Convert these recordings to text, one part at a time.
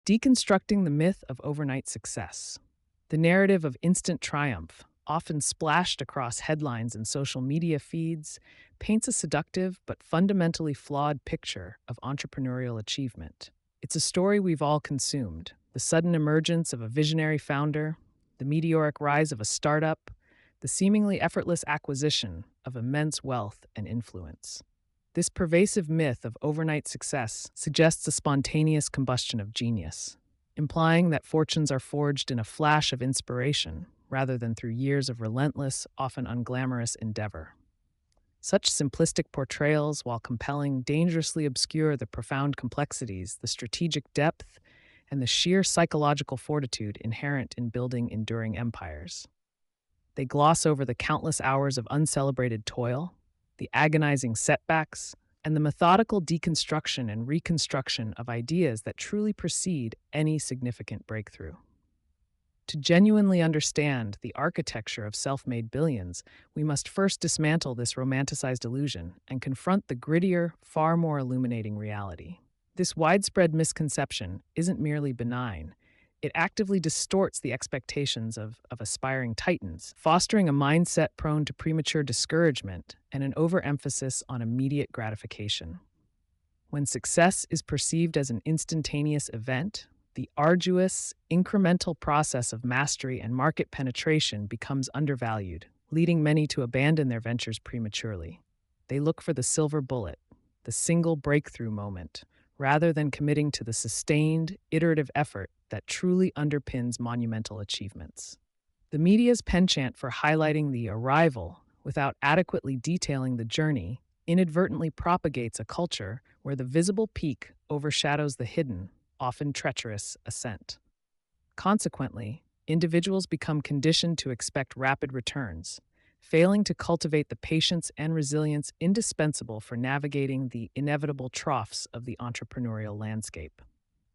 Deconstructing the myth of overnight success. The narrative of instant triumph, often splashed across headlines and social media feeds, paints a seductive but fundamentally flawed picture of entrepreneurial achievement. It's a story we've all consumed: the sudden emergence of a visionary founder, the meteoric rise of a startup, the seemingly effortless acquisition of immense wealth and influence. This pervasive myth of overnight success suggests a spontaneous combustion of genius, implying that fortunes are forged in a flash of inspiration rather than through years of relentless, often unglamorous endeavor. Such simplistic portrayals, while compelling, dangerously obscure the profound complexities, the strategic depth, and the sheer psychological fortitude inherent in building enduring empires. They gloss over the countless hours of uncelebrated toil, the agonizing setbacks, and the methodical deconstruction and reconstruction of ideas that truly precede any significant breakthrough. To genuinely understand the architecture of self-made billions, we must first dismantle this romanticized illusion and confront the grittier, far more illuminating reality. This widespread misconception isn't merely benign. It actively distorts the expectations of aspiring titans, fostering a mindset prone to premature discouragement and an overemphasis on immediate gratification. When success is perceived as an instantaneous event, the arduous, incremental process of mastery and market penetration becomes undervalued, leading many to abandon their ventures prematurely. They look for the silver bullet, the single breakthrough moment, rather than committing to the sustained, iterative effort that truly underpins monumental achievements. The media's penchant for highlighting the arrival without adequately detailing the journey inadvertently propagates a culture where the visible peak overshadows the hidden, often treacherous ascent. Consequently, individuals become conditioned to expect rapid returns, failing to cultivate the patience and resilience indispensable for navigating the inevitable troughs of the entrepreneurial landscape.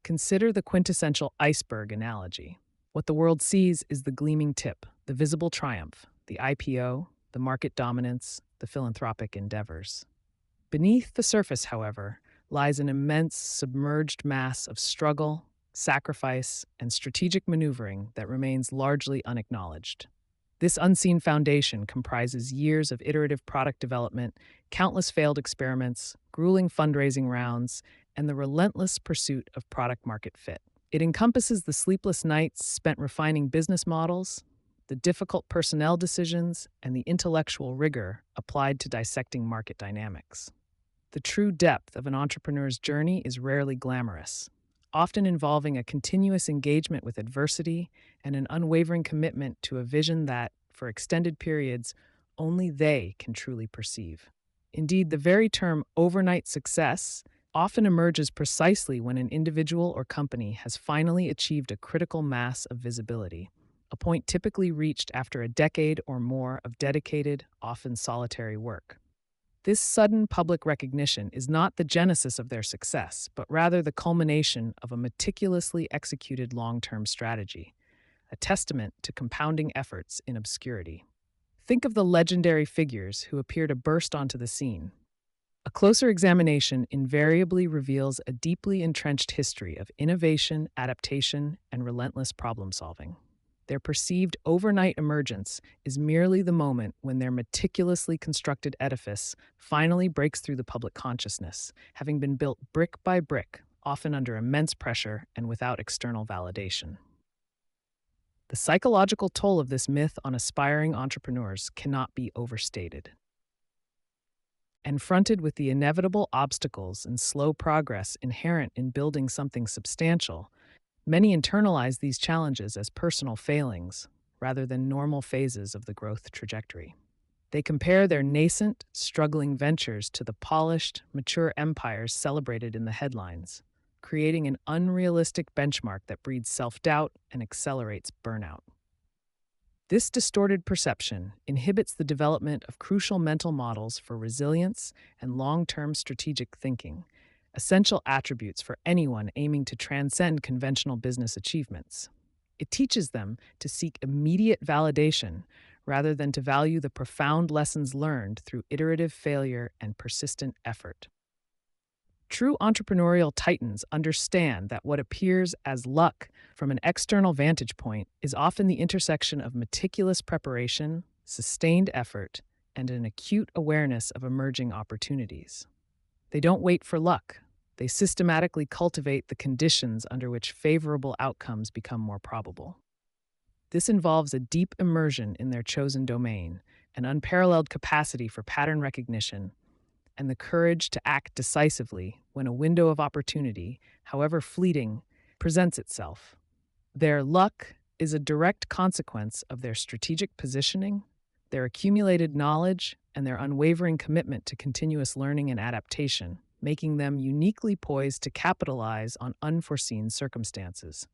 Consider the quintessential iceberg analogy. What the world sees is the gleaming tip, the visible triumph, the IPO, the market dominance, the philanthropic endeavors. Beneath the surface, however, lies an immense submerged mass of struggle, sacrifice, and strategic maneuvering that remains largely unacknowledged. This unseen foundation comprises years of iterative product development, countless failed experiments, grueling fundraising rounds, and the relentless pursuit of product-market fit. It encompasses the sleepless nights spent refining business models, the difficult personnel decisions, and the intellectual rigor applied to dissecting market dynamics. The true depth of an entrepreneur's journey is rarely glamorous, often involving a continuous engagement with adversity and an unwavering commitment to a vision that, for extended periods, only they can truly perceive. Indeed, the very term overnight success often emerges precisely when an individual or company has finally achieved a critical mass of visibility, a point typically reached after a decade or more of dedicated, often solitary work. This sudden public recognition is not the genesis of their success, but rather the culmination of a meticulously executed long-term strategy, a testament to compounding efforts in obscurity. Think of the legendary figures who appear to burst onto the scene. A closer examination invariably reveals a deeply entrenched history of innovation, adaptation, and relentless problem-solving. Their perceived overnight emergence is merely the moment when their meticulously constructed edifice finally breaks through the public consciousness, having been built brick by brick, often under immense pressure and without external validation. The psychological toll of this myth on aspiring entrepreneurs cannot be overstated. Confronted with the inevitable obstacles and slow progress inherent in building something substantial, many internalize these challenges as personal failings rather than normal phases of the growth trajectory. They compare their nascent, struggling ventures to the polished, mature empires celebrated in the headlines, creating an unrealistic benchmark that breeds self-doubt and accelerates burnout. This distorted perception inhibits the development of crucial mental models for resilience and long-term strategic thinking, essential attributes for anyone aiming to transcend conventional business achievements. It teaches them to seek immediate validation rather than to value the profound lessons learned through iterative failure and persistent effort. True entrepreneurial titans understand that what appears as luck from an external vantage point is often the intersection of meticulous preparation, sustained effort, and an acute awareness of emerging opportunities. They don't wait for luck. They systematically cultivate the conditions under which favorable outcomes become more probable. This involves a deep immersion in their chosen domain, an unparalleled capacity for pattern recognition, and the courage to act decisively when a window of opportunity, however fleeting, presents itself. Their luck is a direct consequence of their strategic positioning, their accumulated knowledge, and their unwavering commitment to continuous learning and adaptation, making them uniquely poised to capitalize on unforeseen circumstances.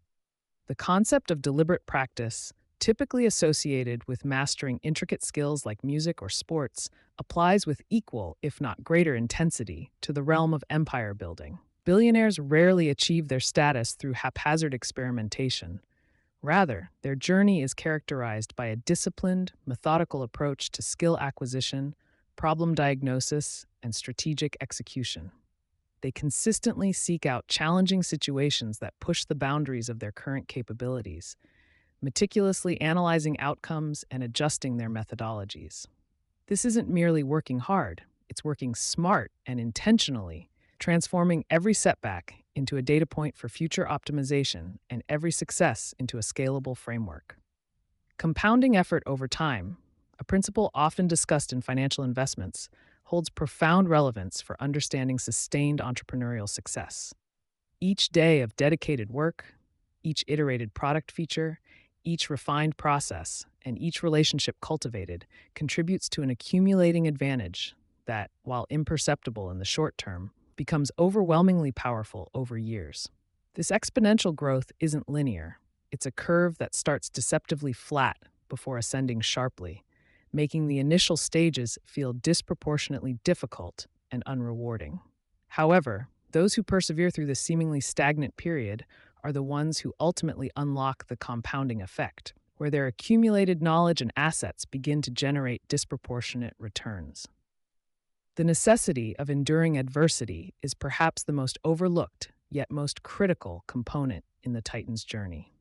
The concept of deliberate practice, typically associated with mastering intricate skills like music or sports, applies with equal, if not greater, intensity to the realm of empire building. Billionaires rarely achieve their status through haphazard experimentation. Rather, their journey is characterized by a disciplined, methodical approach to skill acquisition, problem diagnosis, and strategic execution. They consistently seek out challenging situations that push the boundaries of their current capabilities, meticulously analyzing outcomes and adjusting their methodologies. This isn't merely working hard, it's working smart and intentionally, transforming every setback into a data point for future optimization and every success into a scalable framework. Compounding effort over time, a principle often discussed in financial investments, holds profound relevance for understanding sustained entrepreneurial success. Each day of dedicated work, each iterated product feature, each refined process, and each relationship cultivated contributes to an accumulating advantage that, while imperceptible in the short term, becomes overwhelmingly powerful over years. This exponential growth isn't linear. It's a curve that starts deceptively flat before ascending sharply, making the initial stages feel disproportionately difficult and unrewarding. However, those who persevere through this seemingly stagnant period are the ones who ultimately unlock the compounding effect, where their accumulated knowledge and assets begin to generate disproportionate returns. The necessity of enduring adversity is perhaps the most overlooked, yet most critical component in the Titan's journey.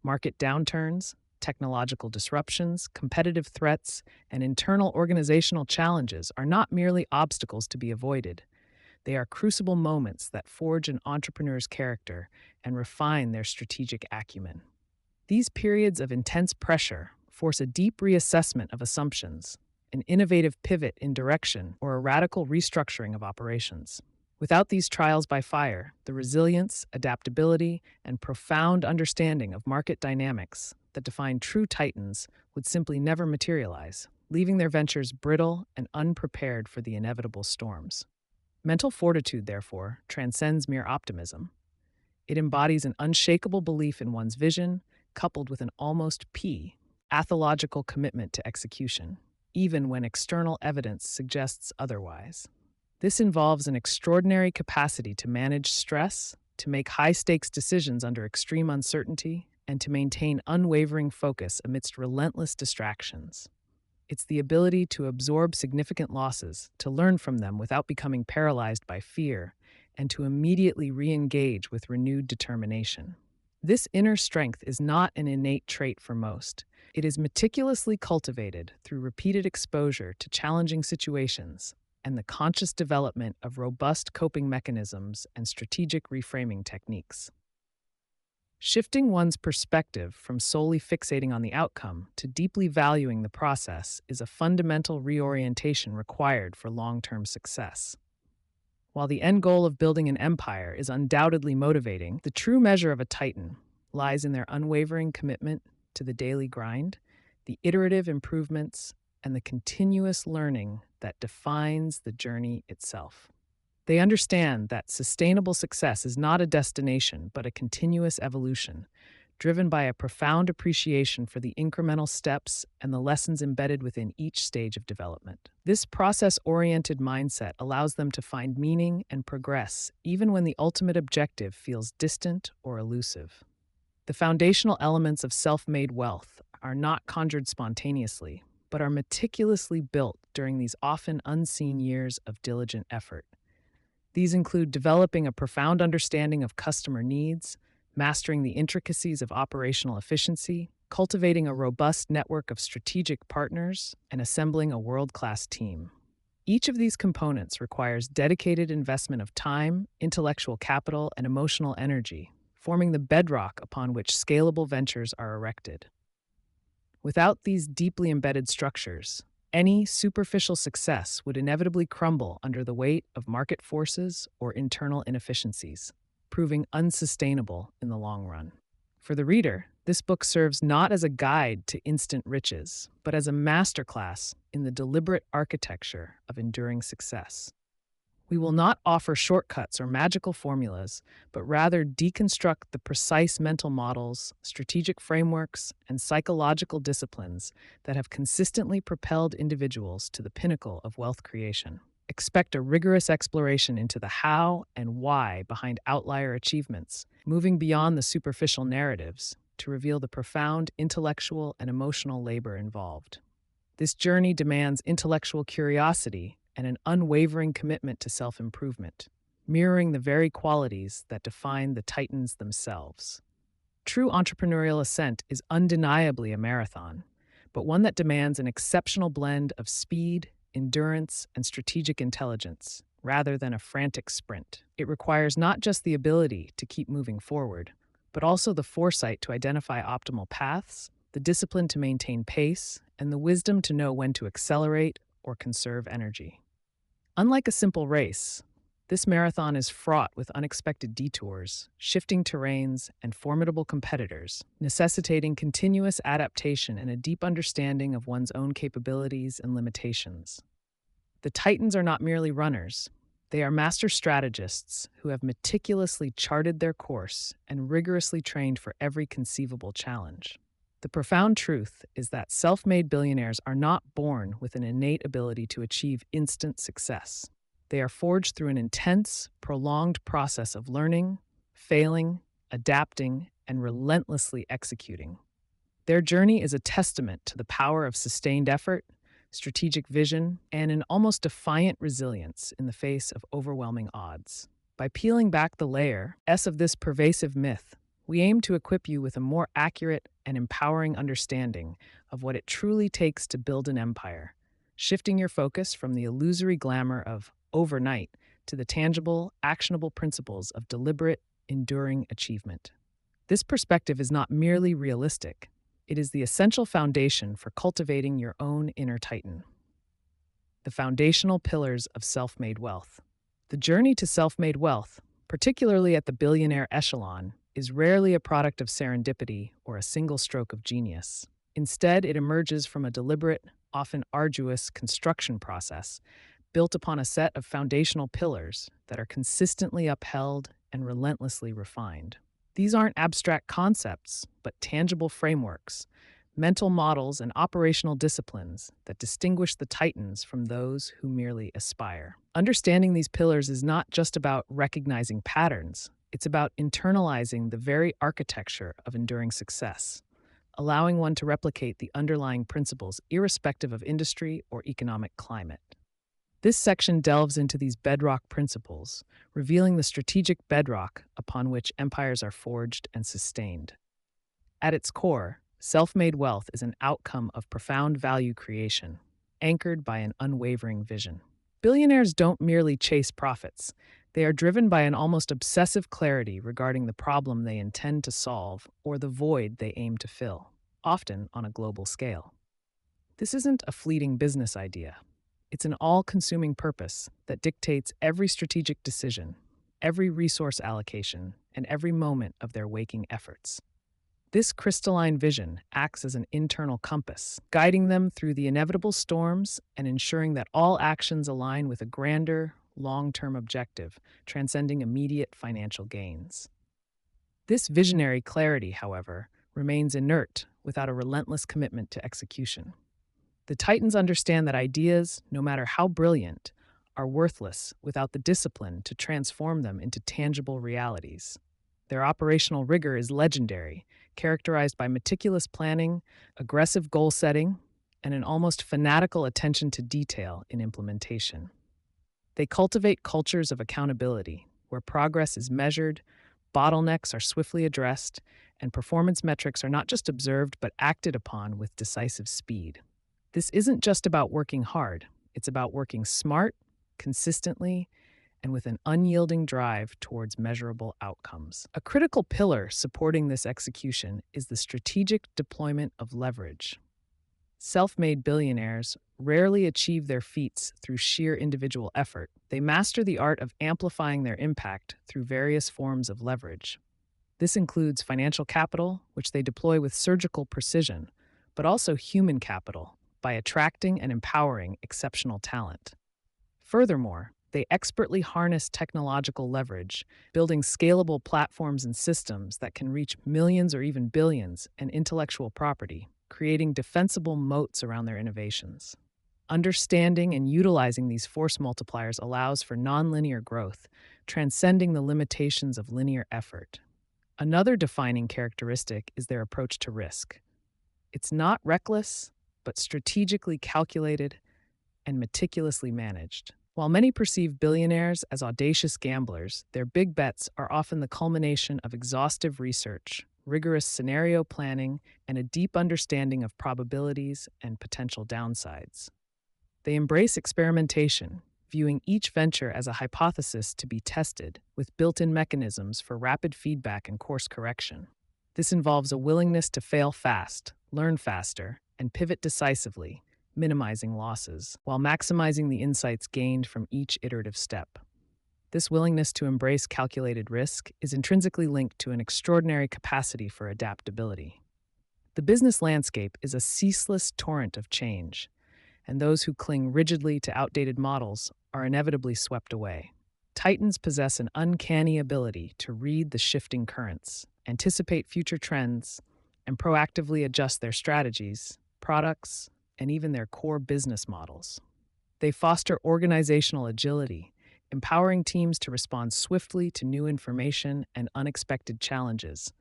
Market downturns, technological disruptions, competitive threats, and internal organizational challenges are not merely obstacles to be avoided. They are crucible moments that forge an entrepreneur's character and refine their strategic acumen. These periods of intense pressure force a deep reassessment of assumptions, an innovative pivot in direction, or a radical restructuring of operations. Without these trials by fire, the resilience, adaptability, and profound understanding of market dynamics that define true titans would simply never materialize, leaving their ventures brittle and unprepared for the inevitable storms. Mental fortitude, therefore, transcends mere optimism. It embodies an unshakable belief in one's vision, coupled with an almost pathological commitment to execution, even when external evidence suggests otherwise. This involves an extraordinary capacity to manage stress, to make high-stakes decisions under extreme uncertainty, and to maintain unwavering focus amidst relentless distractions. It's the ability to absorb significant losses, to learn from them without becoming paralyzed by fear, and to immediately re-engage with renewed determination. This inner strength is not an innate trait for most. It is meticulously cultivated through repeated exposure to challenging situations and the conscious development of robust coping mechanisms and strategic reframing techniques. Shifting one's perspective from solely fixating on the outcome to deeply valuing the process is a fundamental reorientation required for long-term success. While the end goal of building an empire is undoubtedly motivating, the true measure of a titan lies in their unwavering commitment to the daily grind, the iterative improvements, and the continuous learning that defines the journey itself. They understand that sustainable success is not a destination, but a continuous evolution, driven by a profound appreciation for the incremental steps and the lessons embedded within each stage of development. This process-oriented mindset allows them to find meaning and progress, even when the ultimate objective feels distant or elusive. The foundational elements of self-made wealth are not conjured spontaneously, but are meticulously built during these often unseen years of diligent effort. These include developing a profound understanding of customer needs, mastering the intricacies of operational efficiency, cultivating a robust network of strategic partners, and assembling a world-class team. Each of these components requires dedicated investment of time, intellectual capital, and emotional energy, forming the bedrock upon which scalable ventures are erected. Without these deeply embedded structures, any superficial success would inevitably crumble under the weight of market forces or internal inefficiencies, proving unsustainable in the long run. For the reader, this book serves not as a guide to instant riches, but as a masterclass in the deliberate architecture of enduring success. We will not offer shortcuts or magical formulas, but rather deconstruct the precise mental models, strategic frameworks, and psychological disciplines that have consistently propelled individuals to the pinnacle of wealth creation. Expect a rigorous exploration into the how and why behind outlier achievements, moving beyond the superficial narratives to reveal the profound intellectual and emotional labor involved. This journey demands intellectual curiosity and an unwavering commitment to self-improvement, mirroring the very qualities that define the titans themselves. True entrepreneurial ascent is undeniably a marathon, but one that demands an exceptional blend of speed, endurance, and strategic intelligence, rather than a frantic sprint. It requires not just the ability to keep moving forward, but also the foresight to identify optimal paths, the discipline to maintain pace, and the wisdom to know when to accelerate or conserve energy. Unlike a simple race, this marathon is fraught with unexpected detours, shifting terrains, and formidable competitors, necessitating continuous adaptation and a deep understanding of one's own capabilities and limitations. The Titans are not merely runners. They are master strategists who have meticulously charted their course and rigorously trained for every conceivable challenge. The profound truth is that self-made billionaires are not born with an innate ability to achieve instant success. They are forged through an intense, prolonged process of learning, failing, adapting, and relentlessly executing. Their journey is a testament to the power of sustained effort, strategic vision, and an almost defiant resilience in the face of overwhelming odds. By peeling back the layer of this pervasive myth, we aim to equip you with a more accurate and empowering understanding of what it truly takes to build an empire, shifting your focus from the illusory glamour of overnight to the tangible, actionable principles of deliberate, enduring achievement. This perspective is not merely realistic, it is the essential foundation for cultivating your own inner titan. The foundational pillars of self-made wealth. The journey to self-made wealth, particularly at the billionaire echelon, is rarely a product of serendipity or a single stroke of genius. Instead, it emerges from a deliberate, often arduous construction process built upon a set of foundational pillars that are consistently upheld and relentlessly refined. These aren't abstract concepts, but tangible frameworks, mental models, and operational disciplines that distinguish the titans from those who merely aspire. Understanding these pillars is not just about recognizing patterns, it's about internalizing the very architecture of enduring success, allowing one to replicate the underlying principles irrespective of industry or economic climate. This section delves into these bedrock principles, revealing the strategic bedrock upon which empires are forged and sustained. At its core, self-made wealth is an outcome of profound value creation, anchored by an unwavering vision. Billionaires don't merely chase profits. They are driven by an almost obsessive clarity regarding the problem they intend to solve or the void they aim to fill, often on a global scale. This isn't a fleeting business idea. It's an all-consuming purpose that dictates every strategic decision, every resource allocation, and every moment of their waking efforts. This crystalline vision acts as an internal compass, guiding them through the inevitable storms and ensuring that all actions align with a grander, long-term objective, transcending immediate financial gains. This visionary clarity, however, remains inert without a relentless commitment to execution. The Titans understand that ideas, no matter how brilliant, are worthless without the discipline to transform them into tangible realities. Their operational rigor is legendary, characterized by meticulous planning, aggressive goal setting, and an almost fanatical attention to detail in implementation. They cultivate cultures of accountability, where progress is measured, bottlenecks are swiftly addressed, and performance metrics are not just observed but acted upon with decisive speed. This isn't just about working hard, it's about working smart, consistently, and with an unyielding drive towards measurable outcomes. A critical pillar supporting this execution is the strategic deployment of leverage. Self-made billionaires rarely achieve their feats through sheer individual effort. They master the art of amplifying their impact through various forms of leverage. This includes financial capital, which they deploy with surgical precision, but also human capital by attracting and empowering exceptional talent. Furthermore, they expertly harness technological leverage, building scalable platforms and systems that can reach millions or even billions in intellectual property, creating defensible moats around their innovations. Understanding and utilizing these force multipliers allows for nonlinear growth, transcending the limitations of linear effort. Another defining characteristic is their approach to risk. It's not reckless, but strategically calculated and meticulously managed. While many perceive billionaires as audacious gamblers, their big bets are often the culmination of exhaustive research, rigorous scenario planning, and a deep understanding of probabilities and potential downsides. They embrace experimentation, viewing each venture as a hypothesis to be tested, with built-in mechanisms for rapid feedback and course correction. This involves a willingness to fail fast, learn faster, and pivot decisively, minimizing losses, while maximizing the insights gained from each iterative step. This willingness to embrace calculated risk is intrinsically linked to an extraordinary capacity for adaptability. The business landscape is a ceaseless torrent of change, and those who cling rigidly to outdated models are inevitably swept away. Titans possess an uncanny ability to read the shifting currents, anticipate future trends, and proactively adjust their strategies, products, and even their core business models. They foster organizational agility, empowering teams to respond swiftly to new information and unexpected challenges,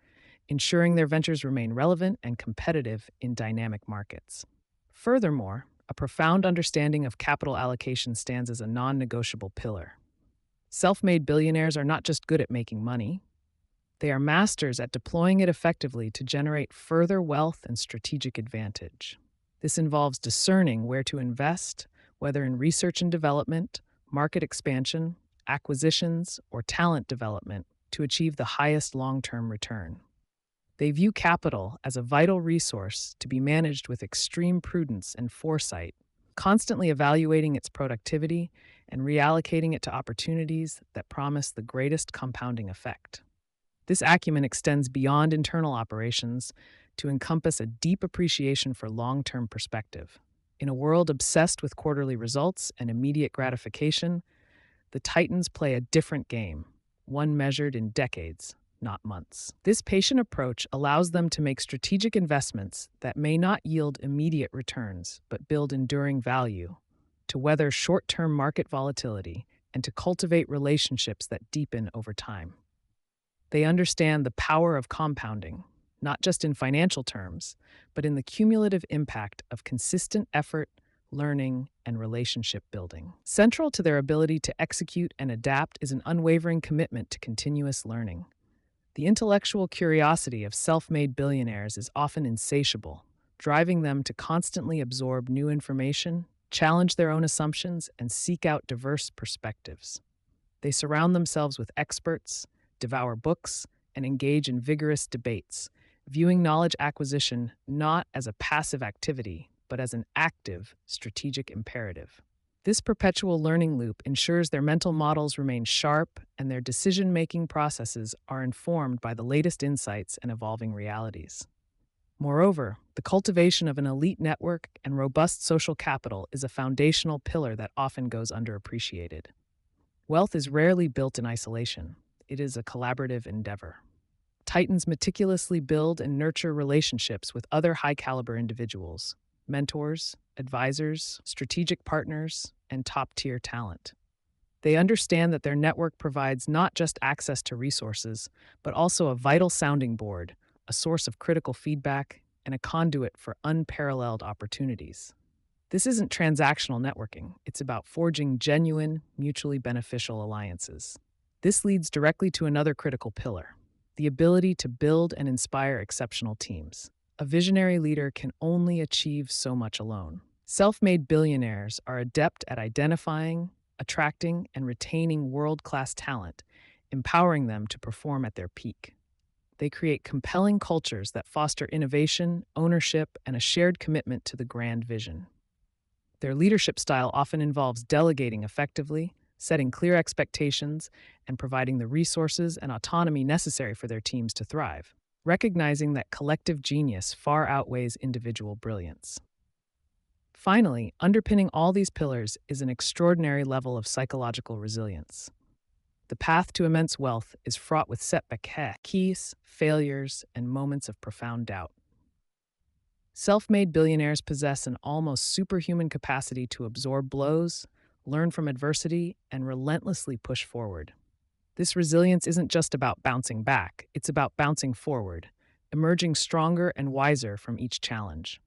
ensuring their ventures remain relevant and competitive in dynamic markets. Furthermore, a profound understanding of capital allocation stands as a non-negotiable pillar. Self-made billionaires are not just good at making money, they are masters at deploying it effectively to generate further wealth and strategic advantage. This involves discerning where to invest, whether in research and development, market expansion, acquisitions, or talent development, to achieve the highest long-term return. They view capital as a vital resource to be managed with extreme prudence and foresight, constantly evaluating its productivity and reallocating it to opportunities that promise the greatest compounding effect. This acumen extends beyond internal operations to encompass a deep appreciation for long-term perspective. In a world obsessed with quarterly results and immediate gratification, the Titans play a different game, one measured in decades, not months. This patient approach allows them to make strategic investments that may not yield immediate returns, but build enduring value, to weather short-term market volatility, and to cultivate relationships that deepen over time. They understand the power of compounding, not just in financial terms, but in the cumulative impact of consistent effort, learning, and relationship building. Central to their ability to execute and adapt is an unwavering commitment to continuous learning. The intellectual curiosity of self-made billionaires is often insatiable, driving them to constantly absorb new information, challenge their own assumptions, and seek out diverse perspectives. They surround themselves with experts, devour books, and engage in vigorous debates, viewing knowledge acquisition not as a passive activity, but as an active, strategic imperative. This perpetual learning loop ensures their mental models remain sharp and their decision-making processes are informed by the latest insights and evolving realities. Moreover, the cultivation of an elite network and robust social capital is a foundational pillar that often goes underappreciated. Wealth is rarely built in isolation. It is a collaborative endeavor. Titans meticulously build and nurture relationships with other high-caliber individuals, mentors, advisors, strategic partners, and top-tier talent. They understand that their network provides not just access to resources, but also a vital sounding board, a source of critical feedback, and a conduit for unparalleled opportunities. This isn't transactional networking, it's about forging genuine, mutually beneficial alliances. This leads directly to another critical pillar: the ability to build and inspire exceptional teams. A visionary leader can only achieve so much alone. Self made billionaires are adept at identifying, attracting, and retaining world class talent, empowering them to perform at their peak. They create compelling cultures that foster innovation, ownership, and a shared commitment to the grand vision. Their leadership style often involves delegating effectively, setting clear expectations, and providing the resources and autonomy necessary for their teams to thrive, recognizing that collective genius far outweighs individual brilliance. Finally, underpinning all these pillars is an extraordinary level of psychological resilience. The path to immense wealth is fraught with setbacks, failures, and moments of profound doubt. Self made billionaires possess an almost superhuman capacity to absorb blows, learn from adversity, and relentlessly push forward. This resilience isn't just about bouncing back, it's about bouncing forward, emerging stronger and wiser from each challenge.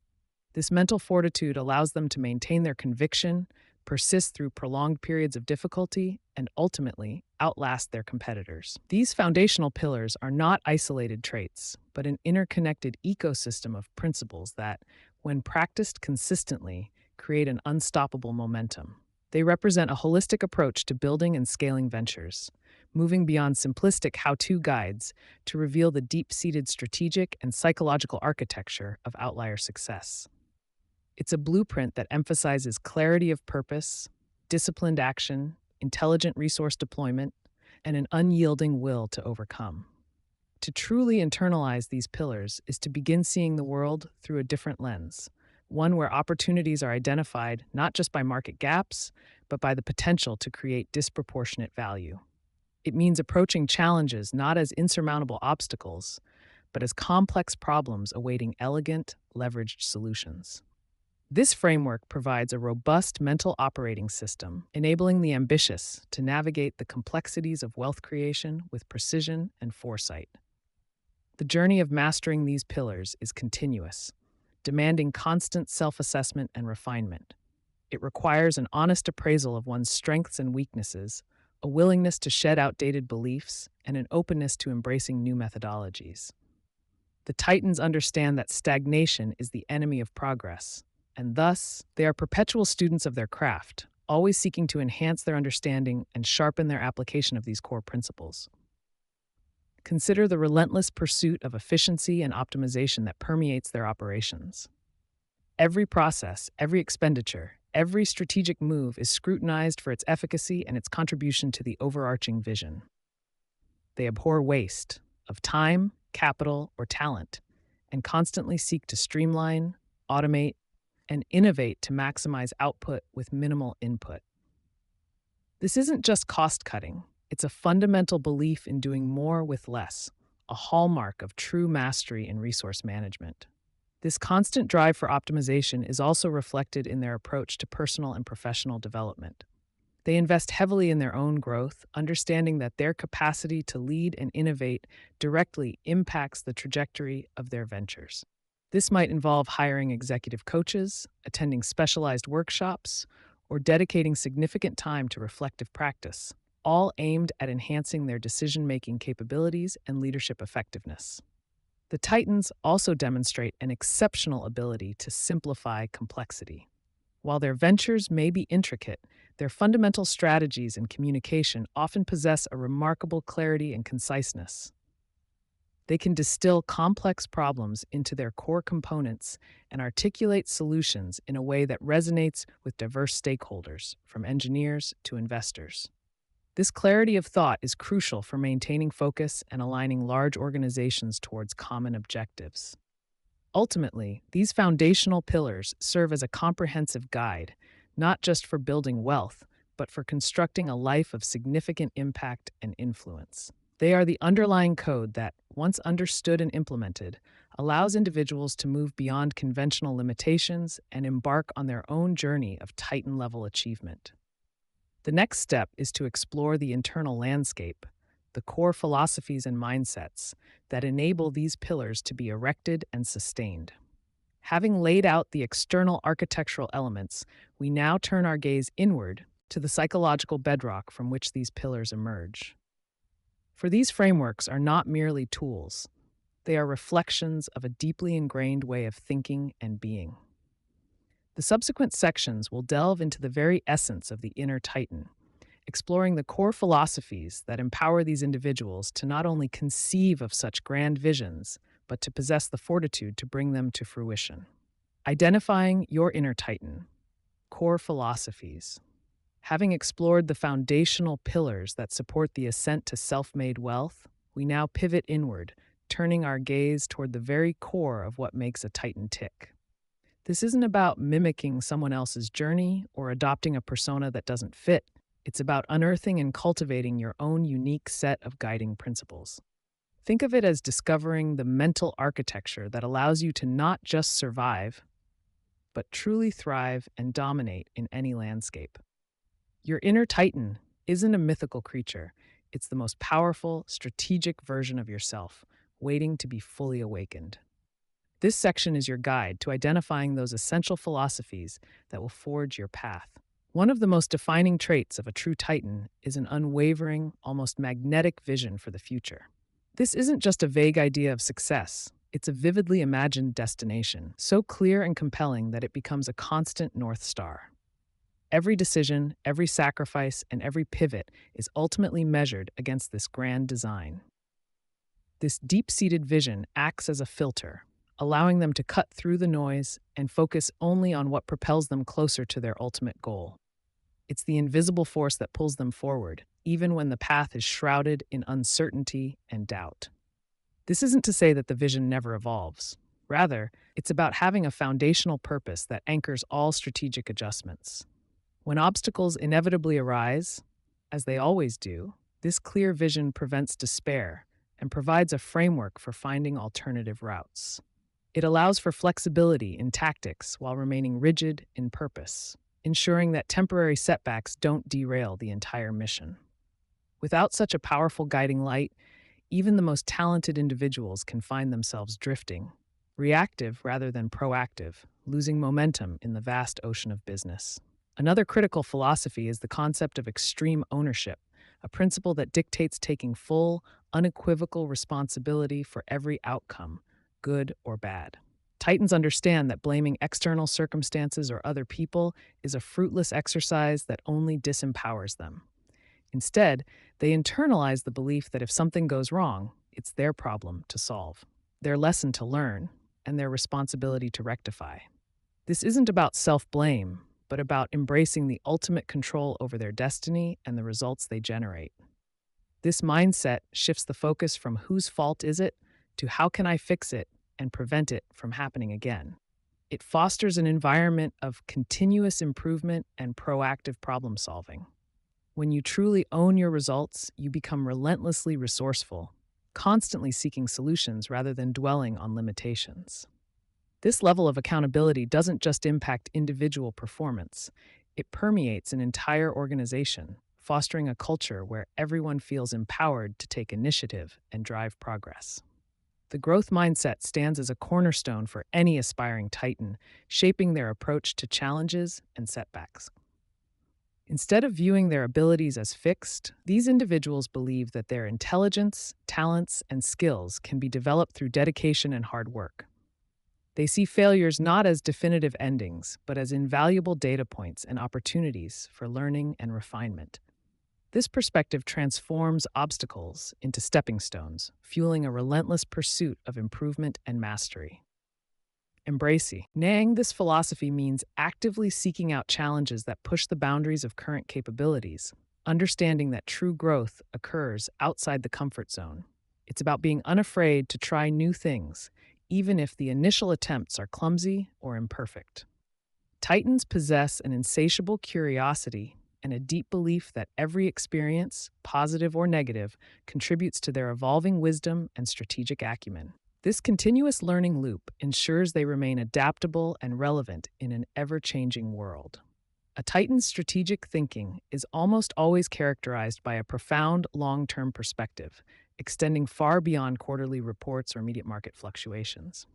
This mental fortitude allows them to maintain their conviction, persist through prolonged periods of difficulty, and ultimately outlast their competitors. These foundational pillars are not isolated traits, but an interconnected ecosystem of principles that, when practiced consistently, create an unstoppable momentum. They represent a holistic approach to building and scaling ventures, moving beyond simplistic how-to guides to reveal the deep-seated strategic and psychological architecture of outlier success. It's a blueprint that emphasizes clarity of purpose, disciplined action, intelligent resource deployment, and an unyielding will to overcome. To truly internalize these pillars is to begin seeing the world through a different lens, one where opportunities are identified not just by market gaps, but by the potential to create disproportionate value. It means approaching challenges not as insurmountable obstacles, but as complex problems awaiting elegant, leveraged solutions. This framework provides a robust mental operating system, enabling the ambitious to navigate the complexities of wealth creation with precision and foresight. The journey of mastering these pillars is continuous, demanding constant self-assessment and refinement. It requires an honest appraisal of one's strengths and weaknesses, a willingness to shed outdated beliefs, and an openness to embracing new methodologies. The Titans understand that stagnation is the enemy of progress, and thus, they are perpetual students of their craft, always seeking to enhance their understanding and sharpen their application of these core principles. Consider the relentless pursuit of efficiency and optimization that permeates their operations. Every process, every expenditure, every strategic move is scrutinized for its efficacy and its contribution to the overarching vision. They abhor waste of time, capital, or talent, and constantly seek to streamline, automate, and innovate to maximize output with minimal input. This isn't just cost cutting, it's a fundamental belief in doing more with less, a hallmark of true mastery in resource management. This constant drive for optimization is also reflected in their approach to personal and professional development. They invest heavily in their own growth, understanding that their capacity to lead and innovate directly impacts the trajectory of their ventures. This might involve hiring executive coaches, attending specialized workshops, or dedicating significant time to reflective practice, all aimed at enhancing their decision-making capabilities and leadership effectiveness. The Titans also demonstrate an exceptional ability to simplify complexity. While their ventures may be intricate, their fundamental strategies and communication often possess a remarkable clarity and conciseness. They can distill complex problems into their core components and articulate solutions in a way that resonates with diverse stakeholders, from engineers to investors. This clarity of thought is crucial for maintaining focus and aligning large organizations towards common objectives. Ultimately, these foundational pillars serve as a comprehensive guide, not just for building wealth, but for constructing a life of significant impact and influence. They are the underlying code that, once understood and implemented, allows individuals to move beyond conventional limitations and embark on their own journey of Titan-level achievement. The next step is to explore the internal landscape, the core philosophies and mindsets that enable these pillars to be erected and sustained. Having laid out the external architectural elements, we now turn our gaze inward to the psychological bedrock from which these pillars emerge. For these frameworks are not merely tools, they are reflections of a deeply ingrained way of thinking and being. The subsequent sections will delve into the very essence of the inner Titan, exploring the core philosophies that empower these individuals to not only conceive of such grand visions, but to possess the fortitude to bring them to fruition. Identifying your inner Titan, core philosophies. Having explored the foundational pillars that support the ascent to self-made wealth, we now pivot inward, turning our gaze toward the very core of what makes a Titan tick. This isn't about mimicking someone else's journey or adopting a persona that doesn't fit. It's about unearthing and cultivating your own unique set of guiding principles. Think of it as discovering the mental architecture that allows you to not just survive, but truly thrive and dominate in any landscape. Your inner Titan isn't a mythical creature. It's the most powerful, strategic version of yourself, waiting to be fully awakened. This section is your guide to identifying those essential philosophies that will forge your path. One of the most defining traits of a true Titan is an unwavering, almost magnetic vision for the future. This isn't just a vague idea of success. It's a vividly imagined destination, so clear and compelling that it becomes a constant North Star. Every decision, every sacrifice, and every pivot is ultimately measured against this grand design. This deep-seated vision acts as a filter, allowing them to cut through the noise and focus only on what propels them closer to their ultimate goal. It's the invisible force that pulls them forward, even when the path is shrouded in uncertainty and doubt. This isn't to say that the vision never evolves. Rather, it's about having a foundational purpose that anchors all strategic adjustments. When obstacles inevitably arise, as they always do, this clear vision prevents despair and provides a framework for finding alternative routes. It allows for flexibility in tactics while remaining rigid in purpose, ensuring that temporary setbacks don't derail the entire mission. Without such a powerful guiding light, even the most talented individuals can find themselves drifting, reactive rather than proactive, losing momentum in the vast ocean of business. Another critical philosophy is the concept of extreme ownership, a principle that dictates taking full, unequivocal responsibility for every outcome, good or bad. Titans understand that blaming external circumstances or other people is a fruitless exercise that only disempowers them. Instead, they internalize the belief that if something goes wrong, it's their problem to solve, their lesson to learn, and their responsibility to rectify. This isn't about self-blame, but about embracing the ultimate control over their destiny and the results they generate. This mindset shifts the focus from whose fault is it to how can I fix it and prevent it from happening again. It fosters an environment of continuous improvement and proactive problem solving. When you truly own your results, you become relentlessly resourceful, constantly seeking solutions rather than dwelling on limitations. This level of accountability doesn't just impact individual performance, it permeates an entire organization, fostering a culture where everyone feels empowered to take initiative and drive progress. The growth mindset stands as a cornerstone for any aspiring Titan, shaping their approach to challenges and setbacks. Instead of viewing their abilities as fixed, these individuals believe that their intelligence, talents, and skills can be developed through dedication and hard work. They see failures not as definitive endings, but as invaluable data points and opportunities for learning and refinement. This perspective transforms obstacles into stepping stones, fueling a relentless pursuit of improvement and mastery. Embracing this philosophy means actively seeking out challenges that push the boundaries of current capabilities, understanding that true growth occurs outside the comfort zone. It's about being unafraid to try new things, even if the initial attempts are clumsy or imperfect. Titans possess an insatiable curiosity and a deep belief that every experience, positive or negative, contributes to their evolving wisdom and strategic acumen. This continuous learning loop ensures they remain adaptable and relevant in an ever-changing world. A Titan's strategic thinking is almost always characterized by a profound long-term perspective, extending far beyond quarterly reports or immediate market fluctuations.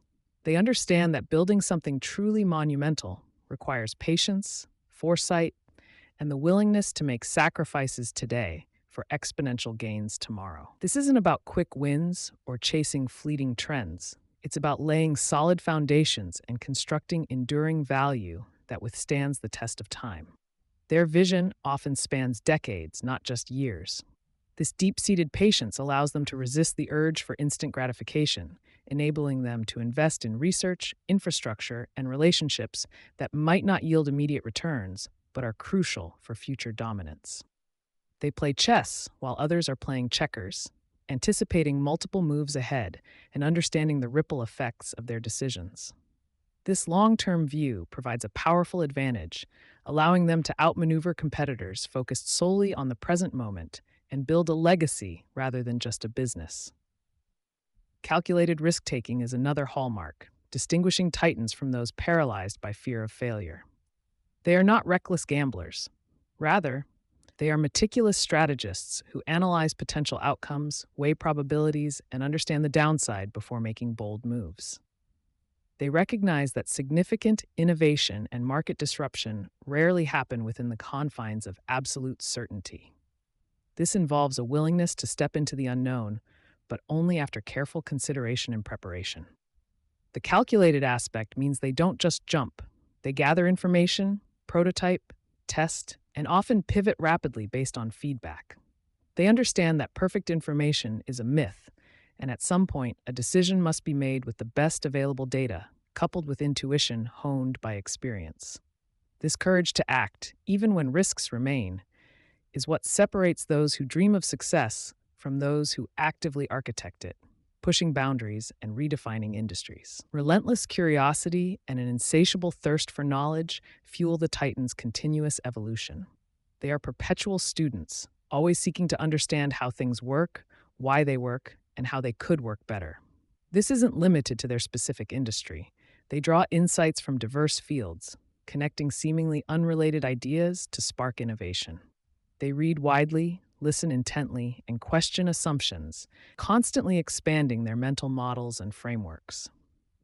They understand that building something truly monumental requires patience, foresight, and the willingness to make sacrifices today for exponential gains tomorrow. This isn't about quick wins or chasing fleeting trends. It's about laying solid foundations and constructing enduring value that withstands the test of time. Their vision often spans decades, not just years. This deep-seated patience allows them to resist the urge for instant gratification, enabling them to invest in research, infrastructure, and relationships that might not yield immediate returns, but are crucial for future dominance. They play chess while others are playing checkers, anticipating multiple moves ahead and understanding the ripple effects of their decisions. This long-term view provides a powerful advantage, allowing them to outmaneuver competitors focused solely on the present moment and build a legacy rather than just a business. Calculated risk-taking is another hallmark, distinguishing titans from those paralyzed by fear of failure. They are not reckless gamblers. Rather, they are meticulous strategists who analyze potential outcomes, weigh probabilities, and understand the downside before making bold moves. They recognize that significant innovation and market disruption rarely happen within the confines of absolute certainty. This involves a willingness to step into the unknown, but only after careful consideration and preparation. The calculated aspect means they don't just jump. They gather information, prototype, test, and often pivot rapidly based on feedback. They understand that perfect information is a myth, and at some point, a decision must be made with the best available data, coupled with intuition honed by experience. This courage to act, even when risks remain, is what separates those who dream of success from those who actively architect it, pushing boundaries and redefining industries. Relentless curiosity and an insatiable thirst for knowledge fuel the Titans' continuous evolution. They are perpetual students, always seeking to understand how things work, why they work, and how they could work better. This isn't limited to their specific industry. They draw insights from diverse fields, connecting seemingly unrelated ideas to spark innovation. They read widely, listen intently, and question assumptions, constantly expanding their mental models and frameworks.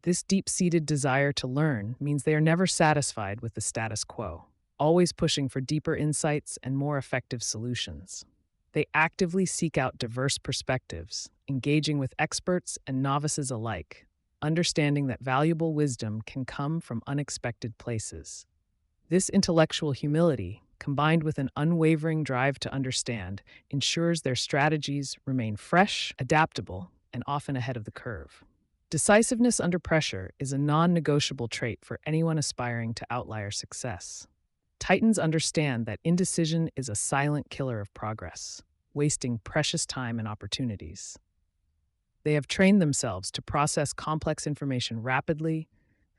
This deep-seated desire to learn means they are never satisfied with the status quo, always pushing for deeper insights and more effective solutions. They actively seek out diverse perspectives, engaging with experts and novices alike, understanding that valuable wisdom can come from unexpected places. This intellectual humility, combined with an unwavering drive to understand, ensures their strategies remain fresh, adaptable, and often ahead of the curve. Decisiveness under pressure is a non-negotiable trait for anyone aspiring to outlier success. Titans understand that indecision is a silent killer of progress, wasting precious time and opportunities. They have trained themselves to process complex information rapidly,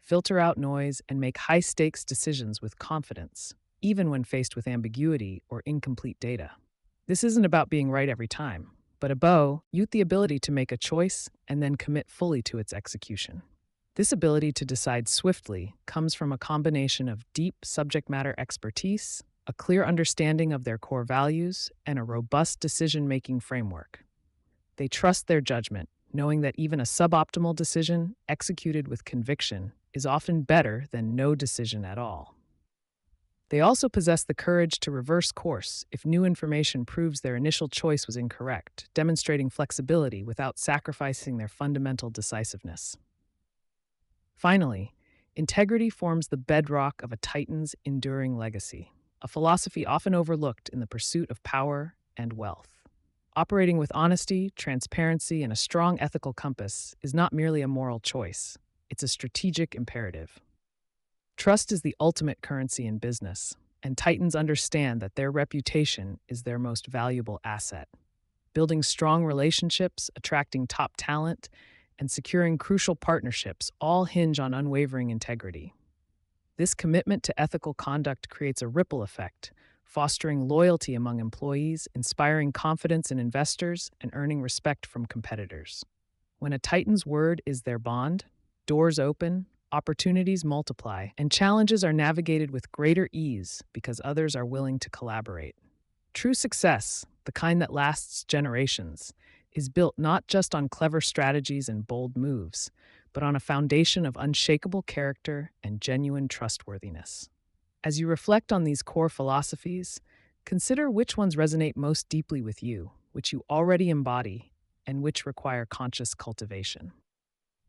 filter out noise, and make high-stakes decisions with confidence, even when faced with ambiguity or incomplete data. This isn't about being right every time, but above, the ability to make a choice and then commit fully to its execution. This ability to decide swiftly comes from a combination of deep subject matter expertise, a clear understanding of their core values, and a robust decision-making framework. They trust their judgment, knowing that even a suboptimal decision executed with conviction is often better than no decision at all. They also possess the courage to reverse course if new information proves their initial choice was incorrect, demonstrating flexibility without sacrificing their fundamental decisiveness. Finally, integrity forms the bedrock of a Titan's enduring legacy, a philosophy often overlooked in the pursuit of power and wealth. Operating with honesty, transparency, and a strong ethical compass is not merely a moral choice, it's a strategic imperative. Trust is the ultimate currency in business, and Titans understand that their reputation is their most valuable asset. Building strong relationships, attracting top talent, and securing crucial partnerships all hinge on unwavering integrity. This commitment to ethical conduct creates a ripple effect, fostering loyalty among employees, inspiring confidence in investors, and earning respect from competitors. When a Titan's word is their bond, doors open, opportunities multiply, and challenges are navigated with greater ease because others are willing to collaborate. True success, the kind that lasts generations, is built not just on clever strategies and bold moves, but on a foundation of unshakable character and genuine trustworthiness. As you reflect on these core philosophies, consider which ones resonate most deeply with you, which you already embody, and which require conscious cultivation.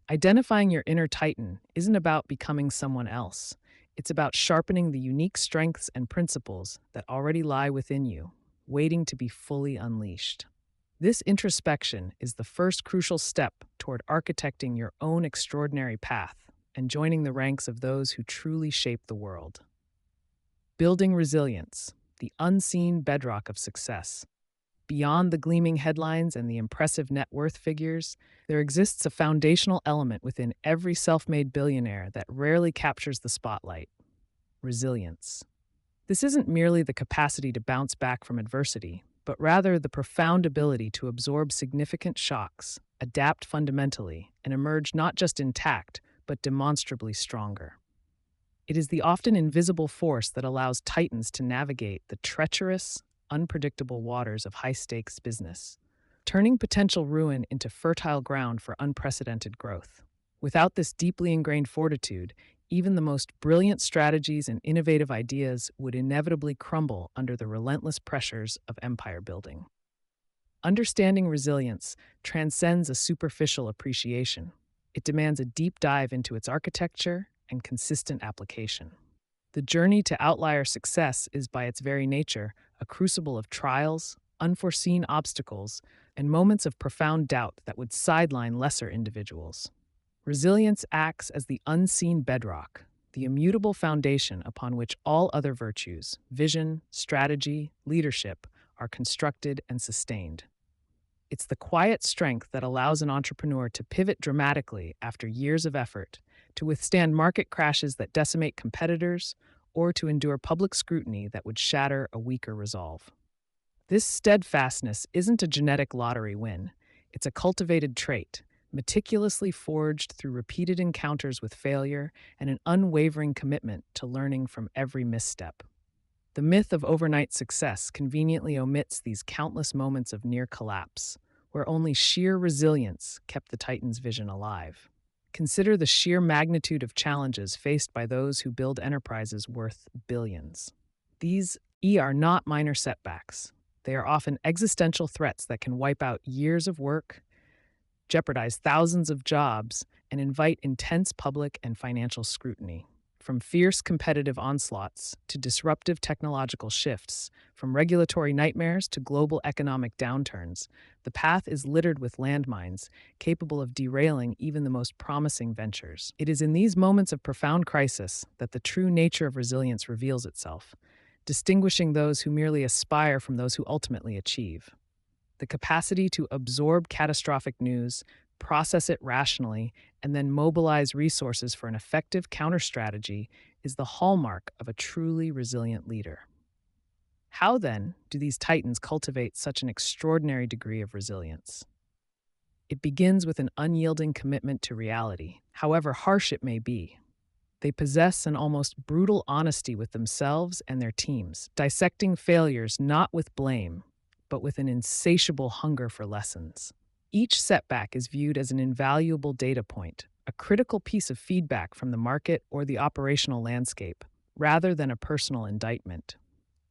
Identifying your inner Titan isn't about becoming someone else. It's about sharpening the unique strengths and principles that already lie within you, waiting to be fully unleashed. This introspection is the first crucial step toward architecting your own extraordinary path and joining the ranks of those who truly shape the world. Building resilience, the unseen bedrock of success. Beyond the gleaming headlines and the impressive net worth figures, there exists a foundational element within every self-made billionaire that rarely captures the spotlight: resilience. This isn't merely the capacity to bounce back from adversity, but rather the profound ability to absorb significant shocks, adapt fundamentally, and emerge not just intact, but demonstrably stronger. It is the often invisible force that allows titans to navigate the treacherous, unpredictable waters of high-stakes business, turning potential ruin into fertile ground for unprecedented growth. Without this deeply ingrained fortitude, even the most brilliant strategies and innovative ideas would inevitably crumble under the relentless pressures of empire building. Understanding resilience transcends a superficial appreciation. It demands a deep dive into its architecture and consistent application. The journey to outlier success is, by its very nature, a crucible of trials, unforeseen obstacles, and moments of profound doubt that would sideline lesser individuals. Resilience acts as the unseen bedrock, the immutable foundation upon which all other virtues, vision, strategy, leadership, are constructed and sustained. It's the quiet strength that allows an entrepreneur to pivot dramatically after years of effort, to withstand market crashes that decimate competitors, or to endure public scrutiny that would shatter a weaker resolve. This steadfastness isn't a genetic lottery win. It's a cultivated trait, meticulously forged through repeated encounters with failure and an unwavering commitment to learning from every misstep. The myth of overnight success conveniently omits these countless moments of near collapse, where only sheer resilience kept the Titan's vision alive. Consider the sheer magnitude of challenges faced by those who build enterprises worth billions. These are not minor setbacks. They are often existential threats that can wipe out years of work, jeopardize thousands of jobs, and invite intense public and financial scrutiny. From fierce competitive onslaughts to disruptive technological shifts, from regulatory nightmares to global economic downturns, the path is littered with landmines capable of derailing even the most promising ventures. It is in these moments of profound crisis that the true nature of resilience reveals itself, distinguishing those who merely aspire from those who ultimately achieve. The capacity to absorb catastrophic news, process it rationally, and then mobilize resources for an effective counter-strategy is the hallmark of a truly resilient leader. How, then, do these titans cultivate such an extraordinary degree of resilience? It begins with an unyielding commitment to reality, however harsh it may be. They possess an almost brutal honesty with themselves and their teams, dissecting failures not with blame, but with an insatiable hunger for lessons. Each setback is viewed as an invaluable data point, a critical piece of feedback from the market or the operational landscape, rather than a personal indictment.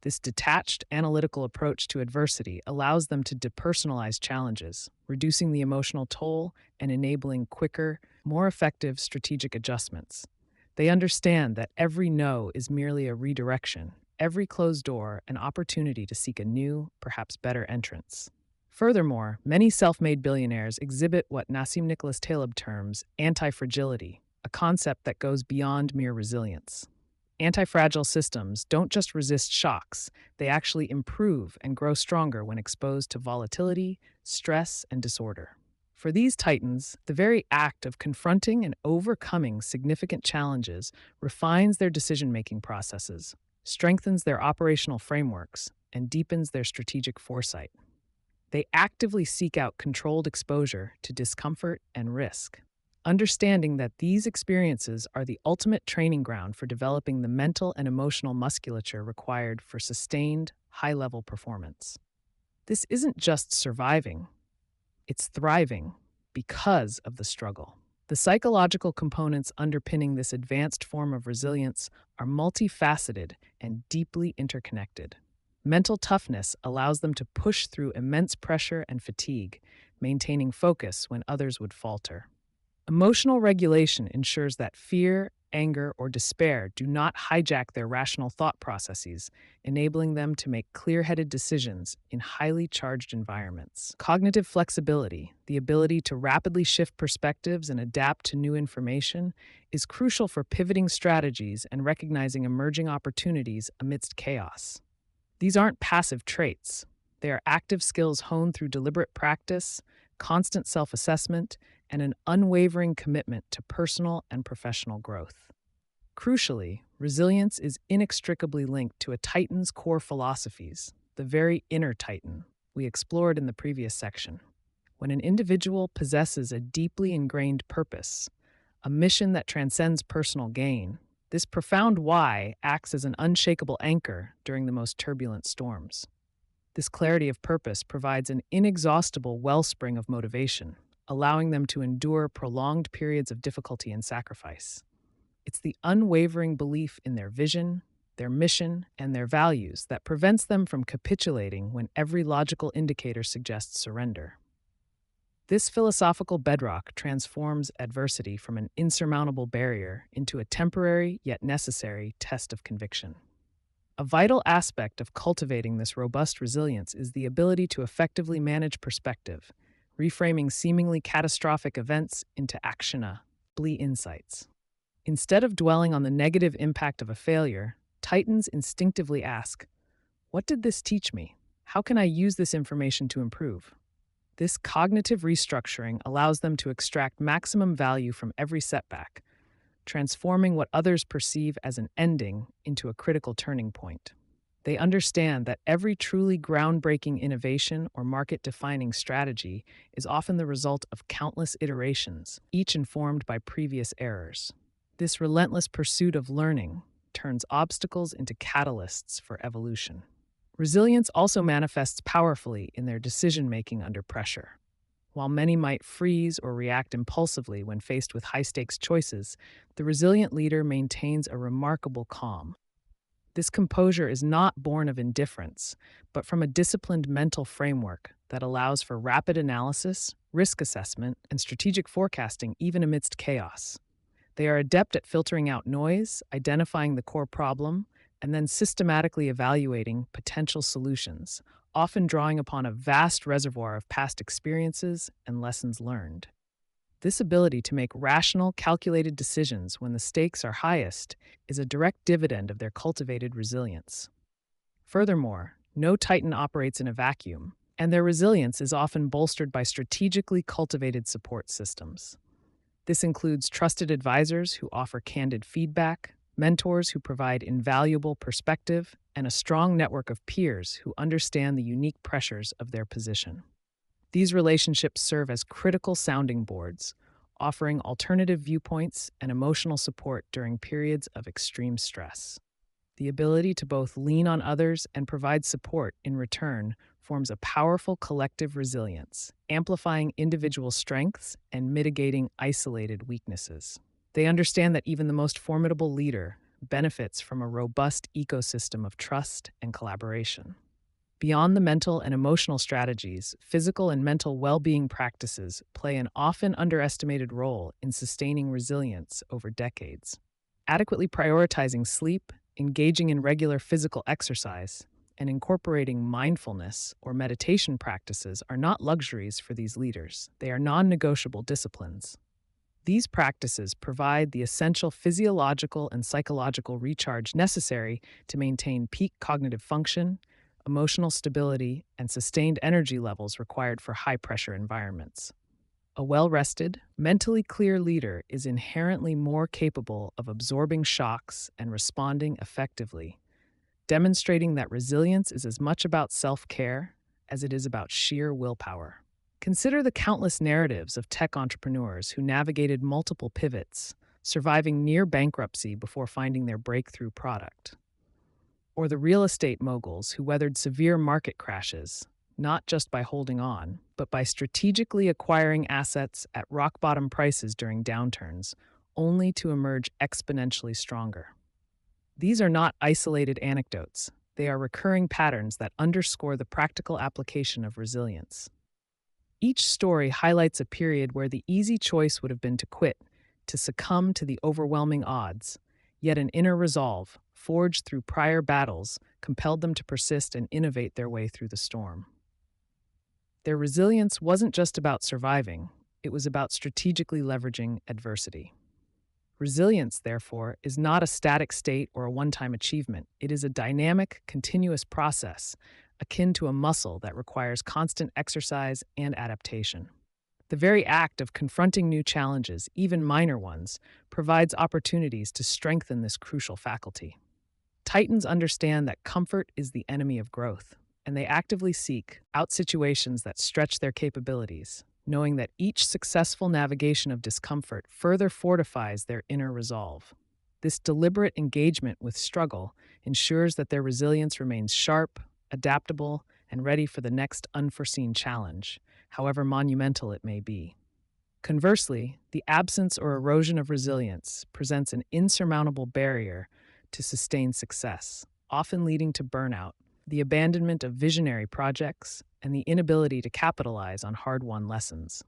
This detached, analytical approach to adversity allows them to depersonalize challenges, reducing the emotional toll and enabling quicker, more effective strategic adjustments. They understand that every no is merely a redirection, every closed door an opportunity to seek a new, perhaps better entrance. Furthermore, many self-made billionaires exhibit what Nassim Nicholas Taleb terms anti-fragility, a concept that goes beyond mere resilience. Anti-fragile systems don't just resist shocks, they actually improve and grow stronger when exposed to volatility, stress, and disorder. For these titans, the very act of confronting and overcoming significant challenges refines their decision-making processes, strengthens their operational frameworks, and deepens their strategic foresight. They actively seek out controlled exposure to discomfort and risk, understanding that these experiences are the ultimate training ground for developing the mental and emotional musculature required for sustained, high-level performance. This isn't just surviving, it's thriving because of the struggle. The psychological components underpinning this advanced form of resilience are multifaceted and deeply interconnected. Mental toughness allows them to push through immense pressure and fatigue, maintaining focus when others would falter. Emotional regulation ensures that fear, anger, or despair do not hijack their rational thought processes, enabling them to make clear headed decisions in highly charged environments. Cognitive flexibility, the ability to rapidly shift perspectives and adapt to new information, is crucial for pivoting strategies and recognizing emerging opportunities amidst chaos. These aren't passive traits, they are active skills honed through deliberate practice, constant self assessment, and an unwavering commitment to personal and professional growth. Crucially, resilience is inextricably linked to a Titan's core philosophies, the very inner Titan we explored in the previous section. When an individual possesses a deeply ingrained purpose, a mission that transcends personal gain, this profound why acts as an unshakable anchor during the most turbulent storms. This clarity of purpose provides an inexhaustible wellspring of motivation, allowing them to endure prolonged periods of difficulty and sacrifice. It's the unwavering belief in their vision, their mission, and their values that prevents them from capitulating when every logical indicator suggests surrender. This philosophical bedrock transforms adversity from an insurmountable barrier into a temporary yet necessary test of conviction. A vital aspect of cultivating this robust resilience is the ability to effectively manage perspective, reframing seemingly catastrophic events into actionable insights. Instead of dwelling on the negative impact of a failure, Titans instinctively ask, "What did this teach me? How can I use this information to improve?" This cognitive restructuring allows them to extract maximum value from every setback, transforming what others perceive as an ending into a critical turning point. They understand that every truly groundbreaking innovation or market-defining strategy is often the result of countless iterations, each informed by previous errors. This relentless pursuit of learning turns obstacles into catalysts for evolution. Resilience also manifests powerfully in their decision-making under pressure. While many might freeze or react impulsively when faced with high-stakes choices, the resilient leader maintains a remarkable calm. This composure is not born of indifference, but from a disciplined mental framework that allows for rapid analysis, risk assessment, and strategic forecasting even amidst chaos. They are adept at filtering out noise, identifying the core problem, and then systematically evaluating potential solutions, often drawing upon a vast reservoir of past experiences and lessons learned. This ability to make rational, calculated decisions when the stakes are highest is a direct dividend of their cultivated resilience. Furthermore, no Titan operates in a vacuum, and their resilience is often bolstered by strategically cultivated support systems. This includes trusted advisors who offer candid feedback, mentors who provide invaluable perspective, and a strong network of peers who understand the unique pressures of their position. These relationships serve as critical sounding boards, offering alternative viewpoints and emotional support during periods of extreme stress. The ability to both lean on others and provide support in return forms a powerful collective resilience, amplifying individual strengths and mitigating isolated weaknesses. They understand that even the most formidable leader benefits from a robust ecosystem of trust and collaboration. Beyond the mental and emotional strategies, physical and mental well-being practices play an often underestimated role in sustaining resilience over decades. Adequately prioritizing sleep, engaging in regular physical exercise, and incorporating mindfulness or meditation practices are not luxuries for these leaders. They are non-negotiable disciplines. These practices provide the essential physiological and psychological recharge necessary to maintain peak cognitive function, emotional stability, and sustained energy levels required for high-pressure environments. A well-rested, mentally clear leader is inherently more capable of absorbing shocks and responding effectively, demonstrating that resilience is as much about self-care as it is about sheer willpower. Consider the countless narratives of tech entrepreneurs who navigated multiple pivots, surviving near bankruptcy before finding their breakthrough product. Or the real estate moguls who weathered severe market crashes, not just by holding on, but by strategically acquiring assets at rock bottom prices during downturns, only to emerge exponentially stronger. These are not isolated anecdotes, they are recurring patterns that underscore the practical application of resilience. Each story highlights a period where the easy choice would have been to quit, to succumb to the overwhelming odds, yet an inner resolve, forged through prior battles, compelled them to persist and innovate their way through the storm. Their resilience wasn't just about surviving, it was about strategically leveraging adversity. Resilience, therefore, is not a static state or a one-time achievement. It is a dynamic, continuous process, akin to a muscle that requires constant exercise and adaptation. The very act of confronting new challenges, even minor ones, provides opportunities to strengthen this crucial faculty. Titans understand that comfort is the enemy of growth, and they actively seek out situations that stretch their capabilities, knowing that each successful navigation of discomfort further fortifies their inner resolve. This deliberate engagement with struggle ensures that their resilience remains sharp, adaptable, and ready for the next unforeseen challenge, however monumental it may be. Conversely, the absence or erosion of resilience presents an insurmountable barrier to sustained success, often leading to burnout, the abandonment of visionary projects, and the inability to capitalize on hard-won lessons.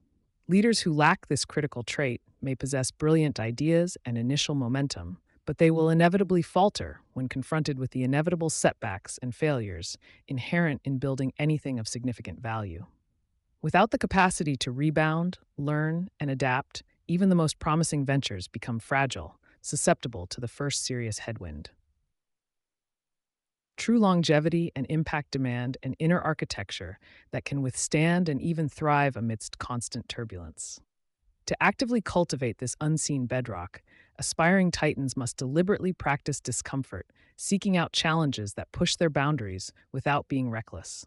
Leaders who lack this critical trait may possess brilliant ideas and initial momentum, but they will inevitably falter when confronted with the inevitable setbacks and failures inherent in building anything of significant value. Without the capacity to rebound, learn, and adapt, even the most promising ventures become fragile, susceptible to the first serious headwind. True longevity and impact demand an inner architecture that can withstand and even thrive amidst constant turbulence. To actively cultivate this unseen bedrock, aspiring titans must deliberately practice discomfort, seeking out challenges that push their boundaries without being reckless.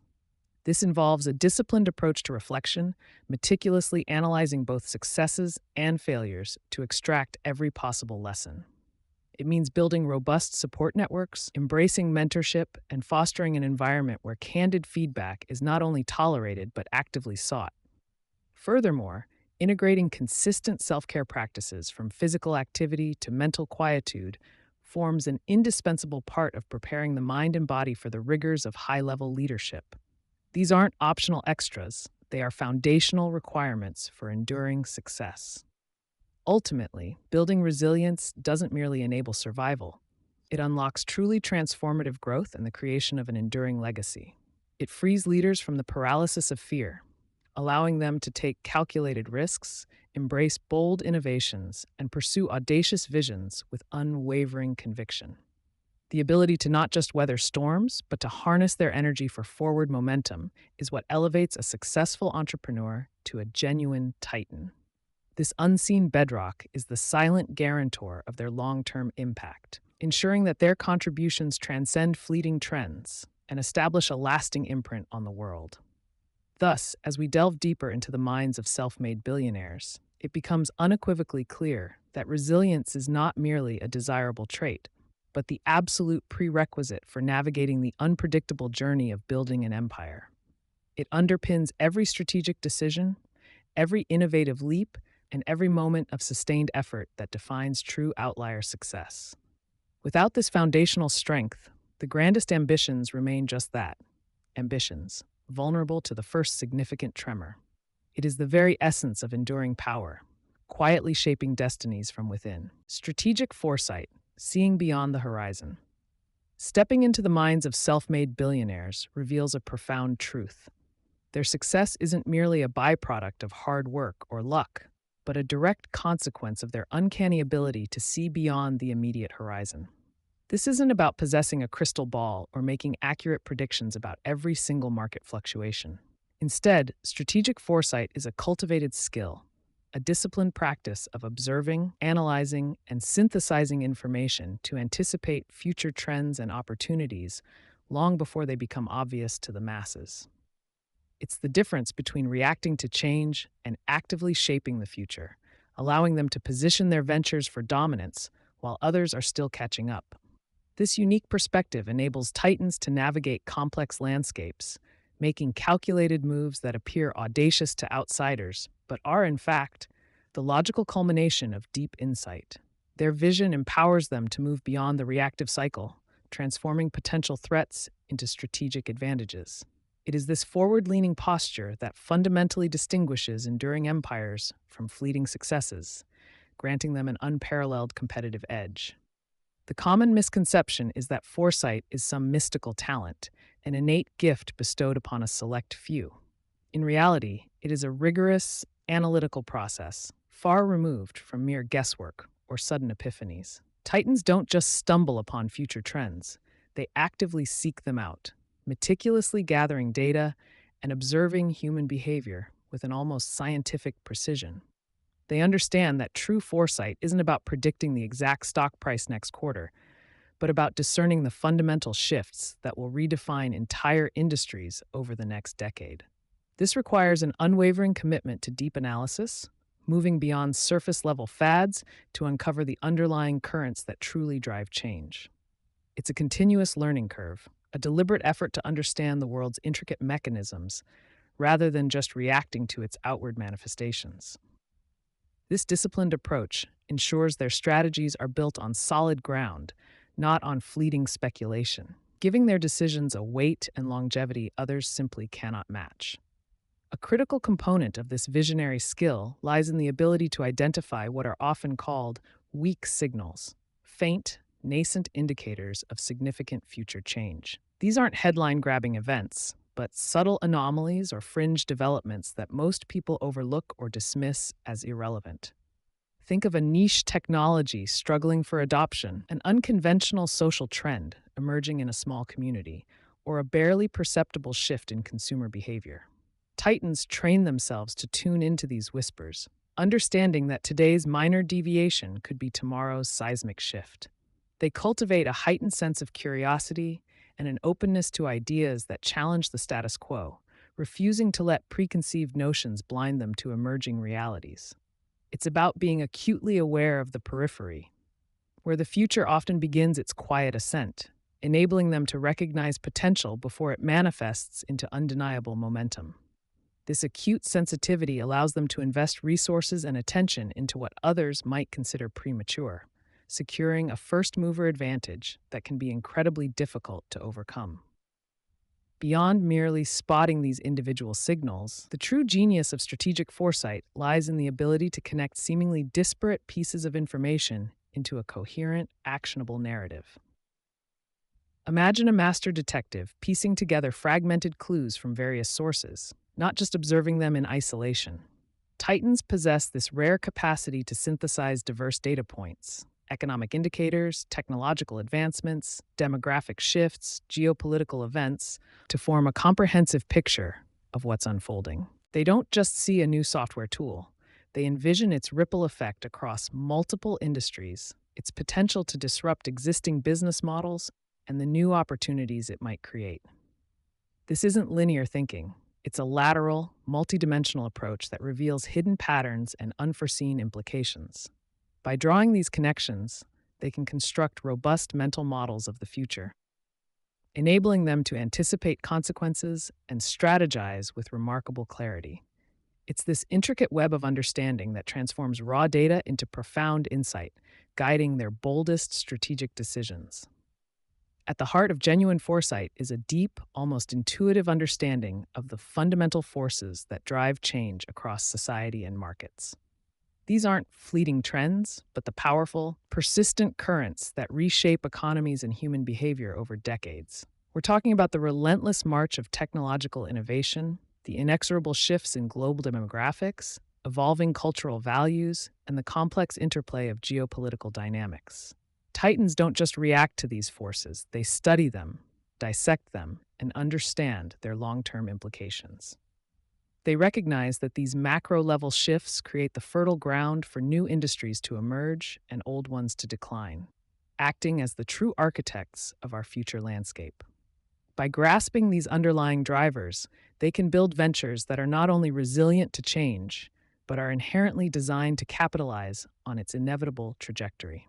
This involves a disciplined approach to reflection, meticulously analyzing both successes and failures to extract every possible lesson. It means building robust support networks, embracing mentorship, and fostering an environment where candid feedback is not only tolerated but actively sought. Furthermore, integrating consistent self-care practices from physical activity to mental quietude forms an indispensable part of preparing the mind and body for the rigors of high-level leadership. These aren't optional extras, they are foundational requirements for enduring success. Ultimately, building resilience doesn't merely enable survival. It unlocks truly transformative growth and the creation of an enduring legacy. It frees leaders from the paralysis of fear, allowing them to take calculated risks, embrace bold innovations, and pursue audacious visions with unwavering conviction. The ability to not just weather storms, but to harness their energy for forward momentum is what elevates a successful entrepreneur to a genuine titan. This unseen bedrock is the silent guarantor of their long-term impact, ensuring that their contributions transcend fleeting trends and establish a lasting imprint on the world. Thus, as we delve deeper into the minds of self-made billionaires, it becomes unequivocally clear that resilience is not merely a desirable trait, but the absolute prerequisite for navigating the unpredictable journey of building an empire. It underpins every strategic decision, every innovative leap, and every moment of sustained effort that defines true outlier success. Without this foundational strength, the grandest ambitions remain just that, ambitions, vulnerable to the first significant tremor. It is the very essence of enduring power, quietly shaping destinies from within. Strategic foresight, seeing beyond the horizon. Stepping into the minds of self-made billionaires reveals a profound truth. Their success isn't merely a byproduct of hard work or luck, but a direct consequence of their uncanny ability to see beyond the immediate horizon. This isn't about possessing a crystal ball or making accurate predictions about every single market fluctuation. Instead, strategic foresight is a cultivated skill, a disciplined practice of observing, analyzing, and synthesizing information to anticipate future trends and opportunities long before they become obvious to the masses. It's the difference between reacting to change and actively shaping the future, allowing them to position their ventures for dominance while others are still catching up. This unique perspective enables titans to navigate complex landscapes, making calculated moves that appear audacious to outsiders, but are, in fact, the logical culmination of deep insight. Their vision empowers them to move beyond the reactive cycle, transforming potential threats into strategic advantages. It is this forward leaning posture that fundamentally distinguishes enduring empires from fleeting successes, granting them an unparalleled competitive edge. The common misconception is that foresight is some mystical talent, an innate gift bestowed upon a select few. In reality, it is a rigorous, analytical process, far removed from mere guesswork or sudden epiphanies. Titans don't just stumble upon future trends, they actively seek them out, meticulously gathering data and observing human behavior with an almost scientific precision. They understand that true foresight isn't about predicting the exact stock price next quarter, but about discerning the fundamental shifts that will redefine entire industries over the next decade. This requires an unwavering commitment to deep analysis, moving beyond surface level fads to uncover the underlying currents that truly drive change. It's a continuous learning curve, a deliberate effort to understand the world's intricate mechanisms rather than just reacting to its outward manifestations. This disciplined approach ensures their strategies are built on solid ground, not on fleeting speculation, giving their decisions a weight and longevity others simply cannot match. A critical component of this visionary skill lies in the ability to identify what are often called weak signals, faint, nascent indicators of significant future change. These aren't headline-grabbing events, but subtle anomalies or fringe developments that most people overlook or dismiss as irrelevant. Think of a niche technology struggling for adoption, an unconventional social trend emerging in a small community, or a barely perceptible shift in consumer behavior. Titans train themselves to tune into these whispers, understanding that today's minor deviation could be tomorrow's seismic shift. They cultivate a heightened sense of curiosity and an openness to ideas that challenge the status quo, refusing to let preconceived notions blind them to emerging realities. It's about being acutely aware of the periphery, where the future often begins its quiet ascent, enabling them to recognize potential before it manifests into undeniable momentum. This acute sensitivity allows them to invest resources and attention into what others might consider premature, securing a first-mover advantage that can be incredibly difficult to overcome. Beyond merely spotting these individual signals, the true genius of strategic foresight lies in the ability to connect seemingly disparate pieces of information into a coherent, actionable narrative. Imagine a master detective piecing together fragmented clues from various sources, not just observing them in isolation. Titans possess this rare capacity to synthesize diverse data points, economic indicators, technological advancements, demographic shifts, geopolitical events, to form a comprehensive picture of what's unfolding. They don't just see a new software tool, they envision its ripple effect across multiple industries, its potential to disrupt existing business models, and the new opportunities it might create. This isn't linear thinking. It's a lateral, multidimensional approach that reveals hidden patterns and unforeseen implications. By drawing these connections, they can construct robust mental models of the future, enabling them to anticipate consequences and strategize with remarkable clarity. It's this intricate web of understanding that transforms raw data into profound insight, guiding their boldest strategic decisions. At the heart of genuine foresight is a deep, almost intuitive understanding of the fundamental forces that drive change across society and markets. These aren't fleeting trends, but the powerful, persistent currents that reshape economies and human behavior over decades. We're talking about the relentless march of technological innovation, the inexorable shifts in global demographics, evolving cultural values, and the complex interplay of geopolitical dynamics. Titans don't just react to these forces, they study them, dissect them, and understand their long-term implications. They recognize that these macro-level shifts create the fertile ground for new industries to emerge and old ones to decline, acting as the true architects of our future landscape. By grasping these underlying drivers, they can build ventures that are not only resilient to change, but are inherently designed to capitalize on its inevitable trajectory.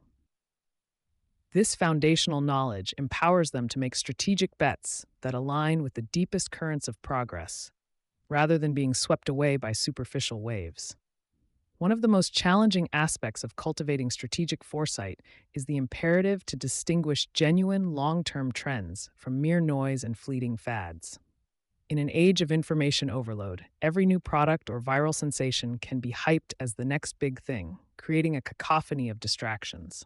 This foundational knowledge empowers them to make strategic bets that align with the deepest currents of progress, rather than being swept away by superficial waves. One of the most challenging aspects of cultivating strategic foresight is the imperative to distinguish genuine long term trends from mere noise and fleeting fads. In an age of information overload, every new product or viral sensation can be hyped as the next big thing, creating a cacophony of distractions.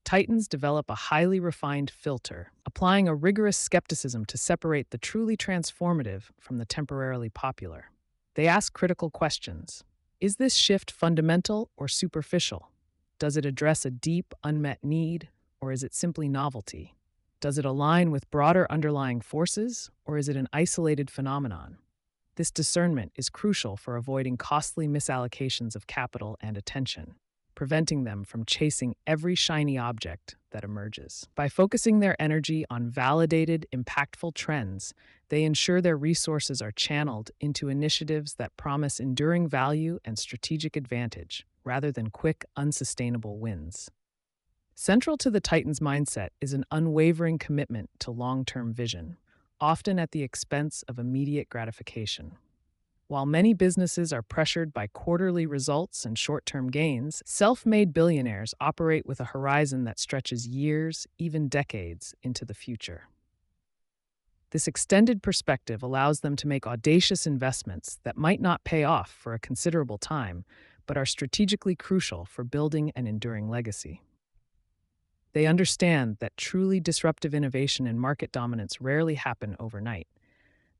Titans develop a highly refined filter, applying a rigorous skepticism to separate the truly transformative from the temporarily popular. They ask critical questions. Is this shift fundamental or superficial? Does it address a deep, unmet need, or is it simply novelty? Does it align with broader underlying forces, or is it an isolated phenomenon? This discernment is crucial for avoiding costly misallocations of capital and attention, preventing them from chasing every shiny object that emerges. By focusing their energy on validated, impactful trends, they ensure their resources are channeled into initiatives that promise enduring value and strategic advantage, rather than quick, unsustainable wins. Central to the Titan's mindset is an unwavering commitment to long-term vision, often at the expense of immediate gratification. While many businesses are pressured by quarterly results and short-term gains, self-made billionaires operate with a horizon that stretches years, even decades, into the future. This extended perspective allows them to make audacious investments that might not pay off for a considerable time, but are strategically crucial for building an enduring legacy. They understand that truly disruptive innovation and market dominance rarely happen overnight.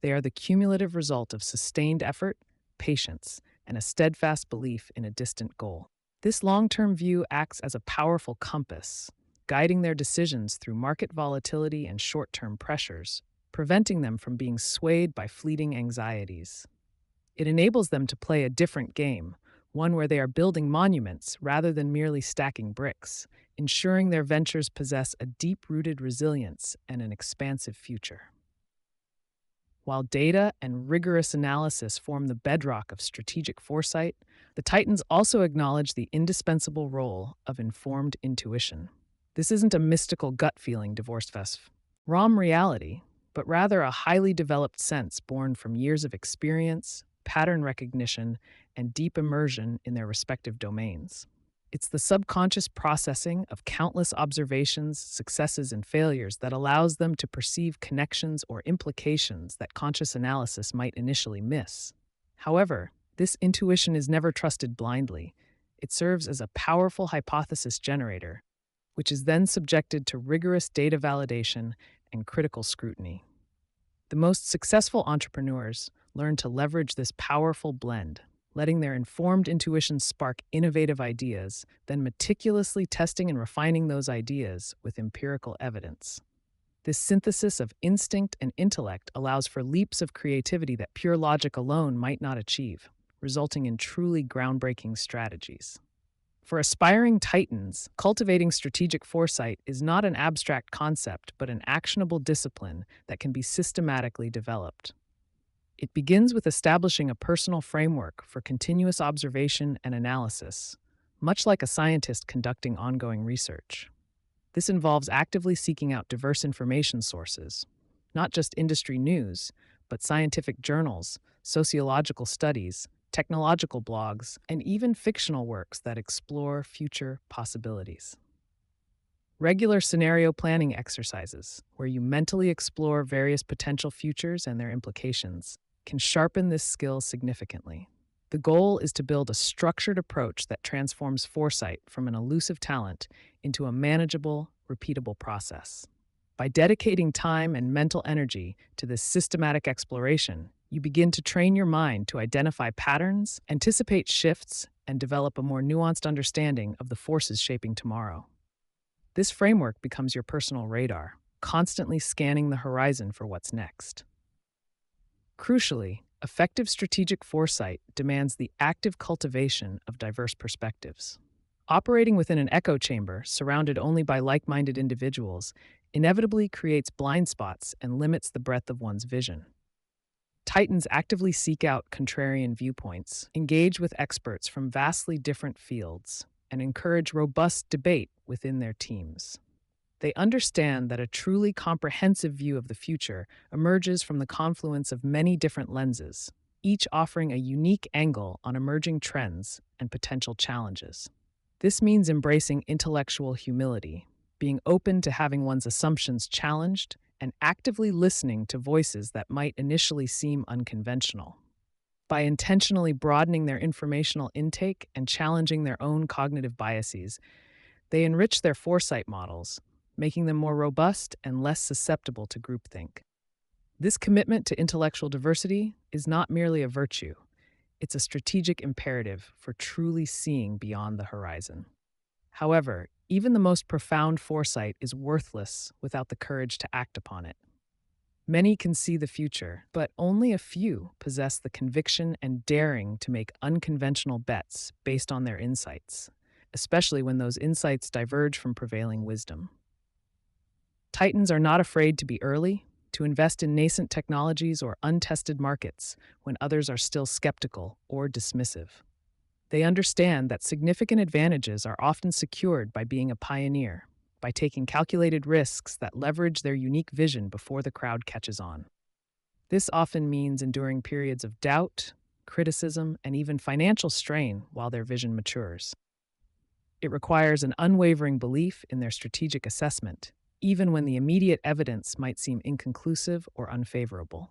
They are the cumulative result of sustained effort, patience, and a steadfast belief in a distant goal. This long-term view acts as a powerful compass, guiding their decisions through market volatility and short-term pressures, preventing them from being swayed by fleeting anxieties. It enables them to play a different game, one where they are building monuments rather than merely stacking bricks, ensuring their ventures possess a deep-rooted resilience and an expansive future. While data and rigorous analysis form the bedrock of strategic foresight, the Titans also acknowledge the indispensable role of informed intuition. This isn't a mystical gut feeling divorced from raw reality, but rather a highly developed sense born from years of experience, pattern recognition, and deep immersion in their respective domains. It's the subconscious processing of countless observations, successes, and failures that allows them to perceive connections or implications that conscious analysis might initially miss. However, this intuition is never trusted blindly. It serves as a powerful hypothesis generator, which is then subjected to rigorous data validation and critical scrutiny. The most successful entrepreneurs learn to leverage this powerful blend, letting their informed intuition spark innovative ideas, then meticulously testing and refining those ideas with empirical evidence. This synthesis of instinct and intellect allows for leaps of creativity that pure logic alone might not achieve, resulting in truly groundbreaking strategies. For aspiring titans, cultivating strategic foresight is not an abstract concept, but an actionable discipline that can be systematically developed. It begins with establishing a personal framework for continuous observation and analysis, much like a scientist conducting ongoing research. This involves actively seeking out diverse information sources, not just industry news, but scientific journals, sociological studies, technological blogs, and even fictional works that explore future possibilities. Regular scenario planning exercises, where you mentally explore various potential futures and their implications, can sharpen this skill significantly. The goal is to build a structured approach that transforms foresight from an elusive talent into a manageable, repeatable process. By dedicating time and mental energy to this systematic exploration, you begin to train your mind to identify patterns, anticipate shifts, and develop a more nuanced understanding of the forces shaping tomorrow. This framework becomes your personal radar, constantly scanning the horizon for what's next. Crucially, effective strategic foresight demands the active cultivation of diverse perspectives. Operating within an echo chamber, surrounded only by like-minded individuals, inevitably creates blind spots and limits the breadth of one's vision. Titans actively seek out contrarian viewpoints, engage with experts from vastly different fields, and encourage robust debate within their teams. They understand that a truly comprehensive view of the future emerges from the confluence of many different lenses, each offering a unique angle on emerging trends and potential challenges. This means embracing intellectual humility, being open to having one's assumptions challenged, and actively listening to voices that might initially seem unconventional. By intentionally broadening their informational intake and challenging their own cognitive biases, they enrich their foresight models, making them more robust and less susceptible to groupthink. This commitment to intellectual diversity is not merely a virtue, it's a strategic imperative for truly seeing beyond the horizon. However, even the most profound foresight is worthless without the courage to act upon it. Many can see the future, but only a few possess the conviction and daring to make unconventional bets based on their insights, especially when those insights diverge from prevailing wisdom. Titans are not afraid to be early, to invest in nascent technologies or untested markets when others are still skeptical or dismissive. They understand that significant advantages are often secured by being a pioneer, by taking calculated risks that leverage their unique vision before the crowd catches on. This often means enduring periods of doubt, criticism, and even financial strain while their vision matures. It requires an unwavering belief in their strategic assessment, even when the immediate evidence might seem inconclusive or unfavorable.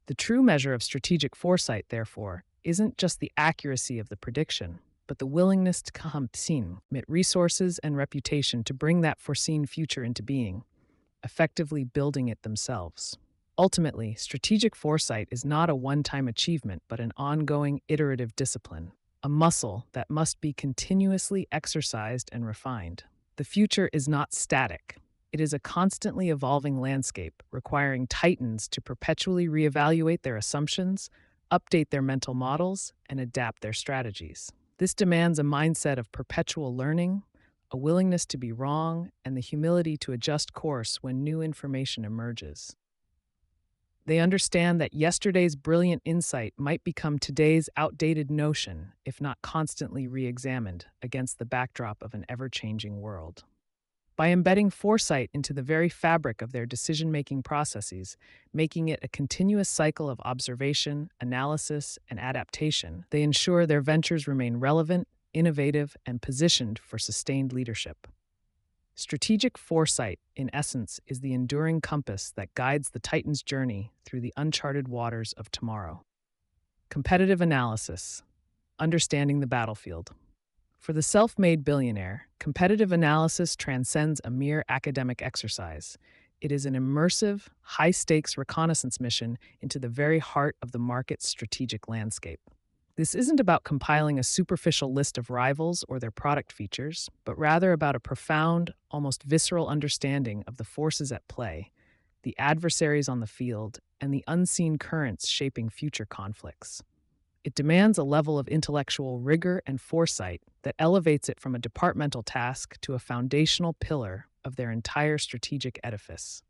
The true measure of strategic foresight, therefore, isn't just the accuracy of the prediction, but the willingness to commit resources and reputation to bring that foreseen future into being, effectively building it themselves. Ultimately, strategic foresight is not a one-time achievement, but an ongoing, iterative discipline, a muscle that must be continuously exercised and refined. The future is not static. It is a constantly evolving landscape, requiring titans to perpetually reevaluate their assumptions, update their mental models, and adapt their strategies. This demands a mindset of perpetual learning, a willingness to be wrong, and the humility to adjust course when new information emerges. They understand that yesterday's brilliant insight might become today's outdated notion if not constantly re-examined against the backdrop of an ever-changing world. By embedding foresight into the very fabric of their decision-making processes, making it a continuous cycle of observation, analysis, and adaptation, they ensure their ventures remain relevant, innovative, and positioned for sustained leadership. Strategic foresight, in essence, is the enduring compass that guides the Titan's journey through the uncharted waters of tomorrow. Competitive analysis, understanding the battlefield. For the self-made billionaire, competitive analysis transcends a mere academic exercise. It is an immersive, high-stakes reconnaissance mission into the very heart of the market's strategic landscape. This isn't about compiling a superficial list of rivals or their product features, but rather about a profound, almost visceral understanding of the forces at play, the adversaries on the field, and the unseen currents shaping future conflicts. It demands a level of intellectual rigor and foresight that elevates it from a departmental task to a foundational pillar of their entire strategic edifice.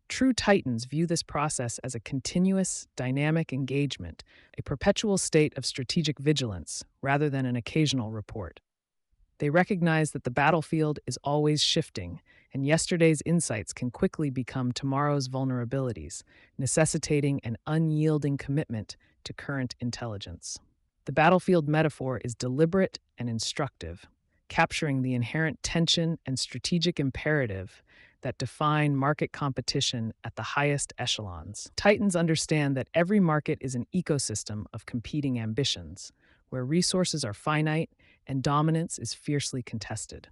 True titans view this process as a continuous, dynamic engagement, a perpetual state of strategic vigilance, rather than an occasional report. They recognize that the battlefield is always shifting, and yesterday's insights can quickly become tomorrow's vulnerabilities, necessitating an unyielding commitment to current intelligence. The battlefield metaphor is deliberate and instructive, capturing the inherent tension and strategic imperative that define market competition at the highest echelons. Titans understand that every market is an ecosystem of competing ambitions, where resources are finite and dominance is fiercely contested.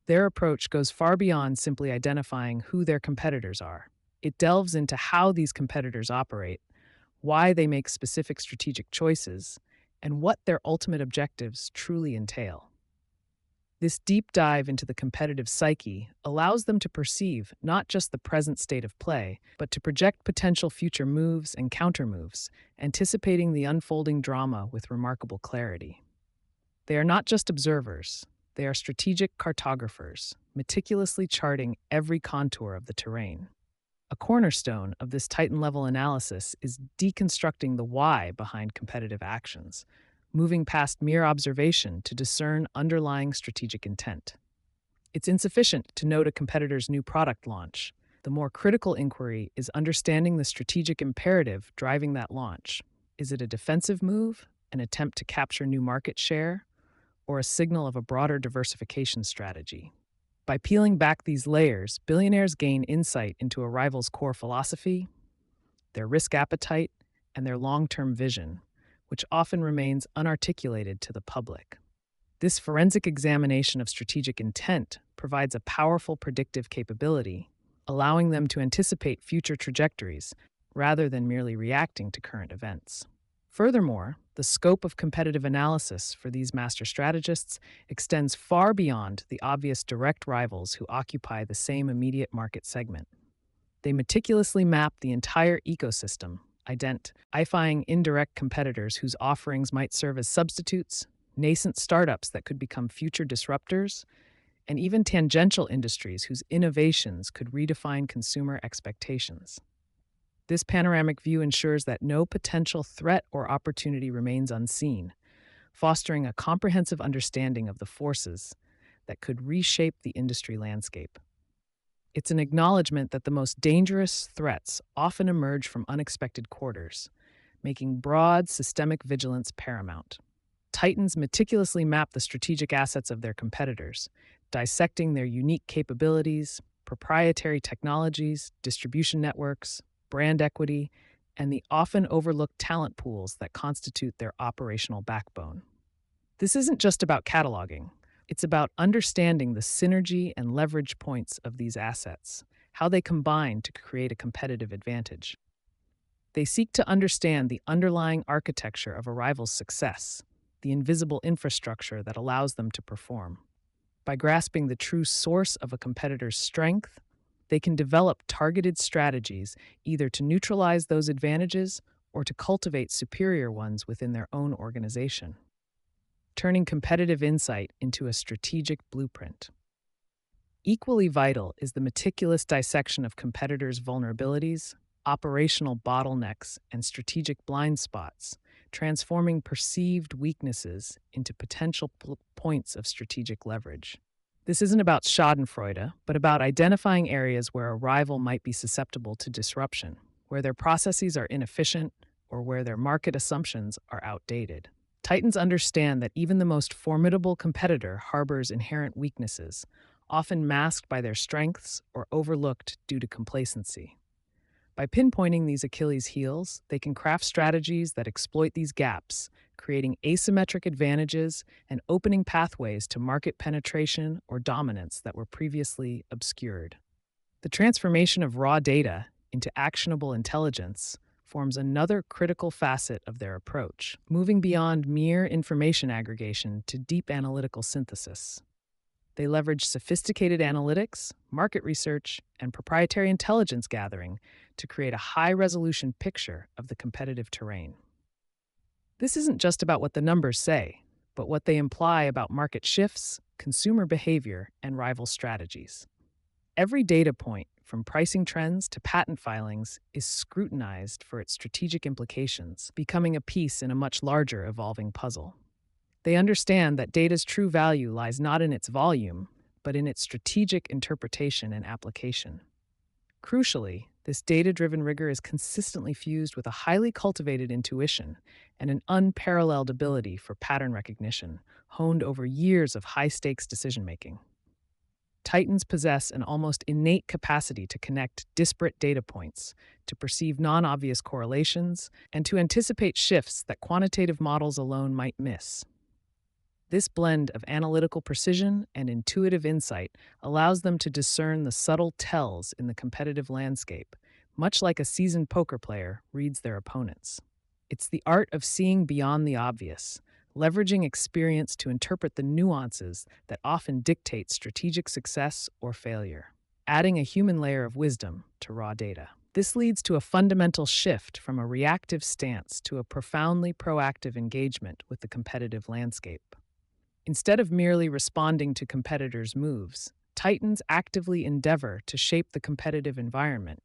Their approach goes far beyond simply identifying who their competitors are. It delves into how these competitors operate, why they make specific strategic choices, and what their ultimate objectives truly entail. This deep dive into the competitive psyche allows them to perceive not just the present state of play, but to project potential future moves and countermoves, anticipating the unfolding drama with remarkable clarity. They are not just observers, they are strategic cartographers, meticulously charting every contour of the terrain. A cornerstone of this Titan-level analysis is deconstructing the why behind competitive actions, moving past mere observation to discern underlying strategic intent. It's insufficient to note a competitor's new product launch. The more critical inquiry is understanding the strategic imperative driving that launch. Is it a defensive move, an attempt to capture new market share, or a signal of a broader diversification strategy? By peeling back these layers, billionaires gain insight into a rival's core philosophy, their risk appetite, and their long term vision, which often remains unarticulated to the public. This forensic examination of strategic intent provides a powerful predictive capability, allowing them to anticipate future trajectories rather than merely reacting to current events. Furthermore, the scope of competitive analysis for these master strategists extends far beyond the obvious direct rivals who occupy the same immediate market segment. They meticulously map the entire ecosystem, identifying indirect competitors whose offerings might serve as substitutes, nascent startups that could become future disruptors, and even tangential industries whose innovations could redefine consumer expectations. This panoramic view ensures that no potential threat or opportunity remains unseen, fostering a comprehensive understanding of the forces that could reshape the industry landscape. It's an acknowledgement that the most dangerous threats often emerge from unexpected quarters, making broad systemic vigilance paramount. Titans meticulously map the strategic assets of their competitors, dissecting their unique capabilities, proprietary technologies, distribution networks, brand equity, and the often overlooked talent pools that constitute their operational backbone. This isn't just about cataloging. It's about understanding the synergy and leverage points of these assets, how they combine to create a competitive advantage. They seek to understand the underlying architecture of a rival's success, the invisible infrastructure that allows them to perform. By grasping the true source of a competitor's strength, they can develop targeted strategies either to neutralize those advantages or to cultivate superior ones within their own organization, turning competitive insight into a strategic blueprint. Equally vital is the meticulous dissection of competitors' vulnerabilities, operational bottlenecks, and strategic blind spots, transforming perceived weaknesses into potential points of strategic leverage. This isn't about Schadenfreude, but about identifying areas where a rival might be susceptible to disruption, where their processes are inefficient, or where their market assumptions are outdated. Titans understand that even the most formidable competitor harbors inherent weaknesses, often masked by their strengths or overlooked due to complacency. By pinpointing these Achilles' heels, they can craft strategies that exploit these gaps, creating asymmetric advantages and opening pathways to market penetration or dominance that were previously obscured. The transformation of raw data into actionable intelligence forms another critical facet of their approach, moving beyond mere information aggregation to deep analytical synthesis. They leverage sophisticated analytics, market research, and proprietary intelligence gathering to create a high-resolution picture of the competitive terrain. This isn't just about what the numbers say, but what they imply about market shifts, consumer behavior, and rival strategies. Every data point, from pricing trends to patent filings, is scrutinized for its strategic implications, becoming a piece in a much larger evolving puzzle. They understand that data's true value lies not in its volume, but in its strategic interpretation and application. Crucially, this data-driven rigor is consistently fused with a highly cultivated intuition and an unparalleled ability for pattern recognition, honed over years of high-stakes decision-making. Titans possess an almost innate capacity to connect disparate data points, to perceive non-obvious correlations, and to anticipate shifts that quantitative models alone might miss. This blend of analytical precision and intuitive insight allows them to discern the subtle tells in the competitive landscape, much like a seasoned poker player reads their opponents. It's the art of seeing beyond the obvious, leveraging experience to interpret the nuances that often dictate strategic success or failure, adding a human layer of wisdom to raw data. This leads to a fundamental shift from a reactive stance to a profoundly proactive engagement with the competitive landscape. Instead of merely responding to competitors' moves, Titans actively endeavor to shape the competitive environment,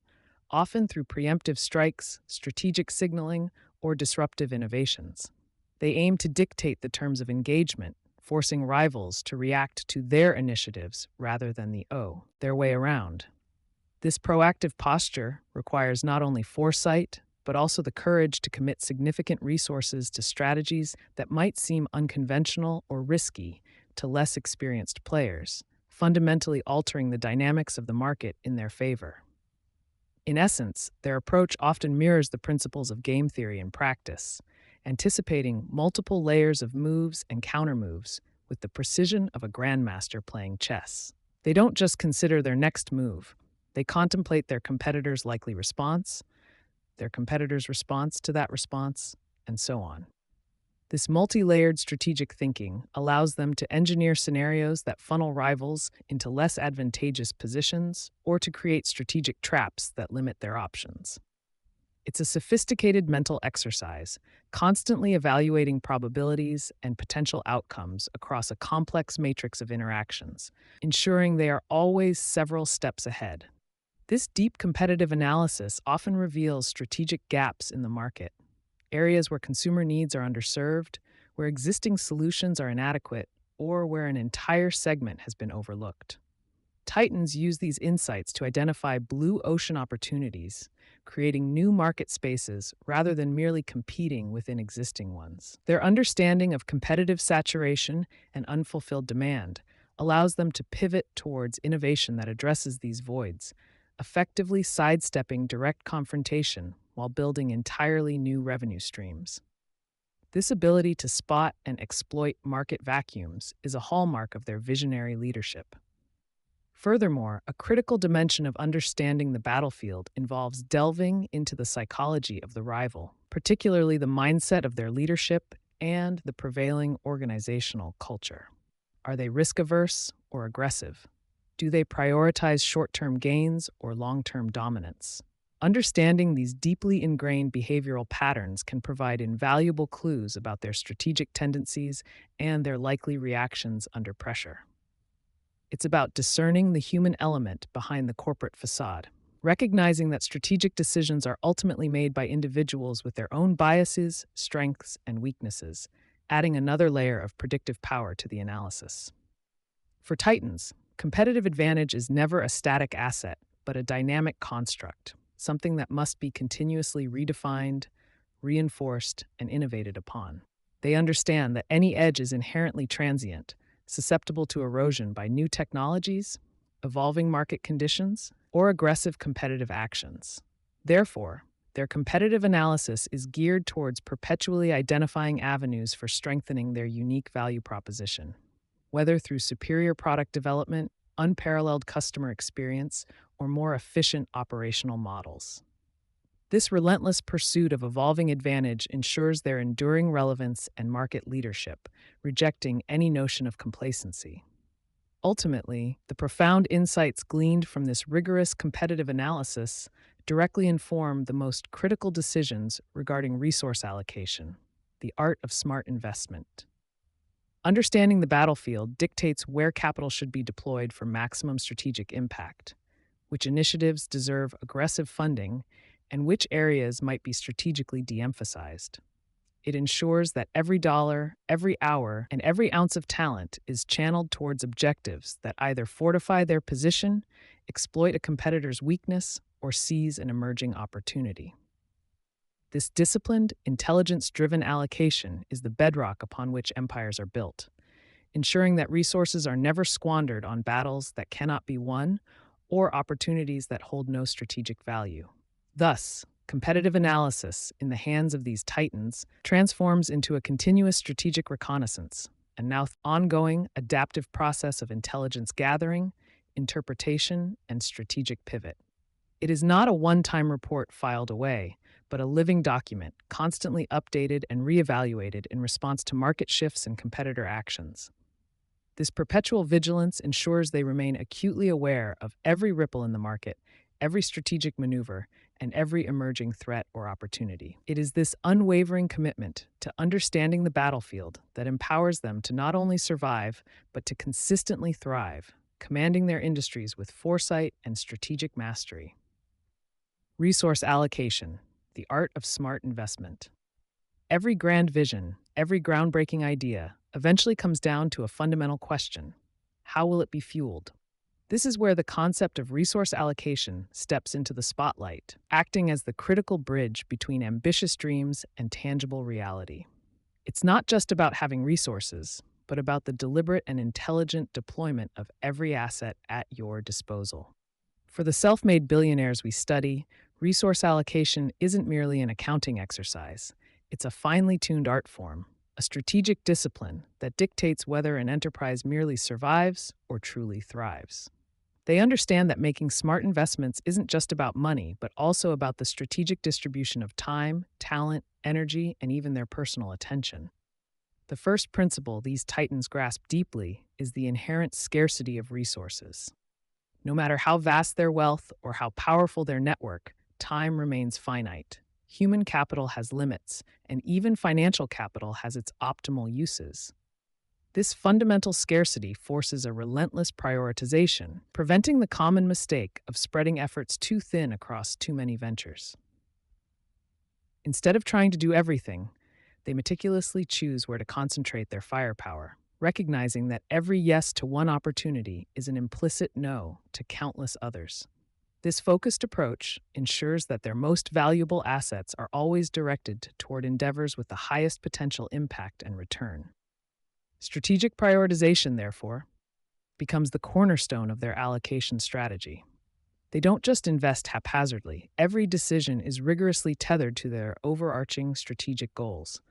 often through preemptive strikes, strategic signaling, or disruptive innovations. They aim to dictate the terms of engagement, forcing rivals to react to their initiatives rather than their way around. This proactive posture requires not only foresight, but also the courage to commit significant resources to strategies that might seem unconventional or risky to less experienced players, fundamentally altering the dynamics of the market in their favor. In essence, their approach often mirrors the principles of game theory in practice, anticipating multiple layers of moves and countermoves with the precision of a grandmaster playing chess. They don't just consider their next move, they contemplate their competitor's likely response, their competitor's response to that response, and so on. This multi-layered strategic thinking allows them to engineer scenarios that funnel rivals into less advantageous positions or to create strategic traps that limit their options. It's a sophisticated mental exercise, constantly evaluating probabilities and potential outcomes across a complex matrix of interactions, ensuring they are always several steps ahead. This deep competitive analysis often reveals strategic gaps in the market, areas where consumer needs are underserved, where existing solutions are inadequate, or where an entire segment has been overlooked. Titans use these insights to identify blue ocean opportunities, creating new market spaces rather than merely competing within existing ones. Their understanding of competitive saturation and unfulfilled demand allows them to pivot towards innovation that addresses these voids, effectively sidestepping direct confrontation while building entirely new revenue streams. This ability to spot and exploit market vacuums is a hallmark of their visionary leadership. Furthermore, a critical dimension of understanding the battlefield involves delving into the psychology of the rival, particularly the mindset of their leadership and the prevailing organizational culture. Are they risk-averse or aggressive? Do they prioritize short-term gains or long-term dominance? Understanding these deeply ingrained behavioral patterns can provide invaluable clues about their strategic tendencies and their likely reactions under pressure. It's about discerning the human element behind the corporate facade, recognizing that strategic decisions are ultimately made by individuals with their own biases, strengths, and weaknesses, adding another layer of predictive power to the analysis. For Titans, competitive advantage is never a static asset, but a dynamic construct, something that must be continuously redefined, reinforced, and innovated upon. They understand that any edge is inherently transient, susceptible to erosion by new technologies, evolving market conditions, or aggressive competitive actions. Therefore, their competitive analysis is geared towards perpetually identifying avenues for strengthening their unique value proposition, whether through superior product development, unparalleled customer experience, or more efficient operational models. This relentless pursuit of evolving advantage ensures their enduring relevance and market leadership, rejecting any notion of complacency. Ultimately, the profound insights gleaned from this rigorous competitive analysis directly inform the most critical decisions regarding resource allocation, the art of smart investment. Understanding the battlefield dictates where capital should be deployed for maximum strategic impact, which initiatives deserve aggressive funding, and which areas might be strategically de-emphasized. It ensures that every dollar, every hour, and every ounce of talent is channeled towards objectives that either fortify their position, exploit a competitor's weakness, or seize an emerging opportunity. This disciplined, intelligence-driven allocation is the bedrock upon which empires are built, ensuring that resources are never squandered on battles that cannot be won or opportunities that hold no strategic value. Thus, competitive analysis in the hands of these titans transforms into a continuous strategic reconnaissance, a now ongoing, adaptive process of intelligence gathering, interpretation, and strategic pivot. It is not a one-time report filed away, but a living document, constantly updated and reevaluated in response to market shifts and competitor actions. This perpetual vigilance ensures they remain acutely aware of every ripple in the market, every strategic maneuver, and every emerging threat or opportunity. It is this unwavering commitment to understanding the battlefield that empowers them to not only survive, but to consistently thrive, commanding their industries with foresight and strategic mastery. Resource allocation, the art of smart investment. Every grand vision, every groundbreaking idea, eventually comes down to a fundamental question: how will it be fueled? This is where the concept of resource allocation steps into the spotlight, acting as the critical bridge between ambitious dreams and tangible reality. It's not just about having resources, but about the deliberate and intelligent deployment of every asset at your disposal. For the self-made billionaires we study, resource allocation isn't merely an accounting exercise. It's a finely tuned art form, a strategic discipline that dictates whether an enterprise merely survives or truly thrives. They understand that making smart investments isn't just about money, but also about the strategic distribution of time, talent, energy, and even their personal attention. The first principle these titans grasp deeply is the inherent scarcity of resources. No matter how vast their wealth or how powerful their network, time remains finite. Human capital has limits, and even financial capital has its optimal uses. This fundamental scarcity forces a relentless prioritization, preventing the common mistake of spreading efforts too thin across too many ventures. Instead of trying to do everything, they meticulously choose where to concentrate their firepower, recognizing that every yes to one opportunity is an implicit no to countless others. This focused approach ensures that their most valuable assets are always directed toward endeavors with the highest potential impact and return. Strategic prioritization, therefore, becomes the cornerstone of their allocation strategy. They don't just invest haphazardly. Every decision is rigorously tethered to their overarching strategic goals,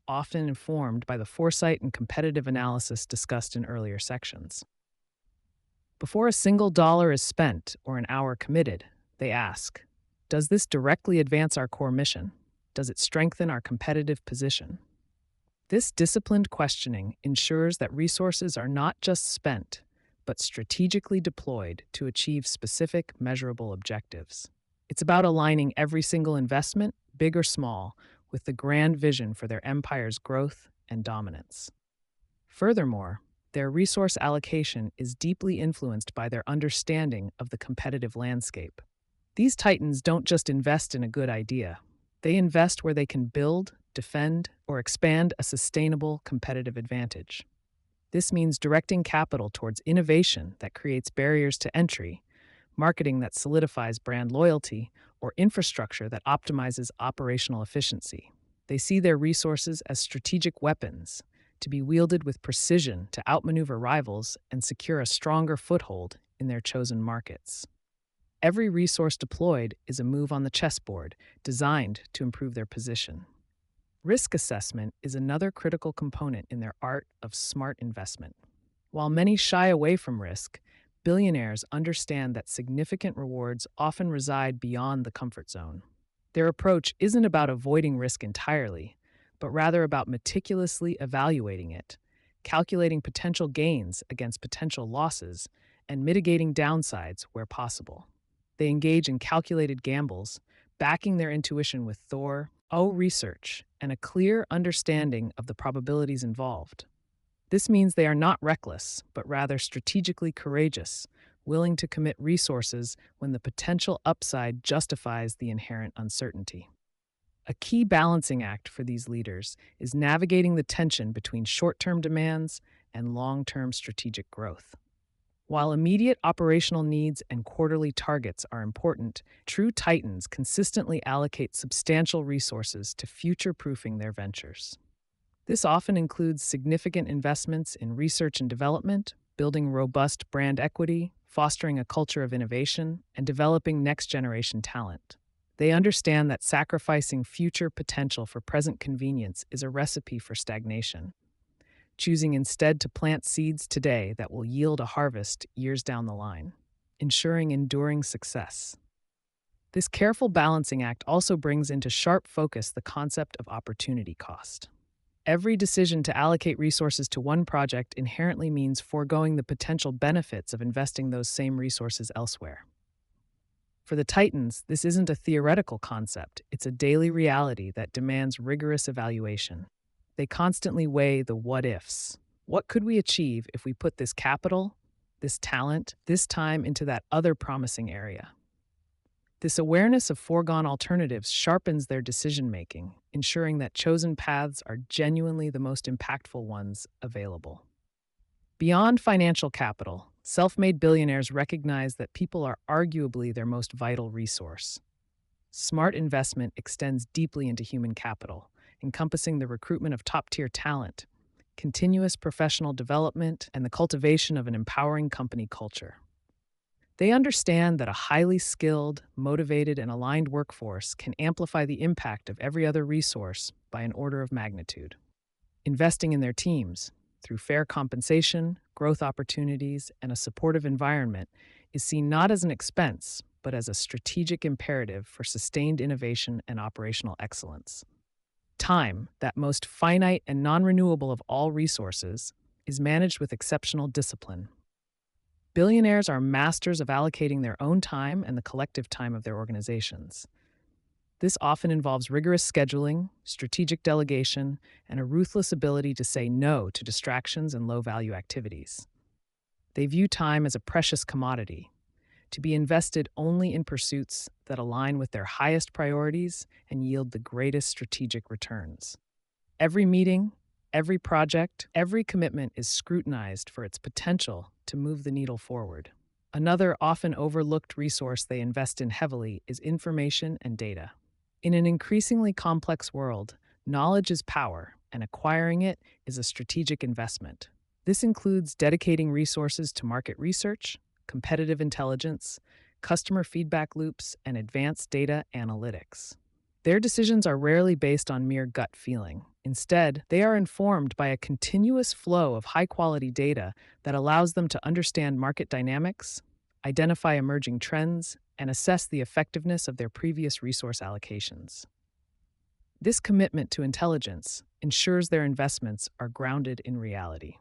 often informed by the foresight and competitive analysis discussed in earlier sections. Before a single dollar is spent or an hour committed, they ask, does this directly advance our core mission? Does it strengthen our competitive position? This disciplined questioning ensures that resources are not just spent, but strategically deployed to achieve specific, measurable objectives. It's about aligning every single investment, big or small, with the grand vision for their empire's growth and dominance. Furthermore, their resource allocation is deeply influenced by their understanding of the competitive landscape. These titans don't just invest in a good idea. They invest where they can build, defend, or expand a sustainable competitive advantage. This means directing capital towards innovation that creates barriers to entry, marketing that solidifies brand loyalty, or infrastructure that optimizes operational efficiency. They see their resources as strategic weapons to be wielded with precision to outmaneuver rivals and secure a stronger foothold in their chosen markets. Every resource deployed is a move on the chessboard designed to improve their position. Risk assessment is another critical component in their art of smart investment. While many shy away from risk, billionaires understand that significant rewards often reside beyond the comfort zone. Their approach isn't about avoiding risk entirely, but rather about meticulously evaluating it, calculating potential gains against potential losses, and mitigating downsides where possible. They engage in calculated gambles, backing their intuition with thorough research and a clear understanding of the probabilities involved. This means they are not reckless, but rather strategically courageous, willing to commit resources when the potential upside justifies the inherent uncertainty. A key balancing act for these leaders is navigating the tension between short-term demands and long-term strategic growth. While immediate operational needs and quarterly targets are important, true titans consistently allocate substantial resources to future-proofing their ventures. This often includes significant investments in research and development, building robust brand equity, fostering a culture of innovation, and developing next-generation talent. They understand that sacrificing future potential for present convenience is a recipe for stagnation, choosing instead to plant seeds today that will yield a harvest years down the line, ensuring enduring success. This careful balancing act also brings into sharp focus the concept of opportunity cost. Every decision to allocate resources to one project inherently means foregoing the potential benefits of investing those same resources elsewhere. For the titans, this isn't a theoretical concept, it's a daily reality that demands rigorous evaluation. They constantly weigh the what-ifs. What could we achieve if we put this capital, this talent, this time into that other promising area? This awareness of foregone alternatives sharpens their decision making, ensuring that chosen paths are genuinely the most impactful ones available. Beyond financial capital, self made billionaires recognize that people are arguably their most vital resource. Smart investment extends deeply into human capital, encompassing the recruitment of top tier talent, continuous professional development, and the cultivation of an empowering company culture. They understand that a highly skilled, motivated, and aligned workforce can amplify the impact of every other resource by an order of magnitude. Investing in their teams, through fair compensation, growth opportunities, and a supportive environment, is seen not as an expense, but as a strategic imperative for sustained innovation and operational excellence. Time, that most finite and non renewable of all resources, is managed with exceptional discipline. Billionaires are masters of allocating their own time and the collective time of their organizations. This often involves rigorous scheduling, strategic delegation, and a ruthless ability to say no to distractions and low value activities. They view time as a precious commodity, to be invested only in pursuits that align with their highest priorities and yield the greatest strategic returns. Every meeting, every project, every commitment is scrutinized for its potential to move the needle forward. Another often overlooked resource they invest in heavily is information and data. In an increasingly complex world, knowledge is power, and acquiring it is a strategic investment. This includes dedicating resources to market research, competitive intelligence, customer feedback loops, and advanced data analytics. Their decisions are rarely based on mere gut feeling. Instead, they are informed by a continuous flow of high-quality data that allows them to understand market dynamics, identify emerging trends, and assess the effectiveness of their previous resource allocations. This commitment to intelligence ensures their investments are grounded in reality.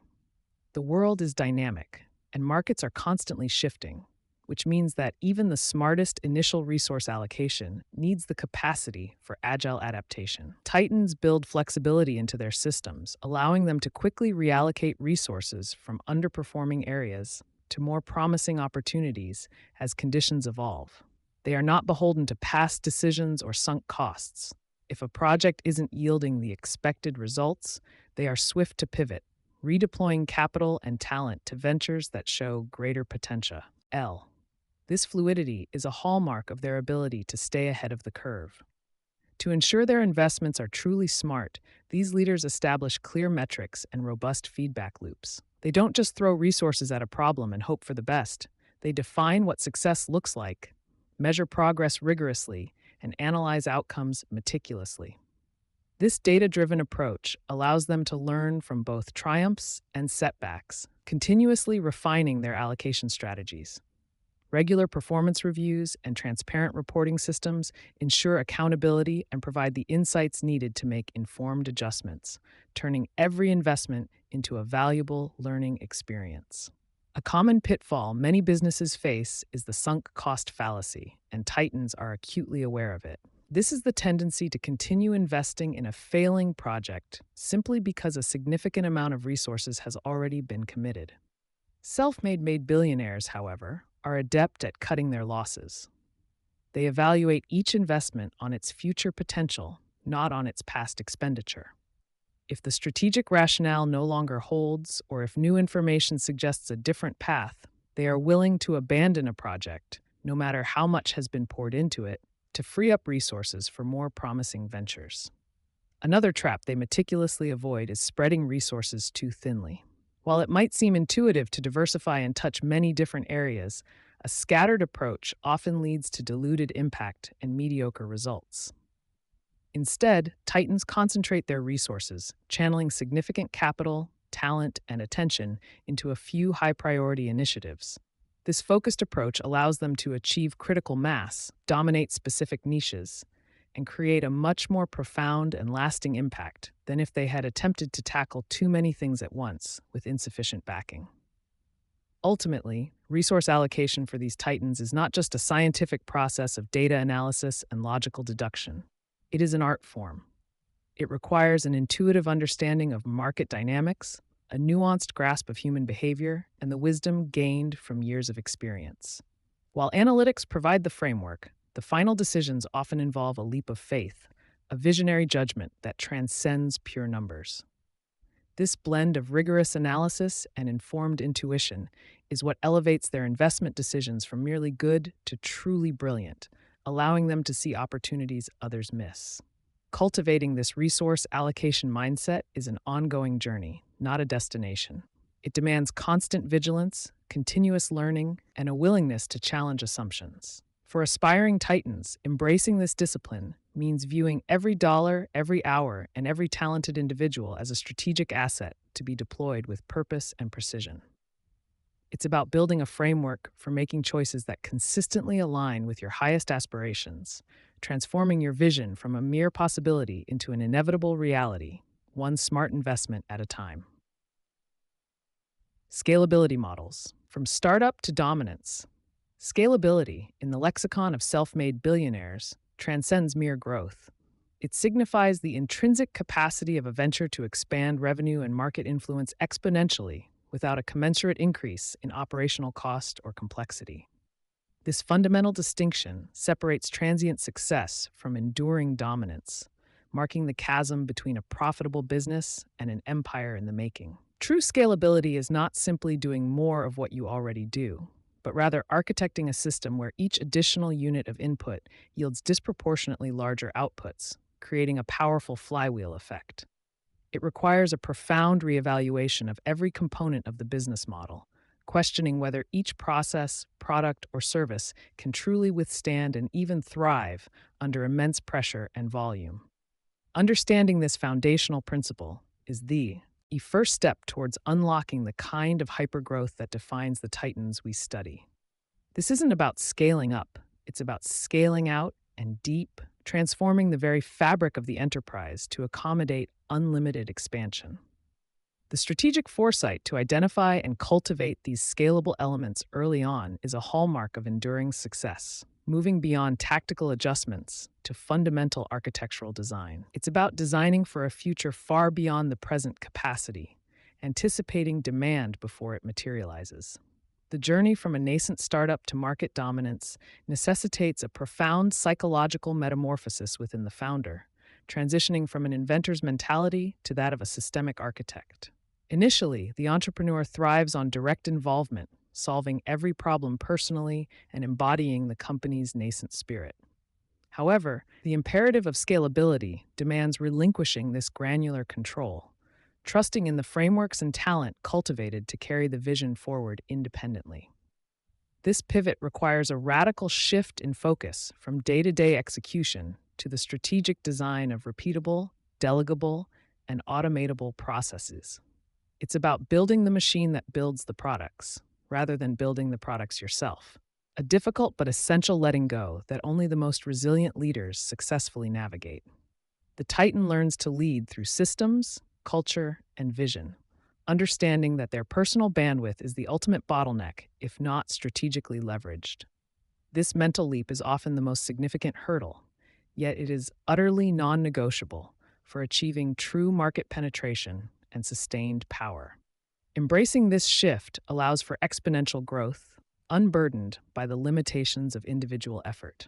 The world is dynamic, and markets are constantly shifting, which means that even the smartest initial resource allocation needs the capacity for agile adaptation. Titans build flexibility into their systems, allowing them to quickly reallocate resources from underperforming areas to more promising opportunities as conditions evolve. They are not beholden to past decisions or sunk costs. If a project isn't yielding the expected results, they are swift to pivot, redeploying capital and talent to ventures that show greater potential. This fluidity is a hallmark of their ability to stay ahead of the curve. To ensure their investments are truly smart, these leaders establish clear metrics and robust feedback loops. They don't just throw resources at a problem and hope for the best. They define what success looks like, measure progress rigorously, and analyze outcomes meticulously. This data-driven approach allows them to learn from both triumphs and setbacks, continuously refining their allocation strategies. Regular performance reviews and transparent reporting systems ensure accountability and provide the insights needed to make informed adjustments, turning every investment into a valuable learning experience. A common pitfall many businesses face is the sunk cost fallacy, and Titans are acutely aware of it. This is the tendency to continue investing in a failing project simply because a significant amount of resources has already been committed. Self-made billionaires, however, are adept at cutting their losses. They evaluate each investment on its future potential, not on its past expenditure. If the strategic rationale no longer holds, or if new information suggests a different path, they are willing to abandon a project, no matter how much has been poured into it, to free up resources for more promising ventures. Another trap they meticulously avoid is spreading resources too thinly. While it might seem intuitive to diversify and touch many different areas, a scattered approach often leads to diluted impact and mediocre results. Instead, Titans concentrate their resources, channeling significant capital, talent, and attention into a few high-priority initiatives. This focused approach allows them to achieve critical mass, dominate specific niches, and create a much more profound and lasting impact than if they had attempted to tackle too many things at once with insufficient backing. Ultimately, resource allocation for these titans is not just a scientific process of data analysis and logical deduction. It is an art form. It requires an intuitive understanding of market dynamics, a nuanced grasp of human behavior, and the wisdom gained from years of experience. While analytics provide the framework, the final decisions often involve a leap of faith, a visionary judgment that transcends pure numbers. This blend of rigorous analysis and informed intuition is what elevates their investment decisions from merely good to truly brilliant, allowing them to see opportunities others miss. Cultivating this resource allocation mindset is an ongoing journey, not a destination. It demands constant vigilance, continuous learning, and a willingness to challenge assumptions. For aspiring titans, embracing this discipline means viewing every dollar, every hour, and every talented individual as a strategic asset to be deployed with purpose and precision. It's about building a framework for making choices that consistently align with your highest aspirations, transforming your vision from a mere possibility into an inevitable reality, one smart investment at a time. Scalability models. From startup to dominance. Scalability, in the lexicon of self-made billionaires, transcends mere growth. It signifies the intrinsic capacity of a venture to expand revenue and market influence exponentially without a commensurate increase in operational cost or complexity. This fundamental distinction separates transient success from enduring dominance, marking the chasm between a profitable business and an empire in the making. True scalability is not simply doing more of what you already do, but rather architecting a system where each additional unit of input yields disproportionately larger outputs, creating a powerful flywheel effect. It requires a profound reevaluation of every component of the business model, questioning whether each process, product, or service can truly withstand and even thrive under immense pressure and volume. Understanding this foundational principle is the first step towards unlocking the kind of hypergrowth that defines the titans we study. This isn't about scaling up, it's about scaling out and deep, transforming the very fabric of the enterprise to accommodate unlimited expansion. The strategic foresight to identify and cultivate these scalable elements early on is a hallmark of enduring success, moving beyond tactical adjustments to fundamental architectural design. It's about designing for a future far beyond the present capacity, anticipating demand before it materializes. The journey from a nascent startup to market dominance necessitates a profound psychological metamorphosis within the founder, transitioning from an inventor's mentality to that of a systemic architect. Initially, the entrepreneur thrives on direct involvement, solving every problem personally and embodying the company's nascent spirit. However, the imperative of scalability demands relinquishing this granular control, trusting in the frameworks and talent cultivated to carry the vision forward independently. This pivot requires a radical shift in focus from day-to-day execution to the strategic design of repeatable, delegable, and automatable processes. It's about building the machine that builds the products, rather than building the products yourself. A difficult but essential letting go that only the most resilient leaders successfully navigate. The Titan learns to lead through systems, culture, and vision, understanding that their personal bandwidth is the ultimate bottleneck if not strategically leveraged. This mental leap is often the most significant hurdle, yet it is utterly non-negotiable for achieving true market penetration and sustained power. Embracing this shift allows for exponential growth, unburdened by the limitations of individual effort.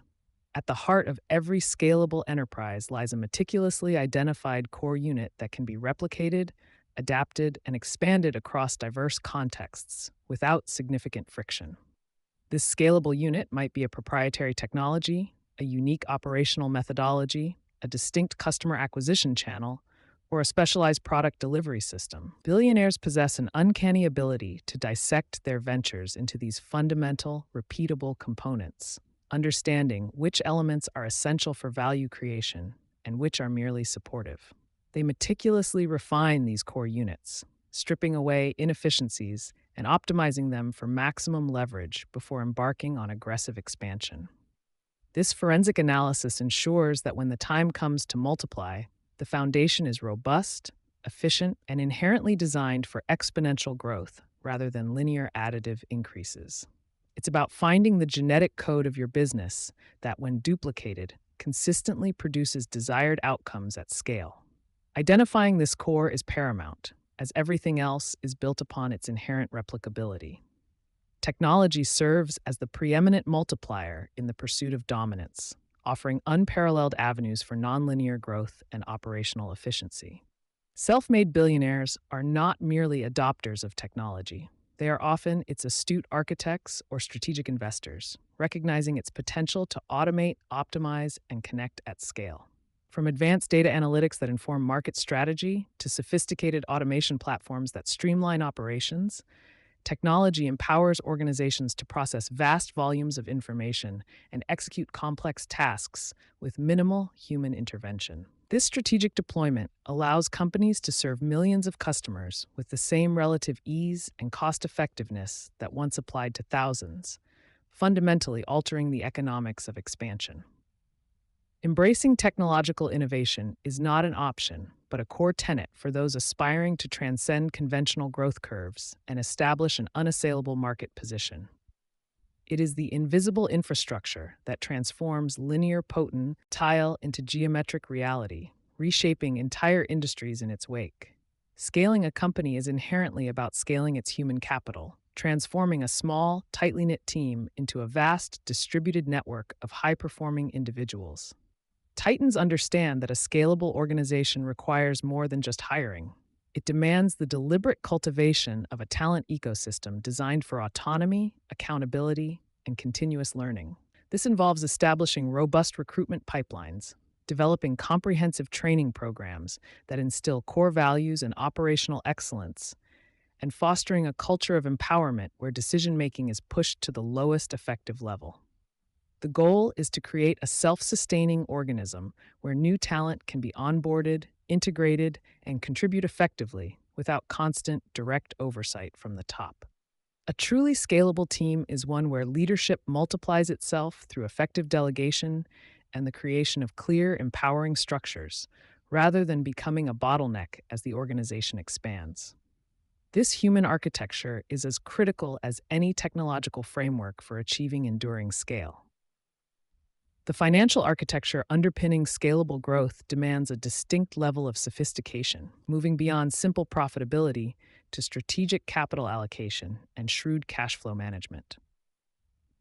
At the heart of every scalable enterprise lies a meticulously identified core unit that can be replicated, adapted, and expanded across diverse contexts without significant friction. This scalable unit might be a proprietary technology, a unique operational methodology, a distinct customer acquisition channel, or a specialized product delivery system. Billionaires possess an uncanny ability to dissect their ventures into these fundamental, repeatable components, understanding which elements are essential for value creation and which are merely supportive. They meticulously refine these core units, stripping away inefficiencies and optimizing them for maximum leverage before embarking on aggressive expansion. This forensic analysis ensures that when the time comes to multiply, the foundation is robust, efficient, and inherently designed for exponential growth rather than linear additive increases. It's about finding the genetic code of your business that, when duplicated, consistently produces desired outcomes at scale. Identifying this core is paramount, as everything else is built upon its inherent replicability. Technology serves as the preeminent multiplier in the pursuit of dominance, offering unparalleled avenues for nonlinear growth and operational efficiency. Self-made billionaires are not merely adopters of technology. They are often its astute architects or strategic investors, recognizing its potential to automate, optimize, and connect at scale. From advanced data analytics that inform market strategy to sophisticated automation platforms that streamline operations, technology empowers organizations to process vast volumes of information and execute complex tasks with minimal human intervention. This strategic deployment allows companies to serve millions of customers with the same relative ease and cost-effectiveness that once applied to thousands, fundamentally altering the economics of expansion. Embracing technological innovation is not an option, but a core tenet for those aspiring to transcend conventional growth curves and establish an unassailable market position. It is the invisible infrastructure that transforms linear potent tile into geometric reality, reshaping entire industries in its wake. Scaling a company is inherently about scaling its human capital, transforming a small, tightly knit team into a vast, distributed network of high-performing individuals. Titans understand that a scalable organization requires more than just hiring. It demands the deliberate cultivation of a talent ecosystem designed for autonomy, accountability, and continuous learning. This involves establishing robust recruitment pipelines, developing comprehensive training programs that instill core values and operational excellence, and fostering a culture of empowerment where decision-making is pushed to the lowest effective level. The goal is to create a self-sustaining organism where new talent can be onboarded, integrated, and contribute effectively without constant, direct oversight from the top. A truly scalable team is one where leadership multiplies itself through effective delegation and the creation of clear, empowering structures, rather than becoming a bottleneck as the organization expands. This human architecture is as critical as any technological framework for achieving enduring scale. The financial architecture underpinning scalable growth demands a distinct level of sophistication, moving beyond simple profitability to strategic capital allocation and shrewd cash flow management.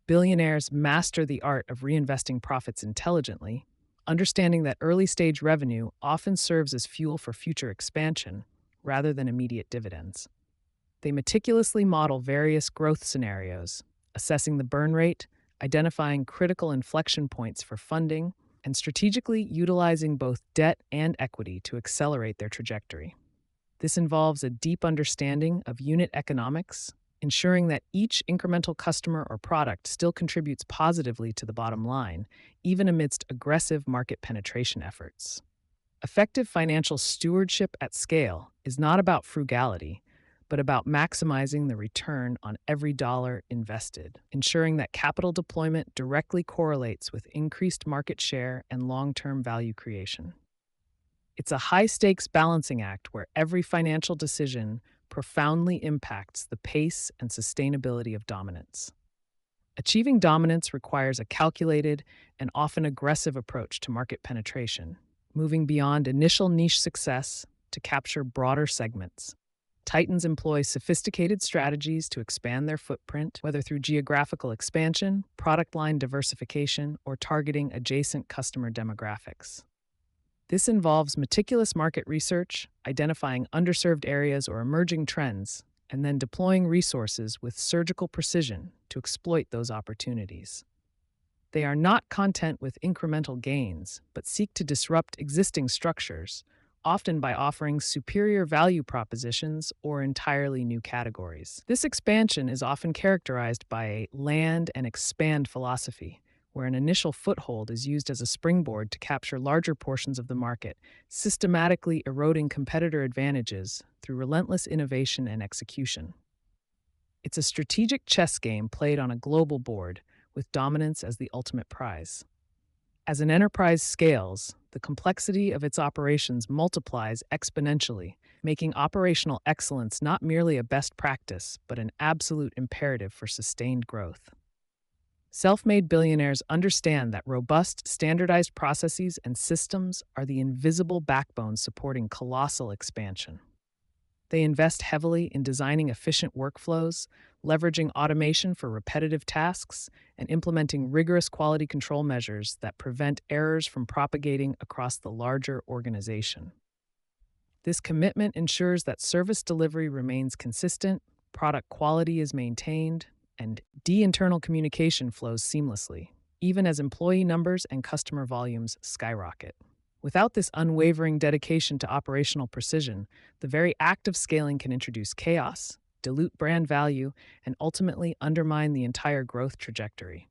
Billionaires master the art of reinvesting profits intelligently, understanding that early-stage revenue often serves as fuel for future expansion rather than immediate dividends. They meticulously model various growth scenarios, assessing the burn rate, identifying critical inflection points for funding, and strategically utilizing both debt and equity to accelerate their trajectory. This involves a deep understanding of unit economics, ensuring that each incremental customer or product still contributes positively to the bottom line, even amidst aggressive market penetration efforts. Effective financial stewardship at scale is not about frugality, but about maximizing the return on every dollar invested, ensuring that capital deployment directly correlates with increased market share and long-term value creation. It's a high-stakes balancing act where every financial decision profoundly impacts the pace and sustainability of dominance. Achieving dominance requires a calculated and often aggressive approach to market penetration, moving beyond initial niche success to capture broader segments. Titans employ sophisticated strategies to expand their footprint, whether through geographical expansion, product line diversification, or targeting adjacent customer demographics. This involves meticulous market research, identifying underserved areas or emerging trends, and then deploying resources with surgical precision to exploit those opportunities. They are not content with incremental gains, but seek to disrupt existing structures, often by offering superior value propositions or entirely new categories. This expansion is often characterized by a land and expand philosophy, where an initial foothold is used as a springboard to capture larger portions of the market, systematically eroding competitor advantages through relentless innovation and execution. It's a strategic chess game played on a global board, with dominance as the ultimate prize. As an enterprise scales, the complexity of its operations multiplies exponentially, making operational excellence not merely a best practice, but an absolute imperative for sustained growth. Self-made billionaires understand that robust, standardized processes and systems are the invisible backbone supporting colossal expansion. They invest heavily in designing efficient workflows, leveraging automation for repetitive tasks, and implementing rigorous quality control measures that prevent errors from propagating across the larger organization. This commitment ensures that service delivery remains consistent, product quality is maintained, and internal communication flows seamlessly, even as employee numbers and customer volumes skyrocket. Without this unwavering dedication to operational precision, the very act of scaling can introduce chaos, dilute brand value, and ultimately undermine the entire growth trajectory.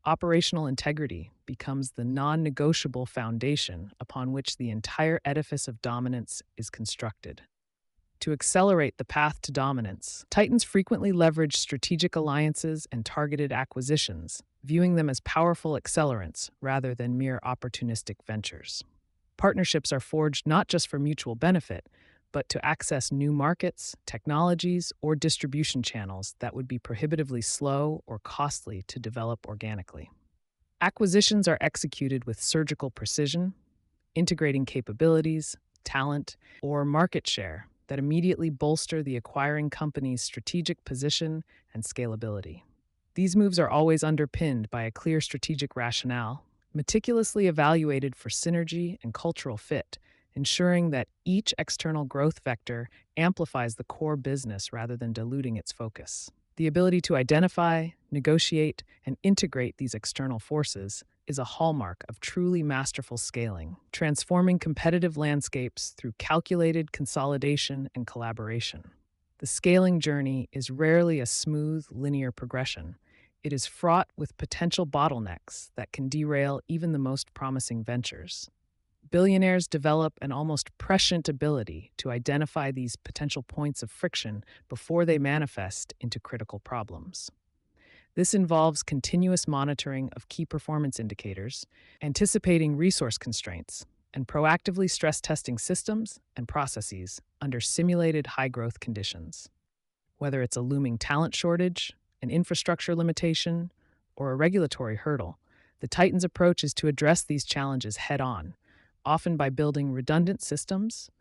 Operational integrity becomes the non negotiable foundation upon which the entire edifice of dominance is constructed. To accelerate the path to dominance, Titans frequently leverage strategic alliances and targeted acquisitions, viewing them as powerful accelerants rather than mere opportunistic ventures. Partnerships are forged not just for mutual benefit, but to access new markets, technologies, or distribution channels that would be prohibitively slow or costly to develop organically. Acquisitions are executed with surgical precision, integrating capabilities, talent, or market share that immediately bolster the acquiring company's strategic position and scalability. These moves are always underpinned by a clear strategic rationale, meticulously evaluated for synergy and cultural fit, ensuring that each external growth vector amplifies the core business rather than diluting its focus. The ability to identify, negotiate, and integrate these external forces is a hallmark of truly masterful scaling, transforming competitive landscapes through calculated consolidation and collaboration. The scaling journey is rarely a smooth, linear progression. It is fraught with potential bottlenecks that can derail even the most promising ventures. Billionaires develop an almost prescient ability to identify these potential points of friction before they manifest into critical problems. This involves continuous monitoring of key performance indicators, anticipating resource constraints, and proactively stress testing systems and processes under simulated high-growth conditions. Whether it's a looming talent shortage, an infrastructure limitation, or a regulatory hurdle, the Titan's approach is to address these challenges head-on, often by building redundant systems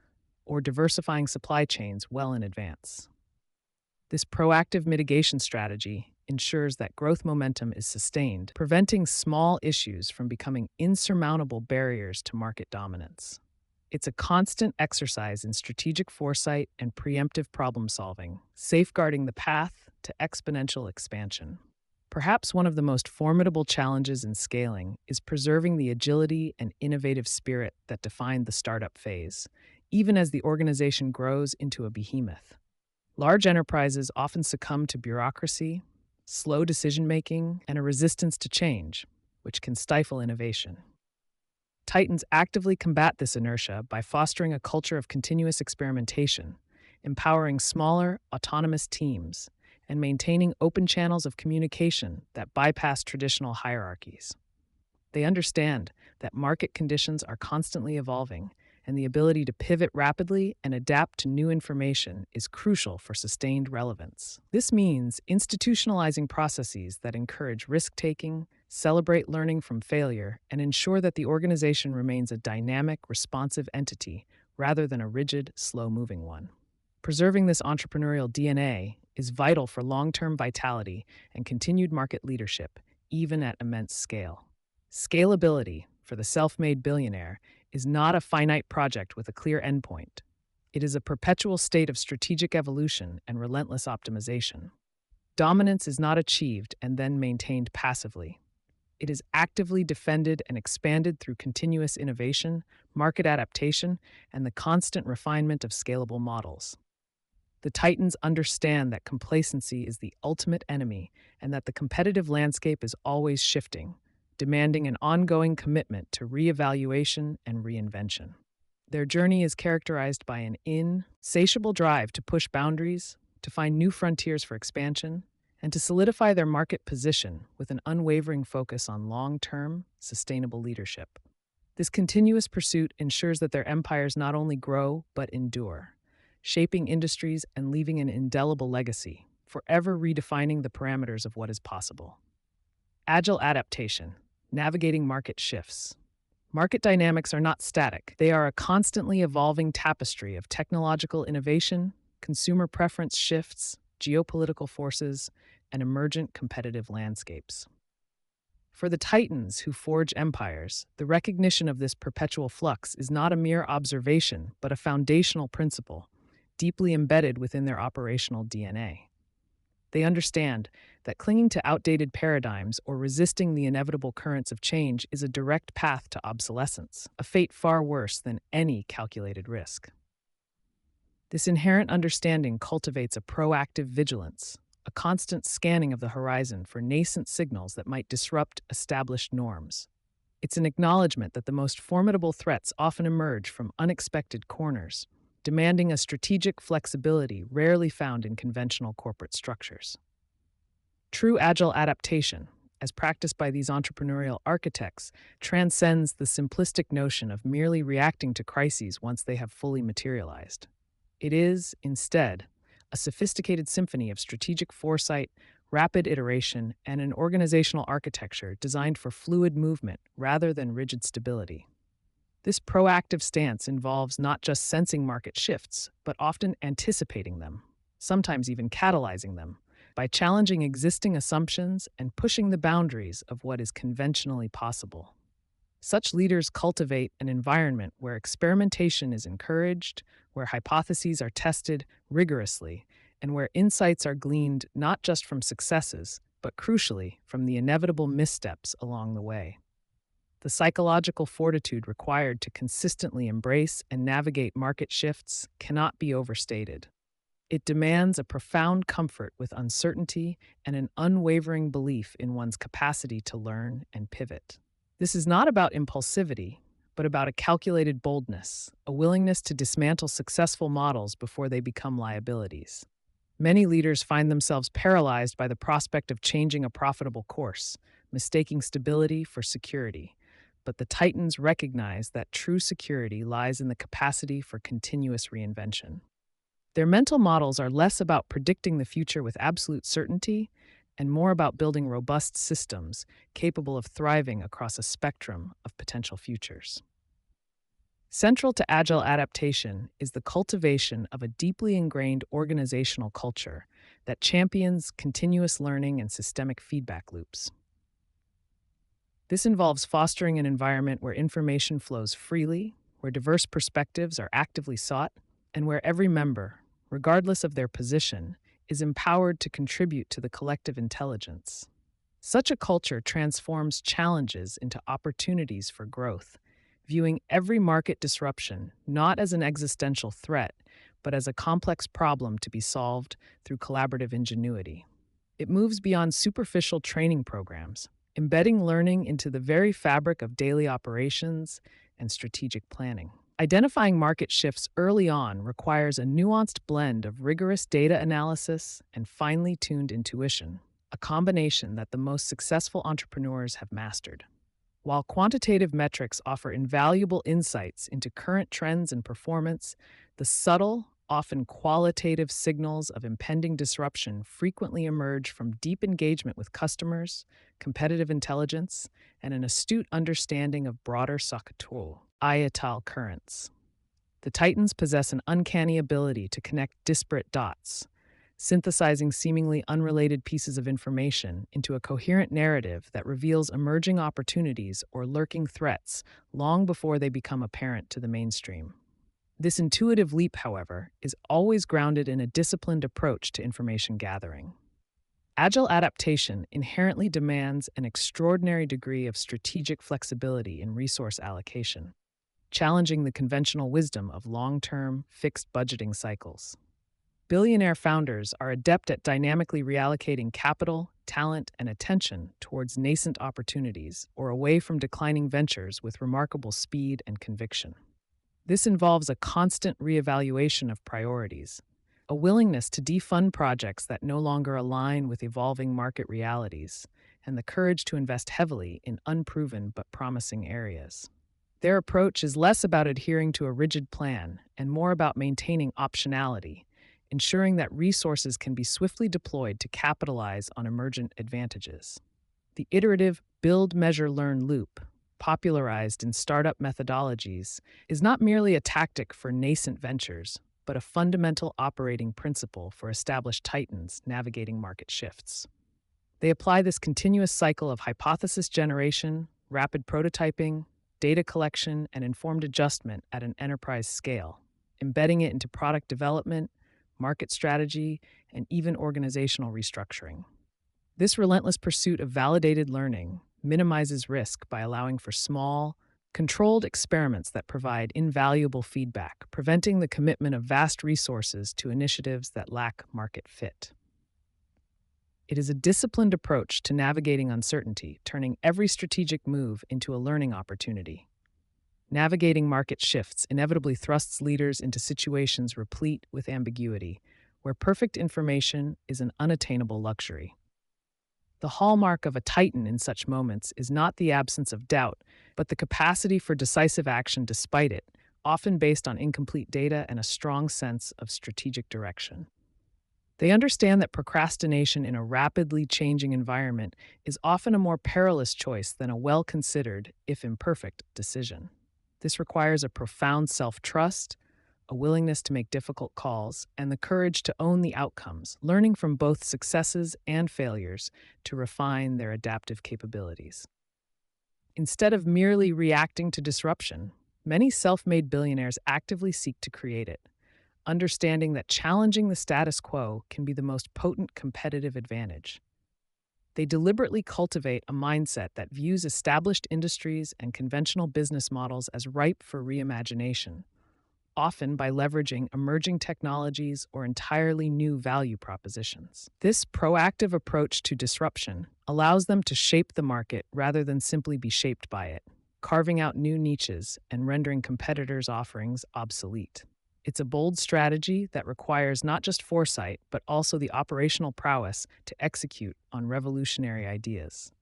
or diversifying supply chains well in advance. This proactive mitigation strategy ensures that growth momentum is sustained, preventing small issues from becoming insurmountable barriers to market dominance. It's a constant exercise in strategic foresight and preemptive problem solving, safeguarding the path to exponential expansion. Perhaps one of the most formidable challenges in scaling is preserving the agility and innovative spirit that defined the startup phase, even as the organization grows into a behemoth. Large enterprises often succumb to bureaucracy, slow decision-making, and a resistance to change, which can stifle innovation. Titans actively combat this inertia by fostering a culture of continuous experimentation, empowering smaller, autonomous teams, and maintaining open channels of communication that bypass traditional hierarchies. They understand that market conditions are constantly evolving, and the ability to pivot rapidly and adapt to new information is crucial for sustained relevance. This means institutionalizing processes that encourage risk-taking, celebrate learning from failure, and ensure that the organization remains a dynamic, responsive entity rather than a rigid, slow-moving one. Preserving this entrepreneurial DNA is vital for long-term vitality and continued market leadership, even at immense scale. Scalability, for the self-made billionaire, is not a finite project with a clear endpoint. It is a perpetual state of strategic evolution and relentless optimization. Dominance is not achieved and then maintained passively. It is actively defended and expanded through continuous innovation, market adaptation, and the constant refinement of scalable models. The Titans understand that complacency is the ultimate enemy and that the competitive landscape is always shifting, demanding an ongoing commitment to reevaluation and reinvention. Their journey is characterized by an insatiable drive to push boundaries, to find new frontiers for expansion, and to solidify their market position with an unwavering focus on long-term, sustainable leadership. This continuous pursuit ensures that their empires not only grow but endure, shaping industries and leaving an indelible legacy, forever redefining the parameters of what is possible. Agile adaptation, navigating market shifts. Market dynamics are not static. They are a constantly evolving tapestry of technological innovation, consumer preference shifts, geopolitical forces, and emergent competitive landscapes. For the titans who forge empires, the recognition of this perpetual flux is not a mere observation, but a foundational principle, deeply embedded within their operational DNA. They understand that clinging to outdated paradigms or resisting the inevitable currents of change is a direct path to obsolescence, a fate far worse than any calculated risk. This inherent understanding cultivates a proactive vigilance, a constant scanning of the horizon for nascent signals that might disrupt established norms. It's an acknowledgement that the most formidable threats often emerge from unexpected corners, demanding a strategic flexibility rarely found in conventional corporate structures. True agile adaptation, as practiced by these entrepreneurial architects, transcends the simplistic notion of merely reacting to crises once they have fully materialized. It is, instead, a sophisticated symphony of strategic foresight, rapid iteration, and an organizational architecture designed for fluid movement rather than rigid stability. This proactive stance involves not just sensing market shifts, but often anticipating them, sometimes even catalyzing them, by challenging existing assumptions and pushing the boundaries of what is conventionally possible. Such leaders cultivate an environment where experimentation is encouraged, where hypotheses are tested rigorously, and where insights are gleaned not just from successes, but crucially from the inevitable missteps along the way. The psychological fortitude required to consistently embrace and navigate market shifts cannot be overstated. It demands a profound comfort with uncertainty and an unwavering belief in one's capacity to learn and pivot. This is not about impulsivity, but about a calculated boldness, a willingness to dismantle successful models before they become liabilities. Many leaders find themselves paralyzed by the prospect of changing a profitable course, mistaking stability for security. But the titans recognize that true security lies in the capacity for continuous reinvention. Their mental models are less about predicting the future with absolute certainty and more about building robust systems capable of thriving across a spectrum of potential futures. Central to agile adaptation is the cultivation of a deeply ingrained organizational culture that champions continuous learning and systemic feedback loops. This involves fostering an environment where information flows freely, where diverse perspectives are actively sought, and where every member, regardless of their position, is empowered to contribute to the collective intelligence. Such a culture transforms challenges into opportunities for growth, viewing every market disruption not as an existential threat, but as a complex problem to be solved through collaborative ingenuity. It moves beyond superficial training programs, embedding learning into the very fabric of daily operations and strategic planning. Identifying market shifts early on requires a nuanced blend of rigorous data analysis and finely tuned intuition, a combination that the most successful entrepreneurs have mastered. While quantitative metrics offer invaluable insights into current trends and performance, the subtle, often qualitative signals of impending disruption frequently emerge from deep engagement with customers, competitive intelligence, and an astute understanding of broader societal currents. The titans possess an uncanny ability to connect disparate dots, synthesizing seemingly unrelated pieces of information into a coherent narrative that reveals emerging opportunities or lurking threats long before they become apparent to the mainstream. This intuitive leap, however, is always grounded in a disciplined approach to information gathering. Agile adaptation inherently demands an extraordinary degree of strategic flexibility in resource allocation, challenging the conventional wisdom of long-term, fixed budgeting cycles. Billionaire founders are adept at dynamically reallocating capital, talent, and attention towards nascent opportunities or away from declining ventures with remarkable speed and conviction. This involves a constant reevaluation of priorities, a willingness to defund projects that no longer align with evolving market realities, and the courage to invest heavily in unproven but promising areas. Their approach is less about adhering to a rigid plan and more about maintaining optionality, ensuring that resources can be swiftly deployed to capitalize on emergent advantages. The iterative build, measure, learn loop, popularized in startup methodologies, is not merely a tactic for nascent ventures, but a fundamental operating principle for established titans navigating market shifts. They apply this continuous cycle of hypothesis generation, rapid prototyping, data collection, and informed adjustment at an enterprise scale, embedding it into product development, market strategy, and even organizational restructuring. This relentless pursuit of validated learning minimizes risk by allowing for small, controlled experiments that provide invaluable feedback, preventing the commitment of vast resources to initiatives that lack market fit. It is a disciplined approach to navigating uncertainty, turning every strategic move into a learning opportunity. Navigating market shifts inevitably thrusts leaders into situations replete with ambiguity, where perfect information is an unattainable luxury. The hallmark of a titan in such moments is not the absence of doubt, but the capacity for decisive action despite it, often based on incomplete data and a strong sense of strategic direction. They understand that procrastination in a rapidly changing environment is often a more perilous choice than a well-considered, if imperfect, decision. This requires a profound self-trust, a willingness to make difficult calls, and the courage to own the outcomes, learning from both successes and failures to refine their adaptive capabilities. Instead of merely reacting to disruption, many self-made billionaires actively seek to create it, understanding that challenging the status quo can be the most potent competitive advantage. They deliberately cultivate a mindset that views established industries and conventional business models as ripe for reimagination, often by leveraging emerging technologies or entirely new value propositions. This proactive approach to disruption allows them to shape the market rather than simply be shaped by it, carving out new niches and rendering competitors' offerings obsolete. It's a bold strategy that requires not just foresight, but also the operational prowess to execute on revolutionary ideas.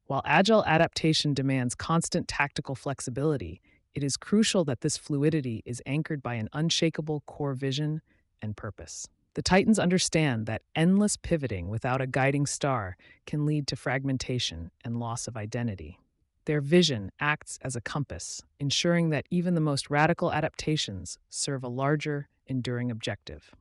While agile adaptation demands constant tactical flexibility, it is crucial that this fluidity is anchored by an unshakable core vision and purpose. The Titans understand that endless pivoting without a guiding star can lead to fragmentation and loss of identity. Their vision acts as a compass, ensuring that even the most radical adaptations serve a larger, enduring objective.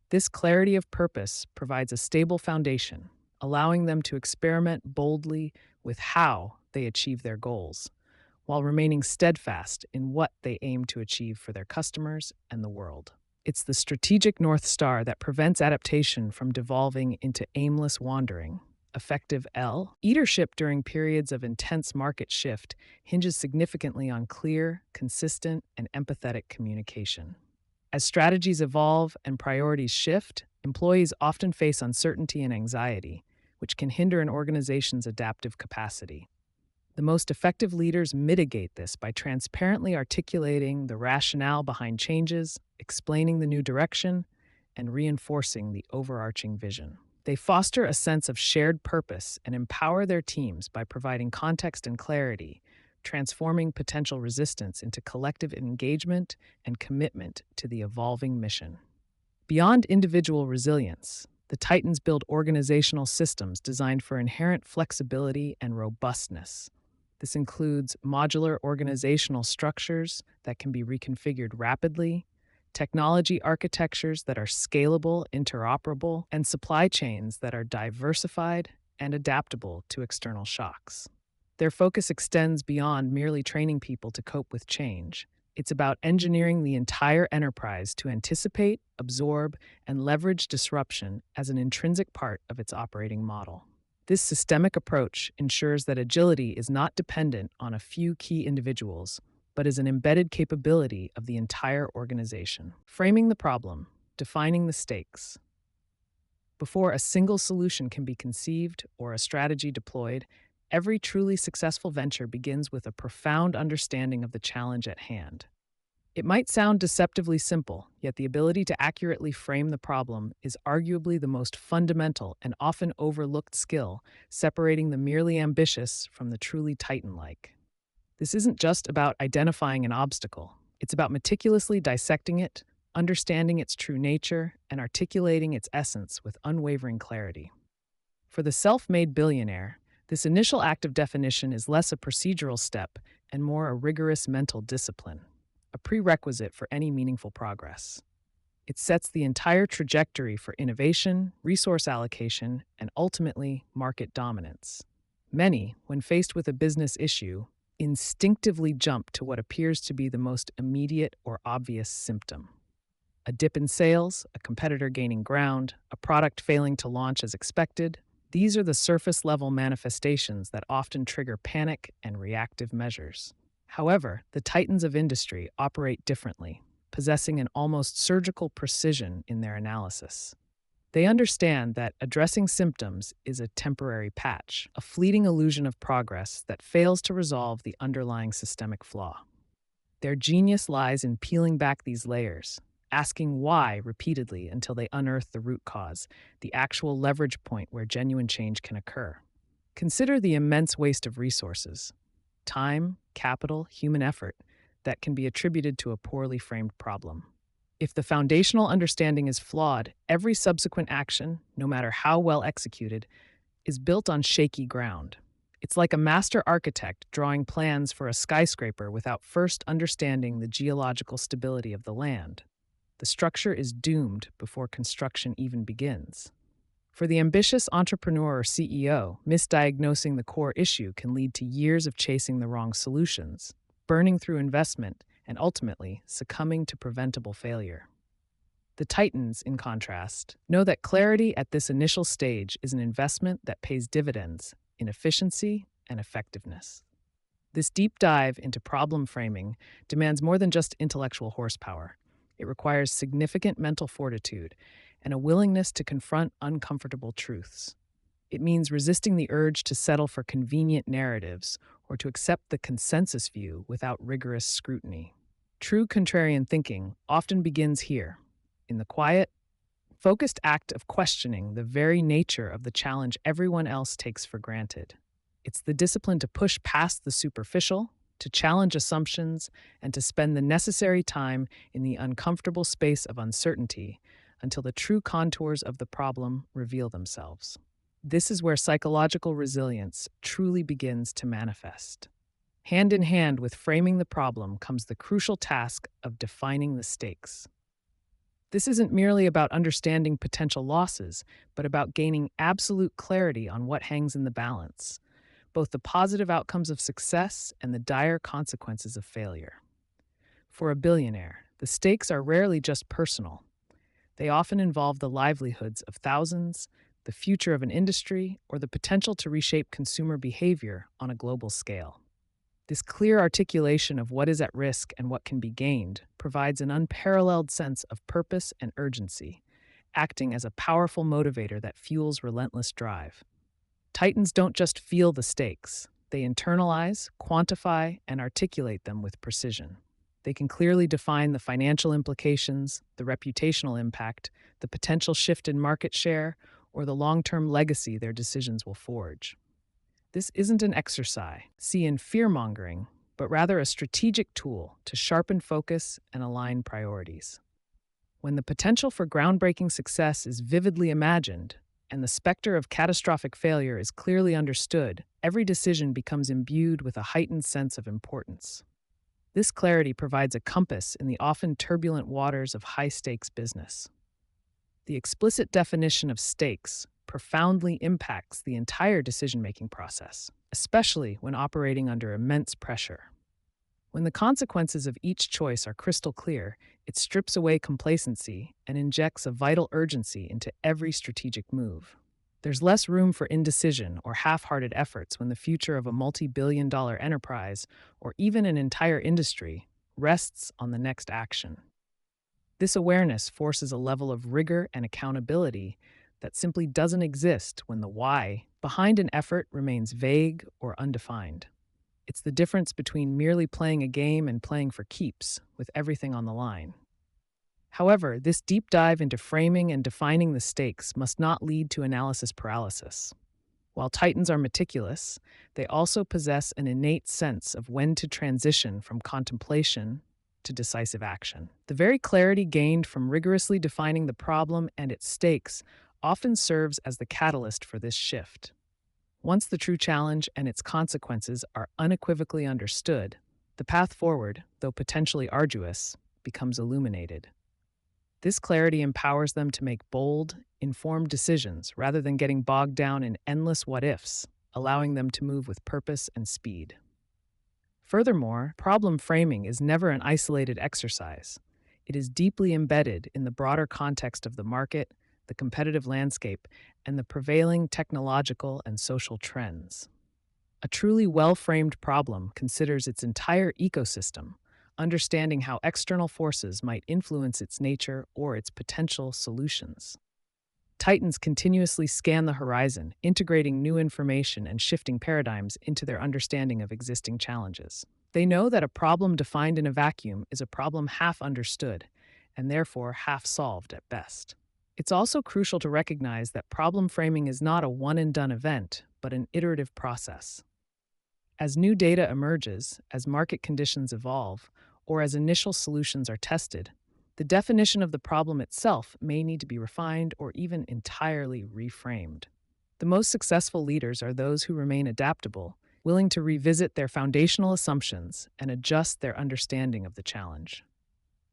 This clarity of purpose provides a stable foundation, allowing them to experiment boldly with how they achieve their goals, while remaining steadfast in what they aim to achieve for their customers and the world. It's the strategic North Star that prevents adaptation from devolving into aimless wandering. Effective leadership during periods of intense market shift hinges significantly on clear, consistent, and empathetic communication. As strategies evolve and priorities shift, employees often face uncertainty and anxiety, which can hinder an organization's adaptive capacity. The most effective leaders mitigate this by transparently articulating the rationale behind changes, explaining the new direction, and reinforcing the overarching vision. They foster a sense of shared purpose and empower their teams by providing context and clarity, transforming potential resistance into collective engagement and commitment to the evolving mission. Beyond individual resilience, the Titans build organizational systems designed for inherent flexibility and robustness. This includes modular organizational structures that can be reconfigured rapidly, technology architectures that are scalable, interoperable, and supply chains that are diversified and adaptable to external shocks. Their focus extends beyond merely training people to cope with change. It's about engineering the entire enterprise to anticipate, absorb, and leverage disruption as an intrinsic part of its operating model. This systemic approach ensures that agility is not dependent on a few key individuals, but is an embedded capability of the entire organization. Framing the problem, defining the stakes. Before a single solution can be conceived or a strategy deployed, every truly successful venture begins with a profound understanding of the challenge at hand. It might sound deceptively simple, yet the ability to accurately frame the problem is arguably the most fundamental and often overlooked skill, separating the merely ambitious from the truly titan-like. This isn't just about identifying an obstacle. It's about meticulously dissecting it, understanding its true nature, and articulating its essence with unwavering clarity. For the self-made billionaire, this initial act of definition is less a procedural step and more a rigorous mental discipline, a prerequisite for any meaningful progress. It sets the entire trajectory for innovation, resource allocation, and ultimately market dominance. Many, when faced with a business issue, instinctively jump to what appears to be the most immediate or obvious symptom. A dip in sales, a competitor gaining ground, a product failing to launch as expected. These are the surface level manifestations that often trigger panic and reactive measures. However, the titans of industry operate differently, possessing an almost surgical precision in their analysis. They understand that addressing symptoms is a temporary patch, a fleeting illusion of progress that fails to resolve the underlying systemic flaw. Their genius lies in peeling back these layers, asking why repeatedly until they unearth the root cause, the actual leverage point where genuine change can occur. Consider the immense waste of resources, time, capital, human effort that can be attributed to a poorly framed problem. If the foundational understanding is flawed, every subsequent action, no matter how well executed, is built on shaky ground. It's like a master architect drawing plans for a skyscraper without first understanding the geological stability of the land. The structure is doomed before construction even begins. For the ambitious entrepreneur or CEO, misdiagnosing the core issue can lead to years of chasing the wrong solutions, burning through investment, and ultimately succumbing to preventable failure. The Titans, in contrast, know that clarity at this initial stage is an investment that pays dividends in efficiency and effectiveness. This deep dive into problem framing demands more than just intellectual horsepower. It requires significant mental fortitude and a willingness to confront uncomfortable truths. It means resisting the urge to settle for convenient narratives or to accept the consensus view without rigorous scrutiny. True contrarian thinking often begins here, in the quiet, focused act of questioning the very nature of the challenge everyone else takes for granted. It's the discipline to push past the superficial, to challenge assumptions, and to spend the necessary time in the uncomfortable space of uncertainty until the true contours of the problem reveal themselves. This is where psychological resilience truly begins to manifest. Hand in hand with framing the problem comes the crucial task of defining the stakes. This isn't merely about understanding potential losses, but about gaining absolute clarity on what hangs in the balance, both the positive outcomes of success and the dire consequences of failure. For a billionaire, the stakes are rarely just personal. They often involve the livelihoods of thousands, the future of an industry, or the potential to reshape consumer behavior on a global scale. This clear articulation of what is at risk and what can be gained provides an unparalleled sense of purpose and urgency, acting as a powerful motivator that fuels relentless drive. Titans don't just feel the stakes, they internalize, quantify, and articulate them with precision. They can clearly define the financial implications, the reputational impact, the potential shift in market share, or the long-term legacy their decisions will forge. This isn't an exercise, in fear-mongering, but rather a strategic tool to sharpen focus and align priorities. When the potential for groundbreaking success is vividly imagined, and the specter of catastrophic failure is clearly understood, every decision becomes imbued with a heightened sense of importance. This clarity provides a compass in the often turbulent waters of high-stakes business. The explicit definition of stakes profoundly impacts the entire decision-making process, especially when operating under immense pressure. When the consequences of each choice are crystal clear, it strips away complacency and injects a vital urgency into every strategic move. There's less room for indecision or half-hearted efforts when the future of a multi-billion-dollar enterprise, or even an entire industry, rests on the next action. This awareness forces a level of rigor and accountability that simply doesn't exist when the why behind an effort remains vague or undefined. It's the difference between merely playing a game and playing for keeps, with everything on the line. However, this deep dive into framing and defining the stakes must not lead to analysis paralysis. While Titans are meticulous, they also possess an innate sense of when to transition from contemplation to decisive action. The very clarity gained from rigorously defining the problem and its stakes often serves as the catalyst for this shift. Once the true challenge and its consequences are unequivocally understood, the path forward, though potentially arduous, becomes illuminated. This clarity empowers them to make bold, informed decisions rather than getting bogged down in endless what ifs, allowing them to move with purpose and speed. Furthermore, problem framing is never an isolated exercise. It is deeply embedded in the broader context of the market, the competitive landscape, and the prevailing technological and social trends. A truly well framed problem considers its entire ecosystem, understanding how external forces might influence its nature or its potential solutions. Titans continuously scan the horizon, integrating new information and shifting paradigms into their understanding of existing challenges. They know that a problem defined in a vacuum is a problem half understood, and therefore half solved at best. It's also crucial to recognize that problem framing is not a one and done event, but an iterative process. As new data emerges, as market conditions evolve, or as initial solutions are tested, the definition of the problem itself may need to be refined or even entirely reframed. The most successful leaders are those who remain adaptable, willing to revisit their foundational assumptions and adjust their understanding of the challenge.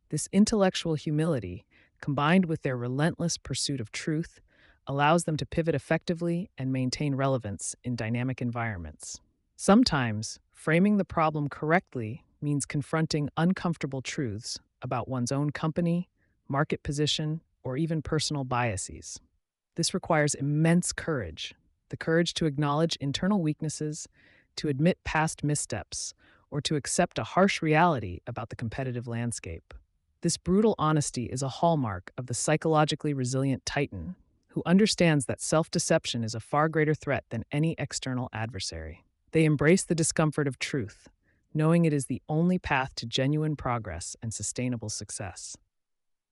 This intellectual humility, combined with their relentless pursuit of truth, allows them to pivot effectively and maintain relevance in dynamic environments. Sometimes, framing the problem correctly means confronting uncomfortable truths about one's own company, market position, or even personal biases. This requires immense courage, the courage to acknowledge internal weaknesses, to admit past missteps, or to accept a harsh reality about the competitive landscape. This brutal honesty is a hallmark of the psychologically resilient Titan, who understands that self-deception is a far greater threat than any external adversary. They embrace the discomfort of truth, knowing it is the only path to genuine progress and sustainable success.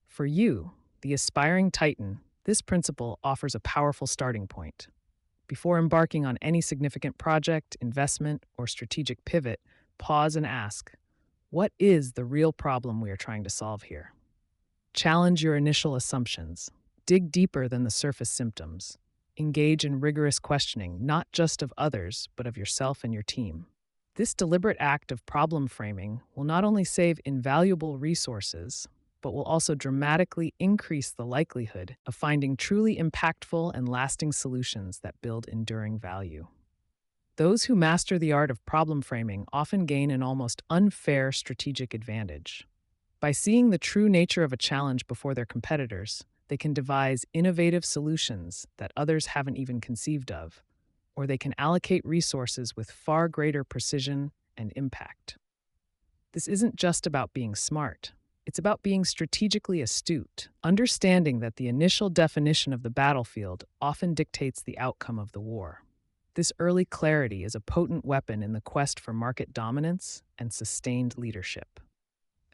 For you, the aspiring Titan, this principle offers a powerful starting point. Before embarking on any significant project, investment, or strategic pivot, pause and ask, what is the real problem we are trying to solve here? Challenge your initial assumptions. Dig deeper than the surface symptoms. Engage in rigorous questioning, not just of others, but of yourself and your team. This deliberate act of problem framing will not only save invaluable resources, but will also dramatically increase the likelihood of finding truly impactful and lasting solutions that build enduring value. Those who master the art of problem framing often gain an almost unfair strategic advantage. By seeing the true nature of a challenge before their competitors, they can devise innovative solutions that others haven't even conceived of, or they can allocate resources with far greater precision and impact. This isn't just about being smart. It's about being strategically astute, understanding that the initial definition of the battlefield often dictates the outcome of the war. This early clarity is a potent weapon in the quest for market dominance and sustained leadership.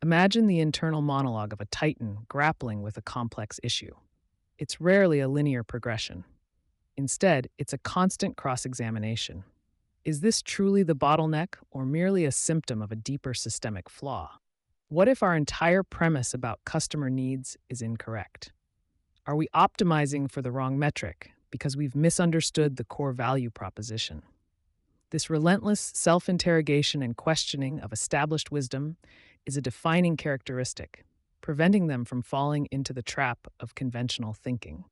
Imagine the internal monologue of a Titan grappling with a complex issue. It's rarely a linear progression. Instead, it's a constant cross-examination. Is this truly the bottleneck or merely a symptom of a deeper systemic flaw? What if our entire premise about customer needs is incorrect? Are we optimizing for the wrong metric because we've misunderstood the core value proposition? This relentless self-interrogation and questioning of established wisdom is a defining characteristic, preventing them from falling into the trap of conventional thinking.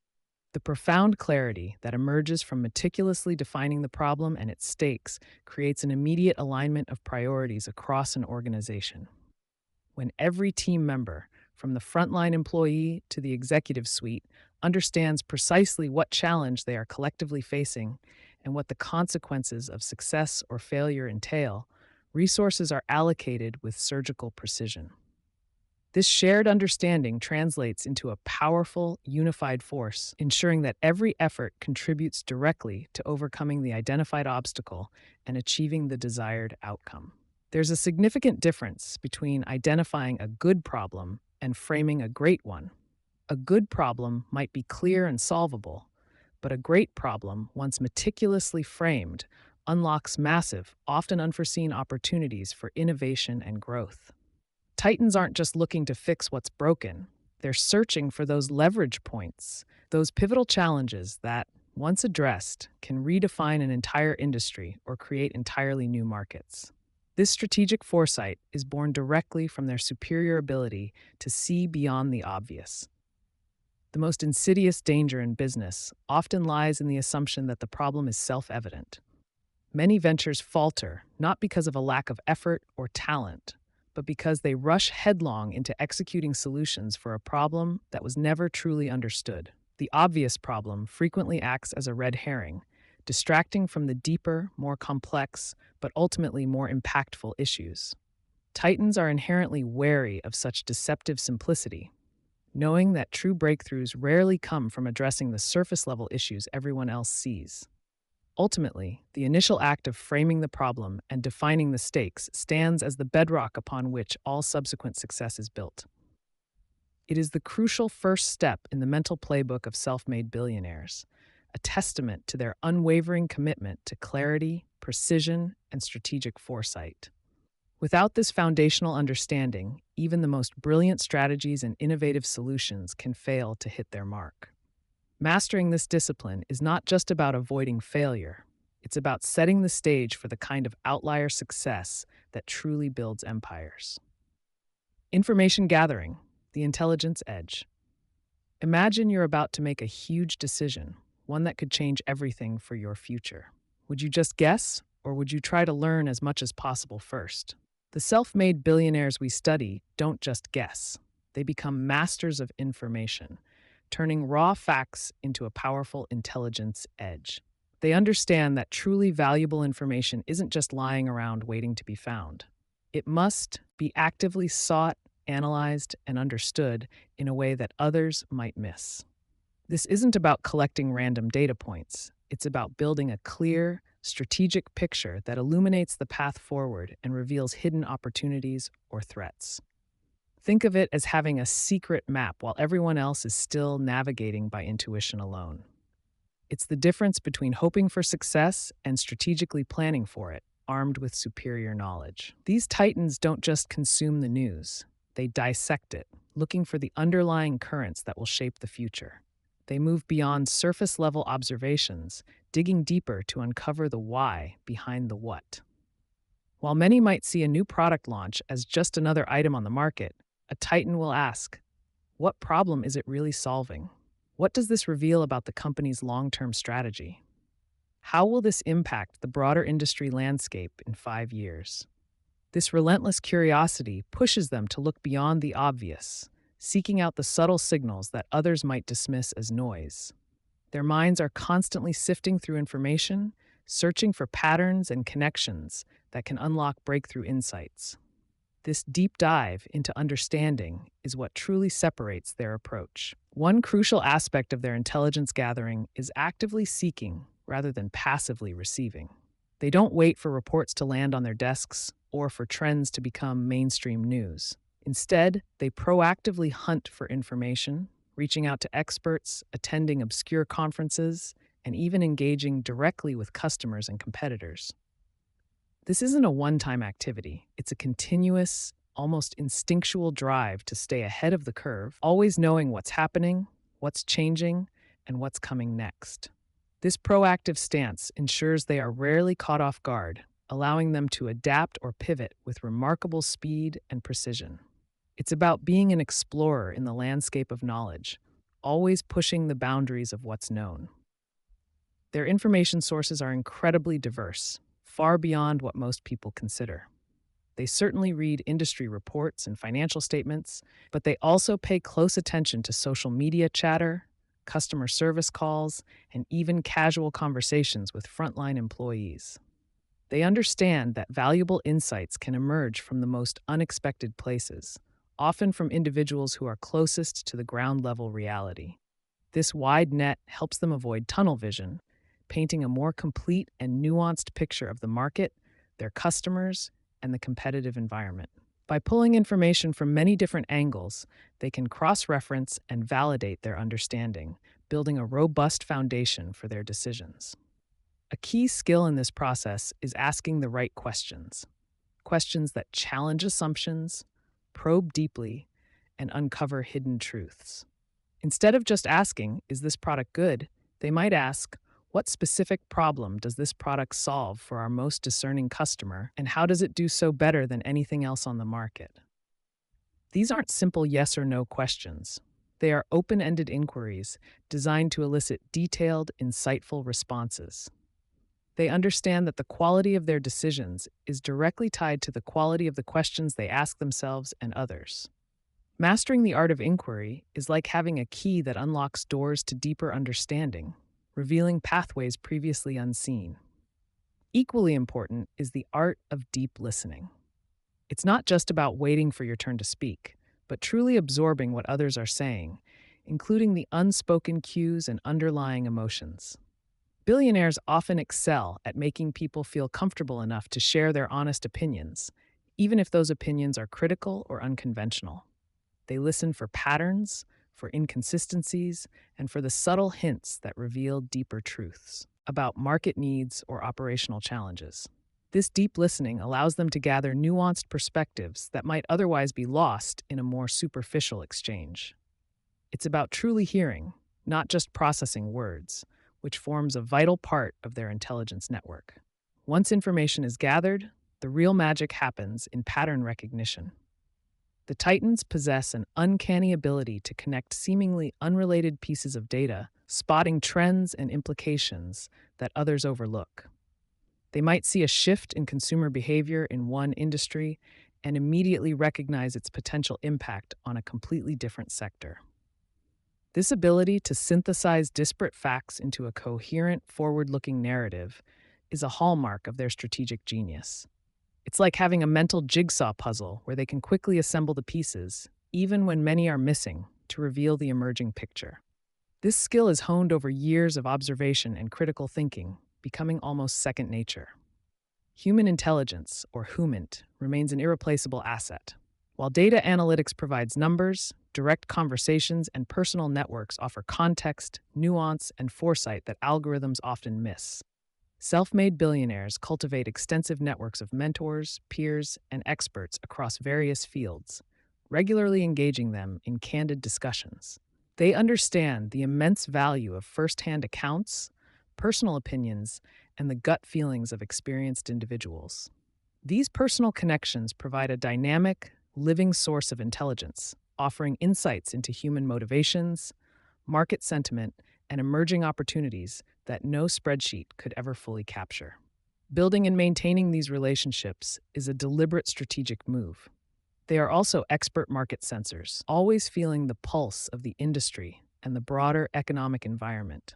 The profound clarity that emerges from meticulously defining the problem and its stakes creates an immediate alignment of priorities across an organization. When every team member, from the frontline employee to the executive suite, understands precisely what challenge they are collectively facing and what the consequences of success or failure entail, resources are allocated with surgical precision. This shared understanding translates into a powerful, unified force, ensuring that every effort contributes directly to overcoming the identified obstacle and achieving the desired outcome. There's a significant difference between identifying a good problem and framing a great one. A good problem might be clear and solvable, but a great problem, once meticulously framed, unlocks massive, often unforeseen opportunities for innovation and growth. Titans aren't just looking to fix what's broken. They're searching for those leverage points, those pivotal challenges that, once addressed, can redefine an entire industry or create entirely new markets. This strategic foresight is born directly from their superior ability to see beyond the obvious, The most insidious danger in business often lies in the assumption that the problem is self-evident. Many ventures falter not because of a lack of effort or talent, but because they rush headlong into executing solutions for a problem that was never truly understood. The obvious problem frequently acts as a red herring, distracting from the deeper, more complex, but ultimately more impactful issues. Titans are inherently wary of such deceptive simplicity, knowing that true breakthroughs rarely come from addressing the surface level issues everyone else sees. Ultimately, the initial act of framing the problem and defining the stakes stands as the bedrock upon which all subsequent success is built. It is the crucial first step in the mental playbook of self-made billionaires, a testament to their unwavering commitment to clarity, precision, and strategic foresight. Without this foundational understanding, even the most brilliant strategies and innovative solutions can fail to hit their mark. Mastering this discipline is not just about avoiding failure, it's about setting the stage for the kind of outlier success that truly builds empires. Information gathering, the intelligence edge. Imagine you're about to make a huge decision, one that could change everything for your future. Would you just guess, or would you try to learn as much as possible first? The self-made billionaires we study don't just guess. They become masters of information, turning raw facts into a powerful intelligence edge. They understand that truly valuable information isn't just lying around waiting to be found. It must be actively sought, analyzed, and understood in a way that others might miss. This isn't about collecting random data points. It's about building a clear, strategic picture that illuminates the path forward and reveals hidden opportunities or threats. Think of it as having a secret map while everyone else is still navigating by intuition alone. It's the difference between hoping for success and strategically planning for it, armed with superior knowledge. These titans don't just consume the news, they dissect it, looking for the underlying currents that will shape the future. They move beyond surface-level observations, digging deeper to uncover the why behind the what. While many might see a new product launch as just another item on the market, a titan will ask, what problem is it really solving? What does this reveal about the company's long-term strategy? How will this impact the broader industry landscape in 5 years? This relentless curiosity pushes them to look beyond the obvious, seeking out the subtle signals that others might dismiss as noise. Their minds are constantly sifting through information, searching for patterns and connections that can unlock breakthrough insights. This deep dive into understanding is what truly separates their approach. One crucial aspect of their intelligence gathering is actively seeking rather than passively receiving. They don't wait for reports to land on their desks or for trends to become mainstream news. Instead, they proactively hunt for information, reaching out to experts, attending obscure conferences, and even engaging directly with customers and competitors. This isn't a one-time activity. It's a continuous, almost instinctual drive to stay ahead of the curve, always knowing what's happening, what's changing, and what's coming next. This proactive stance ensures they are rarely caught off guard, allowing them to adapt or pivot with remarkable speed and precision. It's about being an explorer in the landscape of knowledge, always pushing the boundaries of what's known. Their information sources are incredibly diverse, far beyond what most people consider. They certainly read industry reports and financial statements, but they also pay close attention to social media chatter, customer service calls, and even casual conversations with frontline employees. They understand that valuable insights can emerge from the most unexpected places, often from individuals who are closest to the ground-level reality. This wide net helps them avoid tunnel vision, painting a more complete and nuanced picture of the market, their customers, and the competitive environment. By pulling information from many different angles, they can cross-reference and validate their understanding, building a robust foundation for their decisions. A key skill in this process is asking the right questions. Questions that challenge assumptions, probe deeply, and uncover hidden truths. Instead of just asking, is this product good? They might ask, what specific problem does this product solve for our most discerning customer, and how does it do so better than anything else on the market? These aren't simple yes or no questions. They are open-ended inquiries designed to elicit detailed, insightful responses. They understand that the quality of their decisions is directly tied to the quality of the questions they ask themselves and others. Mastering the art of inquiry is like having a key that unlocks doors to deeper understanding, revealing pathways previously unseen. Equally important is the art of deep listening. It's not just about waiting for your turn to speak, but truly absorbing what others are saying, including the unspoken cues and underlying emotions. Billionaires often excel at making people feel comfortable enough to share their honest opinions, even if those opinions are critical or unconventional. They listen for patterns, for inconsistencies, and for the subtle hints that reveal deeper truths about market needs or operational challenges. This deep listening allows them to gather nuanced perspectives that might otherwise be lost in a more superficial exchange. It's about truly hearing, not just processing words, which forms a vital part of their intelligence network. Once information is gathered, the real magic happens in pattern recognition. The Titans possess an uncanny ability to connect seemingly unrelated pieces of data, spotting trends and implications that others overlook. They might see a shift in consumer behavior in one industry and immediately recognize its potential impact on a completely different sector. This ability to synthesize disparate facts into a coherent, forward-looking narrative is a hallmark of their strategic genius. It's like having a mental jigsaw puzzle where they can quickly assemble the pieces, even when many are missing, to reveal the emerging picture. This skill is honed over years of observation and critical thinking, becoming almost second nature. Human intelligence, or HUMINT, remains an irreplaceable asset. While data analytics provides numbers, direct conversations and personal networks offer context, nuance, and foresight that algorithms often miss. Self-made billionaires cultivate extensive networks of mentors, peers, and experts across various fields, regularly engaging them in candid discussions. They understand the immense value of first-hand accounts, personal opinions, and the gut feelings of experienced individuals. These personal connections provide a dynamic, living source of intelligence, offering insights into human motivations, market sentiment, and emerging opportunities that no spreadsheet could ever fully capture. Building and maintaining these relationships is a deliberate strategic move. They are also expert market sensors, always feeling the pulse of the industry and the broader economic environment.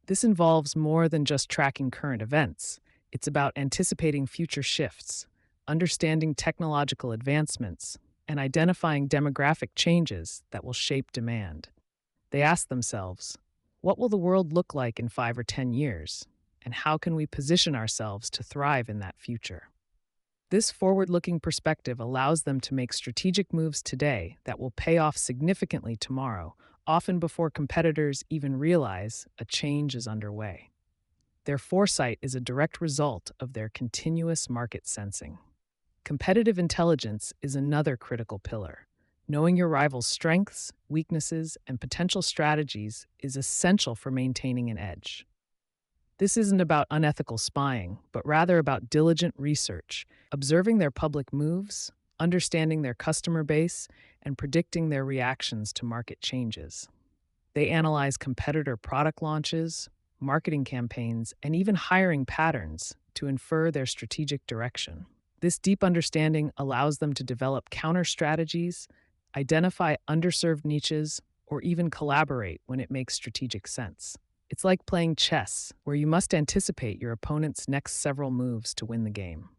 This involves more than just tracking current events. It's about anticipating future shifts, understanding technological advancements, and identifying demographic changes that will shape demand. They ask themselves, what will the world look like in 5 or 10 years? And how can we position ourselves to thrive in that future? This forward-looking perspective allows them to make strategic moves today that will pay off significantly tomorrow, often before competitors even realize a change is underway. Their foresight is a direct result of their continuous market sensing. Competitive intelligence is another critical pillar. Knowing your rival's strengths, weaknesses, and potential strategies is essential for maintaining an edge. This isn't about unethical spying, but rather about diligent research, observing their public moves, understanding their customer base, and predicting their reactions to market changes. They analyze competitor product launches, marketing campaigns, and even hiring patterns to infer their strategic direction. This deep understanding allows them to develop counter strategies, identify underserved niches, or even collaborate when it makes strategic sense. It's like playing chess, where you must anticipate your opponent's next several moves to win the game.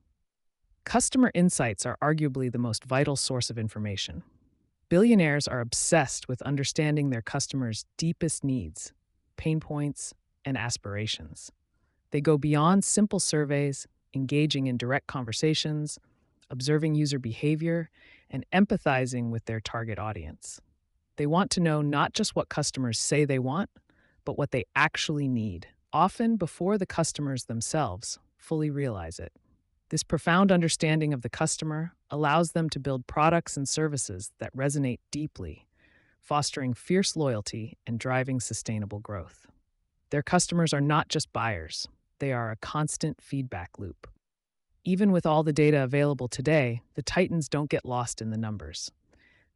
Customer insights are arguably the most vital source of information. Billionaires are obsessed with understanding their customers' deepest needs, pain points, and aspirations. They go beyond simple surveys, engaging in direct conversations, observing user behavior, and empathizing with their target audience. They want to know not just what customers say they want, but what they actually need, often before the customers themselves fully realize it. This profound understanding of the customer allows them to build products and services that resonate deeply, fostering fierce loyalty and driving sustainable growth. Their customers are not just buyers, they are a constant feedback loop. Even with all the data available today, the Titans don't get lost in the numbers.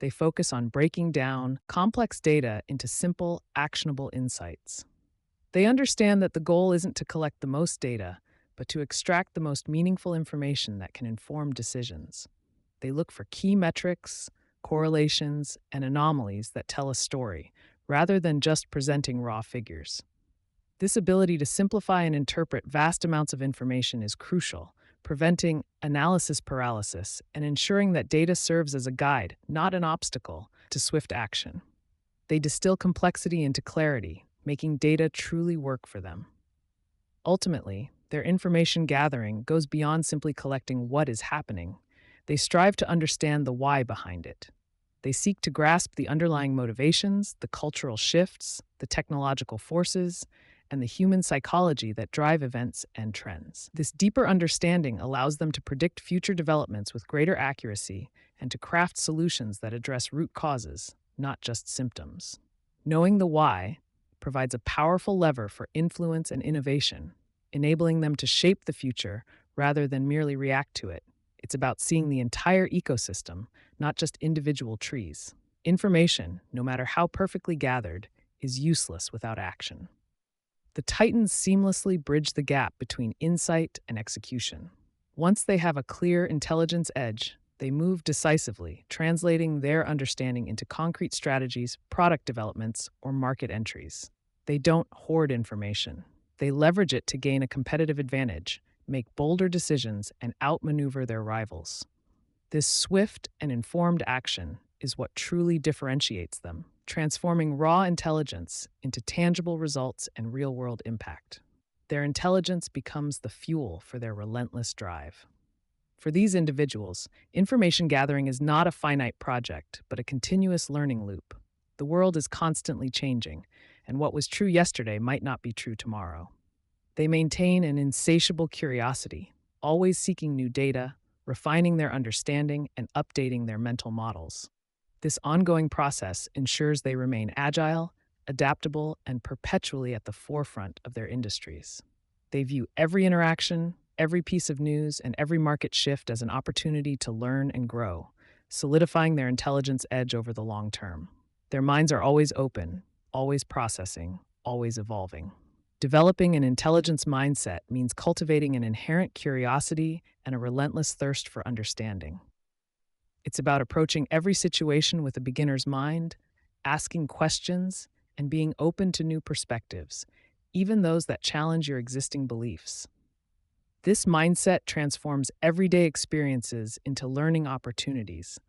They focus on breaking down complex data into simple, actionable insights. They understand that the goal isn't to collect the most data, but to extract the most meaningful information that can inform decisions. They look for key metrics, correlations, and anomalies that tell a story, rather than just presenting raw figures. This ability to simplify and interpret vast amounts of information is crucial, preventing analysis paralysis and ensuring that data serves as a guide, not an obstacle, to swift action. They distill complexity into clarity, making data truly work for them. Ultimately, their information gathering goes beyond simply collecting what is happening. They strive to understand the why behind it. They seek to grasp the underlying motivations, the cultural shifts, the technological forces, and the human psychology that drive events and trends. This deeper understanding allows them to predict future developments with greater accuracy and to craft solutions that address root causes, not just symptoms. Knowing the why provides a powerful lever for influence and innovation, enabling them to shape the future rather than merely react to it. It's about seeing the entire ecosystem, not just individual trees. Information, no matter how perfectly gathered, is useless without action. The Titans seamlessly bridge the gap between insight and execution. Once they have a clear intelligence edge, they move decisively, translating their understanding into concrete strategies, product developments, or market entries. They don't hoard information. They leverage it to gain a competitive advantage, make bolder decisions, and outmaneuver their rivals. This swift and informed action is what truly differentiates them, transforming raw intelligence into tangible results and real-world impact. Their intelligence becomes the fuel for their relentless drive. For these individuals, information gathering is not a finite project, but a continuous learning loop. The world is constantly changing, and what was true yesterday might not be true tomorrow. They maintain an insatiable curiosity, always seeking new data, refining their understanding, and updating their mental models. This ongoing process ensures they remain agile, adaptable, and perpetually at the forefront of their industries. They view every interaction, every piece of news, and every market shift as an opportunity to learn and grow, solidifying their intelligence edge over the long term. Their minds are always open, always processing, always evolving. Developing an intelligence mindset means cultivating an inherent curiosity and a relentless thirst for understanding. It's about approaching every situation with a beginner's mind, asking questions, and being open to new perspectives, even those that challenge your existing beliefs. This mindset transforms everyday experiences into learning opportunities,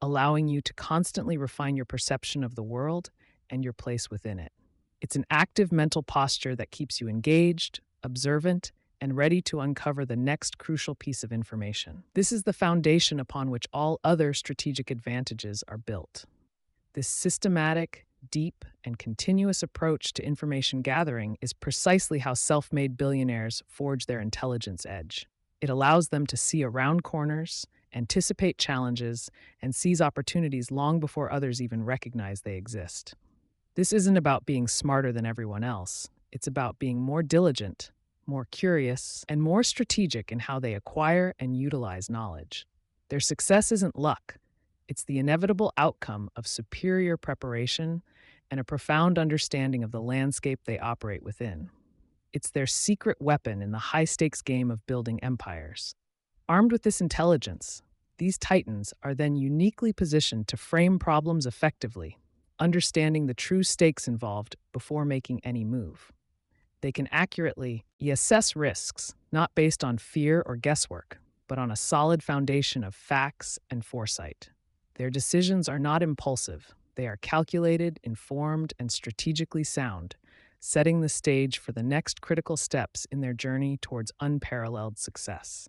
allowing you to constantly refine your perception of the world and your place within it. It's an active mental posture that keeps you engaged, observant, and ready to uncover the next crucial piece of information. This is the foundation upon which all other strategic advantages are built. This systematic, deep, and continuous approach to information gathering is precisely how self-made billionaires forge their intelligence edge. It allows them to see around corners, anticipate challenges, and seize opportunities long before others even recognize they exist. This isn't about being smarter than everyone else. It's about being more diligent, more curious, and more strategic in how they acquire and utilize knowledge. Their success isn't luck. It's the inevitable outcome of superior preparation and a profound understanding of the landscape they operate within. It's their secret weapon in the high-stakes game of building empires. Armed with this intelligence, these titans are then uniquely positioned to frame problems effectively, understanding the true stakes involved before making any move. They can accurately assess risks, not based on fear or guesswork, but on a solid foundation of facts and foresight. Their decisions are not impulsive. They are calculated, informed, and strategically sound, setting the stage for the next critical steps in their journey towards unparalleled success.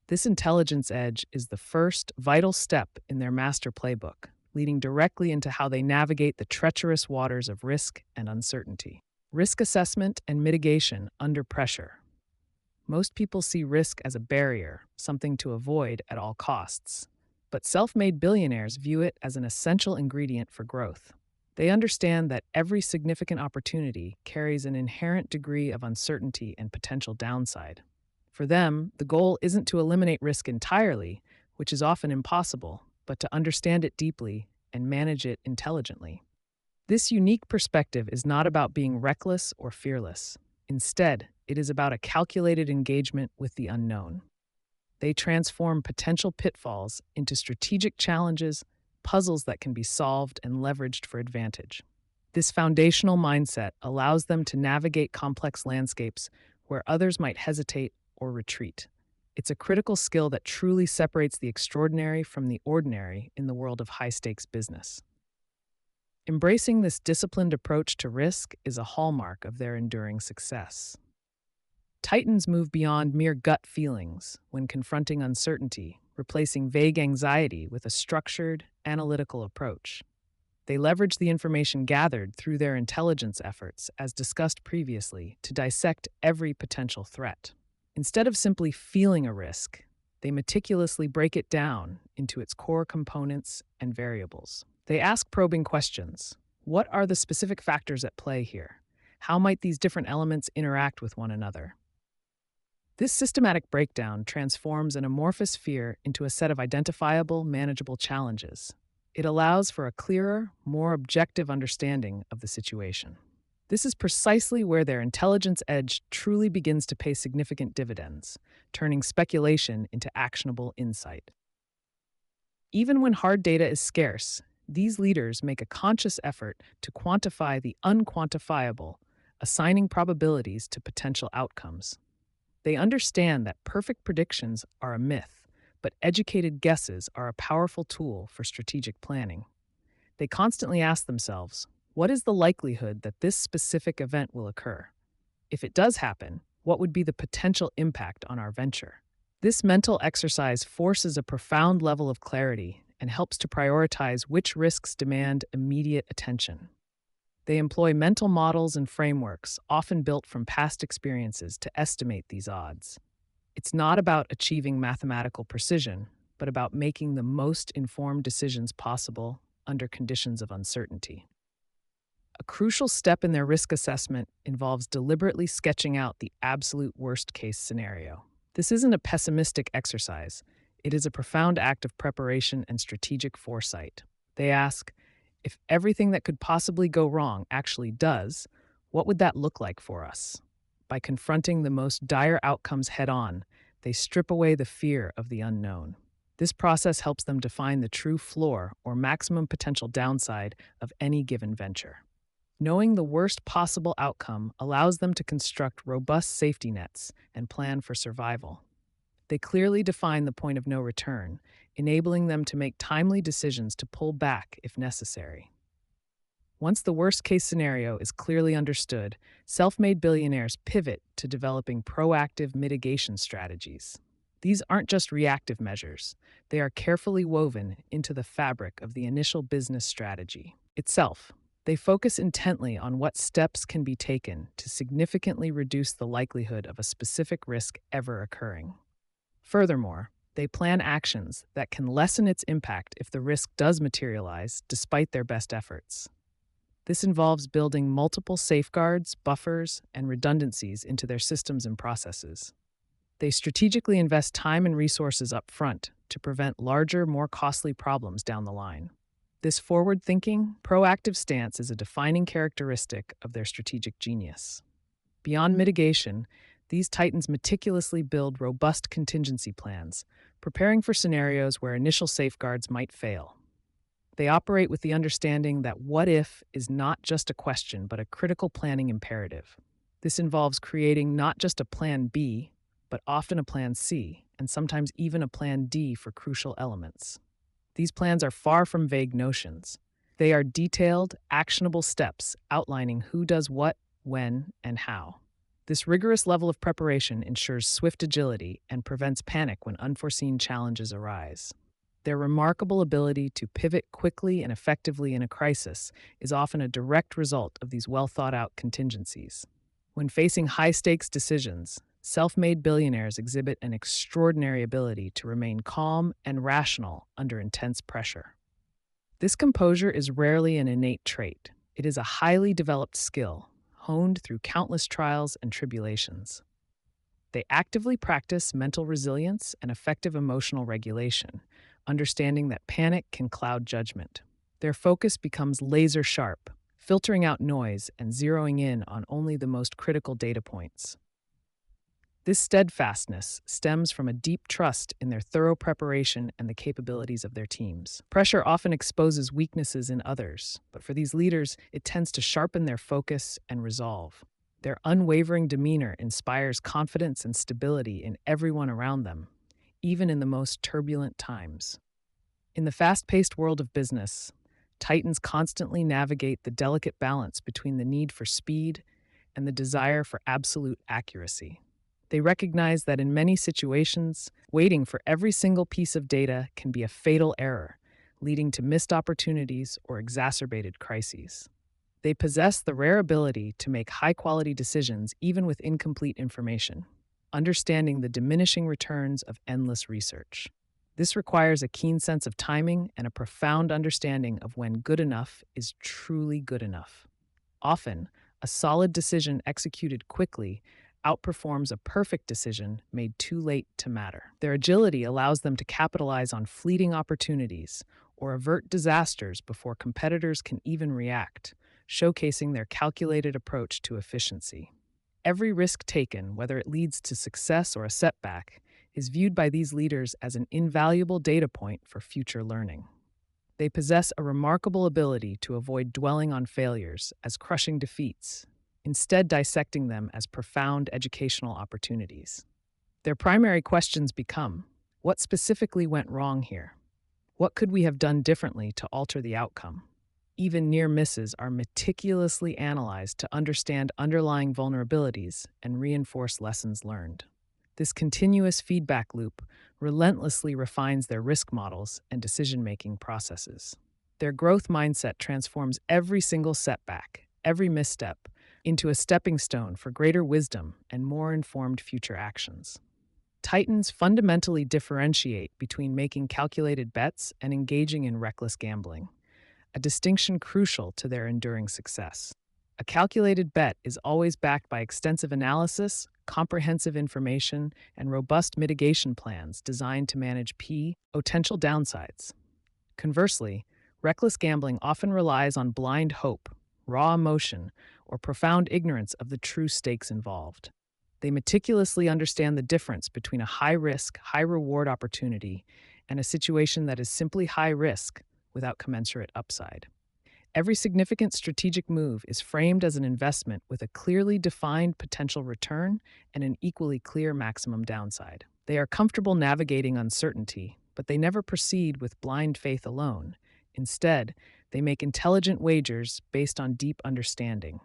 This intelligence edge is the first vital step in their master playbook, leading directly into how they navigate the treacherous waters of risk and uncertainty. Risk assessment and mitigation under pressure. Most people see risk as a barrier, something to avoid at all costs. But self-made billionaires view it as an essential ingredient for growth. They understand that every significant opportunity carries an inherent degree of uncertainty and potential downside. For them, the goal isn't to eliminate risk entirely, which is often impossible, but to understand it deeply and manage it intelligently. This unique perspective is not about being reckless or fearless. Instead, it is about a calculated engagement with the unknown. They transform potential pitfalls into strategic challenges, puzzles that can be solved and leveraged for advantage. This foundational mindset allows them to navigate complex landscapes where others might hesitate or retreat. It's a critical skill that truly separates the extraordinary from the ordinary in the world of high-stakes business. Embracing this disciplined approach to risk is a hallmark of their enduring success. Titans move beyond mere gut feelings when confronting uncertainty, replacing vague anxiety with a structured, analytical approach. They leverage the information gathered through their intelligence efforts, as discussed previously, to dissect every potential threat. Instead of simply feeling a risk, they meticulously break it down into its core components and variables. They ask probing questions. What are the specific factors at play here? How might these different elements interact with one another? This systematic breakdown transforms an amorphous fear into a set of identifiable, manageable challenges. It allows for a clearer, more objective understanding of the situation. This is precisely where their intelligence edge truly begins to pay significant dividends, turning speculation into actionable insight. Even when hard data is scarce, these leaders make a conscious effort to quantify the unquantifiable, assigning probabilities to potential outcomes. They understand that perfect predictions are a myth, but educated guesses are a powerful tool for strategic planning. They constantly ask themselves, what is the likelihood that this specific event will occur? If it does happen, what would be the potential impact on our venture? This mental exercise forces a profound level of clarity and helps to prioritize which risks demand immediate attention. They employ mental models and frameworks, often built from past experiences, to estimate these odds. It's not about achieving mathematical precision, but about making the most informed decisions possible under conditions of uncertainty. A crucial step in their risk assessment involves deliberately sketching out the absolute worst-case scenario. This isn't a pessimistic exercise. It is a profound act of preparation and strategic foresight. They ask, if everything that could possibly go wrong actually does, what would that look like for us? By confronting the most dire outcomes head-on, they strip away the fear of the unknown. This process helps them define the true floor or maximum potential downside of any given venture. Knowing the worst possible outcome allows them to construct robust safety nets and plan for survival. They clearly define the point of no return, enabling them to make timely decisions to pull back if necessary. Once the worst-case scenario is clearly understood, self-made billionaires pivot to developing proactive mitigation strategies. These aren't just reactive measures. They are carefully woven into the fabric of the initial business strategy itself. They focus intently on what steps can be taken to significantly reduce the likelihood of a specific risk ever occurring. Furthermore, they plan actions that can lessen its impact if the risk does materialize despite their best efforts. This involves building multiple safeguards, buffers, and redundancies into their systems and processes. They strategically invest time and resources up front to prevent larger, more costly problems down the line. This forward-thinking, proactive stance is a defining characteristic of their strategic genius. Beyond mitigation, these titans meticulously build robust contingency plans, preparing for scenarios where initial safeguards might fail. They operate with the understanding that what if is not just a question, but a critical planning imperative. This involves creating not just a plan B, but often a plan C, and sometimes even a plan D for crucial elements. These plans are far from vague notions. They are detailed, actionable steps outlining who does what, when, and how. This rigorous level of preparation ensures swift agility and prevents panic when unforeseen challenges arise. Their remarkable ability to pivot quickly and effectively in a crisis is often a direct result of these well-thought-out contingencies. When facing high-stakes decisions, self-made billionaires exhibit an extraordinary ability to remain calm and rational under intense pressure. This composure is rarely an innate trait. It is a highly developed skill, honed through countless trials and tribulations. They actively practice mental resilience and effective emotional regulation, understanding that panic can cloud judgment. Their focus becomes laser sharp, filtering out noise and zeroing in on only the most critical data points. This steadfastness stems from a deep trust in their thorough preparation and the capabilities of their teams. Pressure often exposes weaknesses in others, but for these leaders, it tends to sharpen their focus and resolve. Their unwavering demeanor inspires confidence and stability in everyone around them, even in the most turbulent times. In the fast paced world of business, Titans constantly navigate the delicate balance between the need for speed and the desire for absolute accuracy. They recognize that in many situations, waiting for every single piece of data can be a fatal error, leading to missed opportunities or exacerbated crises. They possess the rare ability to make high-quality decisions even with incomplete information, understanding the diminishing returns of endless research. This requires a keen sense of timing and a profound understanding of when good enough is truly good enough. Often, a solid decision executed quickly outperforms a perfect decision made too late to matter. Their agility allows them to capitalize on fleeting opportunities or avert disasters before competitors can even react, showcasing their calculated approach to efficiency. Every risk taken, whether it leads to success or a setback, is viewed by these leaders as an invaluable data point for future learning. They possess a remarkable ability to avoid dwelling on failures as crushing defeats, instead dissecting them as profound educational opportunities. Their primary questions become, what specifically went wrong here? What could we have done differently to alter the outcome? Even near misses are meticulously analyzed to understand underlying vulnerabilities and reinforce lessons learned. This continuous feedback loop relentlessly refines their risk models and decision-making processes. Their growth mindset transforms every single setback, every misstep, into a stepping stone for greater wisdom and more informed future actions. Titans fundamentally differentiate between making calculated bets and engaging in reckless gambling, a distinction crucial to their enduring success. A calculated bet is always backed by extensive analysis, comprehensive information, and robust mitigation plans designed to manage potential downsides. Conversely, reckless gambling often relies on blind hope, raw emotion, or profound ignorance of the true stakes involved. They meticulously understand the difference between a high-risk, high-reward opportunity and a situation that is simply high risk without commensurate upside. Every significant strategic move is framed as an investment with a clearly defined potential return and an equally clear maximum downside. They are comfortable navigating uncertainty, but they never proceed with blind faith alone. Instead, they make intelligent wagers based on deep understanding.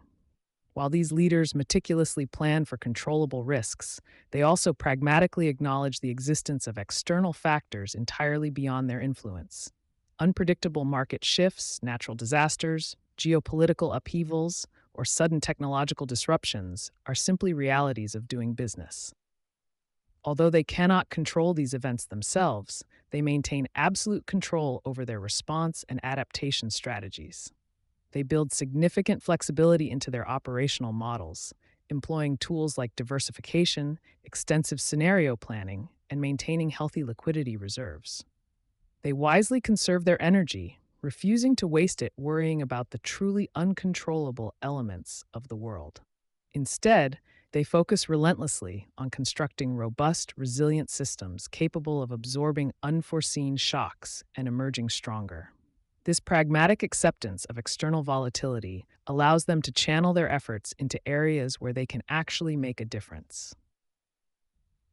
While these leaders meticulously plan for controllable risks, they also pragmatically acknowledge the existence of external factors entirely beyond their influence. Unpredictable market shifts, natural disasters, geopolitical upheavals, or sudden technological disruptions are simply realities of doing business. Although they cannot control these events themselves, they maintain absolute control over their response and adaptation strategies. They build significant flexibility into their operational models, employing tools like diversification, extensive scenario planning, and maintaining healthy liquidity reserves. They wisely conserve their energy, refusing to waste it worrying about the truly uncontrollable elements of the world. Instead, they focus relentlessly on constructing robust, resilient systems capable of absorbing unforeseen shocks and emerging stronger. This pragmatic acceptance of external volatility allows them to channel their efforts into areas where they can actually make a difference.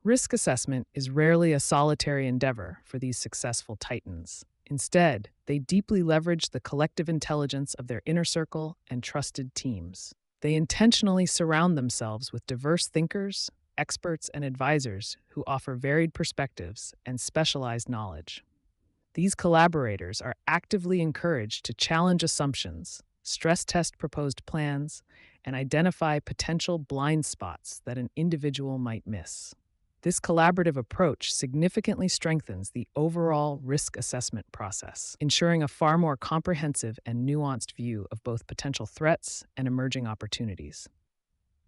Risk assessment is rarely a solitary endeavor for these successful titans. Instead, they deeply leverage the collective intelligence of their inner circle and trusted teams. They intentionally surround themselves with diverse thinkers, experts, and advisors who offer varied perspectives and specialized knowledge. These collaborators are actively encouraged to challenge assumptions, stress test proposed plans, and identify potential blind spots that an individual might miss. This collaborative approach significantly strengthens the overall risk assessment process, ensuring a far more comprehensive and nuanced view of both potential threats and emerging opportunities.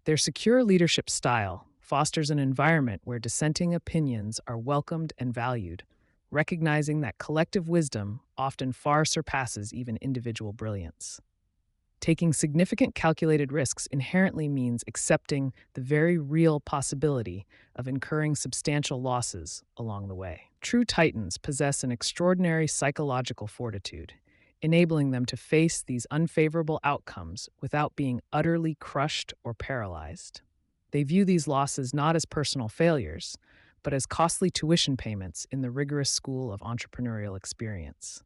Their secure leadership style fosters an environment where dissenting opinions are welcomed and valued, recognizing that collective wisdom often far surpasses even individual brilliance. Taking significant calculated risks inherently means accepting the very real possibility of incurring substantial losses along the way. True titans possess an extraordinary psychological fortitude, enabling them to face these unfavorable outcomes without being utterly crushed or paralyzed. They view these losses not as personal failures, but as costly tuition payments in the rigorous school of entrepreneurial experience.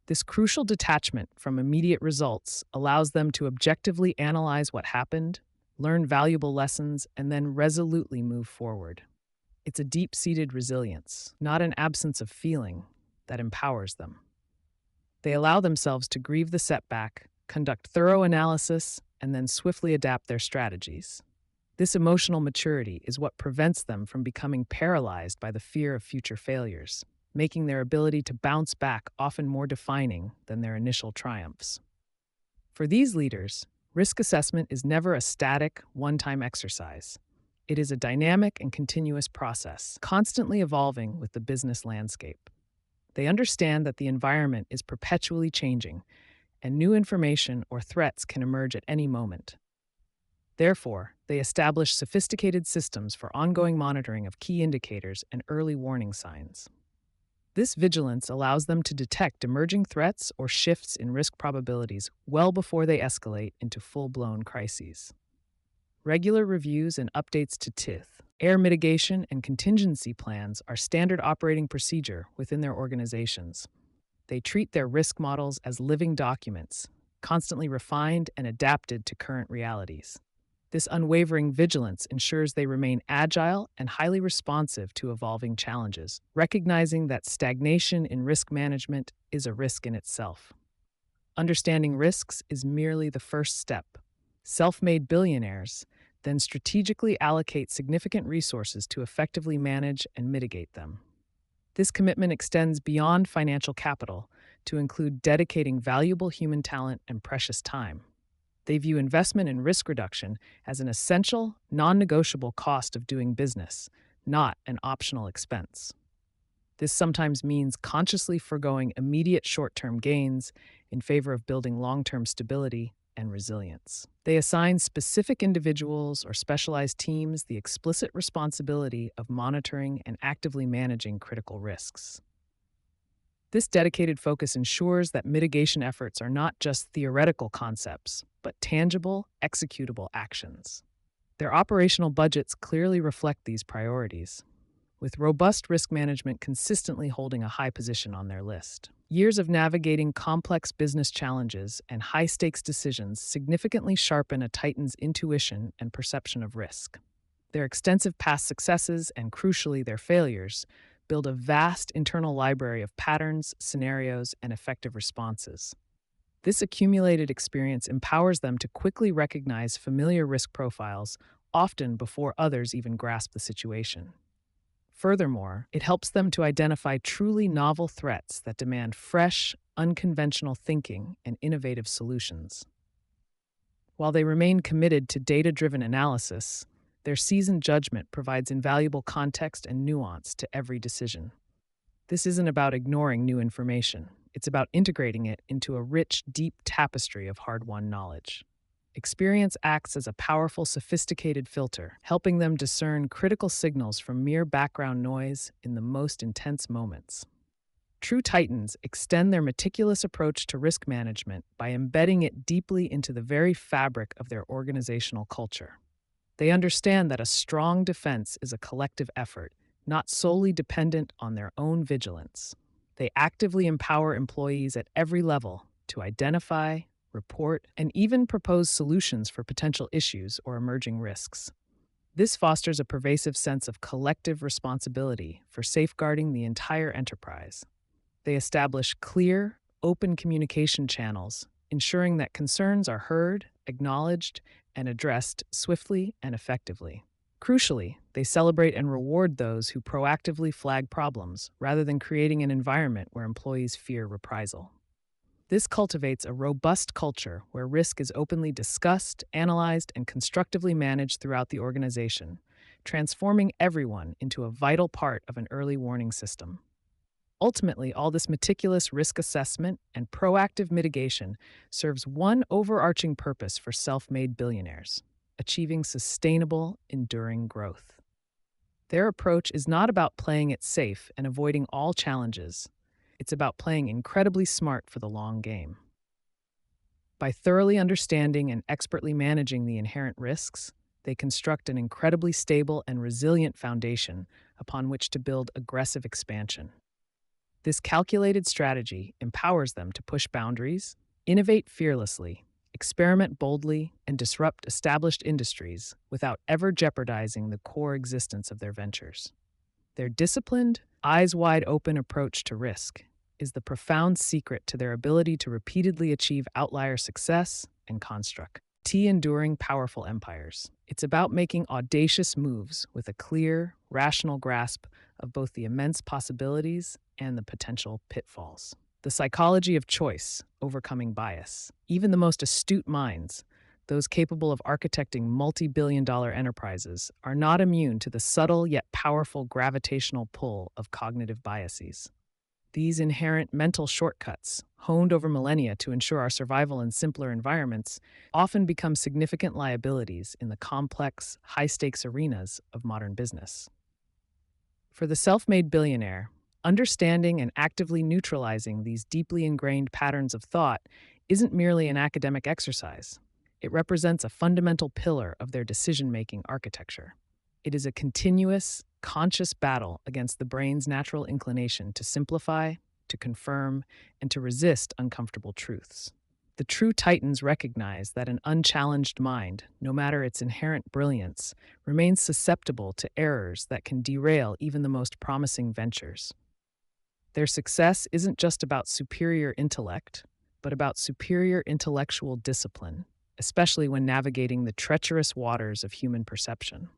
This crucial detachment from immediate results allows them to objectively analyze what happened, learn valuable lessons, and then resolutely move forward. It's a deep-seated resilience, not an absence of feeling, that empowers them. They allow themselves to grieve the setback, conduct thorough analysis, and then swiftly adapt their strategies. This emotional maturity is what prevents them from becoming paralyzed by the fear of future failures, making their ability to bounce back often more defining than their initial triumphs. For these leaders, risk assessment is never a static, one-time exercise. It is a dynamic and continuous process, constantly evolving with the business landscape. They understand that the environment is perpetually changing, and new information or threats can emerge at any moment. Therefore, they establish sophisticated systems for ongoing monitoring of key indicators and early warning signs. This vigilance allows them to detect emerging threats or shifts in risk probabilities well before they escalate into full-blown crises. Regular reviews and updates to TIF, air mitigation, and contingency plans are standard operating procedure within their organizations. They treat their risk models as living documents, constantly refined and adapted to current realities. This unwavering vigilance ensures they remain agile and highly responsive to evolving challenges, recognizing that stagnation in risk management is a risk in itself. Understanding risks is merely the first step. Self-made billionaires then strategically allocate significant resources to effectively manage and mitigate them. This commitment extends beyond financial capital to include dedicating valuable human talent and precious time. They view investment in risk reduction as an essential, non-negotiable cost of doing business, not an optional expense. This sometimes means consciously forgoing immediate short-term gains in favor of building long-term stability and resilience. They assign specific individuals or specialized teams the explicit responsibility of monitoring and actively managing critical risks. This dedicated focus ensures that mitigation efforts are not just theoretical concepts, but tangible, executable actions. Their operational budgets clearly reflect these priorities, with robust risk management consistently holding a high position on their list. Years of navigating complex business challenges and high-stakes decisions significantly sharpen a titan's intuition and perception of risk. Their extensive past successes and, crucially, their failures build a vast internal library of patterns, scenarios, and effective responses. This accumulated experience empowers them to quickly recognize familiar risk profiles, often before others even grasp the situation. Furthermore, it helps them to identify truly novel threats that demand fresh, unconventional thinking and innovative solutions. While they remain committed to data-driven analysis, their seasoned judgment provides invaluable context and nuance to every decision. This isn't about ignoring new information. It's about integrating it into a rich, deep tapestry of hard-won knowledge. Experience acts as a powerful, sophisticated filter, helping them discern critical signals from mere background noise in the most intense moments. True titans extend their meticulous approach to risk management by embedding it deeply into the very fabric of their organizational culture. They understand that a strong defense is a collective effort, not solely dependent on their own vigilance. They actively empower employees at every level to identify, report, and even propose solutions for potential issues or emerging risks. This fosters a pervasive sense of collective responsibility for safeguarding the entire enterprise. They establish clear, open communication channels, ensuring that concerns are heard, acknowledged, and addressed swiftly and effectively. Crucially, they celebrate and reward those who proactively flag problems rather than creating an environment where employees fear reprisal. This cultivates a robust culture where risk is openly discussed, analyzed, and constructively managed throughout the organization, transforming everyone into a vital part of an early warning system. Ultimately, all this meticulous risk assessment and proactive mitigation serves one overarching purpose for self-made billionaires: achieving sustainable, enduring growth. Their approach is not about playing it safe and avoiding all challenges. It's about playing incredibly smart for the long game. By thoroughly understanding and expertly managing the inherent risks, they construct an incredibly stable and resilient foundation upon which to build aggressive expansion. This calculated strategy empowers them to push boundaries, innovate fearlessly, experiment boldly, and disrupt established industries without ever jeopardizing the core existence of their ventures. Their disciplined, eyes wide open approach to risk is the profound secret to their ability to repeatedly achieve outlier success and construct enduring, powerful empires. It's about making audacious moves with a clear, rational grasp of both the immense possibilities and the potential pitfalls. The psychology of choice, overcoming bias. Even the most astute minds, those capable of architecting multi-billion-dollar enterprises, are not immune to the subtle yet powerful gravitational pull of cognitive biases. These inherent mental shortcuts, honed over millennia to ensure our survival in simpler environments, often become significant liabilities in the complex, high-stakes arenas of modern business. For the self-made billionaire, understanding and actively neutralizing these deeply ingrained patterns of thought isn't merely an academic exercise. It represents a fundamental pillar of their decision-making architecture. It is a continuous, conscious battle against the brain's natural inclination to simplify, to confirm, and to resist uncomfortable truths. The true titans recognize that an unchallenged mind, no matter its inherent brilliance, remains susceptible to errors that can derail even the most promising ventures. Their success isn't just about superior intellect, but about superior intellectual discipline, especially when navigating the treacherous waters of human perception.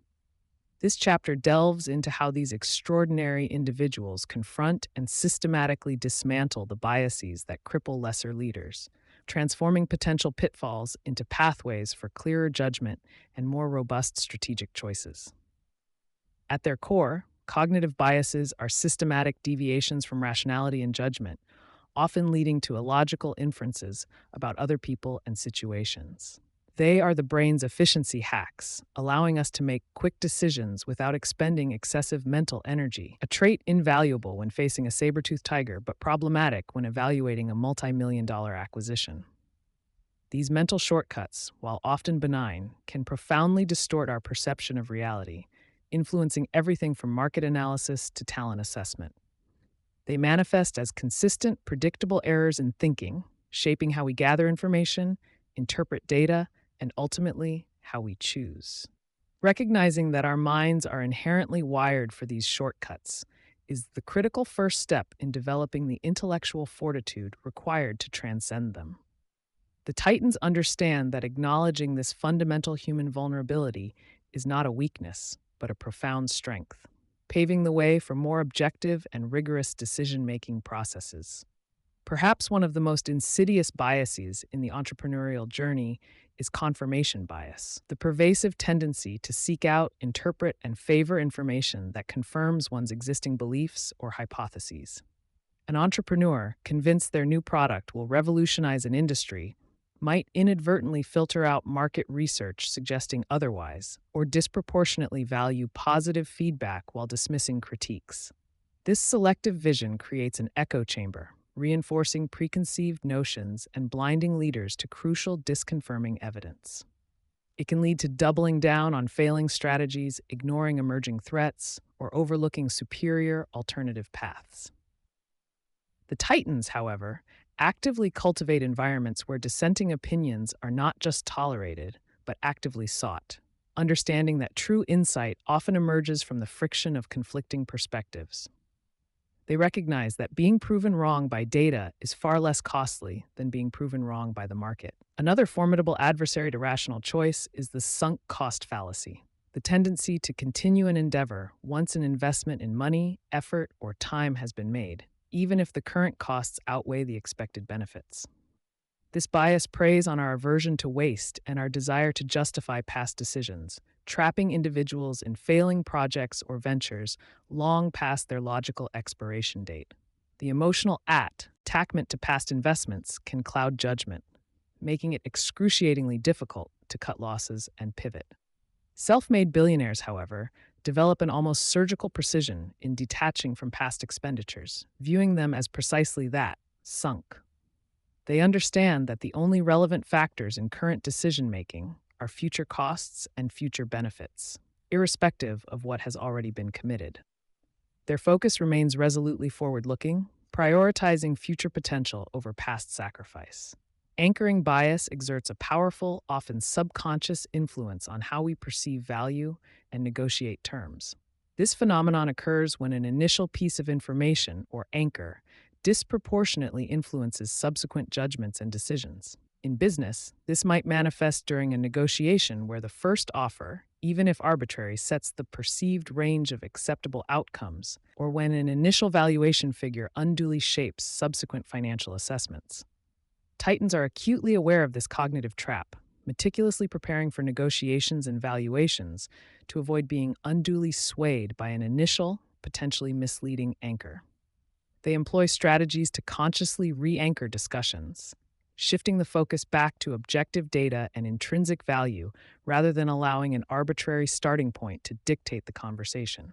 This chapter delves into how these extraordinary individuals confront and systematically dismantle the biases that cripple lesser leaders, transforming potential pitfalls into pathways for clearer judgment and more robust strategic choices. At their core, cognitive biases are systematic deviations from rationality and judgment, often leading to illogical inferences about other people and situations. They are the brain's efficiency hacks, allowing us to make quick decisions without expending excessive mental energy, a trait invaluable when facing a saber-toothed tiger but problematic when evaluating a multi-million-dollar acquisition. These mental shortcuts, while often benign, can profoundly distort our perception of reality, influencing everything from market analysis to talent assessment. They manifest as consistent, predictable errors in thinking, shaping how we gather information, interpret data, and ultimately, how we choose. Recognizing that our minds are inherently wired for these shortcuts is the critical first step in developing the intellectual fortitude required to transcend them. The Titans understand that acknowledging this fundamental human vulnerability is not a weakness, but a profound strength, paving the way for more objective and rigorous decision-making processes. Perhaps one of the most insidious biases in the entrepreneurial journey is confirmation bias, the pervasive tendency to seek out, interpret, and favor information that confirms one's existing beliefs or hypotheses. An entrepreneur, convinced their new product will revolutionize an industry, might inadvertently filter out market research suggesting otherwise, or disproportionately value positive feedback while dismissing critiques. This selective vision creates an echo chamber, reinforcing preconceived notions and blinding leaders to crucial disconfirming evidence. It can lead to doubling down on failing strategies, ignoring emerging threats, or overlooking superior alternative paths. The Titans, however, actively cultivate environments where dissenting opinions are not just tolerated, but actively sought, understanding that true insight often emerges from the friction of conflicting perspectives. They recognize that being proven wrong by data is far less costly than being proven wrong by the market. Another formidable adversary to rational choice is the sunk cost fallacy, the tendency to continue an endeavor once an investment in money, effort, or time has been made, even if the current costs outweigh the expected benefits. This bias preys on our aversion to waste and our desire to justify past decisions, trapping individuals in failing projects or ventures long past their logical expiration date. The emotional attachment to past investments can cloud judgment, making it excruciatingly difficult to cut losses and pivot. Self-made billionaires, however, develop an almost surgical precision in detaching from past expenditures, viewing them as precisely that, sunk. They understand that the only relevant factors in current decision-making are future costs and future benefits, irrespective of what has already been committed. Their focus remains resolutely forward-looking, prioritizing future potential over past sacrifice. Anchoring bias exerts a powerful, often subconscious influence on how we perceive value and negotiate terms. This phenomenon occurs when an initial piece of information, or anchor, disproportionately influences subsequent judgments and decisions. In business, this might manifest during a negotiation where the first offer, even if arbitrary, sets the perceived range of acceptable outcomes, or when an initial valuation figure unduly shapes subsequent financial assessments. Titans are acutely aware of this cognitive trap, meticulously preparing for negotiations and valuations to avoid being unduly swayed by an initial, potentially misleading anchor. They employ strategies to consciously re-anchor discussions, shifting the focus back to objective data and intrinsic value rather than allowing an arbitrary starting point to dictate the conversation.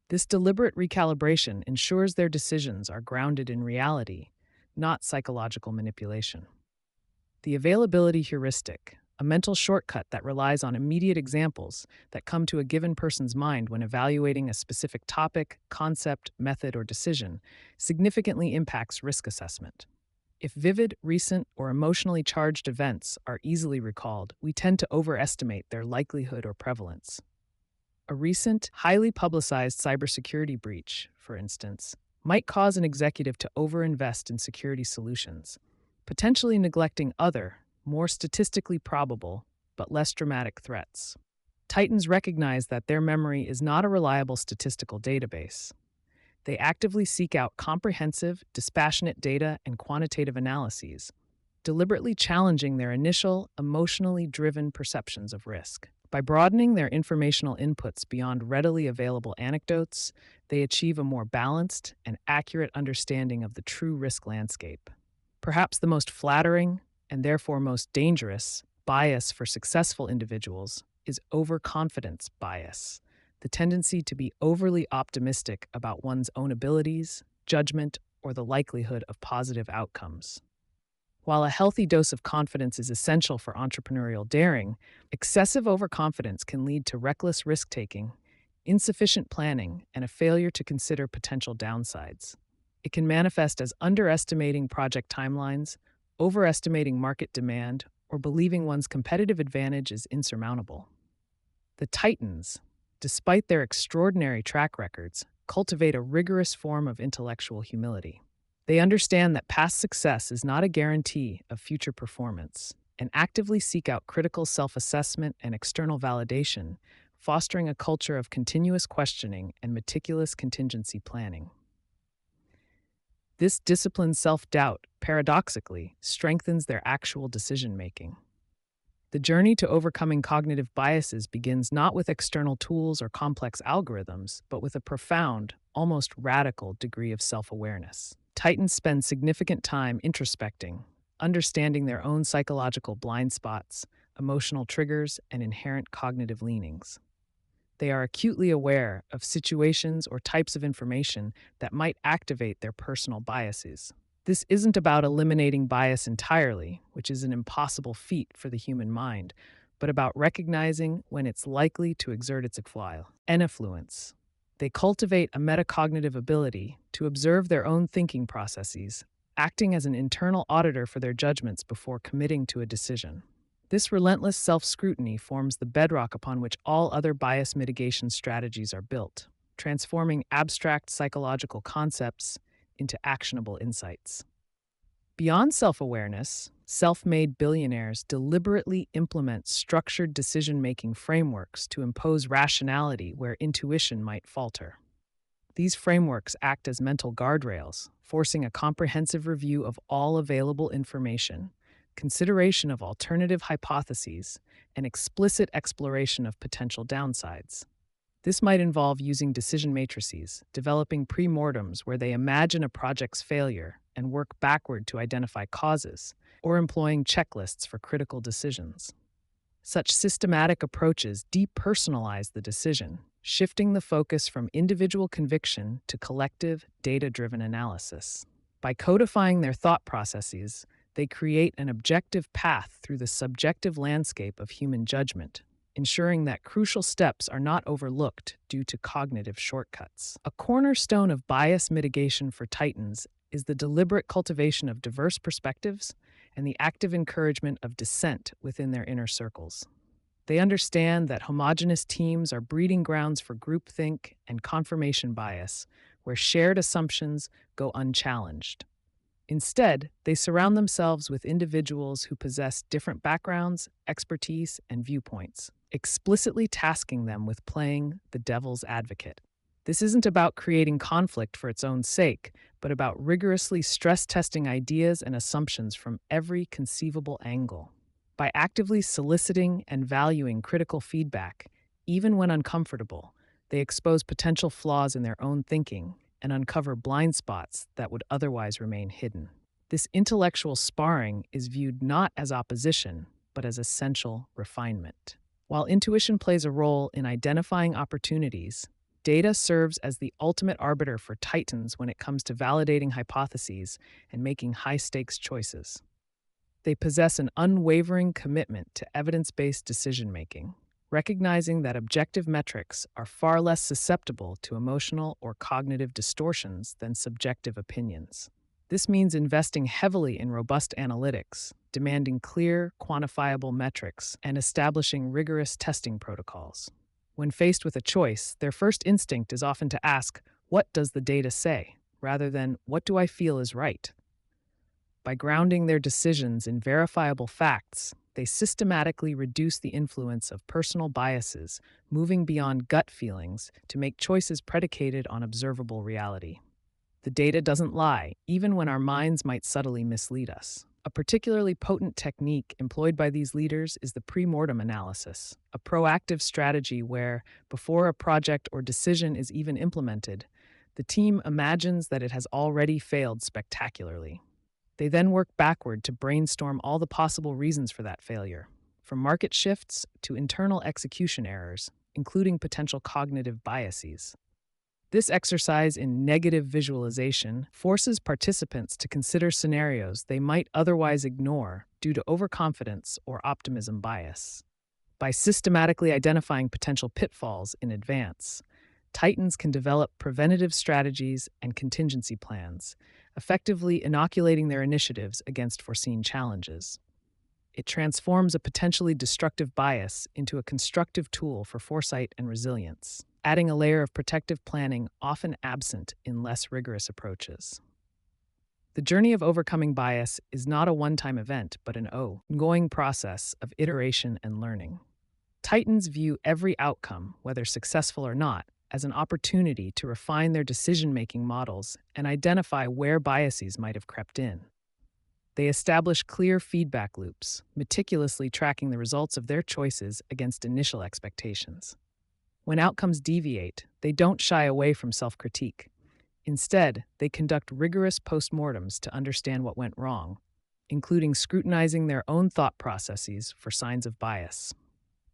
This deliberate recalibration ensures their decisions are grounded in reality, not psychological manipulation. The availability heuristic, a mental shortcut that relies on immediate examples that come to a given person's mind when evaluating a specific topic, concept, method, or decision, significantly impacts risk assessment. If vivid, recent, or emotionally charged events are easily recalled, we tend to overestimate their likelihood or prevalence. A recent, highly publicized cybersecurity breach, for instance, might cause an executive to overinvest in security solutions, potentially neglecting other, more statistically probable, but less dramatic threats. Titans recognize that their memory is not a reliable statistical database. They actively seek out comprehensive, dispassionate data and quantitative analyses, deliberately challenging their initial, emotionally driven perceptions of risk. By broadening their informational inputs beyond readily available anecdotes, they achieve a more balanced and accurate understanding of the true risk landscape. Perhaps the most flattering, and therefore most dangerous, bias for successful individuals is overconfidence bias, the tendency to be overly optimistic about one's own abilities, judgment, or the likelihood of positive outcomes. While a healthy dose of confidence is essential for entrepreneurial daring, excessive overconfidence can lead to reckless risk-taking, insufficient planning, and a failure to consider potential downsides. It can manifest as underestimating project timelines, overestimating market demand, or believing one's competitive advantage is insurmountable. The Titans, despite their extraordinary track records, cultivate a rigorous form of intellectual humility. They understand that past success is not a guarantee of future performance and actively seek out critical self-assessment and external validation, fostering a culture of continuous questioning and meticulous contingency planning. This disciplined self-doubt, paradoxically, strengthens their actual decision-making. The journey to overcoming cognitive biases begins not with external tools or complex algorithms, but with a profound, almost radical degree of self-awareness. Titans spend significant time introspecting, understanding their own psychological blind spots, emotional triggers, and inherent cognitive leanings. They are acutely aware of situations or types of information that might activate their personal biases. This isn't about eliminating bias entirely, which is an impossible feat for the human mind, but about recognizing when it's likely to exert its influence. They cultivate a metacognitive ability to observe their own thinking processes, acting as an internal auditor for their judgments before committing to a decision. This relentless self-scrutiny forms the bedrock upon which all other bias mitigation strategies are built, transforming abstract psychological concepts into actionable insights. Beyond self-awareness, self-made billionaires deliberately implement structured decision-making frameworks to impose rationality where intuition might falter. These frameworks act as mental guardrails, forcing a comprehensive review of all available information, consideration of alternative hypotheses, and explicit exploration of potential downsides. This might involve using decision matrices, developing pre-mortems where they imagine a project's failure and work backward to identify causes, or employing checklists for critical decisions. Such systematic approaches depersonalize the decision, shifting the focus from individual conviction to collective, data-driven analysis. By codifying their thought processes, they create an objective path through the subjective landscape of human judgment, ensuring that crucial steps are not overlooked due to cognitive shortcuts. A cornerstone of bias mitigation for Titans is the deliberate cultivation of diverse perspectives and the active encouragement of dissent within their inner circles. They understand that homogeneous teams are breeding grounds for groupthink and confirmation bias, where shared assumptions go unchallenged. Instead, they surround themselves with individuals who possess different backgrounds, expertise, and viewpoints, explicitly tasking them with playing the devil's advocate. This isn't about creating conflict for its own sake, but about rigorously stress-testing ideas and assumptions from every conceivable angle. By actively soliciting and valuing critical feedback, even when uncomfortable, they expose potential flaws in their own thinking and uncover blind spots that would otherwise remain hidden. This intellectual sparring is viewed not as opposition, but as essential refinement. While intuition plays a role in identifying opportunities, data serves as the ultimate arbiter for Titans when it comes to validating hypotheses and making high-stakes choices. They possess an unwavering commitment to evidence-based decision-making, recognizing that objective metrics are far less susceptible to emotional or cognitive distortions than subjective opinions. This means investing heavily in robust analytics, demanding clear, quantifiable metrics, and establishing rigorous testing protocols. When faced with a choice, their first instinct is often to ask, "What does the data say?" rather than, "What do I feel is right?" By grounding their decisions in verifiable facts, they systematically reduce the influence of personal biases, moving beyond gut feelings to make choices predicated on observable reality. The data doesn't lie, even when our minds might subtly mislead us. A particularly potent technique employed by these leaders is the pre-mortem analysis, a proactive strategy where, before a project or decision is even implemented, the team imagines that it has already failed spectacularly. They then work backward to brainstorm all the possible reasons for that failure, from market shifts to internal execution errors, including potential cognitive biases. This exercise in negative visualization forces participants to consider scenarios they might otherwise ignore due to overconfidence or optimism bias. By systematically identifying potential pitfalls in advance, Titans can develop preventative strategies and contingency plans, effectively inoculating their initiatives against foreseen challenges. It transforms a potentially destructive bias into a constructive tool for foresight and resilience, adding a layer of protective planning often absent in less rigorous approaches. The journey of overcoming bias is not a one-time event, but an ongoing process of iteration and learning. Titans view every outcome, whether successful or not, as an opportunity to refine their decision-making models and identify where biases might have crept in. They establish clear feedback loops, meticulously tracking the results of their choices against initial expectations. When outcomes deviate, they don't shy away from self-critique. Instead, they conduct rigorous postmortems to understand what went wrong, including scrutinizing their own thought processes for signs of bias.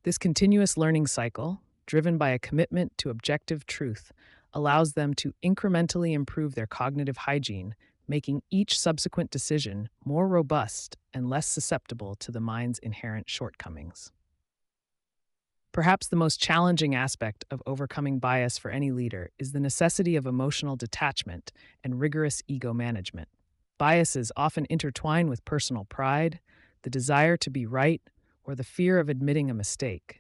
This continuous learning cycle, driven by a commitment to objective truth, allows them to incrementally improve their cognitive hygiene, making each subsequent decision more robust and less susceptible to the mind's inherent shortcomings. Perhaps the most challenging aspect of overcoming bias for any leader is the necessity of emotional detachment and rigorous ego management. Biases often intertwine with personal pride, the desire to be right, or the fear of admitting a mistake.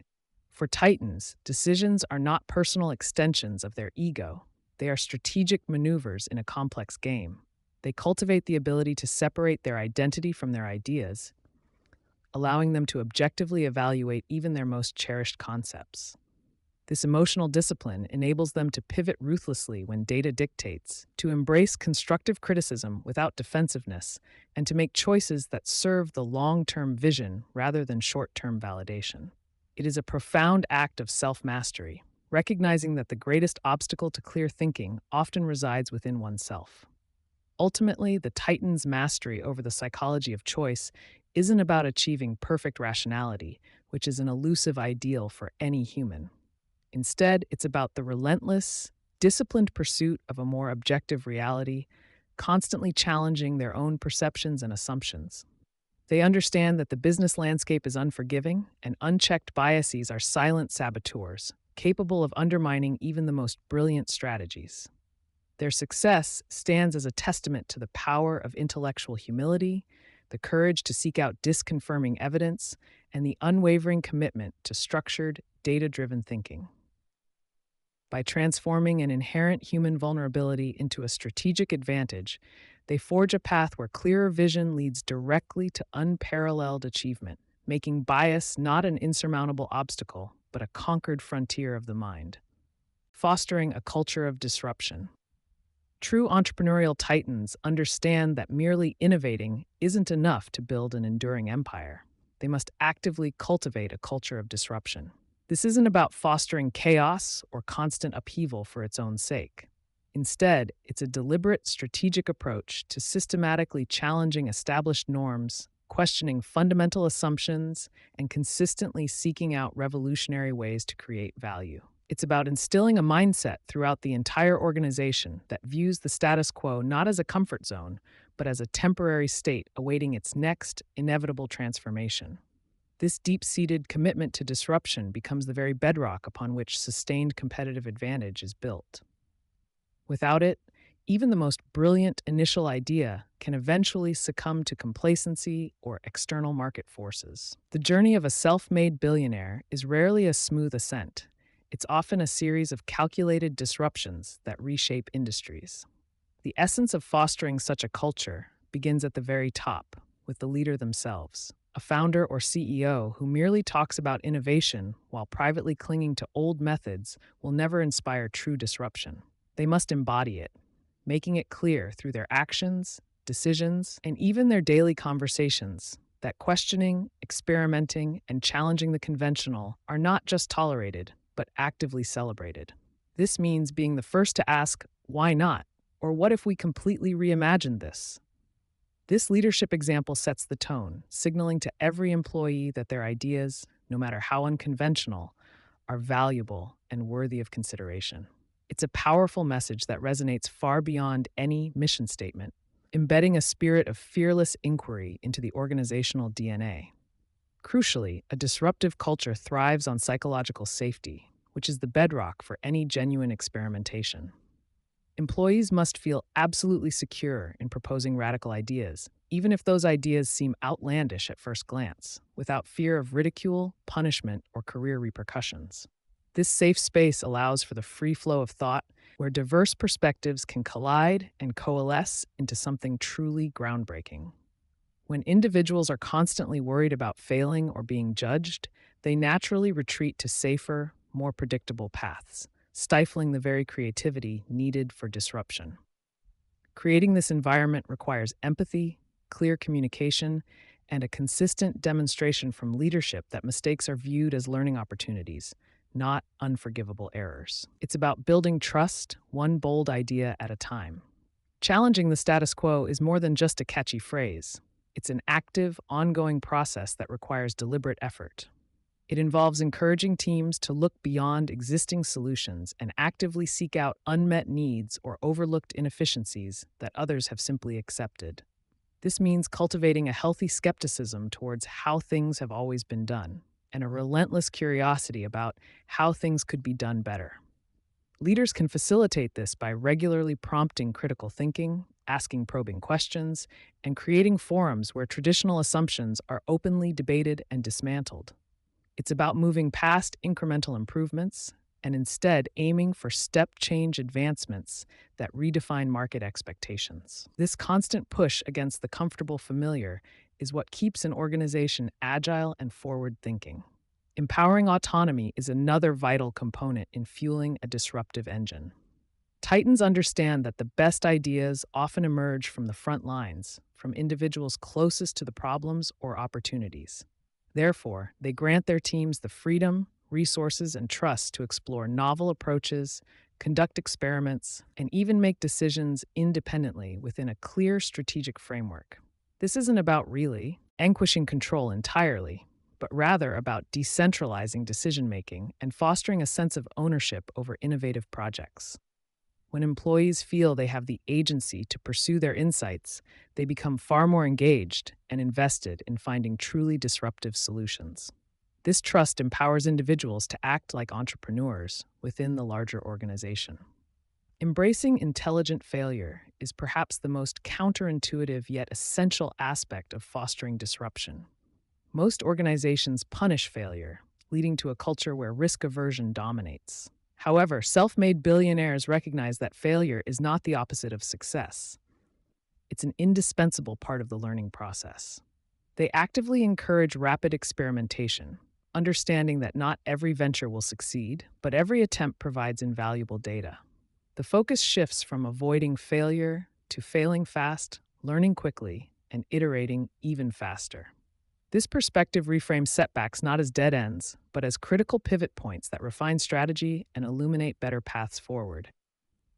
For Titans, decisions are not personal extensions of their ego. They are strategic maneuvers in a complex game. They cultivate the ability to separate their identity from their ideas, allowing them to objectively evaluate even their most cherished concepts. This emotional discipline enables them to pivot ruthlessly when data dictates, to embrace constructive criticism without defensiveness, and to make choices that serve the long-term vision rather than short-term validation. It is a profound act of self-mastery, recognizing that the greatest obstacle to clear thinking often resides within oneself. Ultimately, the Titan's mastery over the psychology of choice isn't about achieving perfect rationality, which is an elusive ideal for any human. Instead, it's about the relentless, disciplined pursuit of a more objective reality, constantly challenging their own perceptions and assumptions. They understand that the business landscape is unforgiving, and unchecked biases are silent saboteurs, capable of undermining even the most brilliant strategies. Their success stands as a testament to the power of intellectual humility, the courage to seek out disconfirming evidence, and the unwavering commitment to structured, data driven thinking. By transforming an inherent human vulnerability into a strategic advantage, they forge a path where clearer vision leads directly to unparalleled achievement, making bias not an insurmountable obstacle, but a conquered frontier of the mind. Fostering a culture of disruption. True entrepreneurial titans understand that merely innovating isn't enough to build an enduring empire. They must actively cultivate a culture of disruption. This isn't about fostering chaos or constant upheaval for its own sake. Instead, it's a deliberate, strategic approach to systematically challenging established norms, questioning fundamental assumptions, and consistently seeking out revolutionary ways to create value. It's about instilling a mindset throughout the entire organization that views the status quo not as a comfort zone, but as a temporary state awaiting its next inevitable transformation. This deep-seated commitment to disruption becomes the very bedrock upon which sustained competitive advantage is built. Without it, even the most brilliant initial idea can eventually succumb to complacency or external market forces. The journey of a self-made billionaire is rarely a smooth ascent. It's often a series of calculated disruptions that reshape industries. The essence of fostering such a culture begins at the very top, with the leader themselves. A founder or CEO who merely talks about innovation while privately clinging to old methods will never inspire true disruption. They must embody it, making it clear through their actions, decisions, and even their daily conversations that questioning, experimenting, and challenging the conventional are not just tolerated, but actively celebrated. This means being the first to ask, why not? Or what if we completely reimagined this? This leadership example sets the tone, signaling to every employee that their ideas, no matter how unconventional, are valuable and worthy of consideration. It's a powerful message that resonates far beyond any mission statement, embedding a spirit of fearless inquiry into the organizational DNA. Crucially, a disruptive culture thrives on psychological safety, which is the bedrock for any genuine experimentation. Employees must feel absolutely secure in proposing radical ideas, even if those ideas seem outlandish at first glance, without fear of ridicule, punishment, or career repercussions. This safe space allows for the free flow of thought, where diverse perspectives can collide and coalesce into something truly groundbreaking. When individuals are constantly worried about failing or being judged, they naturally retreat to safer, more predictable paths, stifling the very creativity needed for disruption. Creating this environment requires empathy, clear communication, and a consistent demonstration from leadership that mistakes are viewed as learning opportunities, not unforgivable errors. It's about building trust, one bold idea at a time. Challenging the status quo is more than just a catchy phrase. It's an active, ongoing process that requires deliberate effort. It involves encouraging teams to look beyond existing solutions and actively seek out unmet needs or overlooked inefficiencies that others have simply accepted. This means cultivating a healthy skepticism towards how things have always been done, and a relentless curiosity about how things could be done better. Leaders can facilitate this by regularly prompting critical thinking, asking probing questions, and creating forums where traditional assumptions are openly debated and dismantled. It's about moving past incremental improvements and instead aiming for step-change advancements that redefine market expectations. This constant push against the comfortable familiar is what keeps an organization agile and forward-thinking. Empowering autonomy is another vital component in fueling a disruptive engine. Titans understand that the best ideas often emerge from the front lines, from individuals closest to the problems or opportunities. Therefore, they grant their teams the freedom, resources, and trust to explore novel approaches, conduct experiments, and even make decisions independently within a clear strategic framework. This isn't about really vanquishing control entirely, but rather about decentralizing decision-making and fostering a sense of ownership over innovative projects. When employees feel they have the agency to pursue their insights, they become far more engaged and invested in finding truly disruptive solutions. This trust empowers individuals to act like entrepreneurs within the larger organization. Embracing intelligent failure is perhaps the most counterintuitive yet essential aspect of fostering disruption. Most organizations punish failure, leading to a culture where risk aversion dominates. However, self-made billionaires recognize that failure is not the opposite of success. It's an indispensable part of the learning process. They actively encourage rapid experimentation, understanding that not every venture will succeed, but every attempt provides invaluable data. The focus shifts from avoiding failure to failing fast, learning quickly, and iterating even faster. This perspective reframes setbacks not as dead ends, but as critical pivot points that refine strategy and illuminate better paths forward.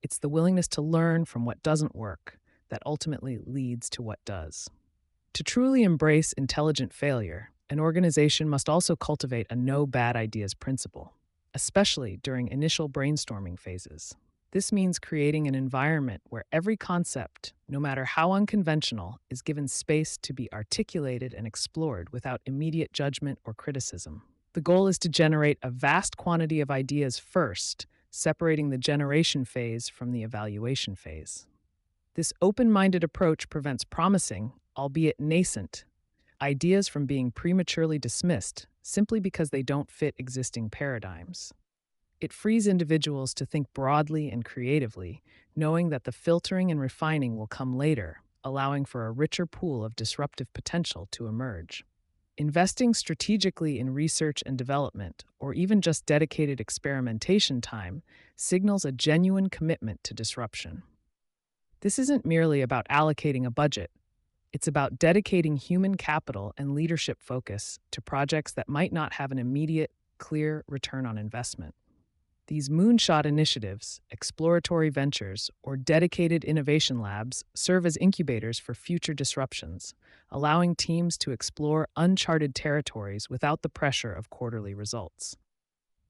It's the willingness to learn from what doesn't work that ultimately leads to what does. To truly embrace intelligent failure, an organization must also cultivate a no bad ideas principle, especially during initial brainstorming phases. This means creating an environment where every concept, no matter how unconventional, is given space to be articulated and explored without immediate judgment or criticism. The goal is to generate a vast quantity of ideas first, separating the generation phase from the evaluation phase. This open-minded approach prevents promising, albeit nascent, ideas from being prematurely dismissed simply because they don't fit existing paradigms. It frees individuals to think broadly and creatively, knowing that the filtering and refining will come later, allowing for a richer pool of disruptive potential to emerge. Investing strategically in research and development, or even just dedicated experimentation time, signals a genuine commitment to disruption. This isn't merely about allocating a budget. It's about dedicating human capital and leadership focus to projects that might not have an immediate, clear return on investment. These moonshot initiatives, exploratory ventures, or dedicated innovation labs serve as incubators for future disruptions, allowing teams to explore uncharted territories without the pressure of quarterly results.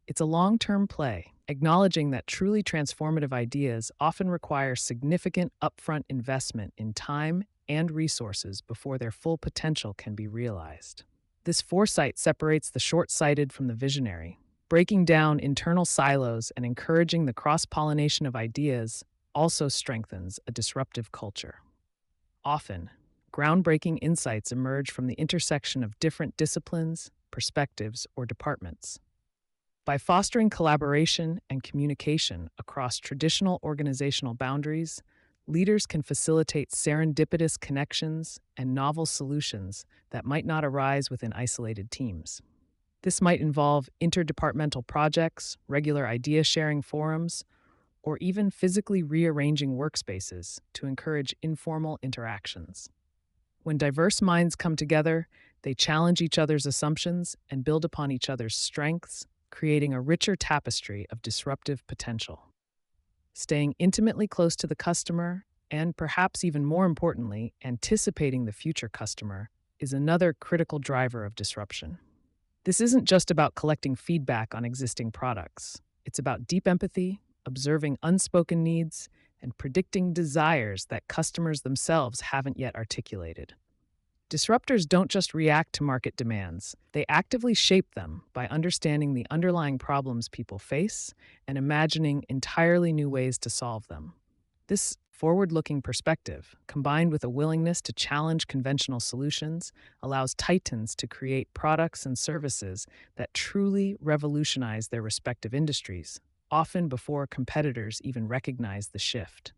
It's a long-term play, acknowledging that truly transformative ideas often require significant upfront investment in time and resources before their full potential can be realized. This foresight separates the short-sighted from the visionary, breaking down internal silos and encouraging the cross-pollination of ideas also strengthens a disruptive culture. Often, groundbreaking insights emerge from the intersection of different disciplines, perspectives, or departments. By fostering collaboration and communication across traditional organizational boundaries, leaders can facilitate serendipitous connections and novel solutions that might not arise within isolated teams. This might involve interdepartmental projects, regular idea-sharing forums, or even physically rearranging workspaces to encourage informal interactions. When diverse minds come together, they challenge each other's assumptions and build upon each other's strengths, creating a richer tapestry of disruptive potential. Staying intimately close to the customer, and perhaps even more importantly, anticipating the future customer, is another critical driver of disruption. This isn't just about collecting feedback on existing products. It's about deep empathy, observing unspoken needs, and predicting desires that customers themselves haven't yet articulated. Disruptors don't just react to market demands, they actively shape them by understanding the underlying problems people face and imagining entirely new ways to solve them. This forward-looking perspective, combined with a willingness to challenge conventional solutions, allows titans to create products and services that truly revolutionize their respective industries, often before competitors even recognize the shift.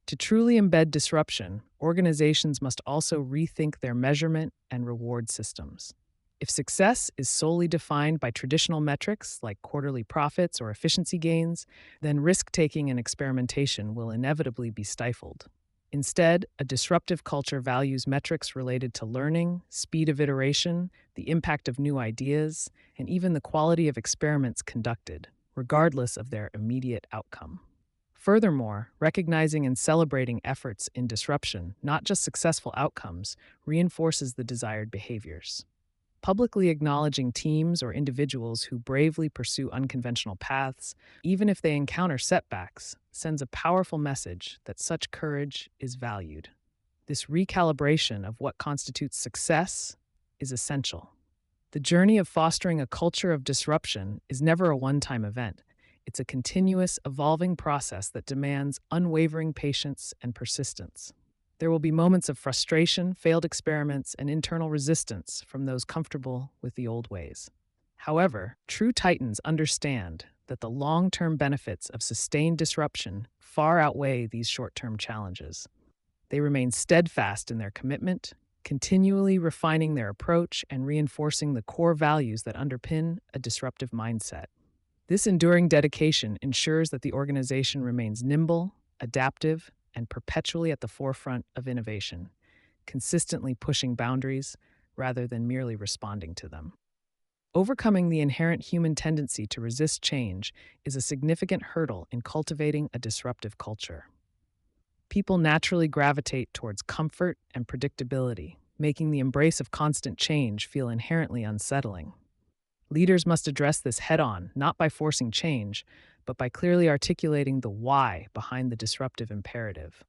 To truly embed disruption, organizations must also rethink their measurement and reward systems. If success is solely defined by traditional metrics like quarterly profits or efficiency gains, then risk-taking and experimentation will inevitably be stifled. Instead, a disruptive culture values metrics related to learning, speed of iteration, the impact of new ideas, and even the quality of experiments conducted, regardless of their immediate outcome. Furthermore, recognizing and celebrating efforts in disruption, not just successful outcomes, reinforces the desired behaviors. Publicly acknowledging teams or individuals who bravely pursue unconventional paths, even if they encounter setbacks, sends a powerful message that such courage is valued. This recalibration of what constitutes success is essential. The journey of fostering a culture of disruption is never a one-time event. It's a continuous, evolving process that demands unwavering patience and persistence. There will be moments of frustration, failed experiments, and internal resistance from those comfortable with the old ways. However, true titans understand that the long-term benefits of sustained disruption far outweigh these short-term challenges. They remain steadfast in their commitment, continually refining their approach and reinforcing the core values that underpin a disruptive mindset. This enduring dedication ensures that the organization remains nimble, adaptive, and perpetually at the forefront of innovation, consistently pushing boundaries rather than merely responding to them. Overcoming the inherent human tendency to resist change is a significant hurdle in cultivating a disruptive culture. People naturally gravitate towards comfort and predictability, making the embrace of constant change feel inherently unsettling. Leaders must address this head-on, not by forcing change, but by clearly articulating the why behind the disruptive imperative.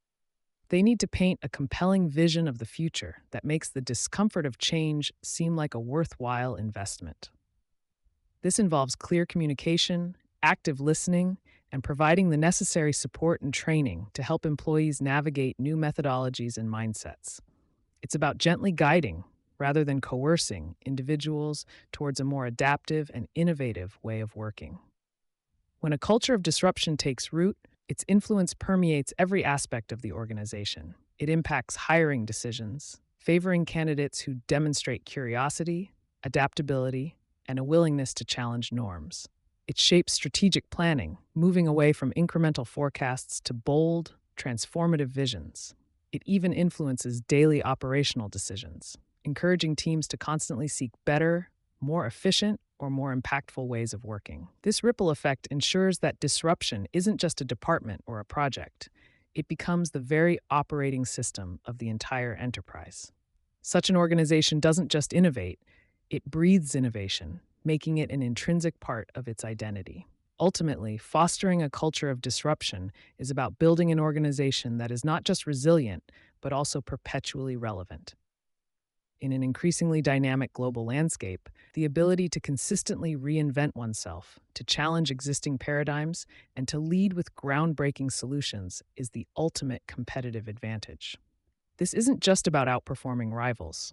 They need to paint a compelling vision of the future that makes the discomfort of change seem like a worthwhile investment. This involves clear communication, active listening, and providing the necessary support and training to help employees navigate new methodologies and mindsets. It's about gently guiding, rather than coercing, individuals towards a more adaptive and innovative way of working. When a culture of disruption takes root, its influence permeates every aspect of the organization. It impacts hiring decisions, favoring candidates who demonstrate curiosity, adaptability, and a willingness to challenge norms. It shapes strategic planning, moving away from incremental forecasts to bold, transformative visions. It even influences daily operational decisions, encouraging teams to constantly seek better, more efficient, or more impactful ways of working. This ripple effect ensures that disruption isn't just a department or a project. It becomes the very operating system of the entire enterprise. Such an organization doesn't just innovate, it breathes innovation, making it an intrinsic part of its identity. Ultimately, fostering a culture of disruption is about building an organization that is not just resilient, but also perpetually relevant. In an increasingly dynamic global landscape, the ability to consistently reinvent oneself, to challenge existing paradigms, and to lead with groundbreaking solutions is the ultimate competitive advantage. This isn't just about outperforming rivals.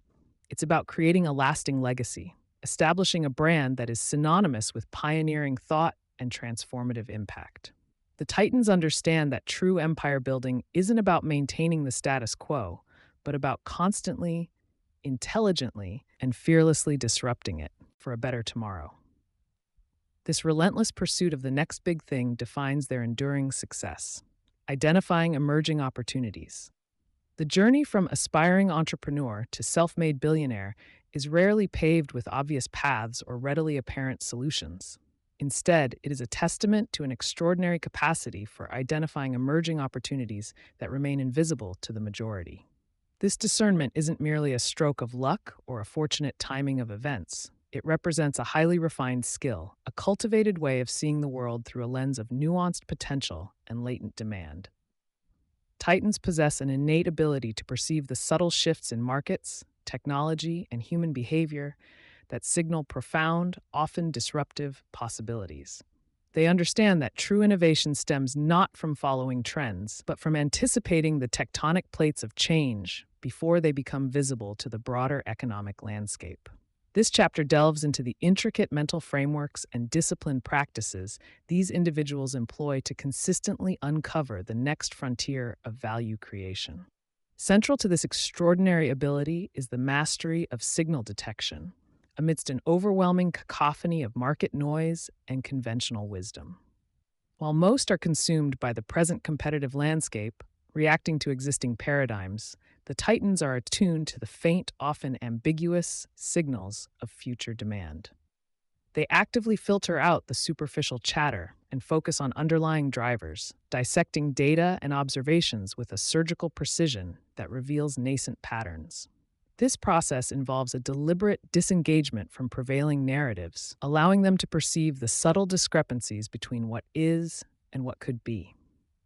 It's about creating a lasting legacy, establishing a brand that is synonymous with pioneering thought and transformative impact. The Titans understand that true empire building isn't about maintaining the status quo, but about constantly, intelligently, and fearlessly disrupting it for a better tomorrow. This relentless pursuit of the next big thing defines their enduring success, identifying emerging opportunities. The journey from aspiring entrepreneur to self-made billionaire is rarely paved with obvious paths or readily apparent solutions. Instead, it is a testament to an extraordinary capacity for identifying emerging opportunities that remain invisible to the majority. This discernment isn't merely a stroke of luck or a fortunate timing of events. It represents a highly refined skill, a cultivated way of seeing the world through a lens of nuanced potential and latent demand. Titans possess an innate ability to perceive the subtle shifts in markets, technology, and human behavior that signal profound, often disruptive possibilities. They understand that true innovation stems not from following trends, but from anticipating the tectonic plates of change before they become visible to the broader economic landscape. This chapter delves into the intricate mental frameworks and disciplined practices these individuals employ to consistently uncover the next frontier of value creation. Central to this extraordinary ability is the mastery of signal detection, amidst an overwhelming cacophony of market noise and conventional wisdom. While most are consumed by the present competitive landscape, Reacting to existing paradigms, the Titans are attuned to the faint, often ambiguous signals of future demand. They actively filter out the superficial chatter and focus on underlying drivers, dissecting data and observations with a surgical precision that reveals nascent patterns. This process involves a deliberate disengagement from prevailing narratives, allowing them to perceive the subtle discrepancies between what is and what could be.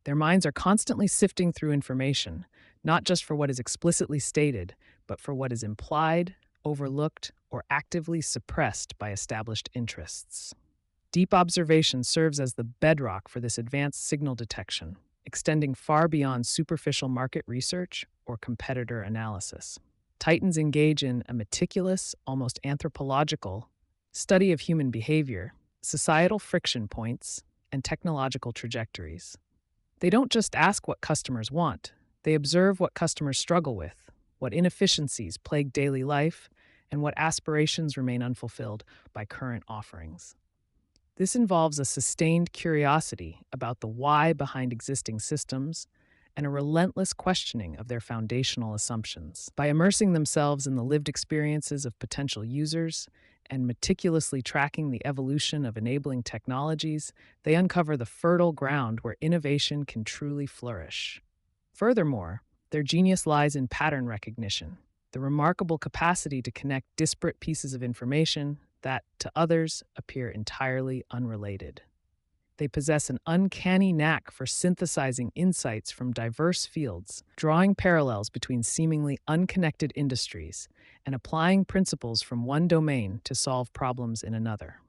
Their minds are constantly sifting through information, not just for what is explicitly stated, but for what is implied, overlooked, or actively suppressed by established interests. Deep observation serves as the bedrock for this advanced signal detection, extending far beyond superficial market research or competitor analysis. Titans engage in a meticulous, almost anthropological, study of human behavior, societal friction points, and technological trajectories. They don't just ask what customers want, they observe what customers struggle with, what inefficiencies plague daily life, and what aspirations remain unfulfilled by current offerings. This involves a sustained curiosity about the why behind existing systems and a relentless questioning of their foundational assumptions. By immersing themselves in the lived experiences of potential users and meticulously tracking the evolution of enabling technologies, they uncover the fertile ground where innovation can truly flourish. Furthermore, their genius lies in pattern recognition, the remarkable capacity to connect disparate pieces of information that, to others, appear entirely unrelated. They possess an uncanny knack for synthesizing insights from diverse fields, drawing parallels between seemingly unconnected industries, and applying principles from one domain to solve problems in another.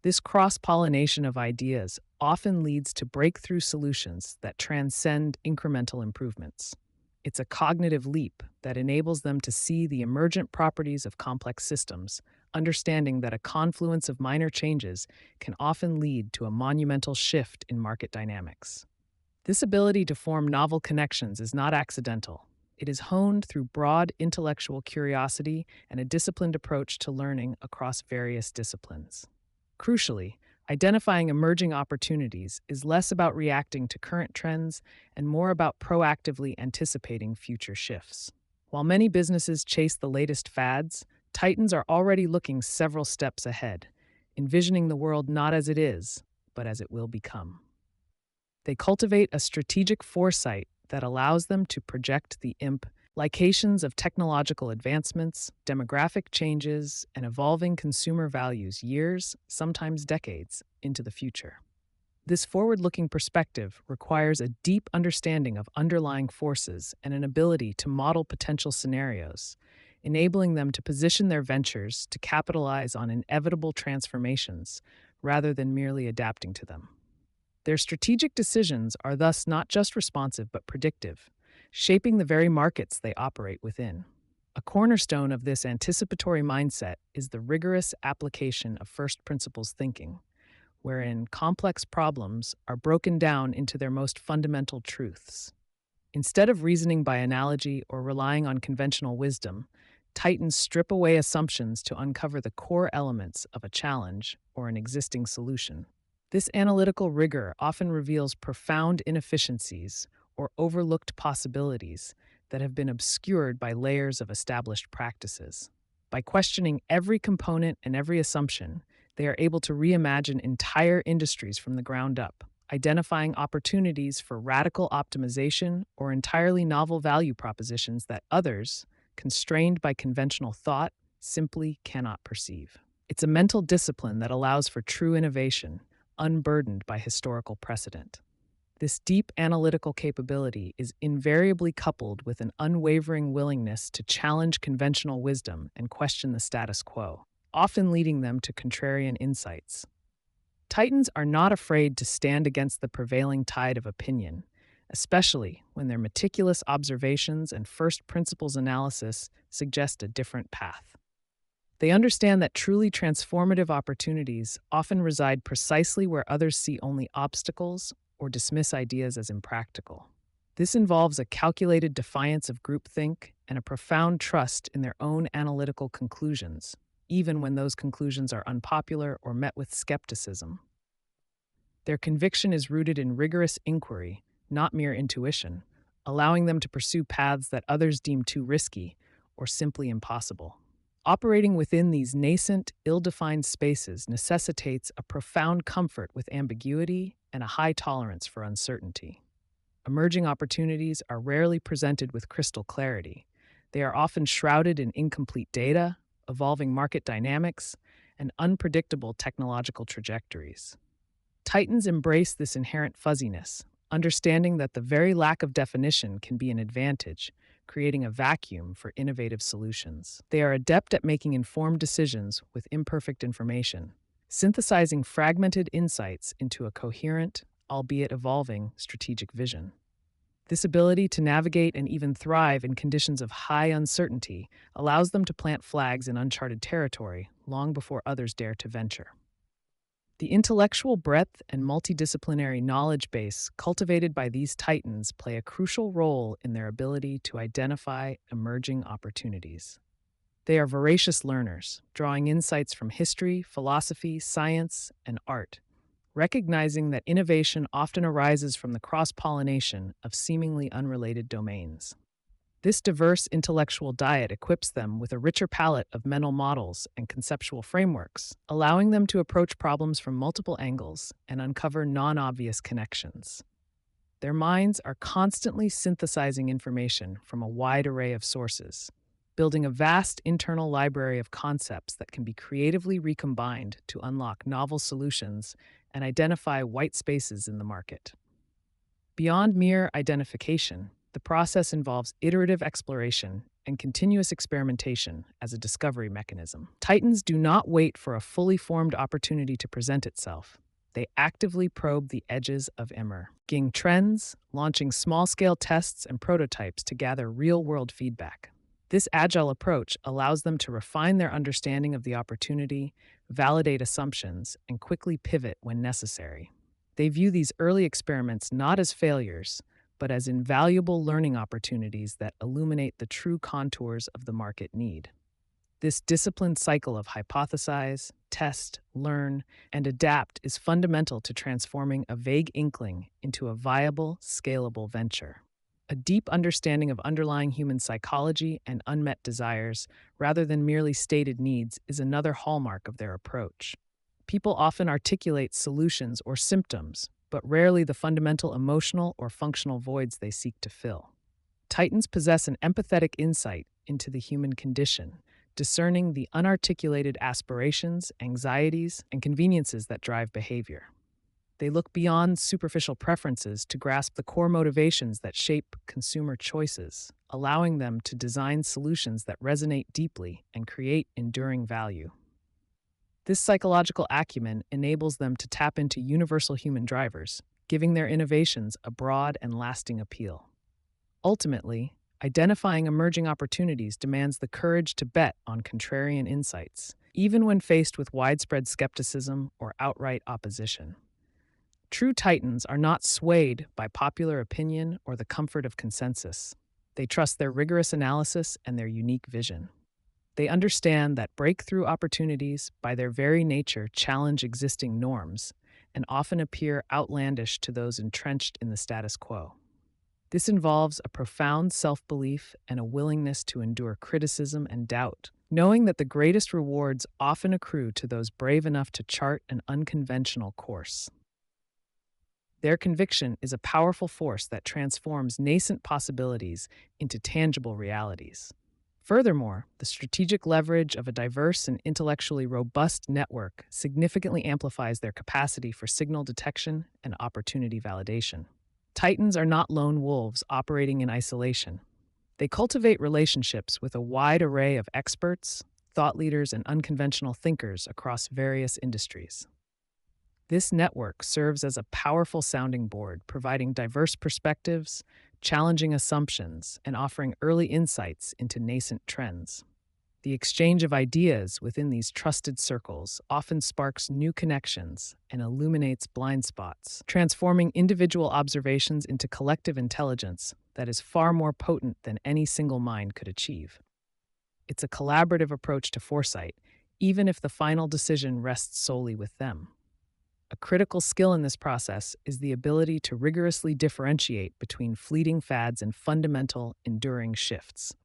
This cross-pollination of ideas often leads to breakthrough solutions that transcend incremental improvements. It's a cognitive leap that enables them to see the emergent properties of complex systems, understanding that a confluence of minor changes can often lead to a monumental shift in market dynamics. This ability to form novel connections is not accidental. It is honed through broad intellectual curiosity and a disciplined approach to learning across various disciplines. Crucially, identifying emerging opportunities is less about reacting to current trends and more about proactively anticipating future shifts. While many businesses chase the latest fads, Titans are already looking several steps ahead, envisioning the world not as it is, but as it will become. They cultivate a strategic foresight that allows them to project the implications of technological advancements, demographic changes, and evolving consumer values years, sometimes decades, into the future. This forward-looking perspective requires a deep understanding of underlying forces and an ability to model potential scenarios, enabling them to position their ventures to capitalize on inevitable transformations rather than merely adapting to them. Their strategic decisions are thus not just responsive but predictive, shaping the very markets they operate within. A cornerstone of this anticipatory mindset is the rigorous application of first principles thinking, wherein complex problems are broken down into their most fundamental truths. Instead of reasoning by analogy or relying on conventional wisdom, Titans strip away assumptions to uncover the core elements of a challenge or an existing solution. This analytical rigor often reveals profound inefficiencies or overlooked possibilities that have been obscured by layers of established practices. By questioning every component and every assumption, they are able to reimagine entire industries from the ground up, identifying opportunities for radical optimization or entirely novel value propositions that others, constrained by conventional thought, simply cannot perceive. It's a mental discipline that allows for true innovation, unburdened by historical precedent. This deep analytical capability is invariably coupled with an unwavering willingness to challenge conventional wisdom and question the status quo, often leading them to contrarian insights. Titans are not afraid to stand against the prevailing tide of opinion, especially when their meticulous observations and first principles analysis suggest a different path. They understand that truly transformative opportunities often reside precisely where others see only obstacles or dismiss ideas as impractical. This involves a calculated defiance of groupthink and a profound trust in their own analytical conclusions, even when those conclusions are unpopular or met with skepticism. Their conviction is rooted in rigorous inquiry, not mere intuition, allowing them to pursue paths that others deem too risky or simply impossible. Operating within these nascent, ill defined spaces necessitates a profound comfort with ambiguity and a high tolerance for uncertainty. Emerging opportunities are rarely presented with crystal clarity. They are often shrouded in incomplete data, evolving market dynamics, and unpredictable technological trajectories. Titans embrace this inherent fuzziness, understanding that the very lack of definition can be an advantage, creating a vacuum for innovative solutions. They are adept at making informed decisions with imperfect information, synthesizing fragmented insights into a coherent, albeit evolving, strategic vision. This ability to navigate and even thrive in conditions of high uncertainty allows them to plant flags in uncharted territory long before others dare to venture. The intellectual breadth and multidisciplinary knowledge base cultivated by these titans play a crucial role in their ability to identify emerging opportunities. They are voracious learners, drawing insights from history, philosophy, science, and art, recognizing that innovation often arises from the cross-pollination of seemingly unrelated domains. This diverse intellectual diet equips them with a richer palette of mental models and conceptual frameworks, allowing them to approach problems from multiple angles and uncover non-obvious connections. Their minds are constantly synthesizing information from a wide array of sources, building a vast internal library of concepts that can be creatively recombined to unlock novel solutions and identify white spaces in the market. Beyond mere identification, the process involves iterative exploration and continuous experimentation as a discovery mechanism. Titans do not wait for a fully formed opportunity to present itself. They actively probe the edges of emerging trends, launching small-scale tests and prototypes to gather real-world feedback. This agile approach allows them to refine their understanding of the opportunity, validate assumptions, and quickly pivot when necessary. They view these early experiments not as failures, but as invaluable learning opportunities that illuminate the true contours of the market need. This disciplined cycle of hypothesize, test, learn, and adapt is fundamental to transforming a vague inkling into a viable, scalable venture. A deep understanding of underlying human psychology and unmet desires, rather than merely stated needs, is another hallmark of their approach. People often articulate solutions or symptoms, but rarely the fundamental emotional or functional voids they seek to fill. Titans possess an empathetic insight into the human condition, discerning the unarticulated aspirations, anxieties, and conveniences that drive behavior. They look beyond superficial preferences to grasp the core motivations that shape consumer choices, allowing them to design solutions that resonate deeply and create enduring value. This psychological acumen enables them to tap into universal human drivers, giving their innovations a broad and lasting appeal. Ultimately, identifying emerging opportunities demands the courage to bet on contrarian insights, even when faced with widespread skepticism or outright opposition. True titans are not swayed by popular opinion or the comfort of consensus. They trust their rigorous analysis and their unique vision. They understand that breakthrough opportunities, by their very nature, challenge existing norms and often appear outlandish to those entrenched in the status quo. This involves a profound self-belief and a willingness to endure criticism and doubt, knowing that the greatest rewards often accrue to those brave enough to chart an unconventional course. Their conviction is a powerful force that transforms nascent possibilities into tangible realities. Furthermore, the strategic leverage of a diverse and intellectually robust network significantly amplifies their capacity for signal detection and opportunity validation. Titans are not lone wolves operating in isolation. They cultivate relationships with a wide array of experts, thought leaders, and unconventional thinkers across various industries. This network serves as a powerful sounding board, providing diverse perspectives, challenging assumptions, and offering early insights into nascent trends. The exchange of ideas within these trusted circles often sparks new connections and illuminates blind spots, transforming individual observations into collective intelligence that is far more potent than any single mind could achieve. It's a collaborative approach to foresight, even if the final decision rests solely with them. A critical skill in this process is the ability to rigorously differentiate between fleeting fads and fundamental, enduring shifts.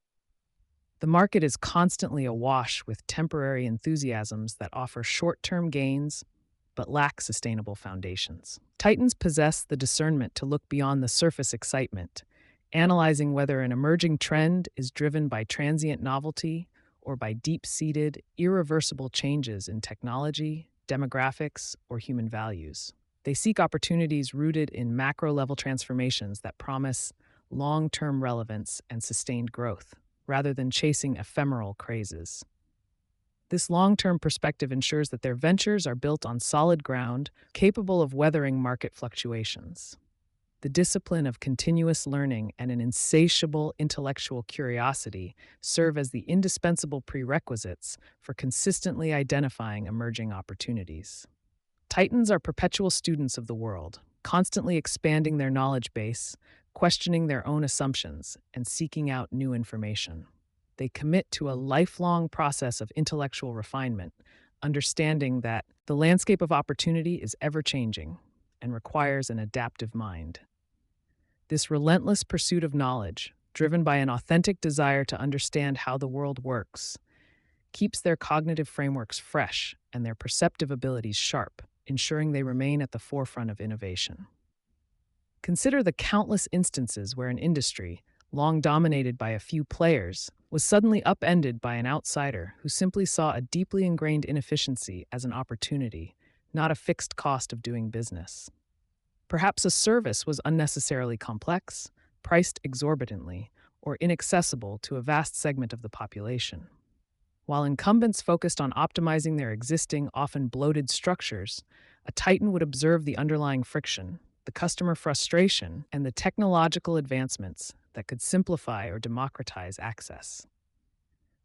The market is constantly awash with temporary enthusiasms that offer short term gains but lack sustainable foundations. Titans possess the discernment to look beyond the surface excitement, analyzing whether an emerging trend is driven by transient novelty or by deep seated, irreversible changes in technology, demographics, or human values. They seek opportunities rooted in macro level transformations that promise long term relevance and sustained growth, rather than chasing ephemeral crazes. This long term perspective ensures that their ventures are built on solid ground, capable of weathering market fluctuations. The discipline of continuous learning and an insatiable intellectual curiosity serve as the indispensable prerequisites for consistently identifying emerging opportunities. Titans are perpetual students of the world, constantly expanding their knowledge base, questioning their own assumptions, and seeking out new information. They commit to a lifelong process of intellectual refinement, understanding that the landscape of opportunity is ever changing and requires an adaptive mind. This relentless pursuit of knowledge, driven by an authentic desire to understand how the world works, keeps their cognitive frameworks fresh and their perceptive abilities sharp, ensuring they remain at the forefront of innovation. Consider the countless instances where an industry, long dominated by a few players, was suddenly upended by an outsider who simply saw a deeply ingrained inefficiency as an opportunity, not a fixed cost of doing business. Perhaps a service was unnecessarily complex, priced exorbitantly, or inaccessible to a vast segment of the population. While incumbents focused on optimizing their existing, often bloated structures, a titan would observe the underlying friction, the customer frustration, and the technological advancements that could simplify or democratize access.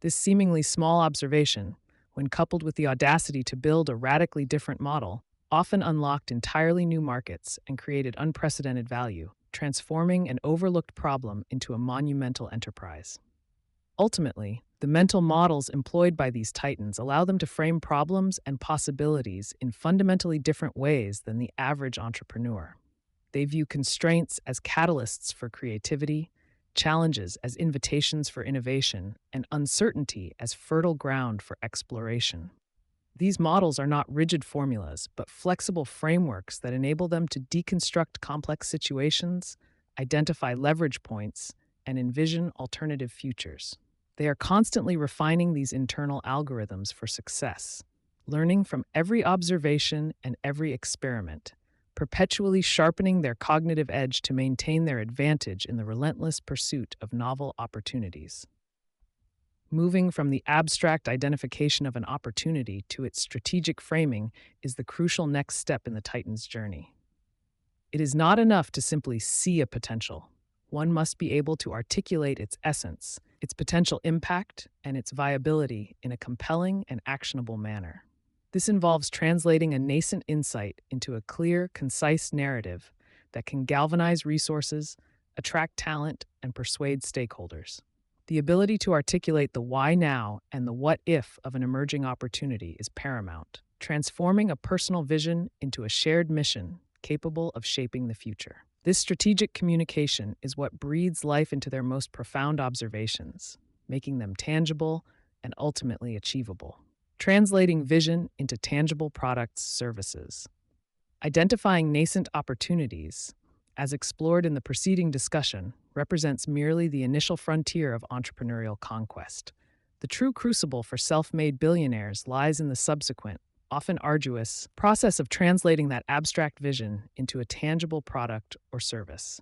This seemingly small observation, when coupled with the audacity to build a radically different model, often unlocked entirely new markets and created unprecedented value, transforming an overlooked problem into a monumental enterprise. Ultimately, the mental models employed by these titans allow them to frame problems and possibilities in fundamentally different ways than the average entrepreneur. They view constraints as catalysts for creativity, challenges as invitations for innovation, and uncertainty as fertile ground for exploration. These models are not rigid formulas, but flexible frameworks that enable them to deconstruct complex situations, identify leverage points, and envision alternative futures. They are constantly refining these internal algorithms for success, learning from every observation and every experiment, perpetually sharpening their cognitive edge to maintain their advantage in the relentless pursuit of novel opportunities. Moving from the abstract identification of an opportunity to its strategic framing is the crucial next step in the Titan's journey. It is not enough to simply see a potential. One must be able to articulate its essence, its potential impact, and its viability in a compelling and actionable manner. This involves translating a nascent insight into a clear, concise narrative that can galvanize resources, attract talent, and persuade stakeholders. The ability to articulate the why now and the what if of an emerging opportunity is paramount, transforming a personal vision into a shared mission capable of shaping the future. This strategic communication is what breathes life into their most profound observations, making them tangible and ultimately achievable. Translating vision into tangible products, services. Identifying nascent opportunities, as explored in the preceding discussion, represents merely the initial frontier of entrepreneurial conquest. The true crucible for self-made billionaires lies in the subsequent, often arduous, process of translating that abstract vision into a tangible product or service.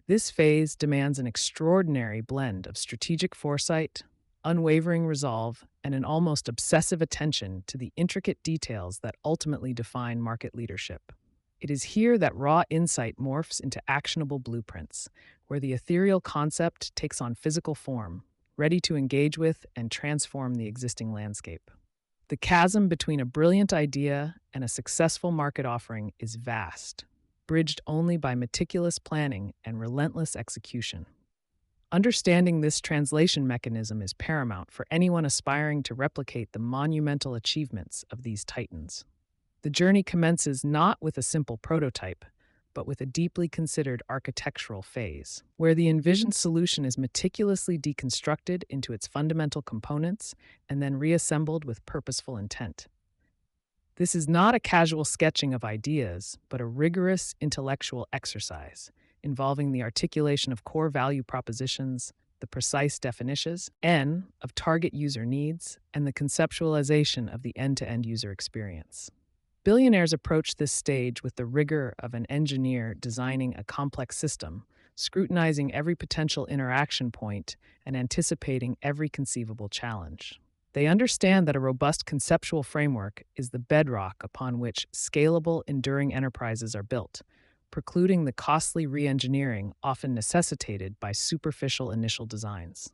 This phase demands an extraordinary blend of strategic foresight, unwavering resolve, and an almost obsessive attention to the intricate details that ultimately define market leadership. It is here that raw insight morphs into actionable blueprints, where the ethereal concept takes on physical form, ready to engage with and transform the existing landscape. The chasm between a brilliant idea and a successful market offering is vast, bridged only by meticulous planning and relentless execution. Understanding this translation mechanism is paramount for anyone aspiring to replicate the monumental achievements of these titans. The journey commences not with a simple prototype, but with a deeply considered architectural phase, where the envisioned solution is meticulously deconstructed into its fundamental components and then reassembled with purposeful intent. This is not a casual sketching of ideas, but a rigorous intellectual exercise involving the articulation of core value propositions, the precise definitions of target user needs, and the conceptualization of the end-to-end user experience. Billionaires approach this stage with the rigor of an engineer designing a complex system, scrutinizing every potential interaction point and anticipating every conceivable challenge. They understand that a robust conceptual framework is the bedrock upon which scalable, enduring enterprises are built, precluding the costly re-engineering often necessitated by superficial initial designs.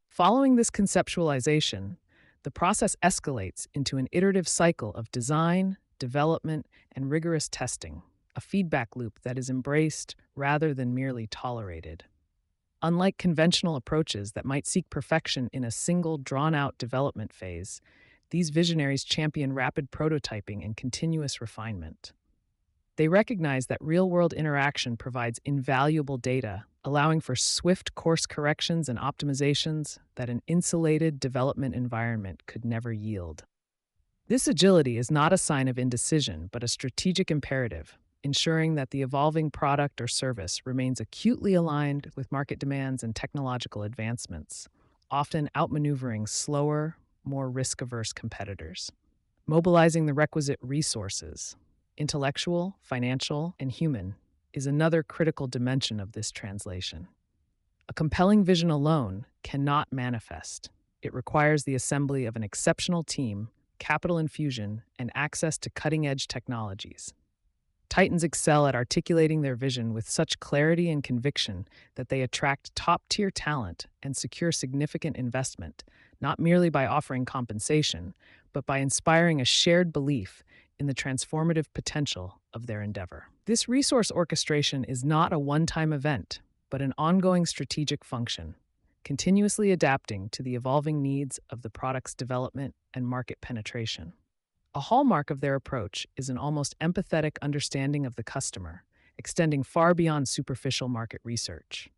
Following this conceptualization, the process escalates into an iterative cycle of design, development, and rigorous testing, a feedback loop that is embraced rather than merely tolerated. Unlike conventional approaches that might seek perfection in a single, drawn-out development phase, these visionaries champion rapid prototyping and continuous refinement. They recognize that real-world interaction provides invaluable data, allowing for swift course corrections and optimizations that an insulated development environment could never yield. This agility is not a sign of indecision, but a strategic imperative, ensuring that the evolving product or service remains acutely aligned with market demands and technological advancements, often outmaneuvering slower, more risk-averse competitors. Mobilizing the requisite resources, intellectual, financial, and human, is another critical dimension of this translation. A compelling vision alone cannot manifest. It requires the assembly of an exceptional team, capital infusion, and access to cutting-edge technologies. Titans excel at articulating their vision with such clarity and conviction that they attract top-tier talent and secure significant investment, not merely by offering compensation, but by inspiring a shared belief in the transformative potential of their endeavor. This resource orchestration is not a one-time event, but an ongoing strategic function, continuously adapting to the evolving needs of the product's development and market penetration. A hallmark of their approach is an almost empathetic understanding of the customer, extending far beyond superficial market research.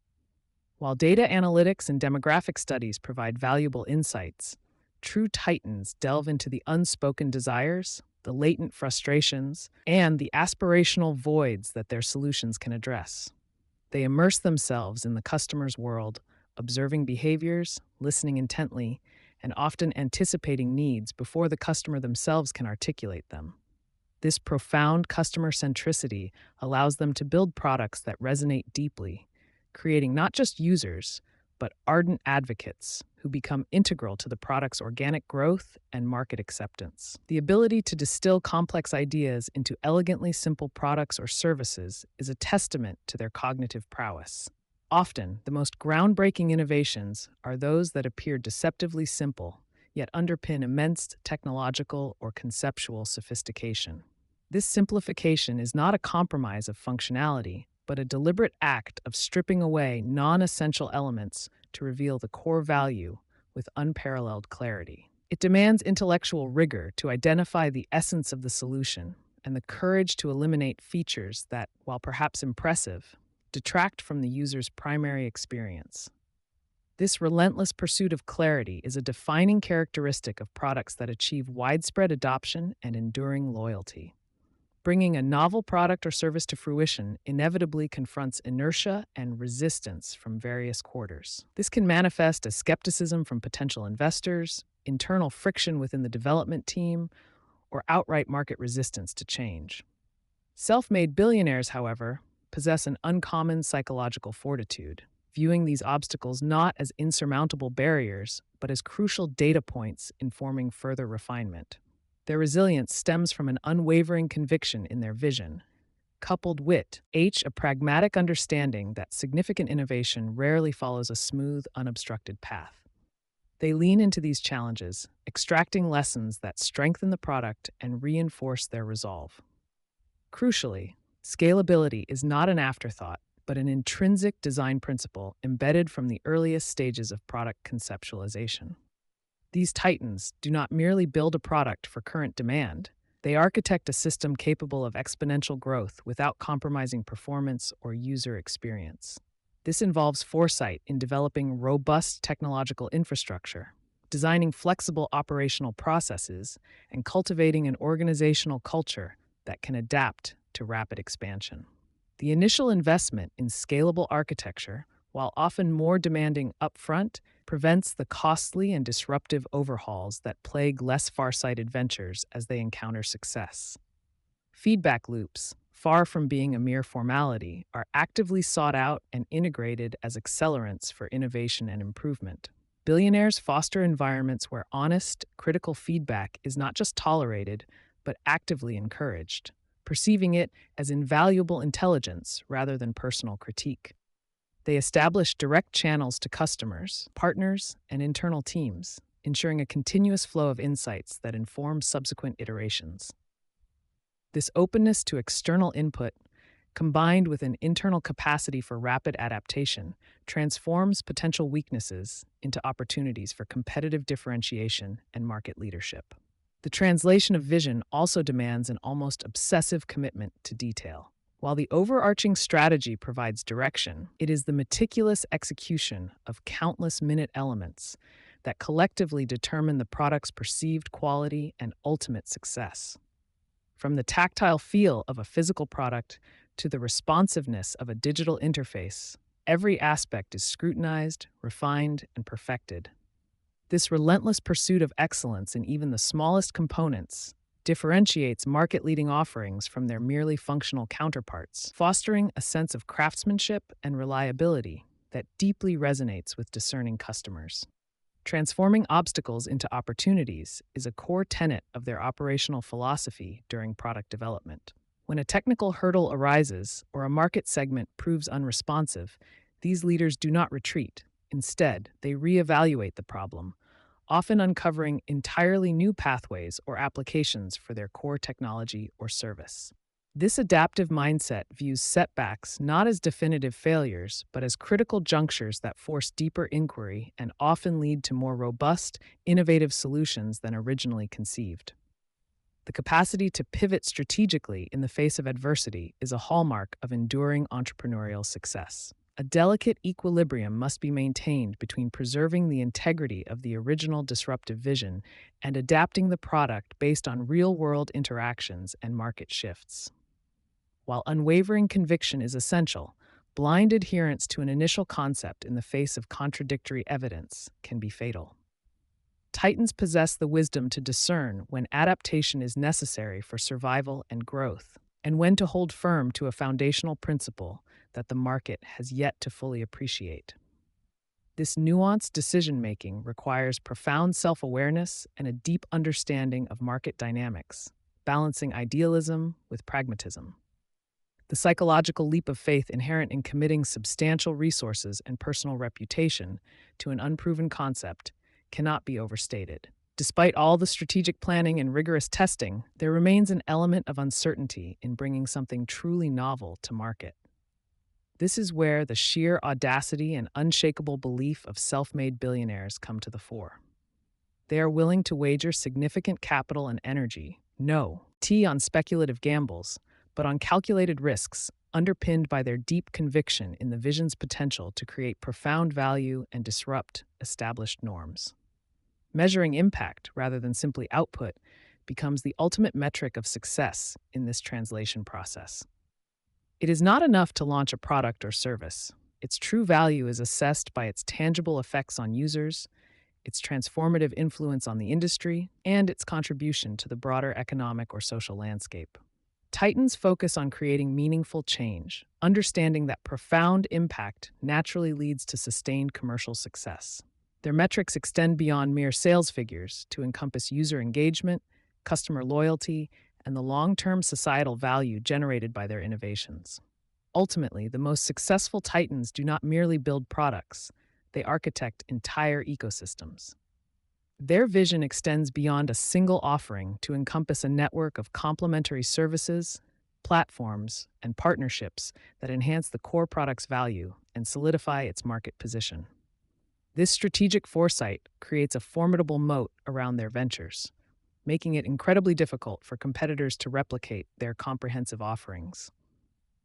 While data analytics and demographic studies provide valuable insights, true titans delve into the unspoken desires, the latent frustrations, and the aspirational voids that their solutions can address. They immerse themselves in the customer's world, observing behaviors, listening intently, and often anticipating needs before the customer themselves can articulate them. This profound customer centricity allows them to build products that resonate deeply, creating not just users, but ardent advocates who become integral to the product's organic growth and market acceptance. The ability to distill complex ideas into elegantly simple products or services is a testament to their cognitive prowess. Often, the most groundbreaking innovations are those that appear deceptively simple, yet underpin immense technological or conceptual sophistication. This simplification is not a compromise of functionality, but a deliberate act of stripping away non-essential elements to reveal the core value with unparalleled clarity. It demands intellectual rigor to identify the essence of the solution and the courage to eliminate features that, while perhaps impressive, detract from the user's primary experience. This relentless pursuit of clarity is a defining characteristic of products that achieve widespread adoption and enduring loyalty. Bringing a novel product or service to fruition inevitably confronts inertia and resistance from various quarters. This can manifest as skepticism from potential investors, internal friction within the development team, or outright market resistance to change. Self-made billionaires, however, possess an uncommon psychological fortitude, viewing these obstacles not as insurmountable barriers, but as crucial data points informing further refinement. Their resilience stems from an unwavering conviction in their vision, coupled with a pragmatic understanding that significant innovation rarely follows a smooth, unobstructed path. They lean into these challenges, extracting lessons that strengthen the product and reinforce their resolve. Crucially, scalability is not an afterthought, but an intrinsic design principle embedded from the earliest stages of product conceptualization. These titans do not merely build a product for current demand, They architect a system capable of exponential growth without compromising performance or user experience. This involves foresight in developing robust technological infrastructure, designing flexible operational processes, and cultivating an organizational culture that can adapt to rapid expansion. The initial investment in scalable architecture, while often more demanding upfront, prevents the costly and disruptive overhauls that plague less far-sighted ventures as they encounter success. Feedback loops, far from being a mere formality, are actively sought out and integrated as accelerants for innovation and improvement. Billionaires foster environments where honest, critical feedback is not just tolerated, but actively encouraged, perceiving it as invaluable intelligence rather than personal critique. They establish direct channels to customers, partners, and internal teams, ensuring a continuous flow of insights that inform subsequent iterations. This openness to external input, combined with an internal capacity for rapid adaptation, transforms potential weaknesses into opportunities for competitive differentiation and market leadership. The translation of vision also demands an almost obsessive commitment to detail. While the overarching strategy provides direction, it is the meticulous execution of countless minute elements that collectively determine the product's perceived quality and ultimate success. From the tactile feel of a physical product to the responsiveness of a digital interface, every aspect is scrutinized, refined, and perfected. This relentless pursuit of excellence in even the smallest components differentiates market-leading offerings from their merely functional counterparts, fostering a sense of craftsmanship and reliability that deeply resonates with discerning customers. Transforming obstacles into opportunities is a core tenet of their operational philosophy during product development. When a technical hurdle arises or a market segment proves unresponsive, these leaders do not retreat. Instead, they reevaluate the problem, often uncovering entirely new pathways or applications for their core technology or service. This adaptive mindset views setbacks not as definitive failures, but as critical junctures that force deeper inquiry and often lead to more robust, innovative solutions than originally conceived. The capacity to pivot strategically in the face of adversity is a hallmark of enduring entrepreneurial success. A delicate equilibrium must be maintained between preserving the integrity of the original disruptive vision and adapting the product based on real-world interactions and market shifts. While unwavering conviction is essential, blind adherence to an initial concept in the face of contradictory evidence can be fatal. Titans possess the wisdom to discern when adaptation is necessary for survival and growth, and when to hold firm to a foundational principle that the market has yet to fully appreciate. This nuanced decision-making requires profound self-awareness and a deep understanding of market dynamics, balancing idealism with pragmatism. The psychological leap of faith inherent in committing substantial resources and personal reputation to an unproven concept cannot be overstated. Despite all the strategic planning and rigorous testing, there remains an element of uncertainty in bringing something truly novel to market. This is where the sheer audacity and unshakable belief of self-made billionaires come to the fore. They are willing to wager significant capital and energy, on speculative gambles, but on calculated risks, underpinned by their deep conviction in the vision's potential to create profound value and disrupt established norms. Measuring impact rather than simply output becomes the ultimate metric of success in this translation process. It is not enough to launch a product or service. Its true value is assessed by its tangible effects on users, its transformative influence on the industry, and its contribution to the broader economic or social landscape. Titans focus on creating meaningful change, understanding that profound impact naturally leads to sustained commercial success. Their metrics extend beyond mere sales figures to encompass user engagement, customer loyalty, and the long-term societal value generated by their innovations. Ultimately, the most successful Titans do not merely build products, they architect entire ecosystems. Their vision extends beyond a single offering to encompass a network of complementary services, platforms, and partnerships that enhance the core product's value and solidify its market position. This strategic foresight creates a formidable moat around their ventures, making it incredibly difficult for competitors to replicate their comprehensive offerings.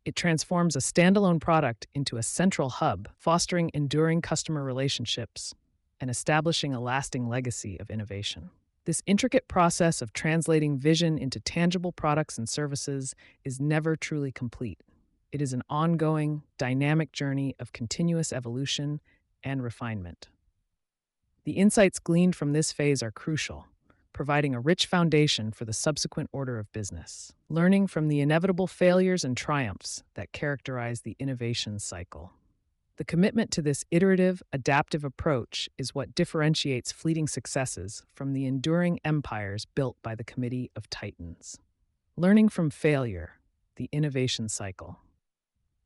It transforms a standalone product into a central hub, fostering enduring customer relationships and establishing a lasting legacy of innovation. This intricate process of translating vision into tangible products and services is never truly complete. It is an ongoing, dynamic journey of continuous evolution and refinement. The insights gleaned from this phase are crucial, providing a rich foundation for the subsequent order of business. Learning from the inevitable failures and triumphs that characterize the innovation cycle. The commitment to this iterative, adaptive approach is what differentiates fleeting successes from the enduring empires built by the Committee of Titans. Learning from failure, the innovation cycle.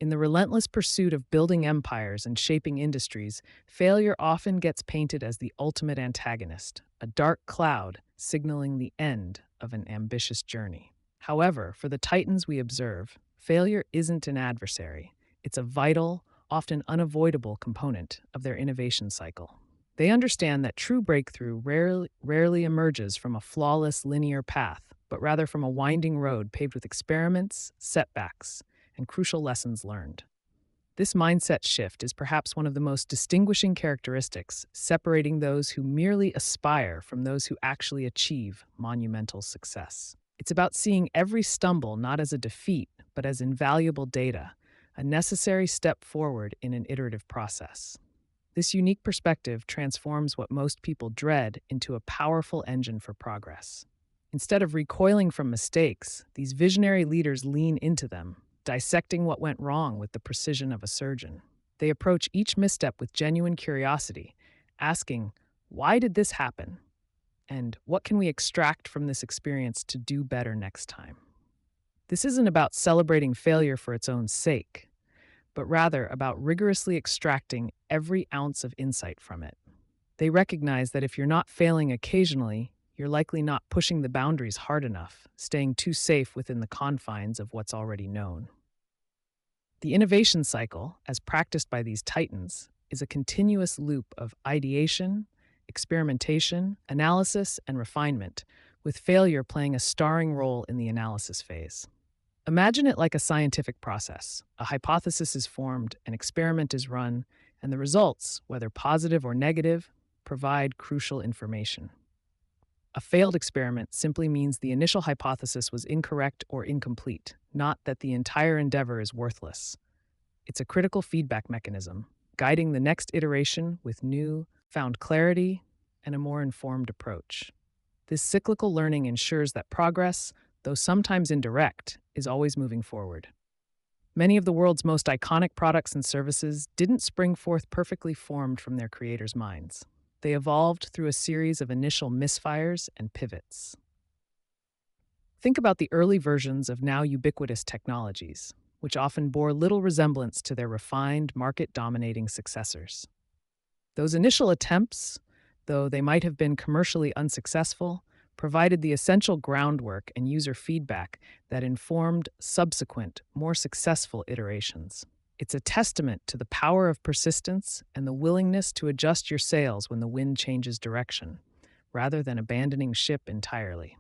In the relentless pursuit of building empires and shaping industries, failure often gets painted as the ultimate antagonist, a dark cloud signaling the end of an ambitious journey. However, for the Titans we observe, failure isn't an adversary. It's a vital, often unavoidable component of their innovation cycle. They understand that true breakthrough rarely emerges from a flawless linear path, but rather from a winding road paved with experiments, setbacks, and crucial lessons learned. This mindset shift is perhaps one of the most distinguishing characteristics, separating those who merely aspire from those who actually achieve monumental success. It's about seeing every stumble not as a defeat, but as invaluable data, a necessary step forward in an iterative process. This unique perspective transforms what most people dread into a powerful engine for progress. Instead of recoiling from mistakes, these visionary leaders lean into them, dissecting what went wrong with the precision of a surgeon. They approach each misstep with genuine curiosity, asking, "Why did this happen?" And "What can we extract from this experience to do better next time?" This isn't about celebrating failure for its own sake, but rather about rigorously extracting every ounce of insight from it. They recognize that if you're not failing occasionally, you're likely not pushing the boundaries hard enough, staying too safe within the confines of what's already known. The innovation cycle, as practiced by these titans, is a continuous loop of ideation, experimentation, analysis, and refinement, with failure playing a starring role in the analysis phase. Imagine it like a scientific process. A hypothesis is formed, an experiment is run, and the results, whether positive or negative, provide crucial information. A failed experiment simply means the initial hypothesis was incorrect or incomplete, not that the entire endeavor is worthless. It's a critical feedback mechanism, guiding the next iteration with new, found clarity and a more informed approach. This cyclical learning ensures that progress, though sometimes indirect, is always moving forward. Many of the world's most iconic products and services didn't spring forth perfectly formed from their creators' minds. They evolved through a series of initial misfires and pivots. Think about the early versions of now ubiquitous technologies, which often bore little resemblance to their refined, market-dominating successors. Those initial attempts, though they might have been commercially unsuccessful, provided the essential groundwork and user feedback that informed subsequent, more successful iterations. It's a testament to the power of persistence and the willingness to adjust your sails when the wind changes direction, rather than abandoning ship entirely.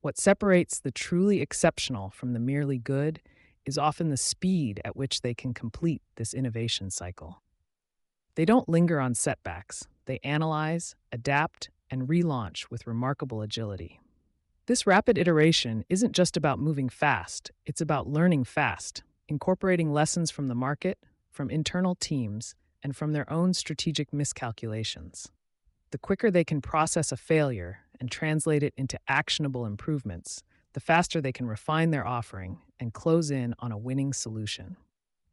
What separates the truly exceptional from the merely good is often the speed at which they can complete this innovation cycle. They don't linger on setbacks. They analyze, adapt, and relaunch with remarkable agility. This rapid iteration isn't just about moving fast, it's about learning fast, incorporating lessons from the market, from internal teams, and from their own strategic miscalculations. The quicker they can process a failure and translate it into actionable improvements, the faster they can refine their offering and close in on a winning solution.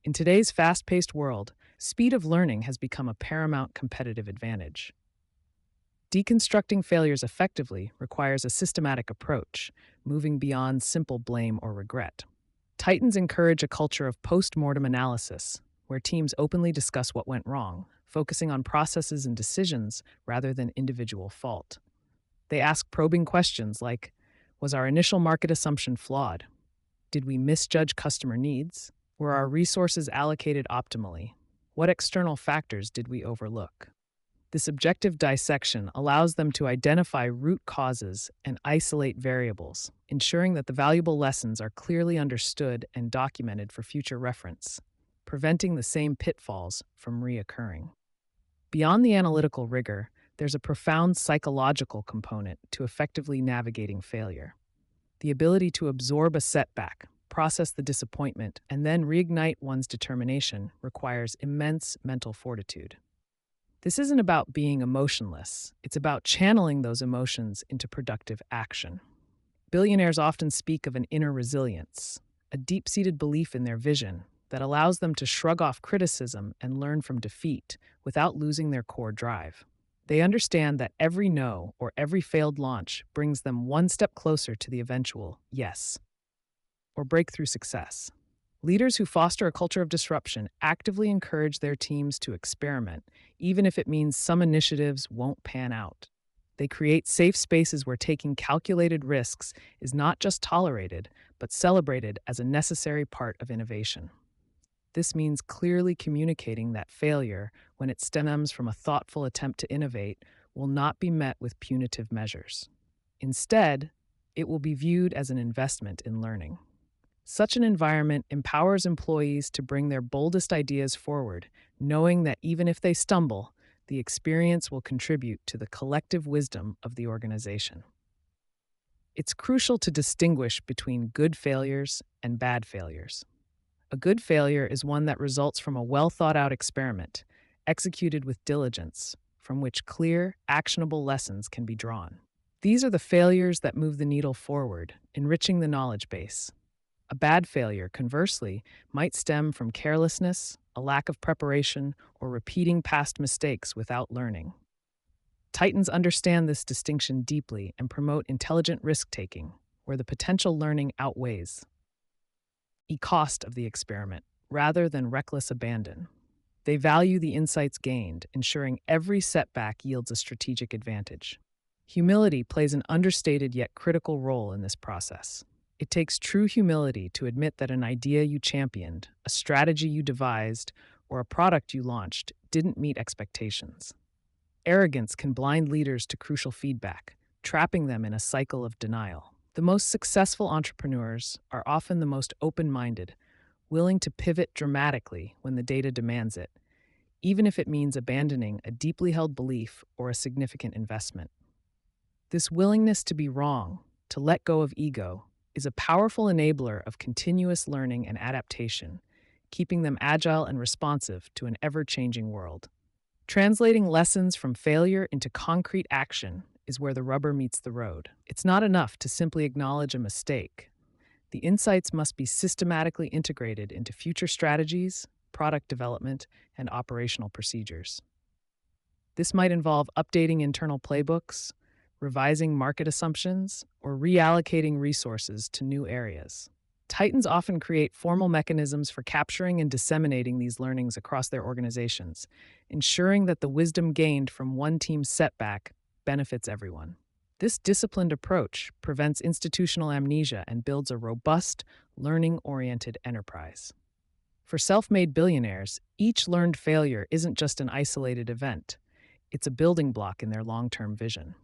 In today's fast-paced world, speed of learning has become a paramount competitive advantage. Deconstructing failures effectively requires a systematic approach, moving beyond simple blame or regret. Titans encourage a culture of post-mortem analysis, where teams openly discuss what went wrong, focusing on processes and decisions rather than individual fault. They ask probing questions like, was our initial market assumption flawed? Did we misjudge customer needs? Were our resources allocated optimally? What external factors did we overlook? This objective dissection allows them to identify root causes and isolate variables, ensuring that the valuable lessons are clearly understood and documented for future reference, preventing the same pitfalls from reoccurring. Beyond the analytical rigor, there's a profound psychological component to effectively navigating failure. The ability to absorb a setback, process the disappointment, and then reignite one's determination requires immense mental fortitude. This isn't about being emotionless, it's about channeling those emotions into productive action. Billionaires often speak of an inner resilience, a deep seated belief in their vision that allows them to shrug off criticism and learn from defeat without losing their core drive. They understand that every no or every failed launch brings them one step closer to the eventual yes or breakthrough success. Leaders who foster a culture of disruption actively encourage their teams to experiment, even if it means some initiatives won't pan out. They create safe spaces where taking calculated risks is not just tolerated, but celebrated as a necessary part of innovation. This means clearly communicating that failure, when it stems from a thoughtful attempt to innovate, will not be met with punitive measures. Instead, it will be viewed as an investment in learning. Such an environment empowers employees to bring their boldest ideas forward, knowing that even if they stumble, the experience will contribute to the collective wisdom of the organization. It's crucial to distinguish between good failures and bad failures. A good failure is one that results from a well-thought-out experiment, executed with diligence, from which clear, actionable lessons can be drawn. These are the failures that move the needle forward, enriching the knowledge base. A bad failure, conversely, might stem from carelessness, a lack of preparation, or repeating past mistakes without learning. Titans understand this distinction deeply and promote intelligent risk-taking, where the potential learning outweighs the cost of the experiment, rather than reckless abandon. They value the insights gained, ensuring every setback yields a strategic advantage. Humility plays an understated yet critical role in this process. It takes true humility to admit that an idea you championed, a strategy you devised, or a product you launched didn't meet expectations. Arrogance can blind leaders to crucial feedback, trapping them in a cycle of denial. The most successful entrepreneurs are often the most open-minded, willing to pivot dramatically when the data demands it, even if it means abandoning a deeply held belief or a significant investment. This willingness to be wrong, to let go of ego, is a powerful enabler of continuous learning and adaptation, keeping them agile and responsive to an ever-changing world. Translating lessons from failure into concrete action is where the rubber meets the road. It's not enough to simply acknowledge a mistake. The insights must be systematically integrated into future strategies, product development, and operational procedures. This might involve updating internal playbooks, revising market assumptions, or reallocating resources to new areas. Titans often create formal mechanisms for capturing and disseminating these learnings across their organizations, ensuring that the wisdom gained from one team's setback benefits everyone. This disciplined approach prevents institutional amnesia and builds a robust, learning-oriented enterprise. For self-made billionaires, each learned failure isn't just an isolated event. It's a building block in their long-term vision.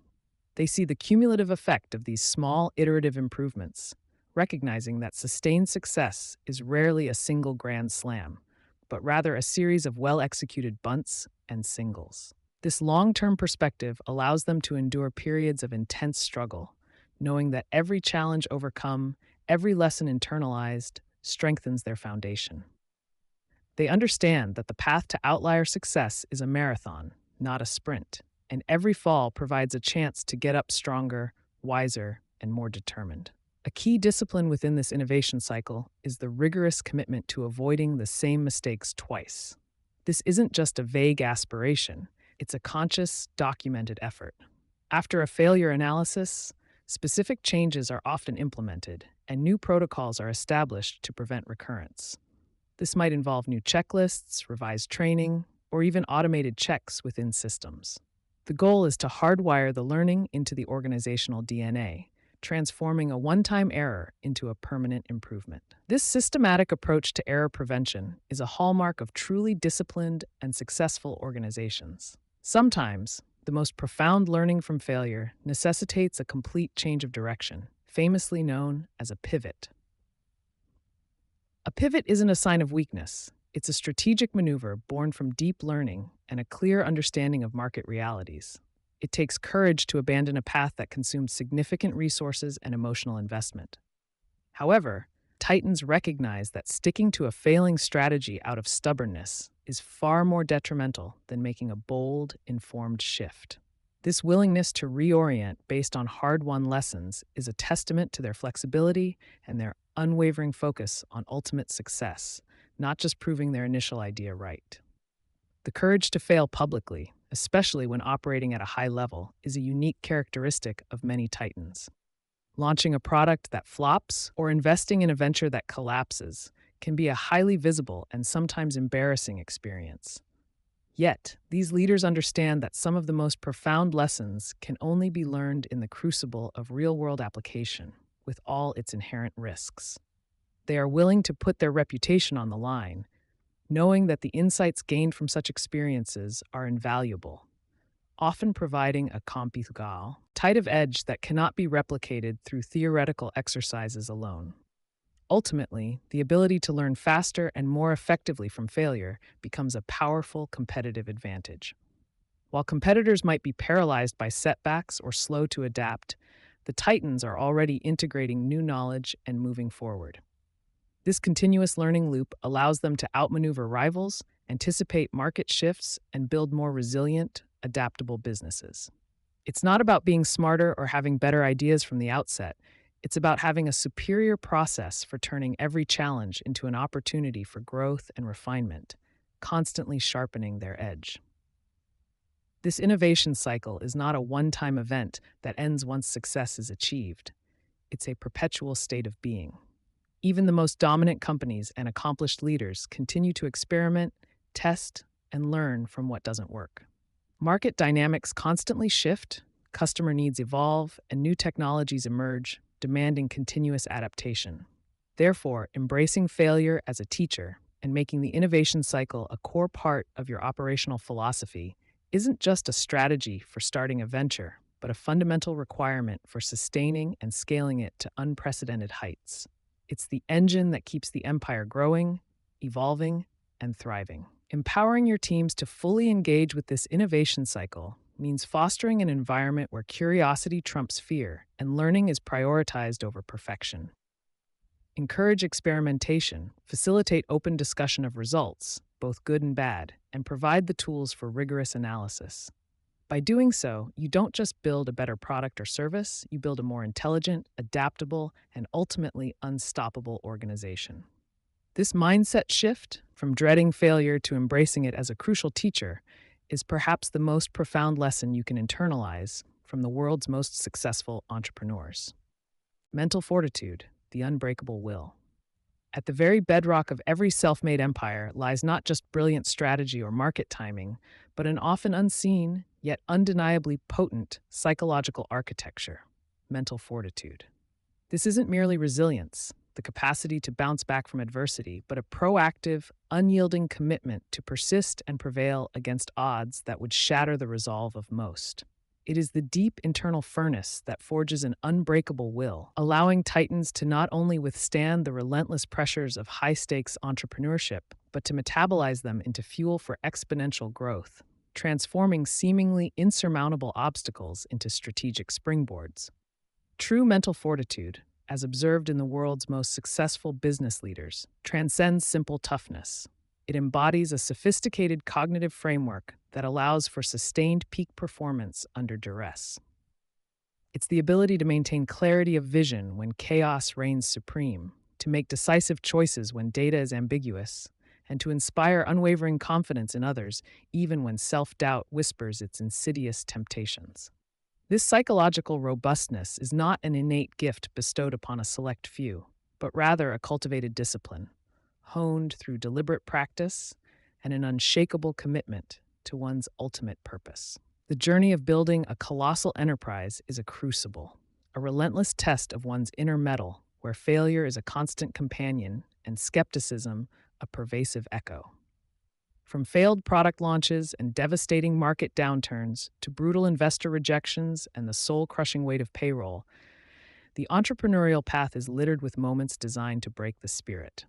They see the cumulative effect of these small, iterative improvements, recognizing that sustained success is rarely a single grand slam, but rather a series of well-executed bunts and singles. This long-term perspective allows them to endure periods of intense struggle, knowing that every challenge overcome, every lesson internalized, strengthens their foundation. They understand that the path to outlier success is a marathon, not a sprint, and every fall provides a chance to get up stronger, wiser, and more determined. A key discipline within this innovation cycle is the rigorous commitment to avoiding the same mistakes twice. This isn't just a vague aspiration, it's a conscious, documented effort. After a failure analysis, specific changes are often implemented, and new protocols are established to prevent recurrence. This might involve new checklists, revised training, or even automated checks within systems. The goal is to hardwire the learning into the organizational DNA, transforming a one-time error into a permanent improvement. This systematic approach to error prevention is a hallmark of truly disciplined and successful organizations. Sometimes, the most profound learning from failure necessitates a complete change of direction, famously known as a pivot. A pivot isn't a sign of weakness. It's a strategic maneuver born from deep learning and a clear understanding of market realities. It takes courage to abandon a path that consumes significant resources and emotional investment. However, Titans recognize that sticking to a failing strategy out of stubbornness is far more detrimental than making a bold, informed shift. This willingness to reorient based on hard won lessons is a testament to their flexibility and their unwavering focus on ultimate success, not just proving their initial idea right. The courage to fail publicly, especially when operating at a high level, is a unique characteristic of many Titans. Launching a product that flops or investing in a venture that collapses can be a highly visible and sometimes embarrassing experience. Yet, these leaders understand that some of the most profound lessons can only be learned in the crucible of real-world application, with all its inherent risks. They are willing to put their reputation on the line, knowing that the insights gained from such experiences are invaluable, often providing a compilation type of edge that cannot be replicated through theoretical exercises alone. Ultimately, the ability to learn faster and more effectively from failure becomes a powerful competitive advantage. While competitors might be paralyzed by setbacks or slow to adapt, the Titans are already integrating new knowledge and moving forward. This continuous learning loop allows them to outmaneuver rivals, anticipate market shifts, and build more resilient, adaptable businesses. It's not about being smarter or having better ideas from the outset. It's about having a superior process for turning every challenge into an opportunity for growth and refinement, constantly sharpening their edge. This innovation cycle is not a one-time event that ends once success is achieved. It's a perpetual state of being. Even the most dominant companies and accomplished leaders continue to experiment, test, and learn from what doesn't work. Market dynamics constantly shift, customer needs evolve, and new technologies emerge, demanding continuous adaptation. Therefore, embracing failure as a teacher and making the innovation cycle a core part of your operational philosophy isn't just a strategy for starting a venture, but a fundamental requirement for sustaining and scaling it to unprecedented heights. It's the engine that keeps the empire growing, evolving, and thriving. Empowering your teams to fully engage with this innovation cycle means fostering an environment where curiosity trumps fear and learning is prioritized over perfection. Encourage experimentation, facilitate open discussion of results, both good and bad, and provide the tools for rigorous analysis. By doing so, you don't just build a better product or service, you build a more intelligent, adaptable, and ultimately unstoppable organization. This mindset shift, from dreading failure to embracing it as a crucial teacher, is perhaps the most profound lesson you can internalize from the world's most successful entrepreneurs. Mental fortitude, the unbreakable will. At the very bedrock of every self-made empire lies not just brilliant strategy or market timing, but an often unseen, yet undeniably potent psychological architecture, mental fortitude. This isn't merely resilience, the capacity to bounce back from adversity, but a proactive, unyielding commitment to persist and prevail against odds that would shatter the resolve of most. It is the deep internal furnace that forges an unbreakable will, allowing Titans to not only withstand the relentless pressures of high-stakes entrepreneurship, but to metabolize them into fuel for exponential growth, transforming seemingly insurmountable obstacles into strategic springboards. True mental fortitude, as observed in the world's most successful business leaders, transcends simple toughness. It embodies a sophisticated cognitive framework that allows for sustained peak performance under duress. It's the ability to maintain clarity of vision when chaos reigns supreme, to make decisive choices when data is ambiguous, and to inspire unwavering confidence in others even when self-doubt whispers its insidious temptations. This psychological robustness is not an innate gift bestowed upon a select few, but rather a cultivated discipline, honed through deliberate practice and an unshakable commitment to one's ultimate purpose. The journey of building a colossal enterprise is a crucible, a relentless test of one's inner mettle, where failure is a constant companion and skepticism a pervasive echo. From failed product launches and devastating market downturns to brutal investor rejections and the soul crushing weight of payroll, the entrepreneurial path is littered with moments designed to break the spirit.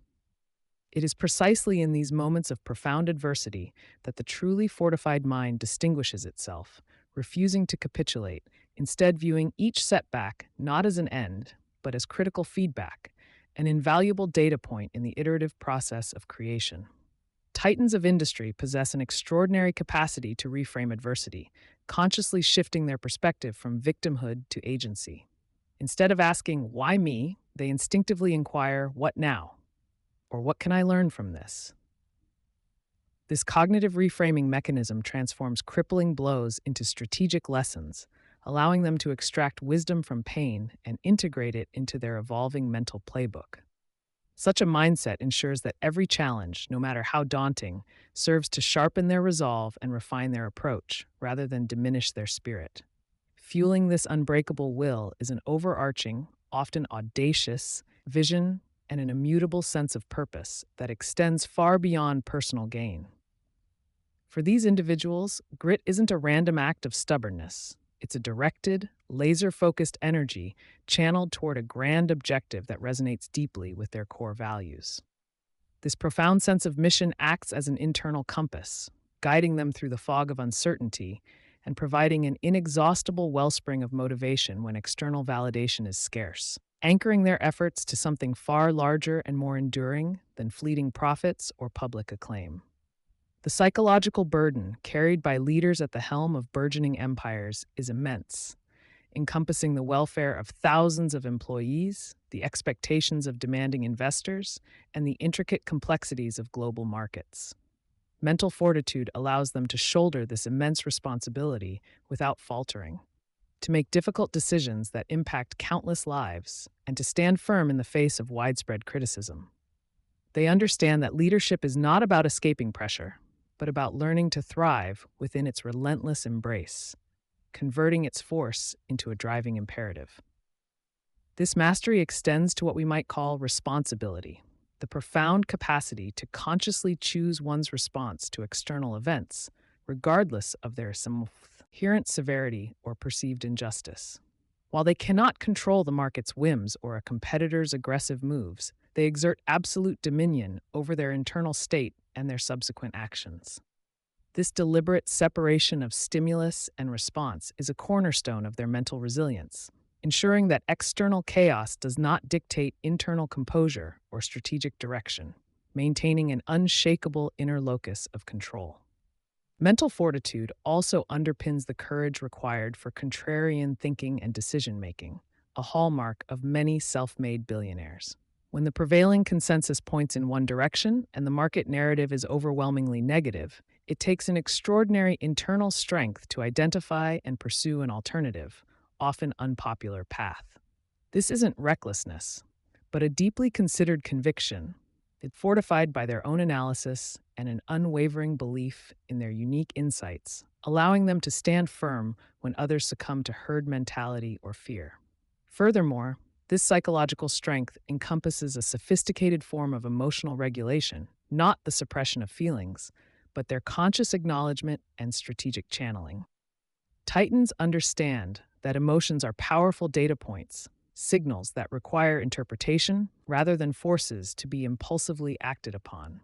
It is precisely in these moments of profound adversity that the truly fortified mind distinguishes itself, refusing to capitulate, instead viewing each setback not as an end, but as critical feedback, an invaluable data point in the iterative process of creation. Titans of industry possess an extraordinary capacity to reframe adversity, consciously shifting their perspective from victimhood to agency. Instead of asking, "Why me?" they instinctively inquire, "What now?" or "What can I learn from this?" This cognitive reframing mechanism transforms crippling blows into strategic lessons, allowing them to extract wisdom from pain and integrate it into their evolving mental playbook. Such a mindset ensures that every challenge, no matter how daunting, serves to sharpen their resolve and refine their approach, rather than diminish their spirit. Fueling this unbreakable will is an overarching, often audacious, vision and an immutable sense of purpose that extends far beyond personal gain. For these individuals, grit isn't a random act of stubbornness. It's a directed, laser-focused energy channeled toward a grand objective that resonates deeply with their core values. This profound sense of mission acts as an internal compass, guiding them through the fog of uncertainty and providing an inexhaustible wellspring of motivation when external validation is scarce, anchoring their efforts to something far larger and more enduring than fleeting profits or public acclaim. The psychological burden carried by leaders at the helm of burgeoning empires is immense, encompassing the welfare of thousands of employees, the expectations of demanding investors, and the intricate complexities of global markets. Mental fortitude allows them to shoulder this immense responsibility without faltering, to make difficult decisions that impact countless lives, and to stand firm in the face of widespread criticism. They understand that leadership is not about escaping pressure, but about learning to thrive within its relentless embrace, converting its force into a driving imperative. This mastery extends to what we might call responsibility, the profound capacity to consciously choose one's response to external events, regardless of their inherent severity or perceived injustice. While they cannot control the market's whims or a competitor's aggressive moves, they exert absolute dominion over their internal state and their subsequent actions. This deliberate separation of stimulus and response is a cornerstone of their mental resilience, ensuring that external chaos does not dictate internal composure or strategic direction, maintaining an unshakable inner locus of control. Mental fortitude also underpins the courage required for contrarian thinking and decision-making, a hallmark of many self-made billionaires. When the prevailing consensus points in one direction and the market narrative is overwhelmingly negative, it takes an extraordinary internal strength to identify and pursue an alternative, often unpopular path. This isn't recklessness, but a deeply considered conviction, fortified by their own analysis and an unwavering belief in their unique insights, allowing them to stand firm when others succumb to herd mentality or fear. Furthermore, this psychological strength encompasses a sophisticated form of emotional regulation, not the suppression of feelings, but their conscious acknowledgement and strategic channeling. Titans understand that emotions are powerful data points, signals that require interpretation rather than forces to be impulsively acted upon.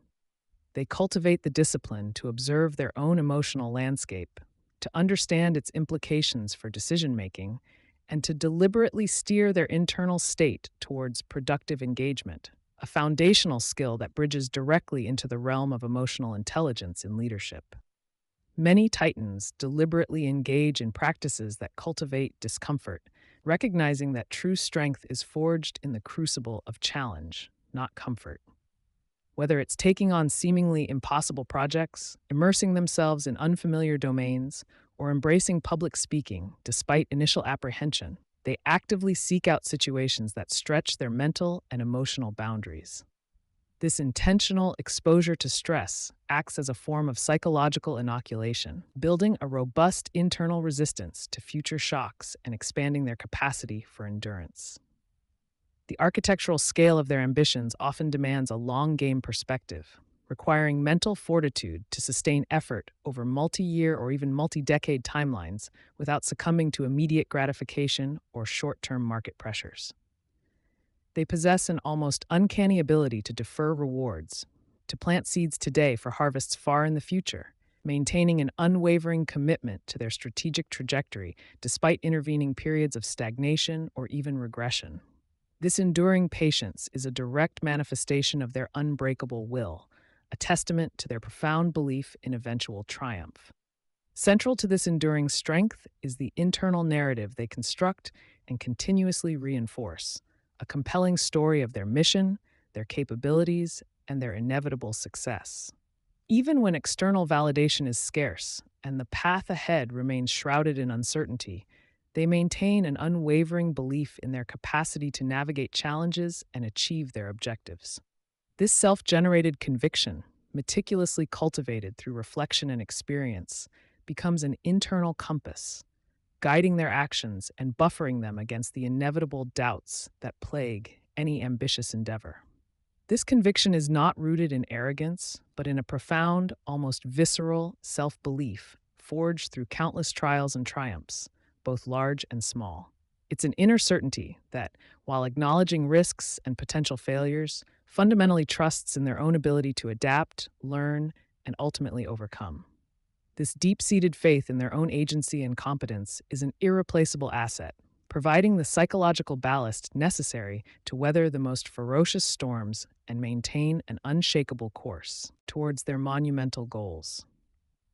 They cultivate the discipline to observe their own emotional landscape, to understand its implications for decision-making, and to deliberately steer their internal state towards productive engagement, a foundational skill that bridges directly into the realm of emotional intelligence in leadership. Many Titans deliberately engage in practices that cultivate discomfort, recognizing that true strength is forged in the crucible of challenge, not comfort. Whether it's taking on seemingly impossible projects, immersing themselves in unfamiliar domains, or embracing public speaking despite initial apprehension, they actively seek out situations that stretch their mental and emotional boundaries. This intentional exposure to stress acts as a form of psychological inoculation, building a robust internal resistance to future shocks and expanding their capacity for endurance. The architectural scale of their ambitions often demands a long-game perspective. requiring mental fortitude to sustain effort over multi-year or even multi-decade timelines without succumbing to immediate gratification or short-term market pressures. They possess an almost uncanny ability to defer rewards, to plant seeds today for harvests far in the future, maintaining an unwavering commitment to their strategic trajectory despite intervening periods of stagnation or even regression. This enduring patience is a direct manifestation of their unbreakable will, a testament to their profound belief in eventual triumph. Central to this enduring strength is the internal narrative they construct and continuously reinforce, a compelling story of their mission, their capabilities, and their inevitable success. Even when external validation is scarce and the path ahead remains shrouded in uncertainty, they maintain an unwavering belief in their capacity to navigate challenges and achieve their objectives. This self-generated conviction, meticulously cultivated through reflection and experience, becomes an internal compass, guiding their actions and buffering them against the inevitable doubts that plague any ambitious endeavor. This conviction is not rooted in arrogance, but in a profound, almost visceral self-belief forged through countless trials and triumphs, both large and small. It's an inner certainty that, while acknowledging risks and potential failures, fundamentally trusts in their own ability to adapt, learn, and ultimately overcome. This deep-seated faith in their own agency and competence is an irreplaceable asset, providing the psychological ballast necessary to weather the most ferocious storms and maintain an unshakable course towards their monumental goals.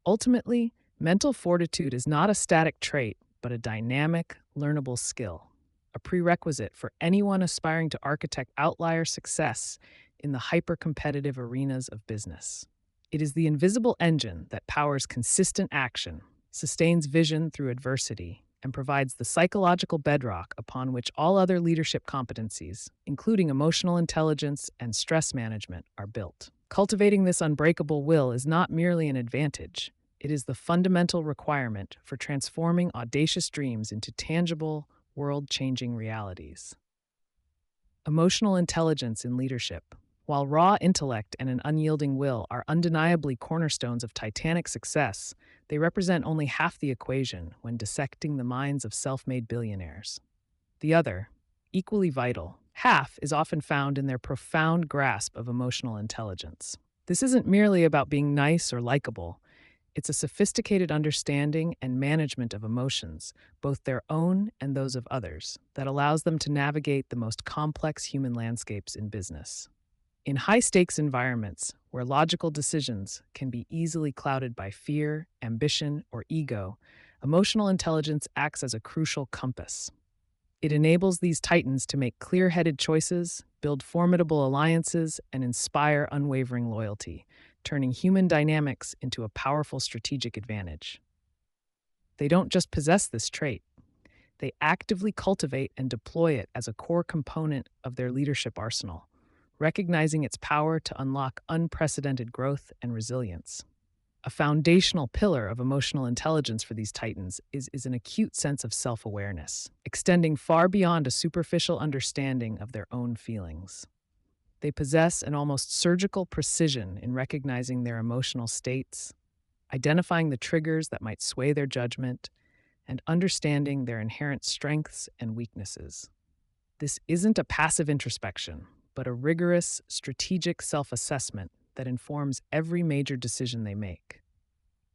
Ultimately, mental fortitude is not a static trait, but a dynamic, learnable skill, a prerequisite for anyone aspiring to architect outlier success in the hyper-competitive arenas of business. It is the invisible engine that powers consistent action, sustains vision through adversity, and provides the psychological bedrock upon which all other leadership competencies, including emotional intelligence and stress management, are built. Cultivating this unbreakable will is not merely an advantage, it is the fundamental requirement for transforming audacious dreams into tangible, world-changing realities. Emotional intelligence in leadership. While raw intellect and an unyielding will are undeniably cornerstones of titanic success, they represent only half the equation when dissecting the minds of self-made billionaires. The other, equally vital, half is often found in their profound grasp of emotional intelligence. This isn't merely about being nice or likable. It's a sophisticated understanding and management of emotions, both their own and those of others, that allows them to navigate the most complex human landscapes in business. In high-stakes environments, where logical decisions can be easily clouded by fear, ambition, or ego, emotional intelligence acts as a crucial compass. It enables these titans to make clear-headed choices, build formidable alliances, and inspire unwavering loyalty, turning human dynamics into a powerful strategic advantage. They don't just possess this trait, they actively cultivate and deploy it as a core component of their leadership arsenal, recognizing its power to unlock unprecedented growth and resilience. A foundational pillar of emotional intelligence for these titans is an acute sense of self-awareness, extending far beyond a superficial understanding of their own feelings. They possess an almost surgical precision in recognizing their emotional states, identifying the triggers that might sway their judgment, and understanding their inherent strengths and weaknesses. This isn't a passive introspection, but a rigorous, strategic self-assessment that informs every major decision they make.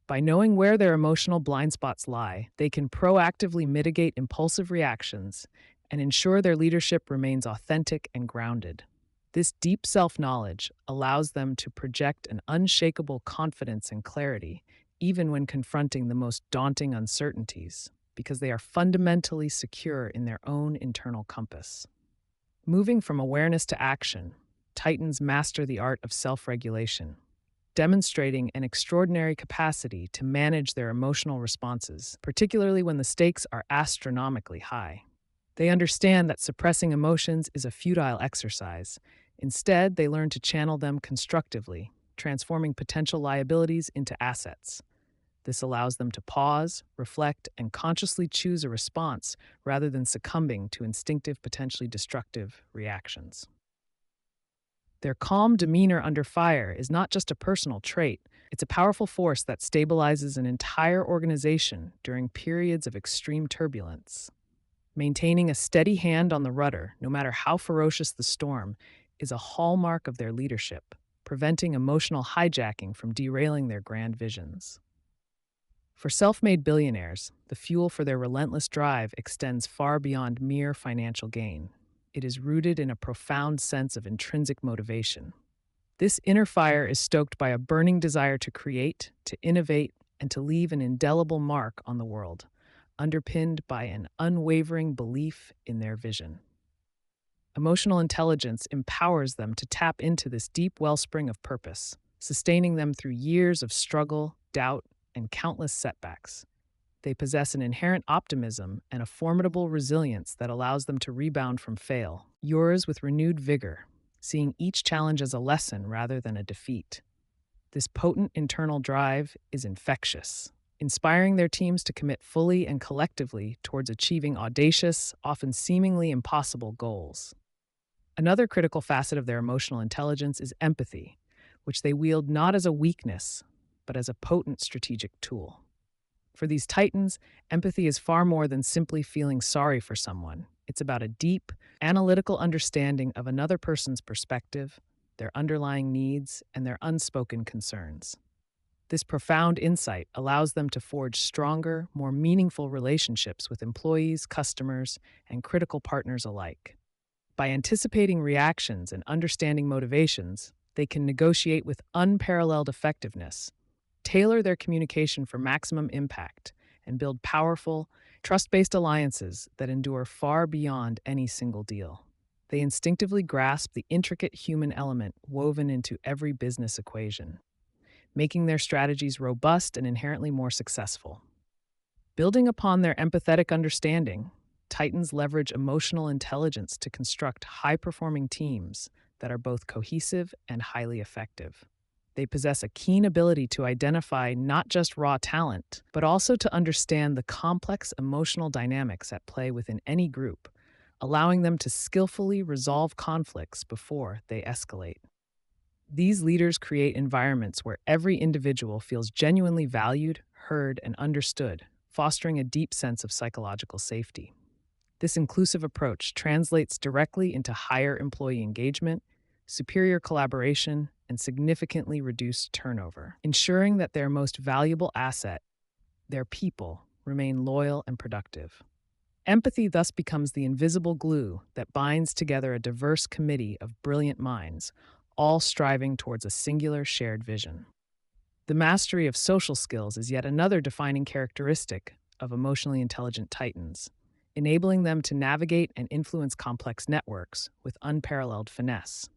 By knowing where their emotional blind spots lie, they can proactively mitigate impulsive reactions and ensure their leadership remains authentic and grounded. This deep self-knowledge allows them to project an unshakable confidence and clarity, even when confronting the most daunting uncertainties, because they are fundamentally secure in their own internal compass. Moving from awareness to action, titans master the art of self-regulation, demonstrating an extraordinary capacity to manage their emotional responses, particularly when the stakes are astronomically high. They understand that suppressing emotions is a futile exercise. Instead, they learn to channel them constructively, transforming potential liabilities into assets. This allows them to pause, reflect, and consciously choose a response rather than succumbing to instinctive, potentially destructive reactions. Their calm demeanor under fire is not just a personal trait, it's a powerful force that stabilizes an entire organization during periods of extreme turbulence. Maintaining a steady hand on the rudder, no matter how ferocious the storm, is a hallmark of their leadership, preventing emotional hijacking from derailing their grand visions. For self made billionaires, the fuel for their relentless drive extends far beyond mere financial gain. It is rooted in a profound sense of intrinsic motivation. This inner fire is stoked by a burning desire to create, to innovate, and to leave an indelible mark on the world, underpinned by an unwavering belief in their vision. Emotional intelligence empowers them to tap into this deep wellspring of purpose, sustaining them through years of struggle, doubt, and countless setbacks. They possess an inherent optimism and a formidable resilience that allows them to rebound from fail, yours with renewed vigor, seeing each challenge as a lesson rather than a defeat. This potent internal drive is infectious, inspiring their teams to commit fully and collectively towards achieving audacious, often seemingly impossible goals. Another critical facet of their emotional intelligence is empathy, which they wield not as a weakness, but as a potent strategic tool. For these titans, empathy is far more than simply feeling sorry for someone. It's about a deep, analytical understanding of another person's perspective, their underlying needs, and their unspoken concerns. This profound insight allows them to forge stronger, more meaningful relationships with employees, customers, and critical partners alike. By anticipating reactions and understanding motivations, they can negotiate with unparalleled effectiveness, tailor their communication for maximum impact, and build powerful, trust-based alliances that endure far beyond any single deal. They instinctively grasp the intricate human element woven into every business equation, making their strategies robust and inherently more successful. Building upon their empathetic understanding, Titans leverage emotional intelligence to construct high-performing teams that are both cohesive and highly effective. They possess a keen ability to identify not just raw talent, but also to understand the complex emotional dynamics at play within any group, allowing them to skillfully resolve conflicts before they escalate. These leaders create environments where every individual feels genuinely valued, heard, and understood, fostering a deep sense of psychological safety. This inclusive approach translates directly into higher employee engagement, superior collaboration, and significantly reduced turnover, ensuring that their most valuable asset, their people, remain loyal and productive. Empathy thus becomes the invisible glue that binds together a diverse committee of brilliant minds, all striving towards a singular shared vision. The mastery of social skills is yet another defining characteristic of emotionally intelligent titans, enabling them to navigate and influence complex networks with unparalleled finesse.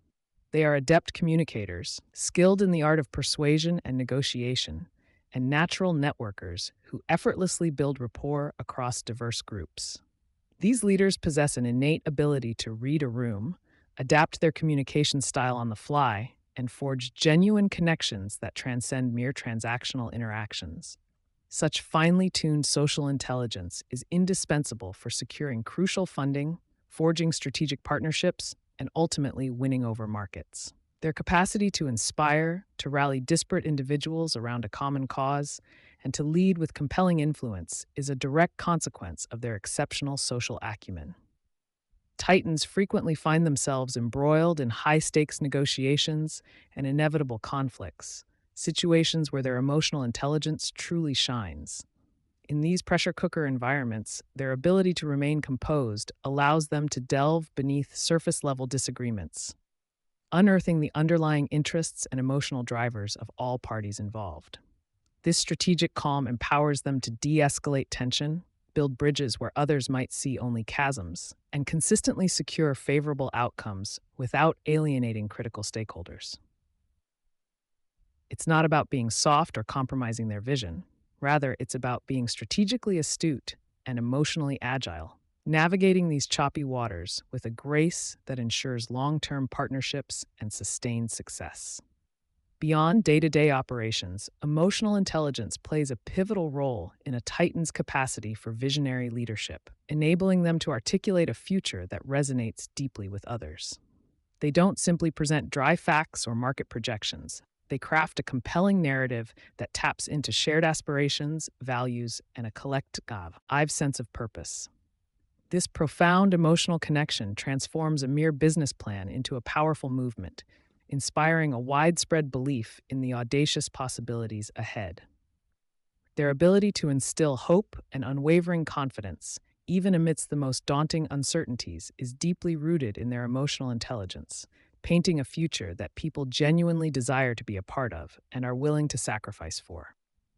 They are adept communicators, skilled in the art of persuasion and negotiation, and natural networkers who effortlessly build rapport across diverse groups. These leaders possess an innate ability to read a room, adapt their communication style on the fly, and forge genuine connections that transcend mere transactional interactions. Such finely tuned social intelligence is indispensable for securing crucial funding, forging strategic partnerships, and ultimately winning over markets. Their capacity to inspire, to rally disparate individuals around a common cause, and to lead with compelling influence is a direct consequence of their exceptional social acumen. Titans frequently find themselves embroiled in high-stakes negotiations and inevitable conflicts, situations where their emotional intelligence truly shines. In these pressure cooker environments, their ability to remain composed allows them to delve beneath surface-level disagreements, unearthing the underlying interests and emotional drivers of all parties involved. This strategic calm empowers them to de-escalate tension, build bridges where others might see only chasms, and consistently secure favorable outcomes without alienating critical stakeholders. It's not about being soft or compromising their vision. Rather, it's about being strategically astute and emotionally agile, navigating these choppy waters with a grace that ensures long-term partnerships and sustained success. Beyond day-to-day operations, emotional intelligence plays a pivotal role in a Titan's capacity for visionary leadership, enabling them to articulate a future that resonates deeply with others. They don't simply present dry facts or market projections. They craft a compelling narrative that taps into shared aspirations, values, and a collective sense of purpose. This profound emotional connection transforms a mere business plan into a powerful movement, inspiring a widespread belief in the audacious possibilities ahead. Their ability to instill hope and unwavering confidence, even amidst the most daunting uncertainties, is deeply rooted in their emotional intelligence, painting a future that people genuinely desire to be a part of and are willing to sacrifice for.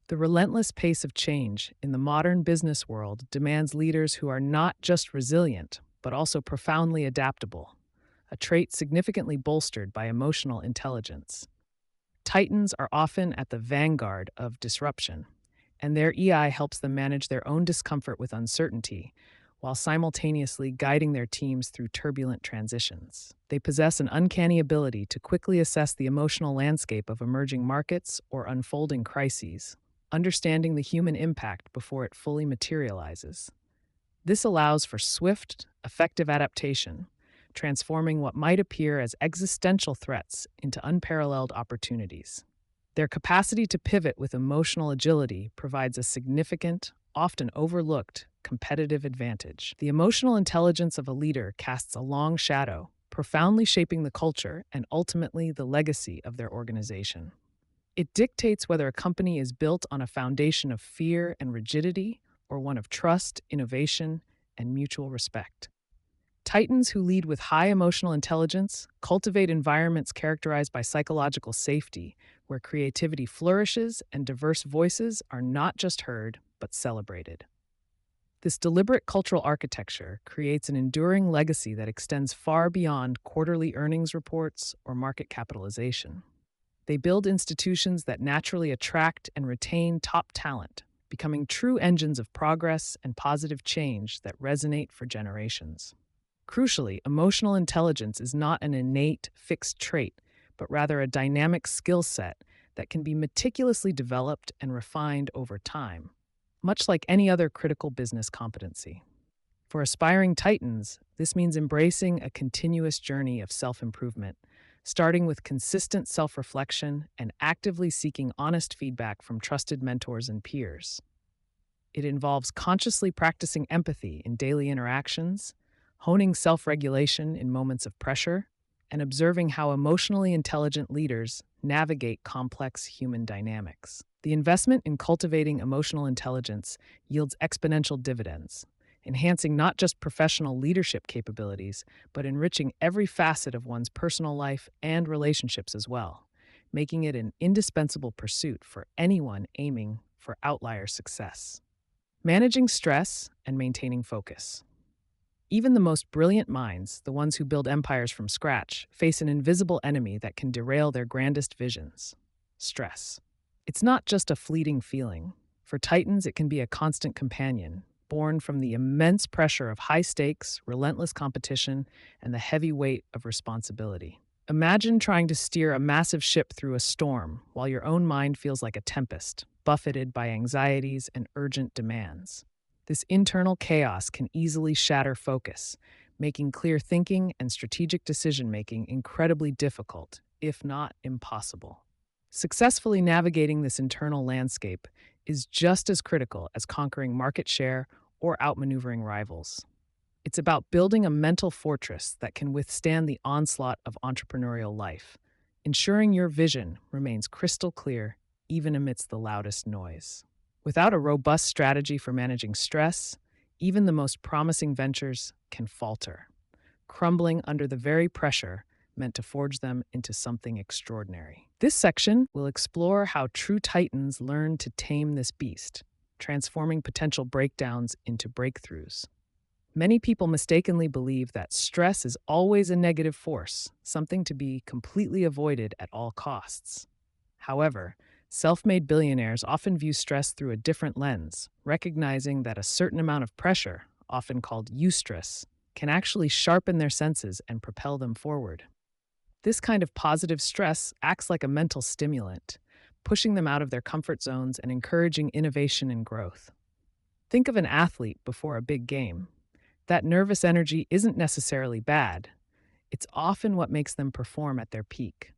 The relentless pace of change in the modern business world demands leaders who are not just resilient, but also profoundly adaptable, a trait significantly bolstered by emotional intelligence. Titans are often at the vanguard of disruption, and their EI helps them manage their own discomfort with uncertainty, while simultaneously guiding their teams through turbulent transitions. They possess an uncanny ability to quickly assess the emotional landscape of emerging markets or unfolding crises, understanding the human impact before it fully materializes. This allows for swift, effective adaptation, transforming what might appear as existential threats into unparalleled opportunities. Their capacity to pivot with emotional agility provides a significant, often overlooked, competitive advantage. The emotional intelligence of a leader casts a long shadow, profoundly shaping the culture and ultimately the legacy of their organization. It dictates whether a company is built on a foundation of fear and rigidity or one of trust, innovation, and mutual respect. Titans who lead with high emotional intelligence cultivate environments characterized by psychological safety, where creativity flourishes and diverse voices are not just heard, but celebrated. This deliberate cultural architecture creates an enduring legacy that extends far beyond quarterly earnings reports or market capitalization. They build institutions that naturally attract and retain top talent, becoming true engines of progress and positive change that resonate for generations. Crucially, emotional intelligence is not an innate, fixed trait, but rather a dynamic skill set that can be meticulously developed and refined over time, much like any other critical business competency. For aspiring titans, this means embracing a continuous journey of self-improvement, starting with consistent self-reflection and actively seeking honest feedback from trusted mentors and peers. It involves consciously practicing empathy in daily interactions, honing self-regulation in moments of pressure, and observing how emotionally intelligent leaders navigate complex human dynamics. The investment in cultivating emotional intelligence yields exponential dividends, enhancing not just professional leadership capabilities, but enriching every facet of one's personal life and relationships as well, making it an indispensable pursuit for anyone aiming for outlier success. Managing stress and maintaining focus. Even the most brilliant minds, the ones who build empires from scratch, face an invisible enemy that can derail their grandest visions: stress. It's not just a fleeting feeling. For titans, it can be a constant companion, born from the immense pressure of high stakes, relentless competition, and the heavy weight of responsibility. Imagine trying to steer a massive ship through a storm while your own mind feels like a tempest, buffeted by anxieties and urgent demands. This internal chaos can easily shatter focus, making clear thinking and strategic decision-making incredibly difficult, if not impossible. Successfully navigating this internal landscape is just as critical as conquering market share or outmaneuvering rivals. It's about building a mental fortress that can withstand the onslaught of entrepreneurial life, ensuring your vision remains crystal clear even amidst the loudest noise. Without a robust strategy for managing stress, even the most promising ventures can falter, crumbling under the very pressure meant to forge them into something extraordinary. This section will explore how true titans learn to tame this beast, transforming potential breakdowns into breakthroughs. Many people mistakenly believe that stress is always a negative force, something to be completely avoided at all costs. However, self-made billionaires often view stress through a different lens, recognizing that a certain amount of pressure, often called eustress, can actually sharpen their senses and propel them forward. This kind of positive stress acts like a mental stimulant, pushing them out of their comfort zones and encouraging innovation and growth. Think of an athlete before a big game. That nervous energy isn't necessarily bad. It's often what makes them perform at their peak.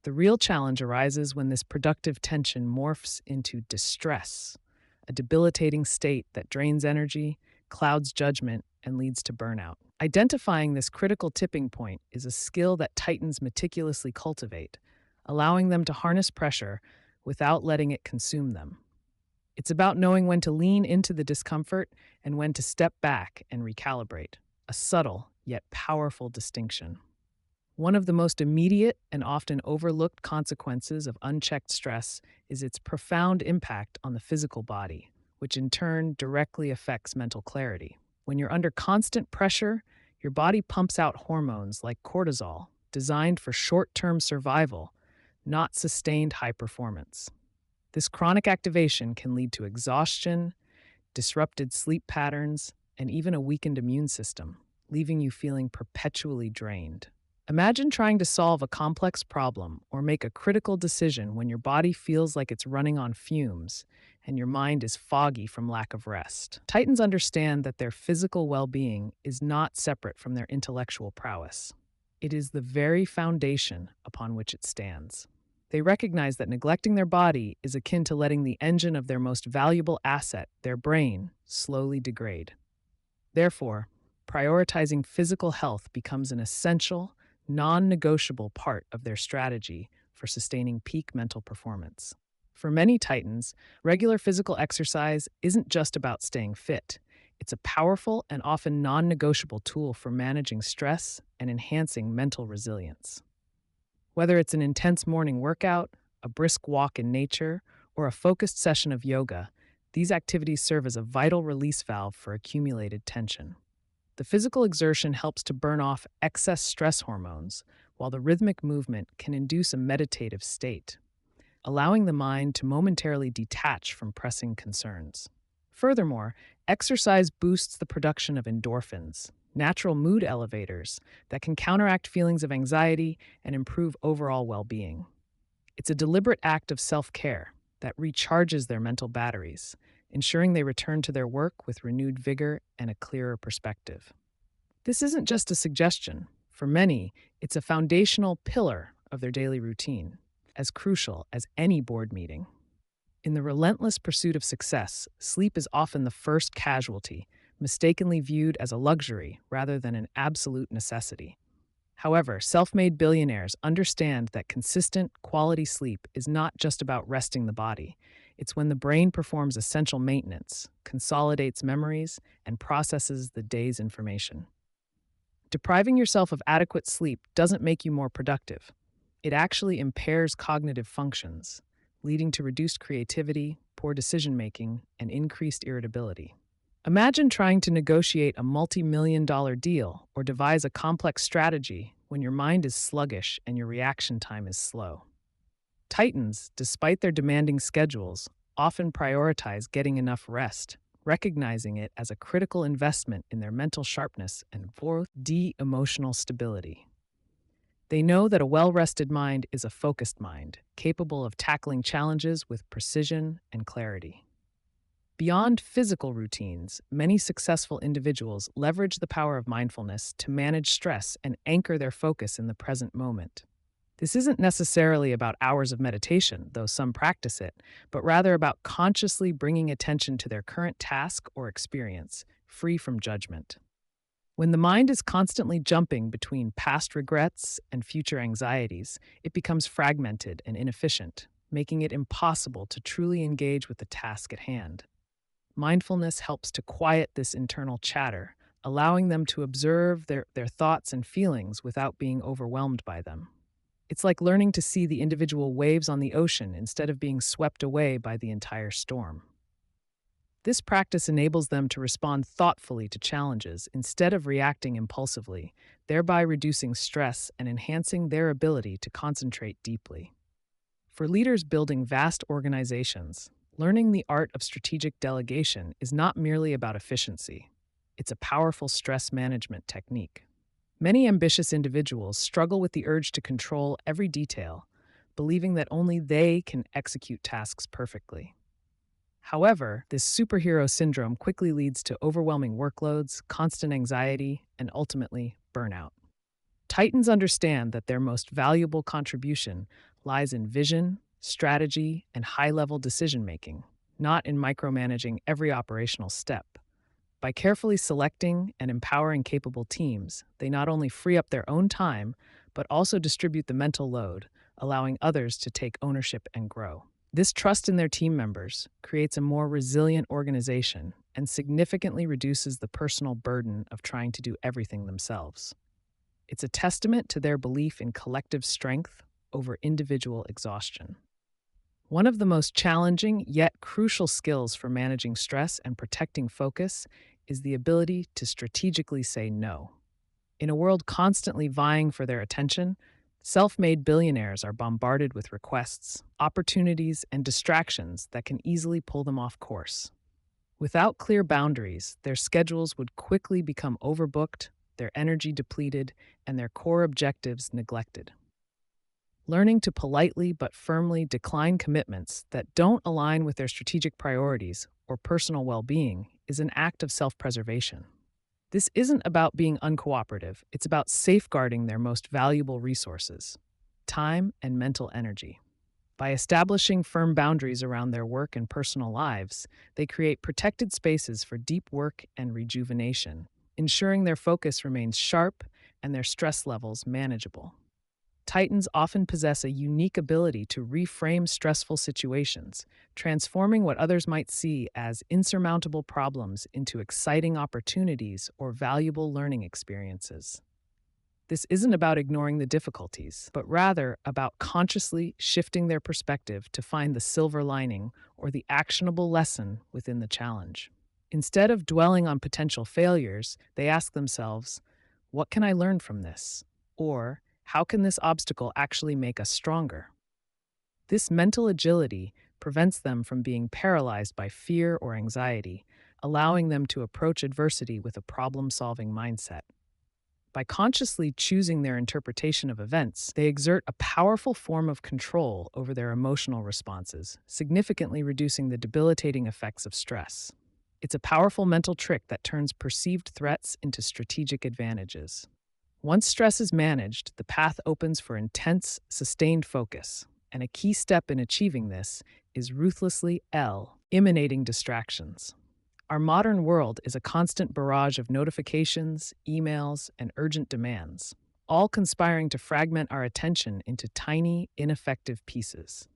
The real challenge arises when this productive tension morphs into distress, a debilitating state that drains energy, clouds judgment, and leads to burnout. Identifying this critical tipping point is a skill that Titans meticulously cultivate, allowing them to harness pressure without letting it consume them. It's about knowing when to lean into the discomfort and when to step back and recalibrate, a subtle yet powerful distinction. One of the most immediate and often overlooked consequences of unchecked stress is its profound impact on the physical body, which in turn directly affects mental clarity. When you're under constant pressure, your body pumps out hormones like cortisol, designed for short-term survival, not sustained high performance. This chronic activation can lead to exhaustion, disrupted sleep patterns, and even a weakened immune system, leaving you feeling perpetually drained. Imagine trying to solve a complex problem or make a critical decision when your body feels like it's running on fumes and your mind is foggy from lack of rest. Titans understand that their physical well-being is not separate from their intellectual prowess. It is the very foundation upon which it stands. They recognize that neglecting their body is akin to letting the engine of their most valuable asset, their brain, slowly degrade. Therefore, prioritizing physical health becomes an essential, non-negotiable part of their strategy for sustaining peak mental performance. For many Titans, regular physical exercise isn't just about staying fit. It's a powerful and often non-negotiable tool for managing stress and enhancing mental resilience. Whether it's an intense morning workout, a brisk walk in nature, or a focused session of yoga, these activities serve as a vital release valve for accumulated tension. The physical exertion helps to burn off excess stress hormones, while the rhythmic movement can induce a meditative state, allowing the mind to momentarily detach from pressing concerns. Furthermore, exercise boosts the production of endorphins, natural mood elevators that can counteract feelings of anxiety and improve overall well-being. It's a deliberate act of self-care that recharges their mental batteries, ensuring they return to their work with renewed vigor and a clearer perspective. This isn't just a suggestion. For many, it's a foundational pillar of their daily routine, as crucial as any board meeting. In the relentless pursuit of success, sleep is often the first casualty, mistakenly viewed as a luxury rather than an absolute necessity. However, self-made billionaires understand that consistent, quality sleep is not just about resting the body. It's when the brain performs essential maintenance, consolidates memories, and processes the day's information. Depriving yourself of adequate sleep doesn't make you more productive. It actually impairs cognitive functions, leading to reduced creativity, poor decision-making, and increased irritability. Imagine trying to negotiate a multi-million-dollar deal or devise a complex strategy when your mind is sluggish and your reaction time is slow. Titans, despite their demanding schedules, often prioritize getting enough rest, recognizing it as a critical investment in their mental sharpness and emotional stability. They know that a well-rested mind is a focused mind, capable of tackling challenges with precision and clarity. Beyond physical routines, many successful individuals leverage the power of mindfulness to manage stress and anchor their focus in the present moment. This isn't necessarily about hours of meditation, though some practice it, but rather about consciously bringing attention to their current task or experience, free from judgment. When the mind is constantly jumping between past regrets and future anxieties, it becomes fragmented and inefficient, making it impossible to truly engage with the task at hand. Mindfulness helps to quiet this internal chatter, allowing them to observe their thoughts and feelings without being overwhelmed by them. It's like learning to see the individual waves on the ocean instead of being swept away by the entire storm. This practice enables them to respond thoughtfully to challenges instead of reacting impulsively, thereby reducing stress and enhancing their ability to concentrate deeply. For leaders building vast organizations, learning the art of strategic delegation is not merely about efficiency. It's a powerful stress management technique. Many ambitious individuals struggle with the urge to control every detail, believing that only they can execute tasks perfectly. However, this superhero syndrome quickly leads to overwhelming workloads, constant anxiety, and ultimately, burnout. Titans understand that their most valuable contribution lies in vision, strategy, and high level decision making, not in micromanaging every operational step. By carefully selecting and empowering capable teams, they not only free up their own time, but also distribute the mental load, allowing others to take ownership and grow. This trust in their team members creates a more resilient organization and significantly reduces the personal burden of trying to do everything themselves. It's a testament to their belief in collective strength over individual exhaustion. One of the most challenging yet crucial skills for managing stress and protecting focus is the ability to strategically say no. In a world constantly vying for their attention, self-made billionaires are bombarded with requests, opportunities, and distractions that can easily pull them off course. Without clear boundaries, their schedules would quickly become overbooked, their energy depleted, and their core objectives neglected. Learning to politely but firmly decline commitments that don't align with their strategic priorities or personal well-being is an act of self-preservation. This isn't about being uncooperative, it's about safeguarding their most valuable resources, time and mental energy. By establishing firm boundaries around their work and personal lives, they create protected spaces for deep work and rejuvenation, ensuring their focus remains sharp and their stress levels manageable. Titans often possess a unique ability to reframe stressful situations, transforming what others might see as insurmountable problems into exciting opportunities or valuable learning experiences. This isn't about ignoring the difficulties, but rather about consciously shifting their perspective to find the silver lining or the actionable lesson within the challenge. Instead of dwelling on potential failures, they ask themselves, what can I learn from this? Or, how can this obstacle actually make us stronger? This mental agility prevents them from being paralyzed by fear or anxiety, allowing them to approach adversity with a problem-solving mindset. By consciously choosing their interpretation of events, they exert a powerful form of control over their emotional responses, significantly reducing the debilitating effects of stress. It's a powerful mental trick that turns perceived threats into strategic advantages. Once stress is managed, the path opens for intense, sustained focus, and a key step in achieving this is ruthlessly eliminating distractions. Our modern world is a constant barrage of notifications, emails, and urgent demands, all conspiring to fragment our attention into tiny, ineffective pieces.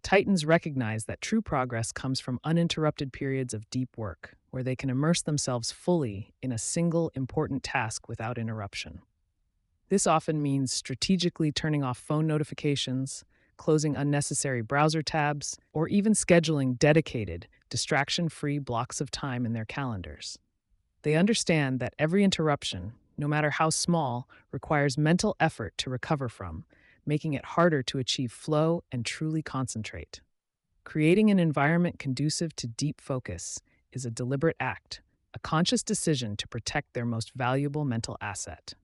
Titans recognize that true progress comes from uninterrupted periods of deep work, where they can immerse themselves fully in a single important task without interruption. This often means strategically turning off phone notifications, closing unnecessary browser tabs, or even scheduling dedicated, distraction-free blocks of time in their calendars. They understand that every interruption, no matter how small, requires mental effort to recover from, making it harder to achieve flow and truly concentrate. Creating an environment conducive to deep focus is a deliberate act, a conscious decision to protect their most valuable mental asset.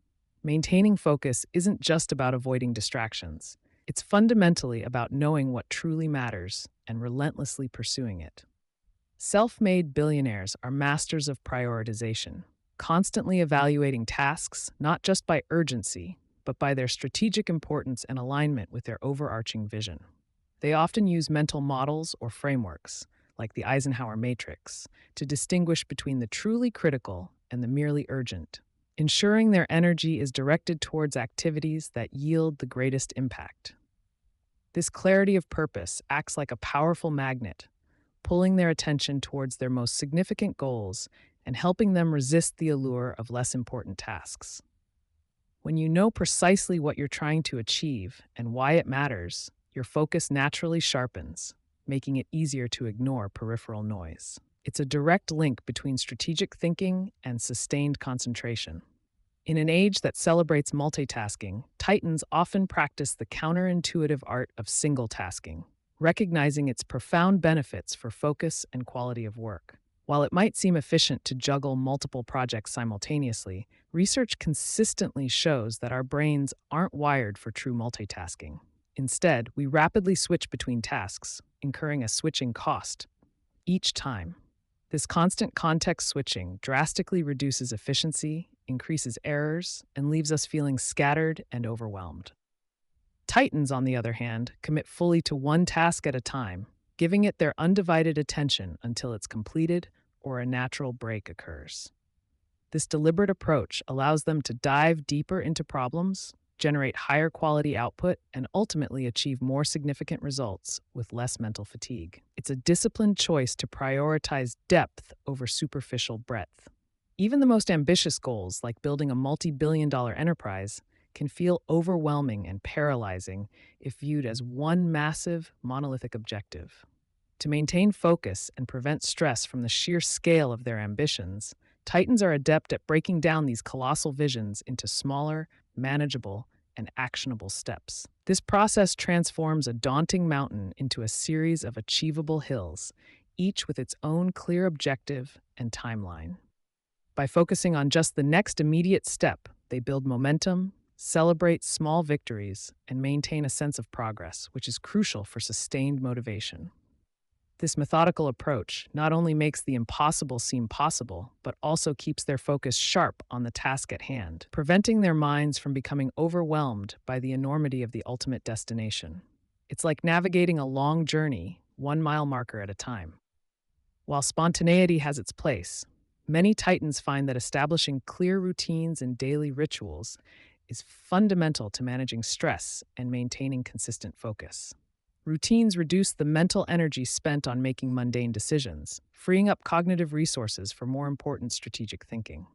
Maintaining focus isn't just about avoiding distractions. It's fundamentally about knowing what truly matters and relentlessly pursuing it. Self-made billionaires are masters of prioritization, constantly evaluating tasks not just by urgency, but by their strategic importance and alignment with their overarching vision. They often use mental models or frameworks, like the Eisenhower matrix, to distinguish between the truly critical and the merely urgent, ensuring their energy is directed towards activities that yield the greatest impact. This clarity of purpose acts like a powerful magnet, pulling their attention towards their most significant goals and helping them resist the allure of less important tasks. When you know precisely what you're trying to achieve and why it matters, your focus naturally sharpens, making it easier to ignore peripheral noise. It's a direct link between strategic thinking and sustained concentration. In an age that celebrates multitasking, Titans often practice the counterintuitive art of single tasking, recognizing its profound benefits for focus and quality of work. While it might seem efficient to juggle multiple projects simultaneously, research consistently shows that our brains aren't wired for true multitasking. Instead, we rapidly switch between tasks, incurring a switching cost each time. This constant context switching drastically reduces efficiency increases errors, and leaves us feeling scattered and overwhelmed. Titans, on the other hand, commit fully to one task at a time, giving it their undivided attention until it's completed or a natural break occurs. This deliberate approach allows them to dive deeper into problems, generate higher quality output, and ultimately achieve more significant results with less mental fatigue. It's a disciplined choice to prioritize depth over superficial breadth. Even the most ambitious goals, like building a multi-billion-dollar enterprise, can feel overwhelming and paralyzing if viewed as one massive, monolithic objective. To maintain focus and prevent stress from the sheer scale of their ambitions, Titans are adept at breaking down these colossal visions into smaller, manageable, and actionable steps. This process transforms a daunting mountain into a series of achievable hills, each with its own clear objective and timeline. By focusing on just the next immediate step, they build momentum, celebrate small victories, and maintain a sense of progress, which is crucial for sustained motivation. This methodical approach not only makes the impossible seem possible, but also keeps their focus sharp on the task at hand, preventing their minds from becoming overwhelmed by the enormity of the ultimate destination. It's like navigating a long journey, 1 mile marker at a time. While spontaneity has its place, many Titans find that establishing clear routines and daily rituals is fundamental to managing stress and maintaining consistent focus. Routines reduce the mental energy spent on making mundane decisions, freeing up cognitive resources for more important strategic thinking.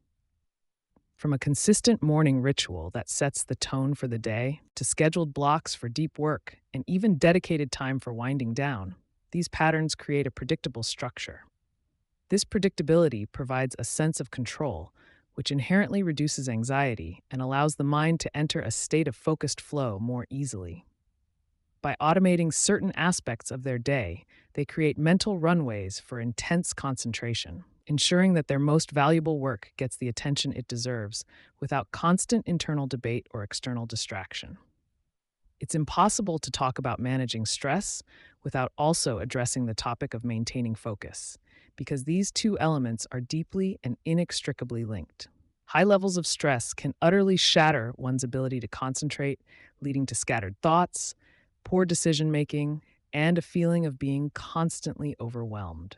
From a consistent morning ritual that sets the tone for the day, to scheduled blocks for deep work, and even dedicated time for winding down, these patterns create a predictable structure. This predictability provides a sense of control, which inherently reduces anxiety and allows the mind to enter a state of focused flow more easily. By automating certain aspects of their day, they create mental runways for intense concentration, ensuring that their most valuable work gets the attention it deserves without constant internal debate or external distraction. It's impossible to talk about managing stress without also addressing the topic of maintaining focus, because these two elements are deeply and inextricably linked. High levels of stress can utterly shatter one's ability to concentrate, leading to scattered thoughts, poor decision-making, and a feeling of being constantly overwhelmed.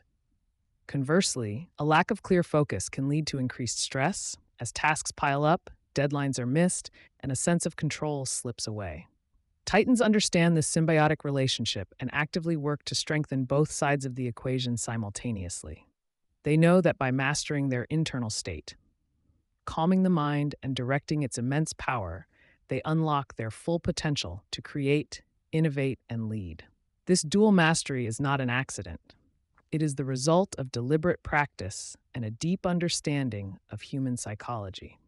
Conversely, a lack of clear focus can lead to increased stress as tasks pile up, deadlines are missed, and a sense of control slips away. Titans understand this symbiotic relationship and actively work to strengthen both sides of the equation simultaneously. They know that by mastering their internal state, calming the mind, and directing its immense power, they unlock their full potential to create, innovate, and lead. This dual mastery is not an accident. It is the result of deliberate practice and a deep understanding of human psychology.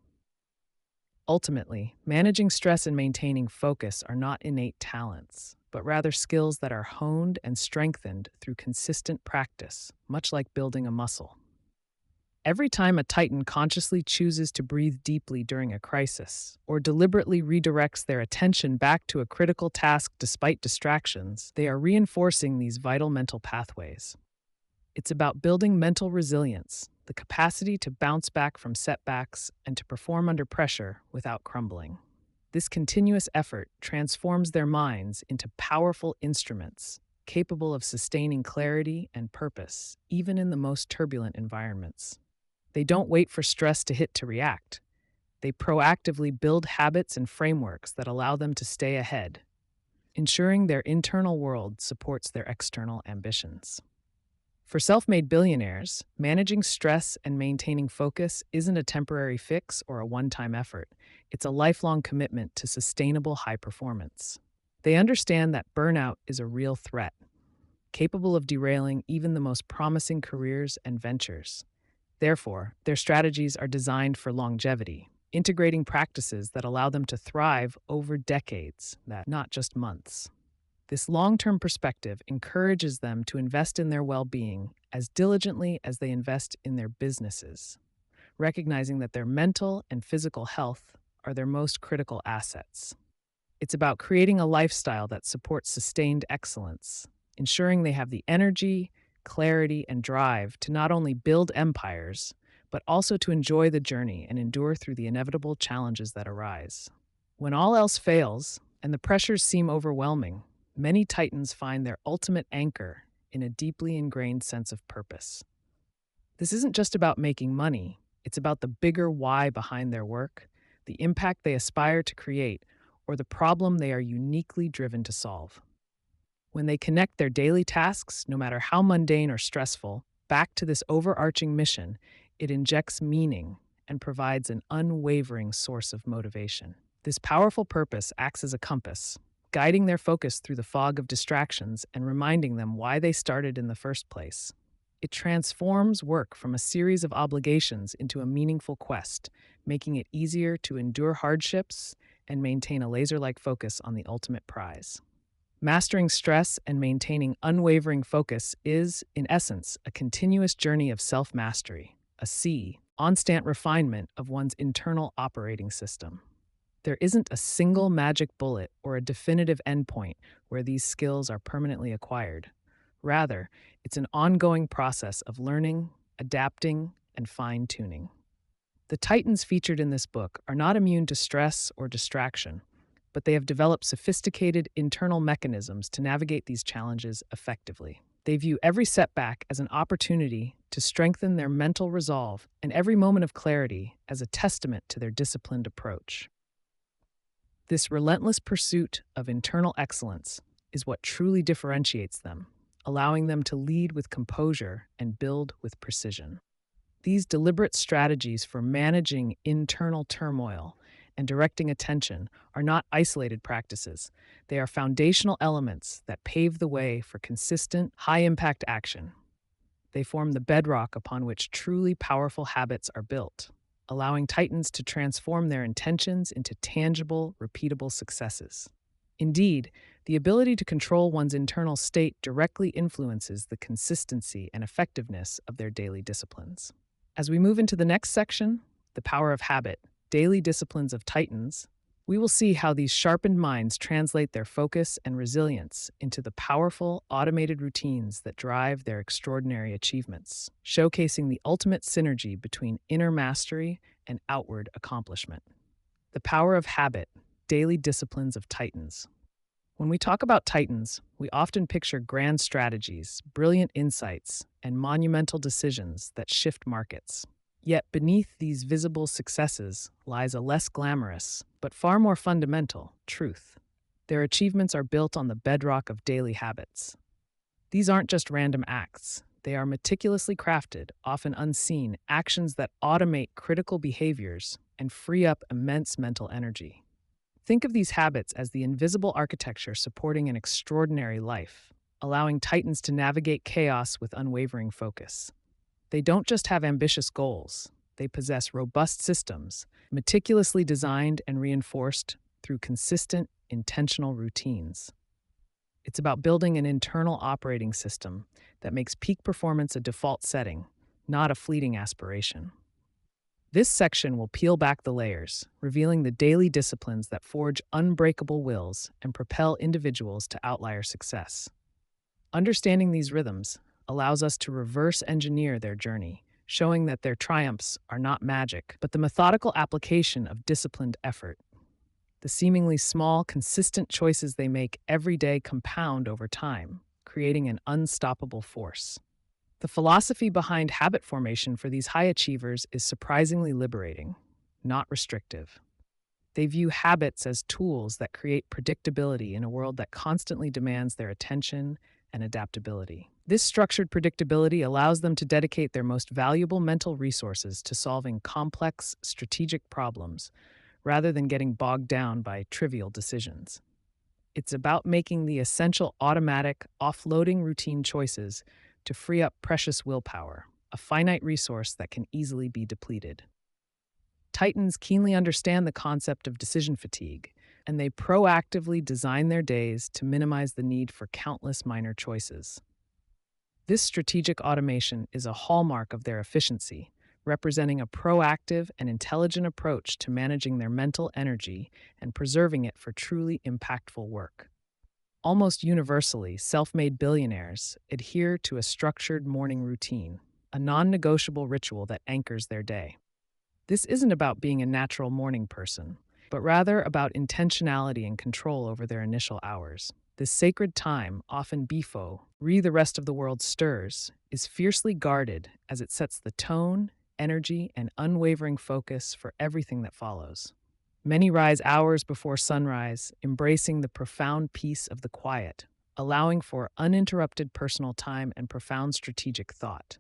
Ultimately, managing stress and maintaining focus are not innate talents, but rather skills that are honed and strengthened through consistent practice, much like building a muscle. Every time a Titan consciously chooses to breathe deeply during a crisis, or deliberately redirects their attention back to a critical task despite distractions, they are reinforcing these vital mental pathways. It's about building mental resilience, the capacity to bounce back from setbacks and to perform under pressure without crumbling. This continuous effort transforms their minds into powerful instruments, capable of sustaining clarity and purpose, even in the most turbulent environments. They don't wait for stress to hit to react. They proactively build habits and frameworks that allow them to stay ahead, ensuring their internal world supports their external ambitions. For self-made billionaires, managing stress and maintaining focus isn't a temporary fix or a one-time effort. It's a lifelong commitment to sustainable high performance. They understand that burnout is a real threat, capable of derailing even the most promising careers and ventures. Therefore, their strategies are designed for longevity, integrating practices that allow them to thrive over decades, not just months. This long-term perspective encourages them to invest in their well-being as diligently as they invest in their businesses, recognizing that their mental and physical health are their most critical assets. It's about creating a lifestyle that supports sustained excellence, ensuring they have the energy, clarity, and drive to not only build empires, but also to enjoy the journey and endure through the inevitable challenges that arise. When all else fails and the pressures seem overwhelming, many Titans find their ultimate anchor in a deeply ingrained sense of purpose. This isn't just about making money, it's about the bigger why behind their work, the impact they aspire to create, or the problem they are uniquely driven to solve. When they connect their daily tasks, no matter how mundane or stressful, back to this overarching mission, it injects meaning and provides an unwavering source of motivation. This powerful purpose acts as a compass, guiding their focus through the fog of distractions and reminding them why they started in the first place. It transforms work from a series of obligations into a meaningful quest, making it easier to endure hardships and maintain a laser-like focus on the ultimate prize. Mastering stress and maintaining unwavering focus is, in essence, a continuous journey of self-mastery, a constant refinement of one's internal operating system. There isn't a single magic bullet or a definitive endpoint where these skills are permanently acquired. Rather, it's an ongoing process of learning, adapting, and fine-tuning. The Titans featured in this book are not immune to stress or distraction, but they have developed sophisticated internal mechanisms to navigate these challenges effectively. They view every setback as an opportunity to strengthen their mental resolve and every moment of clarity as a testament to their disciplined approach. This relentless pursuit of internal excellence is what truly differentiates them, allowing them to lead with composure and build with precision. These deliberate strategies for managing internal turmoil and directing attention are not isolated practices. They are foundational elements that pave the way for consistent, high-impact action. They form the bedrock upon which truly powerful habits are built, allowing Titans to transform their intentions into tangible, repeatable successes. Indeed, the ability to control one's internal state directly influences the consistency and effectiveness of their daily disciplines. As we move into the next section, the power of habit, daily disciplines of Titans, we will see how these sharpened minds translate their focus and resilience into the powerful, automated routines that drive their extraordinary achievements, showcasing the ultimate synergy between inner mastery and outward accomplishment. The power of habit, daily disciplines of Titans. When we talk about Titans, we often picture grand strategies, brilliant insights, and monumental decisions that shift markets. Yet beneath these visible successes lies a less glamorous, but far more fundamental, truth. Their achievements are built on the bedrock of daily habits. These aren't just random acts. They are meticulously crafted, often unseen, actions that automate critical behaviors and free up immense mental energy. Think of these habits as the invisible architecture supporting an extraordinary life, allowing Titans to navigate chaos with unwavering focus. They don't just have ambitious goals, they possess robust systems, meticulously designed and reinforced through consistent, intentional routines. It's about building an internal operating system that makes peak performance a default setting, not a fleeting aspiration. This section will peel back the layers, revealing the daily disciplines that forge unbreakable wills and propel individuals to outlier success. Understanding these rhythms allows us to reverse engineer their journey, showing that their triumphs are not magic, but the methodical application of disciplined effort. The seemingly small, consistent choices they make every day compound over time, creating an unstoppable force. The philosophy behind habit formation for these high achievers is surprisingly liberating, not restrictive. They view habits as tools that create predictability in a world that constantly demands their attention and adaptability. This structured predictability allows them to dedicate their most valuable mental resources to solving complex, strategic problems, rather than getting bogged down by trivial decisions. It's about making the essential automatic, offloading routine choices to free up precious willpower, a finite resource that can easily be depleted. Titans keenly understand the concept of decision fatigue, and they proactively design their days to minimize the need for countless minor choices. This strategic automation is a hallmark of their efficiency, representing a proactive and intelligent approach to managing their mental energy and preserving it for truly impactful work. Almost universally, self-made billionaires adhere to a structured morning routine, a non-negotiable ritual that anchors their day. This isn't about being a natural morning person, but rather about intentionality and control over their initial hours. This sacred time, often befo, the rest of the world stirs, is fiercely guarded as it sets the tone, energy, and unwavering focus for everything that follows. Many rise hours before sunrise, embracing the profound peace of the quiet, allowing for uninterrupted personal time and profound strategic thought.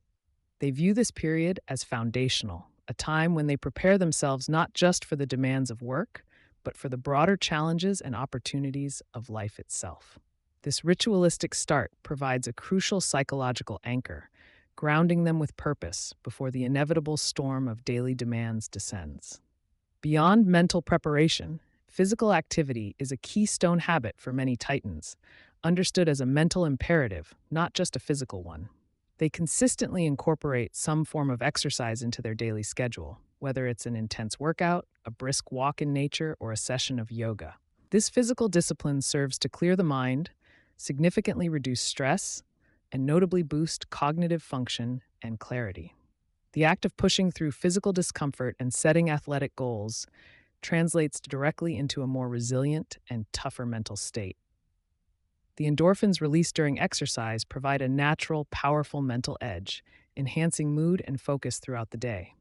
They view this period as foundational, a time when they prepare themselves not just for the demands of work, but for the broader challenges and opportunities of life itself. This ritualistic start provides a crucial psychological anchor, grounding them with purpose before the inevitable storm of daily demands descends. Beyond mental preparation, physical activity is a keystone habit for many Titans, understood as a mental imperative, not just a physical one. They consistently incorporate some form of exercise into their daily schedule, whether it's an intense workout, a brisk walk in nature, or a session of yoga. This physical discipline serves to clear the mind, significantly reduce stress, and notably boost cognitive function and clarity. The act of pushing through physical discomfort and setting athletic goals translates directly into a more resilient and tougher mental state. The endorphins released during exercise provide a natural, powerful mental edge, enhancing mood and focus throughout the day.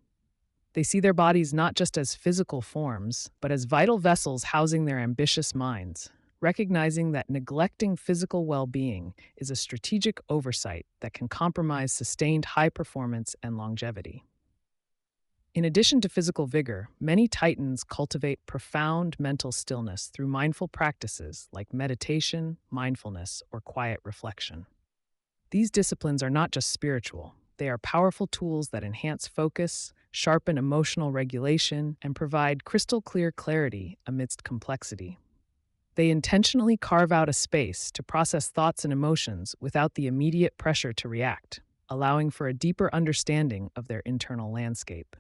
They see their bodies not just as physical forms, but as vital vessels housing their ambitious minds, recognizing that neglecting physical well-being is a strategic oversight that can compromise sustained high performance and longevity. In addition to physical vigor, many Titans cultivate profound mental stillness through mindful practices like meditation, mindfulness, or quiet reflection. These disciplines are not just spiritual, they are powerful tools that enhance focus, sharpen emotional regulation, and provide crystal clear clarity amidst complexity. They intentionally carve out a space to process thoughts and emotions without the immediate pressure to react, allowing for a deeper understanding of their internal landscape.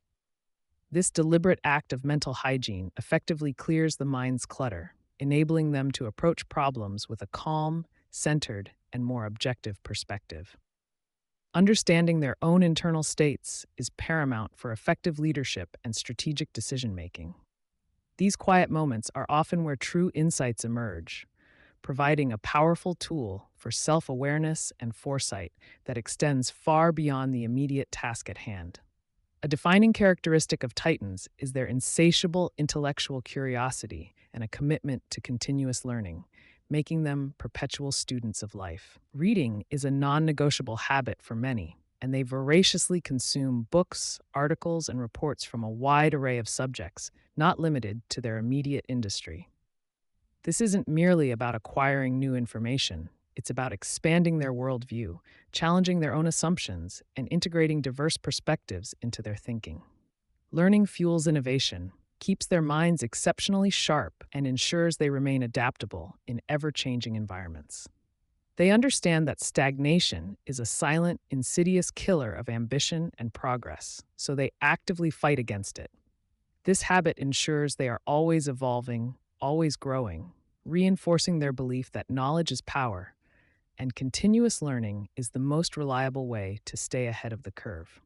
This deliberate act of mental hygiene effectively clears the mind's clutter, enabling them to approach problems with a calm, centered, and more objective perspective. Understanding their own internal states is paramount for effective leadership and strategic decision-making. These quiet moments are often where true insights emerge, providing a powerful tool for self-awareness and foresight that extends far beyond the immediate task at hand. A defining characteristic of Titans is their insatiable intellectual curiosity and a commitment to continuous learning, making them perpetual students of life. Reading is a non-negotiable habit for many, and they voraciously consume books, articles, and reports from a wide array of subjects, not limited to their immediate industry. This isn't merely about acquiring new information. It's about expanding their worldview, challenging their own assumptions, and integrating diverse perspectives into their thinking. Learning fuels innovation, keeps their minds exceptionally sharp, and ensures they remain adaptable in ever-changing environments. They understand that stagnation is a silent, insidious killer of ambition and progress, so they actively fight against it. This habit ensures they are always evolving, always growing, reinforcing their belief that knowledge is power, and continuous learning is the most reliable way to stay ahead of the curve.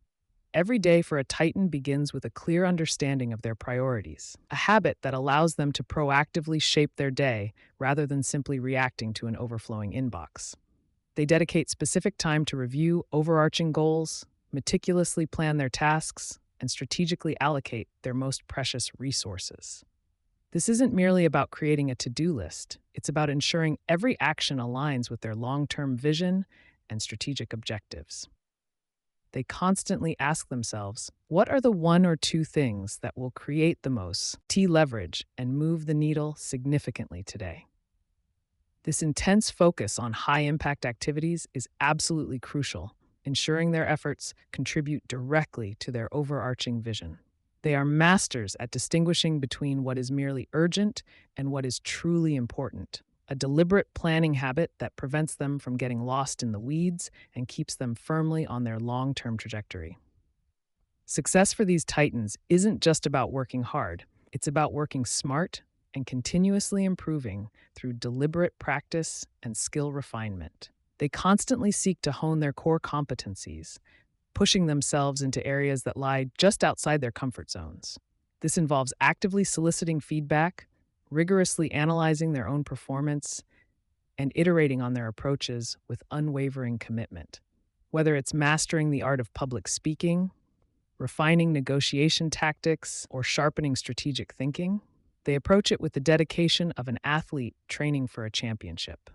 Every day for a Titan begins with a clear understanding of their priorities, a habit that allows them to proactively shape their day rather than simply reacting to an overflowing inbox. They dedicate specific time to review overarching goals, meticulously plan their tasks, and strategically allocate their most precious resources. This isn't merely about creating a to-do list, it's about ensuring every action aligns with their long-term vision and strategic objectives. They constantly ask themselves, what are the one or two things that will create the most leverage and move the needle significantly today? This intense focus on high-impact activities is absolutely crucial, ensuring their efforts contribute directly to their overarching vision. They are masters at distinguishing between what is merely urgent and what is truly important, a deliberate planning habit that prevents them from getting lost in the weeds and keeps them firmly on their long-term trajectory. Success for these Titans isn't just about working hard, it's about working smart and continuously improving through deliberate practice and skill refinement. They constantly seek to hone their core competencies, pushing themselves into areas that lie just outside their comfort zones. This involves actively soliciting feedback, rigorously analyzing their own performance, and iterating on their approaches with unwavering commitment. Whether it's mastering the art of public speaking, refining negotiation tactics, or sharpening strategic thinking, they approach it with the dedication of an athlete training for a championship.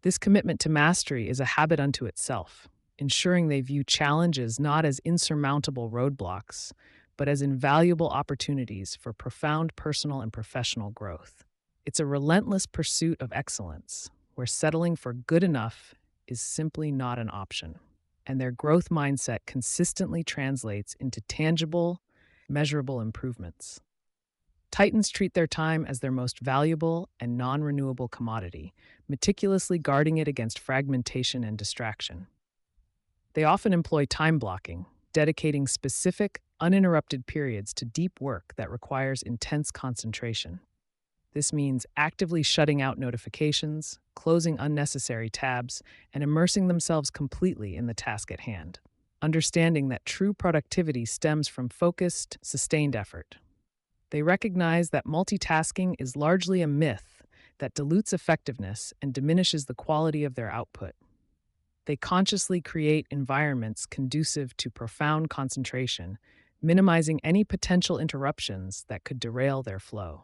This commitment to mastery is a habit unto itself, ensuring they view challenges not as insurmountable roadblocks, but as invaluable opportunities for profound personal and professional growth. It's a relentless pursuit of excellence, where settling for good enough is simply not an option, and their growth mindset consistently translates into tangible, measurable improvements. Titans treat their time as their most valuable and non-renewable commodity, meticulously guarding it against fragmentation and distraction. They often employ time blocking, dedicating specific, uninterrupted periods to deep work that requires intense concentration. This means actively shutting out notifications, closing unnecessary tabs, and immersing themselves completely in the task at hand, understanding that true productivity stems from focused, sustained effort. They recognize that multitasking is largely a myth that dilutes effectiveness and diminishes the quality of their output. They consciously create environments conducive to profound concentration, minimizing any potential interruptions that could derail their flow.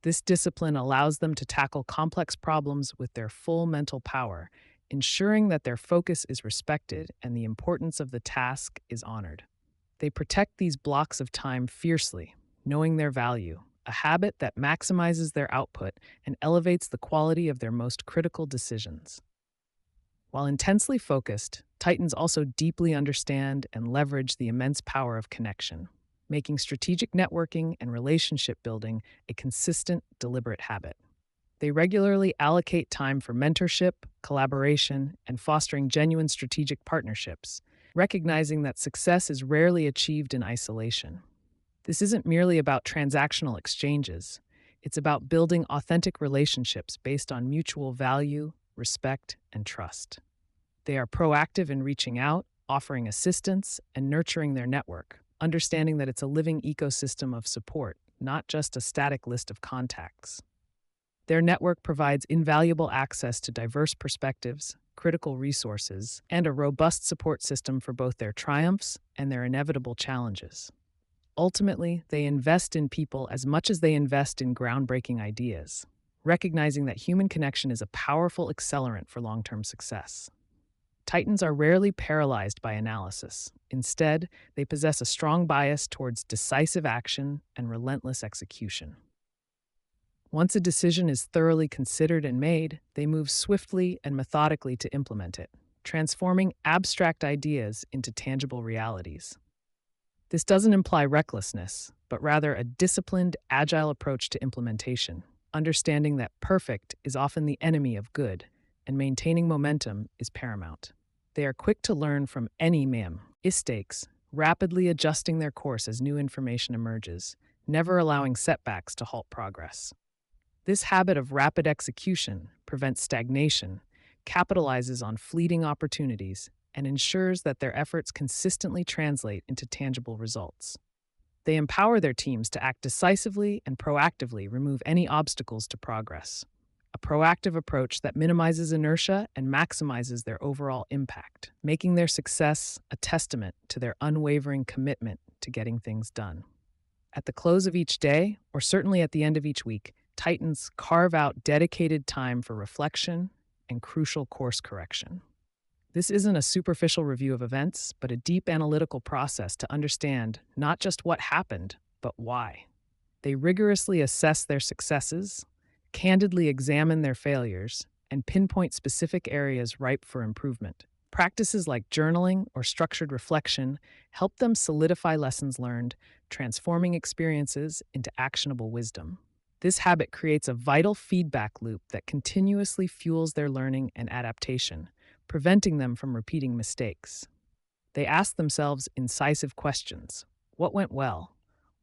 This discipline allows them to tackle complex problems with their full mental power, ensuring that their focus is respected and the importance of the task is honored. They protect these blocks of time fiercely, knowing their value, a habit that maximizes their output and elevates the quality of their most critical decisions. While intensely focused, Titans also deeply understand and leverage the immense power of connection, making strategic networking and relationship building a consistent, deliberate habit. They regularly allocate time for mentorship, collaboration, and fostering genuine strategic partnerships, recognizing that success is rarely achieved in isolation. This isn't merely about transactional exchanges. It's about building authentic relationships based on mutual value, respect, and trust. They are proactive in reaching out, offering assistance, and nurturing their network, understanding that it's a living ecosystem of support, not just a static list of contacts. Their network provides invaluable access to diverse perspectives, critical resources, and a robust support system for both their triumphs and their inevitable challenges. Ultimately, they invest in people as much as they invest in groundbreaking ideas, recognizing that human connection is a powerful accelerant for long-term success. Titans are rarely paralyzed by analysis. Instead, they possess a strong bias towards decisive action and relentless execution. Once a decision is thoroughly considered and made, they move swiftly and methodically to implement it, transforming abstract ideas into tangible realities. This doesn't imply recklessness, but rather a disciplined, agile approach to implementation, understanding that perfect is often the enemy of good, and maintaining momentum is paramount. They are quick to learn from any mistakes, rapidly adjusting their course as new information emerges, never allowing setbacks to halt progress. This habit of rapid execution prevents stagnation, capitalizes on fleeting opportunities, and ensures that their efforts consistently translate into tangible results. They empower their teams to act decisively and proactively remove any obstacles to progress, a proactive approach that minimizes inertia and maximizes their overall impact, making their success a testament to their unwavering commitment to getting things done. At the close of each day, or certainly at the end of each week, Titans carve out dedicated time for reflection and crucial course correction. This isn't a superficial review of events, but a deep analytical process to understand not just what happened, but why. They rigorously assess their successes, candidly examine their failures, and pinpoint specific areas ripe for improvement. Practices like journaling or structured reflection help them solidify lessons learned, transforming experiences into actionable wisdom. This habit creates a vital feedback loop that continuously fuels their learning and adaptation, preventing them from repeating mistakes. They ask themselves incisive questions. What went well?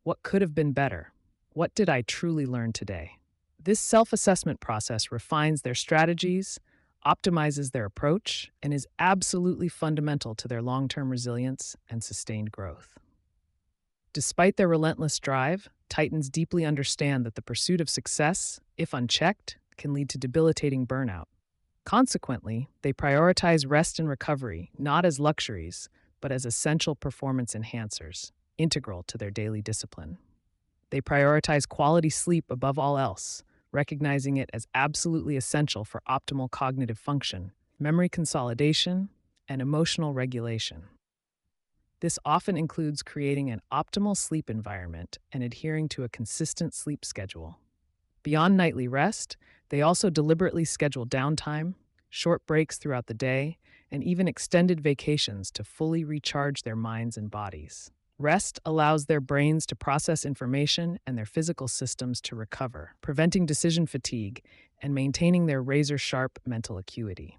What could have been better? What did I truly learn today? This self-assessment process refines their strategies, optimizes their approach, and is absolutely fundamental to their long-term resilience and sustained growth. Despite their relentless drive, Titans deeply understand that the pursuit of success, if unchecked, can lead to debilitating burnout. Consequently, they prioritize rest and recovery not as luxuries, but as essential performance enhancers, integral to their daily discipline. They prioritize quality sleep above all else, recognizing it as absolutely essential for optimal cognitive function, memory consolidation, and emotional regulation. This often includes creating an optimal sleep environment and adhering to a consistent sleep schedule. Beyond nightly rest, they also deliberately schedule downtime, short breaks throughout the day, and even extended vacations to fully recharge their minds and bodies. Rest allows their brains to process information and their physical systems to recover, preventing decision fatigue and maintaining their razor-sharp mental acuity.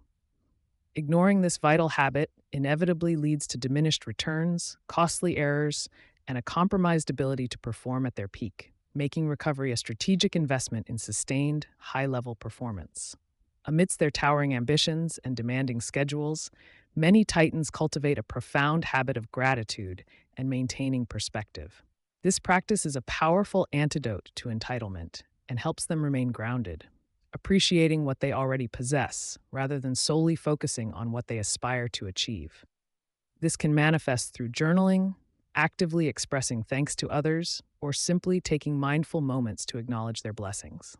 Ignoring this vital habit inevitably leads to diminished returns, costly errors, and a compromised ability to perform at their peak, making recovery a strategic investment in sustained, high-level performance. Amidst their towering ambitions and demanding schedules, many Titans cultivate a profound habit of gratitude and maintaining perspective. This practice is a powerful antidote to entitlement and helps them remain grounded, appreciating what they already possess rather than solely focusing on what they aspire to achieve. This can manifest through journaling, actively expressing thanks to others, or simply taking mindful moments to acknowledge their blessings.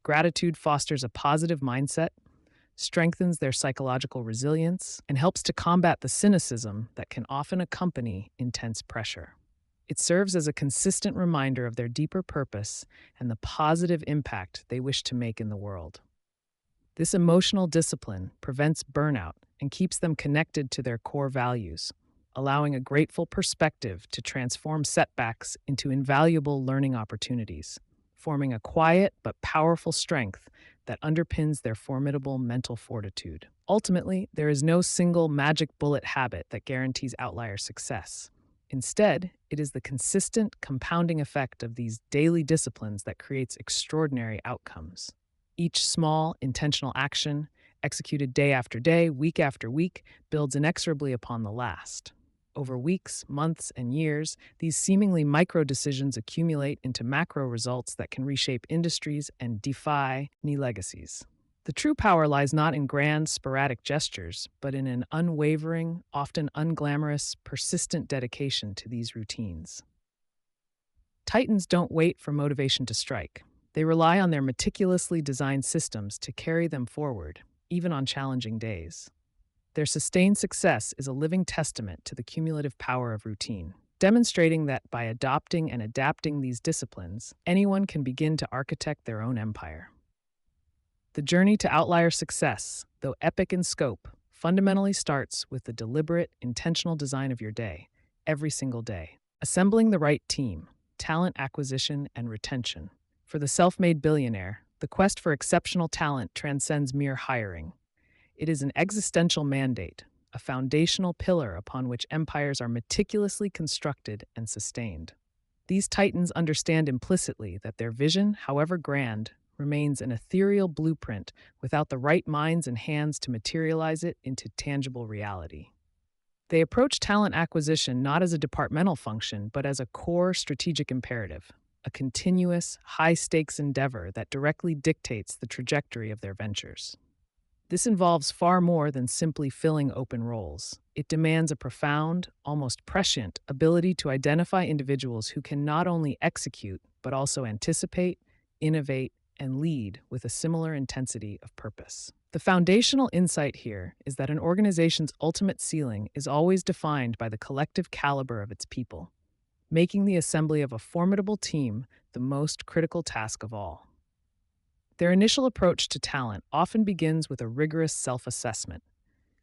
Gratitude fosters a positive mindset, strengthens their psychological resilience, and helps to combat the cynicism that can often accompany intense pressure. It serves as a consistent reminder of their deeper purpose and the positive impact they wish to make in the world. This emotional discipline prevents burnout and keeps them connected to their core values, allowing a grateful perspective to transform setbacks into invaluable learning opportunities, forming a quiet but powerful strength that underpins their formidable mental fortitude. Ultimately, there is no single magic bullet habit that guarantees outlier success. Instead, it is the consistent, compounding effect of these daily disciplines that creates extraordinary outcomes. Each small, intentional action, executed day after day, week after week, builds inexorably upon the last. Over weeks, months, and years, these seemingly micro decisions accumulate into macro results that can reshape industries and defy any legacies. The true power lies not in grand, sporadic gestures, but in an unwavering, often unglamorous, persistent dedication to these routines. Titans don't wait for motivation to strike. They rely on their meticulously designed systems to carry them forward, even on challenging days. Their sustained success is a living testament to the cumulative power of routine, demonstrating that by adopting and adapting these disciplines, anyone can begin to architect their own empire. The journey to outlier success, though epic in scope, fundamentally starts with the deliberate, intentional design of your day, every single day. Assembling the right team, talent acquisition, and retention. For the self-made billionaire, the quest for exceptional talent transcends mere hiring. It is an existential mandate, a foundational pillar upon which empires are meticulously constructed and sustained. These titans understand implicitly that their vision, however grand, remains an ethereal blueprint without the right minds and hands to materialize it into tangible reality. They approach talent acquisition not as a departmental function, but as a core strategic imperative, a continuous, high-stakes endeavor that directly dictates the trajectory of their ventures. This involves far more than simply filling open roles. It demands a profound, almost prescient ability to identify individuals who can not only execute, but also anticipate, innovate, and lead with a similar intensity of purpose. The foundational insight here is that an organization's ultimate ceiling is always defined by the collective caliber of its people, making the assembly of a formidable team the most critical task of all. Their initial approach to talent often begins with a rigorous self-assessment,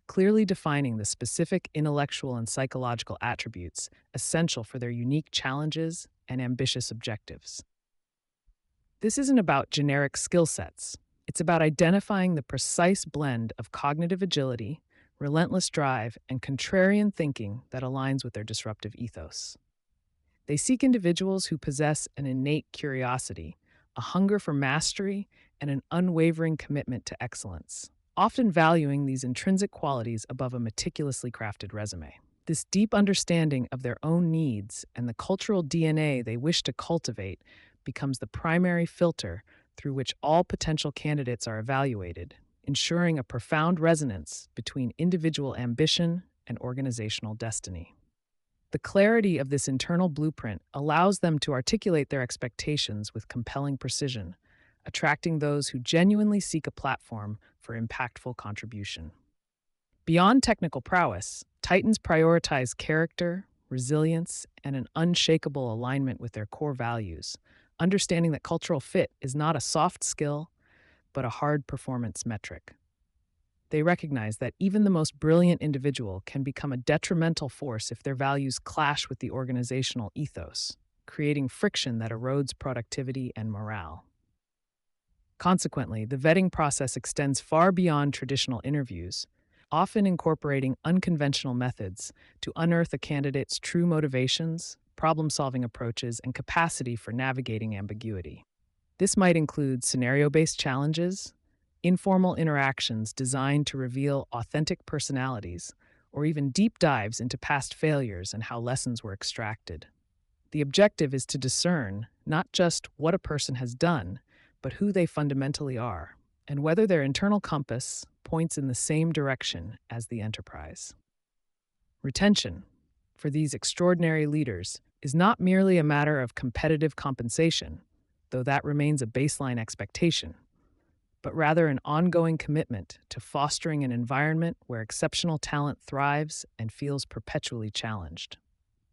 clearly defining the specific intellectual and psychological attributes essential for their unique challenges and ambitious objectives. This isn't about generic skill sets. It's about identifying the precise blend of cognitive agility, relentless drive, and contrarian thinking that aligns with their disruptive ethos. They seek individuals who possess an innate curiosity, a hunger for mastery, and an unwavering commitment to excellence. often valuing these intrinsic qualities above a meticulously crafted resume. This deep understanding of their own needs and the cultural DNA they wish to cultivate becomes the primary filter through which all potential candidates are evaluated, ensuring a profound resonance between individual ambition and organizational destiny. The clarity of this internal blueprint allows them to articulate their expectations with compelling precision, attracting those who genuinely seek a platform for impactful contribution. Beyond technical prowess, Titans prioritize character, resilience, and an unshakable alignment with their core values, understanding that cultural fit is not a soft skill, but a hard performance metric. They recognize that even the most brilliant individual can become a detrimental force if their values clash with the organizational ethos, creating friction that erodes productivity and morale. Consequently, the vetting process extends far beyond traditional interviews, often incorporating unconventional methods to unearth a candidate's true motivations, problem solving approaches, and capacity for navigating ambiguity. This might include scenario based challenges, informal interactions designed to reveal authentic personalities, or even deep dives into past failures and how lessons were extracted. The objective is to discern not just what a person has done, but who they fundamentally are, and whether their internal compass points in the same direction as the enterprise. Retention, for these extraordinary leaders, is not merely a matter of competitive compensation, though that remains a baseline expectation, but rather an ongoing commitment to fostering an environment where exceptional talent thrives and feels perpetually challenged.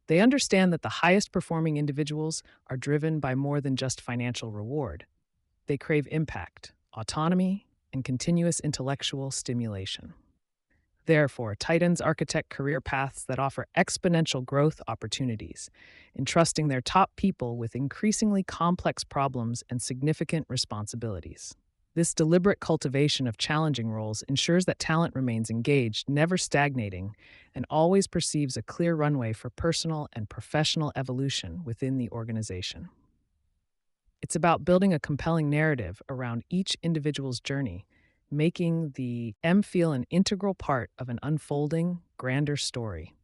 They understand that the highest performing individuals are driven by more than just financial reward. They crave impact, autonomy, and continuous intellectual stimulation. Therefore, Titans architect career paths that offer exponential growth opportunities, entrusting their top people with increasingly complex problems and significant responsibilities. This deliberate cultivation of challenging roles ensures that talent remains engaged, never stagnating, and always perceives a clear runway for personal and professional evolution within the organization. It's about building a compelling narrative around each individual's journey, making the M feel an integral part of an unfolding, grander story.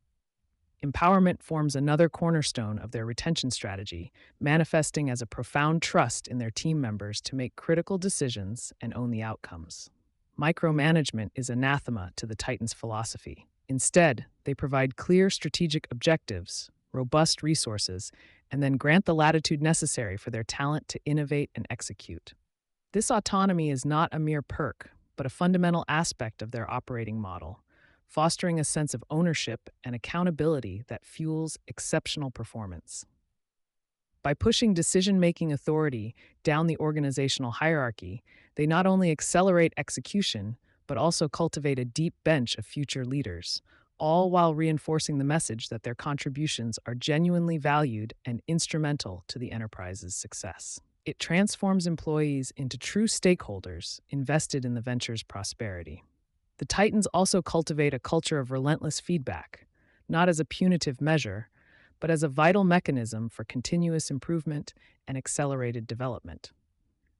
Empowerment forms another cornerstone of their retention strategy, manifesting as a profound trust in their team members to make critical decisions and own the outcomes. Micromanagement is anathema to the Titans' philosophy. Instead, they provide clear strategic objectives, robust resources, and then grant the latitude necessary for their talent to innovate and execute. This autonomy is not a mere perk, but a fundamental aspect of their operating model, fostering a sense of ownership and accountability that fuels exceptional performance. By pushing decision-making authority down the organizational hierarchy, they not only accelerate execution, but also cultivate a deep bench of future leaders, all while reinforcing the message that their contributions are genuinely valued and instrumental to the enterprise's success. It transforms employees into true stakeholders invested in the venture's prosperity. The Titans also cultivate a culture of relentless feedback, not as a punitive measure, but as a vital mechanism for continuous improvement and accelerated development.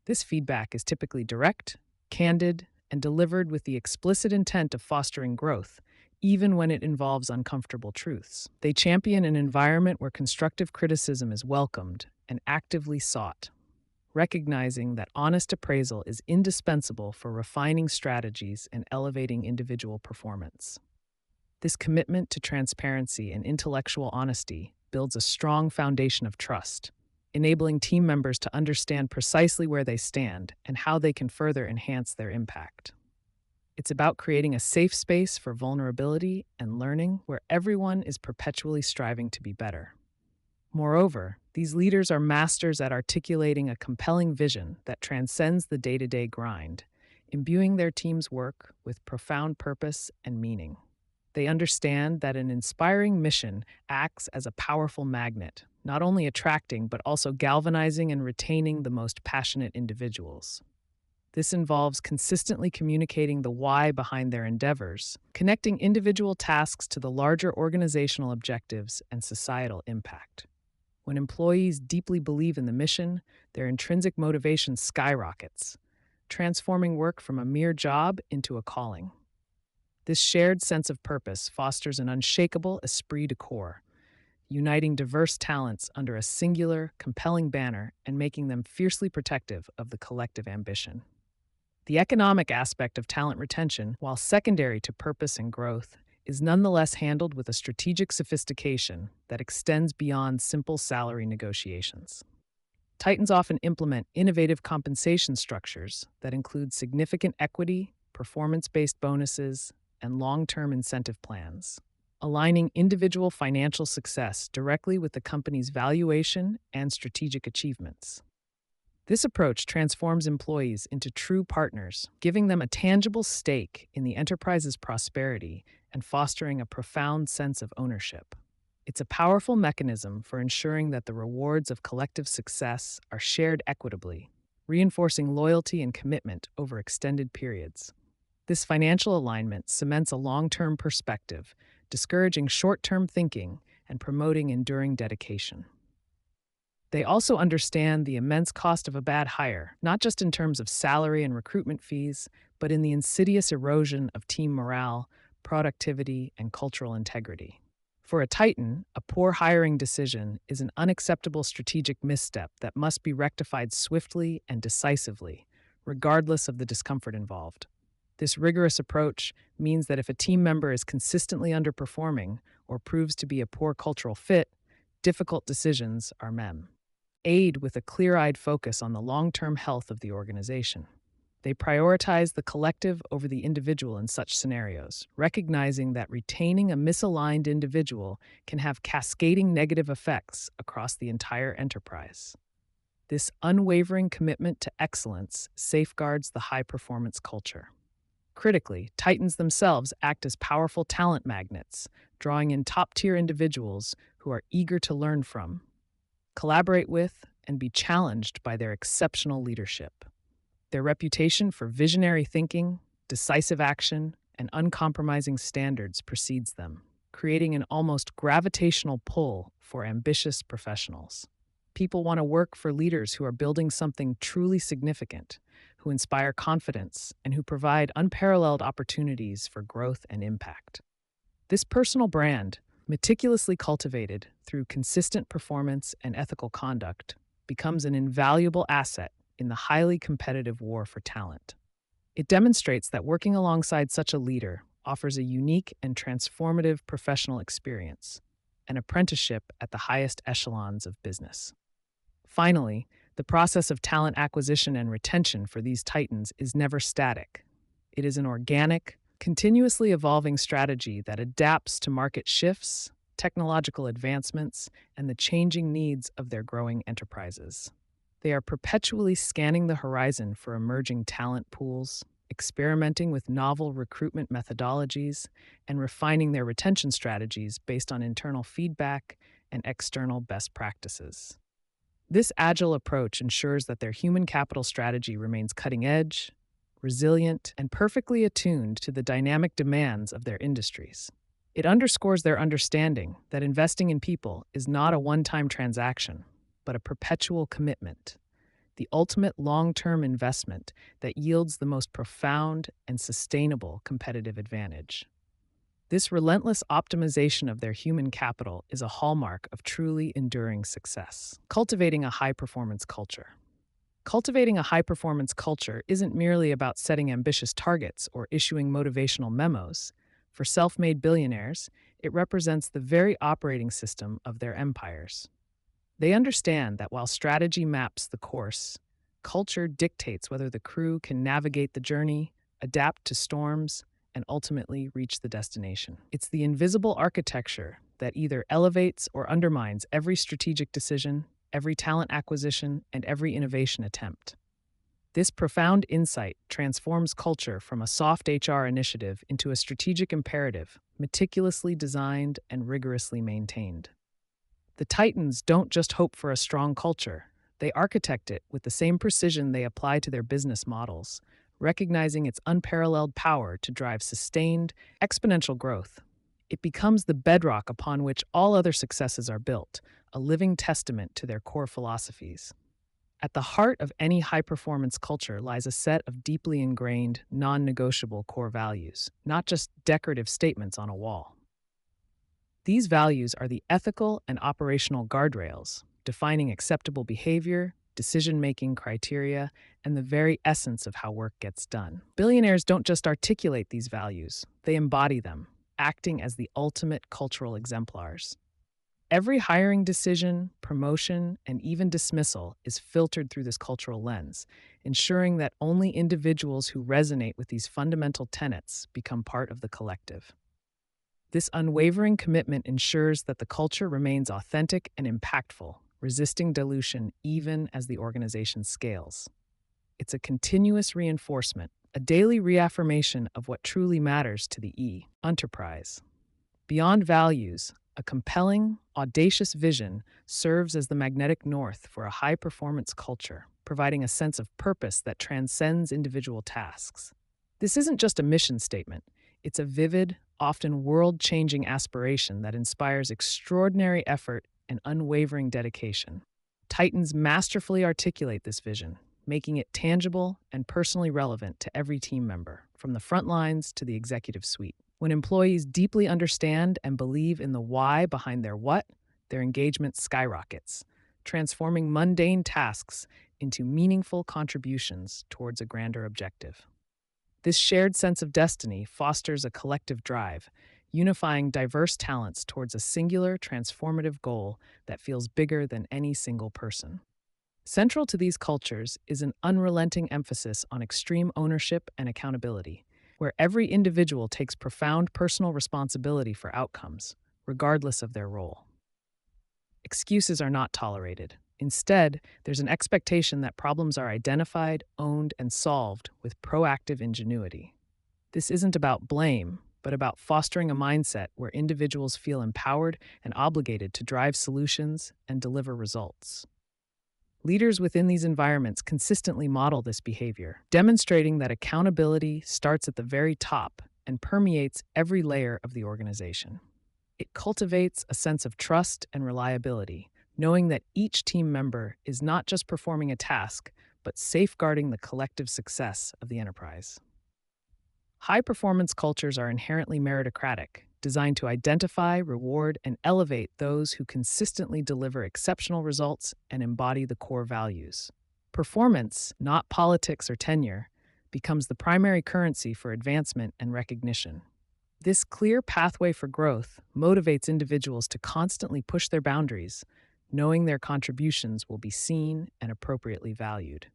This feedback is typically direct, candid, and delivered with the explicit intent of fostering growth, even when it involves uncomfortable truths. They champion an environment where constructive criticism is welcomed and actively sought, recognizing that honest appraisal is indispensable for refining strategies and elevating individual performance. This commitment to transparency and intellectual honesty builds a strong foundation of trust, enabling team members to understand precisely where they stand and how they can further enhance their impact. It's about creating a safe space for vulnerability and learning where everyone is perpetually striving to be better. Moreover, these leaders are masters at articulating a compelling vision that transcends the day-to-day grind, imbuing their team's work with profound purpose and meaning. They understand that an inspiring mission acts as a powerful magnet, not only attracting but also galvanizing and retaining the most passionate individuals. This involves consistently communicating the why behind their endeavors, connecting individual tasks to the larger organizational objectives and societal impact. When employees deeply believe in the mission, their intrinsic motivation skyrockets, transforming work from a mere job into a calling. This shared sense of purpose fosters an unshakable esprit de corps, uniting diverse talents under a singular, compelling banner and making them fiercely protective of the collective ambition. The economic aspect of talent retention, while secondary to purpose and growth, is nonetheless handled with a strategic sophistication that extends beyond simple salary negotiations. Titans often implement innovative compensation structures that include significant equity, performance based bonuses, and long term incentive plans, aligning individual financial success directly with the company's valuation and strategic achievements. This approach transforms employees into true partners, giving them a tangible stake in the enterprise's prosperity and fostering a profound sense of ownership. It's a powerful mechanism for ensuring that the rewards of collective success are shared equitably, reinforcing loyalty and commitment over extended periods. This financial alignment cements a long-term perspective, discouraging short-term thinking and promoting enduring dedication. They also understand the immense cost of a bad hire, not just in terms of salary and recruitment fees, but in the insidious erosion of team morale, productivity, and cultural integrity. For a Titan, a poor hiring decision is an unacceptable strategic misstep that must be rectified swiftly and decisively, regardless of the discomfort involved. This rigorous approach means that if a team member is consistently underperforming or proves to be a poor cultural fit, difficult decisions are aid with a clear-eyed focus on the long-term health of the organization. They prioritize the collective over the individual in such scenarios, recognizing that retaining a misaligned individual can have cascading negative effects across the entire enterprise. This unwavering commitment to excellence safeguards the high-performance culture. Critically, Titans themselves act as powerful talent magnets, drawing in top-tier individuals who are eager to learn from, collaborate with, and be challenged by their exceptional leadership. Their reputation for visionary thinking, decisive action, and uncompromising standards precedes them, creating an almost gravitational pull for ambitious professionals. People want to work for leaders who are building something truly significant, who inspire confidence, and who provide unparalleled opportunities for growth and impact. This personal brand, meticulously cultivated through consistent performance and ethical conduct, becomes an invaluable asset in the highly competitive war for talent. It demonstrates that working alongside such a leader offers a unique and transformative professional experience, an apprenticeship at the highest echelons of business. Finally, the process of talent acquisition and retention for these titans is never static. It is an organic, continuously evolving strategy that adapts to market shifts, technological advancements, and the changing needs of their growing enterprises. They are perpetually scanning the horizon for emerging talent pools, experimenting with novel recruitment methodologies, and refining their retention strategies based on internal feedback and external best practices. This agile approach ensures that their human capital strategy remains cutting edge, resilient, and perfectly attuned to the dynamic demands of their industries. It underscores their understanding that investing in people is not a one-time transaction, but a perpetual commitment, the ultimate long-term investment that yields the most profound and sustainable competitive advantage. This relentless optimization of their human capital is a hallmark of truly enduring success. Cultivating a high-performance culture. Cultivating a high-performance culture isn't merely about setting ambitious targets or issuing motivational memos. For self-made billionaires, it represents the very operating system of their empires. They understand that while strategy maps the course, culture dictates whether the crew can navigate the journey, adapt to storms, and ultimately reach the destination. It's the invisible architecture that either elevates or undermines every strategic decision, every talent acquisition, and every innovation attempt. This profound insight transforms culture from a soft HR initiative into a strategic imperative, meticulously designed and rigorously maintained. The Titans don't just hope for a strong culture, they architect it with the same precision they apply to their business models, recognizing its unparalleled power to drive sustained, exponential growth. It becomes the bedrock upon which all other successes are built, a living testament to their core philosophies. At the heart of any high performance culture lies a set of deeply ingrained, non negotiable core values, not just decorative statements on a wall. These values are the ethical and operational guardrails, defining acceptable behavior, decision making criteria, and the very essence of how work gets done. Billionaires don't just articulate these values, they embody them, acting as the ultimate cultural exemplars. Every hiring decision, promotion, and even dismissal is filtered through this cultural lens, ensuring that only individuals who resonate with these fundamental tenets become part of the collective. This unwavering commitment ensures that the culture remains authentic and impactful, resisting dilution even as the organization scales. It's a continuous reinforcement, a daily reaffirmation of what truly matters to the enterprise. Beyond values, a compelling, audacious vision serves as the magnetic north for a high-performance culture, providing a sense of purpose that transcends individual tasks. This isn't just a mission statement, it's a vivid, often world-changing aspiration that inspires extraordinary effort and unwavering dedication. Titans masterfully articulate this vision, making it tangible and personally relevant to every team member, from the front lines to the executive suite. When employees deeply understand and believe in the why behind their what, their engagement skyrockets, transforming mundane tasks into meaningful contributions towards a grander objective. This shared sense of destiny fosters a collective drive, unifying diverse talents towards a singular, transformative goal that feels bigger than any single person. Central to these cultures is an unrelenting emphasis on extreme ownership and accountability, where every individual takes profound personal responsibility for outcomes, regardless of their role. Excuses are not tolerated. Instead, there's an expectation that problems are identified, owned, and solved with proactive ingenuity. This isn't about blame, but about fostering a mindset where individuals feel empowered and obligated to drive solutions and deliver results. Leaders within these environments consistently model this behavior, demonstrating that accountability starts at the very top and permeates every layer of the organization. It cultivates a sense of trust and reliability, knowing that each team member is not just performing a task, but safeguarding the collective success of the enterprise. High-performance cultures are inherently meritocratic, designed to identify, reward, and elevate those who consistently deliver exceptional results and embody the core values. Performance, not politics or tenure, becomes the primary currency for advancement and recognition. This clear pathway for growth motivates individuals to constantly push their boundaries, knowing their contributions will be seen and appropriately valued.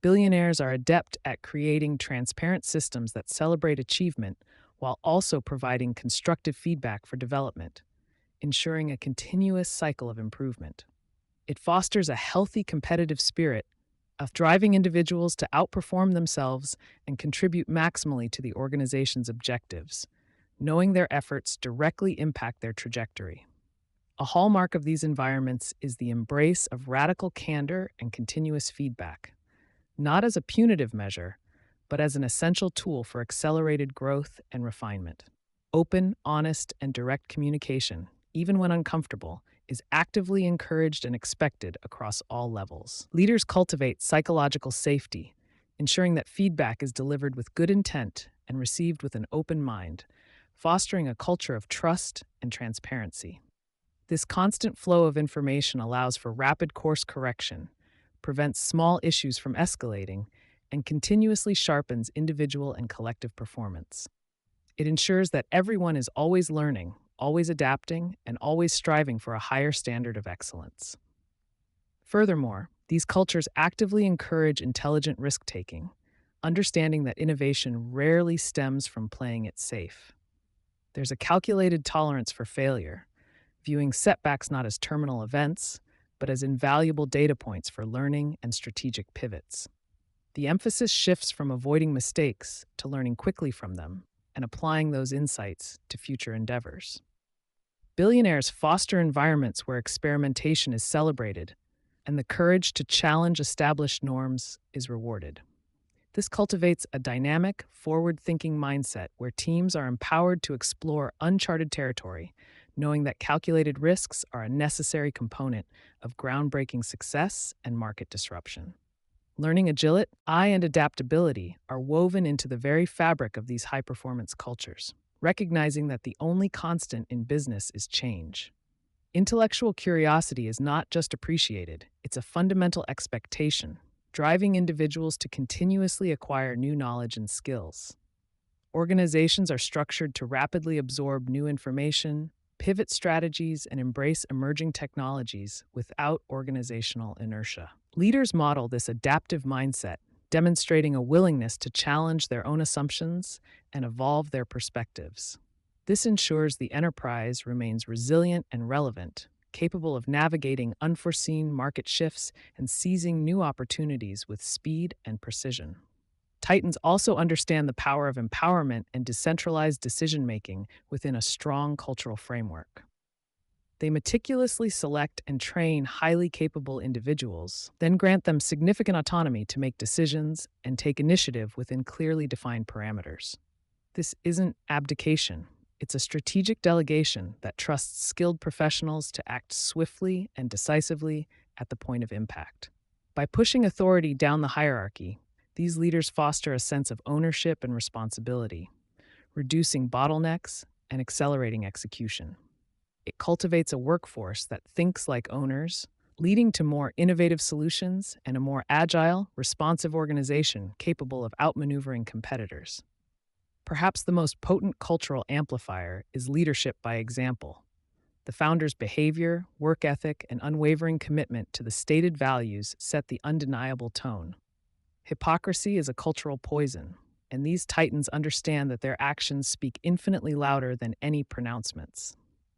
Billionaires are adept at creating transparent systems that celebrate achievement while also providing constructive feedback for development, ensuring a continuous cycle of improvement. It fosters a healthy competitive spirit of driving individuals to outperform themselves and contribute maximally to the organization's objectives, knowing their efforts directly impact their trajectory. A hallmark of these environments is the embrace of radical candor and continuous feedback, not as a punitive measure, but as an essential tool for accelerated growth and refinement. Open, honest, and direct communication, even when uncomfortable, is actively encouraged and expected across all levels. Leaders cultivate psychological safety, ensuring that feedback is delivered with good intent and received with an open mind, fostering a culture of trust and transparency. This constant flow of information allows for rapid course correction, prevents small issues from escalating, and continuously sharpens individual and collective performance. It ensures that everyone is always learning, always adapting, and always striving for a higher standard of excellence. Furthermore, these cultures actively encourage intelligent risk-taking, understanding that innovation rarely stems from playing it safe. There's a calculated tolerance for failure, viewing setbacks not as terminal events, but as invaluable data points for learning and strategic pivots. The emphasis shifts from avoiding mistakes to learning quickly from them and applying those insights to future endeavors. Billionaires foster environments where experimentation is celebrated and the courage to challenge established norms is rewarded. This cultivates a dynamic, forward-thinking mindset where teams are empowered to explore uncharted territory, knowing that calculated risks are a necessary component of groundbreaking success and market disruption. Learning agility and adaptability are woven into the very fabric of these high-performance cultures, recognizing that the only constant in business is change. Intellectual curiosity is not just appreciated, it's a fundamental expectation, driving individuals to continuously acquire new knowledge and skills. Organizations are structured to rapidly absorb new information, pivot strategies, and embrace emerging technologies without organizational inertia. Leaders model this adaptive mindset, demonstrating a willingness to challenge their own assumptions and evolve their perspectives. This ensures the enterprise remains resilient and relevant, capable of navigating unforeseen market shifts and seizing new opportunities with speed and precision. Titans also understand the power of empowerment and decentralized decision-making within a strong cultural framework. They meticulously select and train highly capable individuals, then grant them significant autonomy to make decisions and take initiative within clearly defined parameters. This isn't abdication. It's a strategic delegation that trusts skilled professionals to act swiftly and decisively at the point of impact. By pushing authority down the hierarchy, these leaders foster a sense of ownership and responsibility, reducing bottlenecks and accelerating execution. It cultivates a workforce that thinks like owners, leading to more innovative solutions and a more agile, responsive organization capable of outmaneuvering competitors. Perhaps the most potent cultural amplifier is leadership by example. The founder's behavior, work ethic, and unwavering commitment to the stated values set the undeniable tone. Hypocrisy is a cultural poison, and these titans understand that their actions speak infinitely louder than any pronouncements.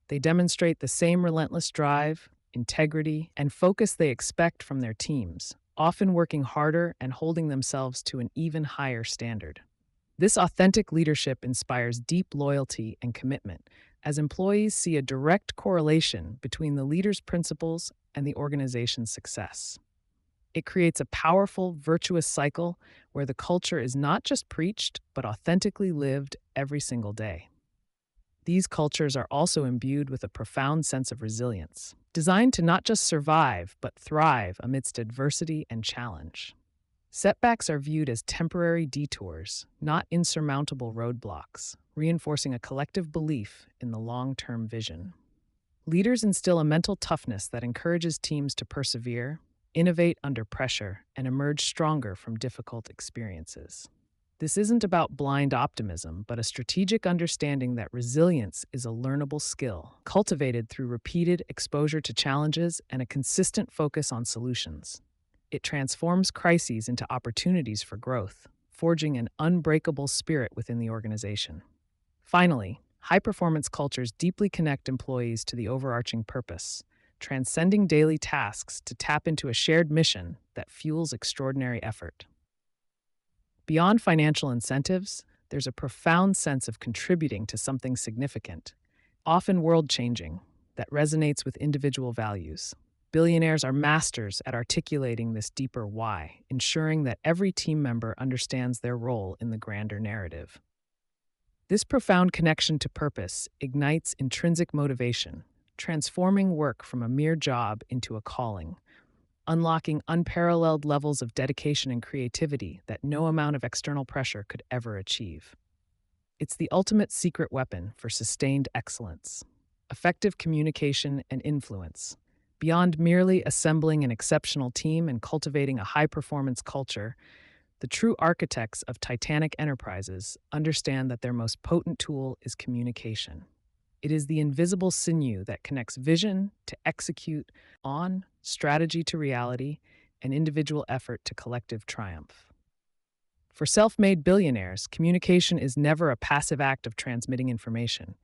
They demonstrate the same relentless drive, integrity, and focus they expect from their teams, often working harder and holding themselves to an even higher standard. This authentic leadership inspires deep loyalty and commitment, as employees see a direct correlation between the leader's principles and the organization's success. It creates a powerful, virtuous cycle where the culture is not just preached, but authentically lived every single day. These cultures are also imbued with a profound sense of resilience, designed to not just survive, but thrive amidst adversity and challenge. Setbacks are viewed as temporary detours, not insurmountable roadblocks, reinforcing a collective belief in the long-term vision. Leaders instill a mental toughness that encourages teams to persevere, innovate under pressure, and emerge stronger from difficult experiences. This isn't about blind optimism, but a strategic understanding that resilience is a learnable skill, cultivated through repeated exposure to challenges and a consistent focus on solutions. It transforms crises into opportunities for growth, forging an unbreakable spirit within the organization. Finally, high-performance cultures deeply connect employees to the overarching purpose, transcending daily tasks to tap into a shared mission that fuels extraordinary effort. Beyond financial incentives, there's a profound sense of contributing to something significant, often world-changing, that resonates with individual values. Billionaires are masters at articulating this deeper why, ensuring that every team member understands their role in the grander narrative. This profound connection to purpose ignites intrinsic motivation, transforming work from a mere job into a calling, unlocking unparalleled levels of dedication and creativity that no amount of external pressure could ever achieve. It's the ultimate secret weapon for sustained excellence, effective communication and influence. Beyond merely assembling an exceptional team and cultivating a high-performance culture, the true architects of titanic enterprises understand that their most potent tool is communication. It is the invisible sinew that connects vision to execute on, strategy to reality, and individual effort to collective triumph. For self-made billionaires, communication is never a passive act of transmitting information.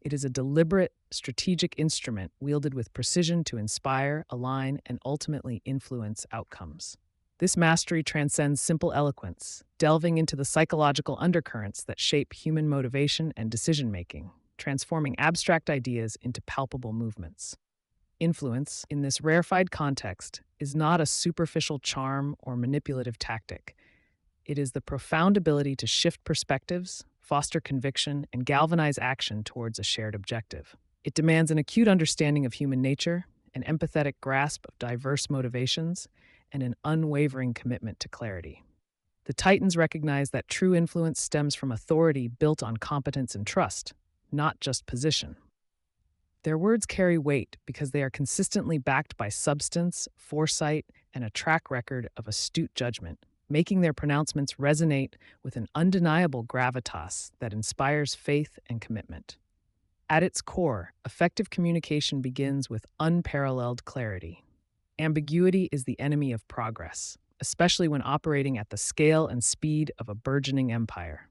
It is a deliberate, strategic instrument wielded with precision to inspire, align, and ultimately influence outcomes. This mastery transcends simple eloquence, delving into the psychological undercurrents that shape human motivation and decision-making, transforming abstract ideas into palpable movements. Influence, in this rarefied context, is not a superficial charm or manipulative tactic. It is the profound ability to shift perspectives, foster conviction, and galvanize action towards a shared objective. It demands an acute understanding of human nature, an empathetic grasp of diverse motivations, and an unwavering commitment to clarity. The Titans recognize that true influence stems from authority built on competence and trust, not just position. Their words carry weight because they are consistently backed by substance, foresight, and a track record of astute judgment, making their pronouncements resonate with an undeniable gravitas that inspires faith and commitment. At its core, effective communication begins with unparalleled clarity. Ambiguity is the enemy of progress, especially when operating at the scale and speed of a burgeoning empire.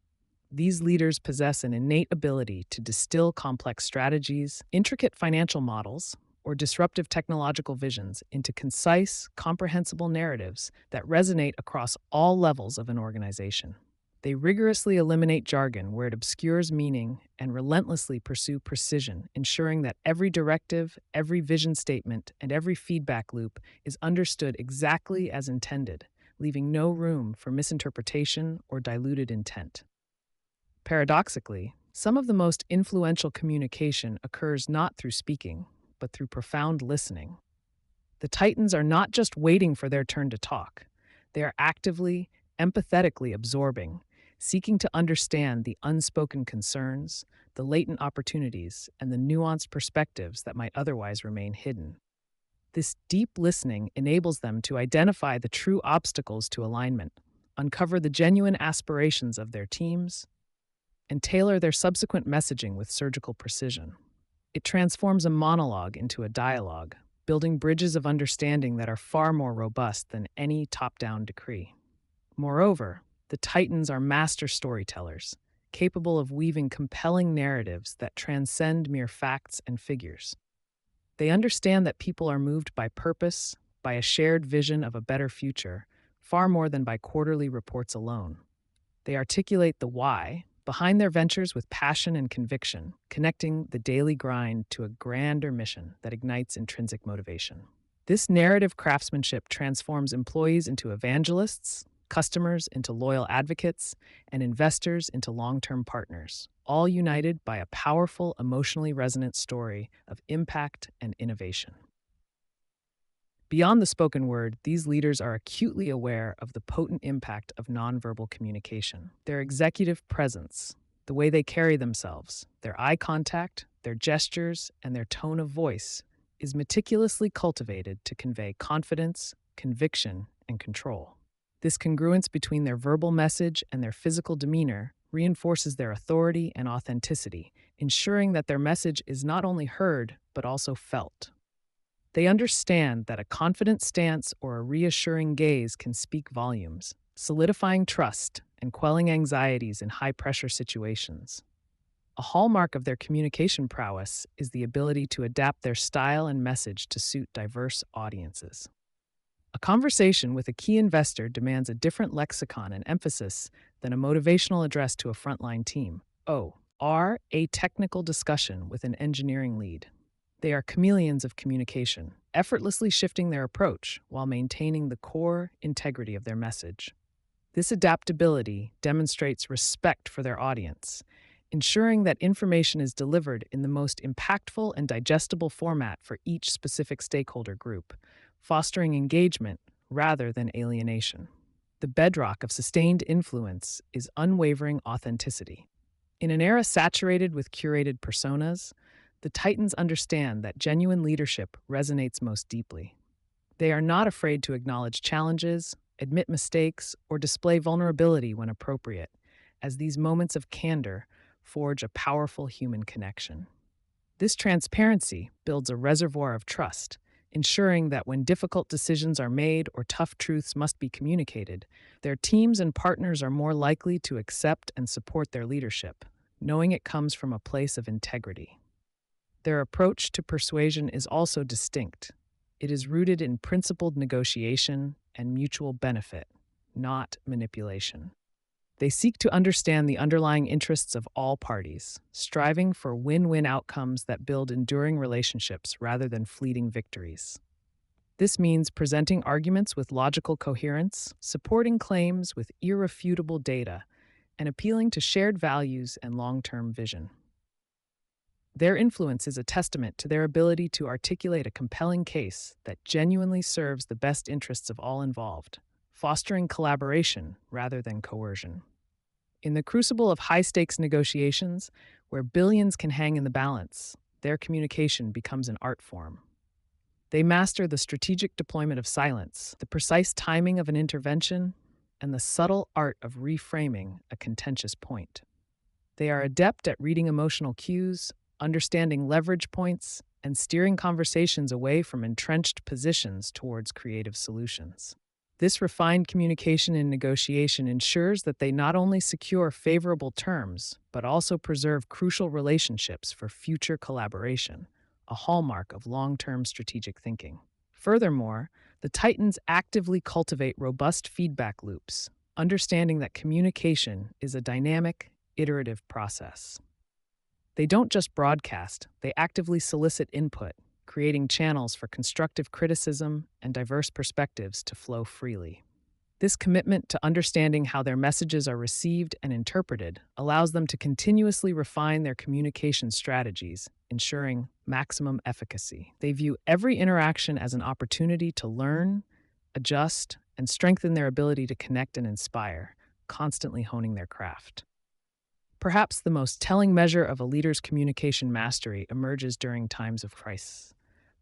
These leaders possess an innate ability to distill complex strategies, intricate financial models, or disruptive technological visions into concise, comprehensible narratives that resonate across all levels of an organization. They rigorously eliminate jargon where it obscures meaning and relentlessly pursue precision, ensuring that every directive, every vision statement, and every feedback loop is understood exactly as intended, leaving no room for misinterpretation or diluted intent. Paradoxically, some of the most influential communication occurs not through speaking, but through profound listening. The Titans are not just waiting for their turn to talk, they are actively, empathetically absorbing, seeking to understand the unspoken concerns, the latent opportunities, and the nuanced perspectives that might otherwise remain hidden. This deep listening enables them to identify the true obstacles to alignment, uncover the genuine aspirations of their teams, and tailor their subsequent messaging with surgical precision. It transforms a monologue into a dialogue, building bridges of understanding that are far more robust than any top-down decree. Moreover, the Titans are master storytellers, capable of weaving compelling narratives that transcend mere facts and figures. They understand that people are moved by purpose, by a shared vision of a better future, far more than by quarterly reports alone. They articulate the why behind their ventures with passion and conviction, connecting the daily grind to a grander mission that ignites intrinsic motivation. This narrative craftsmanship transforms employees into evangelists, customers into loyal advocates, and investors into long-term partners, all united by a powerful, emotionally resonant story of impact and innovation. Beyond the spoken word, these leaders are acutely aware of the potent impact of nonverbal communication. Their executive presence, the way they carry themselves, their eye contact, their gestures, and their tone of voice is meticulously cultivated to convey confidence, conviction, and control. This congruence between their verbal message and their physical demeanor reinforces their authority and authenticity, ensuring that their message is not only heard, but also felt. They understand that a confident stance or a reassuring gaze can speak volumes, solidifying trust and quelling anxieties in high-pressure situations. A hallmark of their communication prowess is the ability to adapt their style and message to suit diverse audiences. A conversation with a key investor demands a different lexicon and emphasis than a motivational address to a frontline team. A technical discussion with an engineering lead. They are chameleons of communication, effortlessly shifting their approach while maintaining the core integrity of their message. This adaptability demonstrates respect for their audience, ensuring that information is delivered in the most impactful and digestible format for each specific stakeholder group, fostering engagement rather than alienation. The bedrock of sustained influence is unwavering authenticity. In an era saturated with curated personas, the Titans understand that genuine leadership resonates most deeply. They are not afraid to acknowledge challenges, admit mistakes, or display vulnerability when appropriate, as these moments of candor forge a powerful human connection. This transparency builds a reservoir of trust, ensuring that when difficult decisions are made or tough truths must be communicated, their teams and partners are more likely to accept and support their leadership, knowing it comes from a place of integrity. Their approach to persuasion is also distinct. It is rooted in principled negotiation and mutual benefit, not manipulation. They seek to understand the underlying interests of all parties, striving for win-win outcomes that build enduring relationships rather than fleeting victories. This means presenting arguments with logical coherence, supporting claims with irrefutable data, and appealing to shared values and long-term vision. Their influence is a testament to their ability to articulate a compelling case that genuinely serves the best interests of all involved, fostering collaboration rather than coercion. In the crucible of high stakes negotiations, where billions can hang in the balance, their communication becomes an art form. They master the strategic deployment of silence, the precise timing of an intervention, and the subtle art of reframing a contentious point. They are adept at reading emotional cues, understanding leverage points, and steering conversations away from entrenched positions towards creative solutions. This refined communication and negotiation ensures that they not only secure favorable terms, but also preserve crucial relationships for future collaboration, a hallmark of long-term strategic thinking. Furthermore, the Titans actively cultivate robust feedback loops, understanding that communication is a dynamic, iterative process. They don't just broadcast, they actively solicit input, creating channels for constructive criticism and diverse perspectives to flow freely. This commitment to understanding how their messages are received and interpreted allows them to continuously refine their communication strategies, ensuring maximum efficacy. They view every interaction as an opportunity to learn, adjust, and strengthen their ability to connect and inspire, constantly honing their craft. Perhaps the most telling measure of a leader's communication mastery emerges during times of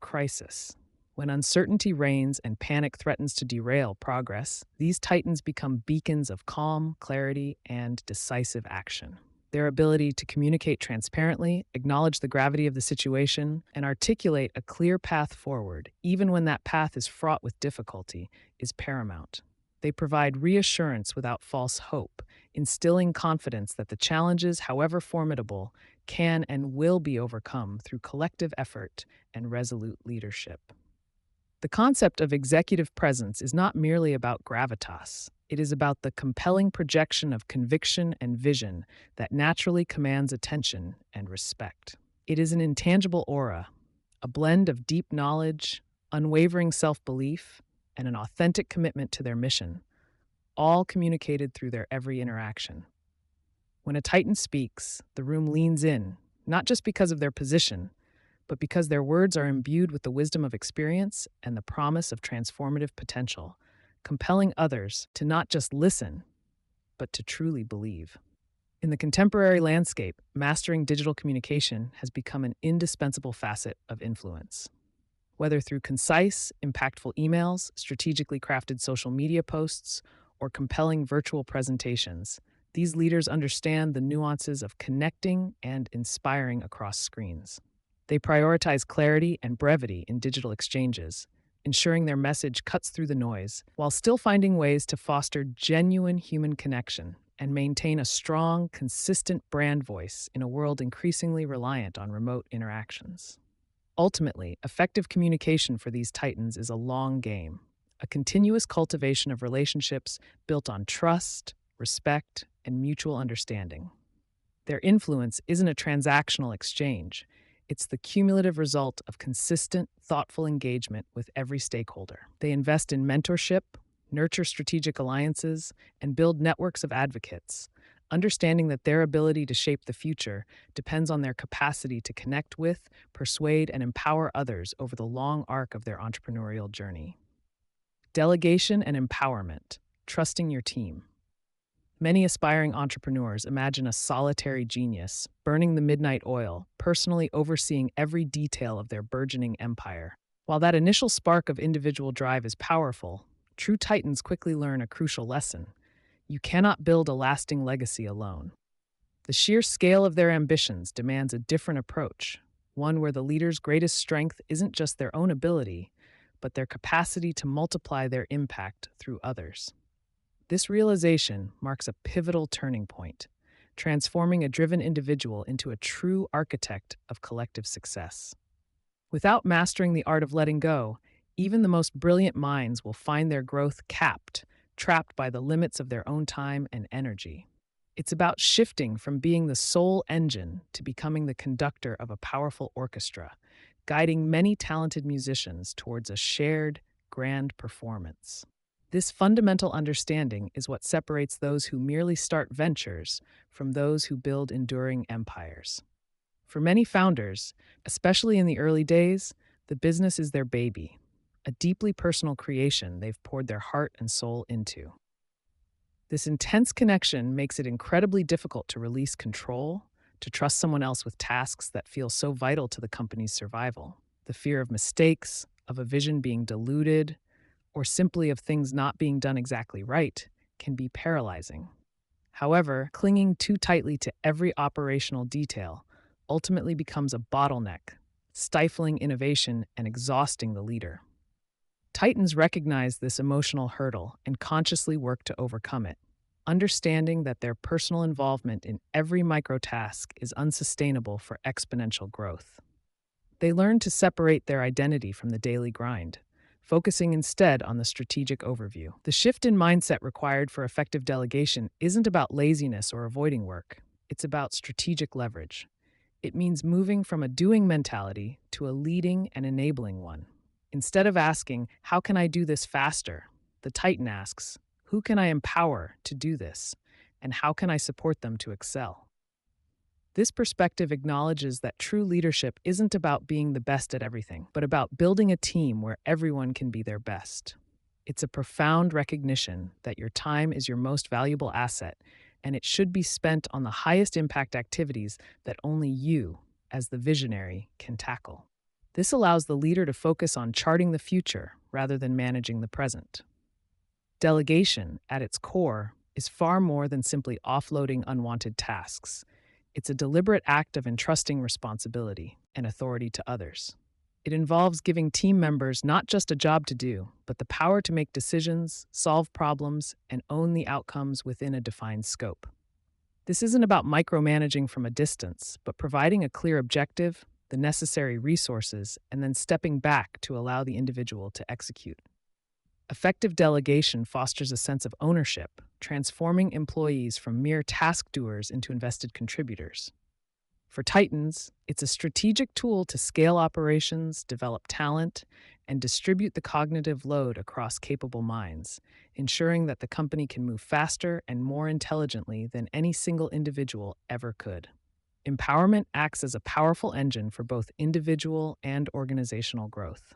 crisis. When uncertainty reigns and panic threatens to derail progress, these titans become beacons of calm, clarity, and decisive action. Their ability to communicate transparently, acknowledge the gravity of the situation, and articulate a clear path forward, even when that path is fraught with difficulty, is paramount. They provide reassurance without false hope, instilling confidence that the challenges, however formidable, can and will be overcome through collective effort and resolute leadership. The concept of executive presence is not merely about gravitas. It is about the compelling projection of conviction and vision that naturally commands attention and respect. It is an intangible aura, a blend of deep knowledge, unwavering self-belief, and an authentic commitment to their mission, all communicated through their every interaction. When a Titan speaks, the room leans in, not just because of their position, but because their words are imbued with the wisdom of experience and the promise of transformative potential, compelling others to not just listen, but to truly believe. In the contemporary landscape, mastering digital communication has become an indispensable facet of influence. Whether through concise, impactful emails, strategically crafted social media posts, or compelling virtual presentations, these leaders understand the nuances of connecting and inspiring across screens. They prioritize clarity and brevity in digital exchanges, ensuring their message cuts through the noise, while still finding ways to foster genuine human connection and maintain a strong, consistent brand voice in a world increasingly reliant on remote interactions. Ultimately, effective communication for these titans is a long game, a continuous cultivation of relationships built on trust, respect, and mutual understanding. Their influence isn't a transactional exchange. It's the cumulative result of consistent, thoughtful engagement with every stakeholder. They invest in mentorship, nurture strategic alliances, and build networks of advocates, understanding that their ability to shape the future depends on their capacity to connect with, persuade, and empower others over the long arc of their entrepreneurial journey. Delegation and empowerment, trusting your team. Many aspiring entrepreneurs imagine a solitary genius, burning the midnight oil, personally overseeing every detail of their burgeoning empire. While that initial spark of individual drive is powerful, true titans quickly learn a crucial lesson. You cannot build a lasting legacy alone. The sheer scale of their ambitions demands a different approach, one where the leader's greatest strength isn't just their own ability, but their capacity to multiply their impact through others. This realization marks a pivotal turning point, transforming a driven individual into a true architect of collective success. Without mastering the art of letting go, even the most brilliant minds will find their growth capped, trapped by the limits of their own time and energy. It's about shifting from being the sole engine to becoming the conductor of a powerful orchestra, guiding many talented musicians towards a shared, grand performance. This fundamental understanding is what separates those who merely start ventures from those who build enduring empires. For many founders, especially in the early days, the business is their baby, a deeply personal creation they've poured their heart and soul into. This intense connection makes it incredibly difficult to release control, to trust someone else with tasks that feel so vital to the company's survival. The fear of mistakes, of a vision being diluted, or simply of things not being done exactly right can be paralyzing. However, clinging too tightly to every operational detail ultimately becomes a bottleneck, stifling innovation and exhausting the leader. Titans recognize this emotional hurdle and consciously work to overcome it, understanding that their personal involvement in every microtask is unsustainable for exponential growth. They learn to separate their identity from the daily grind, focusing instead on the strategic overview. The shift in mindset required for effective delegation isn't about laziness or avoiding work, it's about strategic leverage. It means moving from a doing mentality to a leading and enabling one. Instead of asking, "How can I do this faster?" the Titan asks, "Who can I empower to do this? And how can I support them to excel?" This perspective acknowledges that true leadership isn't about being the best at everything, but about building a team where everyone can be their best. It's a profound recognition that your time is your most valuable asset, and it should be spent on the highest impact activities that only you, as the visionary, can tackle. This allows the leader to focus on charting the future rather than managing the present. Delegation, at its core, is far more than simply offloading unwanted tasks. It's a deliberate act of entrusting responsibility and authority to others. It involves giving team members not just a job to do, but the power to make decisions, solve problems, and own the outcomes within a defined scope. This isn't about micromanaging from a distance, but providing a clear objective, the necessary resources, and then stepping back to allow the individual to execute. Effective delegation fosters a sense of ownership, transforming employees from mere task doers into invested contributors. For Titans, it's a strategic tool to scale operations, develop talent, and distribute the cognitive load across capable minds, ensuring that the company can move faster and more intelligently than any single individual ever could. Empowerment acts as a powerful engine for both individual and organizational growth.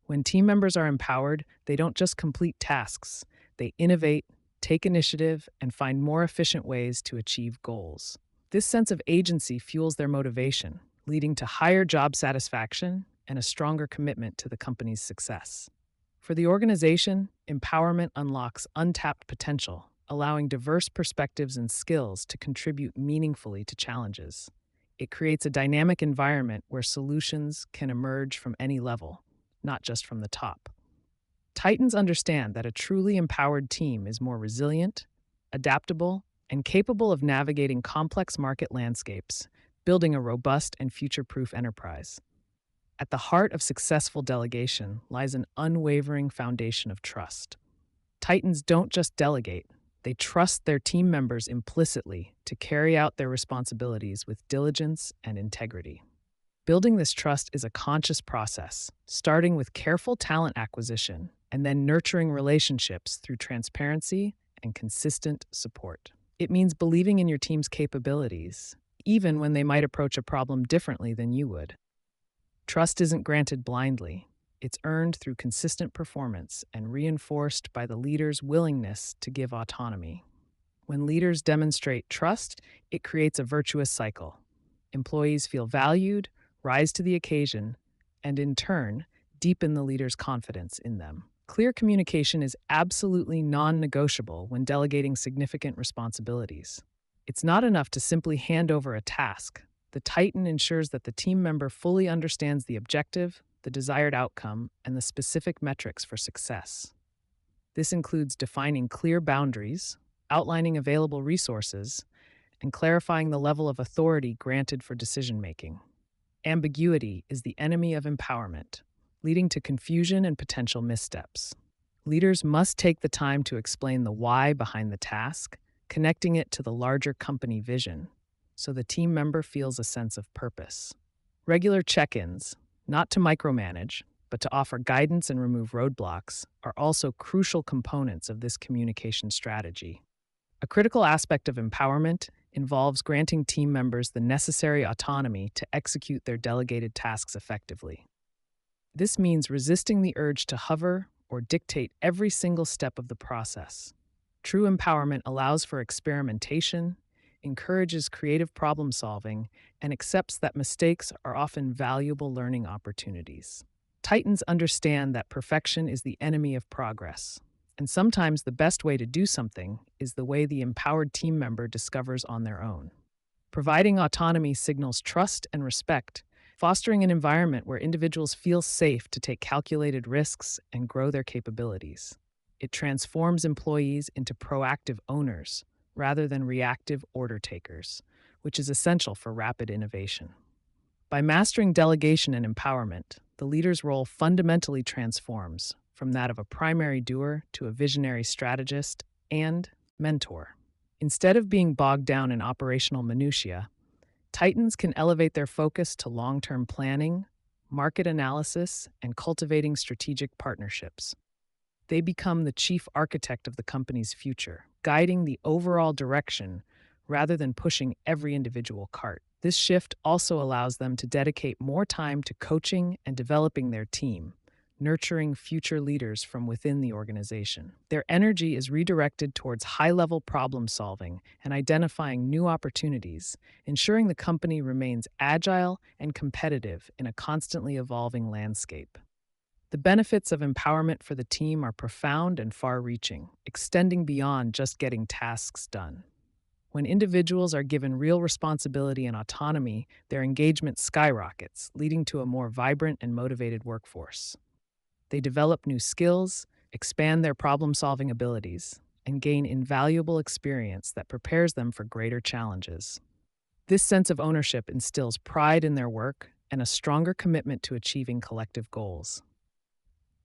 When team members are empowered, they don't just complete tasks, they innovate, take initiative, and find more efficient ways to achieve goals. This sense of agency fuels their motivation, leading to higher job satisfaction and a stronger commitment to the company's success. For the organization, empowerment unlocks untapped potential, allowing diverse perspectives and skills to contribute meaningfully to challenges. It creates a dynamic environment where solutions can emerge from any level, not just from the top. Titans understand that a truly empowered team is more resilient, adaptable, and capable of navigating complex market landscapes, building a robust and future-proof enterprise. At the heart of successful delegation lies an unwavering foundation of trust. Titans don't just delegate, they trust their team members implicitly to carry out their responsibilities with diligence and integrity. Building this trust is a conscious process, starting with careful talent acquisition and then nurturing relationships through transparency and consistent support. It means believing in your team's capabilities, even when they might approach a problem differently than you would. Trust isn't granted blindly. It's earned through consistent performance and reinforced by the leader's willingness to give autonomy. When leaders demonstrate trust, it creates a virtuous cycle. Employees feel valued, rise to the occasion, and in turn, deepen the leader's confidence in them. Clear communication is absolutely non-negotiable when delegating significant responsibilities. It's not enough to simply hand over a task. The Titan ensures that the team member fully understands the objective, the desired outcome, and the specific metrics for success. This includes defining clear boundaries, outlining available resources, and clarifying the level of authority granted for decision-making. Ambiguity is the enemy of empowerment, leading to confusion and potential missteps. Leaders must take the time to explain the why behind the task, connecting it to the larger company vision, so the team member feels a sense of purpose. Regular check-ins, not to micromanage, but to offer guidance and remove roadblocks, are also crucial components of this communication strategy. A critical aspect of empowerment involves granting team members the necessary autonomy to execute their delegated tasks effectively. This means resisting the urge to hover or dictate every single step of the process. True empowerment allows for experimentation, encourages creative problem solving, and accepts that mistakes are often valuable learning opportunities. Titans understand that perfection is the enemy of progress, and sometimes the best way to do something is the way the empowered team member discovers on their own. Providing autonomy signals trust and respect, fostering an environment where individuals feel safe to take calculated risks and grow their capabilities. It transforms employees into proactive owners rather than reactive order takers, which is essential for rapid innovation. By mastering delegation and empowerment, the leader's role fundamentally transforms from that of a primary doer to a visionary strategist and mentor. Instead of being bogged down in operational minutiae, Titans can elevate their focus to long-term planning, market analysis, and cultivating strategic partnerships. They become the chief architect of the company's future, guiding the overall direction rather than pushing every individual cart. This shift also allows them to dedicate more time to coaching and developing their team, nurturing future leaders from within the organization. Their energy is redirected towards high-level problem solving and identifying new opportunities, ensuring the company remains agile and competitive in a constantly evolving landscape. The benefits of empowerment for the team are profound and far-reaching, extending beyond just getting tasks done. When individuals are given real responsibility and autonomy, their engagement skyrockets, leading to a more vibrant and motivated workforce. They develop new skills, expand their problem-solving abilities, and gain invaluable experience that prepares them for greater challenges. This sense of ownership instills pride in their work and a stronger commitment to achieving collective goals.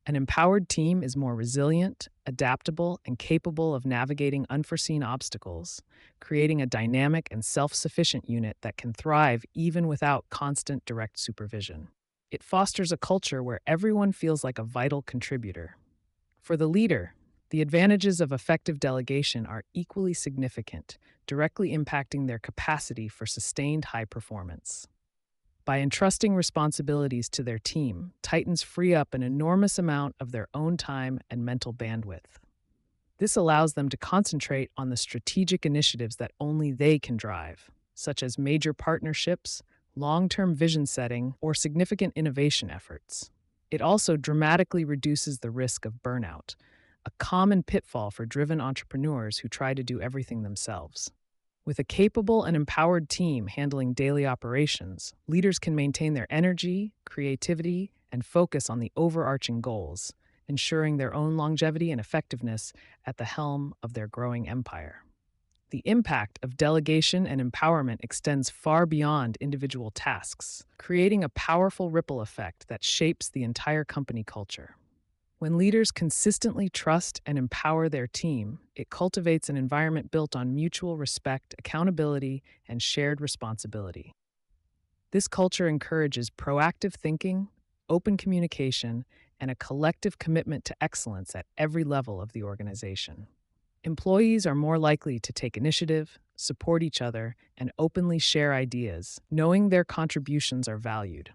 An empowered team is more resilient, adaptable, and capable of navigating unforeseen obstacles, creating a dynamic and self-sufficient unit that can thrive even without constant direct supervision. It fosters a culture where everyone feels like a vital contributor. For the leader, the advantages of effective delegation are equally significant, directly impacting their capacity for sustained high performance. By entrusting responsibilities to their team, Titans free up an enormous amount of their own time and mental bandwidth. This allows them to concentrate on the strategic initiatives that only they can drive, such as major partnerships, long-term vision setting, or significant innovation efforts. It also dramatically reduces the risk of burnout, a common pitfall for driven entrepreneurs who try to do everything themselves. With a capable and empowered team handling daily operations, leaders can maintain their energy, creativity, and focus on the overarching goals, ensuring their own longevity and effectiveness at the helm of their growing empire. The impact of delegation and empowerment extends far beyond individual tasks, creating a powerful ripple effect that shapes the entire company culture. When leaders consistently trust and empower their team, it cultivates an environment built on mutual respect, accountability, and shared responsibility. This culture encourages proactive thinking, open communication, and a collective commitment to excellence at every level of the organization. Employees are more likely to take initiative, support each other, and openly share ideas, knowing their contributions are valued.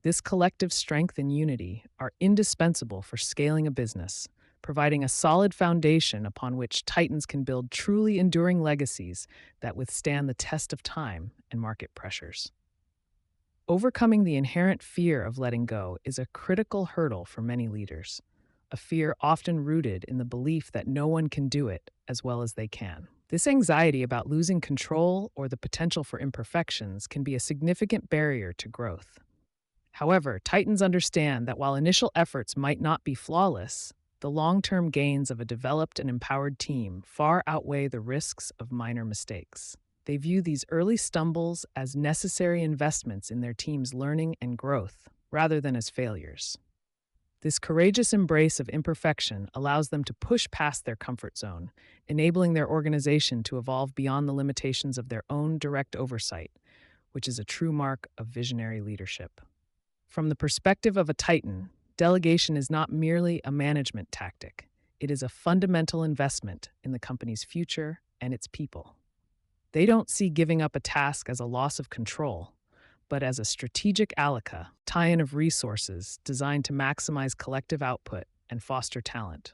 This collective strength and unity are indispensable for scaling a business, providing a solid foundation upon which Titans can build truly enduring legacies that withstand the test of time and market pressures. Overcoming the inherent fear of letting go is a critical hurdle for many leaders, a fear often rooted in the belief that no one can do it as well as they can. This anxiety about losing control or the potential for imperfections can be a significant barrier to growth. However, Titans understand that while initial efforts might not be flawless, the long-term gains of a developed and empowered team far outweigh the risks of minor mistakes. They view these early stumbles as necessary investments in their team's learning and growth, rather than as failures. This courageous embrace of imperfection allows them to push past their comfort zone, enabling their organization to evolve beyond the limitations of their own direct oversight, which is a true mark of visionary leadership. From the perspective of a Titan, delegation is not merely a management tactic. It is a fundamental investment in the company's future and its people. They don't see giving up a task as a loss of control, but as a strategic alloca, tie-in of resources designed to maximize collective output and foster talent.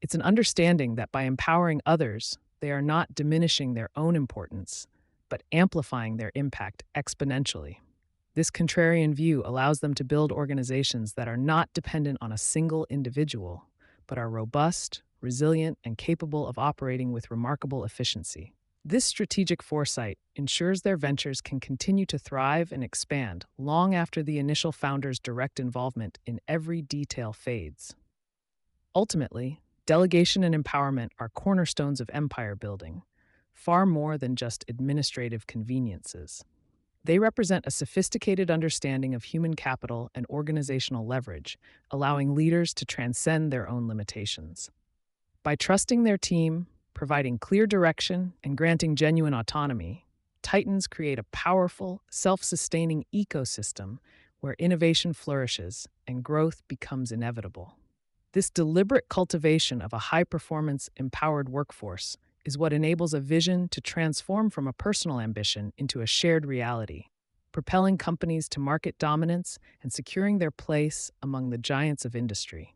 It's an understanding that by empowering others, they are not diminishing their own importance, but amplifying their impact exponentially. This contrarian view allows them to build organizations that are not dependent on a single individual, but are robust, resilient, and capable of operating with remarkable efficiency. This strategic foresight ensures their ventures can continue to thrive and expand long after the initial founder's direct involvement in every detail fades. Ultimately, delegation and empowerment are cornerstones of empire building, far more than just administrative conveniences. They represent a sophisticated understanding of human capital and organizational leverage, allowing leaders to transcend their own limitations. By trusting their team, providing clear direction, and granting genuine autonomy, Titans create a powerful, self-sustaining ecosystem where innovation flourishes and growth becomes inevitable. This deliberate cultivation of a high-performance, empowered workforce is what enables a vision to transform from a personal ambition into a shared reality, propelling companies to market dominance and securing their place among the giants of industry.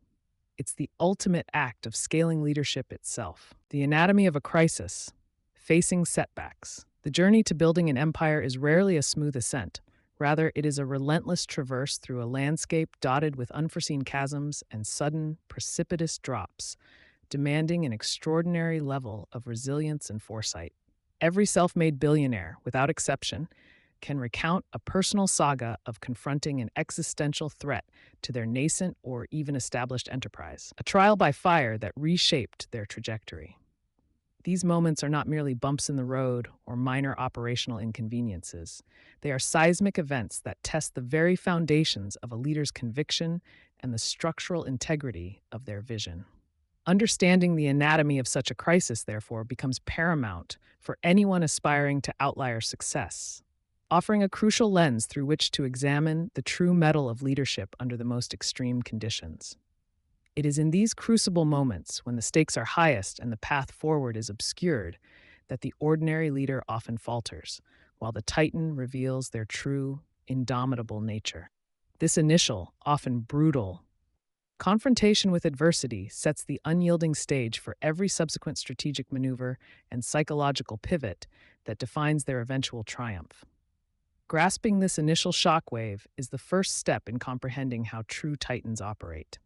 It's the ultimate act of scaling leadership itself. The anatomy of a crisis, facing setbacks. The journey to building an empire is rarely a smooth ascent. Rather, it is a relentless traverse through a landscape dotted with unforeseen chasms and sudden, precipitous drops, demanding an extraordinary level of resilience and foresight. Every self-made billionaire, without exception, can recount a personal saga of confronting an existential threat to their nascent or even established enterprise, a trial by fire that reshaped their trajectory. These moments are not merely bumps in the road or minor operational inconveniences. They are seismic events that test the very foundations of a leader's conviction and the structural integrity of their vision. Understanding the anatomy of such a crisis, therefore, becomes paramount for anyone aspiring to outlier success, offering a crucial lens through which to examine the true mettle of leadership under the most extreme conditions. It is in these crucible moments, when the stakes are highest and the path forward is obscured, that the ordinary leader often falters, while the Titan reveals their true, indomitable nature. This initial, often brutal, confrontation with adversity sets the unyielding stage for every subsequent strategic maneuver and psychological pivot that defines their eventual triumph. Grasping this initial shockwave is the first step in comprehending how true Titans operate.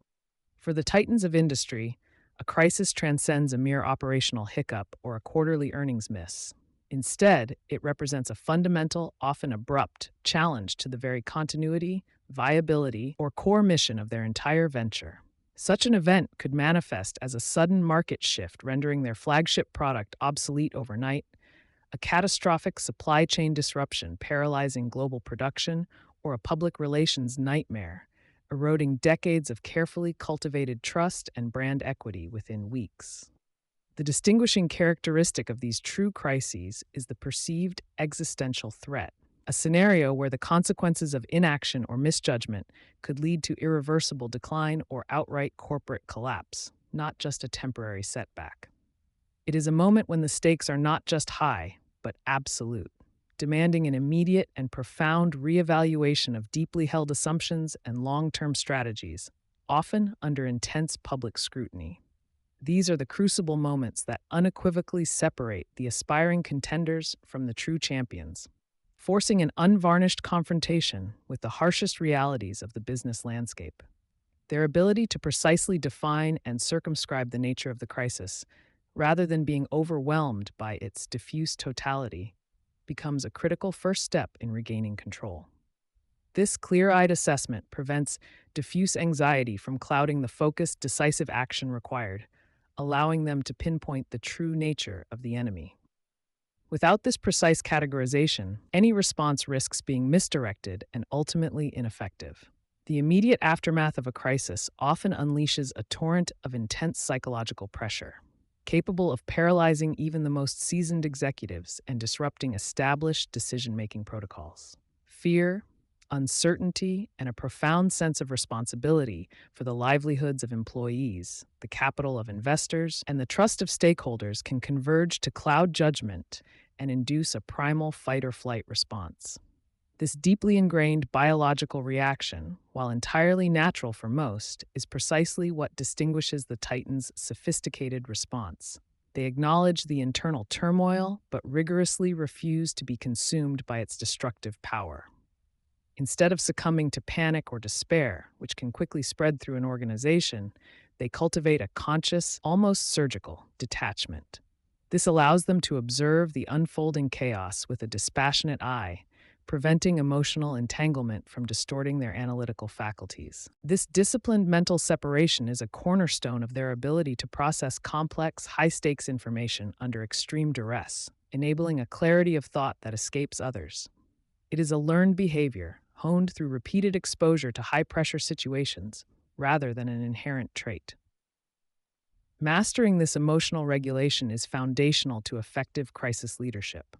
For the Titans of industry, a crisis transcends a mere operational hiccup or a quarterly earnings miss. Instead, it represents a fundamental, often abrupt, challenge to the very continuity, viability, or core mission of their entire venture. Such an event could manifest as a sudden market shift, rendering their flagship product obsolete overnight, a catastrophic supply chain disruption paralyzing global production, or a public relations nightmare, eroding decades of carefully cultivated trust and brand equity within weeks. The distinguishing characteristic of these true crises is the perceived existential threat, a scenario where the consequences of inaction or misjudgment could lead to irreversible decline or outright corporate collapse, not just a temporary setback. It is a moment when the stakes are not just high, but absolute, demanding an immediate and profound reevaluation of deeply held assumptions and long-term strategies, often under intense public scrutiny. These are the crucible moments that unequivocally separate the aspiring contenders from the true champions, forcing an unvarnished confrontation with the harshest realities of the business landscape. Their ability to precisely define and circumscribe the nature of the crisis, rather than being overwhelmed by its diffuse totality, becomes a critical first step in regaining control. This clear-eyed assessment prevents diffuse anxiety from clouding the focused, decisive action required, allowing them to pinpoint the true nature of the enemy. Without this precise categorization, any response risks being misdirected and ultimately ineffective. The immediate aftermath of a crisis often unleashes a torrent of intense psychological pressure, capable of paralyzing even the most seasoned executives and disrupting established decision-making protocols. Fear, uncertainty, and a profound sense of responsibility for the livelihoods of employees, the capital of investors, and the trust of stakeholders can converge to cloud judgment and induce a primal fight or flight response. This deeply ingrained biological reaction, while entirely natural for most, is precisely what distinguishes the Titan's sophisticated response. They acknowledge the internal turmoil, but rigorously refuse to be consumed by its destructive power. Instead of succumbing to panic or despair, which can quickly spread through an organization, they cultivate a conscious, almost surgical, detachment. This allows them to observe the unfolding chaos with a dispassionate eye, preventing emotional entanglement from distorting their analytical faculties. This disciplined mental separation is a cornerstone of their ability to process complex, high-stakes information under extreme duress, enabling a clarity of thought that escapes others. It is a learned behavior, honed through repeated exposure to high-pressure situations, rather than an inherent trait. Mastering this emotional regulation is foundational to effective crisis leadership.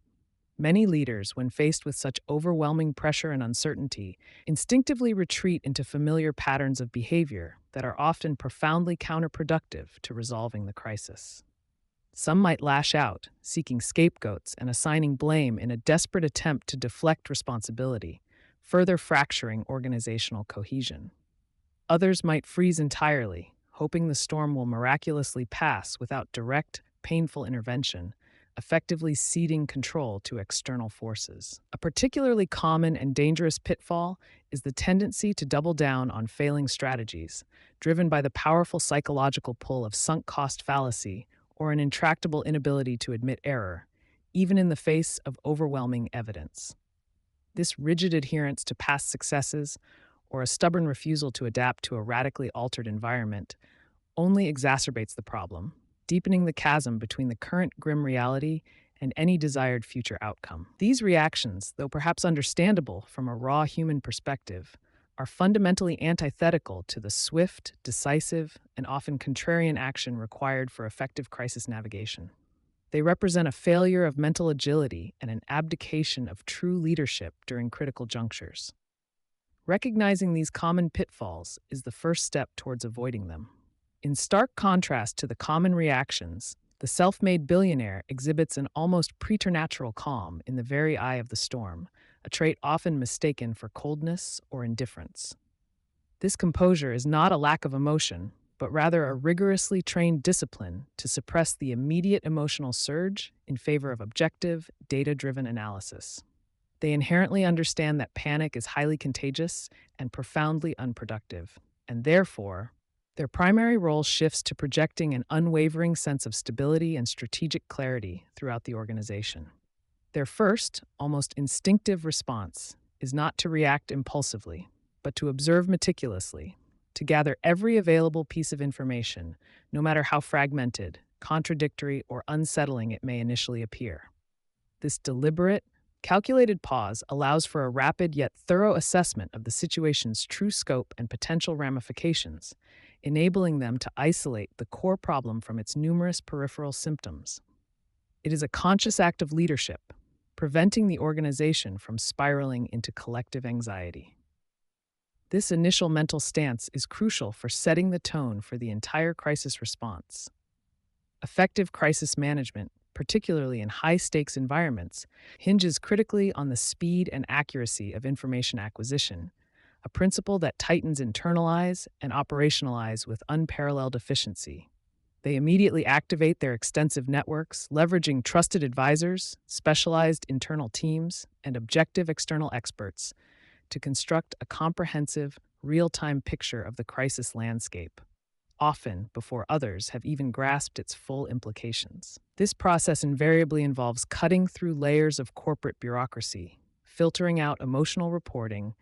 Many leaders, when faced with such overwhelming pressure and uncertainty, instinctively retreat into familiar patterns of behavior that are often profoundly counterproductive to resolving the crisis. Some might lash out, seeking scapegoats and assigning blame in a desperate attempt to deflect responsibility, further fracturing organizational cohesion. Others might freeze entirely, hoping the storm will miraculously pass without direct, painful intervention, effectively ceding control to external forces. A particularly common and dangerous pitfall is the tendency to double down on failing strategies, driven by the powerful psychological pull of sunk cost fallacy or an intractable inability to admit error, even in the face of overwhelming evidence. This rigid adherence to past successes, or a stubborn refusal to adapt to a radically altered environment, only exacerbates the problem, deepening the chasm between the current grim reality and any desired future outcome. These reactions, though perhaps understandable from a raw human perspective, are fundamentally antithetical to the swift, decisive, and often contrarian action required for effective crisis navigation. They represent a failure of mental agility and an abdication of true leadership during critical junctures. Recognizing these common pitfalls is the first step towards avoiding them. In stark contrast to the common reactions, the self-made billionaire exhibits an almost preternatural calm in the very eye of the storm, a trait often mistaken for coldness or indifference. This composure is not a lack of emotion, but rather a rigorously trained discipline to suppress the immediate emotional surge in favor of objective, data-driven analysis. They inherently understand that panic is highly contagious and profoundly unproductive, and therefore, their primary role shifts to projecting an unwavering sense of stability and strategic clarity throughout the organization. Their first, almost instinctive response is not to react impulsively, but to observe meticulously, to gather every available piece of information, no matter how fragmented, contradictory, or unsettling it may initially appear. This deliberate, calculated pause allows for a rapid yet thorough assessment of the situation's true scope and potential ramifications, enabling them to isolate the core problem from its numerous peripheral symptoms. It is a conscious act of leadership, preventing the organization from spiraling into collective anxiety. This initial mental stance is crucial for setting the tone for the entire crisis response. Effective crisis management, particularly in high-stakes environments, hinges critically on the speed and accuracy of information acquisition, a principle that Titans internalize and operationalize with unparalleled efficiency. They immediately activate their extensive networks, leveraging trusted advisors, specialized internal teams, and objective external experts to construct a comprehensive, real-time picture of the crisis landscape, often before others have even grasped its full implications. This process invariably involves cutting through layers of corporate bureaucracy, filtering out emotional reporting,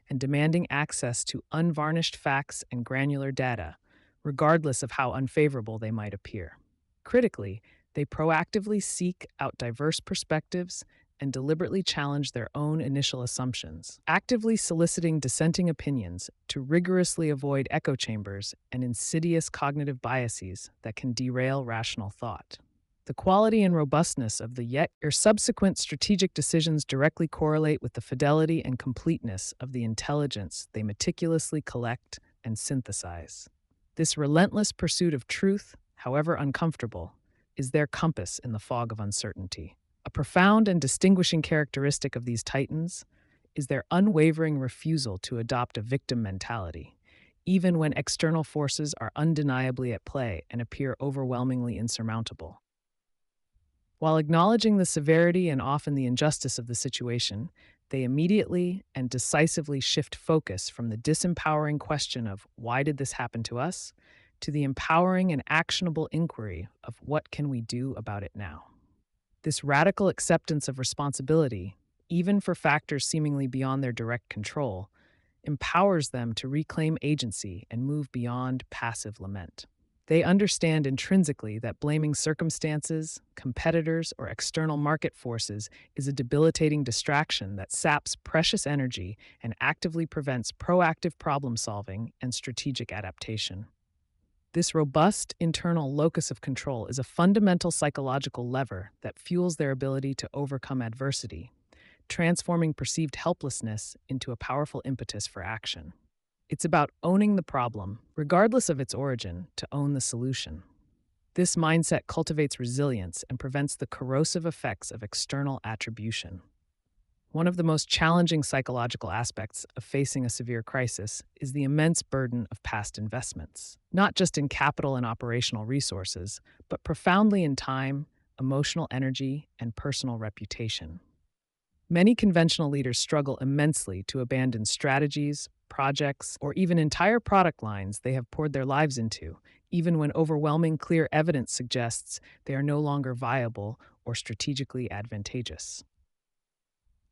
and demanding access to unvarnished facts and granular data, regardless of how unfavorable they might appear. Critically, they proactively seek out diverse perspectives and deliberately challenge their own initial assumptions, actively soliciting dissenting opinions to rigorously avoid echo chambers and insidious cognitive biases that can derail rational thought. The quality and robustness of the yet your subsequent strategic decisions directly correlate with the fidelity and completeness of the intelligence they meticulously collect and synthesize. This relentless pursuit of truth, however uncomfortable, is their compass in the fog of uncertainty. A profound and distinguishing characteristic of these titans is their unwavering refusal to adopt a victim mentality, even when external forces are undeniably at play and appear overwhelmingly insurmountable. While acknowledging the severity and often the injustice of the situation, they immediately and decisively shift focus from the disempowering question of why did this happen to us to the empowering and actionable inquiry of what can we do about it now. This radical acceptance of responsibility, even for factors seemingly beyond their direct control, empowers them to reclaim agency and move beyond passive lament. They understand intrinsically that blaming circumstances, competitors, or external market forces is a debilitating distraction that saps precious energy and actively prevents proactive problem solving and strategic adaptation. This robust internal locus of control is a fundamental psychological lever that fuels their ability to overcome adversity, transforming perceived helplessness into a powerful impetus for action. It's about owning the problem, regardless of its origin, to own the solution. This mindset cultivates resilience and prevents the corrosive effects of external attribution. One of the most challenging psychological aspects of facing a severe crisis is the immense burden of past investments, not just in capital and operational resources, but profoundly in time, emotional energy, and personal reputation. Many conventional leaders struggle immensely to abandon strategies, projects, or even entire product lines they have poured their lives into, even when overwhelming clear evidence suggests they are no longer viable or strategically advantageous.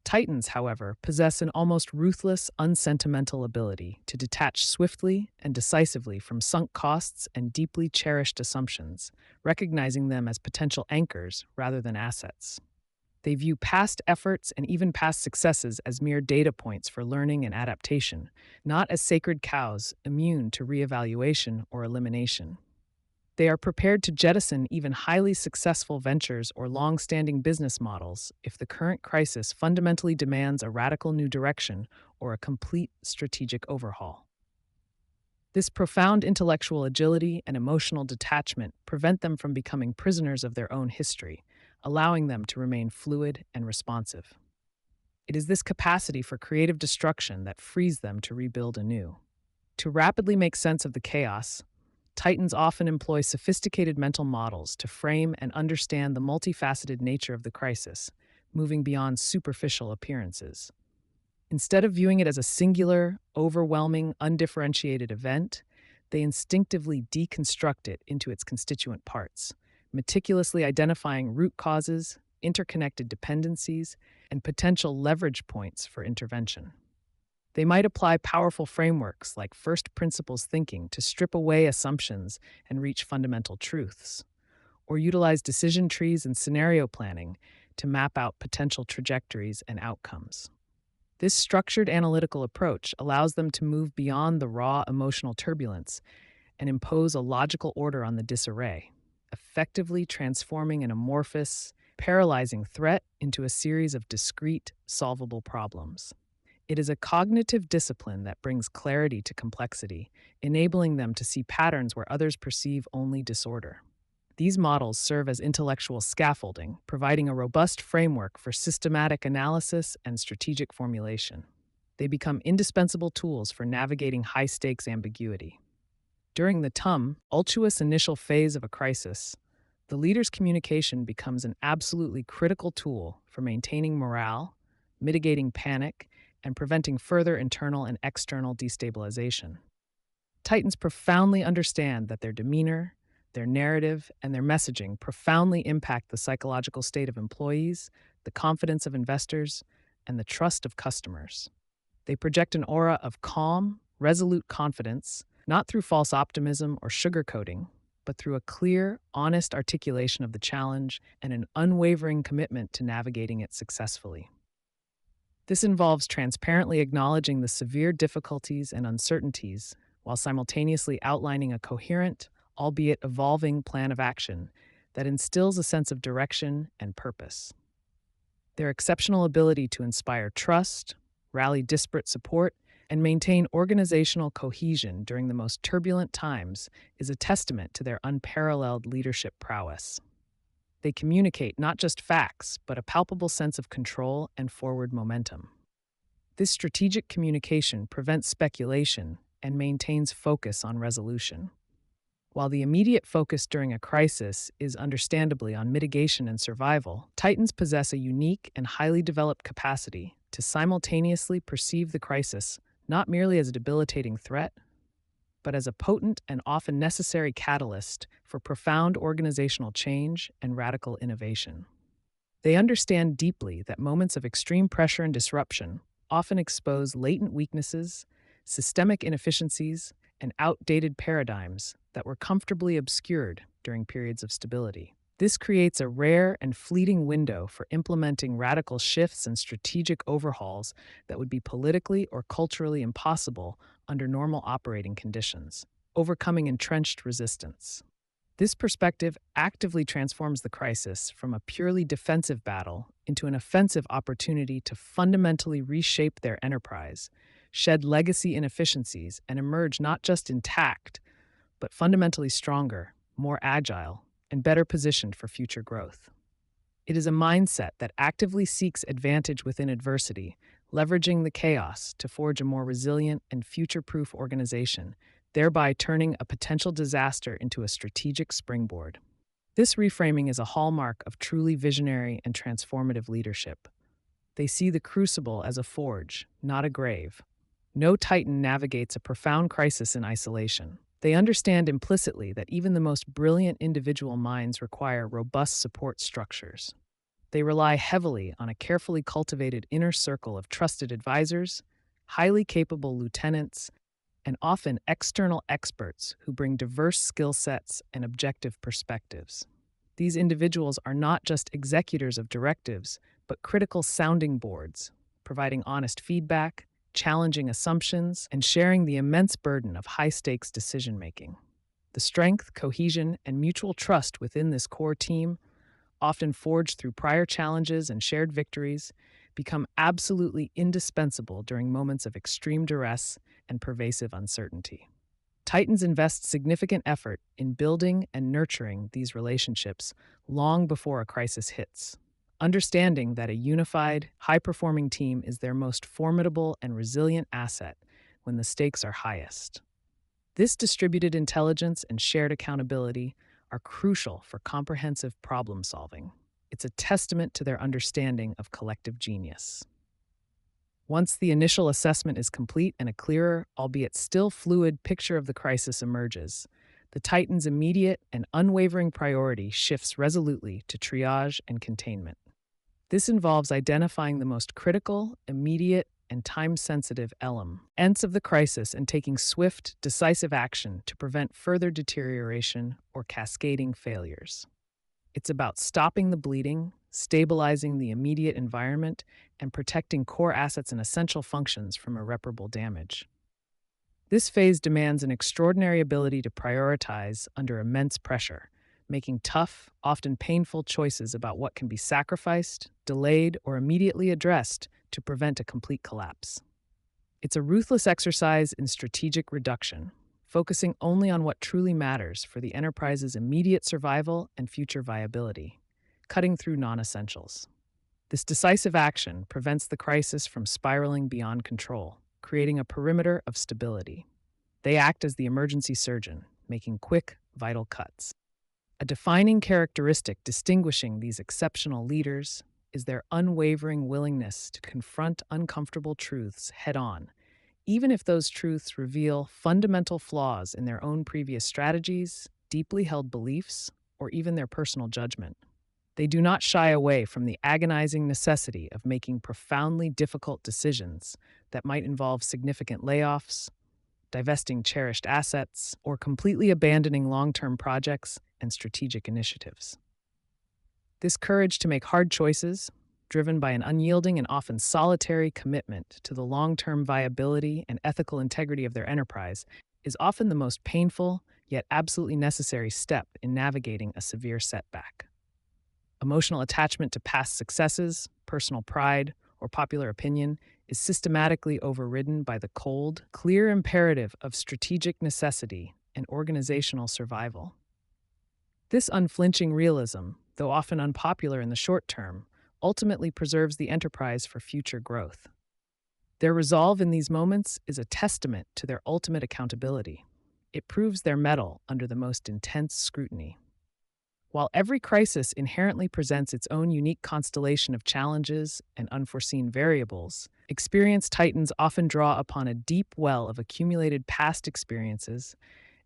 Titans, however, possess an almost ruthless, unsentimental ability to detach swiftly and decisively from sunk costs and deeply cherished assumptions, recognizing them as potential anchors rather than assets. They view past efforts and even past successes as mere data points for learning and adaptation, not as sacred cows immune to reevaluation or elimination. They are prepared to jettison even highly successful ventures or long-standing business models if the current crisis fundamentally demands a radical new direction or a complete strategic overhaul. This profound intellectual agility and emotional detachment prevent them from becoming prisoners of their own history, allowing them to remain fluid and responsive. It is this capacity for creative destruction that frees them to rebuild anew. To rapidly make sense of the chaos, Titans often employ sophisticated mental models to frame and understand the multifaceted nature of the crisis, moving beyond superficial appearances. Instead of viewing it as a singular, overwhelming, undifferentiated event, they instinctively deconstruct it into its constituent parts, meticulously identifying root causes, interconnected dependencies, and potential leverage points for intervention. They might apply powerful frameworks like first principles thinking to strip away assumptions and reach fundamental truths, or utilize decision trees and scenario planning to map out potential trajectories and outcomes. This structured analytical approach allows them to move beyond the raw emotional turbulence and impose a logical order on the disarray, effectively transforming an amorphous, paralyzing threat into a series of discrete, solvable problems. It is a cognitive discipline that brings clarity to complexity, enabling them to see patterns where others perceive only disorder. These models serve as intellectual scaffolding, providing a robust framework for systematic analysis and strategic formulation. They become indispensable tools for navigating high-stakes ambiguity. During the tumultuous initial phase of a crisis, the leader's communication becomes an absolutely critical tool for maintaining morale, mitigating panic, and preventing further internal and external destabilization. Titans profoundly understand that their demeanor, their narrative, and their messaging profoundly impact the psychological state of employees, the confidence of investors, and the trust of customers. They project an aura of calm, resolute confidence, not through false optimism or sugarcoating, but through a clear, honest articulation of the challenge and an unwavering commitment to navigating it successfully. This involves transparently acknowledging the severe difficulties and uncertainties while simultaneously outlining a coherent, albeit evolving, plan of action that instills a sense of direction and purpose. Their exceptional ability to inspire trust, rally disparate support, and maintain organizational cohesion during the most turbulent times is a testament to their unparalleled leadership prowess. They communicate not just facts, but a palpable sense of control and forward momentum. This strategic communication prevents speculation and maintains focus on resolution. While the immediate focus during a crisis is understandably on mitigation and survival, Titans possess a unique and highly developed capacity to simultaneously perceive the crisis not merely as a debilitating threat, but as a potent and often necessary catalyst for profound organizational change and radical innovation. They understand deeply that moments of extreme pressure and disruption often expose latent weaknesses, systemic inefficiencies, and outdated paradigms that were comfortably obscured during periods of stability. This creates a rare and fleeting window for implementing radical shifts and strategic overhauls that would be politically or culturally impossible under normal operating conditions, overcoming entrenched resistance. This perspective actively transforms the crisis from a purely defensive battle into an offensive opportunity to fundamentally reshape their enterprise, shed legacy inefficiencies, and emerge not just intact, but fundamentally stronger, more agile, and better positioned for future growth. It is a mindset that actively seeks advantage within adversity, leveraging the chaos to forge a more resilient and future-proof organization, thereby turning a potential disaster into a strategic springboard. This reframing is a hallmark of truly visionary and transformative leadership. They see the crucible as a forge, not a grave. No Titan navigates a profound crisis in isolation. They understand implicitly that even the most brilliant individual minds require robust support structures. They rely heavily on a carefully cultivated inner circle of trusted advisors, highly capable lieutenants, and often external experts who bring diverse skill sets and objective perspectives. These individuals are not just executors of directives, but critical sounding boards, providing honest feedback, challenging assumptions, and sharing the immense burden of high-stakes decision-making. The strength, cohesion, and mutual trust within this core team, often forged through prior challenges and shared victories, become absolutely indispensable during moments of extreme duress and pervasive uncertainty. Titans invest significant effort in building and nurturing these relationships long before a crisis hits, understanding that a unified, high-performing team is their most formidable and resilient asset when the stakes are highest. This distributed intelligence and shared accountability are crucial for comprehensive problem-solving. It's a testament to their understanding of collective genius. Once the initial assessment is complete and a clearer, albeit still fluid, picture of the crisis emerges, the Titan's immediate and unwavering priority shifts resolutely to triage and containment. This involves identifying the most critical, immediate, and time-sensitive elements of the crisis and taking swift, decisive action to prevent further deterioration or cascading failures. It's about stopping the bleeding, stabilizing the immediate environment, and protecting core assets and essential functions from irreparable damage. This phase demands an extraordinary ability to prioritize under immense pressure, making tough, often painful choices about what can be sacrificed, delayed, or immediately addressed to prevent a complete collapse. It's a ruthless exercise in strategic reduction, focusing only on what truly matters for the enterprise's immediate survival and future viability, cutting through non-essentials. This decisive action prevents the crisis from spiraling beyond control, creating a perimeter of stability. They act as the emergency surgeon, making quick, vital cuts. A defining characteristic distinguishing these exceptional leaders is their unwavering willingness to confront uncomfortable truths head-on, even if those truths reveal fundamental flaws in their own previous strategies, deeply held beliefs, or even their personal judgment. They do not shy away from the agonizing necessity of making profoundly difficult decisions that might involve significant layoffs, divesting cherished assets, or completely abandoning long-term projects and strategic initiatives. This courage to make hard choices, driven by an unyielding and often solitary commitment to the long-term viability and ethical integrity of their enterprise, is often the most painful, yet absolutely necessary step in navigating a severe setback. Emotional attachment to past successes, personal pride, or popular opinion is systematically overridden by the cold, clear imperative of strategic necessity and organizational survival. This unflinching realism, though often unpopular in the short term, ultimately preserves the enterprise for future growth. Their resolve in these moments is a testament to their ultimate accountability. It proves their mettle under the most intense scrutiny. While every crisis inherently presents its own unique constellation of challenges and unforeseen variables, experienced titans often draw upon a deep well of accumulated past experiences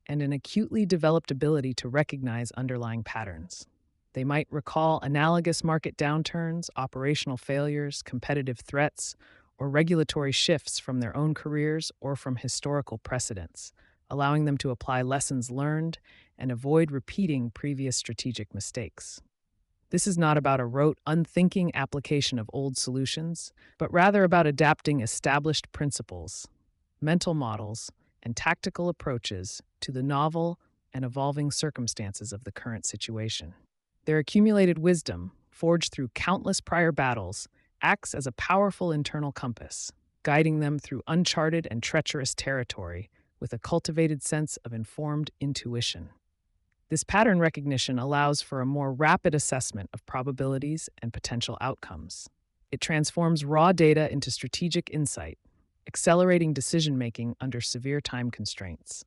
and an acutely developed ability to recognize underlying patterns. They might recall analogous market downturns, operational failures, competitive threats, or regulatory shifts from their own careers or from historical precedents, allowing them to apply lessons learned and avoid repeating previous strategic mistakes. This is not about a rote, unthinking application of old solutions, but rather about adapting established principles, mental models, and tactical approaches to the novel and evolving circumstances of the current situation. Their accumulated wisdom, forged through countless prior battles, acts as a powerful internal compass, guiding them through uncharted and treacherous territory with a cultivated sense of informed intuition. This pattern recognition allows for a more rapid assessment of probabilities and potential outcomes. It transforms raw data into strategic insight, accelerating decision-making under severe time constraints.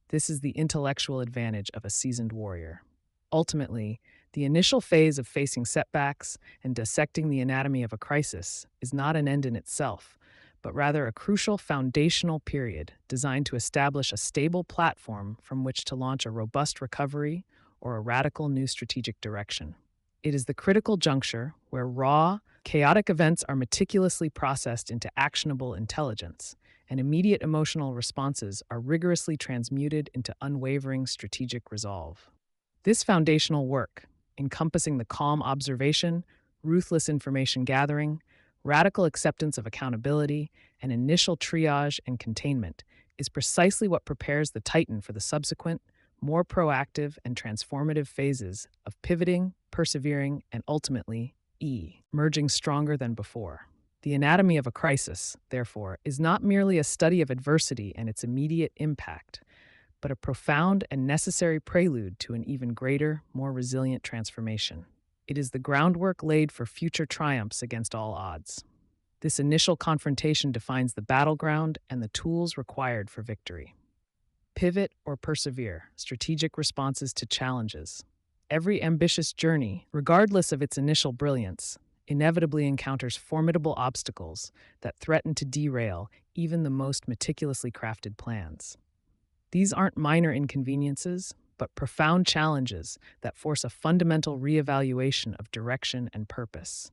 This is the intellectual advantage of a seasoned warrior. Ultimately, the initial phase of facing setbacks and dissecting the anatomy of a crisis is not an end in itself, but rather a crucial foundational period designed to establish a stable platform from which to launch a robust recovery or a radical new strategic direction. It is the critical juncture where raw, chaotic events are meticulously processed into actionable intelligence, and immediate emotional responses are rigorously transmuted into unwavering strategic resolve. This foundational work, encompassing the calm observation, ruthless information gathering, radical acceptance of accountability, and initial triage and containment, is precisely what prepares the Titan for the subsequent, more proactive and transformative phases of pivoting, persevering, and ultimately, emerging stronger than before. The anatomy of a crisis, therefore, is not merely a study of adversity and its immediate impact, but a profound and necessary prelude to an even greater, more resilient transformation. It is the groundwork laid for future triumphs against all odds. This initial confrontation defines the battleground and the tools required for victory. Pivot or persevere, strategic responses to challenges. Every ambitious journey, regardless of its initial brilliance, inevitably encounters formidable obstacles that threaten to derail even the most meticulously crafted plans. These aren't minor inconveniences, but profound challenges that force a fundamental reevaluation of direction and purpose.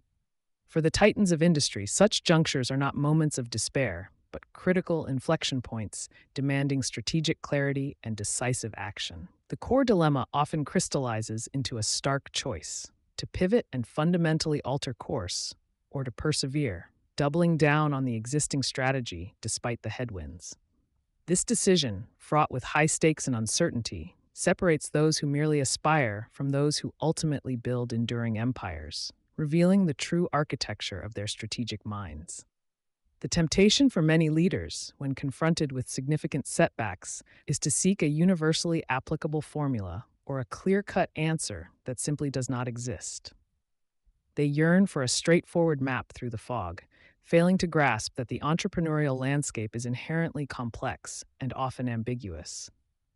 For the titans of industry, such junctures are not moments of despair, but critical inflection points demanding strategic clarity and decisive action. The core dilemma often crystallizes into a stark choice: to pivot and fundamentally alter course, or to persevere, doubling down on the existing strategy despite the headwinds. This decision, fraught with high stakes and uncertainty, separates those who merely aspire from those who ultimately build enduring empires, revealing the true architecture of their strategic minds. The temptation for many leaders, when confronted with significant setbacks, is to seek a universally applicable formula or a clear-cut answer that simply does not exist. They yearn for a straightforward map through the fog, failing to grasp that the entrepreneurial landscape is inherently complex and often ambiguous.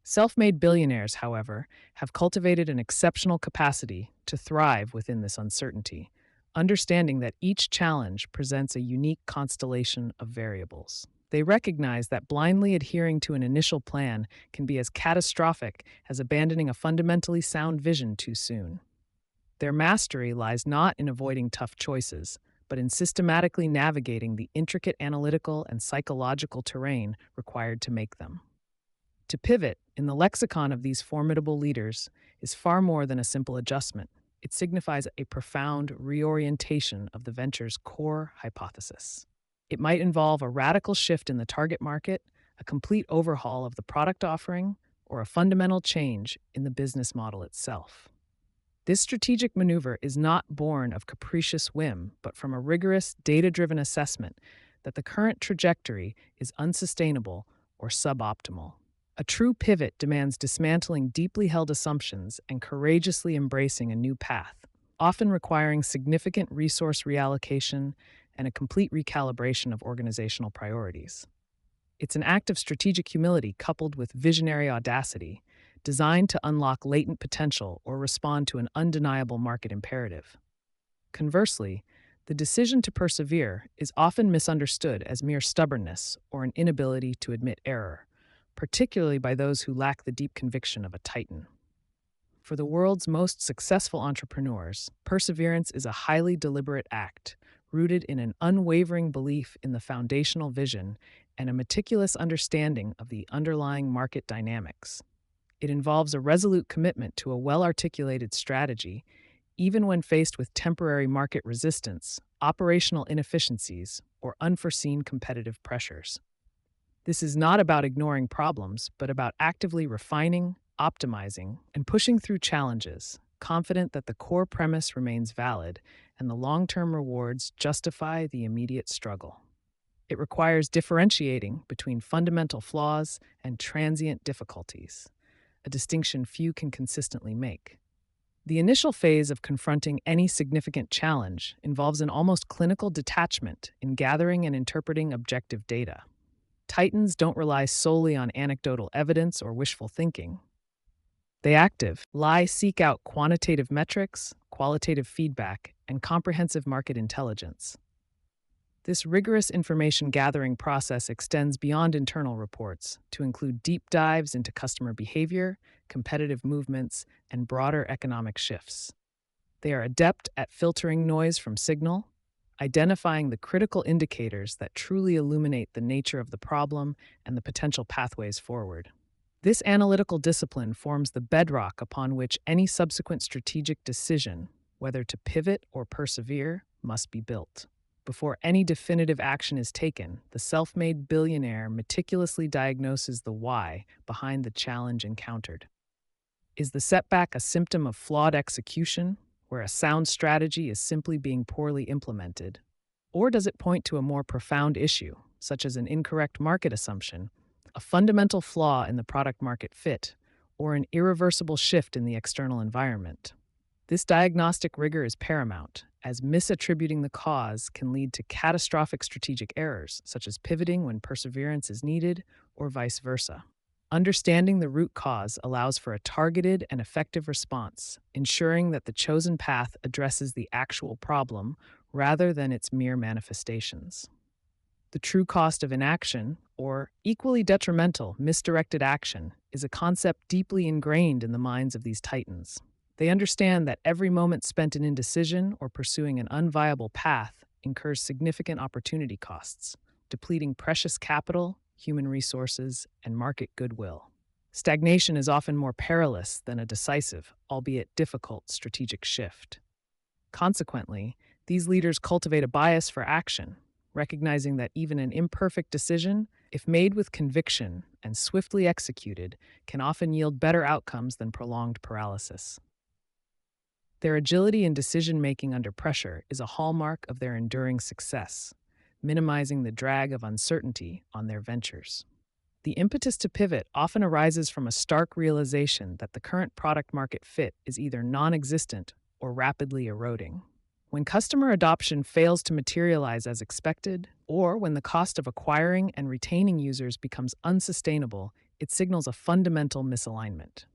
Self-made billionaires, however, have cultivated an exceptional capacity to thrive within this uncertainty, understanding that each challenge presents a unique constellation of variables. They recognize that blindly adhering to an initial plan can be as catastrophic as abandoning a fundamentally sound vision too soon. Their mastery lies not in avoiding tough choices, but in systematically navigating the intricate analytical and psychological terrain required to make them. To pivot, in the lexicon of these formidable leaders, is far more than a simple adjustment. It signifies a profound reorientation of the venture's core hypothesis. It might involve a radical shift in the target market, a complete overhaul of the product offering, or a fundamental change in the business model itself. This strategic maneuver is not born of capricious whim, but from a rigorous, data-driven assessment that the current trajectory is unsustainable or suboptimal. A true pivot demands dismantling deeply held assumptions and courageously embracing a new path, often requiring significant resource reallocation and a complete recalibration of organizational priorities. It's an act of strategic humility coupled with visionary audacity, designed to unlock latent potential or respond to an undeniable market imperative. Conversely, the decision to persevere is often misunderstood as mere stubbornness or an inability to admit error, particularly by those who lack the deep conviction of a titan. For the world's most successful entrepreneurs, perseverance is a highly deliberate act, rooted in an unwavering belief in the foundational vision and a meticulous understanding of the underlying market dynamics. It involves a resolute commitment to a well-articulated strategy, even when faced with temporary market resistance, operational inefficiencies, or unforeseen competitive pressures. This is not about ignoring problems, but about actively refining, optimizing, and pushing through challenges, confident that the core premise remains valid and the long-term rewards justify the immediate struggle. It requires differentiating between fundamental flaws and transient difficulties, a distinction few can consistently make. The initial phase of confronting any significant challenge involves an almost clinical detachment in gathering and interpreting objective data. Titans don't rely solely on anecdotal evidence or wishful thinking. They seek out quantitative metrics, qualitative feedback, and comprehensive market intelligence. This rigorous information gathering process extends beyond internal reports to include deep dives into customer behavior, competitive movements, and broader economic shifts. They are adept at filtering noise from signal, identifying the critical indicators that truly illuminate the nature of the problem and the potential pathways forward. This analytical discipline forms the bedrock upon which any subsequent strategic decision, whether to pivot or persevere, must be built. Before any definitive action is taken, the self-made billionaire meticulously diagnoses the why behind the challenge encountered. Is the setback a symptom of flawed execution, where a sound strategy is simply being poorly implemented? Or does it point to a more profound issue, such as an incorrect market assumption, a fundamental flaw in the product-market fit, or an irreversible shift in the external environment? This diagnostic rigor is paramount, as misattributing the cause can lead to catastrophic strategic errors, such as pivoting when perseverance is needed, or vice versa. Understanding the root cause allows for a targeted and effective response, ensuring that the chosen path addresses the actual problem rather than its mere manifestations. The true cost of inaction, or equally detrimental, misdirected action, is a concept deeply ingrained in the minds of these titans. They understand that every moment spent in indecision or pursuing an unviable path incurs significant opportunity costs, depleting precious capital, human resources, and market goodwill. Stagnation is often more perilous than a decisive, albeit difficult, strategic shift. Consequently, these leaders cultivate a bias for action, recognizing that even an imperfect decision, if made with conviction and swiftly executed, can often yield better outcomes than prolonged paralysis. Their agility in decision-making under pressure is a hallmark of their enduring success, minimizing the drag of uncertainty on their ventures. The impetus to pivot often arises from a stark realization that the current product-market fit is either non-existent or rapidly eroding. When customer adoption fails to materialize as expected, or when the cost of acquiring and retaining users becomes unsustainable, it signals a fundamental misalignment.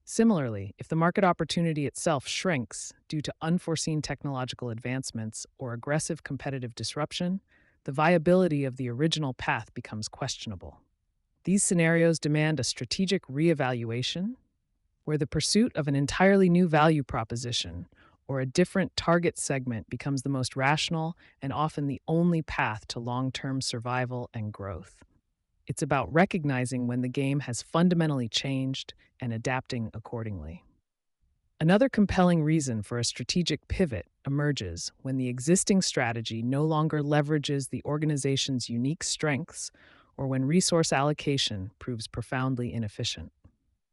Similarly, if the market opportunity itself shrinks due to unforeseen technological advancements or aggressive competitive disruption, the viability of the original path becomes questionable. These scenarios demand a strategic reevaluation, where the pursuit of an entirely new value proposition or a different target segment becomes the most rational and often the only path to long-term survival and growth. It's about recognizing when the game has fundamentally changed and adapting accordingly. Another compelling reason for a strategic pivot emerges when the existing strategy no longer leverages the organization's unique strengths or when resource allocation proves profoundly inefficient.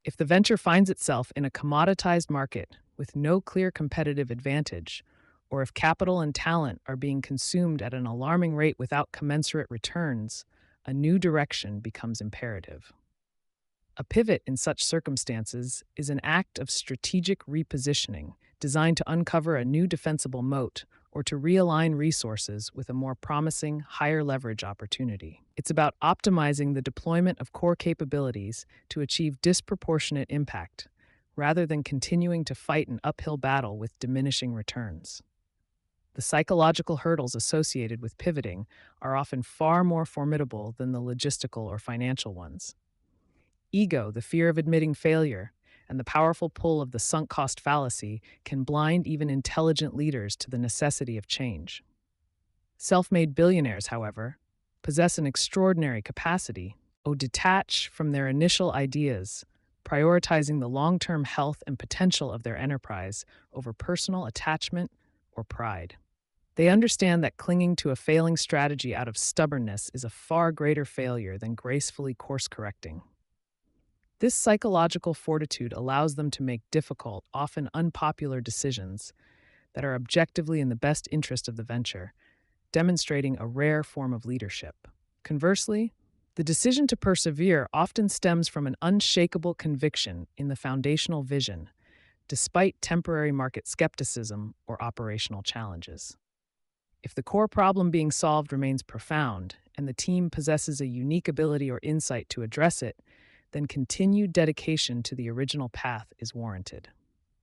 If the venture finds itself in a commoditized market with no clear competitive advantage, or if capital and talent are being consumed at an alarming rate without commensurate returns, a new direction becomes imperative. A pivot in such circumstances is an act of strategic repositioning designed to uncover a new defensible moat or to realign resources with a more promising, higher leverage opportunity. It's about optimizing the deployment of core capabilities to achieve disproportionate impact, rather than continuing to fight an uphill battle with diminishing returns. The psychological hurdles associated with pivoting are often far more formidable than the logistical or financial ones. Ego, the fear of admitting failure, and the powerful pull of the sunk cost fallacy can blind even intelligent leaders to the necessity of change. Self-made billionaires, however, possess an extraordinary capacity to detach from their initial ideas, prioritizing the long-term health and potential of their enterprise over personal attachment or pride. They understand that clinging to a failing strategy out of stubbornness is a far greater failure than gracefully course-correcting. This psychological fortitude allows them to make difficult, often unpopular decisions that are objectively in the best interest of the venture, demonstrating a rare form of leadership. Conversely, the decision to persevere often stems from an unshakable conviction in the foundational vision, despite temporary market skepticism or operational challenges. If the core problem being solved remains profound and the team possesses a unique ability or insight to address it, then continued dedication to the original path is warranted.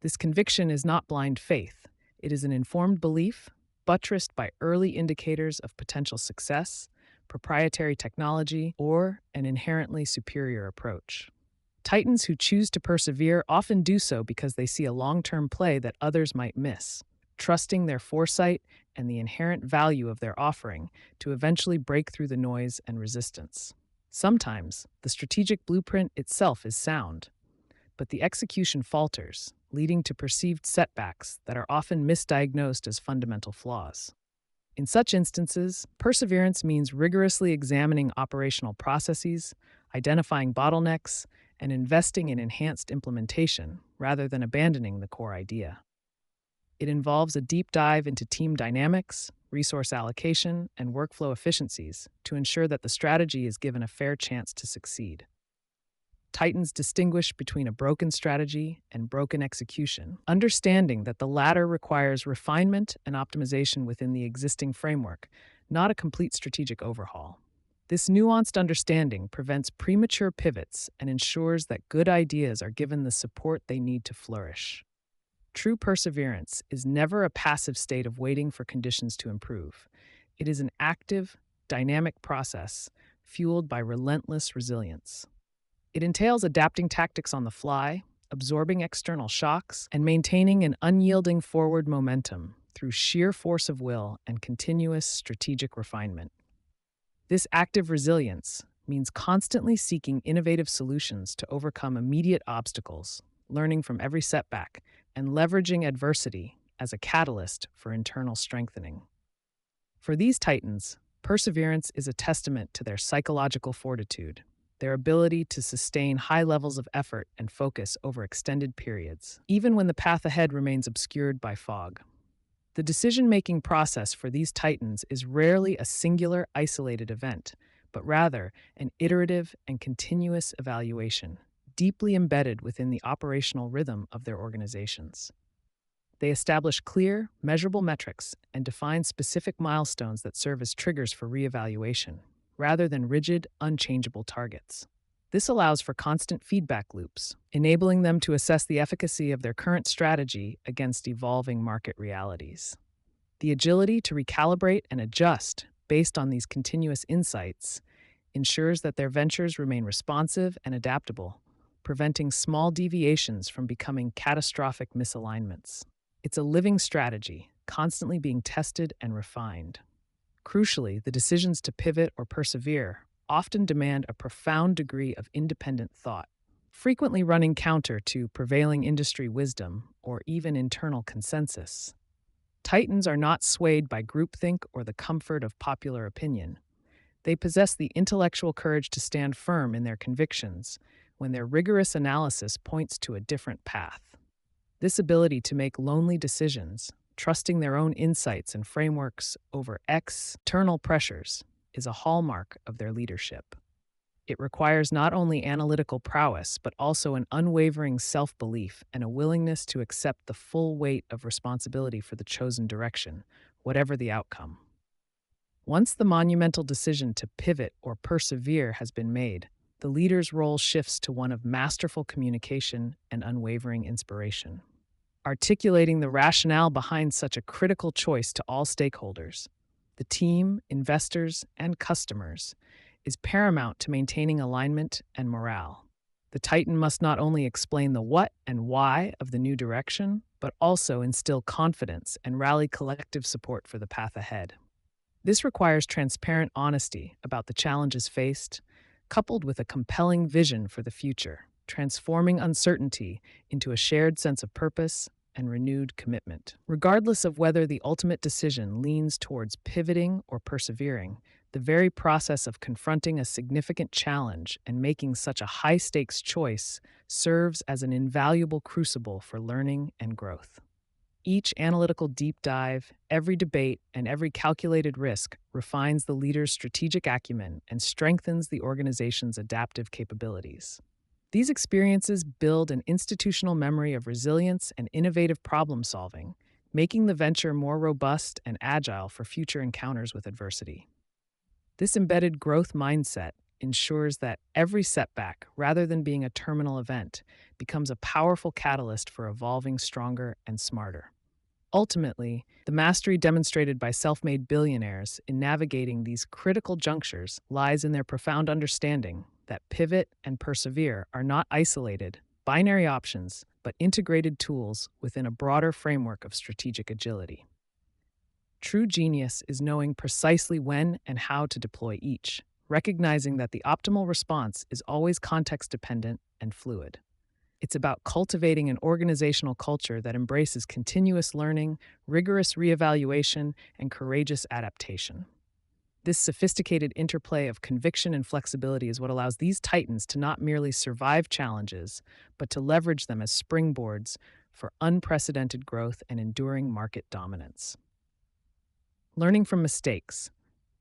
This conviction is not blind faith. It is an informed belief, buttressed by early indicators of potential success, proprietary technology, or an inherently superior approach. Titans who choose to persevere often do so because they see a long-term play that others might miss, trusting their foresight and the inherent value of their offering to eventually break through the noise and resistance. Sometimes, the strategic blueprint itself is sound, but the execution falters, leading to perceived setbacks that are often misdiagnosed as fundamental flaws. In such instances, perseverance means rigorously examining operational processes, identifying bottlenecks, and investing in enhanced implementation rather than abandoning the core idea. It involves a deep dive into team dynamics, resource allocation, and workflow efficiencies to ensure that the strategy is given a fair chance to succeed. Titans distinguish between a broken strategy and broken execution, understanding that the latter requires refinement and optimization within the existing framework, not a complete strategic overhaul. This nuanced understanding prevents premature pivots and ensures that good ideas are given the support they need to flourish. True perseverance is never a passive state of waiting for conditions to improve. It is an active, dynamic process fueled by relentless resilience. It entails adapting tactics on the fly, absorbing external shocks, and maintaining an unyielding forward momentum through sheer force of will and continuous strategic refinement. This active resilience means constantly seeking innovative solutions to overcome immediate obstacles, learning from every setback, and leveraging adversity as a catalyst for internal strengthening. For these titans, perseverance is a testament to their psychological fortitude, their ability to sustain high levels of effort and focus over extended periods, even when the path ahead remains obscured by fog. The decision-making process for these titans is rarely a singular, isolated event, but rather an iterative and continuous evaluation, deeply embedded within the operational rhythm of their organizations. They establish clear, measurable metrics and define specific milestones that serve as triggers for reevaluation, rather than rigid, unchangeable targets. This allows for constant feedback loops, enabling them to assess the efficacy of their current strategy against evolving market realities. The agility to recalibrate and adjust based on these continuous insights ensures that their ventures remain responsive and adaptable, preventing small deviations from becoming catastrophic misalignments. It's a living strategy, constantly being tested and refined. Crucially, the decisions to pivot or persevere often demand a profound degree of independent thought, frequently running counter to prevailing industry wisdom or even internal consensus. Titans are not swayed by groupthink or the comfort of popular opinion. They possess the intellectual courage to stand firm in their convictions, when their rigorous analysis points to a different path. This ability to make lonely decisions, trusting their own insights and frameworks over external pressures, is a hallmark of their leadership. It requires not only analytical prowess, but also an unwavering self belief and a willingness to accept the full weight of responsibility for the chosen direction, whatever the outcome. Once the monumental decision to pivot or persevere has been made, the leader's role shifts to one of masterful communication and unwavering inspiration. Articulating the rationale behind such a critical choice to all stakeholders, the team, investors, and customers, is paramount to maintaining alignment and morale. The Titan must not only explain the what and why of the new direction, but also instill confidence and rally collective support for the path ahead. This requires transparent honesty about the challenges faced, coupled with a compelling vision for the future, transforming uncertainty into a shared sense of purpose and renewed commitment. Regardless of whether the ultimate decision leans towards pivoting or persevering, the very process of confronting a significant challenge and making such a high-stakes choice serves as an invaluable crucible for learning and growth. Each analytical deep dive, every debate, and every calculated risk refines the leader's strategic acumen and strengthens the organization's adaptive capabilities. These experiences build an institutional memory of resilience and innovative problem solving, making the venture more robust and agile for future encounters with adversity. This embedded growth mindset ensures that every setback, rather than being a terminal event, becomes a powerful catalyst for evolving stronger and smarter. Ultimately, the mastery demonstrated by self-made billionaires in navigating these critical junctures lies in their profound understanding that pivot and persevere are not isolated, binary options, but integrated tools within a broader framework of strategic agility. True genius is knowing precisely when and how to deploy each, recognizing that the optimal response is always context-dependent and fluid. It's about cultivating an organizational culture that embraces continuous learning, rigorous reevaluation, and courageous adaptation. This sophisticated interplay of conviction and flexibility is what allows these titans to not merely survive challenges, but to leverage them as springboards for unprecedented growth and enduring market dominance. Learning from mistakes,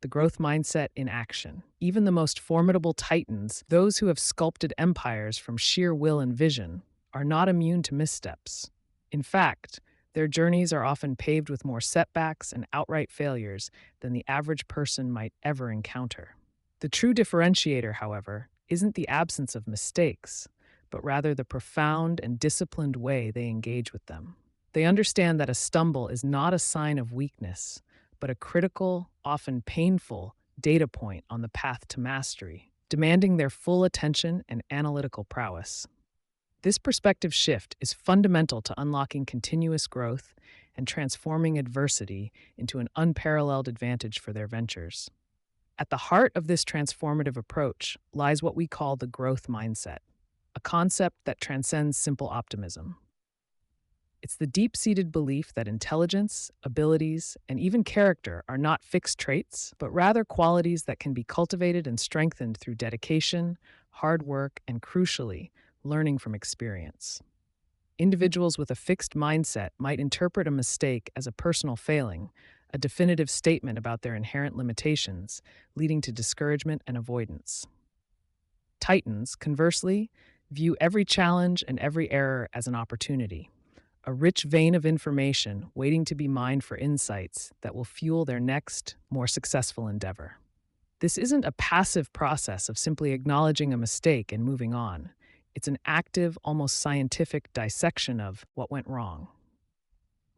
the growth mindset in action. Even the most formidable titans, those who have sculpted empires from sheer will and vision, are not immune to missteps. In fact, their journeys are often paved with more setbacks and outright failures than the average person might ever encounter. The true differentiator, however, isn't the absence of mistakes, but rather the profound and disciplined way they engage with them. They understand that a stumble is not a sign of weakness, but a critical, often painful, data point on the path to mastery, demanding their full attention and analytical prowess. This perspective shift is fundamental to unlocking continuous growth and transforming adversity into an unparalleled advantage for their ventures. At the heart of this transformative approach lies what we call the growth mindset, a concept that transcends simple optimism. It's the deep-seated belief that intelligence, abilities, and even character are not fixed traits, but rather qualities that can be cultivated and strengthened through dedication, hard work, and crucially, learning from experience. Individuals with a fixed mindset might interpret a mistake as a personal failing, a definitive statement about their inherent limitations, leading to discouragement and avoidance. Titans, conversely, view every challenge and every error as an opportunity, a rich vein of information waiting to be mined for insights that will fuel their next, more successful endeavor. This isn't a passive process of simply acknowledging a mistake and moving on. It's an active, almost scientific dissection of what went wrong.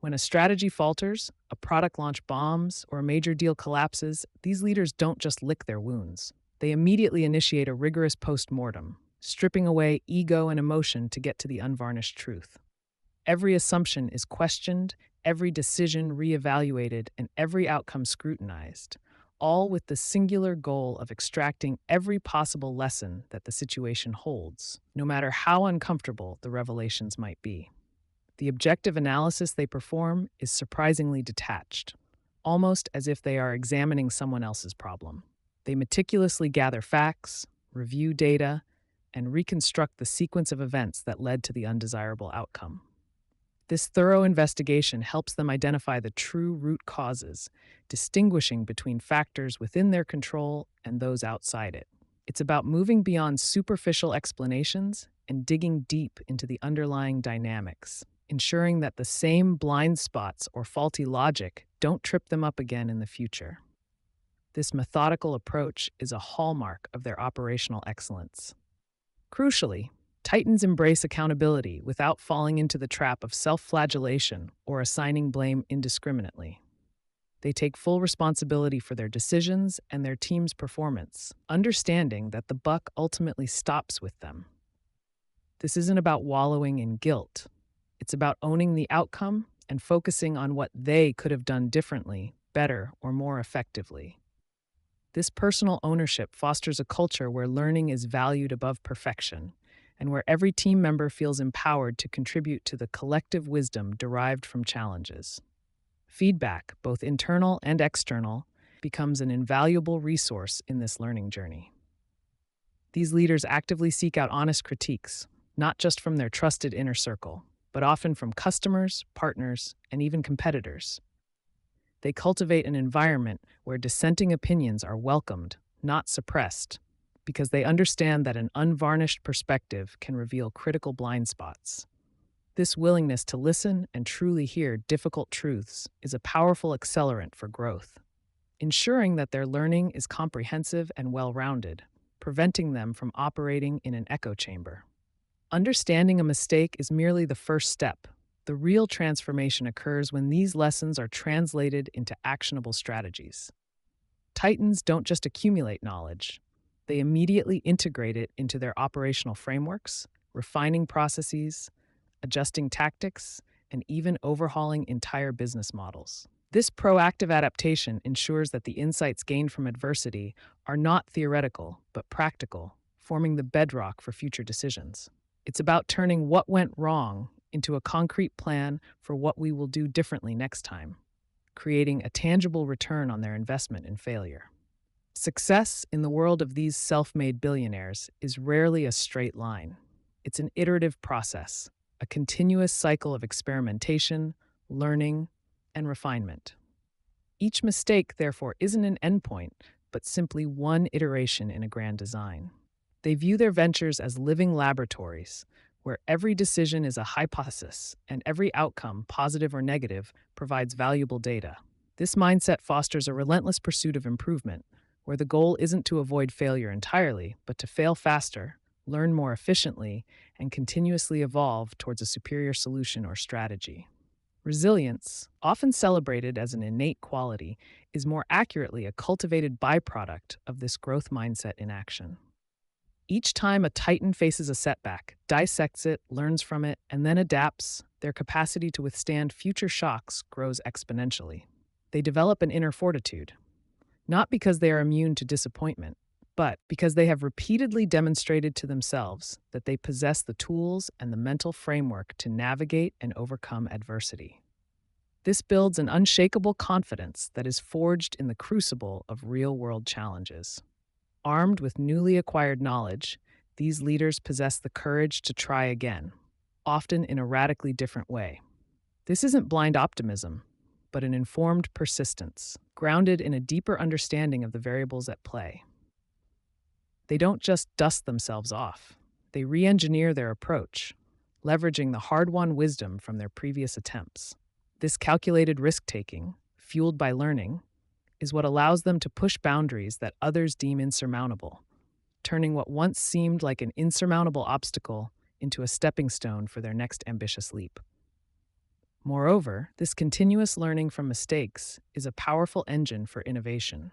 When a strategy falters, a product launch bombs, or a major deal collapses, these leaders don't just lick their wounds. They immediately initiate a rigorous post-mortem, stripping away ego and emotion to get to the unvarnished truth. Every assumption is questioned, every decision reevaluated, and every outcome scrutinized, all with the singular goal of extracting every possible lesson that the situation holds, no matter how uncomfortable the revelations might be. The objective analysis they perform is surprisingly detached, almost as if they are examining someone else's problem. They meticulously gather facts, review data, and reconstruct the sequence of events that led to the undesirable outcome. This thorough investigation helps them identify the true root causes, distinguishing between factors within their control and those outside it. It's about moving beyond superficial explanations and digging deep into the underlying dynamics, ensuring that the same blind spots or faulty logic don't trip them up again in the future. This methodical approach is a hallmark of their operational excellence. Crucially, Titans embrace accountability without falling into the trap of self-flagellation or assigning blame indiscriminately. They take full responsibility for their decisions and their team's performance, understanding that the buck ultimately stops with them. This isn't about wallowing in guilt. It's about owning the outcome and focusing on what they could have done differently, better, or more effectively. This personal ownership fosters a culture where learning is valued above perfection, and where every team member feels empowered to contribute to the collective wisdom derived from challenges. Feedback, both internal and external, becomes an invaluable resource in this learning journey. These leaders actively seek out honest critiques, not just from their trusted inner circle, but often from customers, partners, and even competitors. They cultivate an environment where dissenting opinions are welcomed, not suppressed, because they understand that an unvarnished perspective can reveal critical blind spots. This willingness to listen and truly hear difficult truths is a powerful accelerant for growth, ensuring that their learning is comprehensive and well-rounded, preventing them from operating in an echo chamber. Understanding a mistake is merely the first step. The real transformation occurs when these lessons are translated into actionable strategies. Titans don't just accumulate knowledge, they immediately integrate it into their operational frameworks, refining processes, adjusting tactics, and even overhauling entire business models. This proactive adaptation ensures that the insights gained from adversity are not theoretical, but practical, forming the bedrock for future decisions. It's about turning what went wrong into a concrete plan for what we will do differently next time, creating a tangible return on their investment in failure. Success in the world of these self-made billionaires is rarely a straight line. It's an iterative process, a continuous cycle of experimentation, learning, and refinement. Each mistake, therefore, isn't an endpoint, but simply one iteration in a grand design. They view their ventures as living laboratories, where every decision is a hypothesis and every outcome, positive or negative, provides valuable data. This mindset fosters a relentless pursuit of improvement, where the goal isn't to avoid failure entirely, but to fail faster, learn more efficiently, and continuously evolve towards a superior solution or strategy. Resilience, often celebrated as an innate quality, is more accurately a cultivated byproduct of this growth mindset in action. Each time a Titan faces a setback, dissects it, learns from it, and then adapts, their capacity to withstand future shocks grows exponentially. They develop an inner fortitude, not because they are immune to disappointment, but because they have repeatedly demonstrated to themselves that they possess the tools and the mental framework to navigate and overcome adversity. This builds an unshakable confidence that is forged in the crucible of real-world challenges. Armed with newly acquired knowledge, these leaders possess the courage to try again, often in a radically different way. This isn't blind optimism, but an informed persistence, grounded in a deeper understanding of the variables at play. They don't just dust themselves off. They re-engineer their approach, leveraging the hard-won wisdom from their previous attempts. This calculated risk-taking, fueled by learning, is what allows them to push boundaries that others deem insurmountable, turning what once seemed like an insurmountable obstacle into a stepping stone for their next ambitious leap. Moreover, this continuous learning from mistakes is a powerful engine for innovation.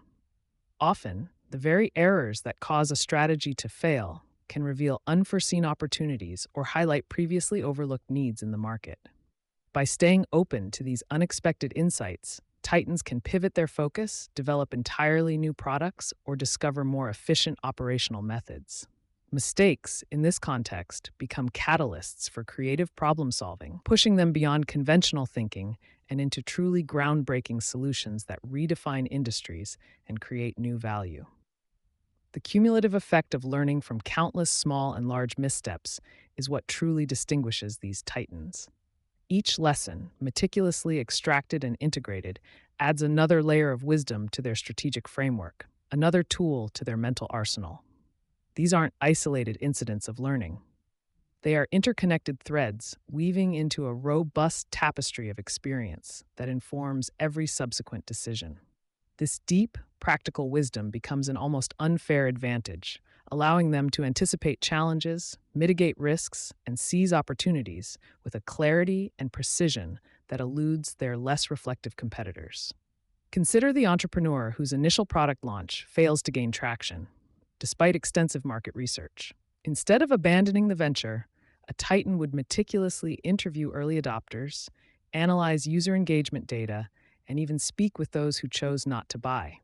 Often, the very errors that cause a strategy to fail can reveal unforeseen opportunities or highlight previously overlooked needs in the market. By staying open to these unexpected insights, Titans can pivot their focus, develop entirely new products, or discover more efficient operational methods. Mistakes, in this context, become catalysts for creative problem-solving, pushing them beyond conventional thinking and into truly groundbreaking solutions that redefine industries and create new value. The cumulative effect of learning from countless small and large missteps is what truly distinguishes these titans. Each lesson, meticulously extracted and integrated, adds another layer of wisdom to their strategic framework, another tool to their mental arsenal. These aren't isolated incidents of learning. They are interconnected threads weaving into a robust tapestry of experience that informs every subsequent decision. This deep, practical wisdom becomes an almost unfair advantage, allowing them to anticipate challenges, mitigate risks, and seize opportunities with a clarity and precision that eludes their less reflective competitors. Consider the entrepreneur whose initial product launch fails to gain traction, despite extensive market research. Instead of abandoning the venture, a titan would meticulously interview early adopters, analyze user engagement data, and even speak with those who chose not to buy.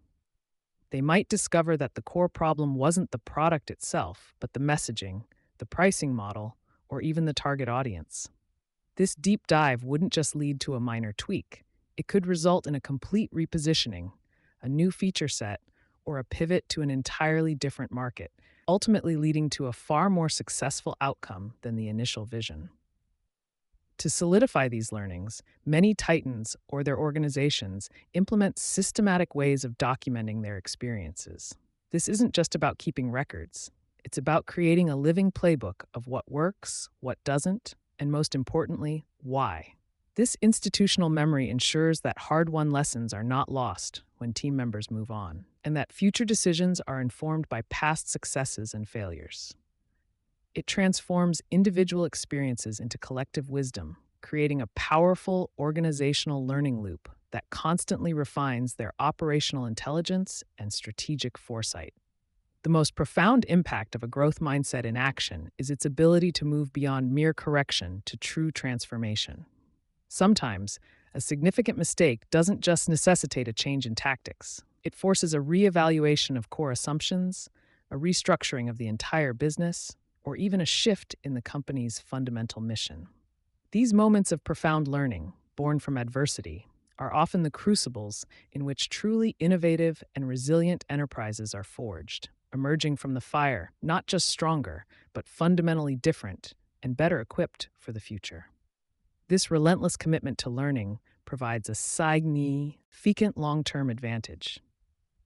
They might discover that the core problem wasn't the product itself, but the messaging, the pricing model, or even the target audience. This deep dive wouldn't just lead to a minor tweak. It could result in a complete repositioning, a new feature set, or a pivot to an entirely different market, ultimately leading to a far more successful outcome than the initial vision. To solidify these learnings, many titans or their organizations implement systematic ways of documenting their experiences. This isn't just about keeping records. It's about creating a living playbook of what works, what doesn't, and most importantly, why. This institutional memory ensures that hard-won lessons are not lost when team members move on, and that future decisions are informed by past successes and failures. It transforms individual experiences into collective wisdom, creating a powerful organizational learning loop that constantly refines their operational intelligence and strategic foresight. The most profound impact of a growth mindset in action is its ability to move beyond mere correction to true transformation. Sometimes, a significant mistake doesn't just necessitate a change in tactics. It forces a reevaluation of core assumptions, a restructuring of the entire business, or even a shift in the company's fundamental mission. These moments of profound learning, born from adversity, are often the crucibles in which truly innovative and resilient enterprises are forged, emerging from the fire not just stronger, but fundamentally different and better equipped for the future. This relentless commitment to learning provides a significant long-term advantage.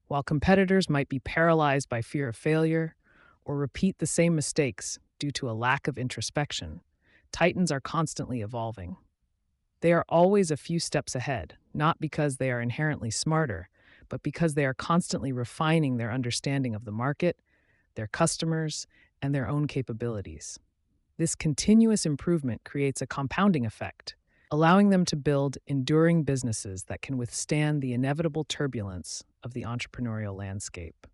While competitors might be paralyzed by fear of failure or repeat the same mistakes due to a lack of introspection, titans are constantly evolving. They are always a few steps ahead, not because they are inherently smarter, but because they are constantly refining their understanding of the market, their customers, and their own capabilities. This continuous improvement creates a compounding effect, allowing them to build enduring businesses that can withstand the inevitable turbulence of the entrepreneurial landscape.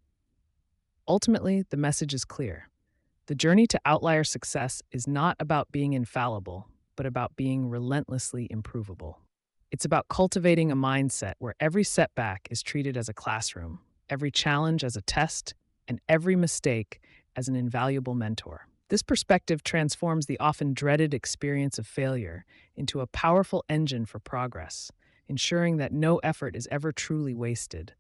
Ultimately, the message is clear. The journey to outlier success is not about being infallible, but about being relentlessly improvable. It's about cultivating a mindset where every setback is treated as a classroom, every challenge as a test, and every mistake as an invaluable mentor. This perspective transforms the often dreaded experience of failure into a powerful engine for progress, ensuring that no effort is ever truly wasted,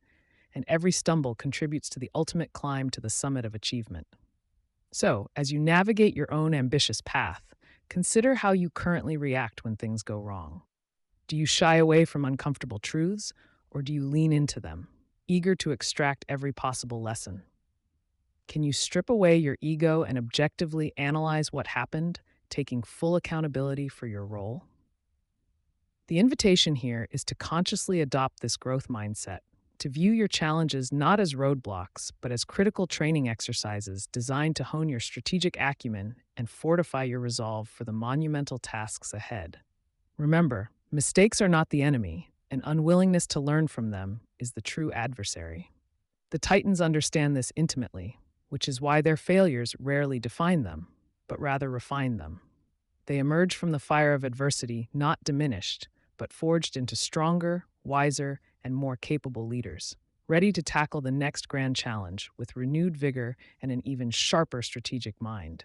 and every stumble contributes to the ultimate climb to the summit of achievement. So, as you navigate your own ambitious path, consider how you currently react when things go wrong. Do you shy away from uncomfortable truths, or do you lean into them, eager to extract every possible lesson? Can you strip away your ego and objectively analyze what happened, taking full accountability for your role? The invitation here is to consciously adopt this growth mindset, to view your challenges not as roadblocks, but as critical training exercises designed to hone your strategic acumen and fortify your resolve for the monumental tasks ahead. Remember, mistakes are not the enemy, and unwillingness to learn from them is the true adversary. The Titans understand this intimately, which is why their failures rarely define them, but rather refine them. They emerge from the fire of adversity not diminished, but forged into stronger, wiser, and more capable leaders, ready to tackle the next grand challenge with renewed vigor and an even sharper strategic mind.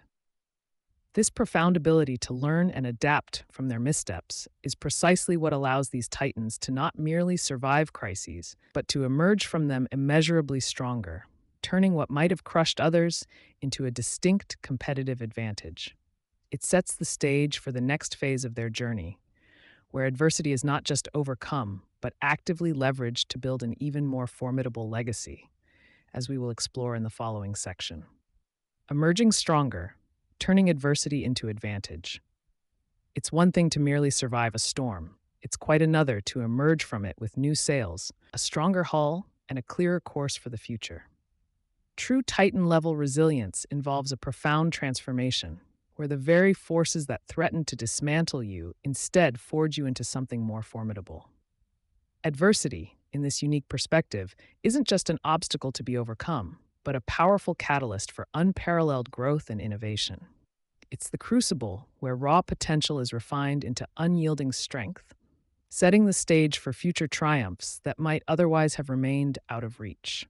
This profound ability to learn and adapt from their missteps is precisely what allows these titans to not merely survive crises, but to emerge from them immeasurably stronger. turning what might have crushed others into a distinct competitive advantage. It sets the stage for the next phase of their journey, where adversity is not just overcome, but actively leveraged to build an even more formidable legacy, as we will explore in the following section. Emerging stronger, turning adversity into advantage. It's one thing to merely survive a storm. It's quite another to emerge from it with new sails, a stronger hull, and a clearer course for the future. True Titan-level resilience involves a profound transformation, where the very forces that threaten to dismantle you instead forge you into something more formidable. Adversity, in this unique perspective, isn't just an obstacle to be overcome, but a powerful catalyst for unparalleled growth and innovation. It's the crucible where raw potential is refined into unyielding strength, setting the stage for future triumphs that might otherwise have remained out of reach.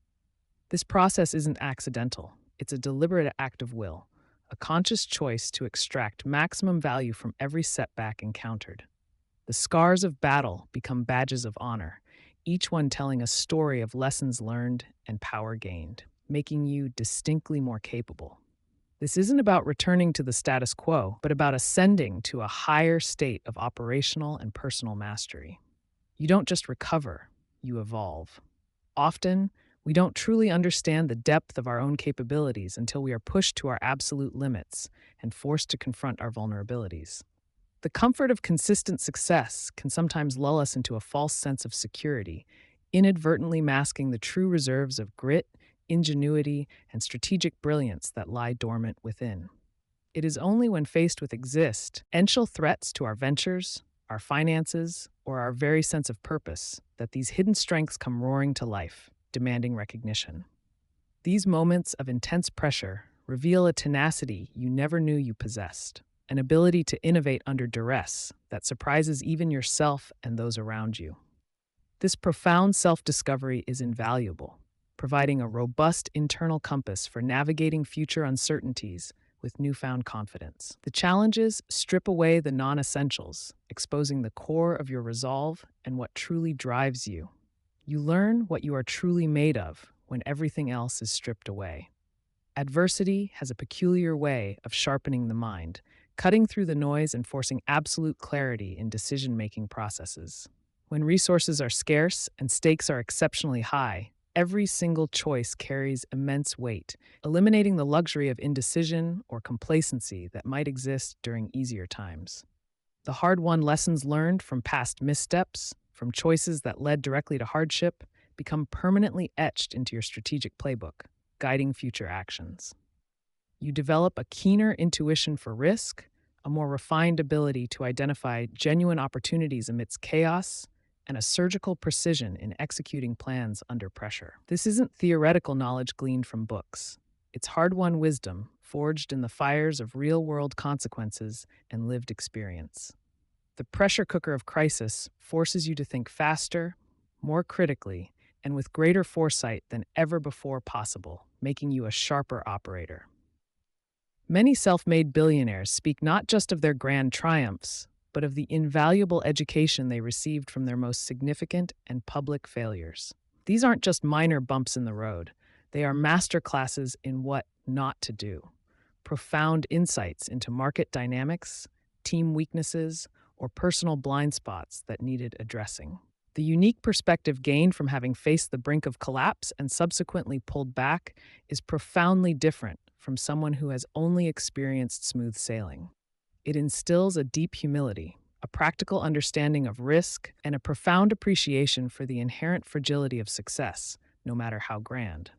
This process isn't accidental. It's a deliberate act of will, a conscious choice to extract maximum value from every setback encountered. The scars of battle become badges of honor, each one telling a story of lessons learned and power gained, making you distinctly more capable. This isn't about returning to the status quo, but about ascending to a higher state of operational and personal mastery. You don't just recover, you evolve. Often, we don't truly understand the depth of our own capabilities until we are pushed to our absolute limits and forced to confront our vulnerabilities. The comfort of consistent success can sometimes lull us into a false sense of security, inadvertently masking the true reserves of grit, ingenuity, and strategic brilliance that lie dormant within. It is only when faced with existential threats to our ventures, our finances, or our very sense of purpose that these hidden strengths come roaring to life, demanding recognition. These moments of intense pressure reveal a tenacity you never knew you possessed, an ability to innovate under duress that surprises even yourself and those around you. This profound self-discovery is invaluable, providing a robust internal compass for navigating future uncertainties with newfound confidence. The challenges strip away the non-essentials, exposing the core of your resolve and what truly drives you. You learn what you are truly made of when everything else is stripped away. Adversity has a peculiar way of sharpening the mind, cutting through the noise and forcing absolute clarity in decision-making processes. When resources are scarce and stakes are exceptionally high, every single choice carries immense weight, eliminating the luxury of indecision or complacency that might exist during easier times. The hard-won lessons learned from past missteps, from choices that led directly to hardship, become permanently etched into your strategic playbook, guiding future actions. You develop a keener intuition for risk, a more refined ability to identify genuine opportunities amidst chaos, and a surgical precision in executing plans under pressure. This isn't theoretical knowledge gleaned from books. It's hard-won wisdom forged in the fires of real-world consequences and lived experience. The pressure cooker of crisis forces you to think faster, more critically, and with greater foresight than ever before possible, making you a sharper operator. Many self-made billionaires speak not just of their grand triumphs, but of the invaluable education they received from their most significant and public failures. These aren't just minor bumps in the road. They are masterclasses in what not to do, profound insights into market dynamics, team weaknesses, or personal blind spots that needed addressing. The unique perspective gained from having faced the brink of collapse and subsequently pulled back is profoundly different from someone who has only experienced smooth sailing. It instills a deep humility, a practical understanding of risk, and a profound appreciation for the inherent fragility of success, no matter how grand.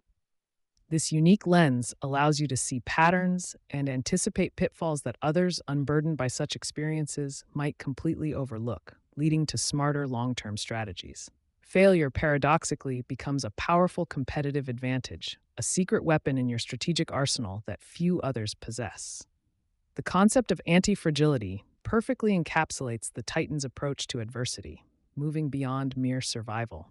This unique lens allows you to see patterns and anticipate pitfalls that others, unburdened by such experiences, might completely overlook, leading to smarter long-term strategies. Failure, paradoxically, becomes a powerful competitive advantage, a secret weapon in your strategic arsenal that few others possess. The concept of anti-fragility perfectly encapsulates the Titan's approach to adversity, moving beyond mere survival.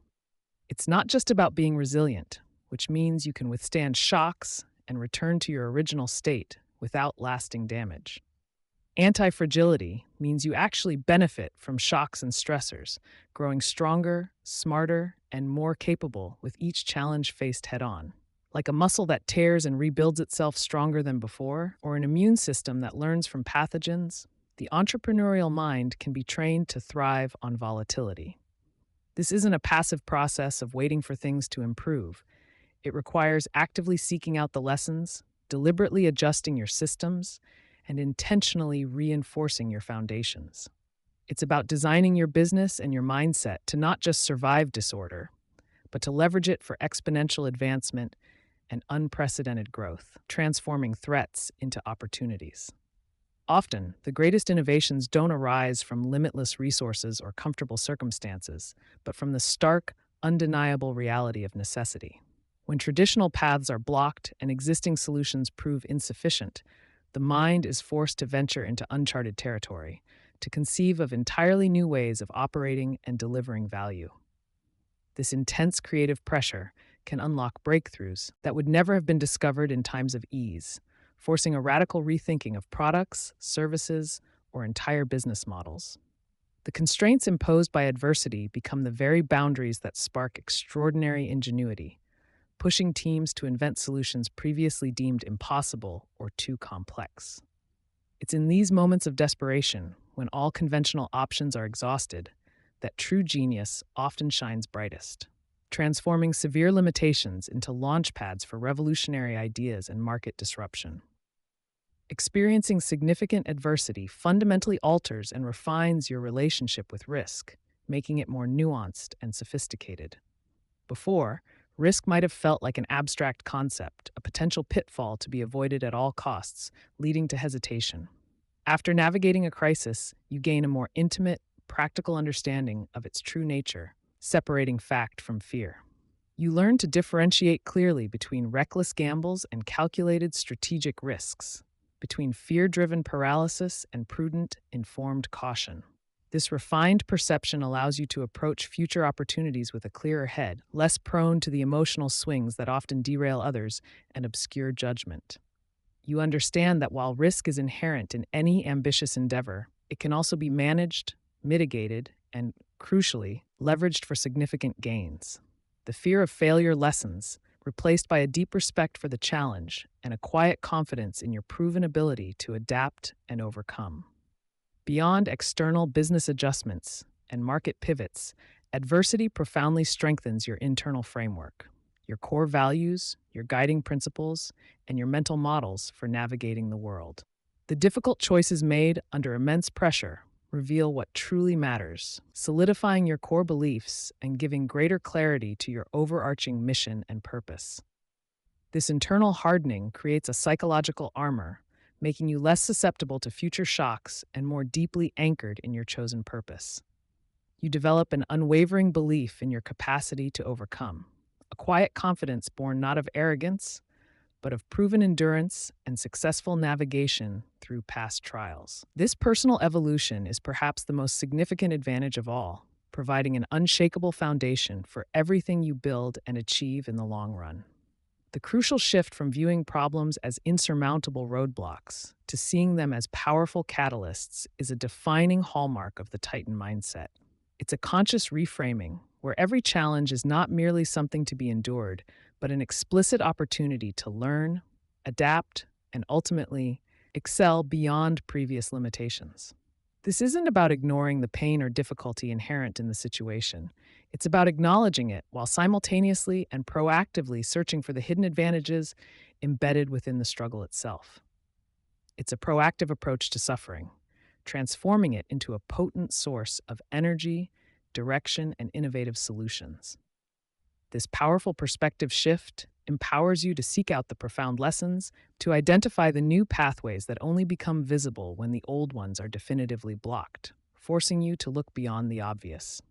It's not just about being resilient, which means you can withstand shocks and return to your original state without lasting damage. Anti-fragility means you actually benefit from shocks and stressors, growing stronger, smarter, and more capable with each challenge faced head-on. Like a muscle that tears and rebuilds itself stronger than before, or an immune system that learns from pathogens, the entrepreneurial mind can be trained to thrive on volatility. This isn't a passive process of waiting for things to improve. It requires actively seeking out the lessons, deliberately adjusting your systems, and intentionally reinforcing your foundations. It's about designing your business and your mindset to not just survive disorder, but to leverage it for exponential advancement and unprecedented growth, transforming threats into opportunities. Often, the greatest innovations don't arise from limitless resources or comfortable circumstances, but from the stark, undeniable reality of necessity. When traditional paths are blocked and existing solutions prove insufficient, the mind is forced to venture into uncharted territory, to conceive of entirely new ways of operating and delivering value. This intense creative pressure can unlock breakthroughs that would never have been discovered in times of ease, forcing a radical rethinking of products, services, or entire business models. The constraints imposed by adversity become the very boundaries that spark extraordinary ingenuity, pushing teams to invent solutions previously deemed impossible or too complex. It's in these moments of desperation, when all conventional options are exhausted, that true genius often shines brightest, transforming severe limitations into launchpads for revolutionary ideas and market disruption. Experiencing significant adversity fundamentally alters and refines your relationship with risk, making it more nuanced and sophisticated. Before, risk might have felt like an abstract concept, a potential pitfall to be avoided at all costs, leading to hesitation. After navigating a crisis, you gain a more intimate, practical understanding of its true nature, separating fact from fear. You learn to differentiate clearly between reckless gambles and calculated strategic risks, between fear-driven paralysis and prudent, informed caution. This refined perception allows you to approach future opportunities with a clearer head, less prone to the emotional swings that often derail others and obscure judgment. You understand that while risk is inherent in any ambitious endeavor, it can also be managed, mitigated, and, crucially, leveraged for significant gains. The fear of failure lessens, replaced by a deep respect for the challenge and a quiet confidence in your proven ability to adapt and overcome. Beyond external business adjustments and market pivots, adversity profoundly strengthens your internal framework, your core values, your guiding principles, and your mental models for navigating the world. The difficult choices made under immense pressure reveal what truly matters, solidifying your core beliefs and giving greater clarity to your overarching mission and purpose. This internal hardening creates a psychological armor, making you less susceptible to future shocks and more deeply anchored in your chosen purpose. You develop an unwavering belief in your capacity to overcome, a quiet confidence born not of arrogance, but of proven endurance and successful navigation through past trials. This personal evolution is perhaps the most significant advantage of all, providing an unshakable foundation for everything you build and achieve in the long run. The crucial shift from viewing problems as insurmountable roadblocks to seeing them as powerful catalysts is a defining hallmark of the Titan mindset. It's a conscious reframing where every challenge is not merely something to be endured, but an explicit opportunity to learn, adapt, and ultimately excel beyond previous limitations. This isn't about ignoring the pain or difficulty inherent in the situation. It's about acknowledging it while simultaneously and proactively searching for the hidden advantages embedded within the struggle itself. It's a proactive approach to suffering, transforming it into a potent source of energy, direction, and innovative solutions. This powerful perspective shift empowers you to seek out the profound lessons, to identify the new pathways that only become visible when the old ones are definitively blocked, forcing you to look beyond the obvious.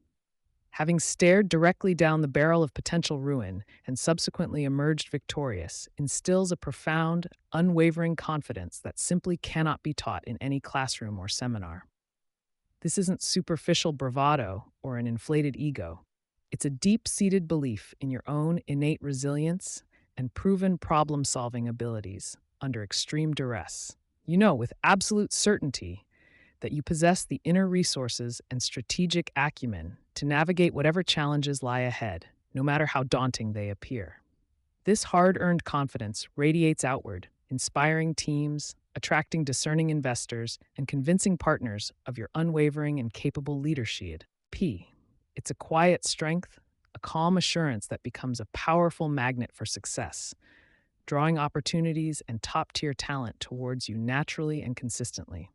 Having stared directly down the barrel of potential ruin and subsequently emerged victorious instills a profound, unwavering confidence that simply cannot be taught in any classroom or seminar. This isn't superficial bravado or an inflated ego. It's a deep-seated belief in your own innate resilience and proven problem-solving abilities under extreme duress. You know with absolute certainty that you possess the inner resources and strategic acumen to navigate whatever challenges lie ahead, no matter how daunting they appear. This hard-earned confidence radiates outward, inspiring teams, attracting discerning investors, and convincing partners of your unwavering and capable leadership. P. It's a quiet strength, a calm assurance that becomes a powerful magnet for success, drawing opportunities and top-tier talent towards you naturally and consistently.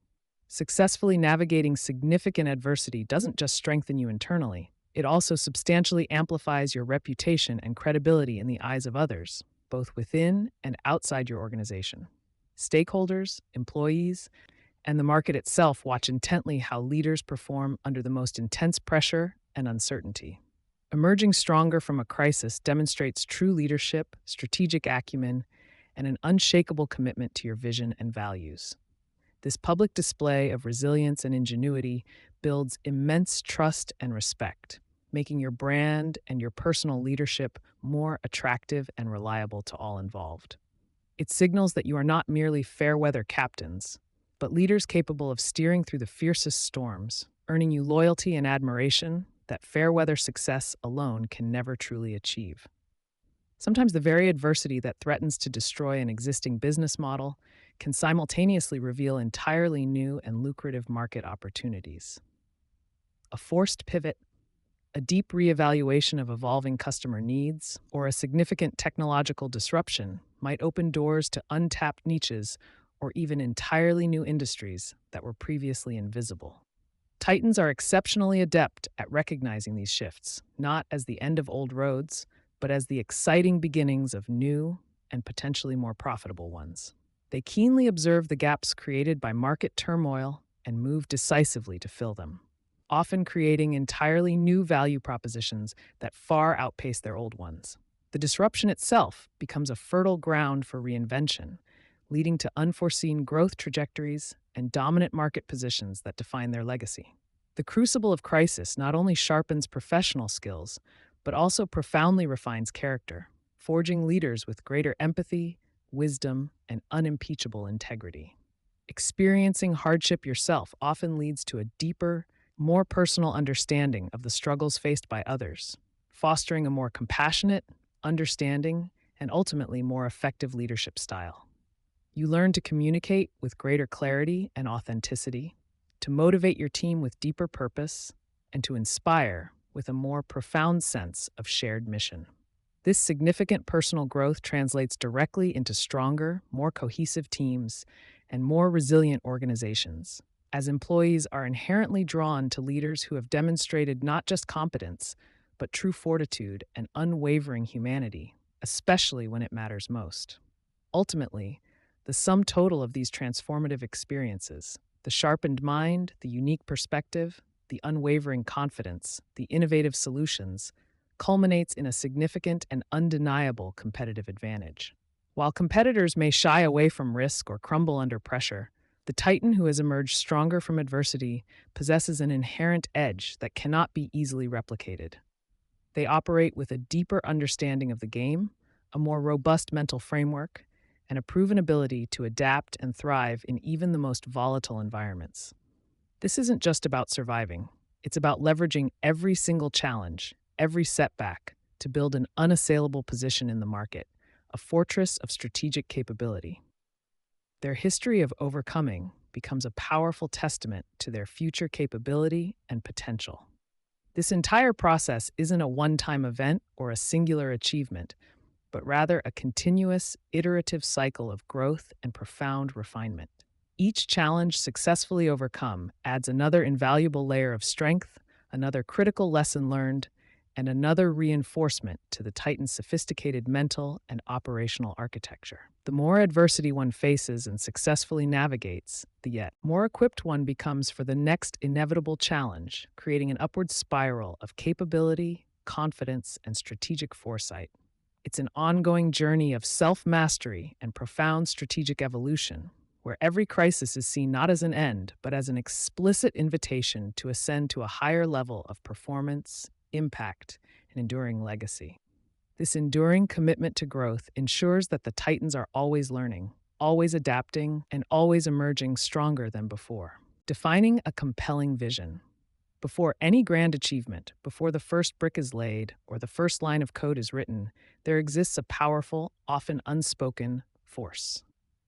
Successfully navigating significant adversity doesn't just strengthen you internally, it also substantially amplifies your reputation and credibility in the eyes of others, both within and outside your organization. Stakeholders, employees, and the market itself watch intently how leaders perform under the most intense pressure and uncertainty. Emerging stronger from a crisis demonstrates true leadership, strategic acumen, and an unshakable commitment to your vision and values. This public display of resilience and ingenuity builds immense trust and respect, making your brand and your personal leadership more attractive and reliable to all involved. It signals that you are not merely fair-weather captains, but leaders capable of steering through the fiercest storms, earning you loyalty and admiration that fair-weather success alone can never truly achieve. Sometimes the very adversity that threatens to destroy an existing business model can simultaneously reveal entirely new and lucrative market opportunities. A forced pivot, a deep reevaluation of evolving customer needs, or a significant technological disruption might open doors to untapped niches or even entirely new industries that were previously invisible. Titans are exceptionally adept at recognizing these shifts, not as the end of old roads, but as the exciting beginnings of new and potentially more profitable ones. They keenly observe the gaps created by market turmoil and move decisively to fill them, often creating entirely new value propositions that far outpace their old ones. The disruption itself becomes a fertile ground for reinvention, leading to unforeseen growth trajectories and dominant market positions that define their legacy. The crucible of crisis not only sharpens professional skills, but also profoundly refines character, forging leaders with greater empathy, wisdom, and unimpeachable integrity. Experiencing hardship yourself often leads to a deeper, more personal understanding of the struggles faced by others, fostering a more compassionate, understanding, and ultimately more effective leadership style. You learn to communicate with greater clarity and authenticity, to motivate your team with deeper purpose, and to inspire with a more profound sense of shared mission. This significant personal growth translates directly into stronger, more cohesive teams and more resilient organizations, as employees are inherently drawn to leaders who have demonstrated not just competence, but true fortitude and unwavering humanity, especially when it matters most. Ultimately, the sum total of these transformative experiences, the sharpened mind, the unique perspective, the unwavering confidence, the innovative solutions, culminates in a significant and undeniable competitive advantage. While competitors may shy away from risk or crumble under pressure, the Titan who has emerged stronger from adversity possesses an inherent edge that cannot be easily replicated. They operate with a deeper understanding of the game, a more robust mental framework, and a proven ability to adapt and thrive in even the most volatile environments. This isn't just about surviving. It's about leveraging every single challenge, every setback, to build an unassailable position in the market, a fortress of strategic capability. Their history of overcoming becomes a powerful testament to their future capability and potential. This entire process isn't a one-time event or a singular achievement, but rather a continuous, iterative cycle of growth and profound refinement. Each challenge successfully overcome adds another invaluable layer of strength, another critical lesson learned, and another reinforcement to the Titan's sophisticated mental and operational architecture. The more adversity one faces and successfully navigates, the yet more equipped one becomes for the next inevitable challenge, creating an upward spiral of capability, confidence, and strategic foresight. It's an ongoing journey of self-mastery and profound strategic evolution, where every crisis is seen not as an end, but as an explicit invitation to ascend to a higher level of performance, impact, and enduring legacy. This enduring commitment to growth ensures that the Titans are always learning, always adapting, and always emerging stronger than before. Defining a compelling vision. Before any grand achievement, before the first brick is laid or the first line of code is written, there exists a powerful, often unspoken force,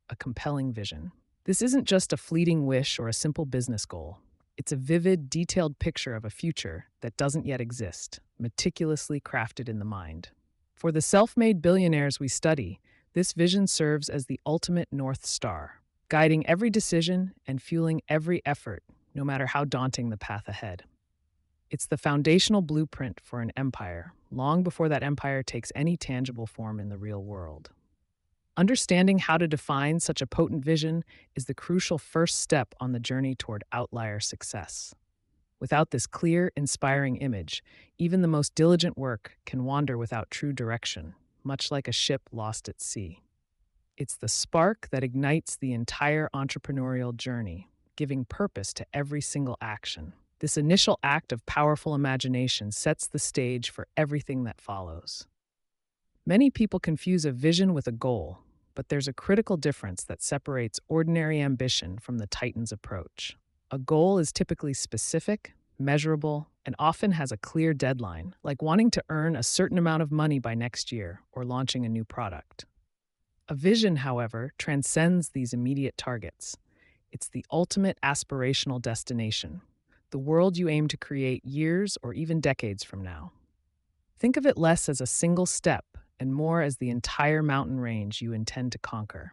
a compelling vision. This isn't just a fleeting wish or a simple business goal. It's a vivid, detailed picture of a future that doesn't yet exist, meticulously crafted in the mind. For the self-made billionaires we study, this vision serves as the ultimate North Star, guiding every decision and fueling every effort, no matter how daunting the path ahead. It's the foundational blueprint for an empire, long before that empire takes any tangible form in the real world. Understanding how to define such a potent vision is the crucial first step on the journey toward outlier success. Without this clear, inspiring image, even the most diligent work can wander without true direction, much like a ship lost at sea. It's the spark that ignites the entire entrepreneurial journey, giving purpose to every single action. This initial act of powerful imagination sets the stage for everything that follows. Many people confuse a vision with a goal, but there's a critical difference that separates ordinary ambition from the Titan's approach. A goal is typically specific, measurable, and often has a clear deadline, like wanting to earn a certain amount of money by next year or launching a new product. A vision, however, transcends these immediate targets. It's the ultimate aspirational destination, the world you aim to create years or even decades from now. Think of it less as a single step and more as the entire mountain range you intend to conquer.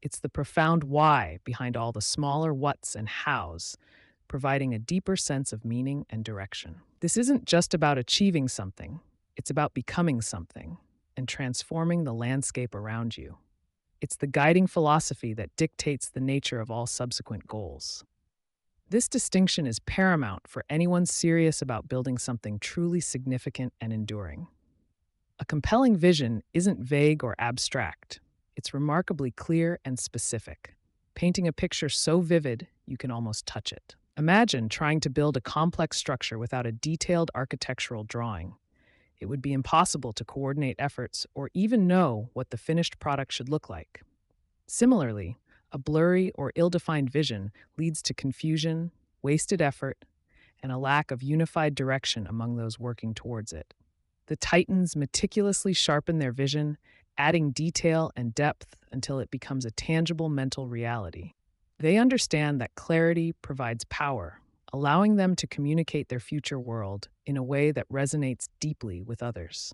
It's the profound why behind all the smaller whats and hows, providing a deeper sense of meaning and direction. This isn't just about achieving something, it's about becoming something and transforming the landscape around you. It's the guiding philosophy that dictates the nature of all subsequent goals. This distinction is paramount for anyone serious about building something truly significant and enduring. A compelling vision isn't vague or abstract. It's remarkably clear and specific, painting a picture so vivid you can almost touch it. Imagine trying to build a complex structure without a detailed architectural drawing. It would be impossible to coordinate efforts or even know what the finished product should look like. Similarly, a blurry or ill-defined vision leads to confusion, wasted effort, and a lack of unified direction among those working towards it. The Titans meticulously sharpen their vision, adding detail and depth until it becomes a tangible mental reality. They understand that clarity provides power, allowing them to communicate their future world in a way that resonates deeply with others.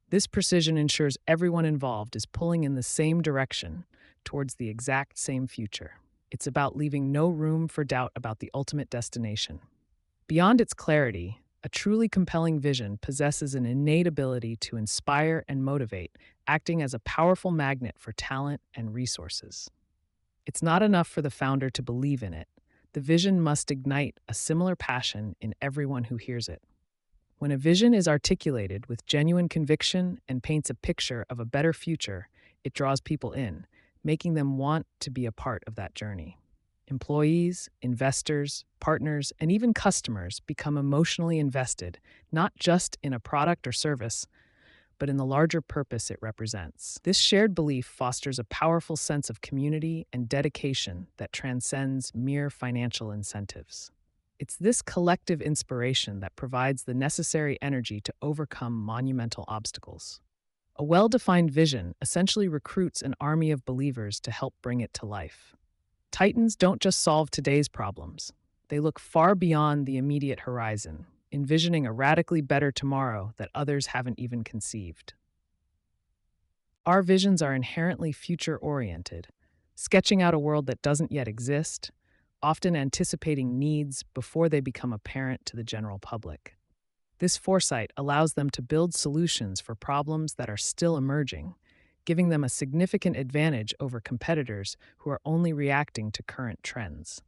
This precision ensures everyone involved is pulling in the same direction towards the exact same future. It's about leaving no room for doubt about the ultimate destination. Beyond its clarity, a truly compelling vision possesses an innate ability to inspire and motivate, acting as a powerful magnet for talent and resources. It's not enough for the founder to believe in it. The vision must ignite a similar passion in everyone who hears it. When a vision is articulated with genuine conviction and paints a picture of a better future, it draws people in, making them want to be a part of that journey. Employees, investors, partners, and even customers become emotionally invested, not just in a product or service, but in the larger purpose it represents. This shared belief fosters a powerful sense of community and dedication that transcends mere financial incentives. It's this collective inspiration that provides the necessary energy to overcome monumental obstacles. A well-defined vision essentially recruits an army of believers to help bring it to life. Titans don't just solve today's problems. They look far beyond the immediate horizon, envisioning a radically better tomorrow that others haven't even conceived. Our visions are inherently future-oriented, sketching out a world that doesn't yet exist, often anticipating needs before they become apparent to the general public. This foresight allows them to build solutions for problems that are still emerging, giving them a significant advantage over competitors who are only reacting to current trends.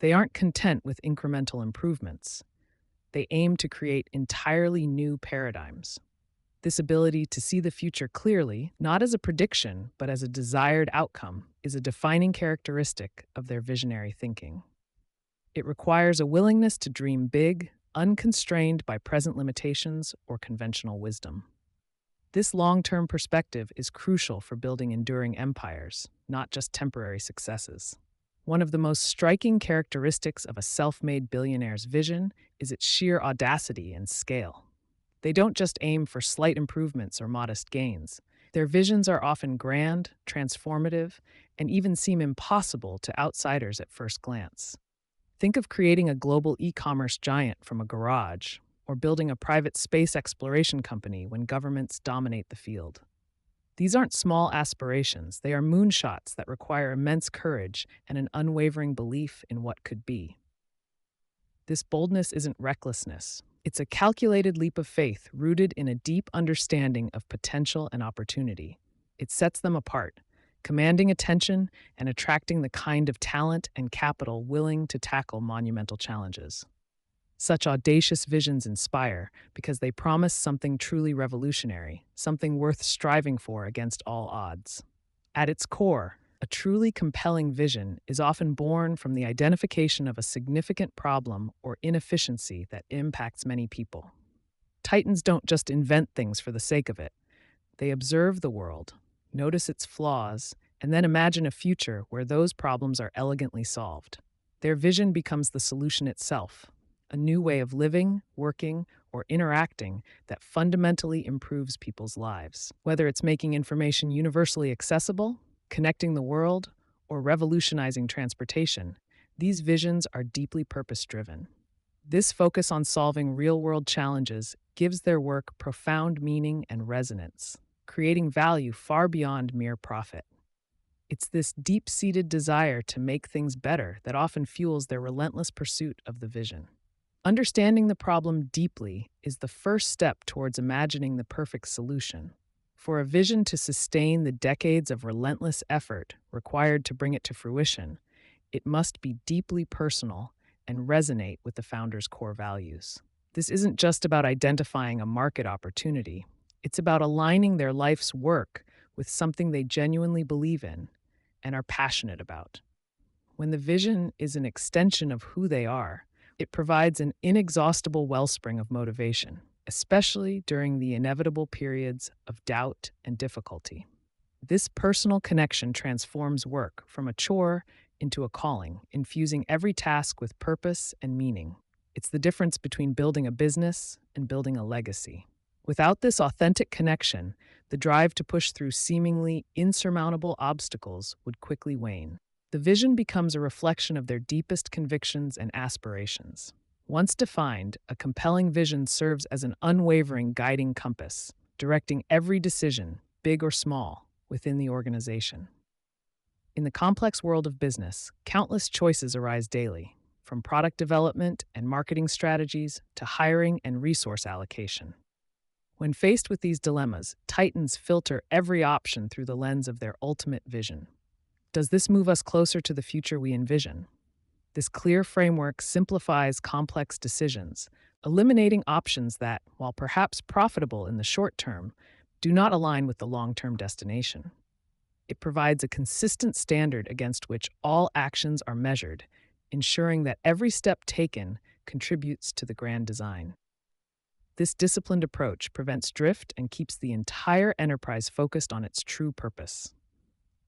They aren't content with incremental improvements. They aim to create entirely new paradigms. This ability to see the future clearly, not as a prediction, but as a desired outcome, is a defining characteristic of their visionary thinking. It requires a willingness to dream big, unconstrained by present limitations or conventional wisdom. This long-term perspective is crucial for building enduring empires, not just temporary successes. One of the most striking characteristics of a self-made billionaire's vision is its sheer audacity and scale. They don't just aim for slight improvements or modest gains. Their visions are often grand, transformative, and even seem impossible to outsiders at first glance. Think of creating a global e-commerce giant from a garage, or building a private space exploration company when governments dominate the field. These aren't small aspirations, they are moonshots that require immense courage and an unwavering belief in what could be. This boldness isn't recklessness. It's a calculated leap of faith rooted in a deep understanding of potential and opportunity. It sets them apart, commanding attention and attracting the kind of talent and capital willing to tackle monumental challenges. Such audacious visions inspire because they promise something truly revolutionary, something worth striving for against all odds. At its core, a truly compelling vision is often born from the identification of a significant problem or inefficiency that impacts many people. Titans don't just invent things for the sake of it. They observe the world, notice its flaws, and then imagine a future where those problems are elegantly solved. Their vision becomes the solution itself, a new way of living, working, or interacting that fundamentally improves people's lives. Whether it's making information universally accessible, connecting the world, or revolutionizing transportation, these visions are deeply purpose-driven. This focus on solving real-world challenges gives their work profound meaning and resonance, creating value far beyond mere profit. It's this deep-seated desire to make things better that often fuels their relentless pursuit of the vision. Understanding the problem deeply is the first step towards imagining the perfect solution. For a vision to sustain the decades of relentless effort required to bring it to fruition, it must be deeply personal and resonate with the founder's core values. This isn't just about identifying a market opportunity. It's about aligning their life's work with something they genuinely believe in and are passionate about. When the vision is an extension of who they are, it provides an inexhaustible wellspring of motivation, especially during the inevitable periods of doubt and difficulty. This personal connection transforms work from a chore into a calling, infusing every task with purpose and meaning. It's the difference between building a business and building a legacy. Without this authentic connection, the drive to push through seemingly insurmountable obstacles would quickly wane. The vision becomes a reflection of their deepest convictions and aspirations. Once defined, a compelling vision serves as an unwavering guiding compass, directing every decision, big or small, within the organization. In the complex world of business, countless choices arise daily, from product development and marketing strategies to hiring and resource allocation. When faced with these dilemmas, Titans filter every option through the lens of their ultimate vision. Does this move us closer to the future we envision? This clear framework simplifies complex decisions, eliminating options that, while perhaps profitable in the short term, do not align with the long-term destination. It provides a consistent standard against which all actions are measured, ensuring that every step taken contributes to the grand design. This disciplined approach prevents drift and keeps the entire enterprise focused on its true purpose.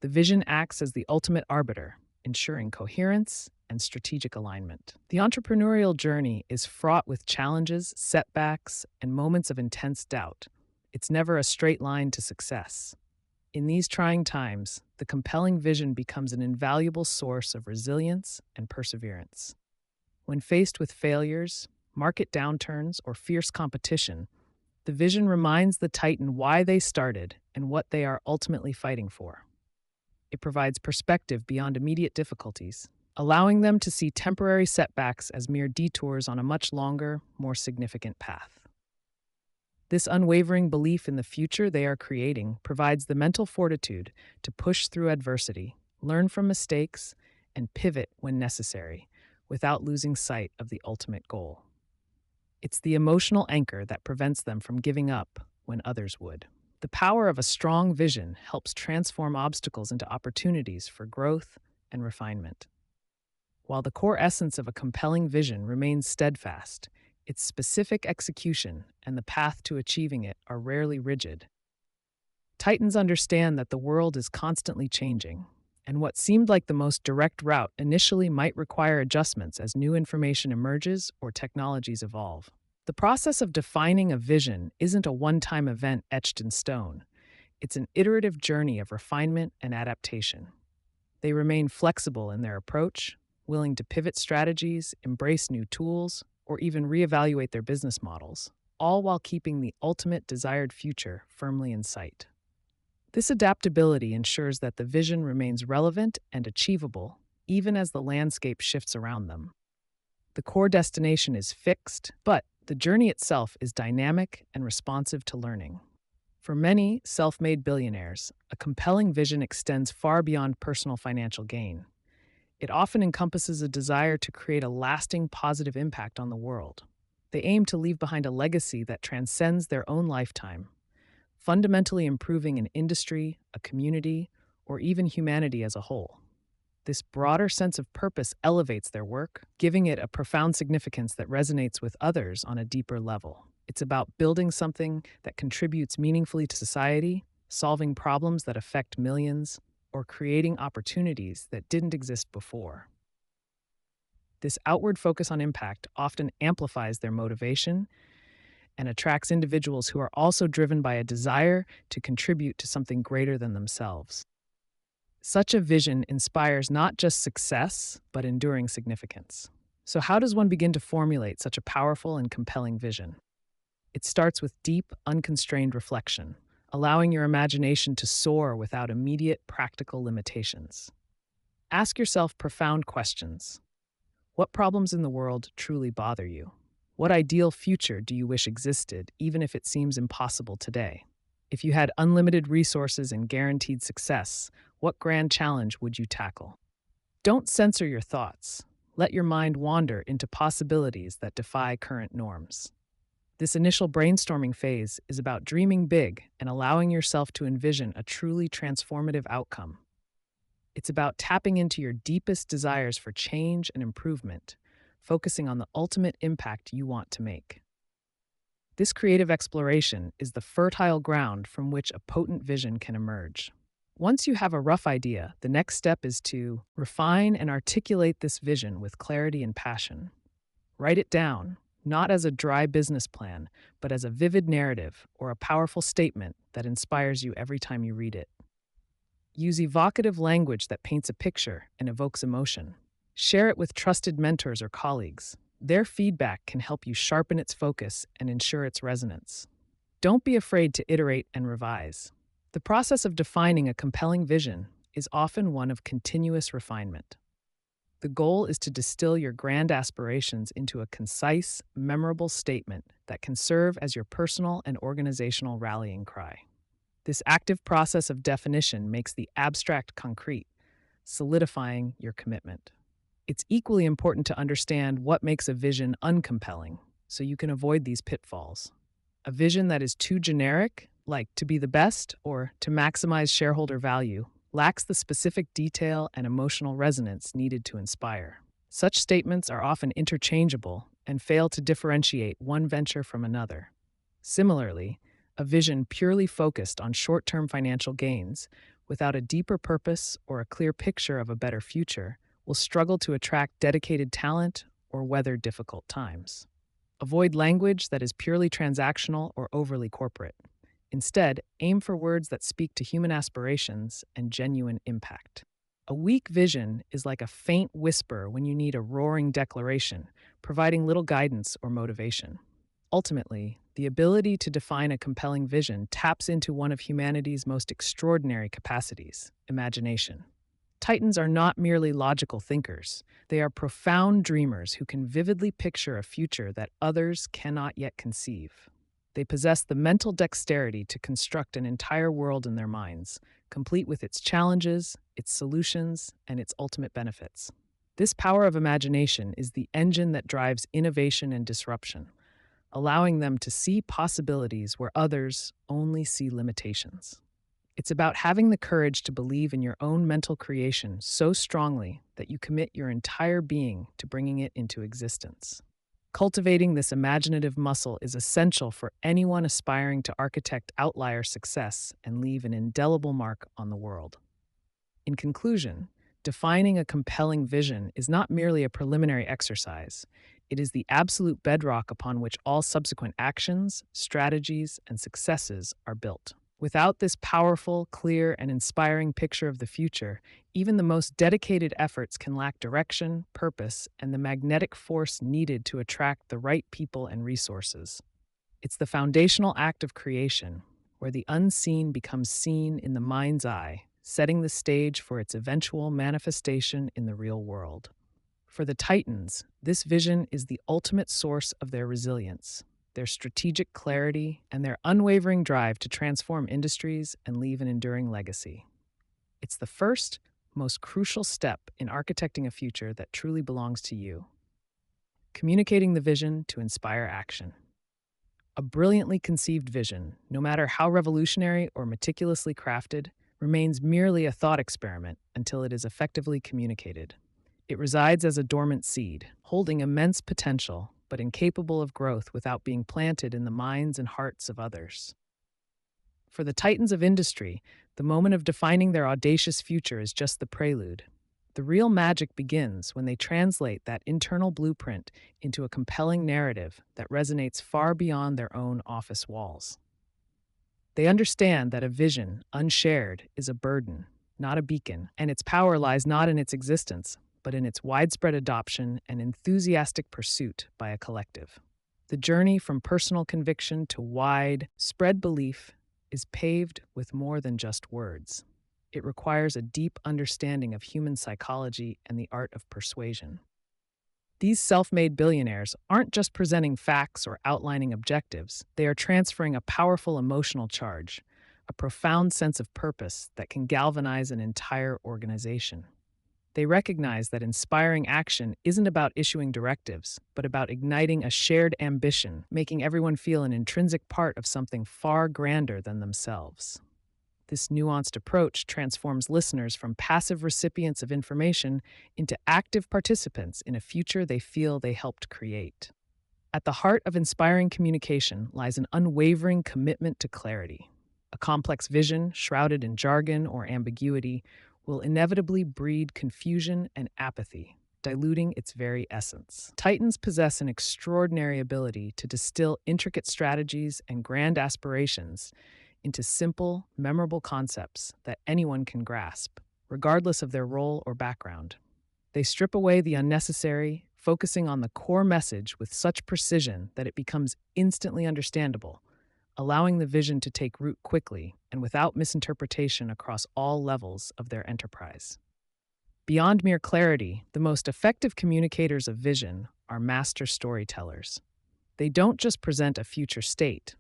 The vision acts as the ultimate arbiter, ensuring coherence and strategic alignment. The entrepreneurial journey is fraught with challenges, setbacks, and moments of intense doubt. It's never a straight line to success. In these trying times, the compelling vision becomes an invaluable source of resilience and perseverance. When faced with failures, market downturns, or fierce competition, the vision reminds the Titan why they started and what they are ultimately fighting for. It provides perspective beyond immediate difficulties, allowing them to see temporary setbacks as mere detours on a much longer, more significant path. This unwavering belief in the future they are creating provides the mental fortitude to push through adversity, learn from mistakes, and pivot when necessary, without losing sight of the ultimate goal. It's the emotional anchor that prevents them from giving up when others would. The power of a strong vision helps transform obstacles into opportunities for growth and refinement. While the core essence of a compelling vision remains steadfast, its specific execution and the path to achieving it are rarely rigid. Titans understand that the world is constantly changing, And what seemed like the most direct route initially might require adjustments as new information emerges or technologies evolve. The process of defining a vision isn't a one time event etched in stone, it's an iterative journey of refinement and adaptation. They remain flexible in their approach, willing to pivot strategies, embrace new tools, or even reevaluate their business models, all while keeping the ultimate desired future firmly in sight. This adaptability ensures that the vision remains relevant and achievable, even as the landscape shifts around them. The core destination is fixed, but the journey itself is dynamic and responsive to learning. For many self made billionaires, a compelling vision extends far beyond personal financial gain. It often encompasses a desire to create a lasting positive impact on the world. They aim to leave behind a legacy that transcends their own lifetime, fundamentally improving an industry, a community, or even humanity as a whole. This broader sense of purpose elevates their work, giving it a profound significance that resonates with others on a deeper level. It's about building something that contributes meaningfully to society, solving problems that affect millions, or creating opportunities that didn't exist before. This outward focus on impact often amplifies their motivation and attracts individuals who are also driven by a desire to contribute to something greater than themselves. Such a vision inspires not just success, but enduring significance. So, how does one begin to formulate such a powerful and compelling vision? It starts with deep, unconstrained reflection, allowing your imagination to soar without immediate practical limitations. Ask yourself profound questions. What problems in the world truly bother you? What ideal future do you wish existed, even if it seems impossible today? If you had unlimited resources and guaranteed success, what grand challenge would you tackle? Don't censor your thoughts. Let your mind wander into possibilities that defy current norms. This initial brainstorming phase is about dreaming big and allowing yourself to envision a truly transformative outcome. It's about tapping into your deepest desires for change and improvement, focusing on the ultimate impact you want to make. This creative exploration is the fertile ground from which a potent vision can emerge. Once you have a rough idea, the next step is to refine and articulate this vision with clarity and passion. Write it down, not as a dry business plan, but as a vivid narrative or a powerful statement that inspires you every time you read it. Use evocative language that paints a picture and evokes emotion. Share it with trusted mentors or colleagues. Their feedback can help you sharpen its focus and ensure its resonance. Don't be afraid to iterate and revise. The process of defining a compelling vision is often one of continuous refinement. The goal is to distill your grand aspirations into a concise, memorable statement that can serve as your personal and organizational rallying cry. This active process of definition makes the abstract concrete, solidifying your commitment. It's equally important to understand what makes a vision uncompelling, so you can avoid these pitfalls. A vision that is too generic, like to be the best or to maximize shareholder value, lacks the specific detail and emotional resonance needed to inspire. Such statements are often interchangeable and fail to differentiate one venture from another. Similarly, a vision purely focused on short-term financial gains, without a deeper purpose or a clear picture of a better future, will struggle to attract dedicated talent or weather difficult times. Avoid language that is purely transactional or overly corporate. Instead, aim for words that speak to human aspirations and genuine impact. A weak vision is like a faint whisper when you need a roaring declaration, providing little guidance or motivation. Ultimately, the ability to define a compelling vision taps into one of humanity's most extraordinary capacities, imagination. Titans are not merely logical thinkers. They are profound dreamers who can vividly picture a future that others cannot yet conceive. They possess the mental dexterity to construct an entire world in their minds, complete with its challenges, its solutions, and its ultimate benefits. This power of imagination is the engine that drives innovation and disruption, allowing them to see possibilities where others only see limitations. It's about having the courage to believe in your own mental creation so strongly that you commit your entire being to bringing it into existence. Cultivating this imaginative muscle is essential for anyone aspiring to architect outlier success and leave an indelible mark on the world. In conclusion, defining a compelling vision is not merely a preliminary exercise. It is the absolute bedrock upon which all subsequent actions, strategies, and successes are built. Without this powerful, clear, and inspiring picture of the future, even the most dedicated efforts can lack direction, purpose, and the magnetic force needed to attract the right people and resources. It's the foundational act of creation, where the unseen becomes seen in the mind's eye, setting the stage for its eventual manifestation in the real world. For the Titans, this vision is the ultimate source of their resilience, their strategic clarity, and their unwavering drive to transform industries and leave an enduring legacy. It's the first, most crucial step in architecting a future that truly belongs to you. Communicating the vision to inspire action. A brilliantly conceived vision, no matter how revolutionary or meticulously crafted, remains merely a thought experiment until it is effectively communicated. It resides as a dormant seed, holding immense potential, but incapable of growth without being planted in the minds and hearts of others. For the titans of industry, the moment of defining their audacious future is just the prelude. The real magic begins when they translate that internal blueprint into a compelling narrative that resonates far beyond their own office walls. They understand that a vision, unshared, is a burden, not a beacon, and its power lies not in its existence, but in its widespread adoption and enthusiastic pursuit by a collective. The journey from personal conviction to widespread belief is paved with more than just words. It requires a deep understanding of human psychology and the art of persuasion. These self-made billionaires aren't just presenting facts or outlining objectives, they are transferring a powerful emotional charge, a profound sense of purpose that can galvanize an entire organization. They recognize that inspiring action isn't about issuing directives, but about igniting a shared ambition, making everyone feel an intrinsic part of something far grander than themselves. This nuanced approach transforms listeners from passive recipients of information into active participants in a future they feel they helped create. At the heart of inspiring communication lies an unwavering commitment to clarity. A complex vision, shrouded in jargon or ambiguity, will inevitably breed confusion and apathy, diluting its very essence. Titans possess an extraordinary ability to distill intricate strategies and grand aspirations into simple, memorable concepts that anyone can grasp, regardless of their role or background. They strip away the unnecessary, focusing on the core message with such precision that it becomes instantly understandable, allowing the vision to take root quickly and without misinterpretation across all levels of their enterprise. Beyond mere clarity, the most effective communicators of vision are master storytellers. They don't just present a future state,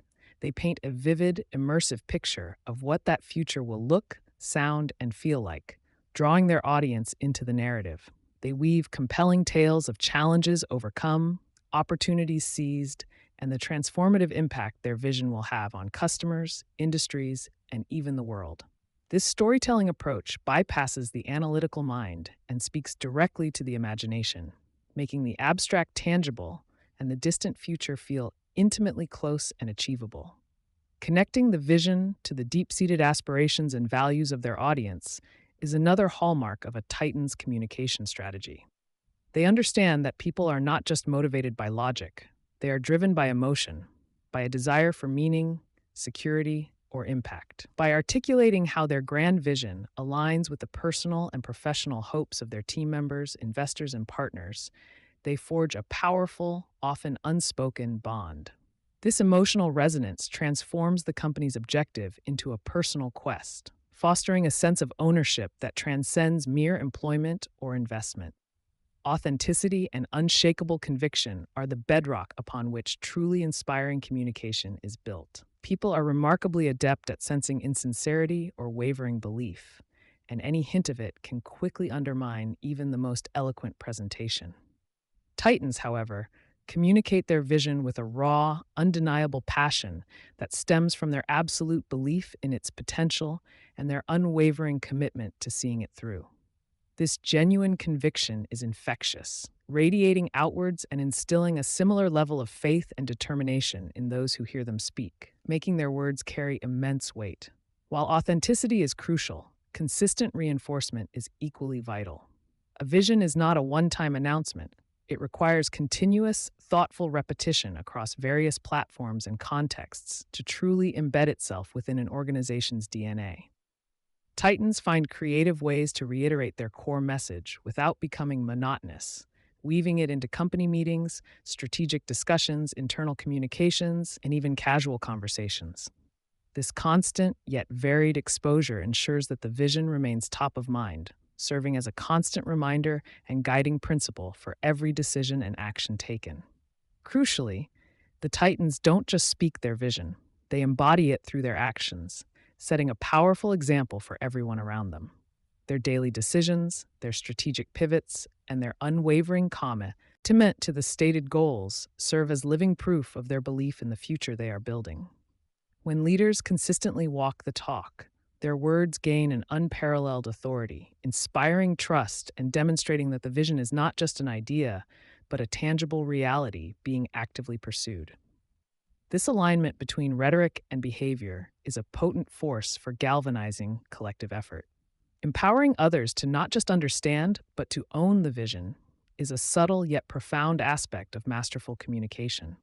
they paint a vivid, immersive picture of what that future will look, sound, and feel like, drawing their audience into the narrative. They weave compelling tales of challenges overcome, opportunities seized, and the transformative impact their vision will have on customers, industries, and even the world. This storytelling approach bypasses the analytical mind and speaks directly to the imagination, making the abstract tangible and the distant future feel intimately close and achievable. Connecting the vision to the deep-seated aspirations and values of their audience is another hallmark of a Titan's communication strategy. They understand that people are not just motivated by logic, they are driven by emotion, by a desire for meaning, security, or impact. By articulating how their grand vision aligns with the personal and professional hopes of their team members, investors, and partners, they forge a powerful, often unspoken bond. This emotional resonance transforms the company's objective into a personal quest, fostering a sense of ownership that transcends mere employment or investment. Authenticity and unshakable conviction are the bedrock upon which truly inspiring communication is built. People are remarkably adept at sensing insincerity or wavering belief, and any hint of it can quickly undermine even the most eloquent presentation. Titans, however, communicate their vision with a raw, undeniable passion that stems from their absolute belief in its potential and their unwavering commitment to seeing it through. This genuine conviction is infectious, radiating outwards and instilling a similar level of faith and determination in those who hear them speak, making their words carry immense weight. While authenticity is crucial, consistent reinforcement is equally vital. A vision is not a one-time announcement. It requires continuous, thoughtful repetition across various platforms and contexts to truly embed itself within an organization's DNA. Titans find creative ways to reiterate their core message without becoming monotonous, weaving it into company meetings, strategic discussions, internal communications, and even casual conversations. This constant yet varied exposure ensures that the vision remains top of mind, serving as a constant reminder and guiding principle for every decision and action taken. Crucially, the Titans don't just speak their vision, they embody it through their actions, setting a powerful example for everyone around them. Their daily decisions, their strategic pivots, and their unwavering commitment to the stated goals serve as living proof of their belief in the future they are building. When leaders consistently walk the talk, their words gain an unparalleled authority, inspiring trust and demonstrating that the vision is not just an idea, but a tangible reality being actively pursued. This alignment between rhetoric and behavior is a potent force for galvanizing collective effort. Empowering others to not just understand, but to own the vision is a subtle yet profound aspect of masterful communication.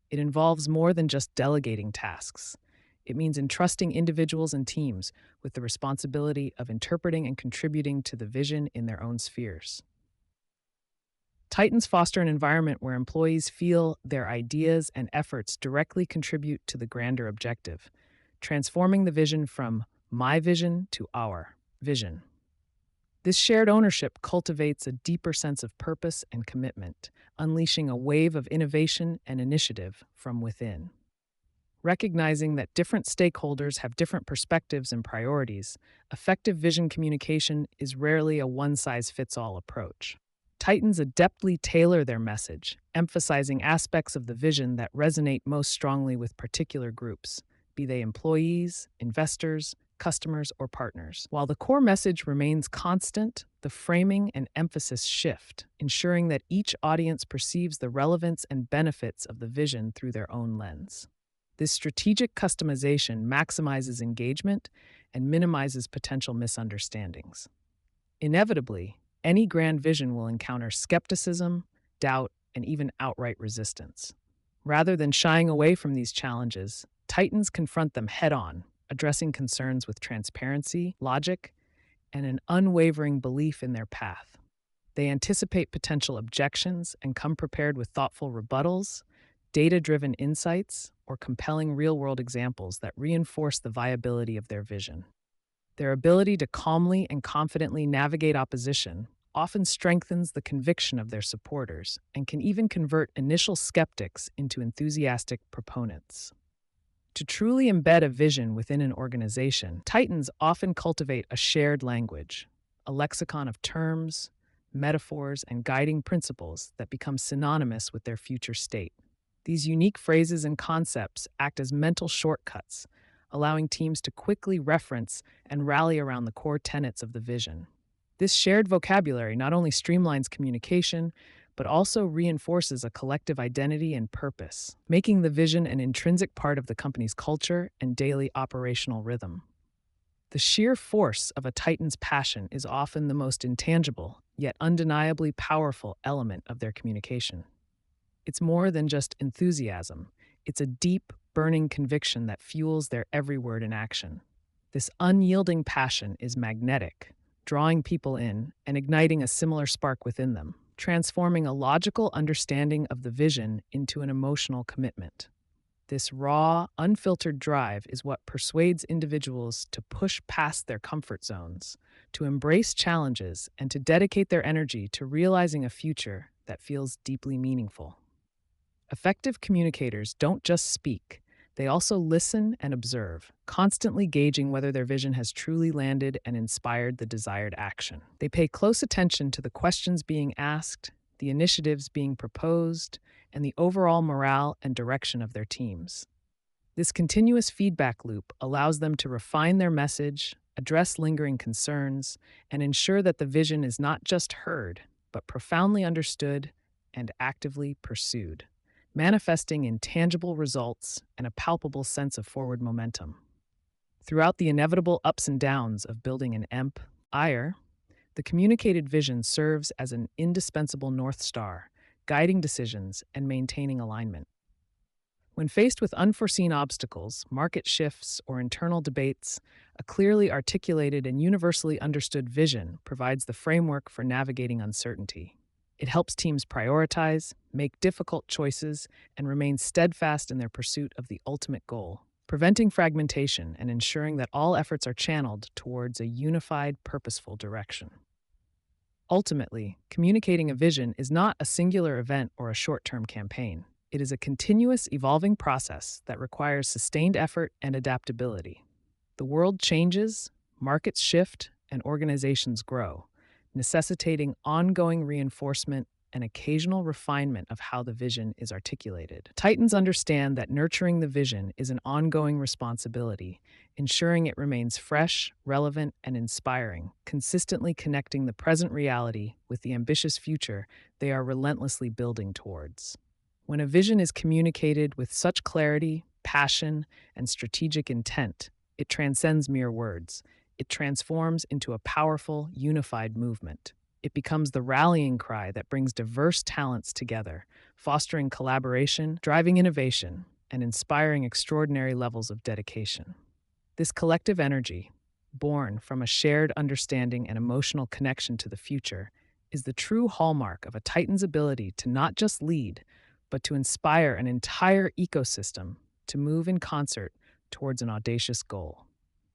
It involves more than just delegating tasks. It means entrusting individuals and teams with the responsibility of interpreting and contributing to the vision in their own spheres. Titans foster an environment where employees feel their ideas and efforts directly contribute to the grander objective, transforming the vision from my vision to our vision. This shared ownership cultivates a deeper sense of purpose and commitment, unleashing a wave of innovation and initiative from within. Recognizing that different stakeholders have different perspectives and priorities, effective vision communication is rarely a one-size-fits-all approach. Titans adeptly tailor their message, emphasizing aspects of the vision that resonate most strongly with particular groups, be they employees, investors, customers, or partners. While the core message remains constant, the framing and emphasis shift, ensuring that each audience perceives the relevance and benefits of the vision through their own lens. This strategic customization maximizes engagement and minimizes potential misunderstandings. Inevitably, any grand vision will encounter skepticism, doubt, and even outright resistance. Rather than shying away from these challenges, Titans confront them head-on, addressing concerns with transparency, logic, and an unwavering belief in their path. They anticipate potential objections and come prepared with thoughtful rebuttals, data-driven insights, or compelling real-world examples that reinforce the viability of their vision. Their ability to calmly and confidently navigate opposition often strengthens the conviction of their supporters and can even convert initial skeptics into enthusiastic proponents. To truly embed a vision within an organization, Titans often cultivate a shared language, a lexicon of terms, metaphors, and guiding principles that become synonymous with their future state. These unique phrases and concepts act as mental shortcuts, allowing teams to quickly reference and rally around the core tenets of the vision. This shared vocabulary not only streamlines communication, but also reinforces a collective identity and purpose, making the vision an intrinsic part of the company's culture and daily operational rhythm. The sheer force of a Titan's passion is often the most intangible, yet undeniably powerful element of their communication. It's more than just enthusiasm. It's a deep, burning conviction that fuels their every word and action. This unyielding passion is magnetic, drawing people in and igniting a similar spark within them, transforming a logical understanding of the vision into an emotional commitment. This raw, unfiltered drive is what persuades individuals to push past their comfort zones, to embrace challenges, and to dedicate their energy to realizing a future that feels deeply meaningful. Effective communicators don't just speak, they also listen and observe, constantly gauging whether their vision has truly landed and inspired the desired action. They pay close attention to the questions being asked, the initiatives being proposed, and the overall morale and direction of their teams. This continuous feedback loop allows them to refine their message, address lingering concerns, and ensure that the vision is not just heard, but profoundly understood and actively pursued, manifesting in tangible results and a palpable sense of forward momentum. Throughout the inevitable ups and downs of building an empire, the communicated vision serves as an indispensable North Star, guiding decisions and maintaining alignment. When faced with unforeseen obstacles, market shifts, or internal debates, a clearly articulated and universally understood vision provides the framework for navigating uncertainty. It helps teams prioritize, make difficult choices, and remain steadfast in their pursuit of the ultimate goal, preventing fragmentation and ensuring that all efforts are channeled towards a unified, purposeful direction. Ultimately, communicating a vision is not a singular event or a short-term campaign. It is a continuous, evolving process that requires sustained effort and adaptability. The world changes, markets shift, and organizations grow, necessitating ongoing reinforcement and occasional refinement of how the vision is articulated. Titans understand that nurturing the vision is an ongoing responsibility, ensuring it remains fresh, relevant, and inspiring, consistently connecting the present reality with the ambitious future they are relentlessly building towards. When a vision is communicated with such clarity, passion, and strategic intent, it transcends mere words. It transforms into a powerful, unified movement. It becomes the rallying cry that brings diverse talents together, fostering collaboration, driving innovation, and inspiring extraordinary levels of dedication. This collective energy, born from a shared understanding and emotional connection to the future, is the true hallmark of a Titan's ability to not just lead, but to inspire an entire ecosystem to move in concert towards an audacious goal.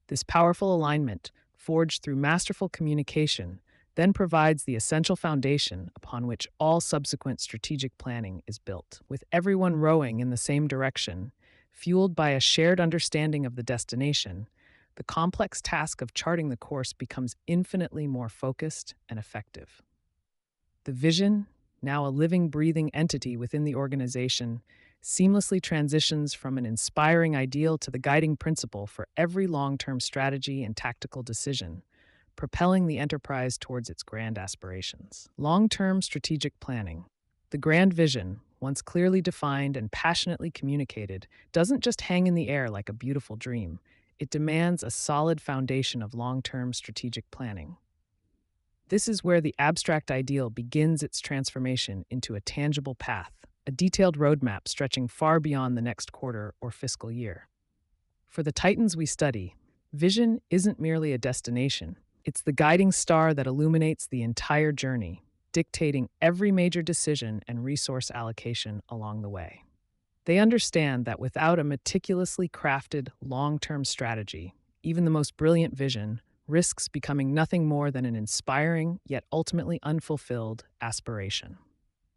This powerful alignment, forged through masterful communication, then provides the essential foundation upon which all subsequent strategic planning is built. With everyone rowing in the same direction, fueled by a shared understanding of the destination, the complex task of charting the course becomes infinitely more focused and effective. The vision, now a living, breathing entity within the organization, seamlessly transitions from an inspiring ideal to the guiding principle for every long-term strategy and tactical decision, propelling the enterprise towards its grand aspirations. Long-term strategic planning. The grand vision, once clearly defined and passionately communicated, doesn't just hang in the air like a beautiful dream. It demands a solid foundation of long-term strategic planning. This is where the abstract ideal begins its transformation into a tangible path, a detailed roadmap stretching far beyond the next quarter or fiscal year. For the Titans we study, vision isn't merely a destination. It's the guiding star that illuminates the entire journey, dictating every major decision and resource allocation along the way. They understand that without a meticulously crafted long-term strategy, even the most brilliant vision risks becoming nothing more than an inspiring yet ultimately unfulfilled aspiration.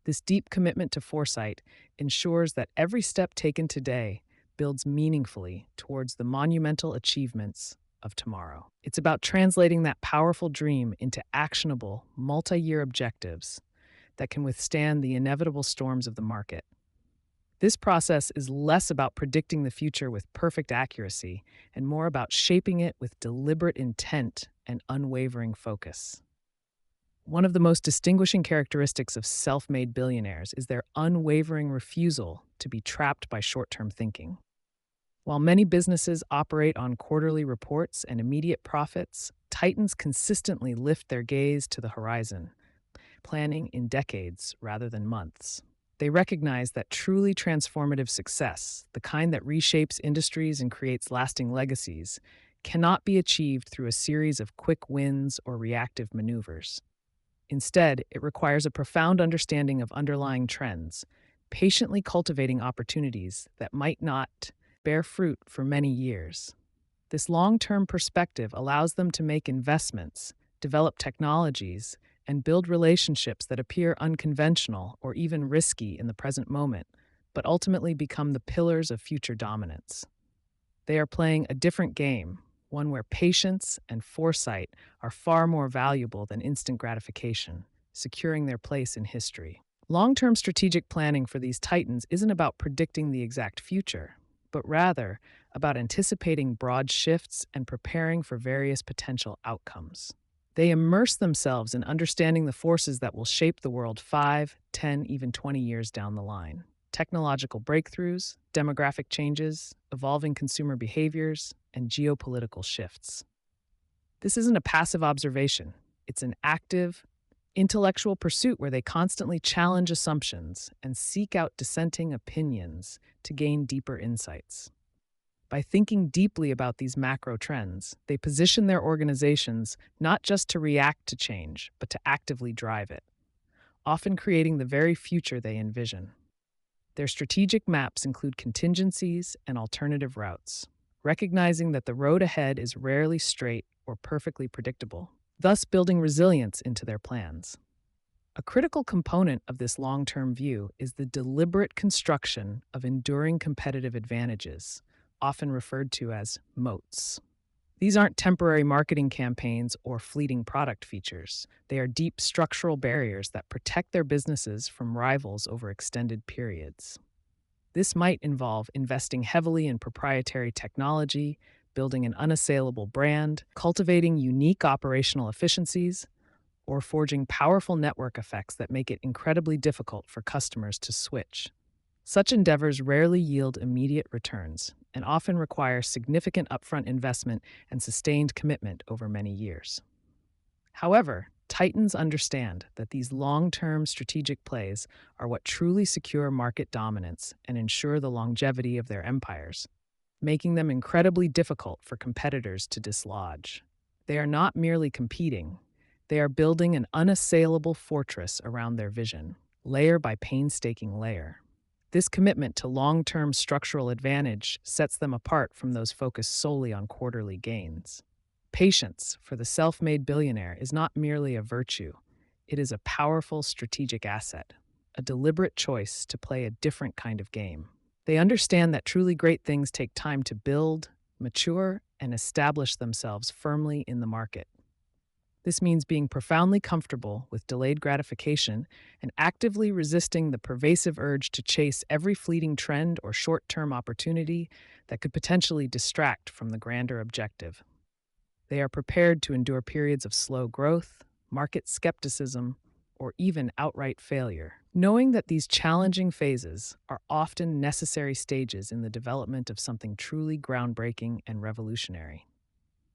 This deep commitment to foresight ensures that every step taken today builds meaningfully towards the monumental achievements of tomorrow. It's about translating that powerful dream into actionable, multi-year objectives that can withstand the inevitable storms of the market. This process is less about predicting the future with perfect accuracy and more about shaping it with deliberate intent and unwavering focus. One of the most distinguishing characteristics of self-made billionaires is their unwavering refusal to be trapped by short-term thinking. While many businesses operate on quarterly reports and immediate profits, Titans consistently lift their gaze to the horizon, planning in decades rather than months. They recognize that truly transformative success, the kind that reshapes industries and creates lasting legacies, cannot be achieved through a series of quick wins or reactive maneuvers. Instead, it requires a profound understanding of underlying trends, patiently cultivating opportunities that might not bear fruit for many years. This long-term perspective allows them to make investments, develop technologies, and build relationships that appear unconventional or even risky in the present moment, but ultimately become the pillars of future dominance. They are playing a different game, one where patience and foresight are far more valuable than instant gratification, securing their place in history. Long-term strategic planning for these titans isn't about predicting the exact future, but rather about anticipating broad shifts and preparing for various potential outcomes. They immerse themselves in understanding the forces that will shape the world 5, 10, even 20 years down the line. Technological breakthroughs, demographic changes, evolving consumer behaviors, and geopolitical shifts. This isn't a passive observation, it's an active, intellectual pursuit where they constantly challenge assumptions and seek out dissenting opinions to gain deeper insights. By thinking deeply about these macro trends, they position their organizations not just to react to change, but to actively drive it, often creating the very future they envision. Their strategic maps include contingencies and alternative routes, recognizing that the road ahead is rarely straight or perfectly predictable, thus building resilience into their plans. A critical component of this long-term view is the deliberate construction of enduring competitive advantages, often referred to as moats. These aren't temporary marketing campaigns or fleeting product features. They are deep structural barriers that protect their businesses from rivals over extended periods. This might involve investing heavily in proprietary technology, building an unassailable brand, cultivating unique operational efficiencies, or forging powerful network effects that make it incredibly difficult for customers to switch. Such endeavors rarely yield immediate returns and often require significant upfront investment and sustained commitment over many years. However, Titans understand that these long-term strategic plays are what truly secure market dominance and ensure the longevity of their empires, making them incredibly difficult for competitors to dislodge. They are not merely competing, they are building an unassailable fortress around their vision, layer by painstaking layer. This commitment to long-term structural advantage sets them apart from those focused solely on quarterly gains. Patience for the self-made billionaire is not merely a virtue, it is a powerful strategic asset, a deliberate choice to play a different kind of game. They understand that truly great things take time to build, mature, and establish themselves firmly in the market. This means being profoundly comfortable with delayed gratification and actively resisting the pervasive urge to chase every fleeting trend or short-term opportunity that could potentially distract from the grander objective. They are prepared to endure periods of slow growth, market skepticism, or even outright failure, knowing that these challenging phases are often necessary stages in the development of something truly groundbreaking and revolutionary.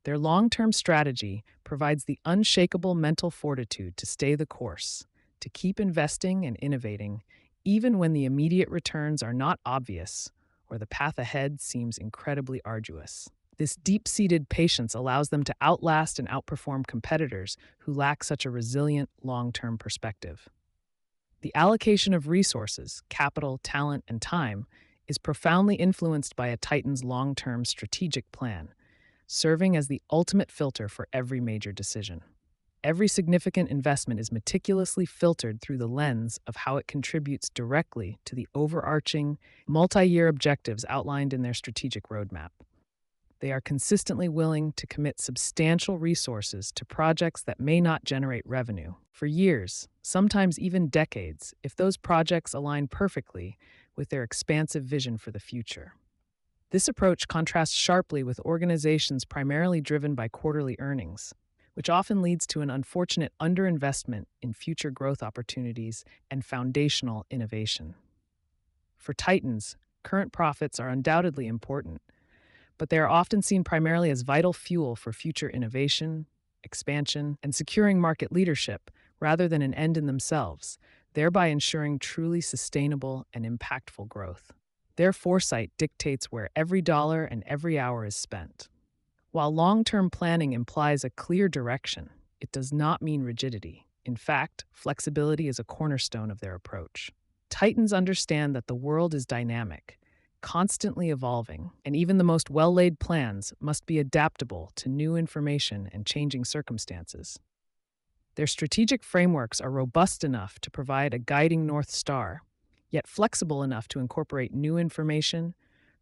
Their long-term strategy provides the unshakable mental fortitude to stay the course, to keep investing and innovating, even when the immediate returns are not obvious or the path ahead seems incredibly arduous. This deep-seated patience allows them to outlast and outperform competitors who lack such a resilient, long-term perspective. The allocation of resources, capital, talent, and time is profoundly influenced by a Titan's long-term strategic plan, serving as the ultimate filter for every major decision. Every significant investment is meticulously filtered through the lens of how it contributes directly to the overarching, multi-year objectives outlined in their strategic roadmap. They are consistently willing to commit substantial resources to projects that may not generate revenue for years, sometimes even decades, if those projects align perfectly with their expansive vision for the future. This approach contrasts sharply with organizations primarily driven by quarterly earnings, which often leads to an unfortunate underinvestment in future growth opportunities and foundational innovation. For Titans, current profits are undoubtedly important, but they are often seen primarily as vital fuel for future innovation, expansion, and securing market leadership rather than an end in themselves, thereby ensuring truly sustainable and impactful growth. Their foresight dictates where every dollar and every hour is spent. While long-term planning implies a clear direction, it does not mean rigidity. In fact, flexibility is a cornerstone of their approach. Titans understand that the world is dynamic, constantly evolving, and even the most well-laid plans must be adaptable to new information and changing circumstances. Their strategic frameworks are robust enough to provide a guiding North Star, yet flexible enough to incorporate new information,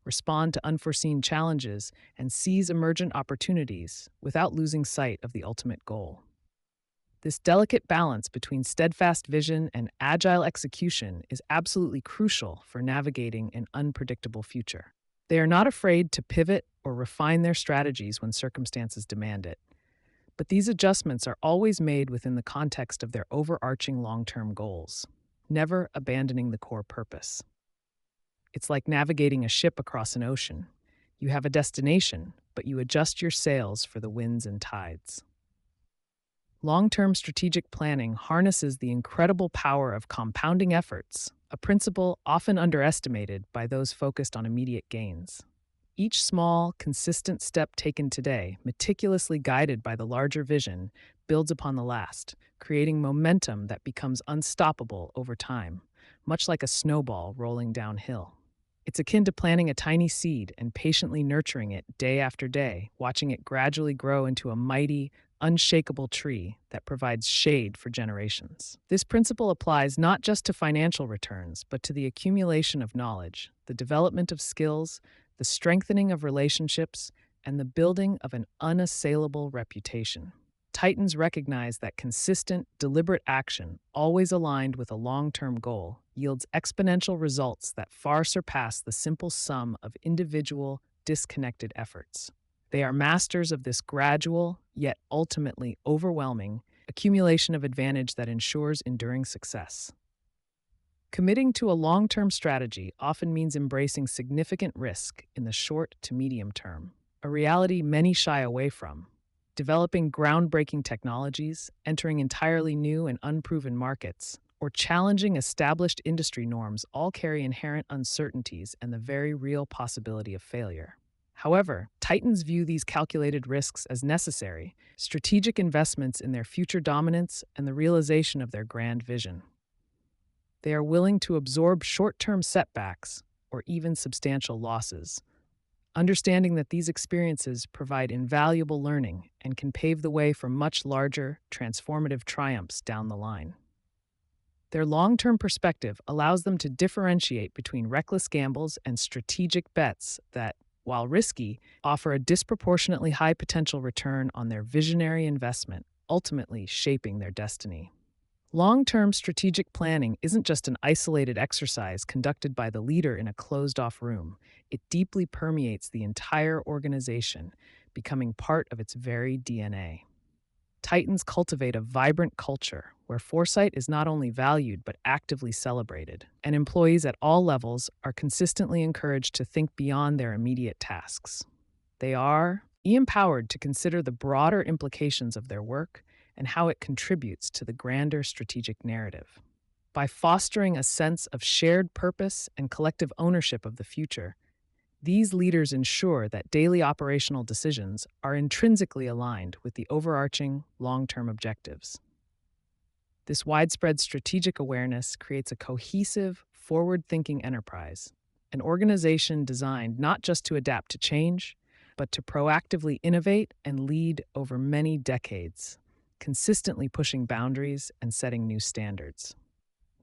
respond to unforeseen challenges, and seize emergent opportunities without losing sight of the ultimate goal. This delicate balance between steadfast vision and agile execution is absolutely crucial for navigating an unpredictable future. They are not afraid to pivot or refine their strategies when circumstances demand it, but these adjustments are always made within the context of their overarching long-term goals, never abandoning the core purpose. It's like navigating a ship across an ocean. You have a destination, but you adjust your sails for the winds and tides. Long-term strategic planning harnesses the incredible power of compounding efforts, a principle often underestimated by those focused on immediate gains. Each small, consistent step taken today, meticulously guided by the larger vision, builds upon the last, creating momentum that becomes unstoppable over time, much like a snowball rolling downhill. It's akin to planting a tiny seed and patiently nurturing it day after day, watching it gradually grow into a mighty, unshakable tree that provides shade for generations. This principle applies not just to financial returns, but to the accumulation of knowledge, the development of skills, the strengthening of relationships, and the building of an unassailable reputation. Titans recognize that consistent, deliberate action, always aligned with a long-term goal, yields exponential results that far surpass the simple sum of individual, disconnected efforts. They are masters of this gradual, yet ultimately overwhelming, accumulation of advantage that ensures enduring success. Committing to a long-term strategy often means embracing significant risk in the short to medium term, a reality many shy away from. Developing groundbreaking technologies, entering entirely new and unproven markets, or challenging established industry norms all carry inherent uncertainties and the very real possibility of failure. However, Titans view these calculated risks as necessary, strategic investments in their future dominance and the realization of their grand vision. They are willing to absorb short-term setbacks or even substantial losses, understanding that these experiences provide invaluable learning and can pave the way for much larger, transformative triumphs down the line. Their long-term perspective allows them to differentiate between reckless gambles and strategic bets that, while risky, offer a disproportionately high potential return on their visionary investment, ultimately shaping their destiny. Long-term strategic planning isn't just an isolated exercise conducted by the leader in a closed-off room. It deeply permeates the entire organization, becoming part of its very DNA. Titans cultivate a vibrant culture where foresight is not only valued but actively celebrated, and employees at all levels are consistently encouraged to think beyond their immediate tasks. They are empowered to consider the broader implications of their work and how it contributes to the grander strategic narrative. By fostering a sense of shared purpose and collective ownership of the future, these leaders ensure that daily operational decisions are intrinsically aligned with the overarching long-term objectives. This widespread strategic awareness creates a cohesive, forward-thinking enterprise, an organization designed not just to adapt to change, but to proactively innovate and lead over many decades, consistently pushing boundaries and setting new standards.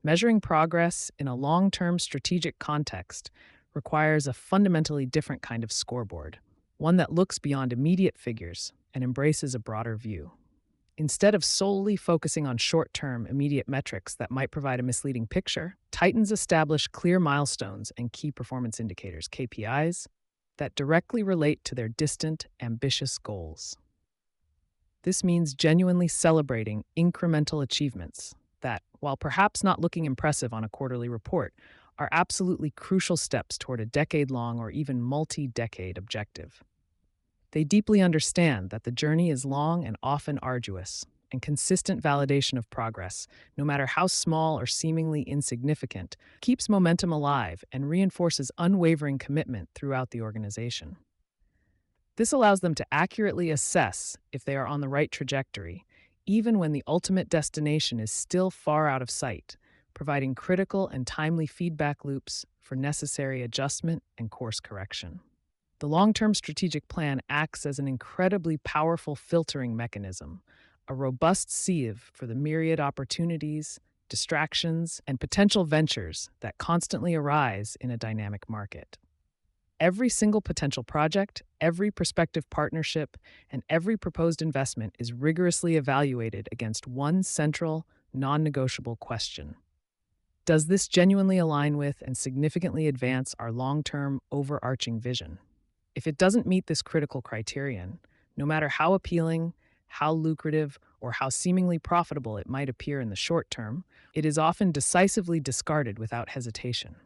Measuring progress in a long-term strategic context requires a fundamentally different kind of scoreboard, one that looks beyond immediate figures and embraces a broader view. Instead of solely focusing on short-term, immediate metrics that might provide a misleading picture, Titans establish clear milestones and key performance indicators, KPIs, that directly relate to their distant, ambitious goals. This means genuinely celebrating incremental achievements that, while perhaps not looking impressive on a quarterly report, are absolutely crucial steps toward a decade-long or even multi-decade objective. They deeply understand that the journey is long and often arduous, and consistent validation of progress, no matter how small or seemingly insignificant, keeps momentum alive and reinforces unwavering commitment throughout the organization. This allows them to accurately assess if they are on the right trajectory, even when the ultimate destination is still far out of sight, providing critical and timely feedback loops for necessary adjustment and course correction. The long-term strategic plan acts as an incredibly powerful filtering mechanism, a robust sieve for the myriad opportunities, distractions, and potential ventures that constantly arise in a dynamic market. Every single potential project, every prospective partnership, and every proposed investment is rigorously evaluated against one central, non-negotiable question. Does this genuinely align with and significantly advance our long-term, overarching vision? If it doesn't meet this critical criterion, no matter how appealing, how lucrative, or how seemingly profitable it might appear in the short term, it is often decisively discarded without hesitation.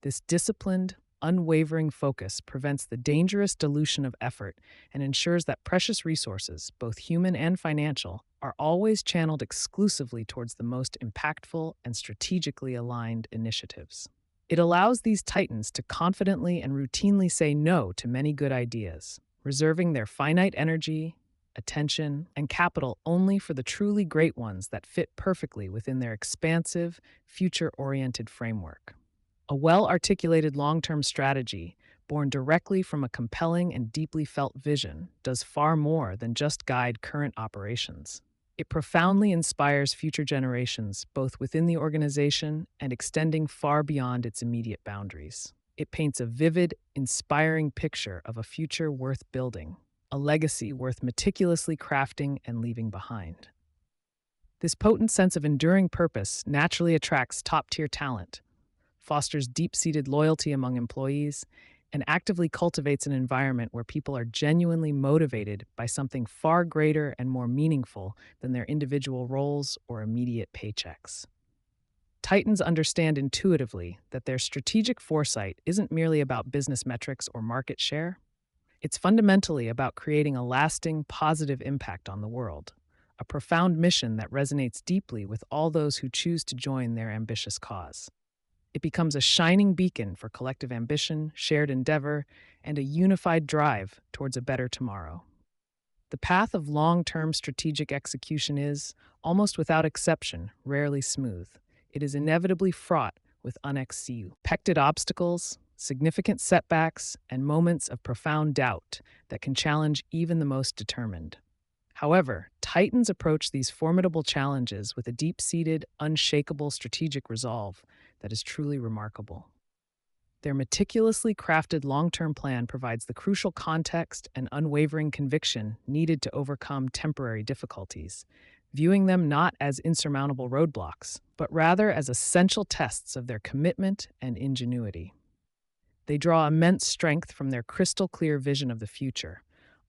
This disciplined, unwavering focus prevents the dangerous dilution of effort and ensures that precious resources, both human and financial, are always channeled exclusively towards the most impactful and strategically aligned initiatives. It allows these titans to confidently and routinely say no to many good ideas, reserving their finite energy, attention, and capital only for the truly great ones that fit perfectly within their expansive, future-oriented framework. A well-articulated long-term strategy, born directly from a compelling and deeply felt vision, does far more than just guide current operations. It profoundly inspires future generations, both within the organization and extending far beyond its immediate boundaries. It paints a vivid, inspiring picture of a future worth building, a legacy worth meticulously crafting and leaving behind. This potent sense of enduring purpose naturally attracts top-tier talent, fosters deep-seated loyalty among employees, and actively cultivates an environment where people are genuinely motivated by something far greater and more meaningful than their individual roles or immediate paychecks. Titans understand intuitively that their strategic foresight isn't merely about business metrics or market share. It's fundamentally about creating a lasting, positive impact on the world, a profound mission that resonates deeply with all those who choose to join their ambitious cause. It becomes a shining beacon for collective ambition, shared endeavor, and a unified drive towards a better tomorrow. The path of long-term strategic execution is, almost without exception, rarely smooth. It is inevitably fraught with unexpected obstacles, significant setbacks, and moments of profound doubt that can challenge even the most determined. However, Titans approach these formidable challenges with a deep-seated, unshakable strategic resolve that is truly remarkable. Their meticulously crafted long-term plan provides the crucial context and unwavering conviction needed to overcome temporary difficulties, viewing them not as insurmountable roadblocks, but rather as essential tests of their commitment and ingenuity. They draw immense strength from their crystal-clear vision of the future,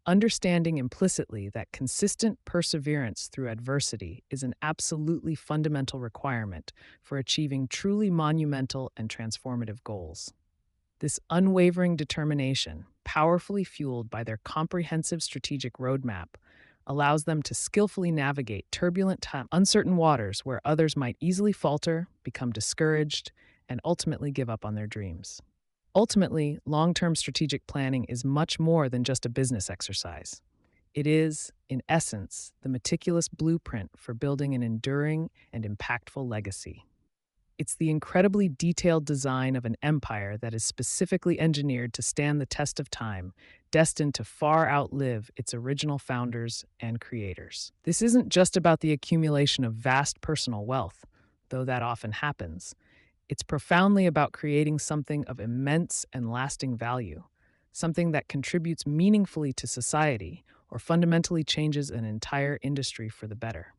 understanding implicitly that consistent perseverance through adversity is an absolutely fundamental requirement for achieving truly monumental and transformative goals. This unwavering determination, powerfully fueled by their comprehensive strategic roadmap, allows them to skillfully navigate turbulent, uncertain waters where others might easily falter, become discouraged, and ultimately give up on their dreams. Ultimately, long-term strategic planning is much more than just a business exercise. It is, in essence, the meticulous blueprint for building an enduring and impactful legacy. It's the incredibly detailed design of an empire that is specifically engineered to stand the test of time, destined to far outlive its original founders and creators. This isn't just about the accumulation of vast personal wealth, though that often happens. It's profoundly about creating something of immense and lasting value, something that contributes meaningfully to society or fundamentally changes an entire industry for the better.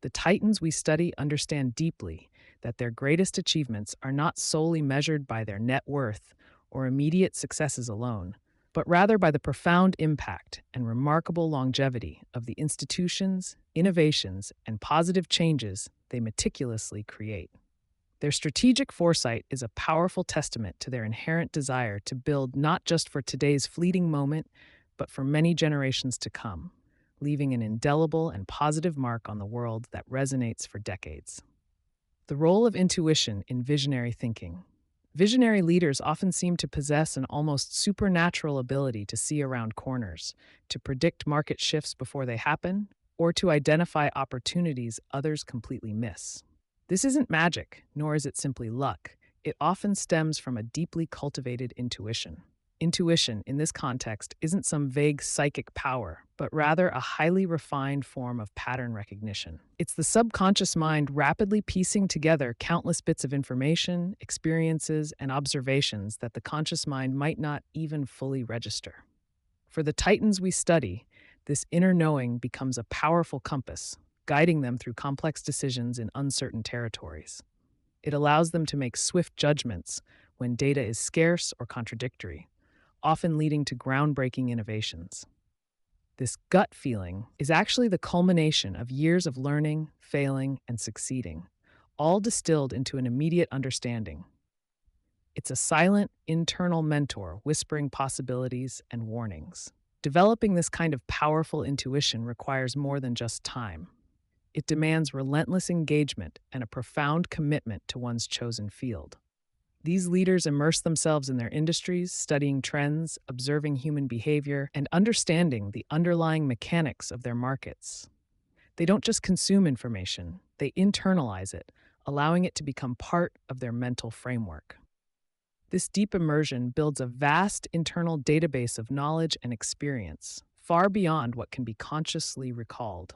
The Titans we study understand deeply that their greatest achievements are not solely measured by their net worth or immediate successes alone, but rather by the profound impact and remarkable longevity of the institutions, innovations, and positive changes they meticulously create. Their strategic foresight is a powerful testament to their inherent desire to build not just for today's fleeting moment, but for many generations to come, leaving an indelible and positive mark on the world that resonates for decades. The role of intuition in visionary thinking. Visionary leaders often seem to possess an almost supernatural ability to see around corners, to predict market shifts before they happen, or to identify opportunities others completely miss. This isn't magic, nor is it simply luck. It often stems from a deeply cultivated intuition. Intuition, in this context, isn't some vague psychic power, but rather a highly refined form of pattern recognition. It's the subconscious mind rapidly piecing together countless bits of information, experiences, and observations that the conscious mind might not even fully register. For the Titans we study, this inner knowing becomes a powerful compass, guiding them through complex decisions in uncertain territories. It allows them to make swift judgments when data is scarce or contradictory, often leading to groundbreaking innovations. This gut feeling is actually the culmination of years of learning, failing, and succeeding, all distilled into an immediate understanding. It's a silent, internal mentor whispering possibilities and warnings. Developing this kind of powerful intuition requires more than just time. It demands relentless engagement and a profound commitment to one's chosen field. These leaders immerse themselves in their industries, studying trends, observing human behavior, and understanding the underlying mechanics of their markets. They don't just consume information, they internalize it, allowing it to become part of their mental framework. This deep immersion builds a vast internal database of knowledge and experience, far beyond what can be consciously recalled.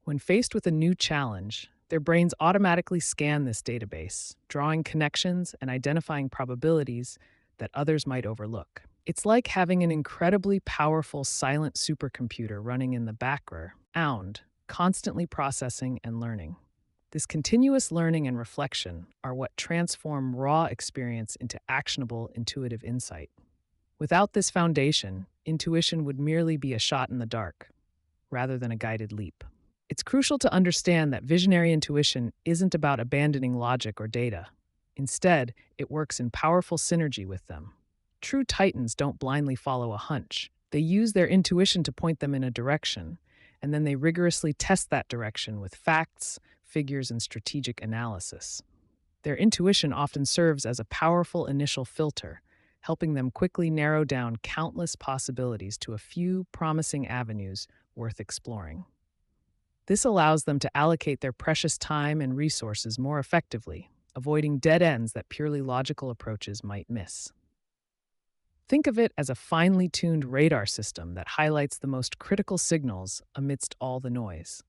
When faced with a new challenge, their brains automatically scan this database, drawing connections and identifying probabilities that others might overlook. It's like having an incredibly powerful silent supercomputer running in the background, constantly processing and learning. This continuous learning and reflection are what transform raw experience into actionable, intuitive insight. Without this foundation, intuition would merely be a shot in the dark, rather than a guided leap. It's crucial to understand that visionary intuition isn't about abandoning logic or data. Instead, it works in powerful synergy with them. True titans don't blindly follow a hunch. They use their intuition to point them in a direction, and then they rigorously test that direction with facts, figures, and strategic analysis. Their intuition often serves as a powerful initial filter, helping them quickly narrow down countless possibilities to a few promising avenues worth exploring. This allows them to allocate their precious time and resources more effectively, avoiding dead ends that purely logical approaches might miss. Think of it as a finely tuned radar system that highlights the most critical signals amidst all the noise.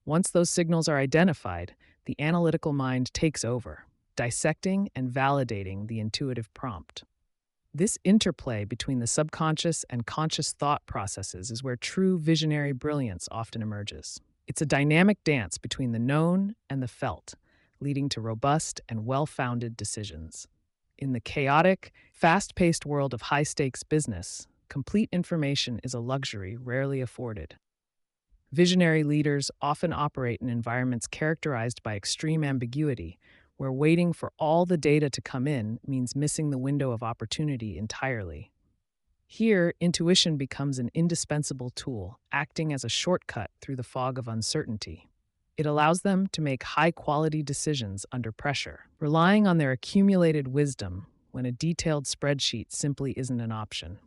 Once those signals are identified, the analytical mind takes over, dissecting and validating the intuitive prompt. This interplay between the subconscious and conscious thought processes is where true visionary brilliance often emerges. It's a dynamic dance between the known and the felt, leading to robust and well-founded decisions. In the chaotic, fast-paced world of high-stakes business, complete information is a luxury rarely afforded. Visionary leaders often operate in environments characterized by extreme ambiguity, where waiting for all the data to come in means missing the window of opportunity entirely. Here, intuition becomes an indispensable tool, acting as a shortcut through the fog of uncertainty. It allows them to make high-quality decisions under pressure, relying on their accumulated wisdom when a detailed spreadsheet simply isn't an option.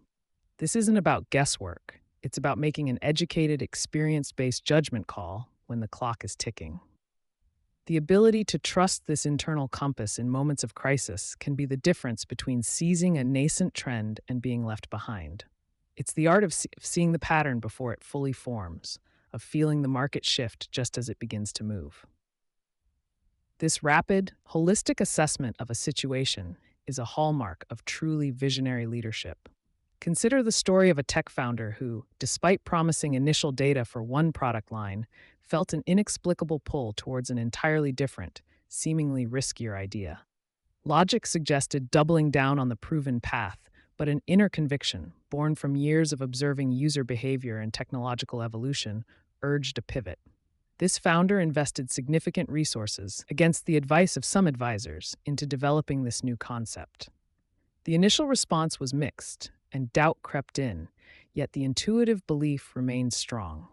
This isn't about guesswork. It's about making an educated, experience-based judgment call when the clock is ticking. The ability to trust this internal compass in moments of crisis can be the difference between seizing a nascent trend and being left behind. It's the art of seeing the pattern before it fully forms, of feeling the market shift just as it begins to move. This rapid, holistic assessment of a situation is a hallmark of truly visionary leadership. Consider the story of a tech founder who, despite promising initial data for one product line, felt an inexplicable pull towards an entirely different, seemingly riskier idea. Logic suggested doubling down on the proven path, but an inner conviction, born from years of observing user behavior and technological evolution, urged a pivot. This founder invested significant resources, against the advice of some advisors, into developing this new concept. The initial response was mixed, and doubt crept in, yet the intuitive belief remained strong.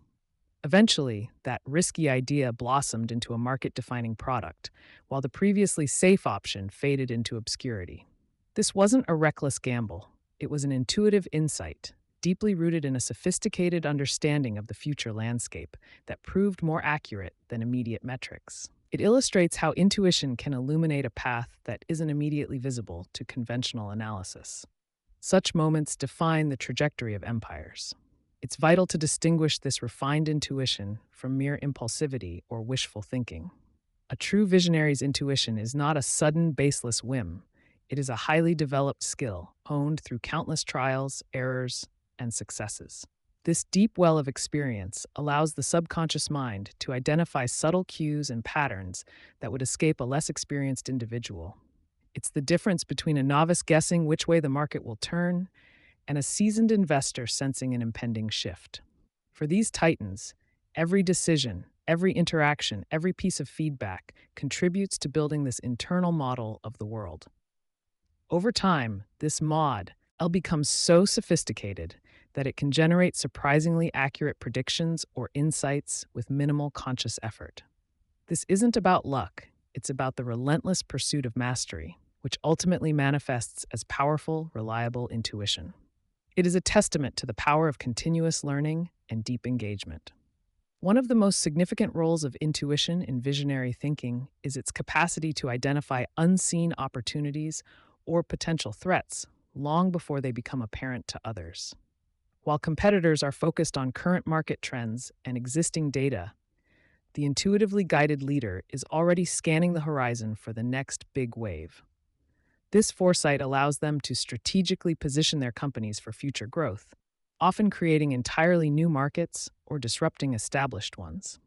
Eventually, that risky idea blossomed into a market-defining product, while the previously safe option faded into obscurity. This wasn't a reckless gamble. It was an intuitive insight, deeply rooted in a sophisticated understanding of the future landscape that proved more accurate than immediate metrics. It illustrates how intuition can illuminate a path that isn't immediately visible to conventional analysis. Such moments define the trajectory of empires. It's vital to distinguish this refined intuition from mere impulsivity or wishful thinking. A true visionary's intuition is not a sudden, baseless whim. It is a highly developed skill, honed through countless trials, errors, and successes. This deep well of experience allows the subconscious mind to identify subtle cues and patterns that would escape a less experienced individual. It's the difference between a novice guessing which way the market will turn and a seasoned investor sensing an impending shift. For these titans, every decision, every interaction, every piece of feedback contributes to building this internal model of the world. Over time, this mod becomes so sophisticated that it can generate surprisingly accurate predictions or insights with minimal conscious effort. This isn't about luck, it's about the relentless pursuit of mastery, which ultimately manifests as powerful, reliable intuition. It is a testament to the power of continuous learning and deep engagement. One of the most significant roles of intuition in visionary thinking is its capacity to identify unseen opportunities or potential threats long before they become apparent to others. While competitors are focused on current market trends and existing data, the intuitively guided leader is already scanning the horizon for the next big wave. This foresight allows them to strategically position their companies for future growth, often creating entirely new markets or disrupting established ones.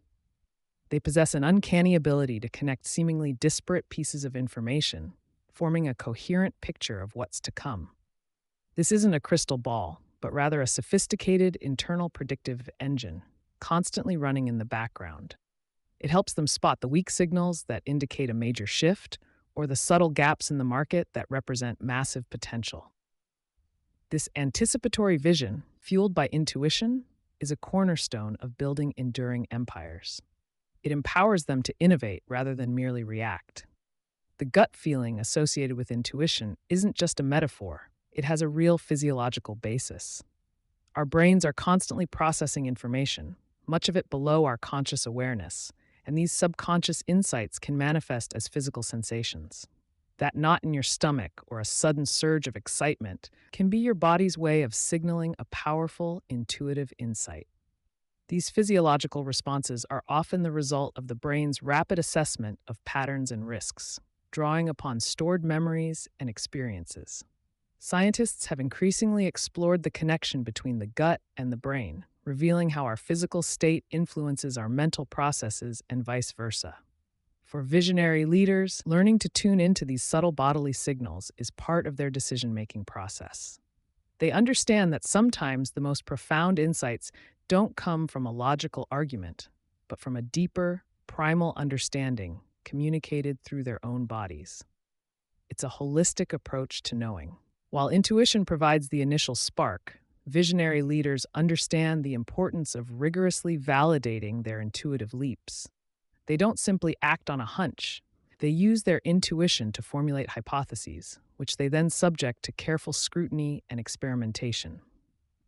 They possess an uncanny ability to connect seemingly disparate pieces of information, forming a coherent picture of what's to come. This isn't a crystal ball, but rather a sophisticated internal predictive engine, constantly running in the background. It helps them spot the weak signals that indicate a major shift or the subtle gaps in the market that represent massive potential. This anticipatory vision, fueled by intuition, is a cornerstone of building enduring empires. It empowers them to innovate rather than merely react. The gut feeling associated with intuition isn't just a metaphor, it has a real physiological basis. Our brains are constantly processing information, much of it below our conscious awareness, and these subconscious insights can manifest as physical sensations. That knot in your stomach or a sudden surge of excitement can be your body's way of signaling a powerful, intuitive insight. These physiological responses are often the result of the brain's rapid assessment of patterns and risks, drawing upon stored memories and experiences. Scientists have increasingly explored the connection between the gut and the brain, revealing how our physical state influences our mental processes and vice versa. For visionary leaders, learning to tune into these subtle bodily signals is part of their decision-making process. They understand that sometimes the most profound insights don't come from a logical argument, but from a deeper, primal understanding communicated through their own bodies. It's a holistic approach to knowing. While intuition provides the initial spark, visionary leaders understand the importance of rigorously validating their intuitive leaps. They don't simply act on a hunch. They use their intuition to formulate hypotheses, which they then subject to careful scrutiny and experimentation.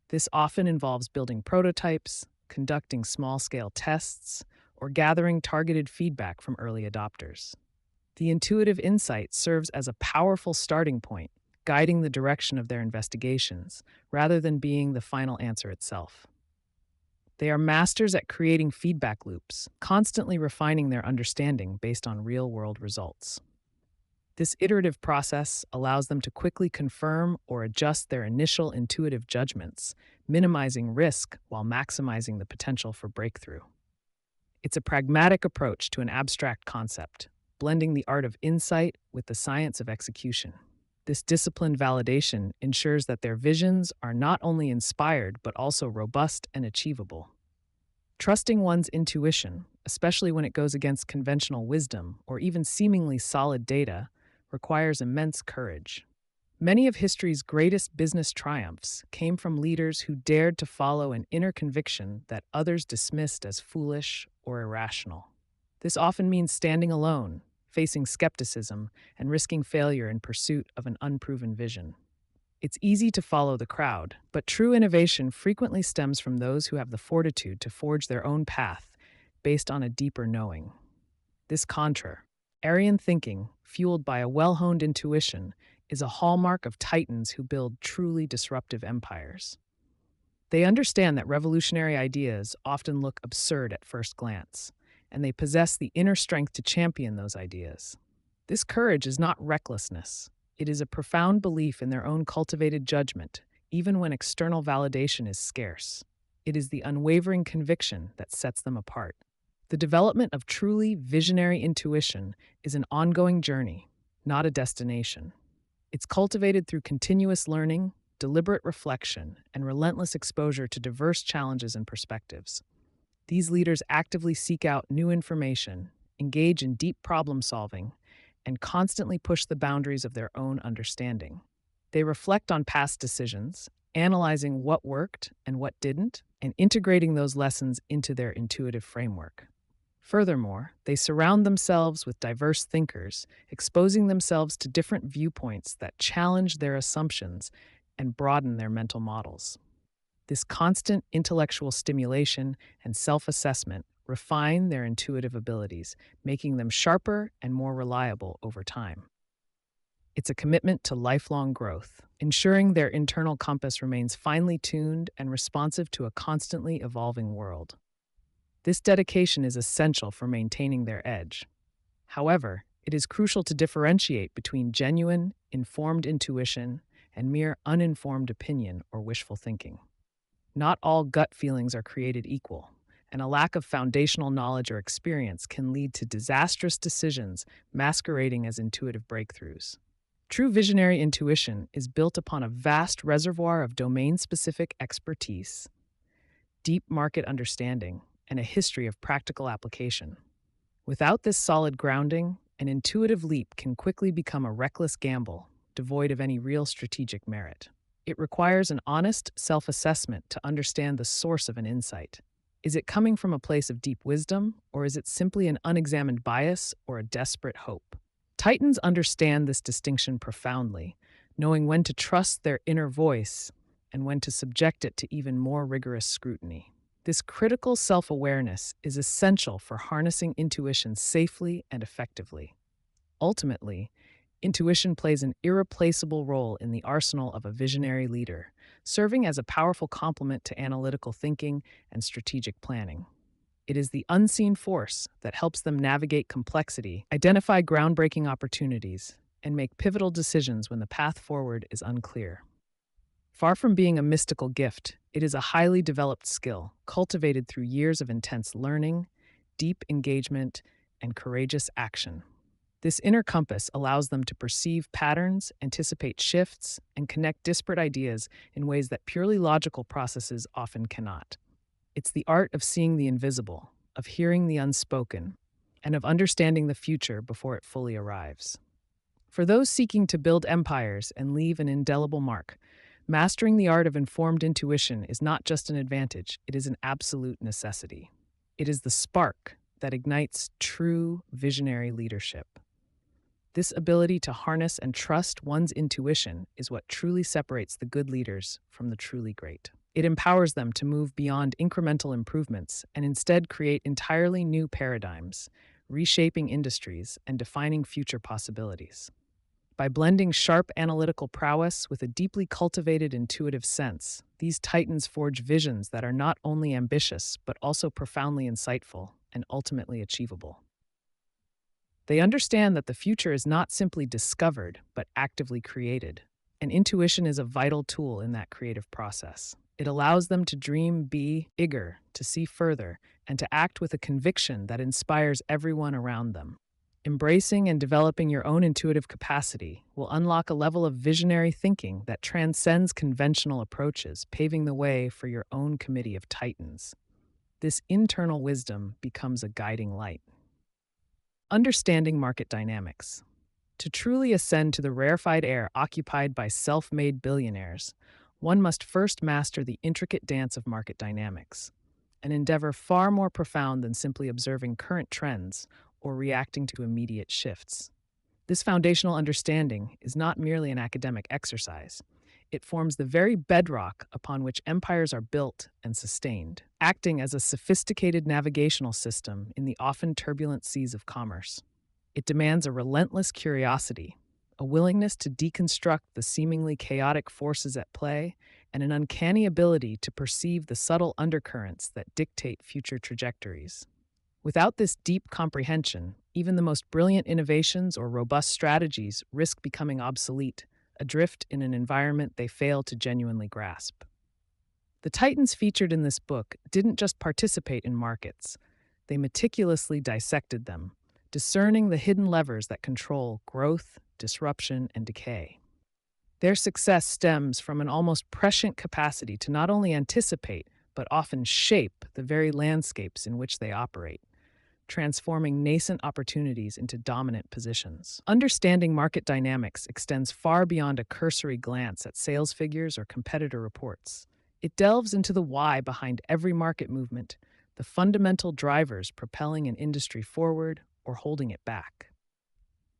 This often involves building prototypes, conducting small-scale tests, or gathering targeted feedback from early adopters. The intuitive insight serves as a powerful starting point, guiding the direction of their investigations, rather than being the final answer itself. They are masters at creating feedback loops, constantly refining their understanding based on real-world results. This iterative process allows them to quickly confirm or adjust their initial intuitive judgments, minimizing risk while maximizing the potential for breakthrough. It's a pragmatic approach to an abstract concept, blending the art of insight with the science of execution. This disciplined validation ensures that their visions are not only inspired but also robust and achievable. Trusting one's intuition, especially when it goes against conventional wisdom or even seemingly solid data, requires immense courage. Many of history's greatest business triumphs came from leaders who dared to follow an inner conviction that others dismissed as foolish or irrational. This often means standing alone, facing skepticism, and risking failure in pursuit of an unproven vision. It's easy to follow the crowd, but true innovation frequently stems from those who have the fortitude to forge their own path based on a deeper knowing. This contrarian thinking, fueled by a well-honed intuition, is a hallmark of titans who build truly disruptive empires. They understand that revolutionary ideas often look absurd at first glance, and they possess the inner strength to champion those ideas. This courage is not recklessness. It is a profound belief in their own cultivated judgment, even when external validation is scarce. It is the unwavering conviction that sets them apart. The development of truly visionary intuition is an ongoing journey, not a destination. It's cultivated through continuous learning, deliberate reflection, and relentless exposure to diverse challenges and perspectives. These leaders actively seek out new information, engage in deep problem solving, and constantly push the boundaries of their own understanding. They reflect on past decisions, analyzing what worked and what didn't, and integrating those lessons into their intuitive framework. Furthermore, they surround themselves with diverse thinkers, exposing themselves to different viewpoints that challenge their assumptions and broaden their mental models. This constant intellectual stimulation and self assessment refine their intuitive abilities, making them sharper and more reliable over time. It's a commitment to lifelong growth, ensuring their internal compass remains finely tuned and responsive to a constantly evolving world. This dedication is essential for maintaining their edge. However, it is crucial to differentiate between genuine, informed intuition and mere uninformed opinion or wishful thinking. Not all gut feelings are created equal, and a lack of foundational knowledge or experience can lead to disastrous decisions masquerading as intuitive breakthroughs. True visionary intuition is built upon a vast reservoir of domain specific expertise, deep market understanding, and a history of practical application. Without this solid grounding, an intuitive leap can quickly become a reckless gamble, devoid of any real strategic merit. It requires an honest self assessment to understand the source of an insight. Is it coming from a place of deep wisdom, or is it simply an unexamined bias or a desperate hope? Titans understand this distinction profoundly, knowing when to trust their inner voice and when to subject it to even more rigorous scrutiny. This critical self awareness is essential for harnessing intuition safely and effectively. Ultimately, intuition plays an irreplaceable role in the arsenal of a visionary leader, serving as a powerful complement to analytical thinking and strategic planning. It is the unseen force that helps them navigate complexity, identify groundbreaking opportunities, and make pivotal decisions when the path forward is unclear. Far from being a mystical gift, it is a highly developed skill, cultivated through years of intense learning, deep engagement, and courageous action. This inner compass allows them to perceive patterns, anticipate shifts, and connect disparate ideas in ways that purely logical processes often cannot. It's the art of seeing the invisible, of hearing the unspoken, and of understanding the future before it fully arrives. For those seeking to build empires and leave an indelible mark, mastering the art of informed intuition is not just an advantage, it is an absolute necessity. It is the spark that ignites true visionary leadership. This ability to harness and trust one's intuition is what truly separates the good leaders from the truly great. It empowers them to move beyond incremental improvements and instead create entirely new paradigms, reshaping industries and defining future possibilities. By blending sharp analytical prowess with a deeply cultivated intuitive sense, these titans forge visions that are not only ambitious, but also profoundly insightful and ultimately achievable. They understand that the future is not simply discovered, but actively created. And intuition is a vital tool in that creative process. It allows them to dream, be eager, to see further, and to act with a conviction that inspires everyone around them. Embracing and developing your own intuitive capacity will unlock a level of visionary thinking that transcends conventional approaches, paving the way for your own committee of titans. This internal wisdom becomes a guiding light. Understanding market dynamics. To truly ascend to the rarefied air occupied by self-made billionaires, one must first master the intricate dance of market dynamics, an endeavor far more profound than simply observing current trends or reacting to immediate shifts. This foundational understanding is not merely an academic exercise. It forms the very bedrock upon which empires are built and sustained, acting as a sophisticated navigational system in the often turbulent seas of commerce. It demands a relentless curiosity, a willingness to deconstruct the seemingly chaotic forces at play, and an uncanny ability to perceive the subtle undercurrents that dictate future trajectories. Without this deep comprehension, even the most brilliant innovations or robust strategies risk becoming obsolete, adrift in an environment they fail to genuinely grasp. The titans featured in this book didn't just participate in markets, they meticulously dissected them, discerning the hidden levers that control growth, disruption, and decay. Their success stems from an almost prescient capacity to not only anticipate, but often shape the very landscapes in which they operate. transforming nascent opportunities into dominant positions. Understanding market dynamics extends far beyond a cursory glance at sales figures or competitor reports. It delves into the why behind every market movement, the fundamental drivers propelling an industry forward or holding it back.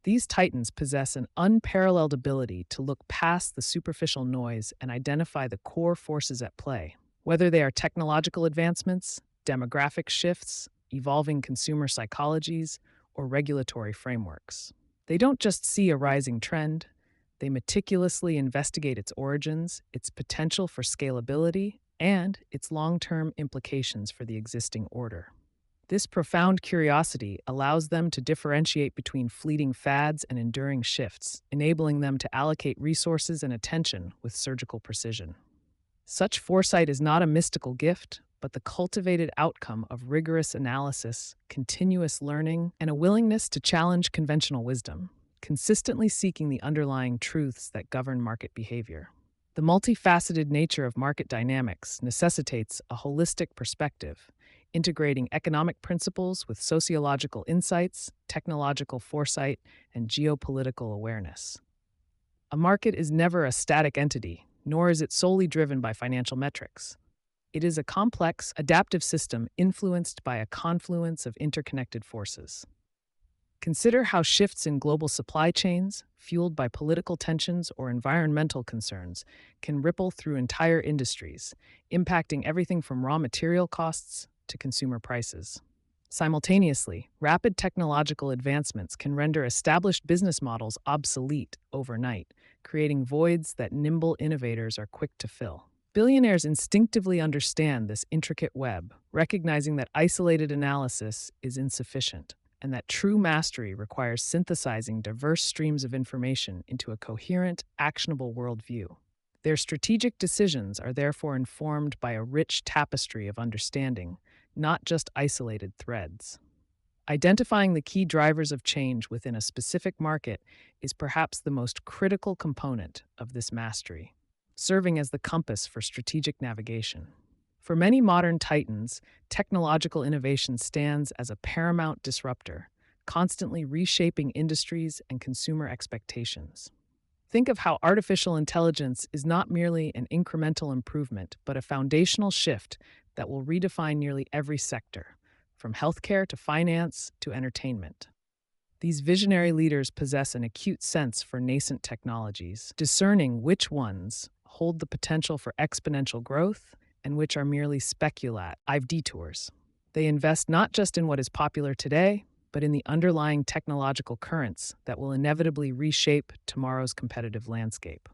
These titans possess an unparalleled ability to look past the superficial noise and identify the core forces at play, whether they are technological advancements, demographic shifts, evolving consumer psychologies, or regulatory frameworks. They don't just see a rising trend, they meticulously investigate its origins, its potential for scalability, and its long-term implications for the existing order. This profound curiosity allows them to differentiate between fleeting fads and enduring shifts, enabling them to allocate resources and attention with surgical precision. Such foresight is not a mystical gift, but the cultivated outcome of rigorous analysis, continuous learning, and a willingness to challenge conventional wisdom, consistently seeking the underlying truths that govern market behavior. The multifaceted nature of market dynamics necessitates a holistic perspective, integrating economic principles with sociological insights, technological foresight, and geopolitical awareness. A market is never a static entity, nor is it solely driven by financial metrics. It is a complex, adaptive system influenced by a confluence of interconnected forces. Consider how shifts in global supply chains, fueled by political tensions or environmental concerns, can ripple through entire industries, impacting everything from raw material costs to consumer prices. Simultaneously, rapid technological advancements can render established business models obsolete overnight, creating voids that nimble innovators are quick to fill. Billionaires instinctively understand this intricate web, recognizing that isolated analysis is insufficient, and that true mastery requires synthesizing diverse streams of information into a coherent, actionable worldview. Their strategic decisions are therefore informed by a rich tapestry of understanding, not just isolated threads. Identifying the key drivers of change within a specific market is perhaps the most critical component of this mastery, serving as the compass for strategic navigation. For many modern titans, technological innovation stands as a paramount disruptor, constantly reshaping industries and consumer expectations. Think of how artificial intelligence is not merely an incremental improvement, but a foundational shift that will redefine nearly every sector, from healthcare to finance to entertainment. These visionary leaders possess an acute sense for nascent technologies, discerning which ones hold the potential for exponential growth and which are merely speculative detours. They invest not just in what is popular today, but in the underlying technological currents that will inevitably reshape tomorrow's competitive landscape.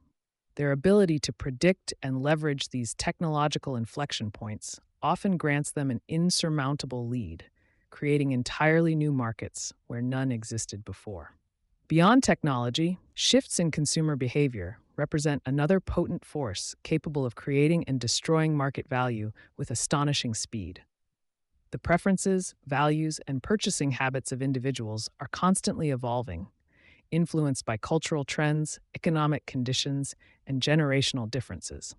Their ability to predict and leverage these technological inflection points often grants them an insurmountable lead, creating entirely new markets where none existed before. Beyond technology, shifts in consumer behavior represent another potent force capable of creating and destroying market value with astonishing speed. The preferences, values, and purchasing habits of individuals are constantly evolving, influenced by cultural trends, economic conditions, and generational differences.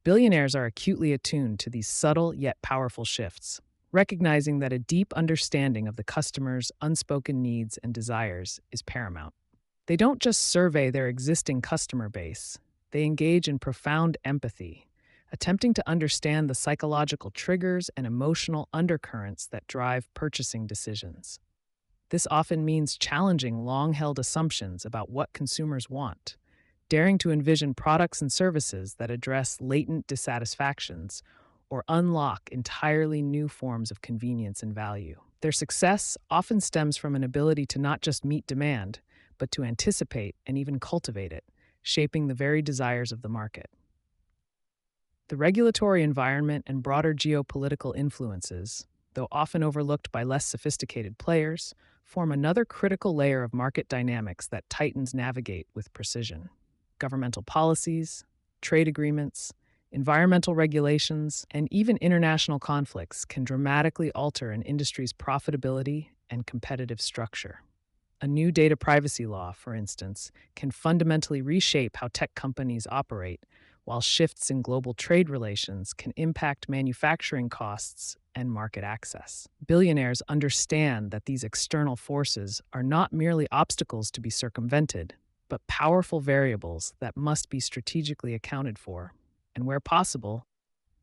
Billionaires are acutely attuned to these subtle yet powerful shifts, recognizing that a deep understanding of the customer's unspoken needs and desires is paramount. They don't just survey their existing customer base, they engage in profound empathy, attempting to understand the psychological triggers and emotional undercurrents that drive purchasing decisions. This often means challenging long-held assumptions about what consumers want, daring to envision products and services that address latent dissatisfactions or unlock entirely new forms of convenience and value. Their success often stems from an ability to not just meet demand, but to anticipate and even cultivate it, shaping the very desires of the market. The regulatory environment and broader geopolitical influences, though often overlooked by less sophisticated players, form another critical layer of market dynamics that titans navigate with precision. Governmental policies, trade agreements, environmental regulations, and even international conflicts can dramatically alter an industry's profitability and competitive structure. A new data privacy law, for instance, can fundamentally reshape how tech companies operate, while shifts in global trade relations can impact manufacturing costs and market access. Billionaires understand that these external forces are not merely obstacles to be circumvented, but powerful variables that must be strategically accounted for, and where possible,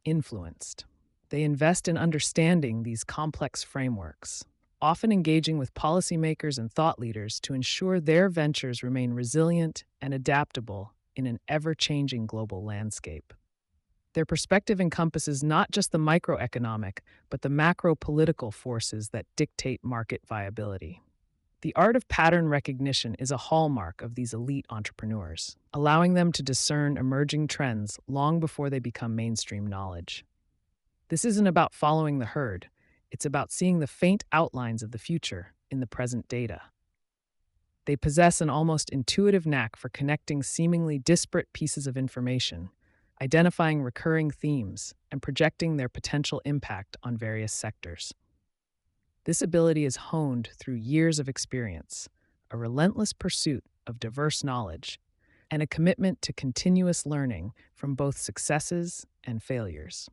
influenced. They invest in understanding these complex frameworks, often engaging with policymakers and thought leaders to ensure their ventures remain resilient and adaptable in an ever-changing global landscape. Their perspective encompasses not just the microeconomic, but the macro-political forces that dictate market viability. The art of pattern recognition is a hallmark of these elite entrepreneurs, allowing them to discern emerging trends long before they become mainstream knowledge. This isn't about following the herd, it's about seeing the faint outlines of the future in the present data. They possess an almost intuitive knack for connecting seemingly disparate pieces of information, identifying recurring themes, and projecting their potential impact on various sectors. This ability is honed through years of experience, a relentless pursuit of diverse knowledge, and a commitment to continuous learning from both successes and failures.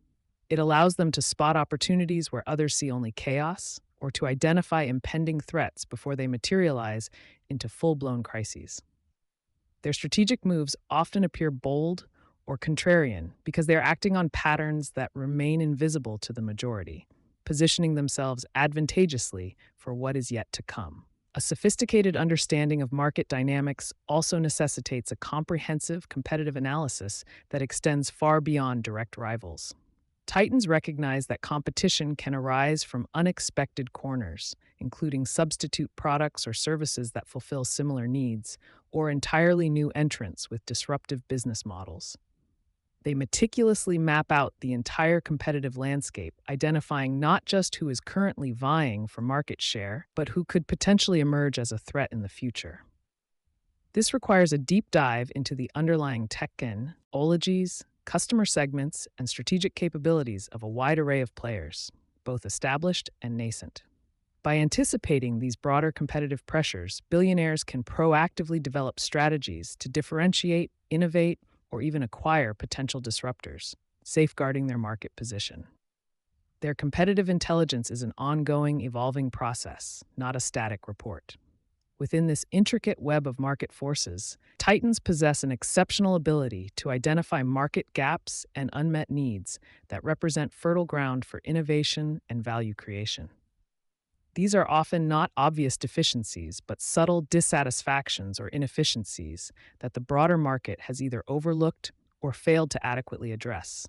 It allows them to spot opportunities where others see only chaos, or to identify impending threats before they materialize into full-blown crises. Their strategic moves often appear bold or contrarian because they are acting on patterns that remain invisible to the majority, positioning themselves advantageously for what is yet to come. A sophisticated understanding of market dynamics also necessitates a comprehensive competitive analysis that extends far beyond direct rivals. Titans recognize that competition can arise from unexpected corners, including substitute products or services that fulfill similar needs, or entirely new entrants with disruptive business models. They meticulously map out the entire competitive landscape, identifying not just who is currently vying for market share, but who could potentially emerge as a threat in the future. This requires a deep dive into the underlying technologies, customer segments, and strategic capabilities of a wide array of players, both established and nascent. By anticipating these broader competitive pressures, billionaires can proactively develop strategies to differentiate, innovate, or even acquire potential disruptors, safeguarding their market position. Their competitive intelligence is an ongoing, evolving process, not a static report. Within this intricate web of market forces, Titans possess an exceptional ability to identify market gaps and unmet needs that represent fertile ground for innovation and value creation. These are often not obvious deficiencies, but subtle dissatisfactions or inefficiencies that the broader market has either overlooked or failed to adequately address.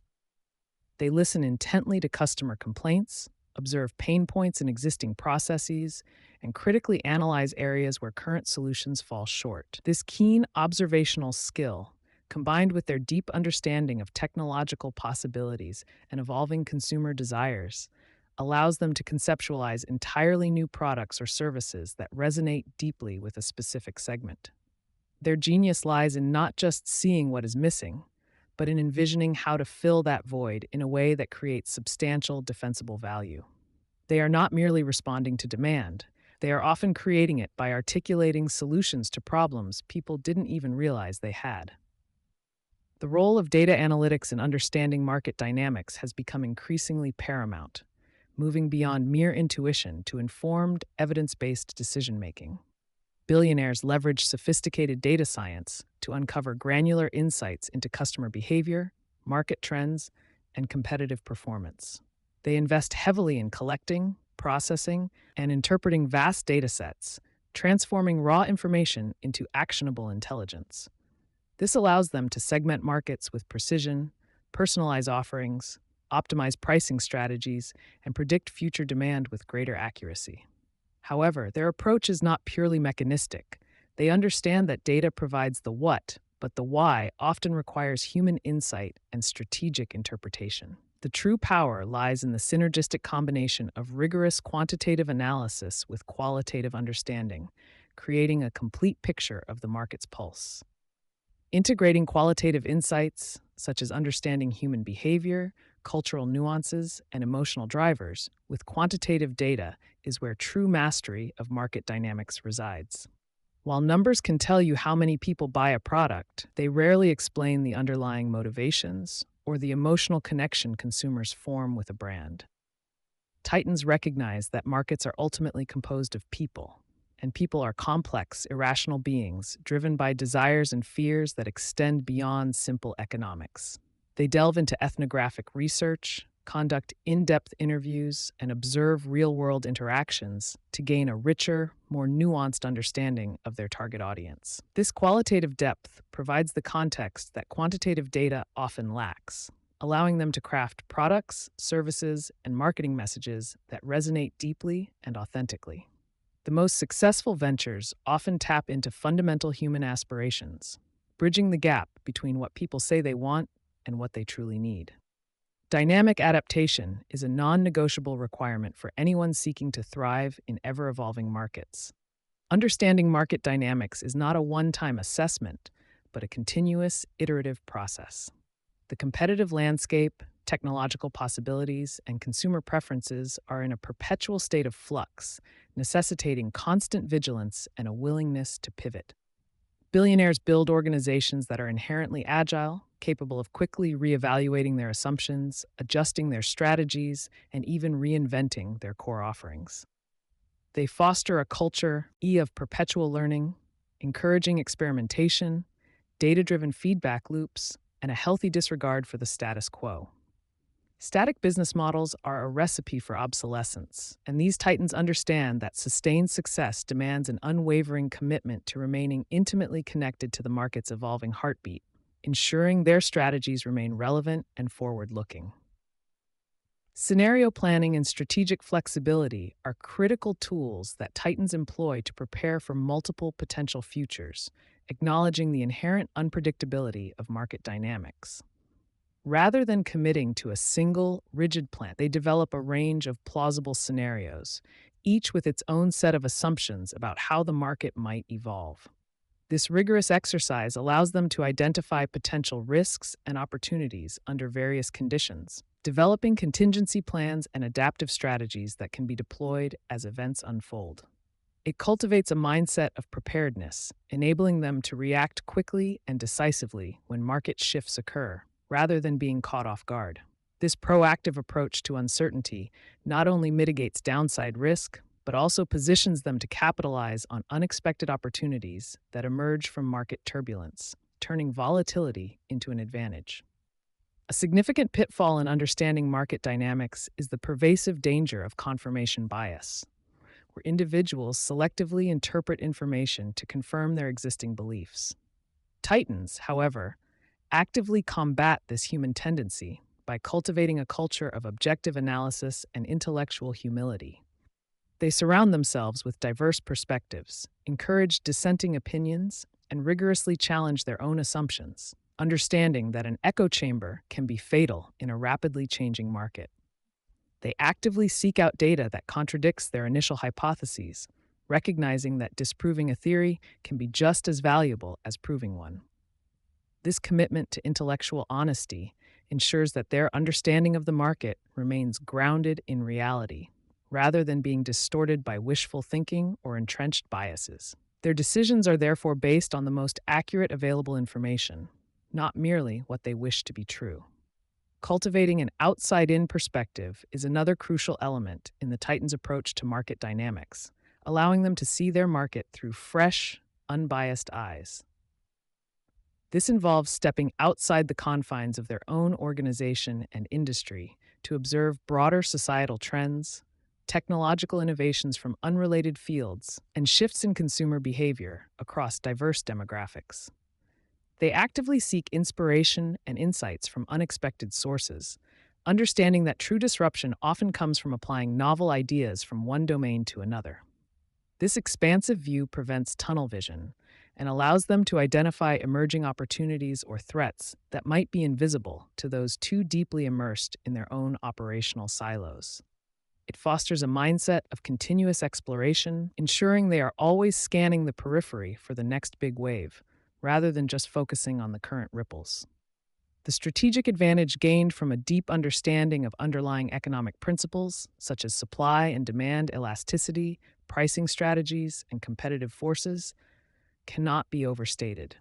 They listen intently to customer complaints, observe pain points in existing processes, and critically analyze areas where current solutions fall short. This keen observational skill, combined with their deep understanding of technological possibilities and evolving consumer desires, allows them to conceptualize entirely new products or services that resonate deeply with a specific segment. Their genius lies in not just seeing what is missing, but in envisioning how to fill that void in a way that creates substantial defensible value. They are not merely responding to demand, they are often creating it by articulating solutions to problems people didn't even realize they had. The role of data analytics in understanding market dynamics has become increasingly paramount, moving beyond mere intuition to informed, evidence-based decision-making. Billionaires leverage sophisticated data science to uncover granular insights into customer behavior, market trends, and competitive performance. They invest heavily in collecting, processing, and interpreting vast datasets, transforming raw information into actionable intelligence. This allows them to segment markets with precision, personalize offerings, optimize pricing strategies, and predict future demand with greater accuracy. However, their approach is not purely mechanistic. They understand that data provides the what, but the why often requires human insight and strategic interpretation. The true power lies in the synergistic combination of rigorous quantitative analysis with qualitative understanding, creating a complete picture of the market's pulse. Integrating qualitative insights, such as understanding human behavior, cultural nuances, and emotional drivers, with quantitative data is where true mastery of market dynamics resides. While numbers can tell you how many people buy a product, they rarely explain the underlying motivations or the emotional connection consumers form with a brand. Titans recognize that markets are ultimately composed of people, and people are complex, irrational beings driven by desires and fears that extend beyond simple economics. They delve into ethnographic research, conduct in depth interviews, and observe real world interactions to gain a richer, more nuanced understanding of their target audience. This qualitative depth provides the context that quantitative data often lacks, allowing them to craft products, services, and marketing messages that resonate deeply and authentically. The most successful ventures often tap into fundamental human aspirations, bridging the gap between what people say they want and what they truly need. Dynamic adaptation is a non-negotiable requirement for anyone seeking to thrive in ever-evolving markets. Understanding market dynamics is not a one-time assessment, but a continuous, iterative process. The competitive landscape, technological possibilities, and consumer preferences are in a perpetual state of flux, necessitating constant vigilance and a willingness to pivot. Billionaires build organizations that are inherently agile, capable of quickly reevaluating their assumptions, adjusting their strategies, and even reinventing their core offerings. They foster a culture of perpetual learning, encouraging experimentation, data-driven feedback loops, and a healthy disregard for the status quo. Static business models are a recipe for obsolescence, and these titans understand that sustained success demands an unwavering commitment to remaining intimately connected to the market's evolving heartbeat, ensuring their strategies remain relevant and forward-looking. Scenario planning and strategic flexibility are critical tools that titans employ to prepare for multiple potential futures, acknowledging the inherent unpredictability of market dynamics. Rather than committing to a single, rigid plan, they develop a range of plausible scenarios, each with its own set of assumptions about how the market might evolve. This rigorous exercise allows them to identify potential risks and opportunities under various conditions, developing contingency plans and adaptive strategies that can be deployed as events unfold. It cultivates a mindset of preparedness, enabling them to react quickly and decisively when market shifts occur, rather than being caught off guard. This proactive approach to uncertainty not only mitigates downside risk, but also positions them to capitalize on unexpected opportunities that emerge from market turbulence, turning volatility into an advantage. A significant pitfall in understanding market dynamics is the pervasive danger of confirmation bias, where individuals selectively interpret information to confirm their existing beliefs. Titans, however, actively combat this human tendency by cultivating a culture of objective analysis and intellectual humility. They surround themselves with diverse perspectives, encourage dissenting opinions, and rigorously challenge their own assumptions, understanding that an echo chamber can be fatal in a rapidly changing market. They actively seek out data that contradicts their initial hypotheses, recognizing that disproving a theory can be just as valuable as proving one. This commitment to intellectual honesty ensures that their understanding of the market remains grounded in reality, rather than being distorted by wishful thinking or entrenched biases. Their decisions are therefore based on the most accurate available information, not merely what they wish to be true. Cultivating an outside-in perspective is another crucial element in the Titans' approach to market dynamics, allowing them to see their market through fresh, unbiased eyes. This involves stepping outside the confines of their own organization and industry to observe broader societal trends, technological innovations from unrelated fields, and shifts in consumer behavior across diverse demographics. They actively seek inspiration and insights from unexpected sources, understanding that true disruption often comes from applying novel ideas from one domain to another. This expansive view prevents tunnel vision and allows them to identify emerging opportunities or threats that might be invisible to those too deeply immersed in their own operational silos. It fosters a mindset of continuous exploration, ensuring they are always scanning the periphery for the next big wave, rather than just focusing on the current ripples. The strategic advantage gained from a deep understanding of underlying economic principles, such as supply and demand elasticity, pricing strategies, and competitive forces, cannot be overstated.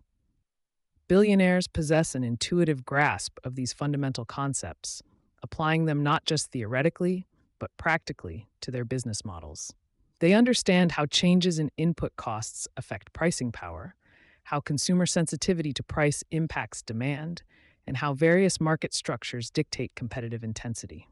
Billionaires possess an intuitive grasp of these fundamental concepts, applying them not just theoretically, but practically to their business models. They understand how changes in input costs affect pricing power, how consumer sensitivity to price impacts demand, and how various market structures dictate competitive intensity.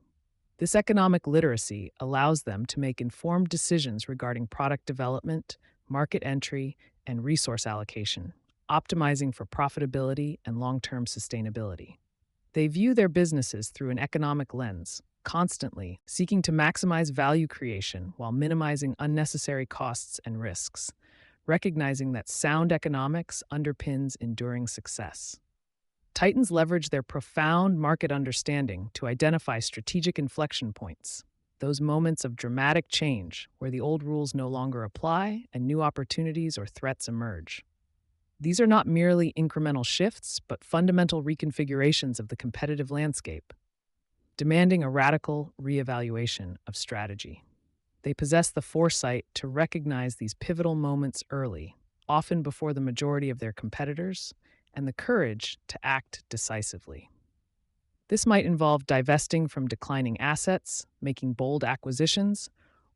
This economic literacy allows them to make informed decisions regarding product development, market entry, and resource allocation, optimizing for profitability and long-term sustainability. They view their businesses through an economic lens, constantly seeking to maximize value creation while minimizing unnecessary costs and risks, recognizing that sound economics underpins enduring success. Titans leverage their profound market understanding to identify strategic inflection points, those moments of dramatic change where the old rules no longer apply and new opportunities or threats emerge. These are not merely incremental shifts, but fundamental reconfigurations of the competitive landscape, demanding a radical reevaluation of strategy. They possess the foresight to recognize these pivotal moments early, often before the majority of their competitors, and the courage to act decisively. This might involve divesting from declining assets, making bold acquisitions,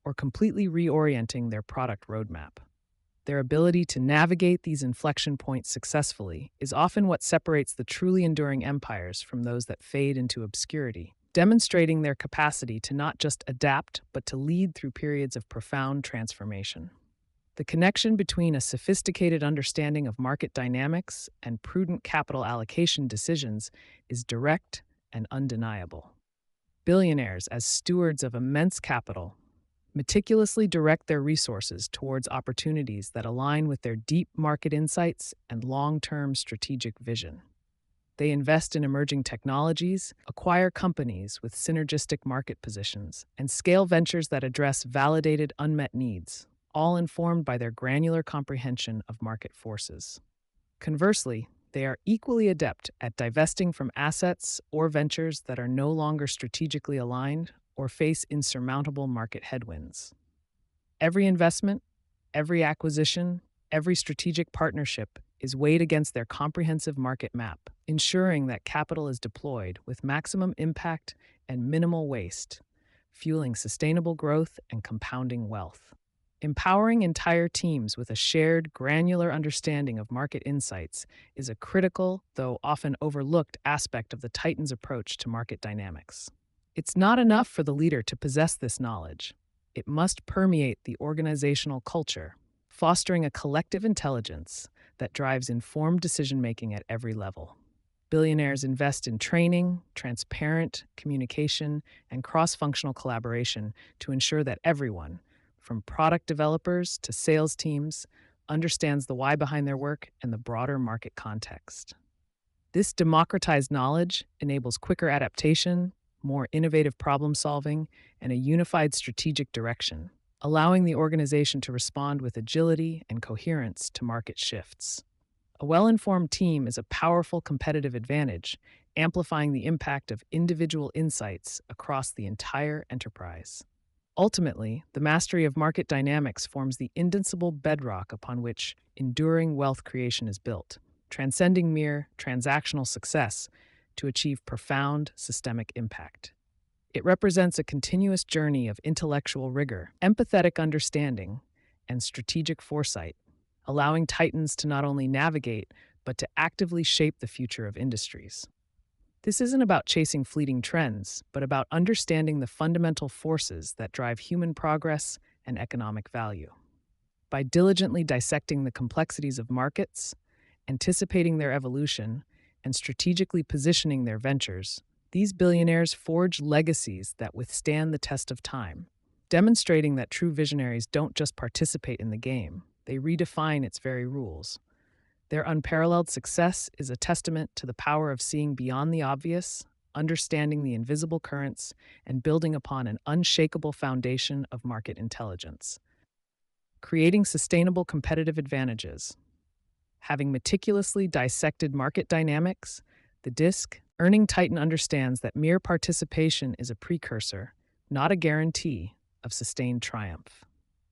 or completely reorienting their product roadmap. Their ability to navigate these inflection points successfully is often what separates the truly enduring empires from those that fade into obscurity, demonstrating their capacity to not just adapt, but to lead through periods of profound transformation. The connection between a sophisticated understanding of market dynamics and prudent capital allocation decisions is direct and undeniable. Billionaires, as stewards of immense capital, meticulously direct their resources towards opportunities that align with their deep market insights and long-term strategic vision. They invest in emerging technologies, acquire companies with synergistic market positions, and scale ventures that address validated unmet needs, all informed by their granular comprehension of market forces. Conversely, they are equally adept at divesting from assets or ventures that are no longer strategically aligned or face insurmountable market headwinds. Every investment, every acquisition, every strategic partnership is weighed against their comprehensive market map, ensuring that capital is deployed with maximum impact and minimal waste, fueling sustainable growth and compounding wealth. Empowering entire teams with a shared, granular understanding of market insights is a critical, though often overlooked, aspect of the Titan's approach to market dynamics. It's not enough for the leader to possess this knowledge. It must permeate the organizational culture, fostering a collective intelligence that drives informed decision-making at every level. Billionaires invest in training, transparent communication, and cross-functional collaboration to ensure that everyone, from product developers to sales teams, understands the why behind their work and the broader market context. This democratized knowledge enables quicker adaptation, more innovative problem solving, and a unified strategic direction, allowing the organization to respond with agility and coherence to market shifts. A well-informed team is a powerful competitive advantage, amplifying the impact of individual insights across the entire enterprise. Ultimately, the mastery of market dynamics forms the indissolable bedrock upon which enduring wealth creation is built, transcending mere transactional success to achieve profound systemic impact. It represents a continuous journey of intellectual rigor, empathetic understanding, and strategic foresight, allowing Titans to not only navigate, but to actively shape the future of industries. This isn't about chasing fleeting trends, but about understanding the fundamental forces that drive human progress and economic value. By diligently dissecting the complexities of markets, anticipating their evolution, and strategically positioning their ventures, these billionaires forge legacies that withstand the test of time, demonstrating that true visionaries don't just participate in the game, they redefine its very rules. Their unparalleled success is a testament to the power of seeing beyond the obvious, understanding the invisible currents, and building upon an unshakable foundation of market intelligence. Creating sustainable competitive advantages. Having meticulously dissected market dynamics, the DISC, Earning Titan understands that mere participation is a precursor, not a guarantee, of sustained triumph.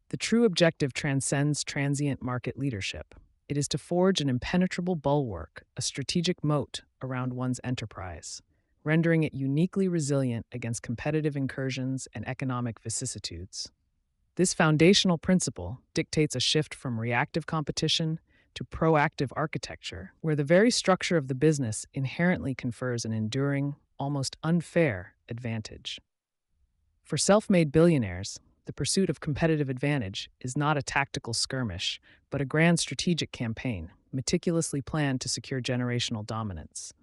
The true objective transcends transient market leadership. It is to forge an impenetrable bulwark, a strategic moat around one's enterprise, rendering it uniquely resilient against competitive incursions and economic vicissitudes. This foundational principle dictates a shift from reactive competition to proactive architecture, where the very structure of the business inherently confers an enduring, almost unfair advantage. For self-made billionaires, the pursuit of competitive advantage is not a tactical skirmish, but a grand strategic campaign, meticulously planned to secure generational dominance.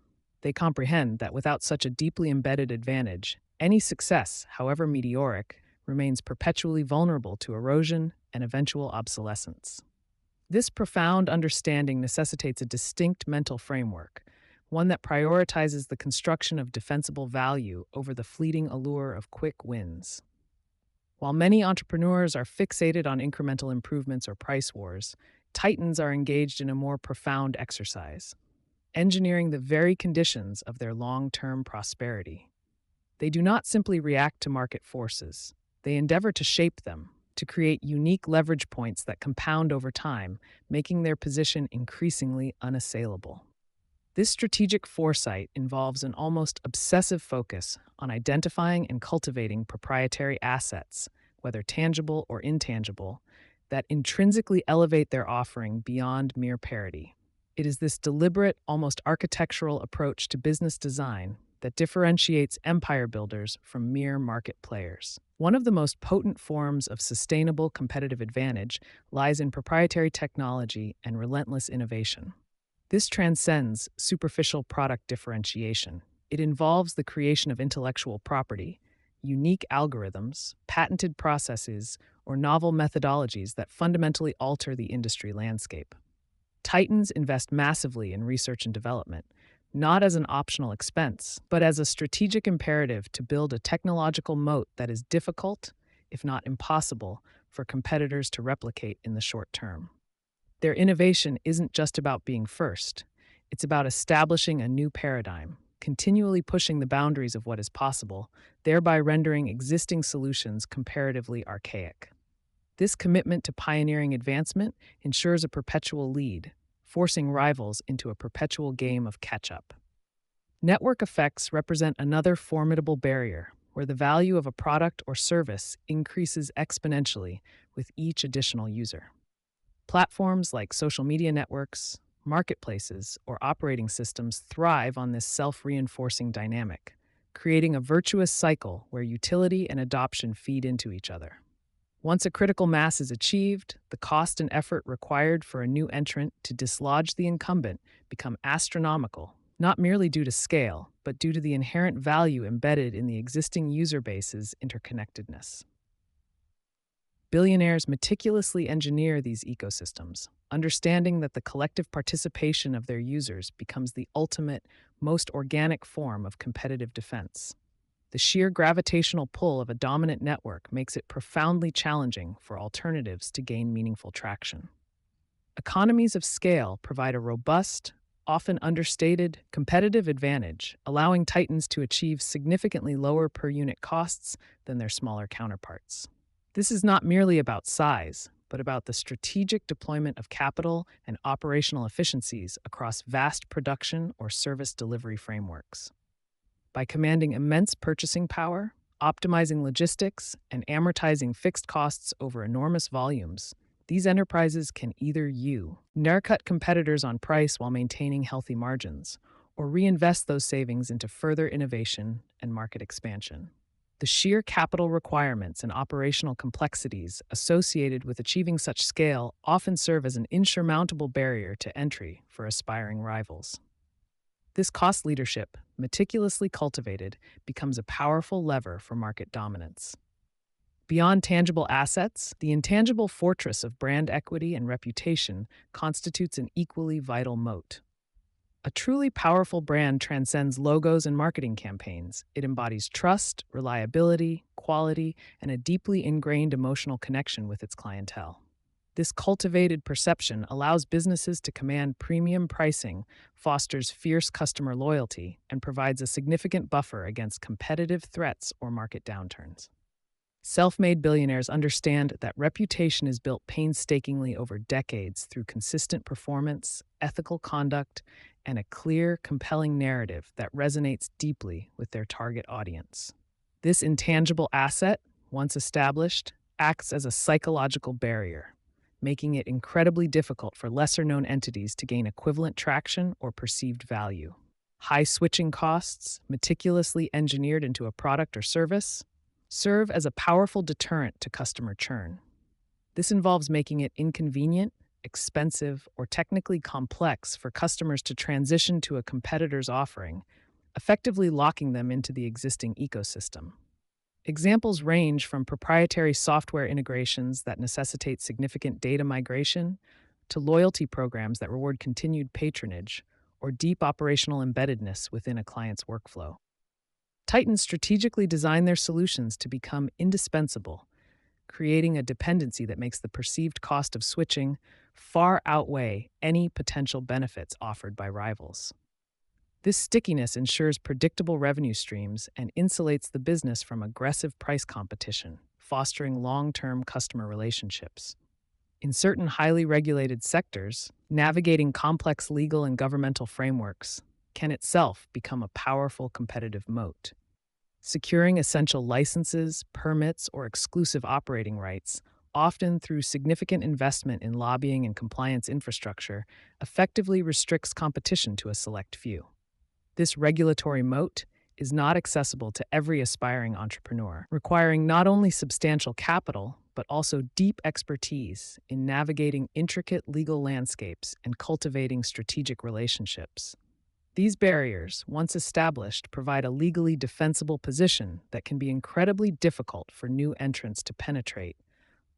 They comprehend that without such a deeply embedded advantage, any success, however meteoric, remains perpetually vulnerable to erosion and eventual obsolescence. This profound understanding necessitates a distinct mental framework, one that prioritizes the construction of defensible value over the fleeting allure of quick wins. While many entrepreneurs are fixated on incremental improvements or price wars, titans are engaged in a more profound exercise, engineering the very conditions of their long-term prosperity. They do not simply react to market forces. They endeavor to shape them, to create unique leverage points that compound over time, making their position increasingly unassailable. This strategic foresight involves an almost obsessive focus on identifying and cultivating proprietary assets, whether tangible or intangible, that intrinsically elevate their offering beyond mere parity. It is this deliberate, almost architectural approach to business design that differentiates empire builders from mere market players. One of the most potent forms of sustainable competitive advantage lies in proprietary technology and relentless innovation. This transcends superficial product differentiation. It involves the creation of intellectual property, unique algorithms, patented processes, or novel methodologies that fundamentally alter the industry landscape. Titans invest massively in research and development, not as an optional expense, but as a strategic imperative to build a technological moat that is difficult, if not impossible, for competitors to replicate in the short term. Their innovation isn't just about being first, it's about establishing a new paradigm, continually pushing the boundaries of what is possible, thereby rendering existing solutions comparatively archaic. This commitment to pioneering advancement ensures a perpetual lead, forcing rivals into a perpetual game of catch-up. Network effects represent another formidable barrier, where the value of a product or service increases exponentially with each additional user. Platforms like social media networks, marketplaces, or operating systems thrive on this self-reinforcing dynamic, creating a virtuous cycle where utility and adoption feed into each other. Once a critical mass is achieved, the cost and effort required for a new entrant to dislodge the incumbent become astronomical, not merely due to scale, but due to the inherent value embedded in the existing user base's interconnectedness. Billionaires meticulously engineer these ecosystems, understanding that the collective participation of their users becomes the ultimate, most organic form of competitive defense. The sheer gravitational pull of a dominant network makes it profoundly challenging for alternatives to gain meaningful traction. Economies of scale provide a robust, often understated, competitive advantage, allowing titans to achieve significantly lower per-unit costs than their smaller counterparts. This is not merely about size, but about the strategic deployment of capital and operational efficiencies across vast production or service delivery frameworks. By commanding immense purchasing power, optimizing logistics, and amortizing fixed costs over enormous volumes, these enterprises can either undercut competitors on price while maintaining healthy margins, or reinvest those savings into further innovation and market expansion. The sheer capital requirements and operational complexities associated with achieving such scale often serve as an insurmountable barrier to entry for aspiring rivals. This cost leadership, meticulously cultivated, becomes a powerful lever for market dominance. Beyond tangible assets, the intangible fortress of brand equity and reputation constitutes an equally vital moat. A truly powerful brand transcends logos and marketing campaigns. It embodies trust, reliability, quality, and a deeply ingrained emotional connection with its clientele. This cultivated perception allows businesses to command premium pricing, fosters fierce customer loyalty, and provides a significant buffer against competitive threats or market downturns. Self-made billionaires understand that reputation is built painstakingly over decades through consistent performance, ethical conduct, and a clear, compelling narrative that resonates deeply with their target audience. This intangible asset, once established, acts as a psychological barrier, making it incredibly difficult for lesser-known entities to gain equivalent traction or perceived value. High switching costs, meticulously engineered into a product or service, serve as a powerful deterrent to customer churn. This involves making it inconvenient, expensive, or technically complex for customers to transition to a competitor's offering, effectively locking them into the existing ecosystem. Examples range from proprietary software integrations that necessitate significant data migration to loyalty programs that reward continued patronage or deep operational embeddedness within a client's workflow. Titans strategically design their solutions to become indispensable, creating a dependency that makes the perceived cost of switching far outweigh any potential benefits offered by rivals. This stickiness ensures predictable revenue streams and insulates the business from aggressive price competition, fostering long-term customer relationships. In certain highly regulated sectors, navigating complex legal and governmental frameworks can itself become a powerful competitive moat. Securing essential licenses, permits, or exclusive operating rights, often through significant investment in lobbying and compliance infrastructure, effectively restricts competition to a select few. This regulatory moat is not accessible to every aspiring entrepreneur, requiring not only substantial capital, but also deep expertise in navigating intricate legal landscapes and cultivating strategic relationships. These barriers, once established, provide a legally defensible position that can be incredibly difficult for new entrants to penetrate,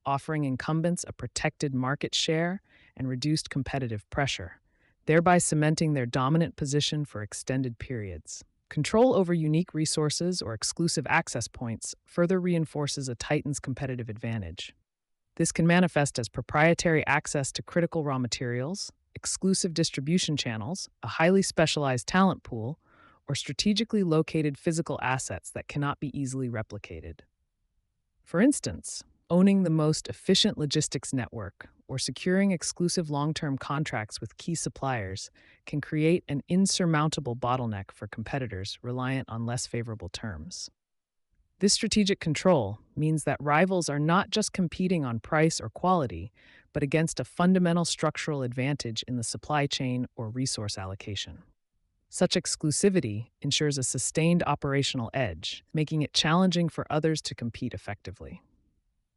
offering incumbents a protected market share and reduced competitive pressure, thereby cementing their dominant position for extended periods. Control over unique resources or exclusive access points further reinforces a Titan's competitive advantage. This can manifest as proprietary access to critical raw materials, exclusive distribution channels, a highly specialized talent pool, or strategically located physical assets that cannot be easily replicated. For instance, owning the most efficient logistics network or securing exclusive long-term contracts with key suppliers can create an insurmountable bottleneck for competitors reliant on less favorable terms. This strategic control means that rivals are not just competing on price or quality, but against a fundamental structural advantage in the supply chain or resource allocation. Such exclusivity ensures a sustained operational edge, making it challenging for others to compete effectively.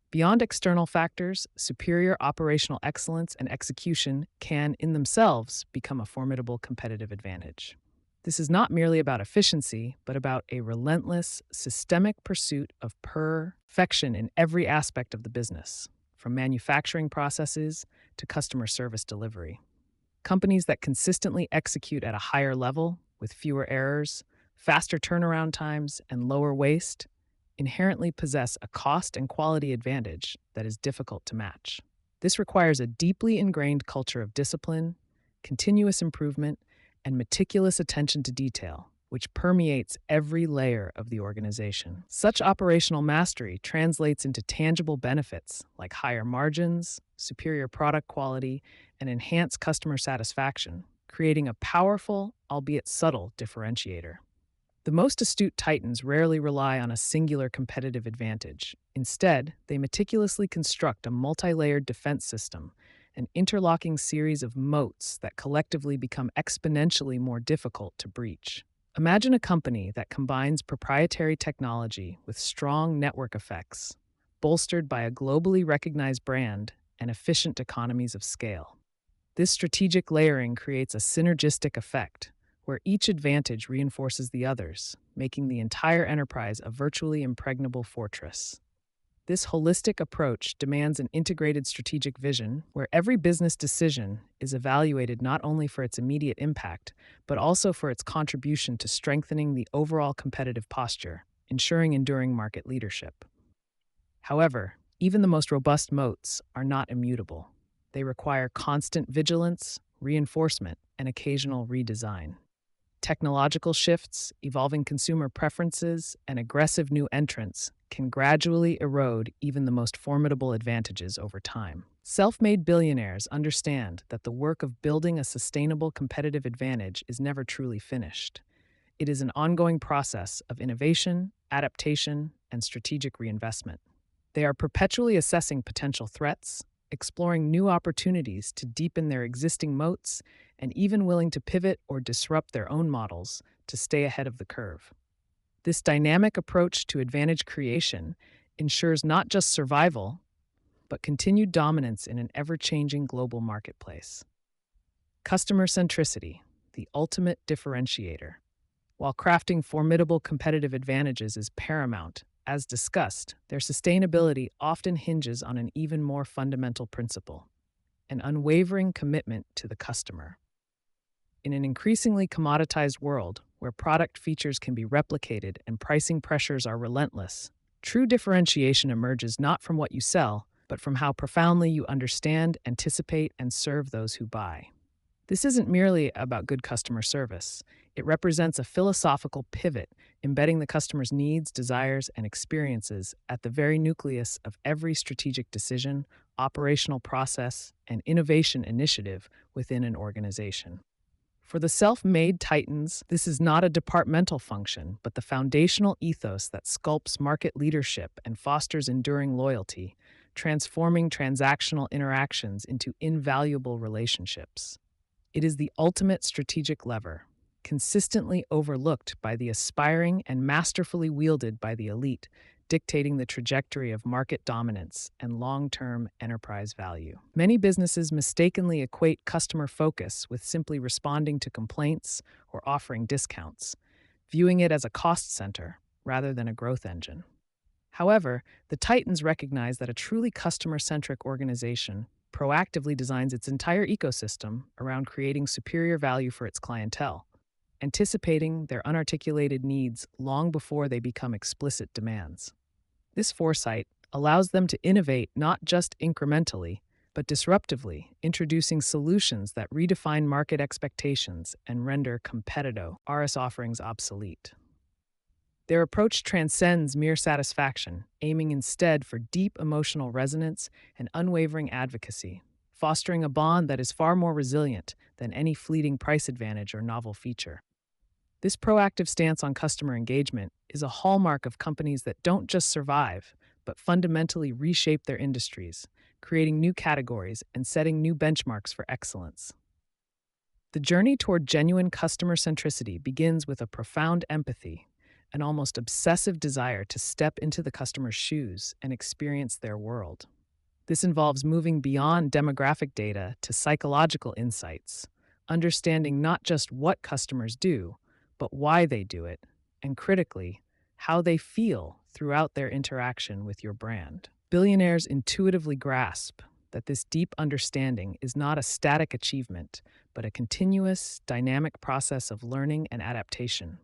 Beyond external factors, superior operational excellence and execution can, in themselves, become a formidable competitive advantage. This is not merely about efficiency, but about a relentless, systemic pursuit of perfection in every aspect of the business, from manufacturing processes to customer service delivery. Companies that consistently execute at a higher level, with fewer errors, faster turnaround times, and lower waste, inherently possess a cost and quality advantage that is difficult to match. This requires a deeply ingrained culture of discipline, continuous improvement, and meticulous attention to detail, which permeates every layer of the organization. Such operational mastery translates into tangible benefits like higher margins, superior product quality, and enhanced customer satisfaction, creating a powerful, albeit subtle, differentiator. The most astute titans rarely rely on a singular competitive advantage. Instead, they meticulously construct a multi-layered defense system, an interlocking series of moats that collectively become exponentially more difficult to breach. Imagine a company that combines proprietary technology with strong network effects, bolstered by a globally recognized brand and efficient economies of scale. This strategic layering creates a synergistic effect, where each advantage reinforces the others, making the entire enterprise a virtually impregnable fortress. This holistic approach demands an integrated strategic vision where every business decision is evaluated not only for its immediate impact, but also for its contribution to strengthening the overall competitive posture, ensuring enduring market leadership. However, even the most robust moats are not immutable. They require constant vigilance, reinforcement, and occasional redesign. Technological shifts, evolving consumer preferences, and aggressive new entrants can gradually erode even the most formidable advantages over time. Self-made billionaires understand that the work of building a sustainable competitive advantage is never truly finished. It is an ongoing process of innovation, adaptation, and strategic reinvestment. They are perpetually assessing potential threats, exploring new opportunities to deepen their existing moats, and even willing to pivot or disrupt their own models to stay ahead of the curve. This dynamic approach to advantage creation ensures not just survival, but continued dominance in an ever-changing global marketplace. Customer centricity, the ultimate differentiator. While crafting formidable competitive advantages is paramount, as discussed, their sustainability often hinges on an even more fundamental principle: an unwavering commitment to the customer. In an increasingly commoditized world, where product features can be replicated and pricing pressures are relentless, true differentiation emerges not from what you sell, but from how profoundly you understand, anticipate, and serve those who buy. This isn't merely about good customer service. It represents a philosophical pivot, embedding the customer's needs, desires, and experiences at the very nucleus of every strategic decision, operational process, and innovation initiative within an organization. For the self-made titans, this is not a departmental function, but the foundational ethos that sculpts market leadership and fosters enduring loyalty, transforming transactional interactions into invaluable relationships. It is the ultimate strategic lever, consistently overlooked by the aspiring and masterfully wielded by the elite, dictating the trajectory of market dominance and long-term enterprise value. Many businesses mistakenly equate customer focus with simply responding to complaints or offering discounts, viewing it as a cost center rather than a growth engine. However, the Titans recognize that a truly customer-centric organization proactively designs its entire ecosystem around creating superior value for its clientele, anticipating their unarticulated needs long before they become explicit demands. This foresight allows them to innovate not just incrementally, but disruptively, introducing solutions that redefine market expectations and render competitive RS offerings obsolete. Their approach transcends mere satisfaction, aiming instead for deep emotional resonance and unwavering advocacy, fostering a bond that is far more resilient than any fleeting price advantage or novel feature. This proactive stance on customer engagement is a hallmark of companies that don't just survive, but fundamentally reshape their industries, creating new categories and setting new benchmarks for excellence. The journey toward genuine customer centricity begins with a profound empathy, an almost obsessive desire to step into the customer's shoes and experience their world. This involves moving beyond demographic data to psychological insights, understanding not just what customers do, but why they do it, and critically, how they feel throughout their interaction with your brand. Billionaires intuitively grasp that this deep understanding is not a static achievement, but a continuous, dynamic process of learning and adaptation,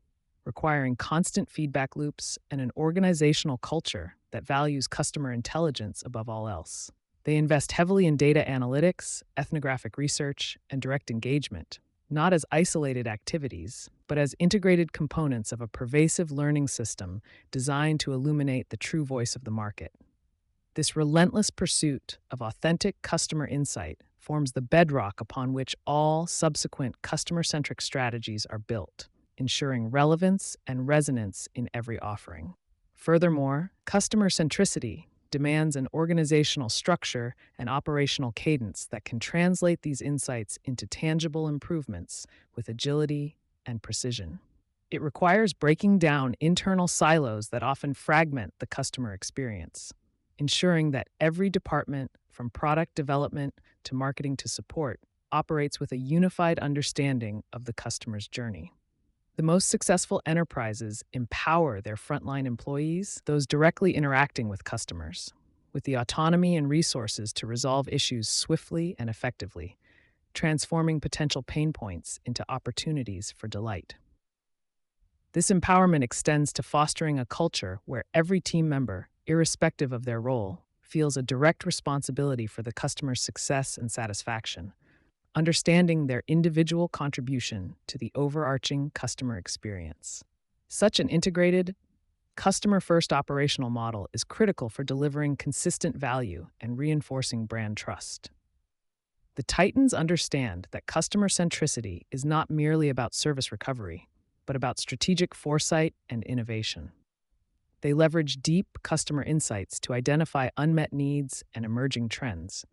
requiring constant feedback loops and an organizational culture that values customer intelligence above all else. They invest heavily in data analytics, ethnographic research, and direct engagement, not as isolated activities, but as integrated components of a pervasive learning system designed to illuminate the true voice of the market. This relentless pursuit of authentic customer insight forms the bedrock upon which all subsequent customer-centric strategies are built, ensuring relevance and resonance in every offering. Furthermore, customer centricity demands an organizational structure and operational cadence that can translate these insights into tangible improvements with agility and precision. It requires breaking down internal silos that often fragment the customer experience, ensuring that every department, from product development to marketing to support, operates with a unified understanding of the customer's journey. The most successful enterprises empower their frontline employees, those directly interacting with customers, with the autonomy and resources to resolve issues swiftly and effectively, transforming potential pain points into opportunities for delight. This empowerment extends to fostering a culture where every team member, irrespective of their role, feels a direct responsibility for the customer's success and satisfaction, understanding their individual contribution to the overarching customer experience. Such an integrated, customer first operational model is critical for delivering consistent value and reinforcing brand trust. The Titans understand that customer centricity is not merely about service recovery, but about strategic foresight and innovation. They leverage deep customer insights to identify unmet needs and emerging trends,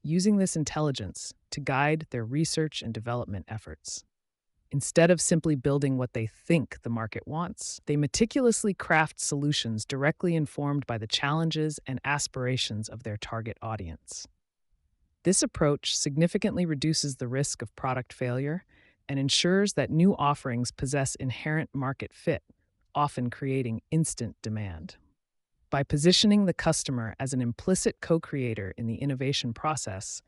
using this intelligence to guide their research and development efforts. Instead of simply building what they think the market wants, they meticulously craft solutions directly informed by the challenges and aspirations of their target audience. This approach significantly reduces the risk of product failure and ensures that new offerings possess inherent market fit, often creating instant demand. By positioning the customer as an implicit co-creator in the innovation process,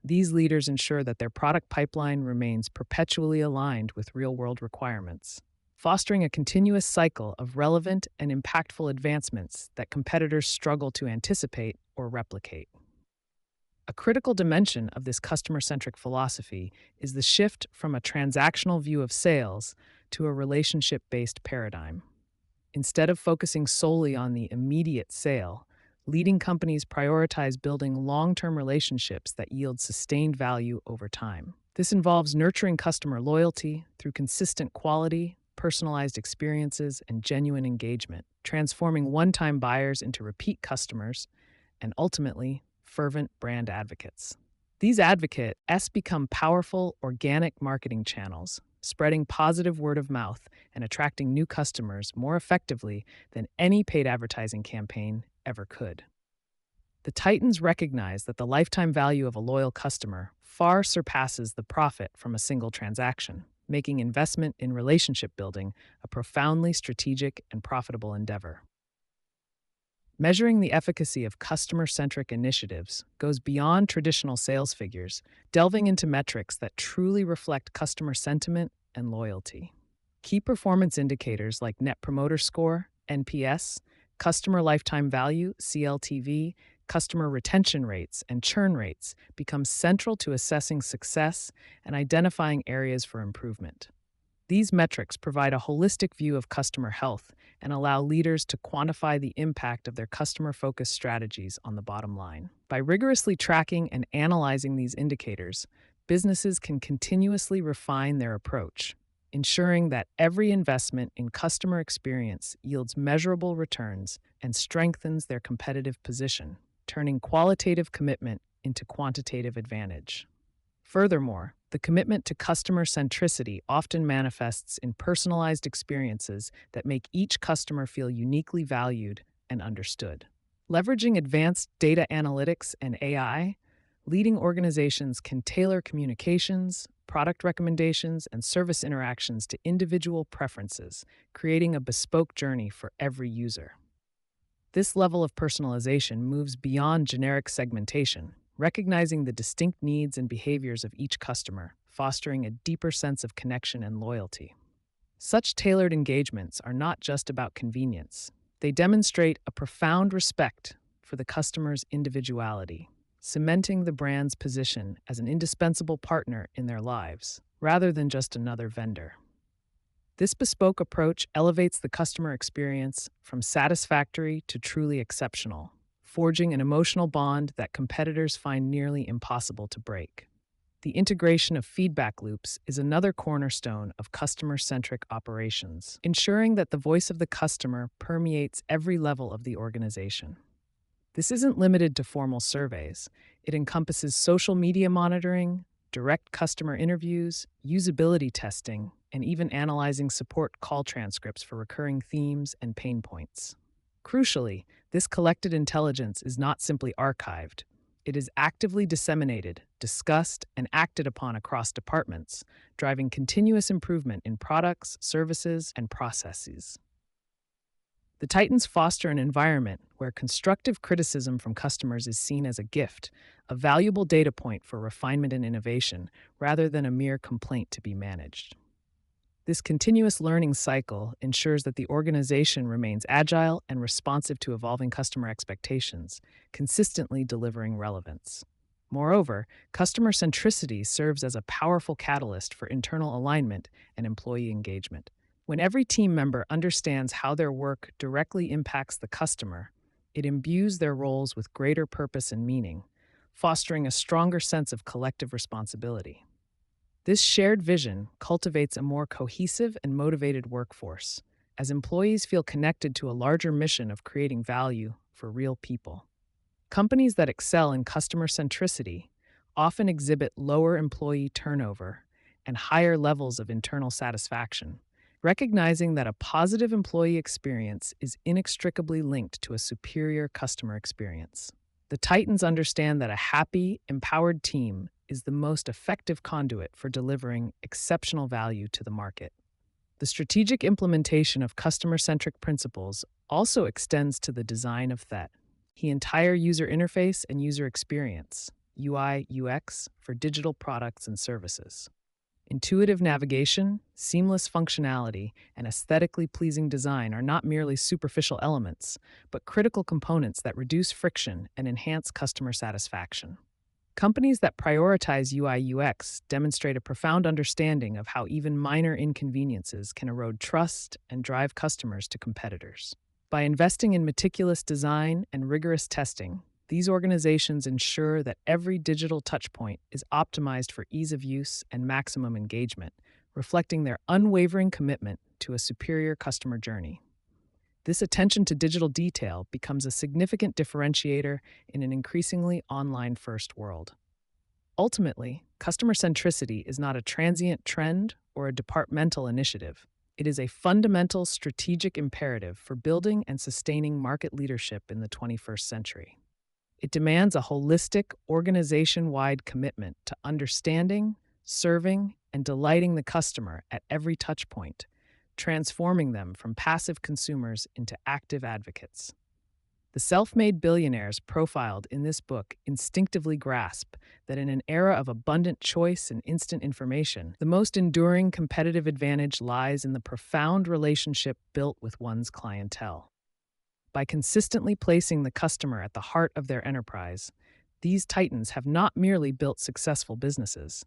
these leaders ensure that their product pipeline remains perpetually aligned with real-world requirements, fostering a continuous cycle of relevant and impactful advancements that competitors struggle to anticipate or replicate. A critical dimension of this customer-centric philosophy is the shift from a transactional view of sales to a relationship-based paradigm. Instead of focusing solely on the immediate sale, leading companies prioritize building long-term relationships that yield sustained value over time. This involves nurturing customer loyalty through consistent quality, personalized experiences, and genuine engagement, transforming one-time buyers into repeat customers and ultimately fervent brand advocates. These advocates become powerful, organic marketing channels, spreading positive word of mouth and attracting new customers more effectively than any paid advertising campaign ever could. The Titans recognize that the lifetime value of a loyal customer far surpasses the profit from a single transaction, making investment in relationship building a profoundly strategic and profitable endeavor. Measuring the efficacy of customer-centric initiatives goes beyond traditional sales figures, delving into metrics that truly reflect customer sentiment and loyalty. Key performance indicators like Net Promoter Score, NPS, customer lifetime value, CLTV, customer retention rates, and churn rates become central to assessing success and identifying areas for improvement. These metrics provide a holistic view of customer health and allow leaders to quantify the impact of their customer-focused strategies on the bottom line. By rigorously tracking and analyzing these indicators, businesses can continuously refine their approach, ensuring that every investment in customer experience yields measurable returns and strengthens their competitive position, turning qualitative commitment into quantitative advantage. Furthermore, the commitment to customer centricity often manifests in personalized experiences that make each customer feel uniquely valued and understood. Leveraging advanced data analytics and AI, leading organizations can tailor communications, product recommendations, and service interactions to individual preferences, creating a bespoke journey for every user. This level of personalization moves beyond generic segmentation, recognizing the distinct needs and behaviors of each customer, fostering a deeper sense of connection and loyalty. Such tailored engagements are not just about convenience. They demonstrate a profound respect for the customer's individuality, cementing the brand's position as an indispensable partner in their lives, rather than just another vendor. This bespoke approach elevates the customer experience from satisfactory to truly exceptional, forging an emotional bond that competitors find nearly impossible to break. The integration of feedback loops is another cornerstone of customer-centric operations, ensuring that the voice of the customer permeates every level of the organization. This isn't limited to formal surveys. It encompasses social media monitoring, direct customer interviews, usability testing, and even analyzing support call transcripts for recurring themes and pain points. Crucially, this collected intelligence is not simply archived. It is actively disseminated, discussed, and acted upon across departments, driving continuous improvement in products, services, and processes. The Titans foster an environment where constructive criticism from customers is seen as a gift, a valuable data point for refinement and innovation, rather than a mere complaint to be managed. This continuous learning cycle ensures that the organization remains agile and responsive to evolving customer expectations, consistently delivering relevance. Moreover, customer centricity serves as a powerful catalyst for internal alignment and employee engagement. When every team member understands how their work directly impacts the customer, it imbues their roles with greater purpose and meaning, fostering a stronger sense of collective responsibility. This shared vision cultivates a more cohesive and motivated workforce, as employees feel connected to a larger mission of creating value for real people. Companies that excel in customer centricity often exhibit lower employee turnover and higher levels of internal satisfaction, recognizing that a positive employee experience is inextricably linked to a superior customer experience. The Titans understand that a happy, empowered team is the most effective conduit for delivering exceptional value to the market. The strategic implementation of customer-centric principles also extends to the design of the entire user interface and user experience, UI/UX, for digital products and services. Intuitive navigation, seamless functionality, and aesthetically pleasing design are not merely superficial elements, but critical components that reduce friction and enhance customer satisfaction. Companies that prioritize UI/UX demonstrate a profound understanding of how even minor inconveniences can erode trust and drive customers to competitors. By investing in meticulous design and rigorous testing, these organizations ensure that every digital touchpoint is optimized for ease of use and maximum engagement, reflecting their unwavering commitment to a superior customer journey. This attention to digital detail becomes a significant differentiator in an increasingly online-first world. Ultimately, customer centricity is not a transient trend or a departmental initiative. It is a fundamental strategic imperative for building and sustaining market leadership in the 21st century. It demands a holistic, organization-wide commitment to understanding, serving, and delighting the customer at every touchpoint, transforming them from passive consumers into active advocates. The self-made billionaires profiled in this book instinctively grasp that in an era of abundant choice and instant information, the most enduring competitive advantage lies in the profound relationship built with one's clientele. By consistently placing the customer at the heart of their enterprise, these titans have not merely built successful businesses.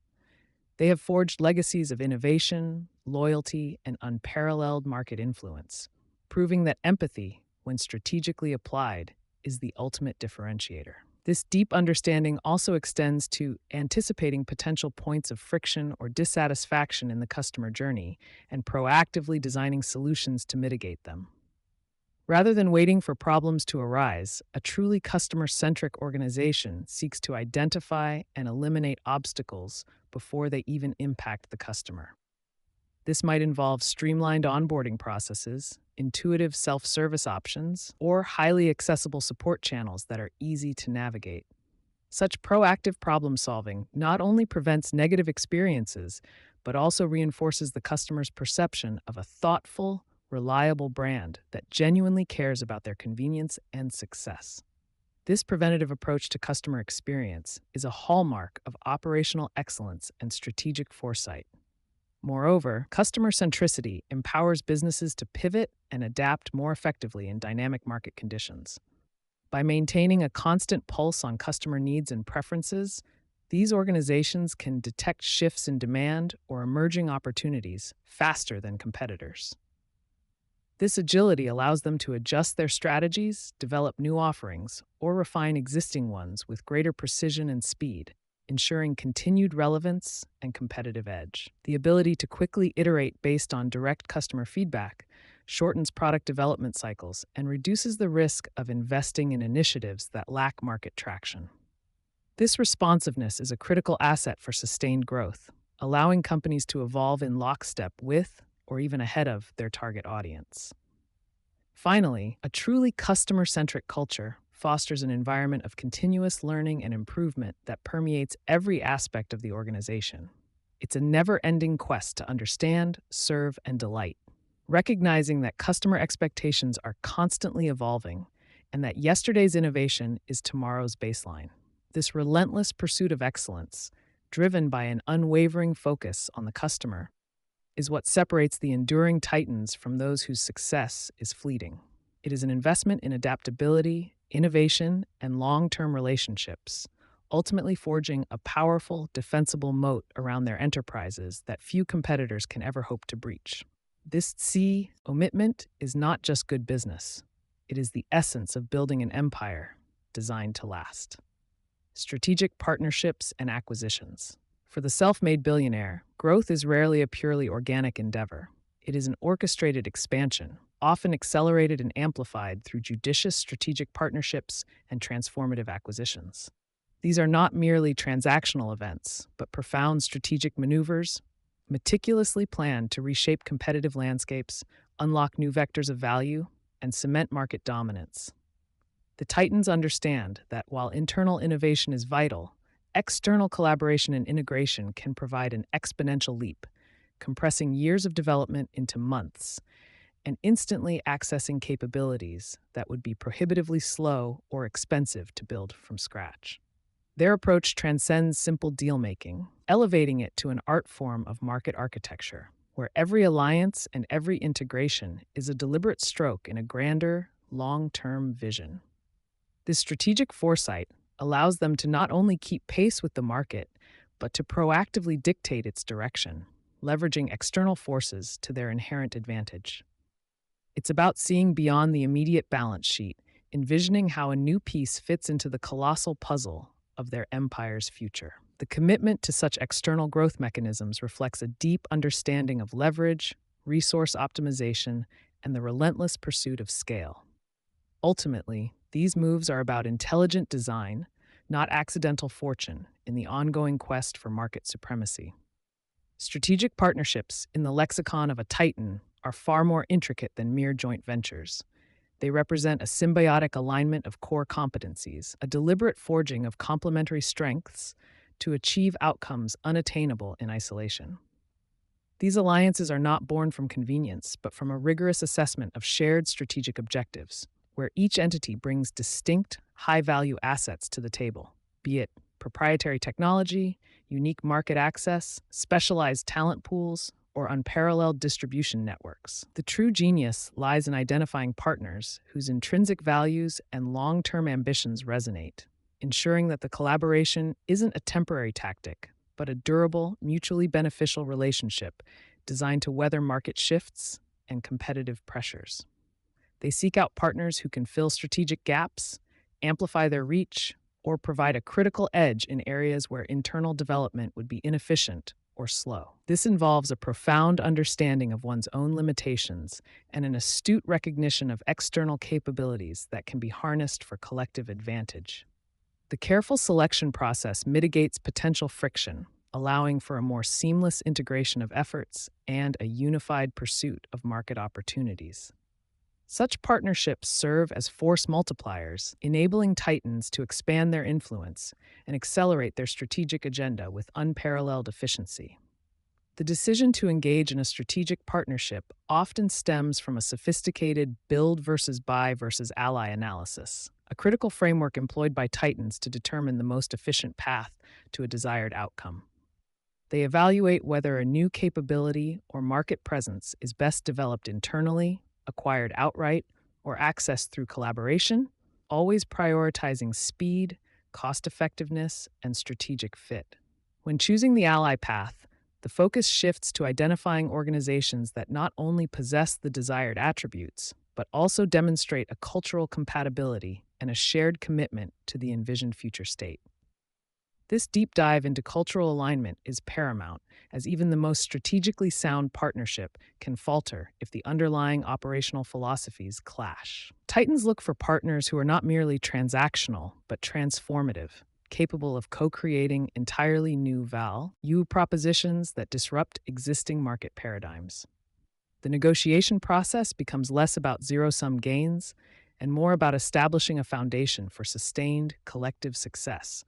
They have forged legacies of innovation, loyalty, and unparalleled market influence, proving that empathy, when strategically applied, is the ultimate differentiator. This deep understanding also extends to anticipating potential points of friction or dissatisfaction in the customer journey and proactively designing solutions to mitigate them. Rather than waiting for problems to arise, a truly customer-centric organization seeks to identify and eliminate obstacles before they even impact the customer. This might involve streamlined onboarding processes, intuitive self-service options, or highly accessible support channels that are easy to navigate. Such proactive problem-solving not only prevents negative experiences, but also reinforces the customer's perception of a thoughtful, reliable brand that genuinely cares about their convenience and success. This preventative approach to customer experience is a hallmark of operational excellence and strategic foresight. Moreover, customer centricity empowers businesses to pivot and adapt more effectively in dynamic market conditions. By maintaining a constant pulse on customer needs and preferences, these organizations can detect shifts in demand or emerging opportunities faster than competitors. This agility allows them to adjust their strategies, develop new offerings, or refine existing ones with greater precision and speed, ensuring continued relevance and competitive edge. The ability to quickly iterate based on direct customer feedback shortens product development cycles and reduces the risk of investing in initiatives that lack market traction. This responsiveness is a critical asset for sustained growth, allowing companies to evolve in lockstep with, or even ahead of, their target audience. Finally, a truly customer-centric culture fosters an environment of continuous learning and improvement that permeates every aspect of the organization. It's a never-ending quest to understand, serve, and delight, recognizing that customer expectations are constantly evolving and that yesterday's innovation is tomorrow's baseline. This relentless pursuit of excellence, driven by an unwavering focus on the customer, is what separates the enduring titans from those whose success is fleeting. It is an investment in adaptability, innovation, and long-term relationships, ultimately forging a powerful, defensible moat around their enterprises that few competitors can ever hope to breach. This C, omitment, is not just good business. It is the essence of building an empire designed to last. Strategic partnerships and acquisitions. For the self-made billionaire, growth is rarely a purely organic endeavor. It is an orchestrated expansion, often accelerated and amplified through judicious strategic partnerships and transformative acquisitions. These are not merely transactional events, but profound strategic maneuvers, meticulously planned to reshape competitive landscapes, unlock new vectors of value, and cement market dominance. The Titans understand that while internal innovation is vital, external collaboration and integration can provide an exponential leap, compressing years of development into months and instantly accessing capabilities that would be prohibitively slow or expensive to build from scratch. Their approach transcends simple deal-making, elevating it to an art form of market architecture, where every alliance and every integration is a deliberate stroke in a grander, long-term vision. This strategic foresight allows them to not only keep pace with the market, but to proactively dictate its direction, leveraging external forces to their inherent advantage. It's about seeing beyond the immediate balance sheet, envisioning how a new piece fits into the colossal puzzle of their empire's future. The commitment to such external growth mechanisms reflects a deep understanding of leverage, resource optimization, and the relentless pursuit of scale. Ultimately, these moves are about intelligent design, not accidental fortune, in the ongoing quest for market supremacy. Strategic partnerships, in the lexicon of a titan, are far more intricate than mere joint ventures. They represent a symbiotic alignment of core competencies, a deliberate forging of complementary strengths to achieve outcomes unattainable in isolation. These alliances are not born from convenience, but from a rigorous assessment of shared strategic objectives, where each entity brings distinct, high-value assets to the table, be it proprietary technology, unique market access, specialized talent pools, or unparalleled distribution networks. The true genius lies in identifying partners whose intrinsic values and long-term ambitions resonate, ensuring that the collaboration isn't a temporary tactic, but a durable, mutually beneficial relationship designed to weather market shifts and competitive pressures. They seek out partners who can fill strategic gaps, amplify their reach, or provide a critical edge in areas where internal development would be inefficient or slow. This involves a profound understanding of one's own limitations and an astute recognition of external capabilities that can be harnessed for collective advantage. The careful selection process mitigates potential friction, allowing for a more seamless integration of efforts and a unified pursuit of market opportunities. Such partnerships serve as force multipliers, enabling titans to expand their influence and accelerate their strategic agenda with unparalleled efficiency. The decision to engage in a strategic partnership often stems from a sophisticated build versus buy versus ally analysis, a critical framework employed by titans to determine the most efficient path to a desired outcome. They evaluate whether a new capability or market presence is best developed internally, acquired outright, or accessed through collaboration, always prioritizing speed, cost-effectiveness, and strategic fit. When choosing the ally path, the focus shifts to identifying organizations that not only possess the desired attributes, but also demonstrate a cultural compatibility and a shared commitment to the envisioned future state. This deep dive into cultural alignment is paramount, as even the most strategically sound partnership can falter if the underlying operational philosophies clash. Titans look for partners who are not merely transactional, but transformative, capable of co-creating entirely new value propositions that disrupt existing market paradigms. The negotiation process becomes less about zero-sum gains and more about establishing a foundation for sustained collective success,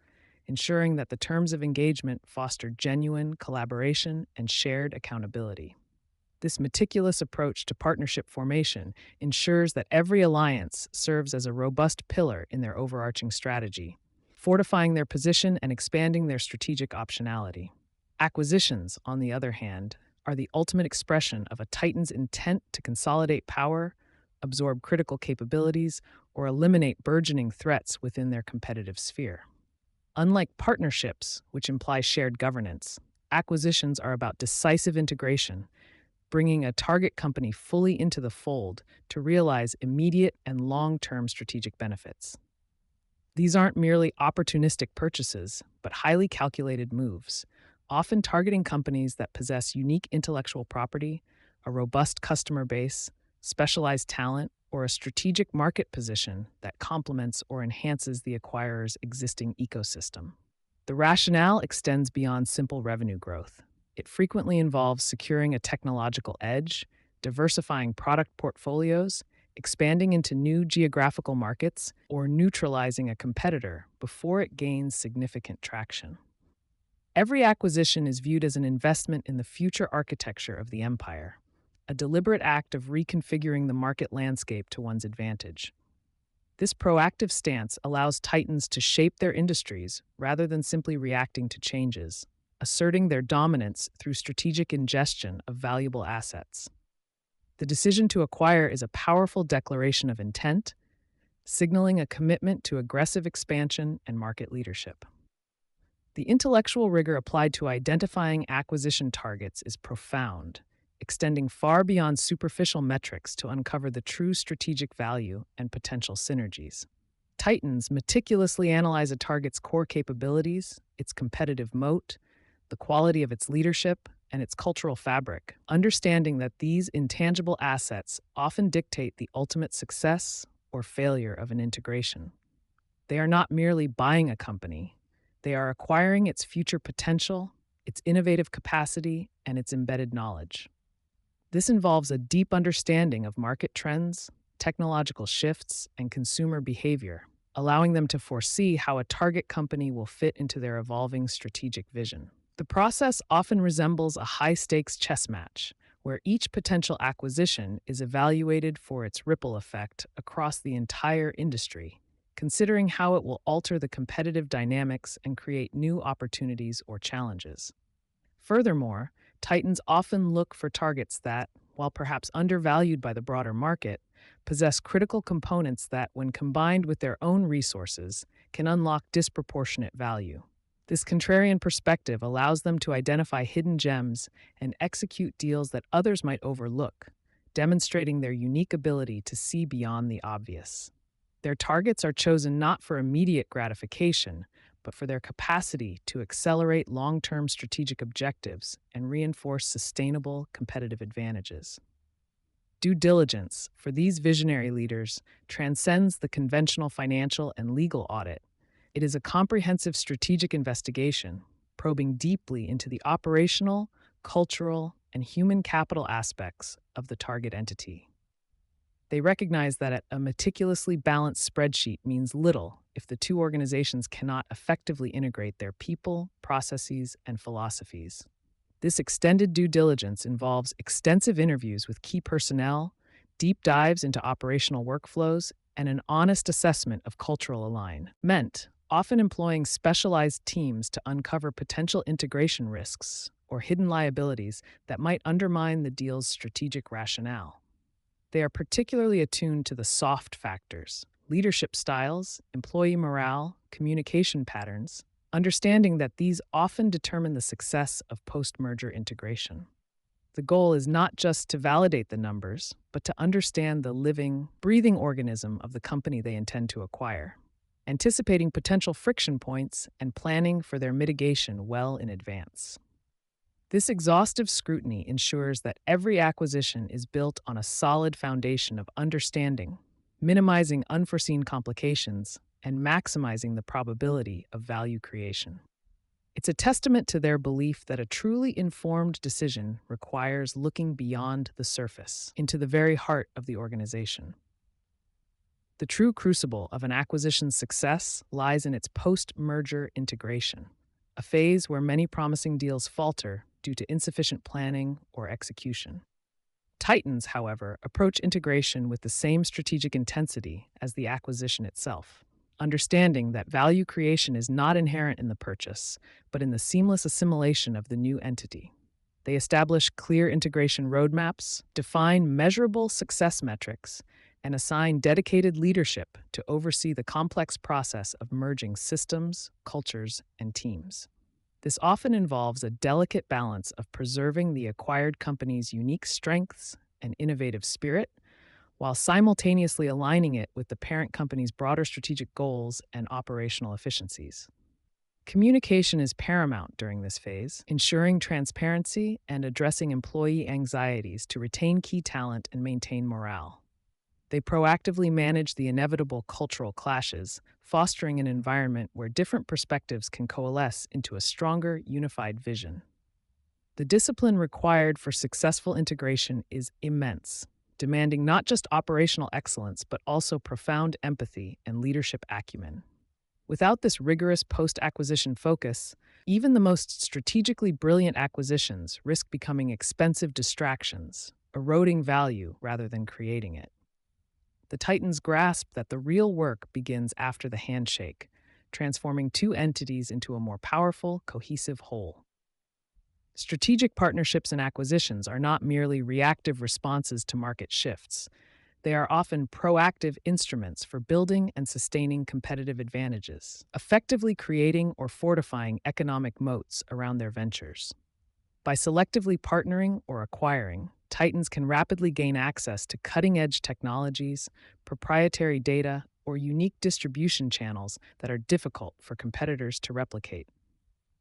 ensuring that the terms of engagement foster genuine collaboration and shared accountability. This meticulous approach to partnership formation ensures that every alliance serves as a robust pillar in their overarching strategy, fortifying their position and expanding their strategic optionality. Acquisitions, on the other hand, are the ultimate expression of a titan's intent to consolidate power, absorb critical capabilities, or eliminate burgeoning threats within their competitive sphere. Unlike partnerships, which imply shared governance, acquisitions are about decisive integration, bringing a target company fully into the fold to realize immediate and long-term strategic benefits. These aren't merely opportunistic purchases, but highly calculated moves, often targeting companies that possess unique intellectual property, a robust customer base, specialized talent, or a strategic market position that complements or enhances the acquirer's existing ecosystem. The rationale extends beyond simple revenue growth. It frequently involves securing a technological edge, diversifying product portfolios, expanding into new geographical markets, or neutralizing a competitor before it gains significant traction. Every acquisition is viewed as an investment in the future architecture of the empire, a deliberate act of reconfiguring the market landscape to one's advantage. This proactive stance allows titans to shape their industries rather than simply reacting to changes, asserting their dominance through strategic ingestion of valuable assets. The decision to acquire is a powerful declaration of intent, signaling a commitment to aggressive expansion and market leadership. The intellectual rigor applied to identifying acquisition targets is profound, extending far beyond superficial metrics to uncover the true strategic value and potential synergies. Titans meticulously analyze a target's core capabilities, its competitive moat, the quality of its leadership, and its cultural fabric, understanding that these intangible assets often dictate the ultimate success or failure of an integration. They are not merely buying a company, they are acquiring its future potential, its innovative capacity, and its embedded knowledge. This involves a deep understanding of market trends, technological shifts, and consumer behavior, allowing them to foresee how a target company will fit into their evolving strategic vision. The process often resembles a high-stakes chess match, where each potential acquisition is evaluated for its ripple effect across the entire industry, considering how it will alter the competitive dynamics and create new opportunities or challenges. Furthermore, titans often look for targets that, while perhaps undervalued by the broader market, possess critical components that, when combined with their own resources, can unlock disproportionate value. This contrarian perspective allows them to identify hidden gems and execute deals that others might overlook, demonstrating their unique ability to see beyond the obvious. Their targets are chosen not for immediate gratification, but for their capacity to accelerate long-term strategic objectives and reinforce sustainable competitive advantages. Due diligence, for these visionary leaders, transcends the conventional financial and legal audit. It is a comprehensive strategic investigation, probing deeply into the operational, cultural, and human capital aspects of the target entity. They recognize that a meticulously balanced spreadsheet means little if the two organizations cannot effectively integrate their people, processes, and philosophies. This extended due diligence involves extensive interviews with key personnel, deep dives into operational workflows, and an honest assessment of cultural alignment, often employing specialized teams to uncover potential integration risks or hidden liabilities that might undermine the deal's strategic rationale. They are particularly attuned to the soft factors, leadership styles, employee morale, communication patterns, understanding that these often determine the success of post-merger integration. The goal is not just to validate the numbers, but to understand the living, breathing organism of the company they intend to acquire, anticipating potential friction points and planning for their mitigation well in advance. This exhaustive scrutiny ensures that every acquisition is built on a solid foundation of understanding, minimizing unforeseen complications, and maximizing the probability of value creation. It's a testament to their belief that a truly informed decision requires looking beyond the surface, into the very heart of the organization. The true crucible of an acquisition's success lies in its post-merger integration, a phase where many promising deals falter due to insufficient planning or execution. Titans, however, approach integration with the same strategic intensity as the acquisition itself, understanding that value creation is not inherent in the purchase, but in the seamless assimilation of the new entity. They establish clear integration roadmaps, define measurable success metrics, and assign dedicated leadership to oversee the complex process of merging systems, cultures, and teams. This often involves a delicate balance of preserving the acquired company's unique strengths and innovative spirit, while simultaneously aligning it with the parent company's broader strategic goals and operational efficiencies. Communication is paramount during this phase, ensuring transparency and addressing employee anxieties to retain key talent and maintain morale. They proactively manage the inevitable cultural clashes, fostering an environment where different perspectives can coalesce into a stronger, unified vision. The discipline required for successful integration is immense, demanding not just operational excellence but also profound empathy and leadership acumen. Without this rigorous post-acquisition focus, even the most strategically brilliant acquisitions risk becoming expensive distractions, eroding value rather than creating it. The Titans grasp that the real work begins after the handshake, transforming two entities into a more powerful, cohesive whole. Strategic partnerships and acquisitions are not merely reactive responses to market shifts. They are often proactive instruments for building and sustaining competitive advantages, effectively creating or fortifying economic moats around their ventures. By selectively partnering or acquiring, Titans can rapidly gain access to cutting-edge technologies, proprietary data, or unique distribution channels that are difficult for competitors to replicate.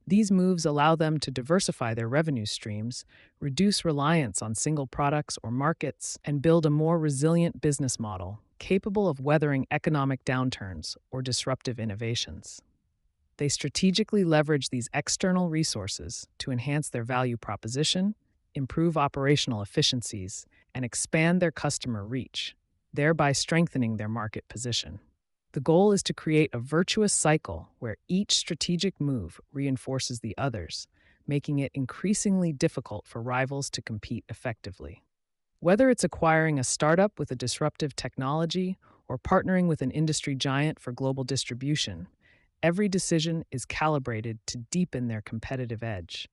These moves allow them to diversify their revenue streams, reduce reliance on single products or markets, and build a more resilient business model capable of weathering economic downturns or disruptive innovations. They strategically leverage these external resources to enhance their value proposition, improve operational efficiencies, and expand their customer reach, thereby strengthening their market position. The goal is to create a virtuous cycle where each strategic move reinforces the others, making it increasingly difficult for rivals to compete effectively. Whether it's acquiring a startup with a disruptive technology or partnering with an industry giant for global distribution, every decision is calibrated to deepen their competitive edge.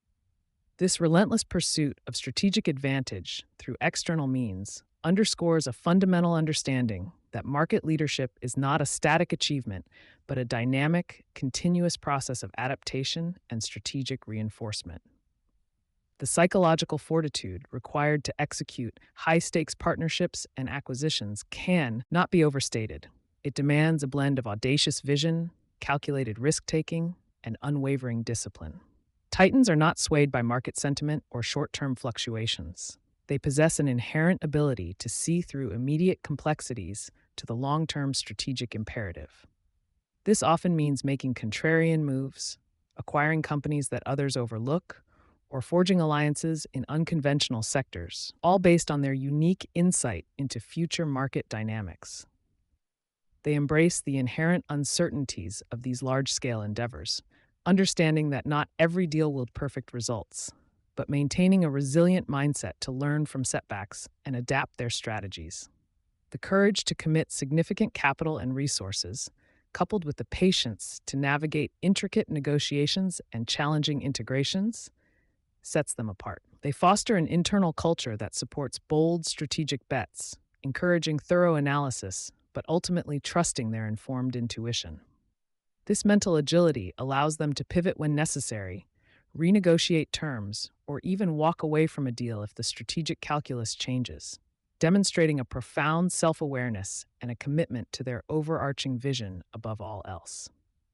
This relentless pursuit of strategic advantage through external means underscores a fundamental understanding that market leadership is not a static achievement, but a dynamic, continuous process of adaptation and strategic reinforcement. The psychological fortitude required to execute high-stakes partnerships and acquisitions can not be overstated. It demands a blend of audacious vision, calculated risk-taking, and unwavering discipline. Titans are not swayed by market sentiment or short-term fluctuations. They possess an inherent ability to see through immediate complexities to the long-term strategic imperative. This often means making contrarian moves, acquiring companies that others overlook, or forging alliances in unconventional sectors, all based on their unique insight into future market dynamics. They embrace the inherent uncertainties of these large-scale endeavors, understanding that not every deal will yield perfect results, but maintaining a resilient mindset to learn from setbacks and adapt their strategies. The courage to commit significant capital and resources, coupled with the patience to navigate intricate negotiations and challenging integrations, sets them apart. They foster an internal culture that supports bold strategic bets, encouraging thorough analysis, but ultimately trusting their informed intuition. This mental agility allows them to pivot when necessary, renegotiate terms, or even walk away from a deal if the strategic calculus changes, demonstrating a profound self-awareness and a commitment to their overarching vision above all else.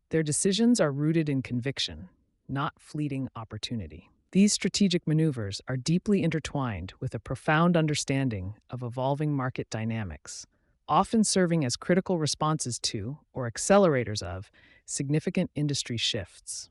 Their decisions are rooted in conviction, not fleeting opportunity. These strategic maneuvers are deeply intertwined with a profound understanding of evolving market dynamics, often serving as critical responses to, or accelerators of, significant industry shifts.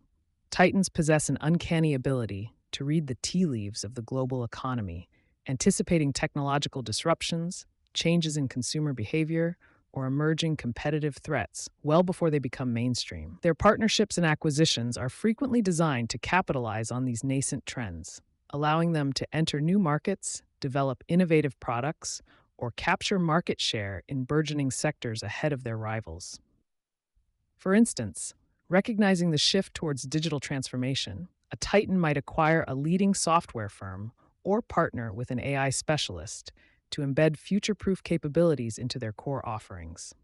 Titans possess an uncanny ability to read the tea leaves of the global economy, anticipating technological disruptions, changes in consumer behavior, or emerging competitive threats well before they become mainstream. Their partnerships and acquisitions are frequently designed to capitalize on these nascent trends, allowing them to enter new markets, develop innovative products, or capture market share in burgeoning sectors ahead of their rivals. For instance, recognizing the shift towards digital transformation, a Titan might acquire a leading software firm or partner with an AI specialist, to embed future-proof capabilities into their core offerings.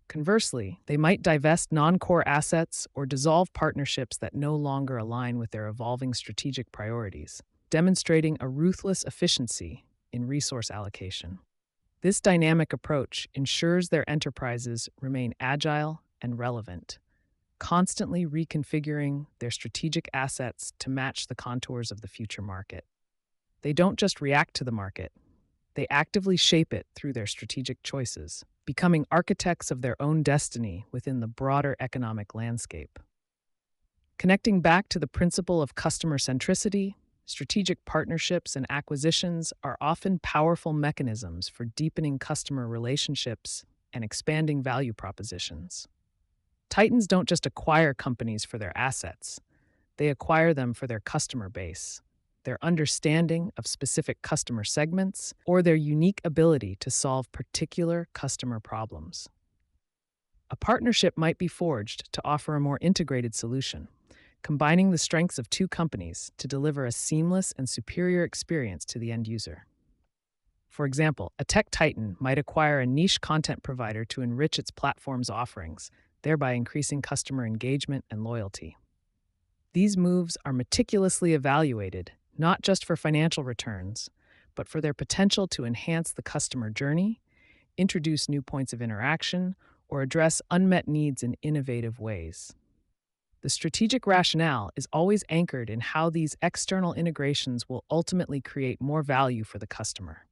Conversely, they might divest non-core assets or dissolve partnerships that no longer align with their evolving strategic priorities, demonstrating a ruthless efficiency in resource allocation. This dynamic approach ensures their enterprises remain agile and relevant, constantly reconfiguring their strategic assets to match the contours of the future market. They don't just react to the market, they actively shape it through their strategic choices, becoming architects of their own destiny within the broader economic landscape. Connecting back to the principle of customer centricity, strategic partnerships and acquisitions are often powerful mechanisms for deepening customer relationships and expanding value propositions. Titans don't just acquire companies for their assets, they acquire them for their customer base, their understanding of specific customer segments, or their unique ability to solve particular customer problems. A partnership might be forged to offer a more integrated solution, combining the strengths of two companies to deliver a seamless and superior experience to the end user. For example, a tech titan might acquire a niche content provider to enrich its platform's offerings, thereby increasing customer engagement and loyalty. These moves are meticulously evaluated, not just for financial returns, but for their potential to enhance the customer journey, introduce new points of interaction, or address unmet needs in innovative ways. The strategic rationale is always anchored in how these external integrations will ultimately create more value for the customer,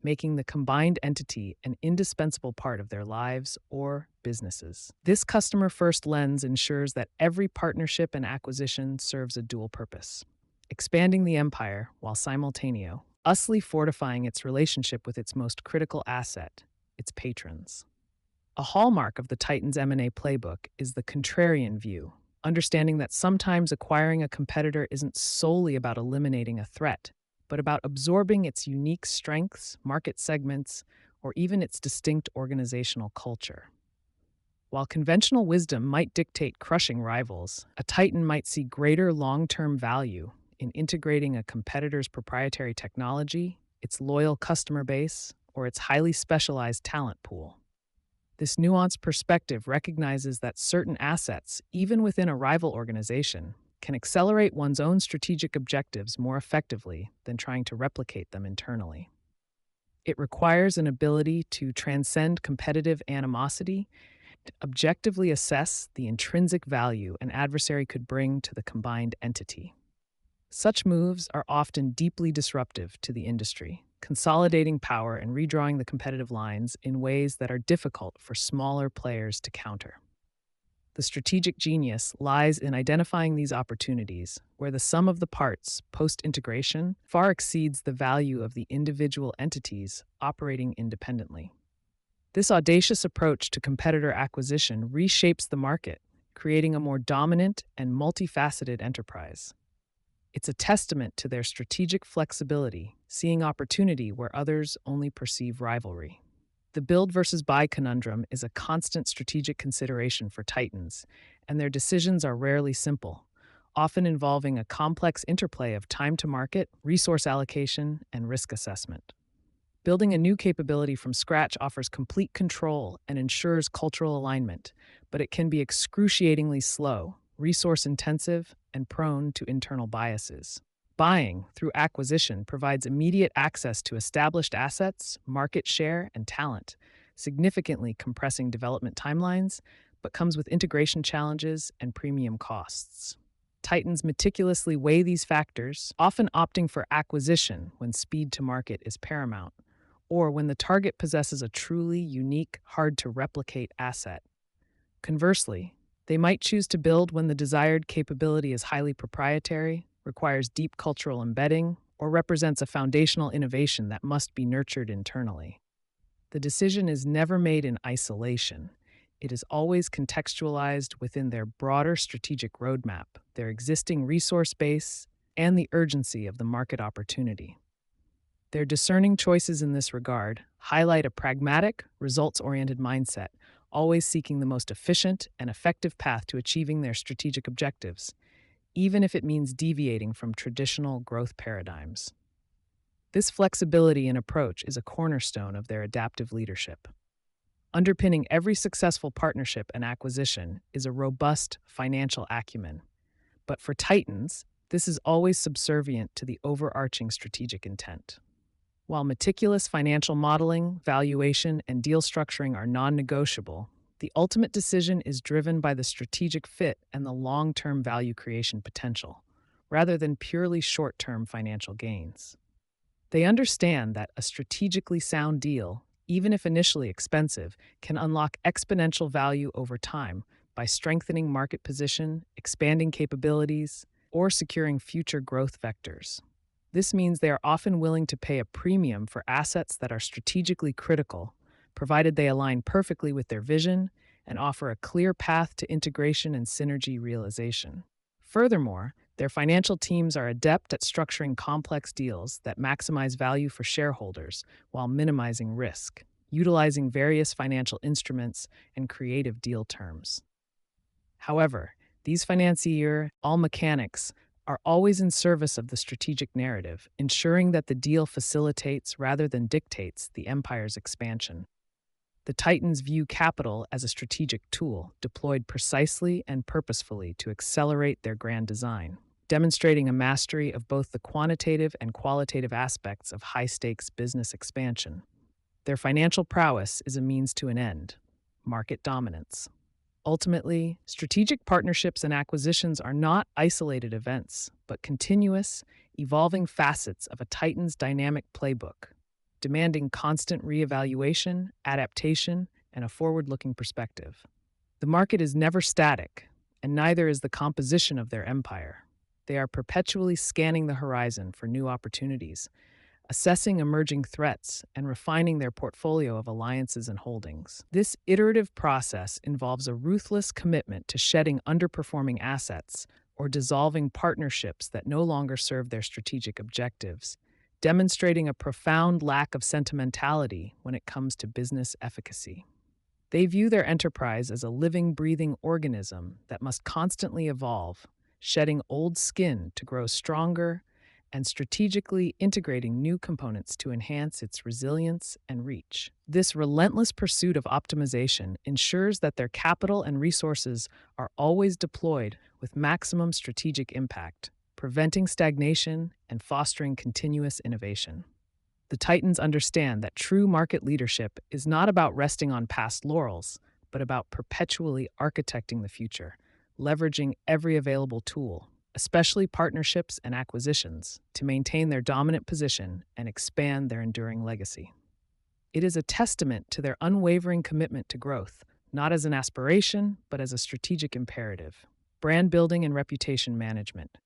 making the combined entity an indispensable part of their lives or businesses. This customer-first lens ensures that every partnership and acquisition serves a dual purpose, expanding the empire while simultaneously fortifying its relationship with its most critical asset, its patrons. A hallmark of the Titan's M&A playbook is the contrarian view, understanding that sometimes acquiring a competitor isn't solely about eliminating a threat, but about absorbing its unique strengths, market segments, or even its distinct organizational culture. While conventional wisdom might dictate crushing rivals, a Titan might see greater long-term value in integrating a competitor's proprietary technology, its loyal customer base, or its highly specialized talent pool. This nuanced perspective recognizes that certain assets, even within a rival organization, can accelerate one's own strategic objectives more effectively than trying to replicate them internally. It requires an ability to transcend competitive animosity, to objectively assess the intrinsic value an adversary could bring to the combined entity. Such moves are often deeply disruptive to the industry, consolidating power and redrawing the competitive lines in ways that are difficult for smaller players to counter. The strategic genius lies in identifying these opportunities, where the sum of the parts, post-integration, far exceeds the value of the individual entities operating independently. This audacious approach to competitor acquisition reshapes the market, creating a more dominant and multifaceted enterprise. It's a testament to their strategic flexibility, seeing opportunity where others only perceive rivalry. The build versus buy conundrum is a constant strategic consideration for Titans, and their decisions are rarely simple, often involving a complex interplay of time to market, resource allocation, and risk assessment. Building a new capability from scratch offers complete control and ensures cultural alignment, but it can be excruciatingly slow, resource-intensive, and prone to internal biases. Buying, through acquisition, provides immediate access to established assets, market share, and talent, significantly compressing development timelines, but comes with integration challenges and premium costs. Titans meticulously weigh these factors, often opting for acquisition when speed to market is paramount, or when the target possesses a truly unique, hard-to-replicate asset. Conversely, they might choose to build when the desired capability is highly proprietary, requires deep cultural embedding, or represents a foundational innovation that must be nurtured internally. The decision is never made in isolation. It is always contextualized within their broader strategic roadmap, their existing resource base, and the urgency of the market opportunity. Their discerning choices in this regard highlight a pragmatic, results-oriented mindset, always seeking the most efficient and effective path to achieving their strategic objectives, even if it means deviating from traditional growth paradigms. This flexibility in approach is a cornerstone of their adaptive leadership. Underpinning every successful partnership and acquisition is a robust financial acumen. But for Titans, this is always subservient to the overarching strategic intent. While meticulous financial modeling, valuation, and deal structuring are non negotiable, the ultimate decision is driven by the strategic fit and the long term value creation potential, rather than purely short term financial gains. They understand that a strategically sound deal, even if initially expensive, can unlock exponential value over time by strengthening market position, expanding capabilities, or securing future growth vectors. This means they are often willing to pay a premium for assets that are strategically critical, provided they align perfectly with their vision and offer a clear path to integration and synergy realization. Furthermore, their financial teams are adept at structuring complex deals that maximize value for shareholders while minimizing risk, utilizing various financial instruments and creative deal terms. However, these financier all mechanics are always in service of the strategic narrative, ensuring that the deal facilitates rather than dictates the empire's expansion. The Titans view capital as a strategic tool deployed precisely and purposefully to accelerate their grand design, demonstrating a mastery of both the quantitative and qualitative aspects of high-stakes business expansion. Their financial prowess is a means to an end: market dominance. Ultimately, strategic partnerships and acquisitions are not isolated events, but continuous, evolving facets of a Titan's dynamic playbook, demanding constant reevaluation, adaptation, and a forward-looking perspective. The market is never static, and neither is the composition of their empire. They are perpetually scanning the horizon for new opportunities, assessing emerging threats, and refining their portfolio of alliances and holdings. This iterative process involves a ruthless commitment to shedding underperforming assets or dissolving partnerships that no longer serve their strategic objectives, demonstrating a profound lack of sentimentality when it comes to business efficacy. They view their enterprise as a living, breathing organism that must constantly evolve, shedding old skin to grow stronger and strategically integrating new components to enhance its resilience and reach. This relentless pursuit of optimization ensures that their capital and resources are always deployed with maximum strategic impact, preventing stagnation and fostering continuous innovation. The Titans understand that true market leadership is not about resting on past laurels, but about perpetually architecting the future, leveraging every available tool, especially partnerships and acquisitions, to maintain their dominant position and expand their enduring legacy. It is a testament to their unwavering commitment to growth, not as an aspiration, but as a strategic imperative. Brand building and reputation management.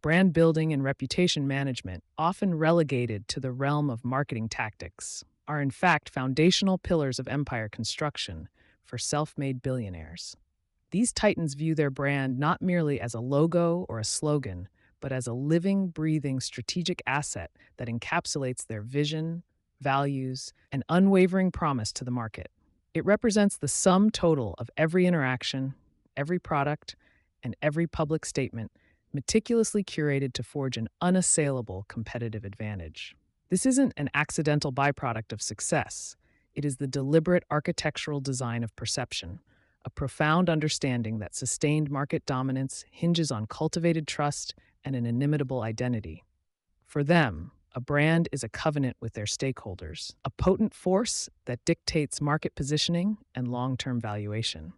Brand building and reputation management, often relegated to the realm of marketing tactics, are in fact foundational pillars of empire construction for self-made billionaires. These Titans view their brand not merely as a logo or a slogan, but as a living, breathing strategic asset that encapsulates their vision, values, and unwavering promise to the market. It represents the sum total of every interaction, every product, and every public statement, meticulously curated to forge an unassailable competitive advantage. This isn't an accidental byproduct of success. It is the deliberate architectural design of perception, a profound understanding that sustained market dominance hinges on cultivated trust and an inimitable identity. For them, a brand is a covenant with their stakeholders, a potent force that dictates market positioning and long-term valuation.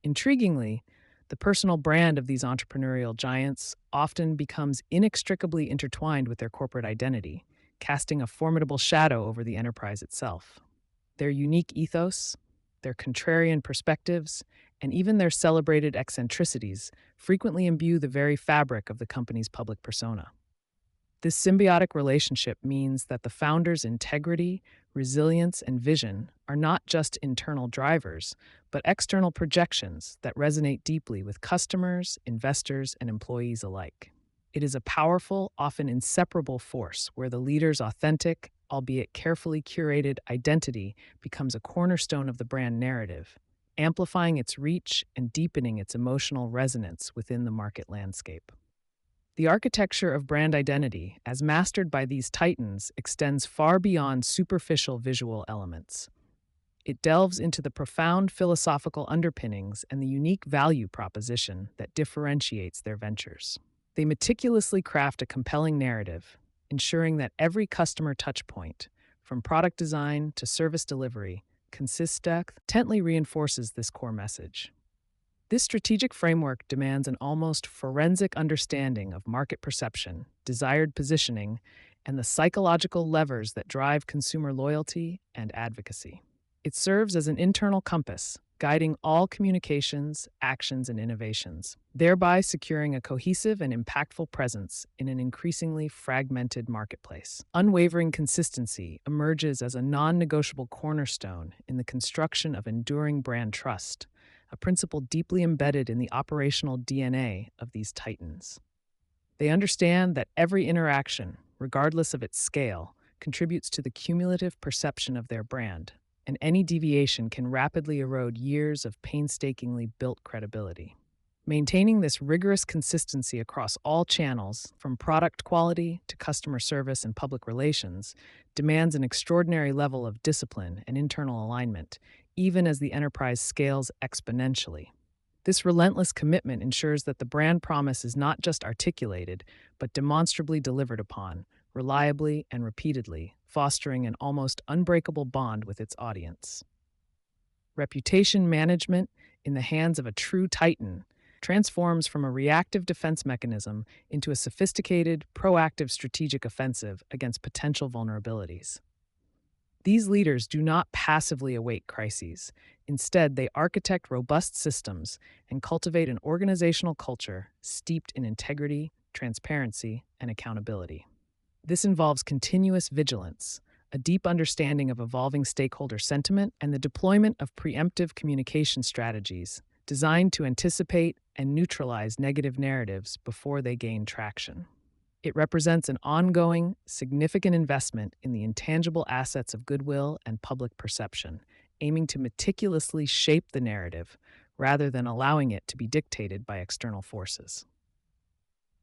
Intriguingly, the personal brand of these entrepreneurial giants often becomes inextricably intertwined with their corporate identity, casting a formidable shadow over the enterprise itself. Their unique ethos, their contrarian perspectives, and even their celebrated eccentricities frequently imbue the very fabric of the company's public persona. This symbiotic relationship means that the founder's integrity, resilience, and vision are not just internal drivers, but external projections that resonate deeply with customers, investors, and employees alike. It is a powerful, often inseparable force where the leader's authentic, albeit carefully curated identity becomes a cornerstone of the brand narrative, amplifying its reach and deepening its emotional resonance within the market landscape. The architecture of brand identity, as mastered by these titans, extends far beyond superficial visual elements. It delves into the profound philosophical underpinnings and the unique value proposition that differentiates their ventures. They meticulously craft a compelling narrative, ensuring that every customer touchpoint, from product design to service delivery, consistently reinforces this core message. This strategic framework demands an almost forensic understanding of market perception, desired positioning, and the psychological levers that drive consumer loyalty and advocacy. It serves as an internal compass, guiding all communications, actions, and innovations, thereby securing a cohesive and impactful presence in an increasingly fragmented marketplace. Unwavering consistency emerges as a non-negotiable cornerstone in the construction of enduring brand trust, a principle deeply embedded in the operational DNA of these titans. They understand that every interaction, regardless of its scale, contributes to the cumulative perception of their brand, and any deviation can rapidly erode years of painstakingly built credibility. Maintaining this rigorous consistency across all channels, from product quality to customer service and public relations, demands an extraordinary level of discipline and internal alignment, even as the enterprise scales exponentially. This relentless commitment ensures that the brand promise is not just articulated, but demonstrably delivered upon, reliably and repeatedly, fostering an almost unbreakable bond with its audience. Reputation management, in the hands of a true titan, transforms from a reactive defense mechanism into a sophisticated, proactive strategic offensive against potential vulnerabilities. These leaders do not passively await crises. Instead, they architect robust systems and cultivate an organizational culture steeped in integrity, transparency, and accountability. This involves continuous vigilance, a deep understanding of evolving stakeholder sentiment, and the deployment of preemptive communication strategies designed to anticipate and neutralize negative narratives before they gain traction. It represents an ongoing, significant investment in the intangible assets of goodwill and public perception, aiming to meticulously shape the narrative rather than allowing it to be dictated by external forces.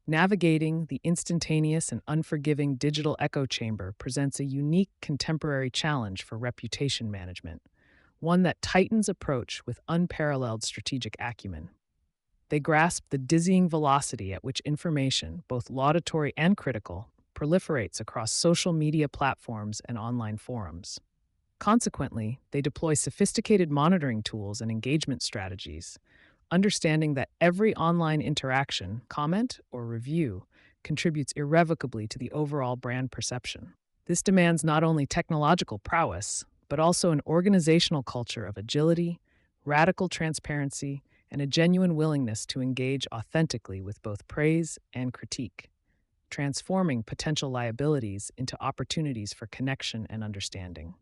Navigating the instantaneous and unforgiving digital echo chamber presents a unique contemporary challenge for reputation management, one that titans approach with unparalleled strategic acumen. They grasp the dizzying velocity at which information, both laudatory and critical, proliferates across social media platforms and online forums. Consequently, they deploy sophisticated monitoring tools and engagement strategies, understanding that every online interaction, comment, or review contributes irrevocably to the overall brand perception. This demands not only technological prowess, but also an organizational culture of agility, radical transparency, and a genuine willingness to engage authentically with both praise and critique, transforming potential liabilities into opportunities for connection and understanding.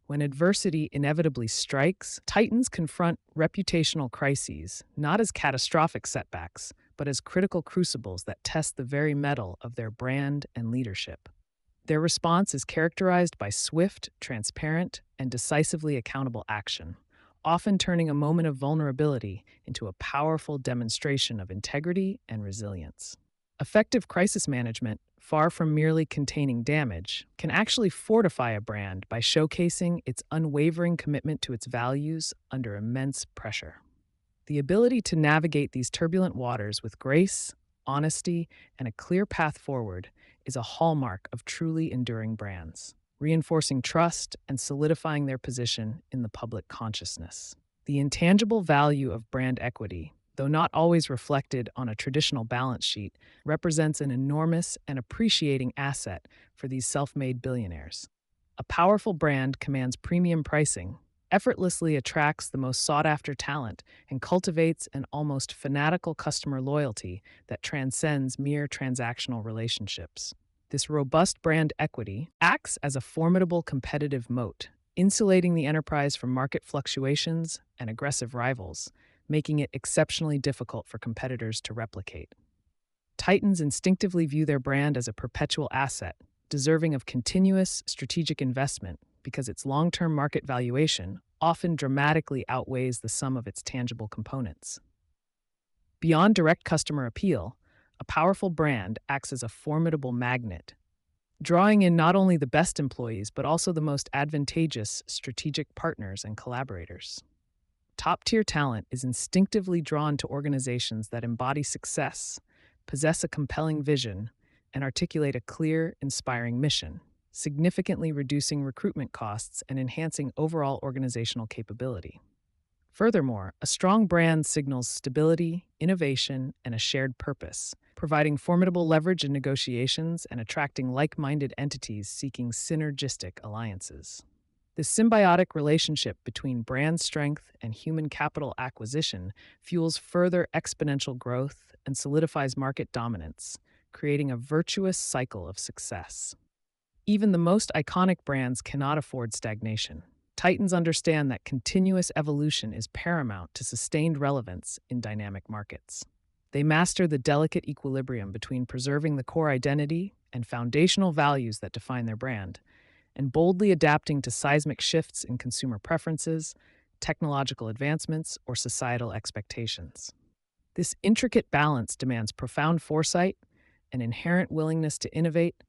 When adversity inevitably strikes, titans confront reputational crises not as catastrophic setbacks, but as critical crucibles that test the very mettle of their brand and leadership. Their response is characterized by swift, transparent, and decisively accountable action, often turning a moment of vulnerability into a powerful demonstration of integrity and resilience. Effective crisis management, far from merely containing damage, can actually fortify a brand by showcasing its unwavering commitment to its values under immense pressure. The ability to navigate these turbulent waters with grace, honesty, and a clear path forward is a hallmark of truly enduring brands, reinforcing trust and solidifying their position in the public consciousness. The intangible value of brand equity, though not always reflected on a traditional balance sheet, represents an enormous and appreciating asset for these self-made billionaires. A powerful brand commands premium pricing, effortlessly attracts the most sought-after talent, and cultivates an almost fanatical customer loyalty that transcends mere transactional relationships. This robust brand equity acts as a formidable competitive moat, insulating the enterprise from market fluctuations and aggressive rivals, making it exceptionally difficult for competitors to replicate. Titans instinctively view their brand as a perpetual asset, deserving of continuous strategic investment because its long-term market valuation often dramatically outweighs the sum of its tangible components. Beyond direct customer appeal, a powerful brand acts as a formidable magnet, drawing in not only the best employees, but also the most advantageous strategic partners and collaborators. Top tier talent is instinctively drawn to organizations that embody success, possess a compelling vision, and articulate a clear, inspiring mission, significantly reducing recruitment costs and enhancing overall organizational capability. Furthermore, a strong brand signals stability, innovation, and a shared purpose, providing formidable leverage in negotiations and attracting like minded entities seeking synergistic alliances. This symbiotic relationship between brand strength and human capital acquisition fuels further exponential growth and solidifies market dominance, creating a virtuous cycle of success. Even the most iconic brands cannot afford stagnation. Titans understand that continuous evolution is paramount to sustained relevance in dynamic markets. They master the delicate equilibrium between preserving the core identity and foundational values that define their brand, and boldly adapting to seismic shifts in consumer preferences, technological advancements, or societal expectations. This intricate balance demands profound foresight, an inherent willingness to innovate,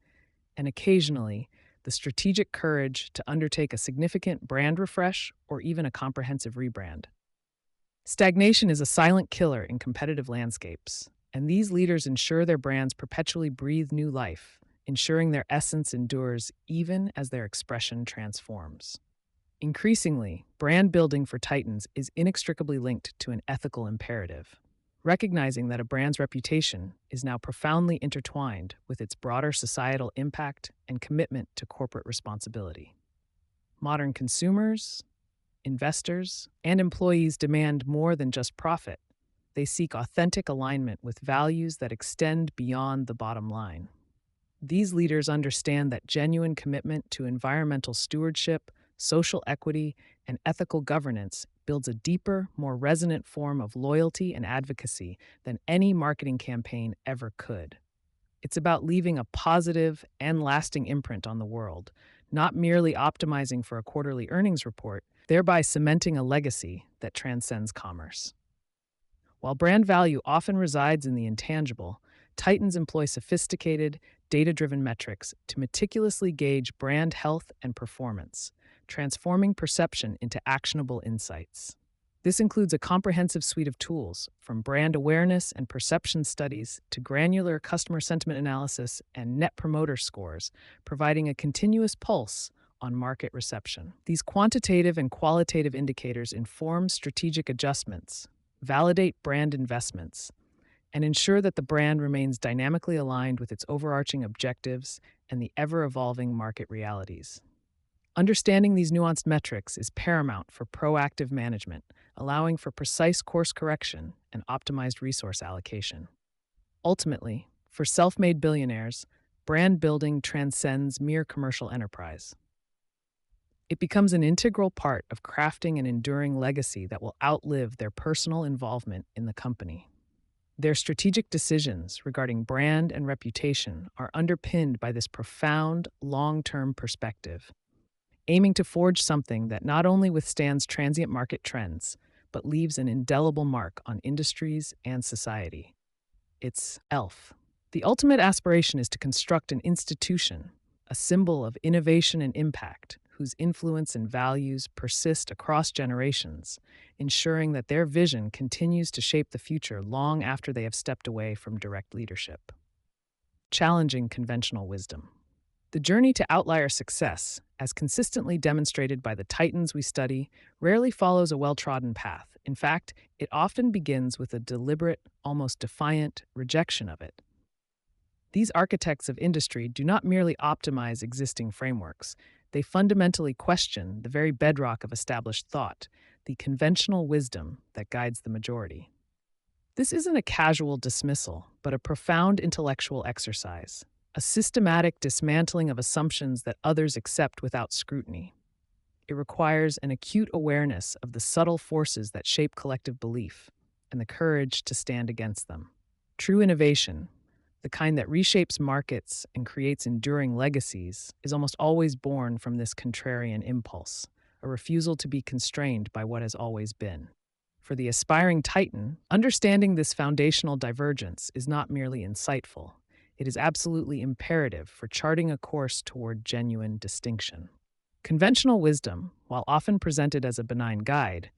and occasionally, the strategic courage to undertake a significant brand refresh or even a comprehensive rebrand. Stagnation is a silent killer in competitive landscapes, and these leaders ensure their brands perpetually breathe new life, ensuring their essence endures even as their expression transforms. Increasingly, brand building for Titans is inextricably linked to an ethical imperative, recognizing that a brand's reputation is now profoundly intertwined with its broader societal impact and commitment to corporate responsibility. Modern consumers, investors, and employees demand more than just profit. They seek authentic alignment with values that extend beyond the bottom line. These leaders understand that genuine commitment to environmental stewardship, social equity, and ethical governance builds a deeper, more resonant form of loyalty and advocacy than any marketing campaign ever could. It's about leaving a positive and lasting imprint on the world, not merely optimizing for a quarterly earnings report, thereby cementing a legacy that transcends commerce. While brand value often resides in the intangible, Titans employ sophisticated, data-driven metrics to meticulously gauge brand health and performance, transforming perception into actionable insights. This includes a comprehensive suite of tools, from brand awareness and perception studies to granular customer sentiment analysis and net promoter scores, providing a continuous pulse on market reception. These quantitative and qualitative indicators inform strategic adjustments, validate brand investments, and ensure that the brand remains dynamically aligned with its overarching objectives and the ever-evolving market realities. Understanding these nuanced metrics is paramount for proactive management, allowing for precise course correction and optimized resource allocation. Ultimately, for self-made billionaires, brand building transcends mere commercial enterprise. It becomes an integral part of crafting an enduring legacy that will outlive their personal involvement in the company. Their strategic decisions regarding brand and reputation are underpinned by this profound, long-term perspective, aiming to forge something that not only withstands transient market trends, but leaves an indelible mark on industries and society. It's ELF. The ultimate aspiration is to construct an institution, a symbol of innovation and impact, whose influence and values persist across generations, ensuring that their vision continues to shape the future long after they have stepped away from direct leadership. Challenging conventional wisdom. The journey to outlier success, as consistently demonstrated by the Titans we study, rarely follows a well-trodden path. In fact, it often begins with a deliberate, almost defiant rejection of it. These architects of industry do not merely optimize existing frameworks. They fundamentally question the very bedrock of established thought, the conventional wisdom that guides the majority. This isn't a casual dismissal, but a profound intellectual exercise, a systematic dismantling of assumptions that others accept without scrutiny. It requires an acute awareness of the subtle forces that shape collective belief and the courage to stand against them. True innovation, the kind that reshapes markets and creates enduring legacies, is almost always born from this contrarian impulse, a refusal to be constrained by what has always been. For the aspiring Titan, understanding this foundational divergence is not merely insightful, it is absolutely imperative for charting a course toward genuine distinction. Conventional wisdom, while often presented as a benign guide,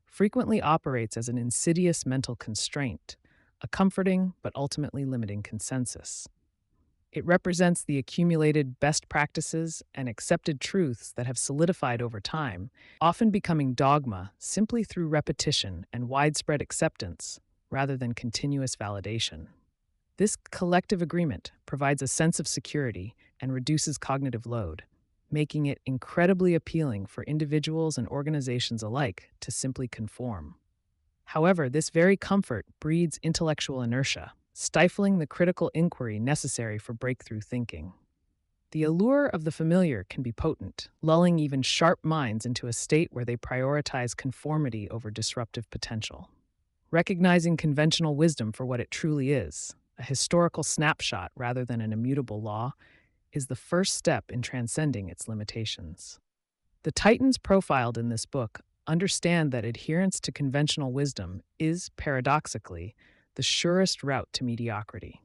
frequently operates as an insidious mental constraint, a comforting but ultimately limiting consensus. It represents the accumulated best practices and accepted truths that have solidified over time, often becoming dogma simply through repetition and widespread acceptance rather than continuous validation. This collective agreement provides a sense of security and reduces cognitive load, making it incredibly appealing for individuals and organizations alike to simply conform. However, this very comfort breeds intellectual inertia, stifling the critical inquiry necessary for breakthrough thinking. The allure of the familiar can be potent, lulling even sharp minds into a state where they prioritize conformity over disruptive potential. Recognizing conventional wisdom for what it truly is, a historical snapshot rather than an immutable law, is the first step in transcending its limitations. The Titans profiled in this book understand that adherence to conventional wisdom is, paradoxically, the surest route to mediocrity.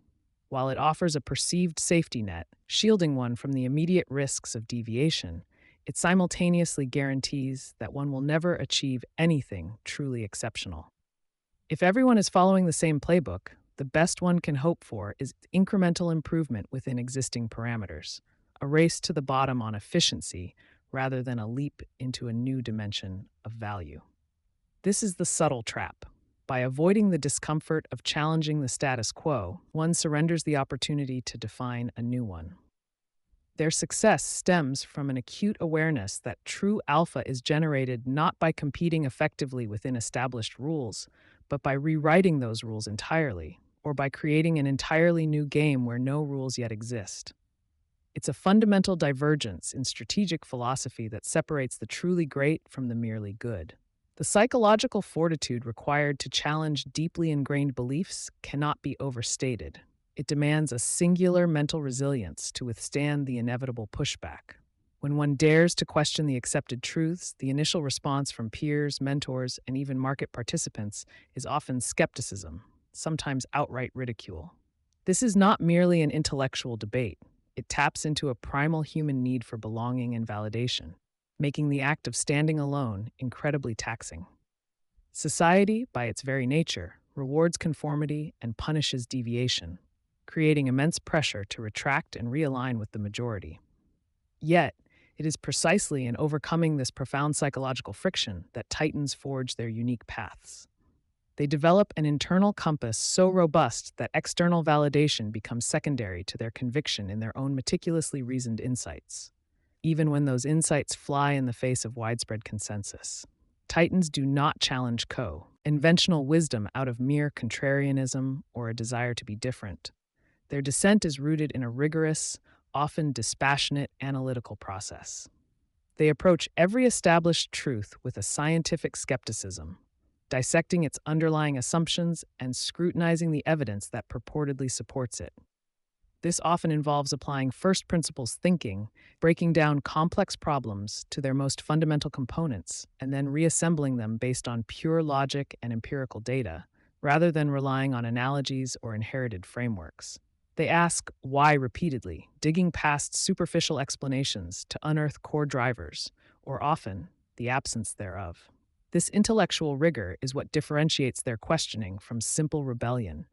While it offers a perceived safety net, shielding one from the immediate risks of deviation, it simultaneously guarantees that one will never achieve anything truly exceptional. If everyone is following the same playbook, the best one can hope for is incremental improvement within existing parameters, a race to the bottom on efficiency rather than a leap into a new dimension of value. This is the subtle trap. By avoiding the discomfort of challenging the status quo, one surrenders the opportunity to define a new one. Their success stems from an acute awareness that true alpha is generated not by competing effectively within established rules, but by rewriting those rules entirely, or by creating an entirely new game where no rules yet exist. It's a fundamental divergence in strategic philosophy that separates the truly great from the merely good. The psychological fortitude required to challenge deeply ingrained beliefs cannot be overstated. It demands a singular mental resilience to withstand the inevitable pushback. When one dares to question the accepted truths, the initial response from peers, mentors, and even market participants is often skepticism, sometimes outright ridicule. This is not merely an intellectual debate. It taps into a primal human need for belonging and validation, making the act of standing alone incredibly taxing. Society, by its very nature, rewards conformity and punishes deviation, creating immense pressure to retract and realign with the majority. Yet, it is precisely in overcoming this profound psychological friction that Titans forge their unique paths. They develop an internal compass so robust that external validation becomes secondary to their conviction in their own meticulously reasoned insights, even when those insights fly in the face of widespread consensus. Titans do not challenge conventional wisdom out of mere contrarianism or a desire to be different. Their dissent is rooted in a rigorous, often dispassionate analytical process. They approach every established truth with a scientific skepticism, dissecting its underlying assumptions and scrutinizing the evidence that purportedly supports it. This often involves applying first principles thinking, breaking down complex problems to their most fundamental components, and then reassembling them based on pure logic and empirical data, rather than relying on analogies or inherited frameworks. They ask why repeatedly, digging past superficial explanations to unearth core drivers, or often, the absence thereof. This intellectual rigor is what differentiates their questioning from simple rebellion.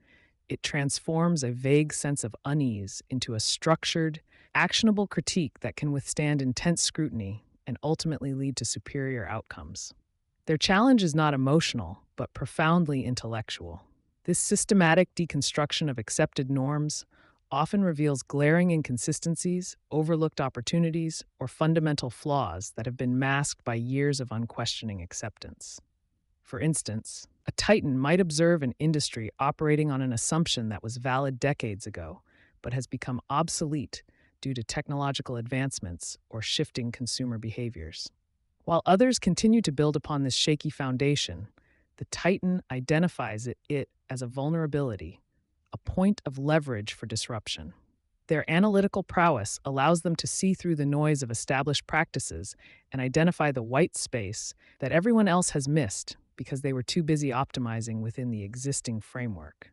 It transforms a vague sense of unease into a structured, actionable critique that can withstand intense scrutiny and ultimately lead to superior outcomes. Their challenge is not emotional, but profoundly intellectual. This systematic deconstruction of accepted norms often reveals glaring inconsistencies, overlooked opportunities, or fundamental flaws that have been masked by years of unquestioning acceptance. For instance, a Titan might observe an industry operating on an assumption that was valid decades ago, but has become obsolete due to technological advancements or shifting consumer behaviors. While others continue to build upon this shaky foundation, the Titan identifies it as a vulnerability, a point of leverage for disruption. Their analytical prowess allows them to see through the noise of established practices and identify the white space that everyone else has missed, because they were too busy optimizing within the existing framework.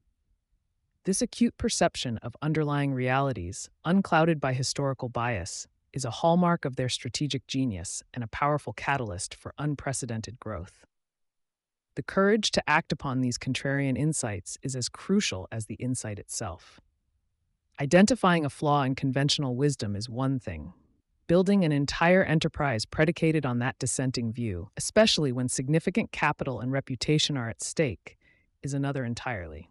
This acute perception of underlying realities, unclouded by historical bias, is a hallmark of their strategic genius and a powerful catalyst for unprecedented growth. The courage to act upon these contrarian insights is as crucial as the insight itself. Identifying a flaw in conventional wisdom is one thing. Building an entire enterprise predicated on that dissenting view, especially when significant capital and reputation are at stake, is another entirely.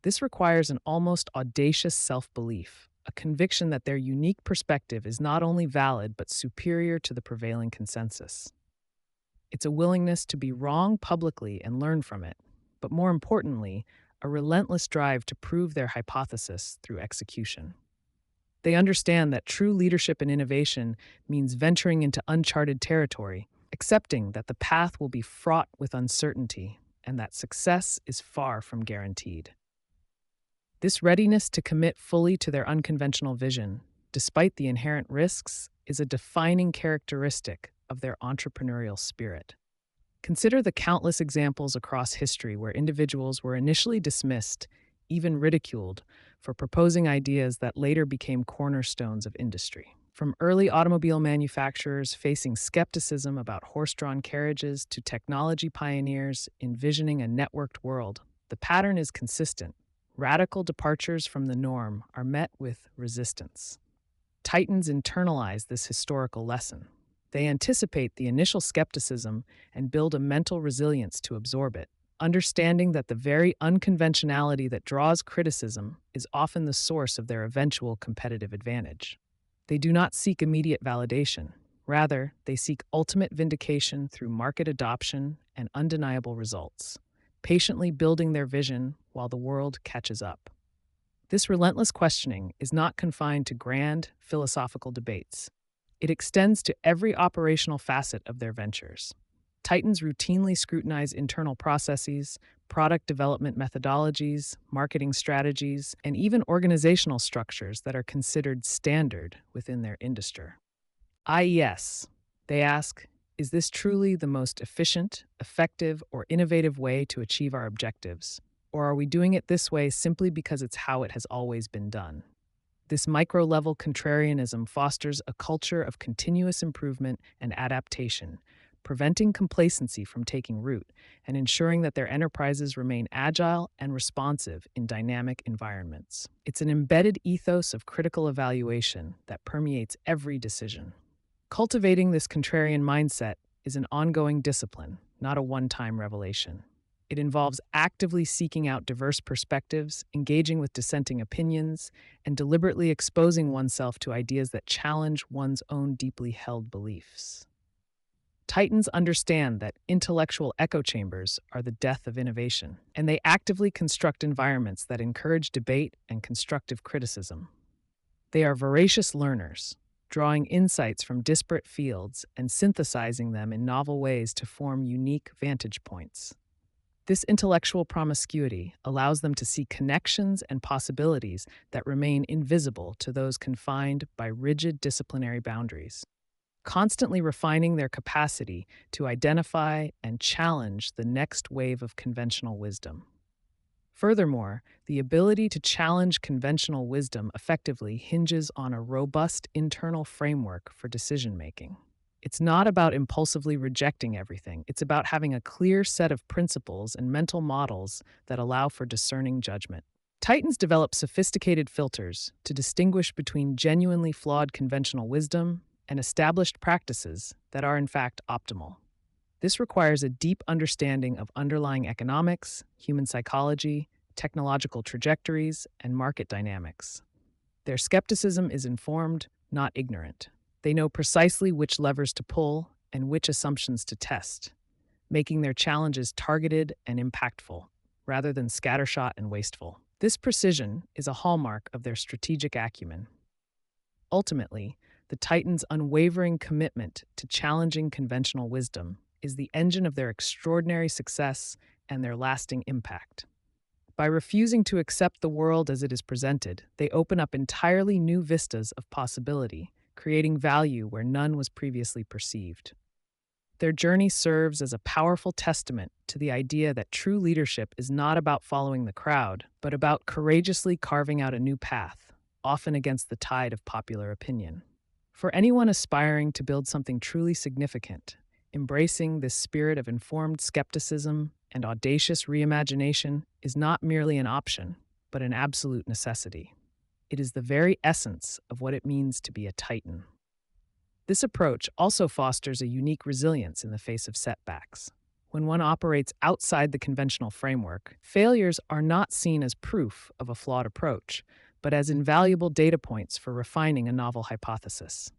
This requires an almost audacious self-belief, a conviction that their unique perspective is not only valid but superior to the prevailing consensus. It's a willingness to be wrong publicly and learn from it, but more importantly, a relentless drive to prove their hypothesis through execution. They understand that true leadership and innovation means venturing into uncharted territory, accepting that the path will be fraught with uncertainty and that success is far from guaranteed. This readiness to commit fully to their unconventional vision, despite the inherent risks, is a defining characteristic of their entrepreneurial spirit. Consider the countless examples across history where individuals were initially dismissed, even ridiculed, for proposing ideas that later became cornerstones of industry. From early automobile manufacturers facing skepticism about horse-drawn carriages to technology pioneers envisioning a networked world, the pattern is consistent. Radical departures from the norm are met with resistance. Titans internalize this historical lesson. They anticipate the initial skepticism and build a mental resilience to absorb it, understanding that the very unconventionality that draws criticism is often the source of their eventual competitive advantage. They do not seek immediate validation. Rather, they seek ultimate vindication through market adoption and undeniable results, patiently building their vision while the world catches up. This relentless questioning is not confined to grand philosophical debates. It extends to every operational facet of their ventures. Titans routinely scrutinize internal processes, product development methodologies, marketing strategies, and even organizational structures that are considered standard within their industry. IES, they ask, is this truly the most efficient, effective, or innovative way to achieve our objectives? Or are we doing it this way simply because it's how it has always been done? This micro-level contrarianism fosters a culture of continuous improvement and adaptation, preventing complacency from taking root and ensuring that their enterprises remain agile and responsive in dynamic environments. It's an embedded ethos of critical evaluation that permeates every decision. Cultivating this contrarian mindset is an ongoing discipline, not a one-time revelation. It involves actively seeking out diverse perspectives, engaging with dissenting opinions, and deliberately exposing oneself to ideas that challenge one's own deeply held beliefs. Titans understand that intellectual echo chambers are the death of innovation, and they actively construct environments that encourage debate and constructive criticism. They are voracious learners, drawing insights from disparate fields and synthesizing them in novel ways to form unique vantage points. This intellectual promiscuity allows them to see connections and possibilities that remain invisible to those confined by rigid disciplinary boundaries, constantly refining their capacity to identify and challenge the next wave of conventional wisdom. Furthermore, the ability to challenge conventional wisdom effectively hinges on a robust internal framework for decision-making. It's not about impulsively rejecting everything. It's about having a clear set of principles and mental models that allow for discerning judgment. Titans develop sophisticated filters to distinguish between genuinely flawed conventional wisdom and established practices that are in fact optimal. This requires a deep understanding of underlying economics, human psychology, technological trajectories, and market dynamics. Their skepticism is informed, not ignorant. They know precisely which levers to pull and which assumptions to test, making their challenges targeted and impactful, rather than scattershot and wasteful. This precision is a hallmark of their strategic acumen. Ultimately, the Titans' unwavering commitment to challenging conventional wisdom is the engine of their extraordinary success and their lasting impact. By refusing to accept the world as it is presented, they open up entirely new vistas of possibility, creating value where none was previously perceived. Their journey serves as a powerful testament to the idea that true leadership is not about following the crowd, but about courageously carving out a new path, often against the tide of popular opinion. For anyone aspiring to build something truly significant, embracing this spirit of informed skepticism and audacious reimagination is not merely an option, but an absolute necessity. It is the very essence of what it means to be a titan. This approach also fosters a unique resilience in the face of setbacks. When one operates outside the conventional framework, failures are not seen as proof of a flawed approach, but as invaluable data points for refining a novel hypothesis.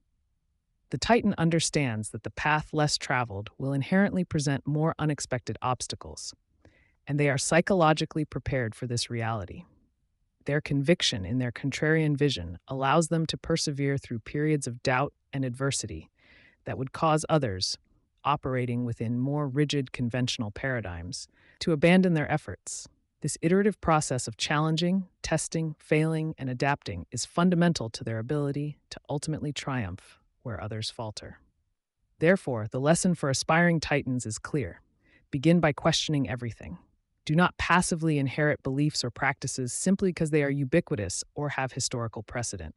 The Titan understands that the path less traveled will inherently present more unexpected obstacles, and they are psychologically prepared for this reality. Their conviction in their contrarian vision allows them to persevere through periods of doubt and adversity that would cause others, operating within more rigid conventional paradigms, to abandon their efforts. This iterative process of challenging, testing, failing, and adapting is fundamental to their ability to ultimately triumph where others falter. Therefore, the lesson for aspiring titans is clear. Begin by questioning everything. Do not passively inherit beliefs or practices simply because they are ubiquitous or have historical precedent.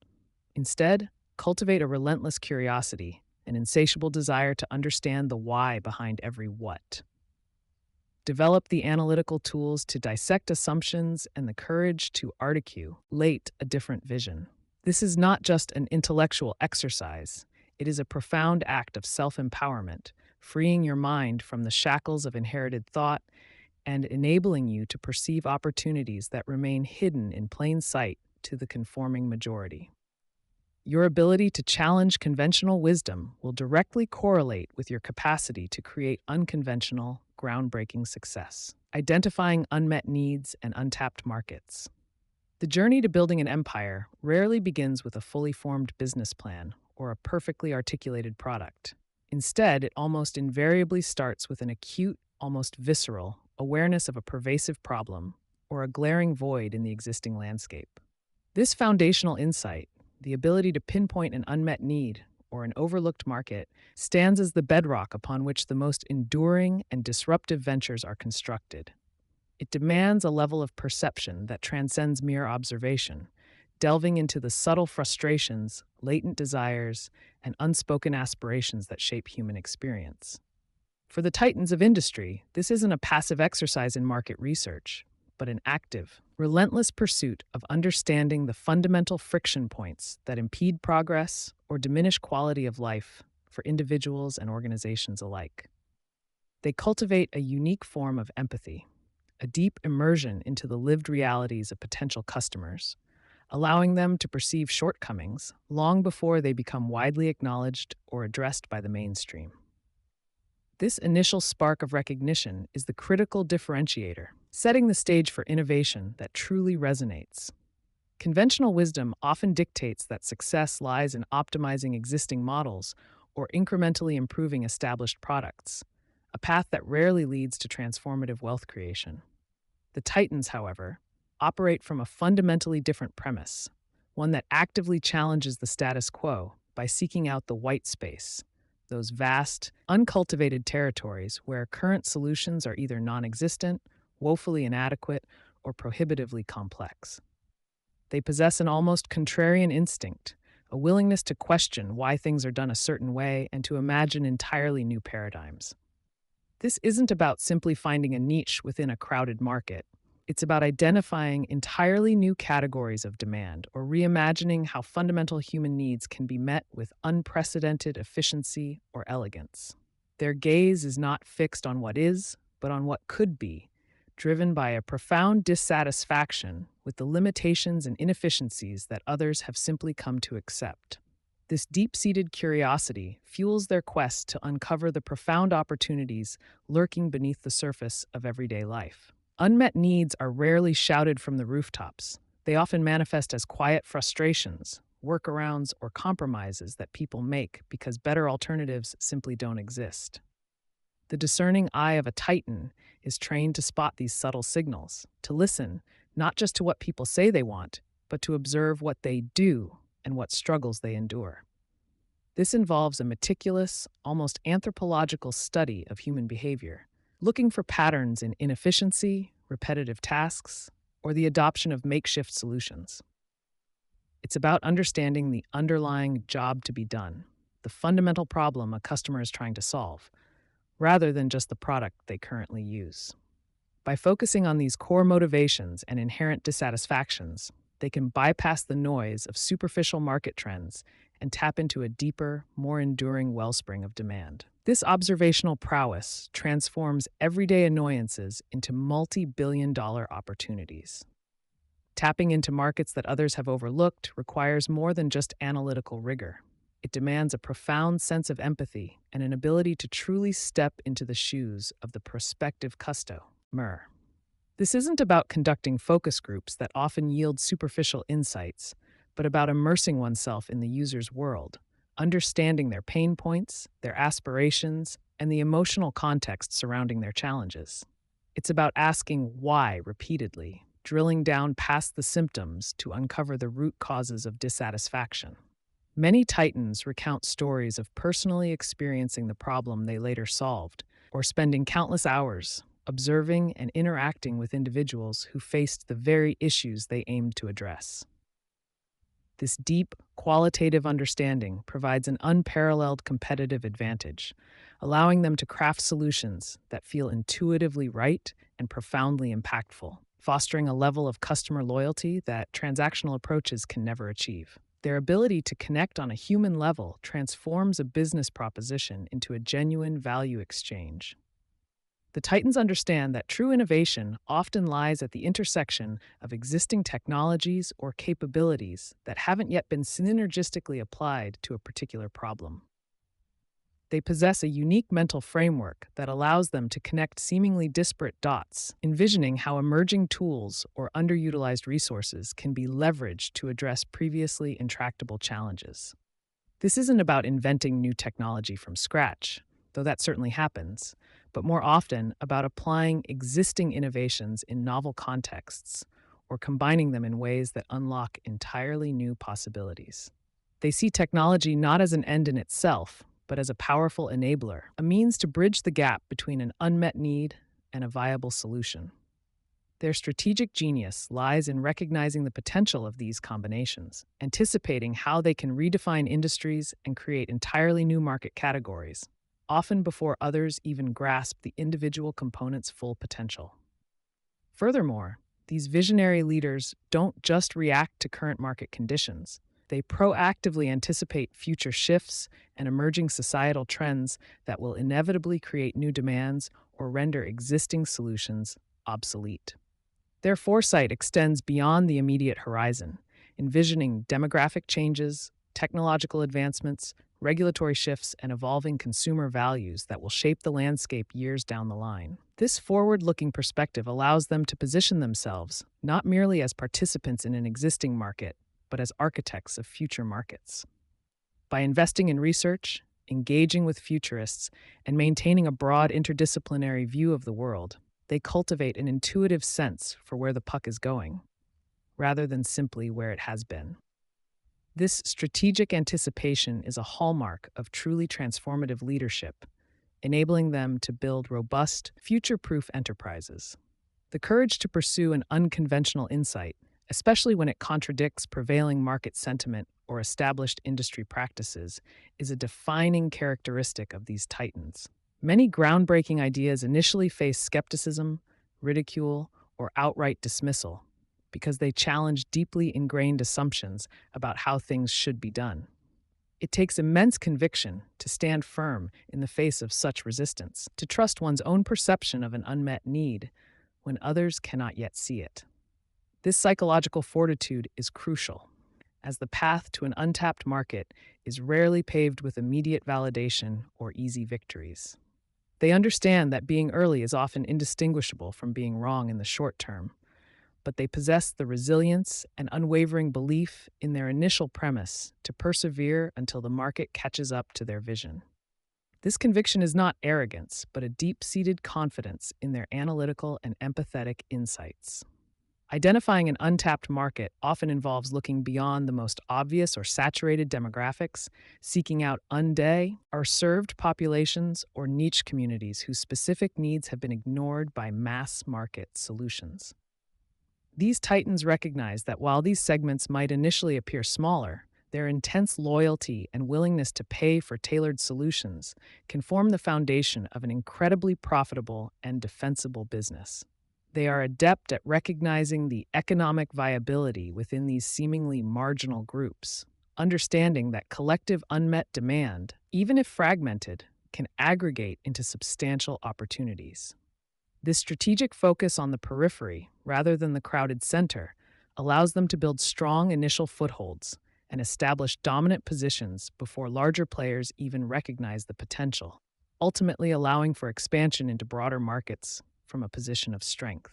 Instead, cultivate a relentless curiosity, an insatiable desire to understand the why behind every what. Develop the analytical tools to dissect assumptions and the courage to articulate a different vision. This is not just an intellectual exercise, it is a profound act of self-empowerment, freeing your mind from the shackles of inherited thought and enabling you to perceive opportunities that remain hidden in plain sight to the conforming majority. Your ability to challenge conventional wisdom will directly correlate with your capacity to create unconventional, groundbreaking success, identifying unmet needs and untapped markets. The journey to building an empire rarely begins with a fully formed business plan or a perfectly articulated product. Instead, it almost invariably starts with an acute, almost visceral, awareness of a pervasive problem or a glaring void in the existing landscape. This foundational insight, the ability to pinpoint an unmet need or an overlooked market, stands as the bedrock upon which the most enduring and disruptive ventures are constructed. It demands a level of perception that transcends mere observation, delving into the subtle frustrations, latent desires, and unspoken aspirations that shape human experience. For the titans of industry, this isn't a passive exercise in market research, but an active, relentless pursuit of understanding the fundamental friction points that impede progress or diminish quality of life for individuals and organizations alike. They cultivate a unique form of empathy, a deep immersion into the lived realities of potential customers, allowing them to perceive shortcomings long before they become widely acknowledged or addressed by the mainstream. This initial spark of recognition is the critical differentiator, setting the stage for innovation that truly resonates. Conventional wisdom often dictates that success lies in optimizing existing models or incrementally improving established products, a path that rarely leads to transformative wealth creation. The titans, however, operate from a fundamentally different premise, one that actively challenges the status quo by seeking out the white space, those vast, uncultivated territories where current solutions are either non-existent, woefully inadequate, or prohibitively complex. They possess an almost contrarian instinct, a willingness to question why things are done a certain way and to imagine entirely new paradigms. This isn't about simply finding a niche within a crowded market. It's about identifying entirely new categories of demand or reimagining how fundamental human needs can be met with unprecedented efficiency or elegance. Their gaze is not fixed on what is, but on what could be, driven by a profound dissatisfaction with the limitations and inefficiencies that others have simply come to accept. This deep-seated curiosity fuels their quest to uncover the profound opportunities lurking beneath the surface of everyday life. Unmet needs are rarely shouted from the rooftops. They often manifest as quiet frustrations, workarounds, or compromises that people make because better alternatives simply don't exist. The discerning eye of a titan is trained to spot these subtle signals, to listen not just to what people say they want, but to observe what they do and what struggles they endure. This involves a meticulous, almost anthropological study of human behavior, looking for patterns in inefficiency, repetitive tasks, or the adoption of makeshift solutions. It's about understanding the underlying job to be done, the fundamental problem a customer is trying to solve, rather than just the product they currently use. By focusing on these core motivations and inherent dissatisfactions, they can bypass the noise of superficial market trends and tap into a deeper, more enduring wellspring of demand. This observational prowess transforms everyday annoyances into multi-billion-dollar opportunities. Tapping into markets that others have overlooked requires more than just analytical rigor. It demands a profound sense of empathy and an ability to truly step into the shoes of the prospective customer. This isn't about conducting focus groups that often yield superficial insights, but about immersing oneself in the user's world, understanding their pain points, their aspirations, and the emotional context surrounding their challenges. It's about asking why repeatedly, drilling down past the symptoms to uncover the root causes of dissatisfaction. Many titans recount stories of personally experiencing the problem they later solved, or spending countless hours observing and interacting with individuals who faced the very issues they aimed to address. This deep, qualitative understanding provides an unparalleled competitive advantage, allowing them to craft solutions that feel intuitively right and profoundly impactful, fostering a level of customer loyalty that transactional approaches can never achieve. Their ability to connect on a human level transforms a business proposition into a genuine value exchange. The Titans understand that true innovation often lies at the intersection of existing technologies or capabilities that haven't yet been synergistically applied to a particular problem. They possess a unique mental framework that allows them to connect seemingly disparate dots, envisioning how emerging tools or underutilized resources can be leveraged to address previously intractable challenges. This isn't about inventing new technology from scratch, though that certainly happens, but more often about applying existing innovations in novel contexts or combining them in ways that unlock entirely new possibilities. They see technology not as an end in itself, but as a powerful enabler, a means to bridge the gap between an unmet need and a viable solution. Their strategic genius lies in recognizing the potential of these combinations, anticipating how they can redefine industries and create entirely new market categories, often before others even grasp the individual component's full potential. Furthermore, these visionary leaders don't just react to current market conditions. They proactively anticipate future shifts and emerging societal trends that will inevitably create new demands or render existing solutions obsolete. Their foresight extends beyond the immediate horizon, envisioning demographic changes, technological advancements, regulatory shifts, and evolving consumer values that will shape the landscape years down the line. This forward-looking perspective allows them to position themselves not merely as participants in an existing market, but as architects of future markets. By investing in research, engaging with futurists, and maintaining a broad interdisciplinary view of the world, they cultivate an intuitive sense for where the puck is going, rather than simply where it has been. This strategic anticipation is a hallmark of truly transformative leadership, enabling them to build robust, future-proof enterprises. The courage to pursue an unconventional insight, especially when it contradicts prevailing market sentiment or established industry practices, is a defining characteristic of these titans. Many groundbreaking ideas initially face skepticism, ridicule, or outright dismissal because they challenge deeply ingrained assumptions about how things should be done. It takes immense conviction to stand firm in the face of such resistance, to trust one's own perception of an unmet need when others cannot yet see it. This psychological fortitude is crucial, as the path to an untapped market is rarely paved with immediate validation or easy victories. They understand that being early is often indistinguishable from being wrong in the short term, but they possess the resilience and unwavering belief in their initial premise to persevere until the market catches up to their vision. This conviction is not arrogance, but a deep-seated confidence in their analytical and empathetic insights. Identifying an untapped market often involves looking beyond the most obvious or saturated demographics, seeking out unday or served populations or niche communities whose specific needs have been ignored by mass market solutions. These titans recognize that while these segments might initially appear smaller, their intense loyalty and willingness to pay for tailored solutions can form the foundation of an incredibly profitable and defensible business. They are adept at recognizing the economic viability within these seemingly marginal groups, understanding that collective unmet demand, even if fragmented, can aggregate into substantial opportunities. This strategic focus on the periphery, rather than the crowded center, allows them to build strong initial footholds and establish dominant positions before larger players even recognize the potential, ultimately allowing for expansion into broader markets from a position of strength.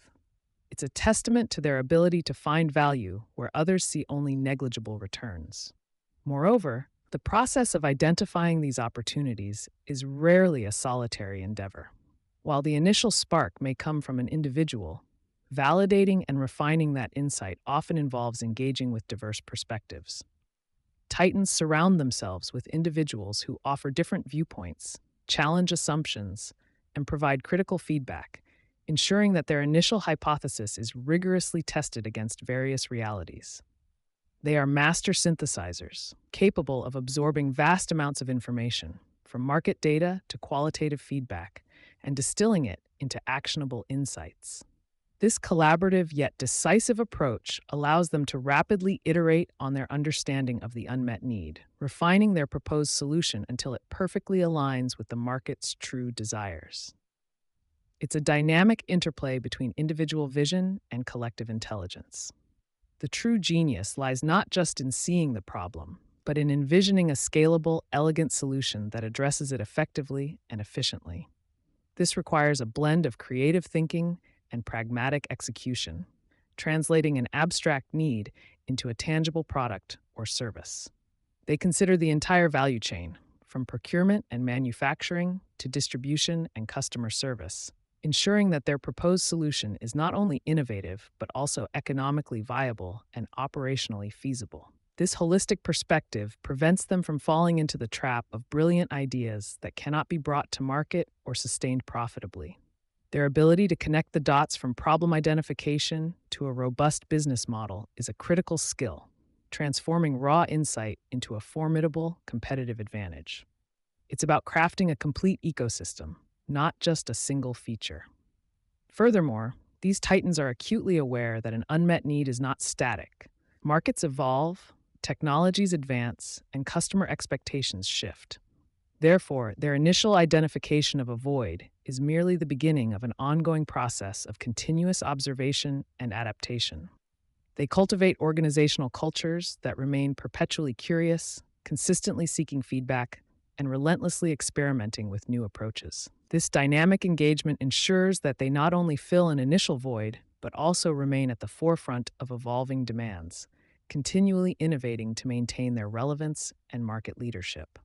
It's a testament to their ability to find value where others see only negligible returns. Moreover, the process of identifying these opportunities is rarely a solitary endeavor. While the initial spark may come from an individual, validating and refining that insight often involves engaging with diverse perspectives. Titans surround themselves with individuals who offer different viewpoints, challenge assumptions, and provide critical feedback, ensuring that their initial hypothesis is rigorously tested against various realities. They are master synthesizers, capable of absorbing vast amounts of information, from market data to qualitative feedback, and distilling it into actionable insights. This collaborative yet decisive approach allows them to rapidly iterate on their understanding of the unmet need, refining their proposed solution until it perfectly aligns with the market's true desires. It's a dynamic interplay between individual vision and collective intelligence. The true genius lies not just in seeing the problem, but in envisioning a scalable, elegant solution that addresses it effectively and efficiently. This requires a blend of creative thinking and pragmatic execution, translating an abstract need into a tangible product or service. They consider the entire value chain, from procurement and manufacturing to distribution and customer service, ensuring that their proposed solution is not only innovative, but also economically viable and operationally feasible. This holistic perspective prevents them from falling into the trap of brilliant ideas that cannot be brought to market or sustained profitably. Their ability to connect the dots from problem identification to a robust business model is a critical skill, transforming raw insight into a formidable competitive advantage. It's about crafting a complete ecosystem, not just a single feature. Furthermore, these titans are acutely aware that an unmet need is not static. Markets evolve, technologies advance, and customer expectations shift. Therefore, their initial identification of a void is merely the beginning of an ongoing process of continuous observation and adaptation. They cultivate organizational cultures that remain perpetually curious, consistently seeking feedback, and relentlessly experimenting with new approaches. This dynamic engagement ensures that they not only fill an initial void, but also remain at the forefront of evolving demands, continually innovating to maintain their relevance and market leadership.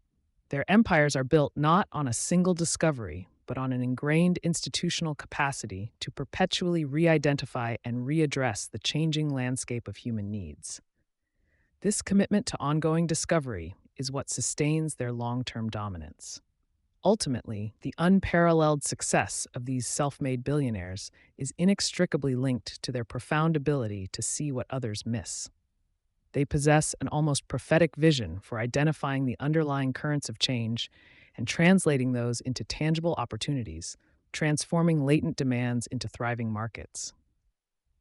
Their empires are built not on a single discovery, but on an ingrained institutional capacity to perpetually re-identify and readdress the changing landscape of human needs. This commitment to ongoing discovery is what sustains their long-term dominance. Ultimately, the unparalleled success of these self-made billionaires is inextricably linked to their profound ability to see what others miss. They possess an almost prophetic vision for identifying the underlying currents of change and translating those into tangible opportunities, transforming latent demands into thriving markets.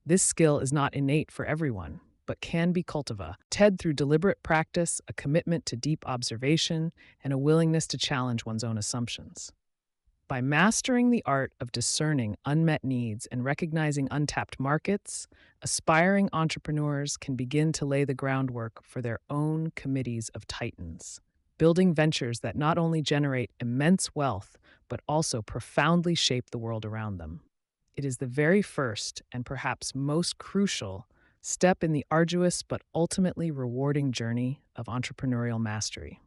This skill is not innate for everyone, but can be cultivated through deliberate practice, a commitment to deep observation, and a willingness to challenge one's own assumptions. By mastering the art of discerning unmet needs and recognizing untapped markets, aspiring entrepreneurs can begin to lay the groundwork for their own committees of titans, building ventures that not only generate immense wealth, but also profoundly shape the world around them. It is the very first and perhaps most crucial step in the arduous but ultimately rewarding journey of entrepreneurial mastery.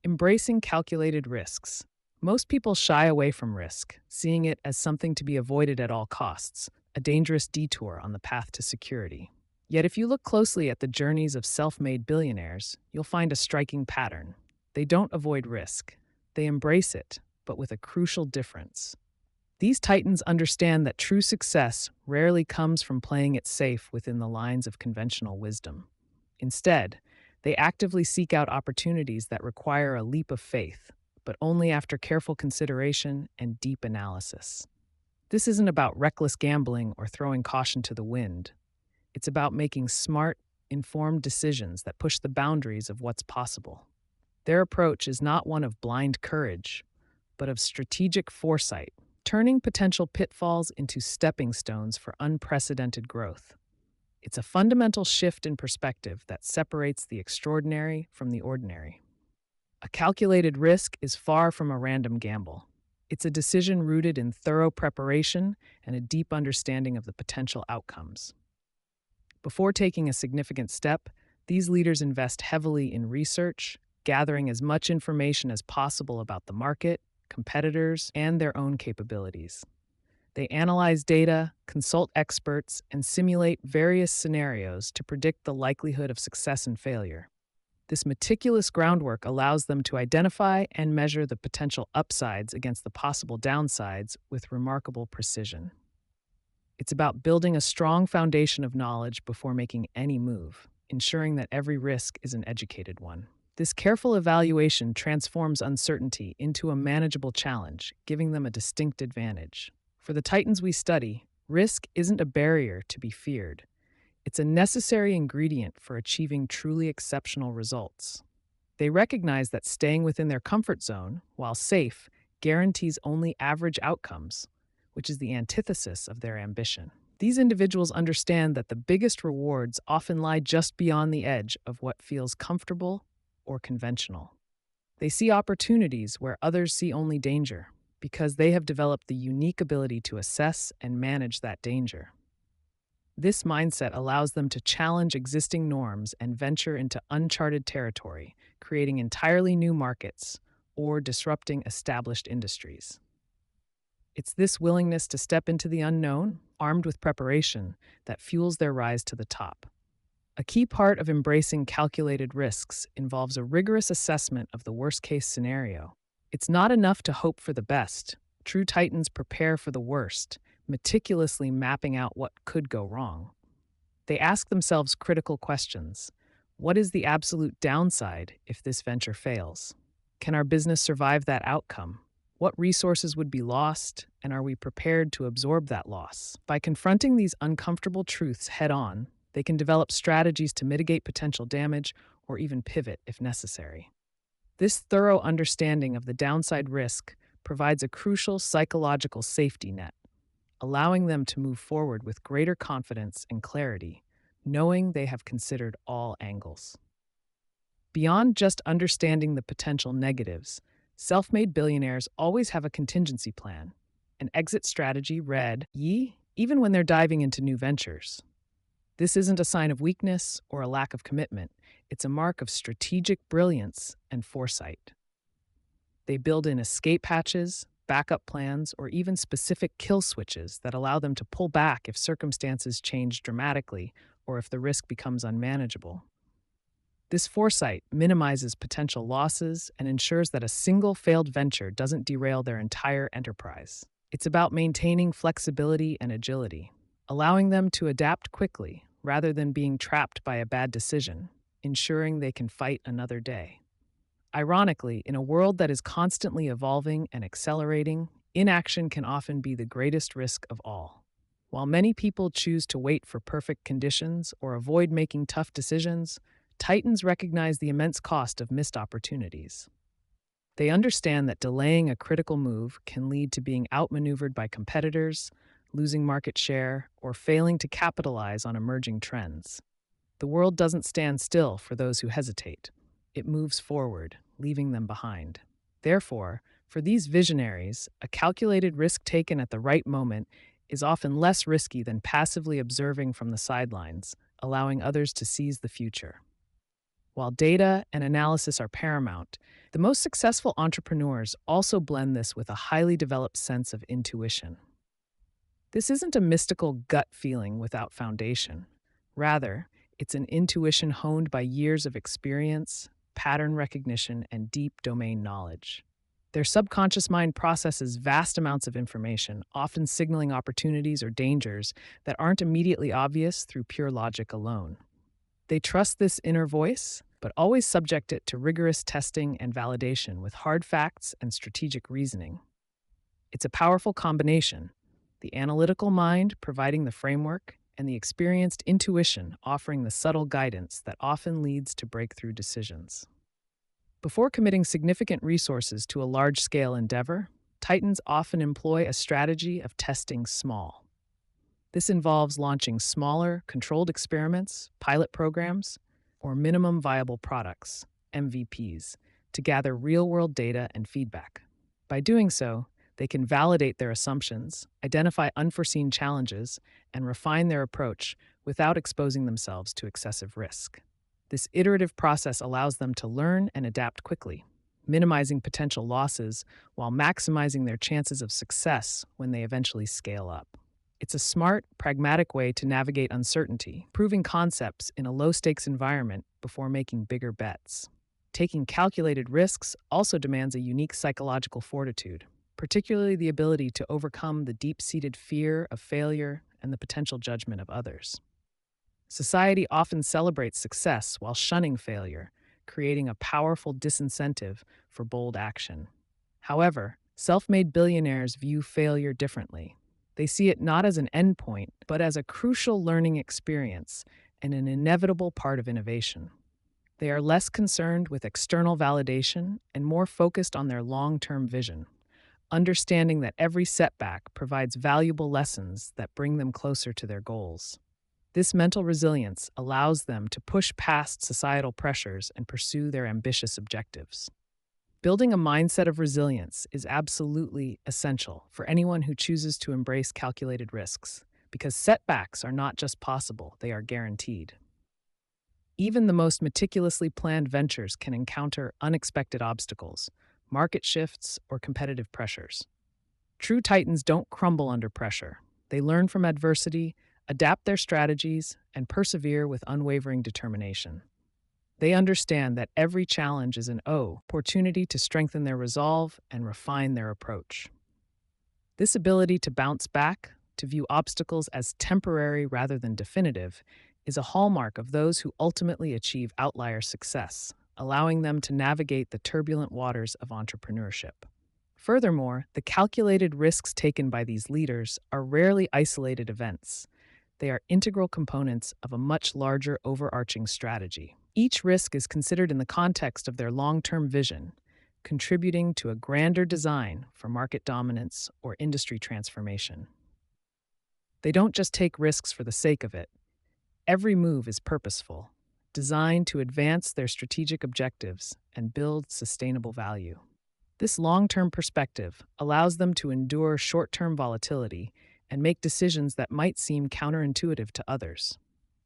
Embracing calculated risks. Most people shy away from risk, seeing it as something to be avoided at all costs, a dangerous detour on the path to security. Yet if you look closely at the journeys of self-made billionaires, you'll find a striking pattern. They don't avoid risk. They embrace it, but with a crucial difference. These titans understand that true success rarely comes from playing it safe within the lines of conventional wisdom. Instead, they actively seek out opportunities that require a leap of faith, but only after careful consideration and deep analysis. This isn't about reckless gambling or throwing caution to the wind. It's about making smart, informed decisions that push the boundaries of what's possible. Their approach is not one of blind courage, but of strategic foresight, turning potential pitfalls into stepping stones for unprecedented growth. It's a fundamental shift in perspective that separates the extraordinary from the ordinary. A calculated risk is far from a random gamble. It's a decision rooted in thorough preparation and a deep understanding of the potential outcomes. Before taking a significant step, these leaders invest heavily in research, gathering as much information as possible about the market, competitors, and their own capabilities. They analyze data, consult experts, and simulate various scenarios to predict the likelihood of success and failure. This meticulous groundwork allows them to identify and measure the potential upsides against the possible downsides with remarkable precision. It's about building a strong foundation of knowledge before making any move, ensuring that every risk is an educated one. This careful evaluation transforms uncertainty into a manageable challenge, giving them a distinct advantage. For the titans we study, risk isn't a barrier to be feared. It's a necessary ingredient for achieving truly exceptional results. They recognize that staying within their comfort zone, while safe, guarantees only average outcomes, which is the antithesis of their ambition. These individuals understand that the biggest rewards often lie just beyond the edge of what feels comfortable or conventional. They see opportunities where others see only danger, because they have developed the unique ability to assess and manage that danger. This mindset allows them to challenge existing norms and venture into uncharted territory, creating entirely new markets or disrupting established industries. It's this willingness to step into the unknown, armed with preparation, that fuels their rise to the top. A key part of embracing calculated risks involves a rigorous assessment of the worst-case scenario. It's not enough to hope for the best. True titans prepare for the worst, meticulously mapping out what could go wrong. They ask themselves critical questions. What is the absolute downside if this venture fails? Can our business survive that outcome? What resources would be lost, and are we prepared to absorb that loss? By confronting these uncomfortable truths head-on, they can develop strategies to mitigate potential damage or even pivot if necessary. This thorough understanding of the downside risk provides a crucial psychological safety net, allowing them to move forward with greater confidence and clarity, knowing they have considered all angles. Beyond just understanding the potential negatives, self-made billionaires always have a contingency plan, an exit strategy ready, even when they're diving into new ventures. This isn't a sign of weakness or a lack of commitment. It's a mark of strategic brilliance and foresight. They build in escape hatches, backup plans, or even specific kill switches that allow them to pull back if circumstances change dramatically or if the risk becomes unmanageable. This foresight minimizes potential losses and ensures that a single failed venture doesn't derail their entire enterprise. It's about maintaining flexibility and agility, allowing them to adapt quickly rather than being trapped by a bad decision, ensuring they can fight another day. Ironically, in a world that is constantly evolving and accelerating, inaction can often be the greatest risk of all. While many people choose to wait for perfect conditions or avoid making tough decisions, titans recognize the immense cost of missed opportunities. They understand that delaying a critical move can lead to being outmaneuvered by competitors, losing market share, or failing to capitalize on emerging trends. The world doesn't stand still for those who hesitate. It moves forward, leaving them behind. Therefore, for these visionaries, a calculated risk taken at the right moment is often less risky than passively observing from the sidelines, allowing others to seize the future. While data and analysis are paramount, the most successful entrepreneurs also blend this with a highly developed sense of intuition. This isn't a mystical gut feeling without foundation. Rather, it's an intuition honed by years of experience, pattern recognition, and deep domain knowledge. Their subconscious mind processes vast amounts of information, often signaling opportunities or dangers that aren't immediately obvious through pure logic alone. They trust this inner voice, but always subject it to rigorous testing and validation with hard facts and strategic reasoning. It's a powerful combination, the analytical mind providing the framework, and the experienced intuition offering the subtle guidance that often leads to breakthrough decisions. Before committing significant resources to a large scale endeavor, Titans often employ a strategy of testing small. This involves launching smaller, controlled experiments, pilot programs, or minimum viable products, MVPs, to gather real world data and feedback. By doing so, they can validate their assumptions, identify unforeseen challenges, and refine their approach without exposing themselves to excessive risk. This iterative process allows them to learn and adapt quickly, minimizing potential losses while maximizing their chances of success when they eventually scale up. It's a smart, pragmatic way to navigate uncertainty, proving concepts in a low-stakes environment before making bigger bets. Taking calculated risks also demands a unique psychological fortitude, particularly the ability to overcome the deep-seated fear of failure and the potential judgment of others. Society often celebrates success while shunning failure, creating a powerful disincentive for bold action. However, self-made billionaires view failure differently. They see it not as an endpoint, but as a crucial learning experience and an inevitable part of innovation. They are less concerned with external validation and more focused on their long-term vision, understanding that every setback provides valuable lessons that bring them closer to their goals. This mental resilience allows them to push past societal pressures and pursue their ambitious objectives. Building a mindset of resilience is absolutely essential for anyone who chooses to embrace calculated risks, because setbacks are not just possible, they are guaranteed. Even the most meticulously planned ventures can encounter unexpected obstacles, market shifts, or competitive pressures. True titans don't crumble under pressure. They learn from adversity, adapt their strategies, and persevere with unwavering determination. They understand that every challenge is an opportunity to strengthen their resolve and refine their approach. This ability to bounce back, to view obstacles as temporary rather than definitive, is a hallmark of those who ultimately achieve outlier success, allowing them to navigate the turbulent waters of entrepreneurship. Furthermore, the calculated risks taken by these leaders are rarely isolated events. They are integral components of a much larger overarching strategy. Each risk is considered in the context of their long-term vision, contributing to a grander design for market dominance or industry transformation. They don't just take risks for the sake of it. Every move is purposeful, designed to advance their strategic objectives and build sustainable value. This long-term perspective allows them to endure short-term volatility and make decisions that might seem counterintuitive to others.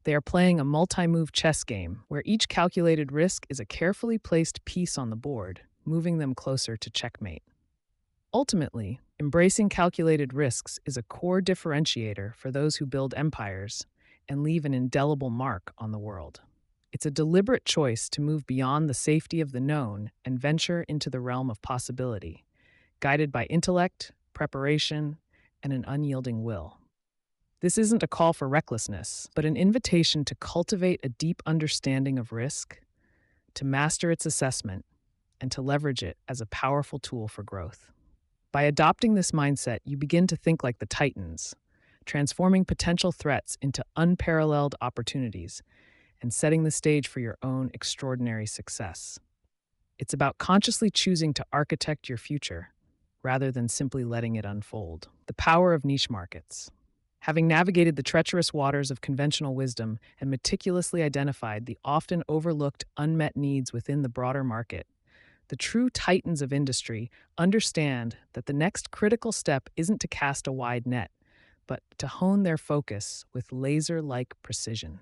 They are playing a multi-move chess game where each calculated risk is a carefully placed piece on the board, moving them closer to checkmate. Ultimately, embracing calculated risks is a core differentiator for those who build empires and leave an indelible mark on the world. It's a deliberate choice to move beyond the safety of the known and venture into the realm of possibility, guided by intellect, preparation, and an unyielding will. This isn't a call for recklessness, but an invitation to cultivate a deep understanding of risk, to master its assessment, and to leverage it as a powerful tool for growth. By adopting this mindset, you begin to think like the Titans, transforming potential threats into unparalleled opportunities and setting the stage for your own extraordinary success. It's about consciously choosing to architect your future rather than simply letting it unfold. The power of niche markets. Having navigated the treacherous waters of conventional wisdom and meticulously identified the often overlooked unmet needs within the broader market, the true titans of industry understand that the next critical step isn't to cast a wide net, but to hone their focus with laser-like precision.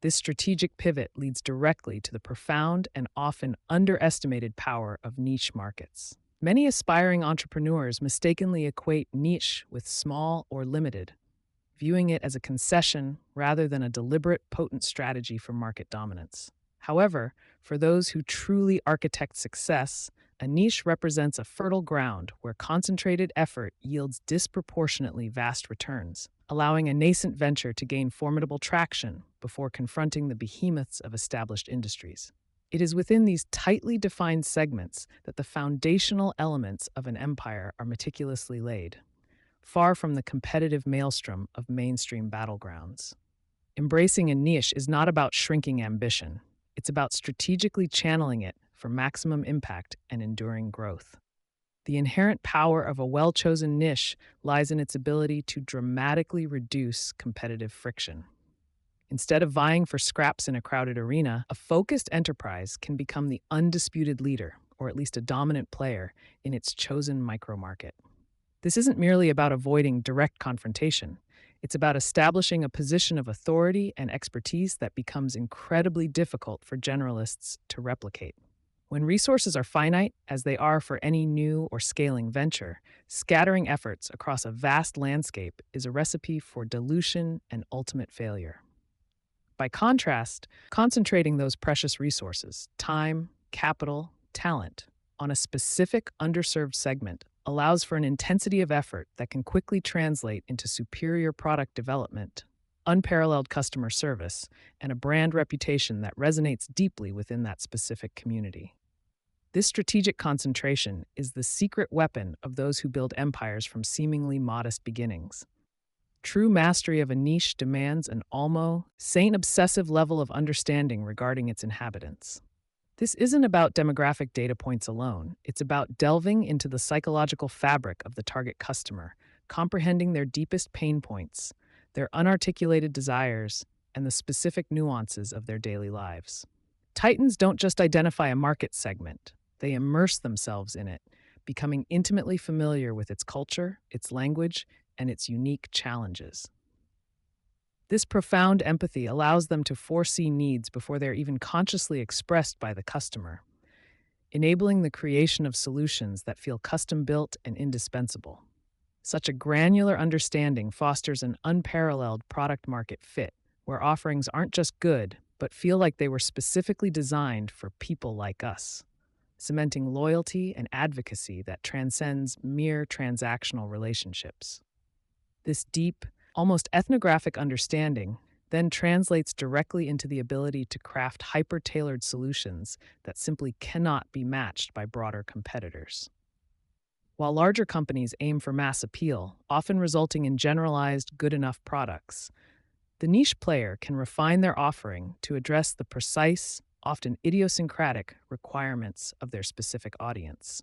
This strategic pivot leads directly to the profound and often underestimated power of niche markets. Many aspiring entrepreneurs mistakenly equate niche with small or limited, viewing it as a concession rather than a deliberate, potent strategy for market dominance. However, for those who truly architect success, a niche represents a fertile ground where concentrated effort yields disproportionately vast returns, allowing a nascent venture to gain formidable traction before confronting the behemoths of established industries. It is within these tightly defined segments that the foundational elements of an empire are meticulously laid, far from the competitive maelstrom of mainstream battlegrounds. Embracing a niche is not about shrinking ambition. It's about strategically channeling it for maximum impact and enduring growth. The inherent power of a well-chosen niche lies in its ability to dramatically reduce competitive friction. Instead of vying for scraps in a crowded arena, a focused enterprise can become the undisputed leader, or at least a dominant player, in its chosen micro-market. This isn't merely about avoiding direct confrontation. It's about establishing a position of authority and expertise that becomes incredibly difficult for generalists to replicate. When resources are finite, as they are for any new or scaling venture, scattering efforts across a vast landscape is a recipe for dilution and ultimate failure. By contrast, concentrating those precious resources, time, capital, talent, on a specific underserved segment allows for an intensity of effort that can quickly translate into superior product development, unparalleled customer service, and a brand reputation that resonates deeply within that specific community. This strategic concentration is the secret weapon of those who build empires from seemingly modest beginnings. True mastery of a niche demands an almost saint-obsessive level of understanding regarding its inhabitants. This isn't about demographic data points alone. It's about delving into the psychological fabric of the target customer, comprehending their deepest pain points, their unarticulated desires, and the specific nuances of their daily lives. Titans don't just identify a market segment, they immerse themselves in it, becoming intimately familiar with its culture, its language, and its unique challenges. This profound empathy allows them to foresee needs before they're even consciously expressed by the customer, enabling the creation of solutions that feel custom-built and indispensable. Such a granular understanding fosters an unparalleled product-market fit, where offerings aren't just good, but feel like they were specifically designed for people like us, cementing loyalty and advocacy that transcends mere transactional relationships. This deep, almost ethnographic understanding then translates directly into the ability to craft hyper-tailored solutions that simply cannot be matched by broader competitors. While larger companies aim for mass appeal, often resulting in generalized, good-enough products, the niche player can refine their offering to address the precise, often idiosyncratic requirements of their specific audience.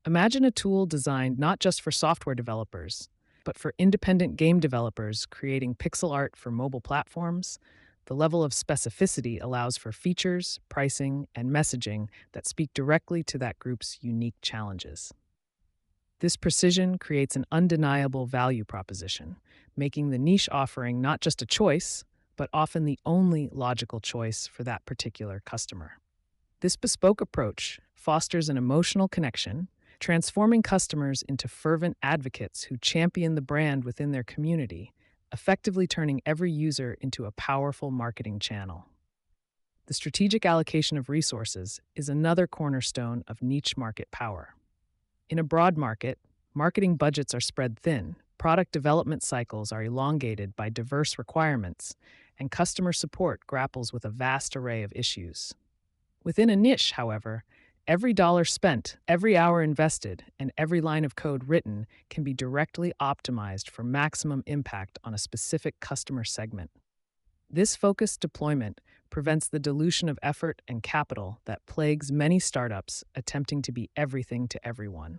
Imagine a tool designed not just for software developers, but for independent game developers creating pixel art for mobile platforms. The level of specificity allows for features, pricing, and messaging that speak directly to that group's unique challenges. This precision creates an undeniable value proposition, making the niche offering not just a choice, but often the only logical choice for that particular customer. This bespoke approach fosters an emotional connection, transforming customers into fervent advocates who champion the brand within their community, effectively turning every user into a powerful marketing channel. The strategic allocation of resources is another cornerstone of niche market power. In a broad market, marketing budgets are spread thin, product development cycles are elongated by diverse requirements, and customer support grapples with a vast array of issues. Within a niche, however, every dollar spent, every hour invested, and every line of code written can be directly optimized for maximum impact on a specific customer segment. This focused deployment prevents the dilution of effort and capital that plagues many startups attempting to be everything to everyone.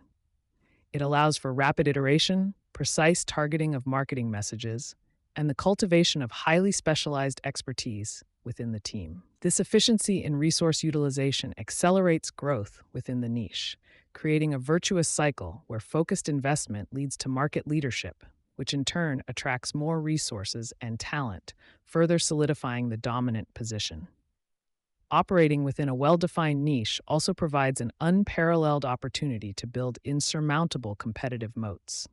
It allows for rapid iteration, precise targeting of marketing messages, and the cultivation of highly specialized expertise within the team. This efficiency in resource utilization accelerates growth within the niche, creating a virtuous cycle where focused investment leads to market leadership, which in turn attracts more resources and talent, further solidifying the dominant position. Operating within a well-defined niche also provides an unparalleled opportunity to build insurmountable competitive moats.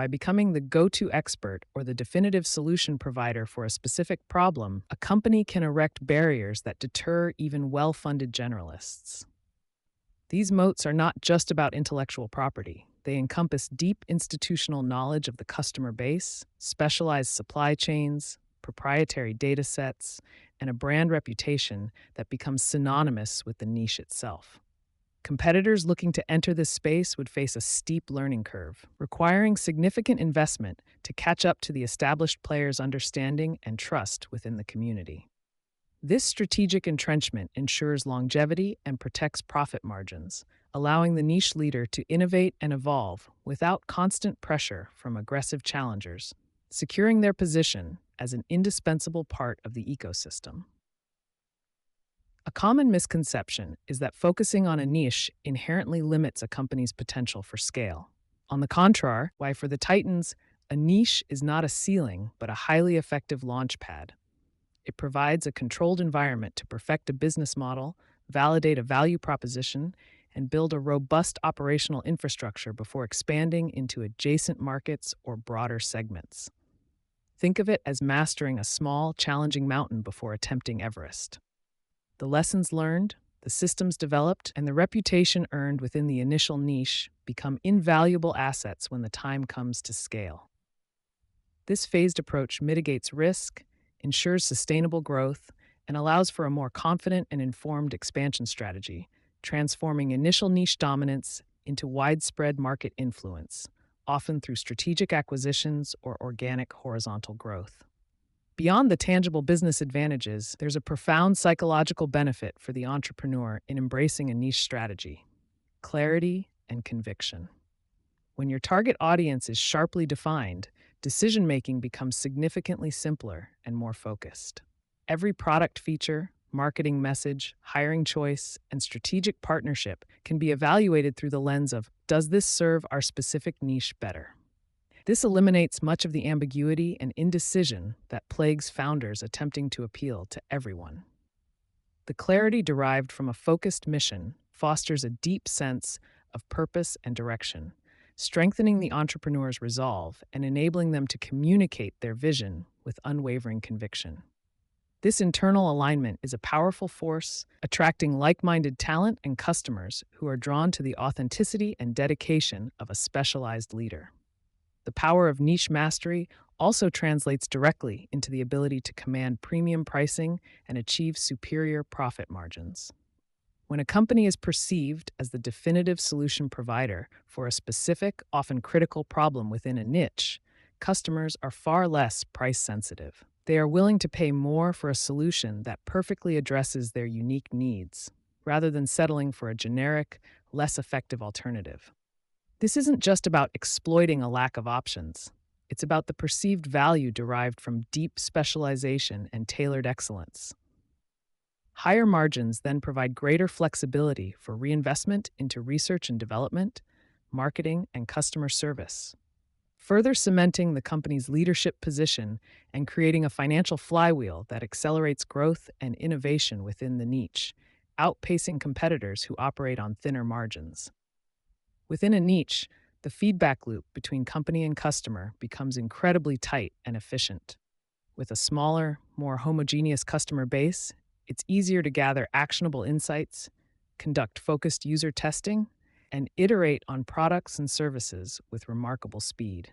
By becoming the go-to expert or the definitive solution provider for a specific problem, a company can erect barriers that deter even well-funded generalists. These moats are not just about intellectual property. They encompass deep institutional knowledge of the customer base, specialized supply chains, proprietary data sets, and a brand reputation that becomes synonymous with the niche itself. Competitors looking to enter this space would face a steep learning curve, requiring significant investment to catch up to the established players' understanding and trust within the community. This strategic entrenchment ensures longevity and protects profit margins, allowing the niche leader to innovate and evolve without constant pressure from aggressive challengers, securing their position as an indispensable part of the ecosystem. A common misconception is that focusing on a niche inherently limits a company's potential for scale. On the contrary, why for the Titans, a niche is not a ceiling but a highly effective launchpad. It provides a controlled environment to perfect a business model, validate a value proposition, and build a robust operational infrastructure before expanding into adjacent markets or broader segments. Think of it as mastering a small, challenging mountain before attempting Everest. The lessons learned, the systems developed, and the reputation earned within the initial niche become invaluable assets when the time comes to scale. This phased approach mitigates risk, ensures sustainable growth, and allows for a more confident and informed expansion strategy, transforming initial niche dominance into widespread market influence, often through strategic acquisitions or organic horizontal growth. Beyond the tangible business advantages, there's a profound psychological benefit for the entrepreneur in embracing a niche strategy: clarity and conviction. When your target audience is sharply defined, decision-making becomes significantly simpler and more focused. Every product feature, marketing message, hiring choice, and strategic partnership can be evaluated through the lens of, does this serve our specific niche better? This eliminates much of the ambiguity and indecision that plagues founders attempting to appeal to everyone. The clarity derived from a focused mission fosters a deep sense of purpose and direction, strengthening the entrepreneur's resolve and enabling them to communicate their vision with unwavering conviction. This internal alignment is a powerful force, attracting like-minded talent and customers who are drawn to the authenticity and dedication of a specialized leader. The power of niche mastery also translates directly into the ability to command premium pricing and achieve superior profit margins. When a company is perceived as the definitive solution provider for a specific, often critical problem within a niche, customers are far less price sensitive. They are willing to pay more for a solution that perfectly addresses their unique needs, rather than settling for a generic, less effective alternative. This isn't just about exploiting a lack of options. It's about the perceived value derived from deep specialization and tailored excellence. Higher margins then provide greater flexibility for reinvestment into research and development, marketing, and customer service, further cementing the company's leadership position and creating a financial flywheel that accelerates growth and innovation within the niche, outpacing competitors who operate on thinner margins. Within a niche, the feedback loop between company and customer becomes incredibly tight and efficient. With a smaller, more homogeneous customer base, it's easier to gather actionable insights, conduct focused user testing, and iterate on products and services with remarkable speed.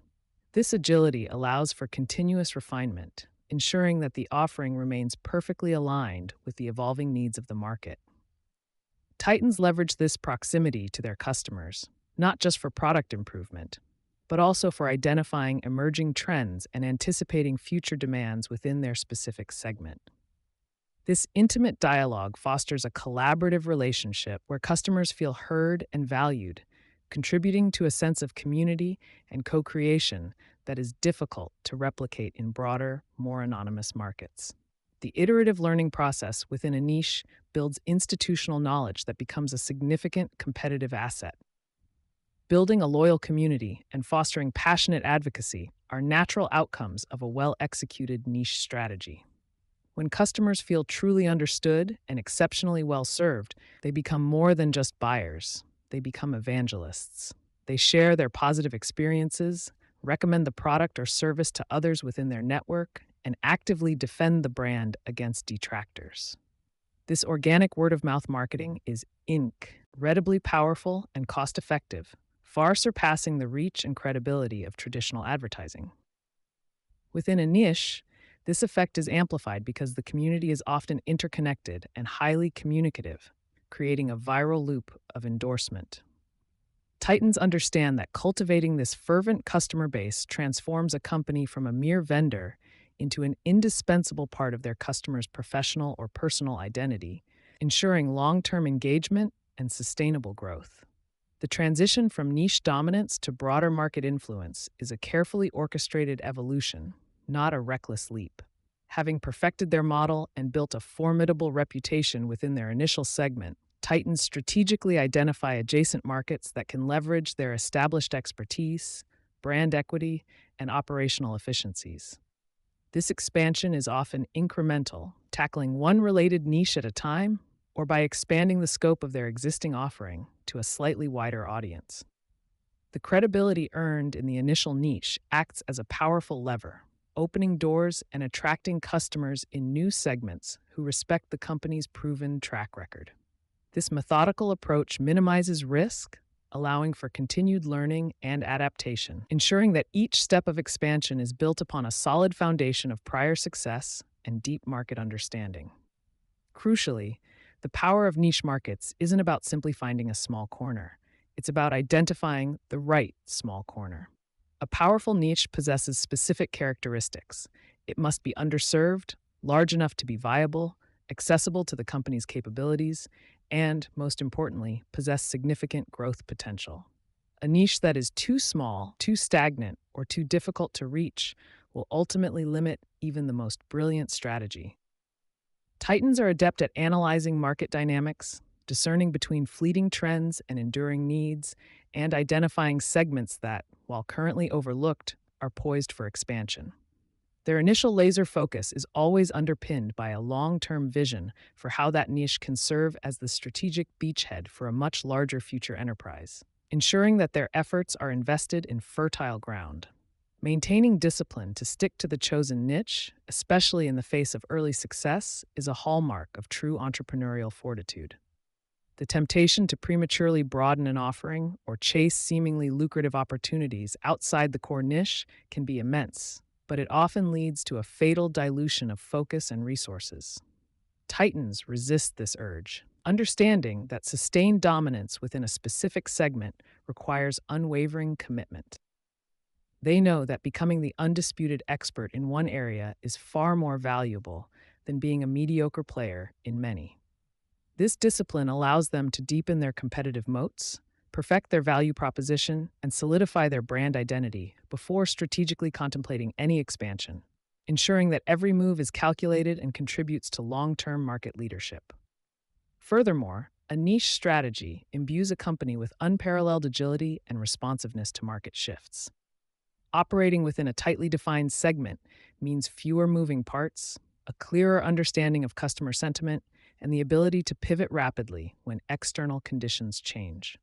This agility allows for continuous refinement, ensuring that the offering remains perfectly aligned with the evolving needs of the market. Titans leverage this proximity to their customers, not just for product improvement, but also for identifying emerging trends and anticipating future demands within their specific segment. This intimate dialogue fosters a collaborative relationship where customers feel heard and valued, contributing to a sense of community and co-creation that is difficult to replicate in broader, more anonymous markets. The iterative learning process within a niche builds institutional knowledge that becomes a significant competitive asset. Building a loyal community and fostering passionate advocacy are natural outcomes of a well-executed niche strategy. When customers feel truly understood and exceptionally well served, they become more than just buyers. They become evangelists. They share their positive experiences, recommend the product or service to others within their network, and actively defend the brand against detractors. This organic word of mouth marketing is incredibly powerful and cost effective, far surpassing the reach and credibility of traditional advertising. Within a niche, this effect is amplified because the community is often interconnected and highly communicative, creating a viral loop of endorsement. Titans understand that cultivating this fervent customer base transforms a company from a mere vendor into an indispensable part of their customer's professional or personal identity, ensuring long-term engagement and sustainable growth. The transition from niche dominance to broader market influence is a carefully orchestrated evolution, not a reckless leap. Having perfected their model and built a formidable reputation within their initial segment, Titans strategically identify adjacent markets that can leverage their established expertise, brand equity, and operational efficiencies. This expansion is often incremental, tackling one related niche at a time, or by expanding the scope of their existing offering to a slightly wider audience. The credibility earned in the initial niche acts as a powerful lever, opening doors and attracting customers in new segments who respect the company's proven track record. This methodical approach minimizes risk, allowing for continued learning and adaptation, ensuring that each step of expansion is built upon a solid foundation of prior success and deep market understanding. Crucially, the power of niche markets isn't about simply finding a small corner. It's about identifying the right small corner. A powerful niche possesses specific characteristics. It must be underserved, large enough to be viable, accessible to the company's capabilities, and, most importantly, possess significant growth potential. A niche that is too small, too stagnant, or too difficult to reach will ultimately limit even the most brilliant strategy. Titans are adept at analyzing market dynamics, discerning between fleeting trends and enduring needs, and identifying segments that, while currently overlooked, are poised for expansion. Their initial laser focus is always underpinned by a long-term vision for how that niche can serve as the strategic beachhead for a much larger future enterprise, ensuring that their efforts are invested in fertile ground. Maintaining discipline to stick to the chosen niche, especially in the face of early success, is a hallmark of true entrepreneurial fortitude. The temptation to prematurely broaden an offering or chase seemingly lucrative opportunities outside the core niche can be immense, but it often leads to a fatal dilution of focus and resources. Titans resist this urge, understanding that sustained dominance within a specific segment requires unwavering commitment. They know that becoming the undisputed expert in one area is far more valuable than being a mediocre player in many. This discipline allows them to deepen their competitive moats, perfect their value proposition, and solidify their brand identity before strategically contemplating any expansion, ensuring that every move is calculated and contributes to long-term market leadership. Furthermore, a niche strategy imbues a company with unparalleled agility and responsiveness to market shifts. Operating within a tightly defined segment means fewer moving parts, a clearer understanding of customer sentiment, and the ability to pivot rapidly when external conditions change.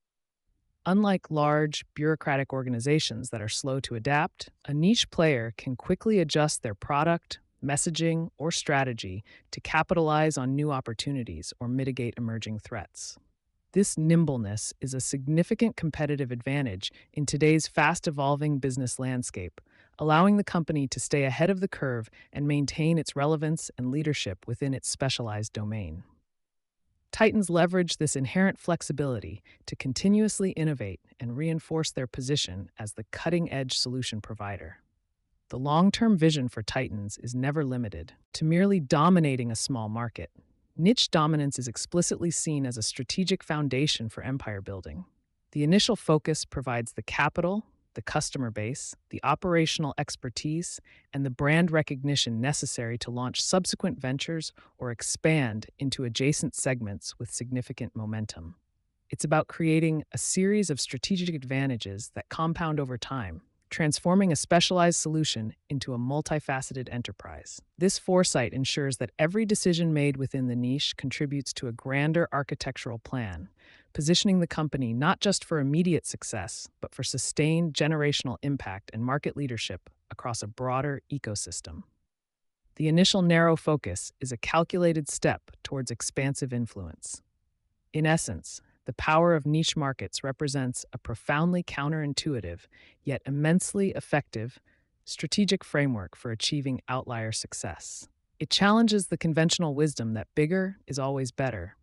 Unlike large, bureaucratic organizations that are slow to adapt, a niche player can quickly adjust their product, messaging, or strategy to capitalize on new opportunities or mitigate emerging threats. This nimbleness is a significant competitive advantage in today's fast-evolving business landscape, allowing the company to stay ahead of the curve and maintain its relevance and leadership within its specialized domain. Titans leverage this inherent flexibility to continuously innovate and reinforce their position as the cutting-edge solution provider. The long-term vision for Titans is never limited to merely dominating a small market. Niche dominance is explicitly seen as a strategic foundation for empire building. The initial focus provides the capital, the customer base, the operational expertise, and the brand recognition necessary to launch subsequent ventures or expand into adjacent segments with significant momentum. It's about creating a series of strategic advantages that compound over time, transforming a specialized solution into a multifaceted enterprise. This foresight ensures that every decision made within the niche contributes to a grander architectural plan, positioning the company not just for immediate success, but for sustained generational impact and market leadership across a broader ecosystem. The initial narrow focus is a calculated step towards expansive influence. In essence, the power of niche markets represents a profoundly counterintuitive, yet immensely effective, strategic framework for achieving outlier success. It challenges the conventional wisdom that bigger is always better,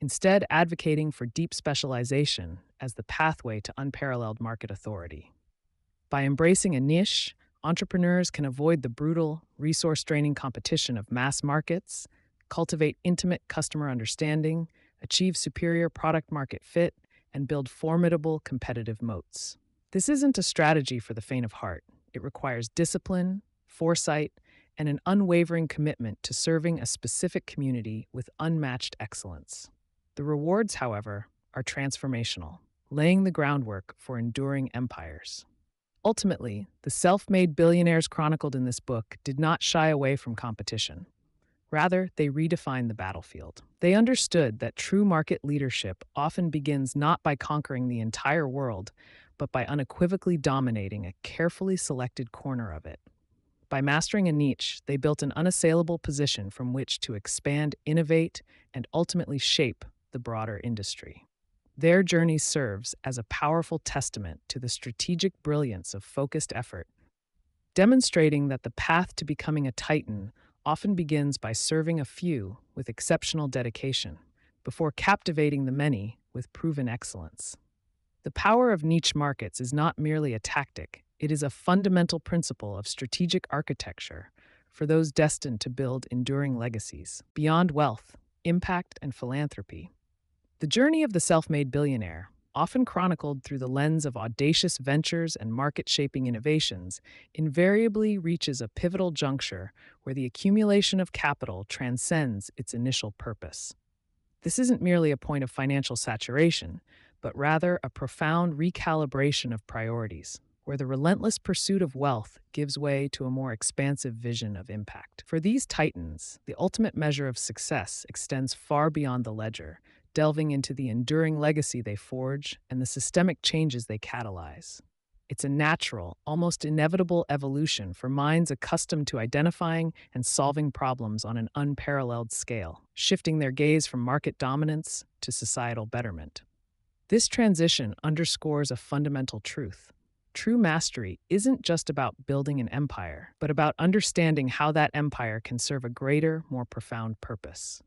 instead advocating for deep specialization as the pathway to unparalleled market authority. By embracing a niche, entrepreneurs can avoid the brutal, resource-draining competition of mass markets, cultivate intimate customer understanding, achieve superior product-market fit, and build formidable competitive moats. This isn't a strategy for the faint of heart. It requires discipline, foresight, and an unwavering commitment to serving a specific community with unmatched excellence. The rewards, however, are transformational, laying the groundwork for enduring empires. Ultimately, the self-made billionaires chronicled in this book did not shy away from competition. Rather, they redefined the battlefield. They understood that true market leadership often begins not by conquering the entire world, but by unequivocally dominating a carefully selected corner of it. By mastering a niche, they built an unassailable position from which to expand, innovate, and ultimately shape the broader industry. Their journey serves as a powerful testament to the strategic brilliance of focused effort, demonstrating that the path to becoming a titan often begins by serving a few with exceptional dedication, before captivating the many with proven excellence. The power of niche markets is not merely a tactic, it is a fundamental principle of strategic architecture for those destined to build enduring legacies beyond wealth, impact, and philanthropy. The journey of the self-made billionaire, often chronicled through the lens of audacious ventures and market-shaping innovations, invariably reaches a pivotal juncture where the accumulation of capital transcends its initial purpose. This isn't merely a point of financial saturation, but rather a profound recalibration of priorities, where the relentless pursuit of wealth gives way to a more expansive vision of impact. For these titans, the ultimate measure of success extends far beyond the ledger, delving into the enduring legacy they forge and the systemic changes they catalyze. It's a natural, almost inevitable evolution for minds accustomed to identifying and solving problems on an unparalleled scale, shifting their gaze from market dominance to societal betterment. This transition underscores a fundamental truth. True mastery isn't just about building an empire, but about understanding how that empire can serve a greater, more profound purpose.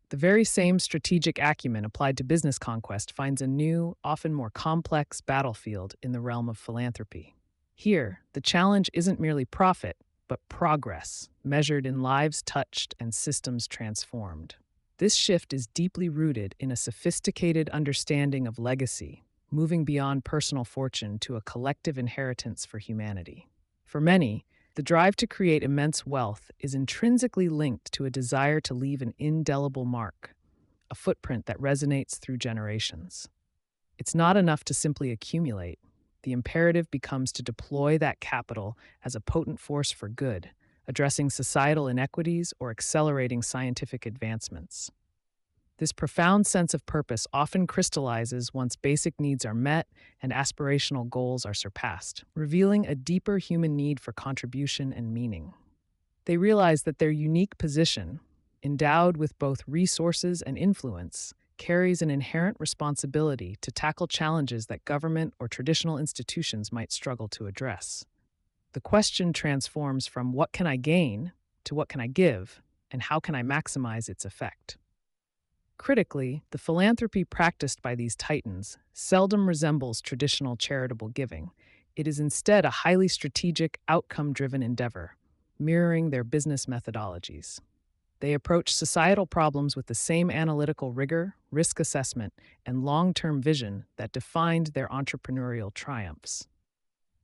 The very same strategic acumen applied to business conquest finds a new, often more complex battlefield in the realm of philanthropy. Here, the challenge isn't merely profit, but progress, measured in lives touched and systems transformed. This shift is deeply rooted in a sophisticated understanding of legacy, moving beyond personal fortune to a collective inheritance for humanity. For many, the drive to create immense wealth is intrinsically linked to a desire to leave an indelible mark, a footprint that resonates through generations. It's not enough to simply accumulate. The imperative becomes to deploy that capital as a potent force for good, addressing societal inequities or accelerating scientific advancements. This profound sense of purpose often crystallizes once basic needs are met and aspirational goals are surpassed, revealing a deeper human need for contribution and meaning. They realize that their unique position, endowed with both resources and influence, carries an inherent responsibility to tackle challenges that government or traditional institutions might struggle to address. The question transforms from what can I gain to what can I give, and how can I maximize its effect. Critically, the philanthropy practiced by these titans seldom resembles traditional charitable giving. It is instead a highly strategic, outcome-driven endeavor, mirroring their business methodologies. They approach societal problems with the same analytical rigor, risk assessment, and long-term vision that defined their entrepreneurial triumphs.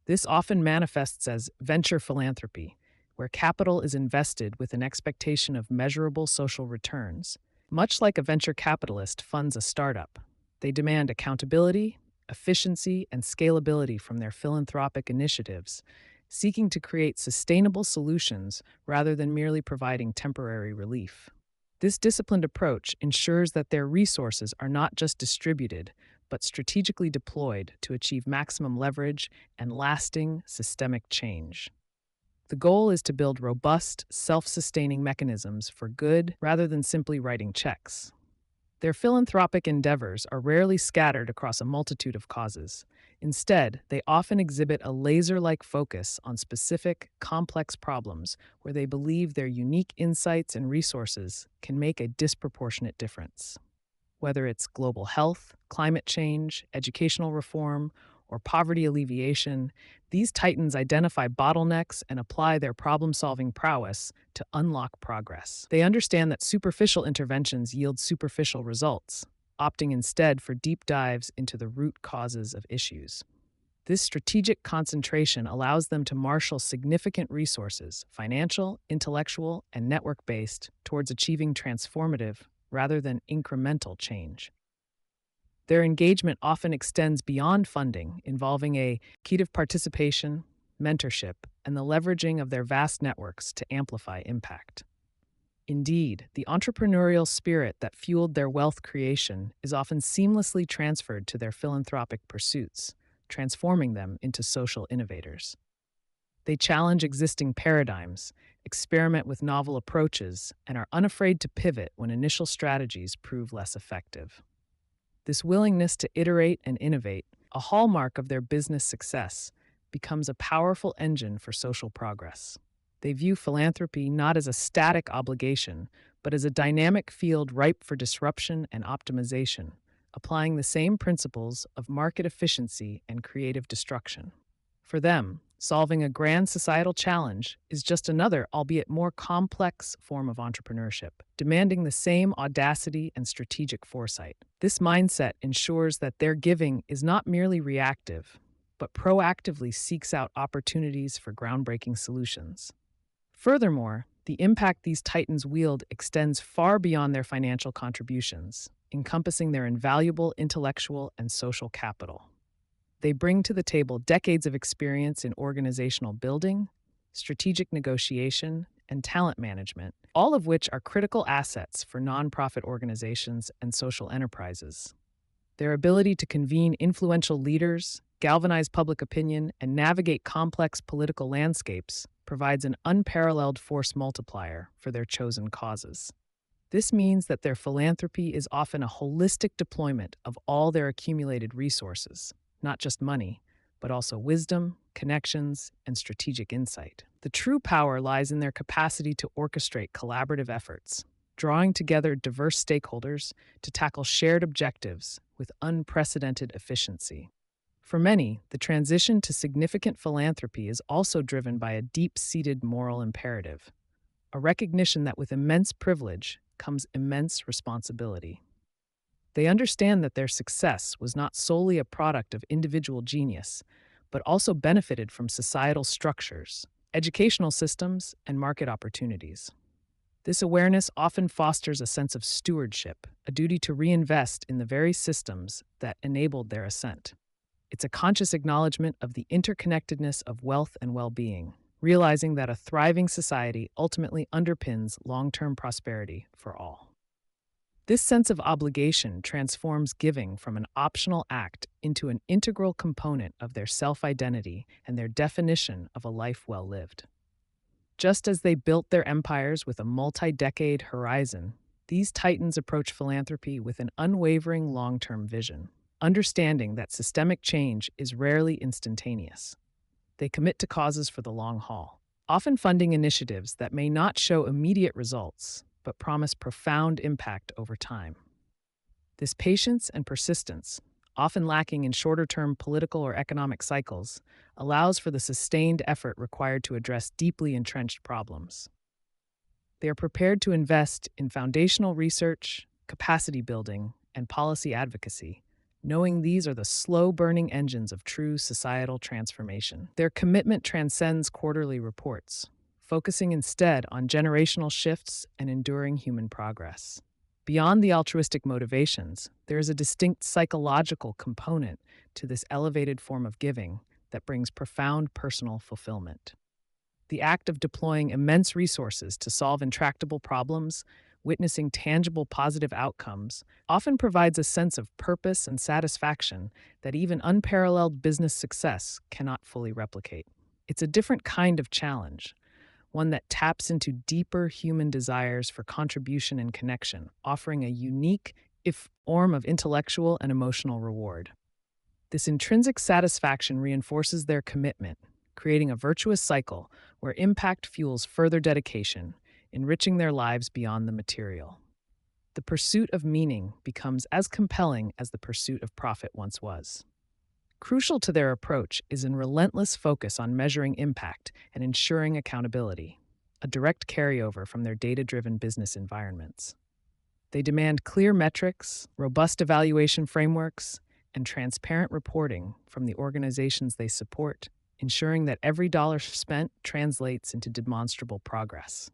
This often manifests as venture philanthropy, where capital is invested with an expectation of measurable social returns. Much like a venture capitalist funds a startup, they demand accountability, efficiency, and scalability from their philanthropic initiatives, seeking to create sustainable solutions rather than merely providing temporary relief. This disciplined approach ensures that their resources are not just distributed, but strategically deployed to achieve maximum leverage and lasting systemic change. The goal is to build robust, self sustaining mechanisms for good rather than simply writing checks. Their philanthropic endeavors are rarely scattered across a multitude of causes. Instead, they often exhibit a laser like focus on specific, complex problems where they believe their unique insights and resources can make a disproportionate difference. Whether it's global health, climate change, educational reform, or poverty alleviation, these titans identify bottlenecks and apply their problem solving prowess to unlock progress. They understand that superficial interventions yield superficial results, opting instead for deep dives into the root causes of issues. This strategic concentration allows them to marshal significant resources, financial, intellectual, and network based, towards achieving transformative rather than incremental change. Their engagement often extends beyond funding, involving a key of participation, mentorship, and the leveraging of their vast networks to amplify impact. Indeed, the entrepreneurial spirit that fueled their wealth creation is often seamlessly transferred to their philanthropic pursuits, transforming them into social innovators. They challenge existing paradigms, experiment with novel approaches, and are unafraid to pivot when initial strategies prove less effective. This willingness to iterate and innovate, a hallmark of their business success, becomes a powerful engine for social progress. They view philanthropy not as a static obligation, but as a dynamic field ripe for disruption and optimization, applying the same principles of market efficiency and creative destruction. For them, solving a grand societal challenge is just another, albeit more complex, form of entrepreneurship, demanding the same audacity and strategic foresight. This mindset ensures that their giving is not merely reactive, but proactively seeks out opportunities for groundbreaking solutions. Furthermore, the impact these titans wield extends far beyond their financial contributions, encompassing their invaluable intellectual and social capital. They bring to the table decades of experience in organizational building, strategic negotiation, and talent management, all of which are critical assets for nonprofit organizations and social enterprises. Their ability to convene influential leaders, galvanize public opinion, and navigate complex political landscapes provides an unparalleled force multiplier for their chosen causes. This means that their philanthropy is often a holistic deployment of all their accumulated resources, not just money, but also wisdom, connections, and strategic insight. The true power lies in their capacity to orchestrate collaborative efforts, drawing together diverse stakeholders to tackle shared objectives with unprecedented efficiency. For many, the transition to significant philanthropy is also driven by a deep-seated moral imperative, a recognition that with immense privilege comes immense responsibility. They understand that their success was not solely a product of individual genius, but also benefited from societal structures, educational systems, and market opportunities. This awareness often fosters a sense of stewardship, a duty to reinvest in the very systems that enabled their ascent. It's a conscious acknowledgement of the interconnectedness of wealth and well-being, realizing that a thriving society ultimately underpins long-term prosperity for all. This sense of obligation transforms giving from an optional act into an integral component of their self-identity and their definition of a life well lived. Just as they built their empires with a multi-decade horizon, these titans approach philanthropy with an unwavering long-term vision, understanding that systemic change is rarely instantaneous. They commit to causes for the long haul, often funding initiatives that may not show immediate results, but promise profound impact over time. This patience and persistence, often lacking in shorter-term political or economic cycles, allows for the sustained effort required to address deeply entrenched problems. They are prepared to invest in foundational research, capacity building, and policy advocacy, knowing these are the slow-burning engines of true societal transformation. Their commitment transcends quarterly reports, focusing instead on generational shifts and enduring human progress. Beyond the altruistic motivations, there is a distinct psychological component to this elevated form of giving that brings profound personal fulfillment. The act of deploying immense resources to solve intractable problems witnessing tangible positive outcomes, often provides a sense of purpose and satisfaction that even unparalleled business success cannot fully replicate. It's a different kind of challenge, one that taps into deeper human desires for contribution and connection, offering a unique, if form of intellectual and emotional reward. This intrinsic satisfaction reinforces their commitment, creating a virtuous cycle where impact fuels further dedication, enriching their lives beyond the material. The pursuit of meaning becomes as compelling as the pursuit of profit once was. Crucial to their approach is a relentless focus on measuring impact and ensuring accountability, a direct carryover from their data-driven business environments. They demand clear metrics, robust evaluation frameworks, and transparent reporting from the organizations they support, ensuring that every dollar spent translates into demonstrable progress.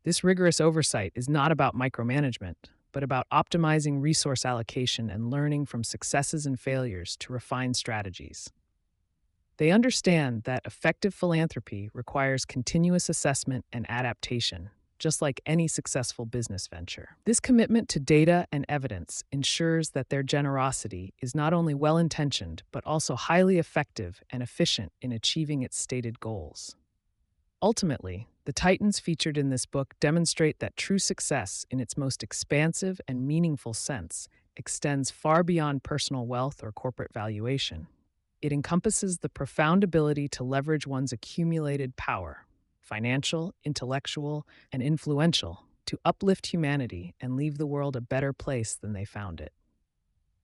This rigorous oversight is not about micromanagement, but about optimizing resource allocation and learning from successes and failures to refine strategies. They understand that effective philanthropy requires continuous assessment and adaptation, just like any successful business venture. This commitment to data and evidence ensures that their generosity is not only well-intentioned, but also highly effective and efficient in achieving its stated goals. Ultimately, the titans featured in this book demonstrate that true success, in its most expansive and meaningful sense, extends far beyond personal wealth or corporate valuation. It encompasses the profound ability to leverage one's accumulated power, financial, intellectual, and influential, to uplift humanity and leave the world a better place than they found it.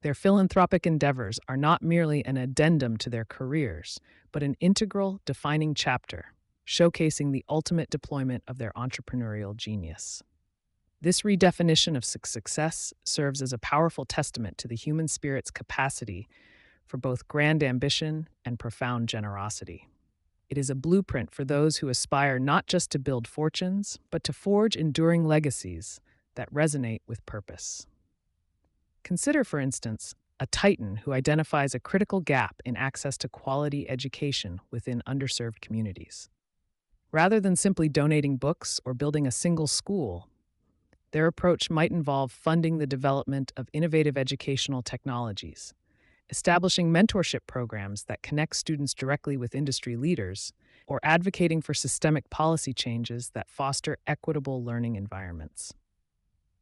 Their philanthropic endeavors are not merely an addendum to their careers, but an integral, defining chapter, showcasing the ultimate deployment of their entrepreneurial genius. This redefinition of success serves as a powerful testament to the human spirit's capacity for both grand ambition and profound generosity. It is a blueprint for those who aspire not just to build fortunes, but to forge enduring legacies that resonate with purpose. Consider, for instance, a titan who identifies a critical gap in access to quality education within underserved communities. Rather than simply donating books or building a single school, their approach might involve funding the development of innovative educational technologies, establishing mentorship programs that connect students directly with industry leaders, or advocating for systemic policy changes that foster equitable learning environments.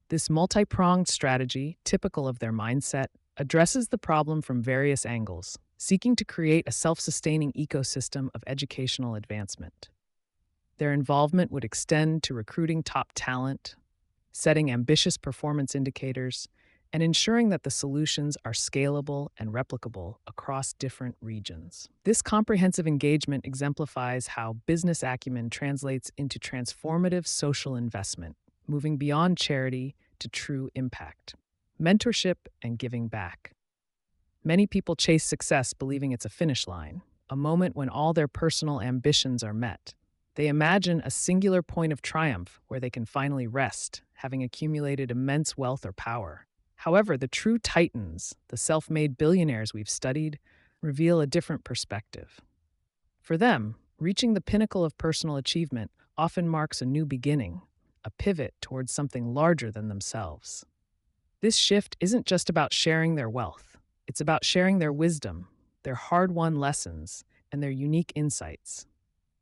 This multi-pronged strategy, typical of their mindset, addresses the problem from various angles, seeking to create a self-sustaining ecosystem of educational advancement. Their involvement would extend to recruiting top talent, setting ambitious performance indicators, and ensuring that the solutions are scalable and replicable across different regions. This comprehensive engagement exemplifies how business acumen translates into transformative social investment, moving beyond charity to true impact. Mentorship and giving back. Many people chase success believing it's a finish line, a moment when all their personal ambitions are met. They imagine a singular point of triumph where they can finally rest, having accumulated immense wealth or power. However, the true titans, the self-made billionaires we've studied, reveal a different perspective. For them, reaching the pinnacle of personal achievement often marks a new beginning, a pivot towards something larger than themselves. This shift isn't just about sharing their wealth. It's about sharing their wisdom, their hard-won lessons, and their unique insights.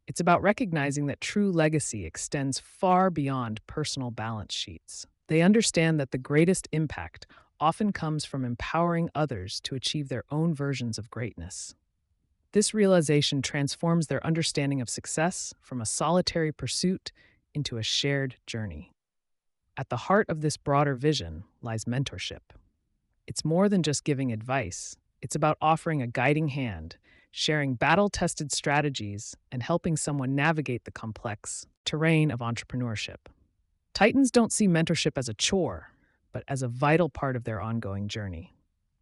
It's about recognizing that true legacy extends far beyond personal balance sheets. They understand that the greatest impact often comes from empowering others to achieve their own versions of greatness. This realization transforms their understanding of success from a solitary pursuit into a shared journey. At the heart of this broader vision lies mentorship. It's more than just giving advice. It's about offering a guiding hand, sharing battle-tested strategies, and helping someone navigate the complex terrain of entrepreneurship. Titans don't see mentorship as a chore, but as a vital part of their ongoing journey.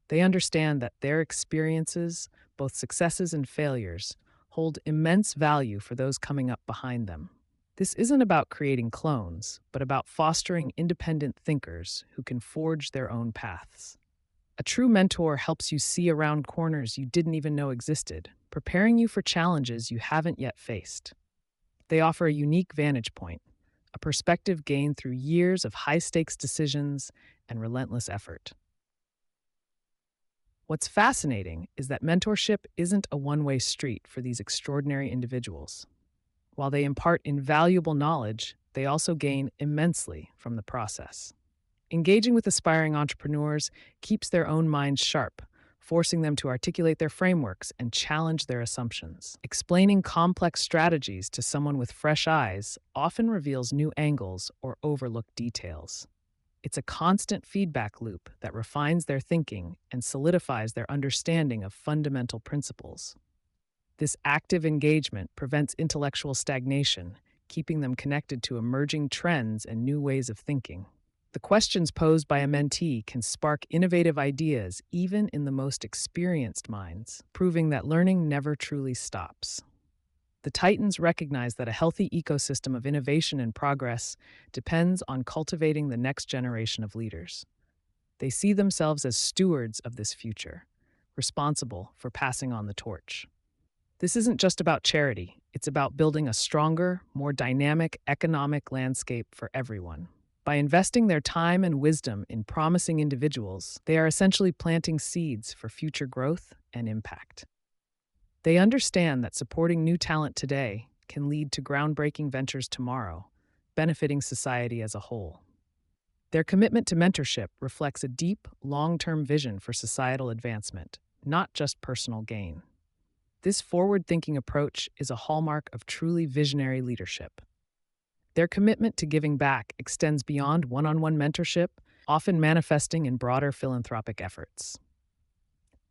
They understand that their experiences, both successes and failures, hold immense value for those coming up behind them. This isn't about creating clones, but about fostering independent thinkers who can forge their own paths. A true mentor helps you see around corners you didn't even know existed, preparing you for challenges you haven't yet faced. They offer a unique vantage point, a perspective gained through years of high stakes decisions and relentless effort. What's fascinating is that mentorship isn't a one way street for these extraordinary individuals. While they impart invaluable knowledge, they also gain immensely from the process. Engaging with aspiring entrepreneurs keeps their own minds sharp, forcing them to articulate their frameworks and challenge their assumptions. Explaining complex strategies to someone with fresh eyes often reveals new angles or overlooked details. It's a constant feedback loop that refines their thinking and solidifies their understanding of fundamental principles. This active engagement prevents intellectual stagnation, keeping them connected to emerging trends and new ways of thinking. The questions posed by a mentee can spark innovative ideas even in the most experienced minds, proving that learning never truly stops. The Titans recognize that a healthy ecosystem of innovation and progress depends on cultivating the next generation of leaders. They see themselves as stewards of this future, responsible for passing on the torch. This isn't just about charity, it's about building a stronger, more dynamic economic landscape for everyone. By investing their time and wisdom in promising individuals, they are essentially planting seeds for future growth and impact. They understand that supporting new talent today can lead to groundbreaking ventures tomorrow, benefiting society as a whole. Their commitment to mentorship reflects a deep, long-term vision for societal advancement, not just personal gain. This forward-thinking approach is a hallmark of truly visionary leadership. Their commitment to giving back extends beyond one-on-one mentorship, often manifesting in broader philanthropic efforts.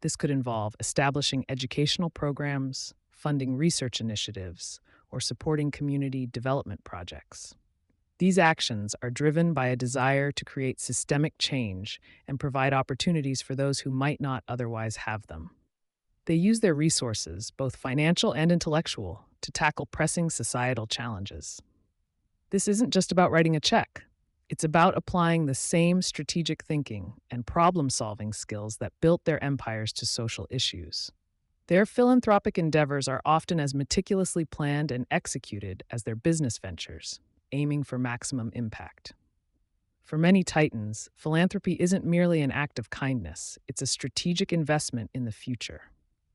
This could involve establishing educational programs, funding research initiatives, or supporting community development projects. These actions are driven by a desire to create systemic change and provide opportunities for those who might not otherwise have them. They use their resources, both financial and intellectual, to tackle pressing societal challenges. This isn't just about writing a check. It's about applying the same strategic thinking and problem-solving skills that built their empires to social issues. Their philanthropic endeavors are often as meticulously planned and executed as their business ventures, aiming for maximum impact. For many Titans, philanthropy isn't merely an act of kindness, it's a strategic investment in the future.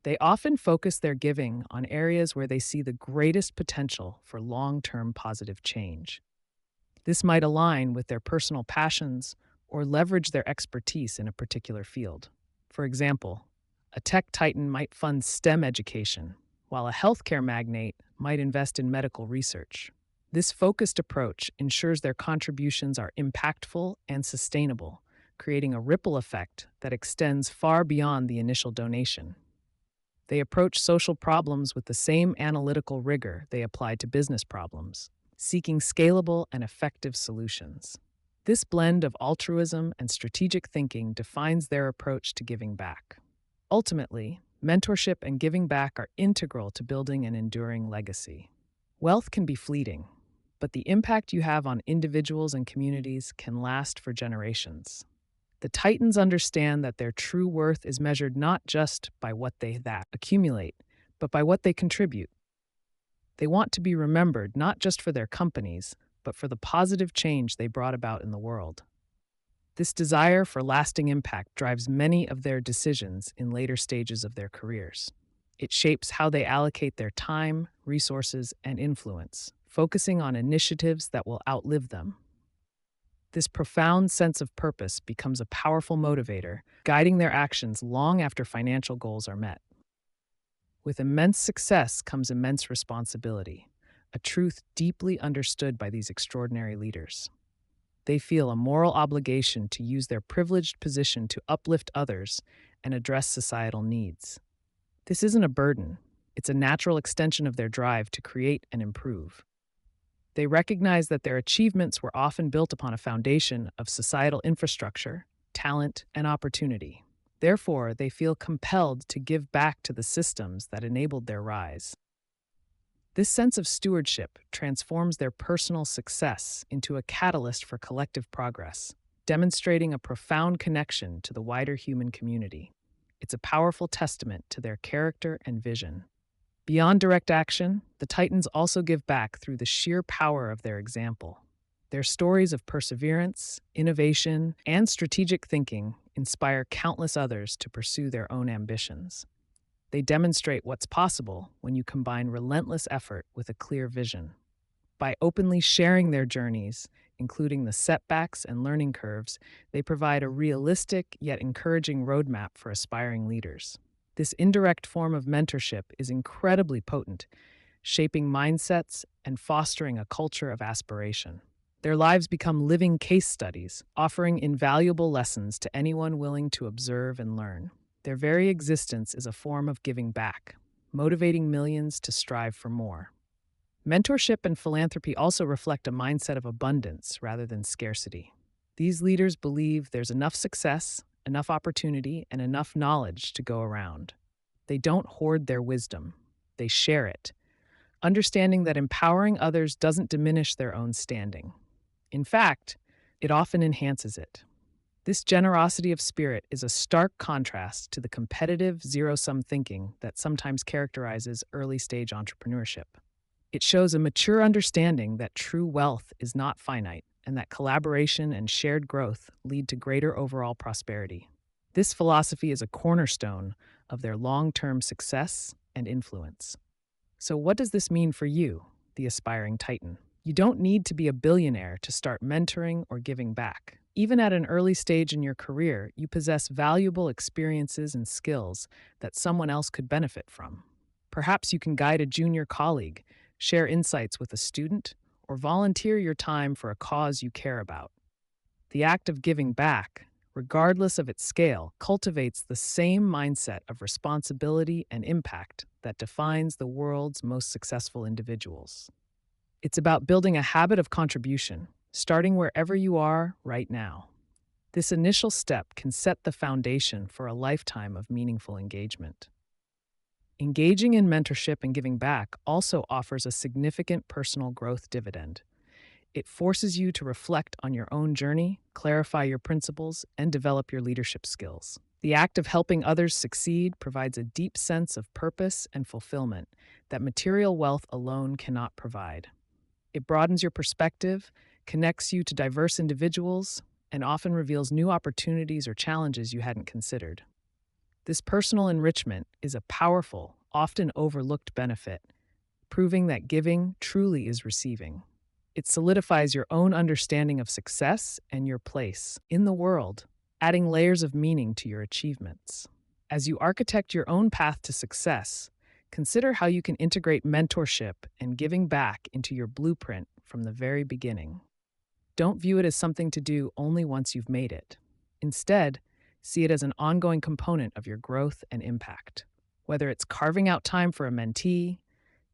They often focus their giving on areas where they see the greatest potential for long-term positive change. This might align with their personal passions or leverage their expertise in a particular field. For example, a tech titan might fund STEM education, while a healthcare magnate might invest in medical research. This focused approach ensures their contributions are impactful and sustainable, creating a ripple effect that extends far beyond the initial donation. They approach social problems with the same analytical rigor they apply to business problems, seeking scalable and effective solutions. This blend of altruism and strategic thinking defines their approach to giving back. Ultimately, mentorship and giving back are integral to building an enduring legacy. Wealth can be fleeting, but the impact you have on individuals and communities can last for generations. The Titans understand that their true worth is measured not just by what they accumulate, but by what they contribute. They want to be remembered not just for their companies, but for the positive change they brought about in the world. This desire for lasting impact drives many of their decisions in later stages of their careers. It shapes how they allocate their time, resources, and influence, focusing on initiatives that will outlive them. This profound sense of purpose becomes a powerful motivator, guiding their actions long after financial goals are met. With immense success comes immense responsibility, a truth deeply understood by these extraordinary leaders. They feel a moral obligation to use their privileged position to uplift others and address societal needs. This isn't a burden, it's a natural extension of their drive to create and improve. They recognize that their achievements were often built upon a foundation of societal infrastructure, talent, and opportunity. Therefore, they feel compelled to give back to the systems that enabled their rise. This sense of stewardship transforms their personal success into a catalyst for collective progress, demonstrating a profound connection to the wider human community. It's a powerful testament to their character and vision. Beyond direct action, the Titans also give back through the sheer power of their example. Their stories of perseverance, innovation, and strategic thinking inspire countless others to pursue their own ambitions. They demonstrate what's possible when you combine relentless effort with a clear vision. By openly sharing their journeys, including the setbacks and learning curves, they provide a realistic yet encouraging roadmap for aspiring leaders. This indirect form of mentorship is incredibly potent, shaping mindsets and fostering a culture of aspiration. Their lives become living case studies, offering invaluable lessons to anyone willing to observe and learn. Their very existence is a form of giving back, motivating millions to strive for more. Mentorship and philanthropy also reflect a mindset of abundance rather than scarcity. These leaders believe there's enough success, enough opportunity, and enough knowledge to go around. They don't hoard their wisdom, they share it, understanding that empowering others doesn't diminish their own standing. In fact, it often enhances it. This generosity of spirit is a stark contrast to the competitive, zero-sum thinking that sometimes characterizes early-stage entrepreneurship. It shows a mature understanding that true wealth is not finite and that collaboration and shared growth lead to greater overall prosperity. This philosophy is a cornerstone of their long-term success and influence. So, what does this mean for you, the aspiring Titan? You don't need to be a billionaire to start mentoring or giving back. Even at an early stage in your career, you possess valuable experiences and skills that someone else could benefit from. Perhaps you can guide a junior colleague, share insights with a student, or volunteer your time for a cause you care about. The act of giving back, regardless of its scale, cultivates the same mindset of responsibility and impact that defines the world's most successful individuals. It's about building a habit of contribution, starting wherever you are right now. This initial step can set the foundation for a lifetime of meaningful engagement. Engaging in mentorship and giving back also offers a significant personal growth dividend. It forces you to reflect on your own journey, clarify your principles, and develop your leadership skills. The act of helping others succeed provides a deep sense of purpose and fulfillment that material wealth alone cannot provide. It broadens your perspective, connects you to diverse individuals, and often reveals new opportunities or challenges you hadn't considered. This personal enrichment is a powerful, often overlooked benefit, proving that giving truly is receiving. It solidifies your own understanding of success and your place in the world, adding layers of meaning to your achievements. As you architect your own path to success, consider how you can integrate mentorship and giving back into your blueprint from the very beginning. Don't view it as something to do only once you've made it. Instead, see it as an ongoing component of your growth and impact. Whether it's carving out time for a mentee,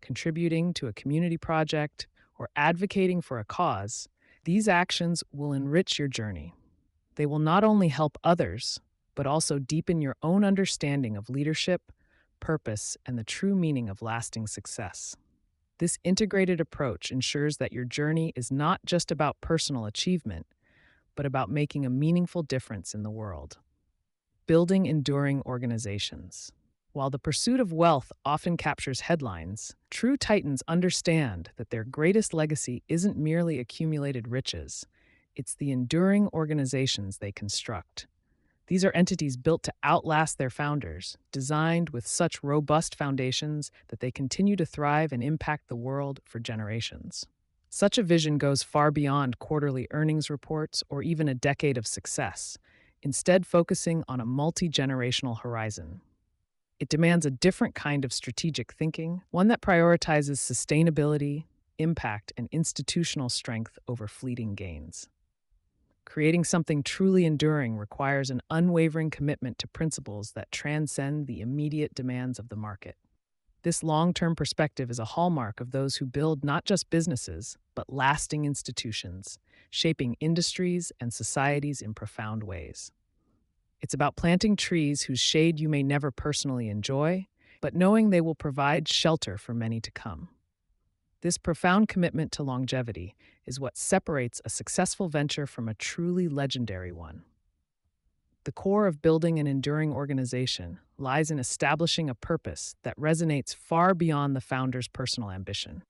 contributing to a community project, or advocating for a cause, these actions will enrich your journey. They will not only help others, but also deepen your own understanding of leadership, purpose, and the true meaning of lasting success. This integrated approach ensures that your journey is not just about personal achievement, but about making a meaningful difference in the world. Building enduring organizations. While the pursuit of wealth often captures headlines, true titans understand that their greatest legacy isn't merely accumulated riches, it's the enduring organizations they construct. These are entities built to outlast their founders, designed with such robust foundations that they continue to thrive and impact the world for generations. Such a vision goes far beyond quarterly earnings reports or even a decade of success, instead focusing on a multi-generational horizon. It demands a different kind of strategic thinking, one that prioritizes sustainability, impact, and institutional strength over fleeting gains. Creating something truly enduring requires an unwavering commitment to principles that transcend the immediate demands of the market. This long-term perspective is a hallmark of those who build not just businesses, but lasting institutions, shaping industries and societies in profound ways. It's about planting trees whose shade you may never personally enjoy, but knowing they will provide shelter for many to come. This profound commitment to longevity is what separates a successful venture from a truly legendary one. The core of building an enduring organization lies in establishing a purpose that resonates far beyond the founder's personal ambition.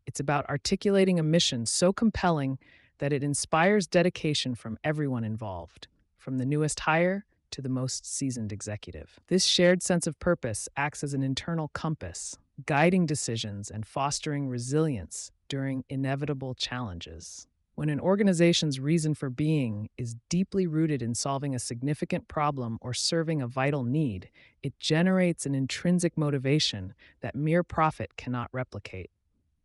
It's about articulating a mission so compelling that it inspires dedication from everyone involved, from the newest hire to the most seasoned executive. This shared sense of purpose acts as an internal compass, guiding decisions and fostering resilience during inevitable challenges. When an organization's reason for being is deeply rooted in solving a significant problem or serving a vital need, it generates an intrinsic motivation that mere profit cannot replicate.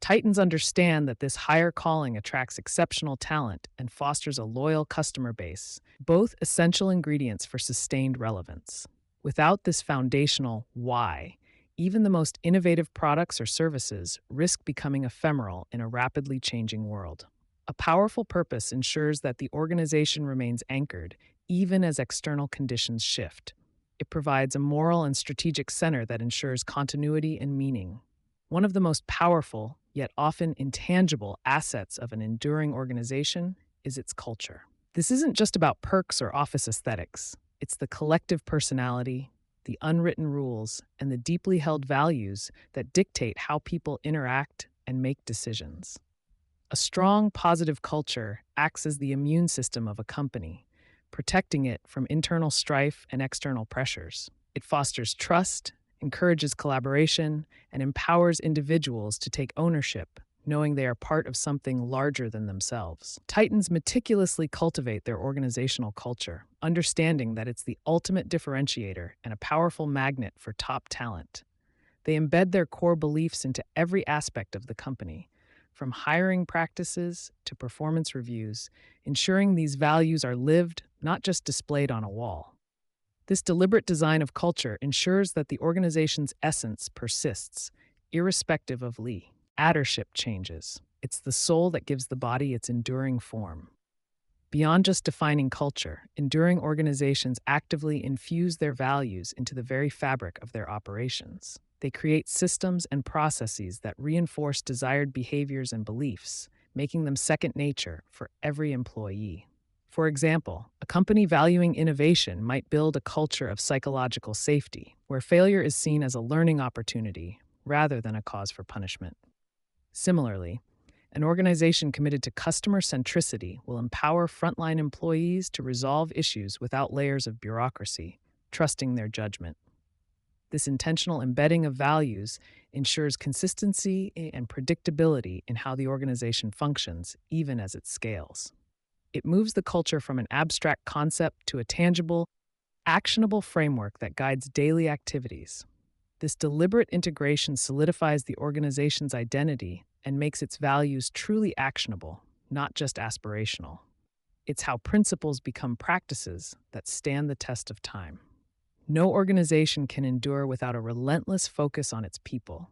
Titans understand that this higher calling attracts exceptional talent and fosters a loyal customer base, both essential ingredients for sustained relevance. Without this foundational why, even the most innovative products or services risk becoming ephemeral in a rapidly changing world. A powerful purpose ensures that the organization remains anchored, even as external conditions shift. It provides a moral and strategic center that ensures continuity and meaning. One of the most powerful, yet often intangible, assets of an enduring organization is its culture. This isn't just about perks or office aesthetics. It's the collective personality, the unwritten rules, and the deeply held values that dictate how people interact and make decisions. A strong, positive culture acts as the immune system of a company, protecting it from internal strife and external pressures. It fosters trust, encourages collaboration, and empowers individuals to take ownership, knowing they are part of something larger than themselves. Titans meticulously cultivate their organizational culture, understanding that it's the ultimate differentiator and a powerful magnet for top talent. They embed their core beliefs into every aspect of the company, from hiring practices to performance reviews, ensuring these values are lived, not just displayed on a wall. This deliberate design of culture ensures that the organization's essence persists, irrespective of leadership changes. It's the soul that gives the body its enduring form. Beyond just defining culture, enduring organizations actively infuse their values into the very fabric of their operations. They create systems and processes that reinforce desired behaviors and beliefs, making them second nature for every employee. For example, a company valuing innovation might build a culture of psychological safety, where failure is seen as a learning opportunity rather than a cause for punishment. Similarly, an organization committed to customer centricity will empower frontline employees to resolve issues without layers of bureaucracy, trusting their judgment. This intentional embedding of values ensures consistency and predictability in how the organization functions, even as it scales. It moves the culture from an abstract concept to a tangible, actionable framework that guides daily activities. This deliberate integration solidifies the organization's identity and makes its values truly actionable, not just aspirational. It's how principles become practices that stand the test of time. No organization can endure without a relentless focus on its people.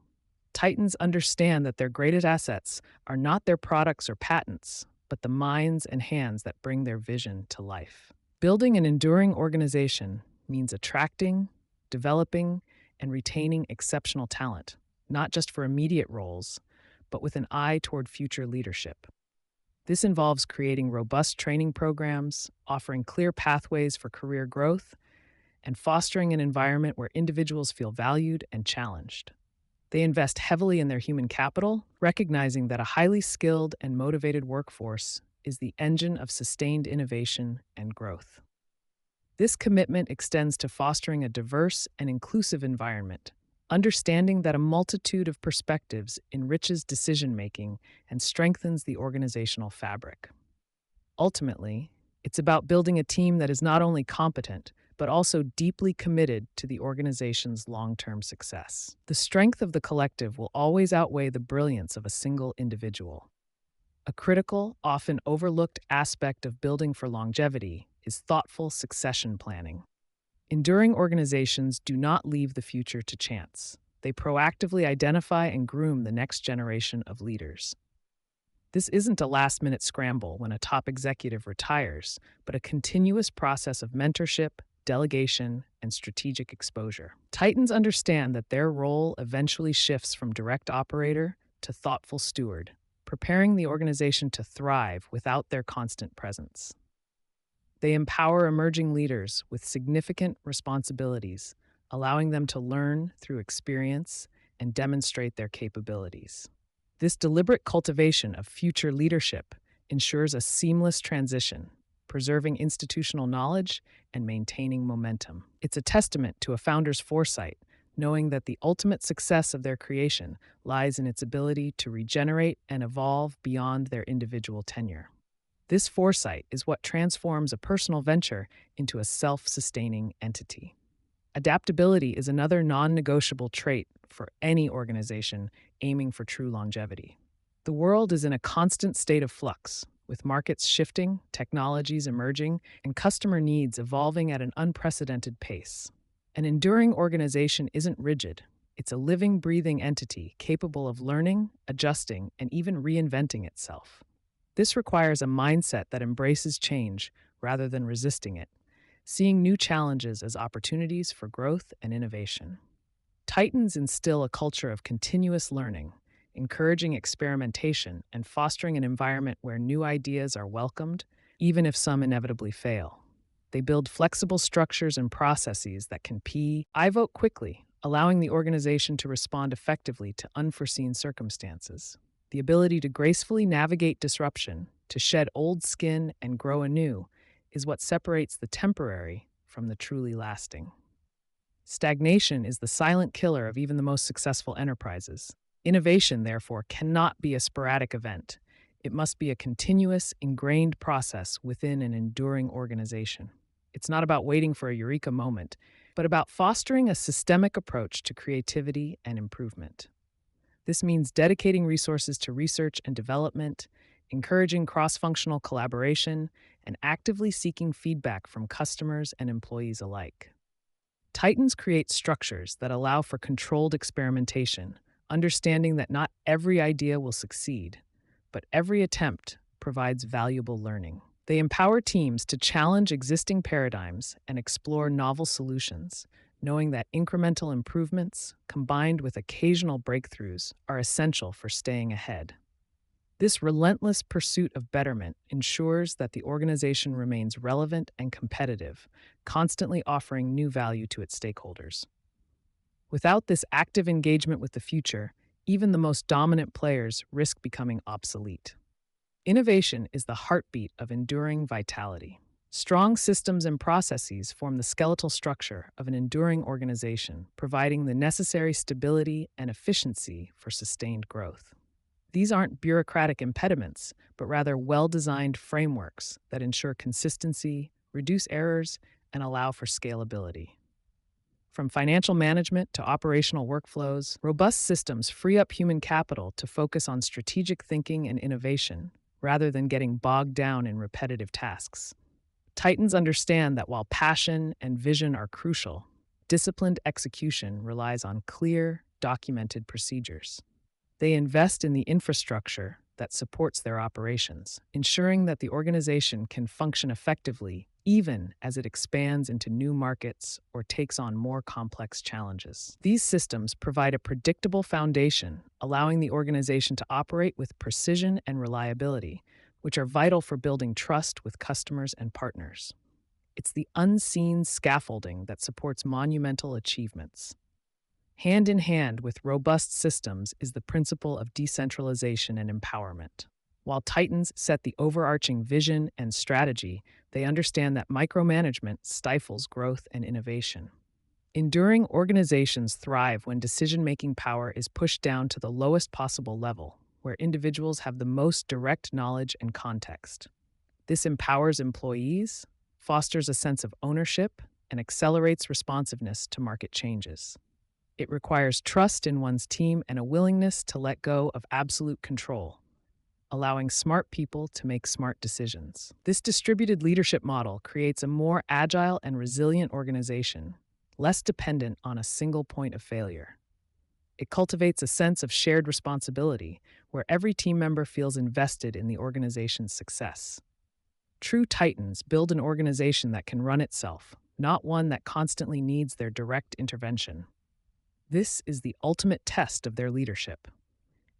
Titans understand that their greatest assets are not their products or patents, but the minds and hands that bring their vision to life. Building an enduring organization means attracting, developing, and retaining exceptional talent, not just for immediate roles, but with an eye toward future leadership. This involves creating robust training programs, offering clear pathways for career growth, and fostering an environment where individuals feel valued and challenged. They invest heavily in their human capital, recognizing that a highly skilled and motivated workforce is the engine of sustained innovation and growth. This commitment extends to fostering a diverse and inclusive environment, understanding that a multitude of perspectives enriches decision-making and strengthens the organizational fabric. Ultimately, it's about building a team that is not only competent, but also deeply committed to the organization's long-term success. The strength of the collective will always outweigh the brilliance of a single individual. A critical, often overlooked aspect of building for longevity is thoughtful succession planning. Enduring organizations do not leave the future to chance. They proactively identify and groom the next generation of leaders. This isn't a last-minute scramble when a top executive retires, but a continuous process of mentorship, delegation, and strategic exposure. Titans understand that their role eventually shifts from direct operator to thoughtful steward, preparing the organization to thrive without their constant presence. They empower emerging leaders with significant responsibilities, allowing them to learn through experience and demonstrate their capabilities. This deliberate cultivation of future leadership ensures a seamless transition, preserving institutional knowledge and maintaining momentum. It's a testament to a founder's foresight, knowing that the ultimate success of their creation lies in its ability to regenerate and evolve beyond their individual tenure. This foresight is what transforms a personal venture into a self-sustaining entity. Adaptability is another non-negotiable trait for any organization aiming for true longevity. The world is in a constant state of flux, with markets shifting, technologies emerging, and customer needs evolving at an unprecedented pace. An enduring organization isn't rigid. It's a living, breathing entity capable of learning, adjusting, and even reinventing itself. This requires a mindset that embraces change rather than resisting it, seeing new challenges as opportunities for growth and innovation. Titans instill a culture of continuous learning, encouraging experimentation and fostering an environment where new ideas are welcomed, even if some inevitably fail. They build flexible structures and processes that can pivot quickly, allowing the organization to respond effectively to unforeseen circumstances. The ability to gracefully navigate disruption, to shed old skin and grow anew, is what separates the temporary from the truly lasting. Stagnation is the silent killer of even the most successful enterprises. Innovation, therefore, cannot be a sporadic event. It must be a continuous, ingrained process within an enduring organization. It's not about waiting for a eureka moment, but about fostering a systemic approach to creativity and improvement. This means dedicating resources to research and development, encouraging cross-functional collaboration, and actively seeking feedback from customers and employees alike. Titans create structures that allow for controlled experimentation, understanding that not every idea will succeed, but every attempt provides valuable learning. They empower teams to challenge existing paradigms and explore novel solutions, knowing that incremental improvements, combined with occasional breakthroughs, are essential for staying ahead. This relentless pursuit of betterment ensures that the organization remains relevant and competitive, constantly offering new value to its stakeholders. Without this active engagement with the future, even the most dominant players risk becoming obsolete. Innovation is the heartbeat of enduring vitality. Strong systems and processes form the skeletal structure of an enduring organization, providing the necessary stability and efficiency for sustained growth. These aren't bureaucratic impediments, but rather well-designed frameworks that ensure consistency, reduce errors, and allow for scalability. From financial management to operational workflows, robust systems free up human capital to focus on strategic thinking and innovation, rather than getting bogged down in repetitive tasks. Titans understand that while passion and vision are crucial, disciplined execution relies on clear, documented procedures. They invest in the infrastructure that supports their operations, ensuring that the organization can function effectively even as it expands into new markets or takes on more complex challenges. These systems provide a predictable foundation, allowing the organization to operate with precision and reliability, which are vital for building trust with customers and partners. It's the unseen scaffolding that supports monumental achievements. Hand in hand with robust systems is the principle of decentralization and empowerment. While Titans set the overarching vision and strategy, they understand that micromanagement stifles growth and innovation. Enduring organizations thrive when decision-making power is pushed down to the lowest possible level, where individuals have the most direct knowledge and context. This empowers employees, fosters a sense of ownership, and accelerates responsiveness to market changes. It requires trust in one's team and a willingness to let go of absolute control, allowing smart people to make smart decisions. This distributed leadership model creates a more agile and resilient organization, less dependent on a single point of failure. It cultivates a sense of shared responsibility, where every team member feels invested in the organization's success. True Titans build an organization that can run itself, not one that constantly needs their direct intervention. This is the ultimate test of their leadership.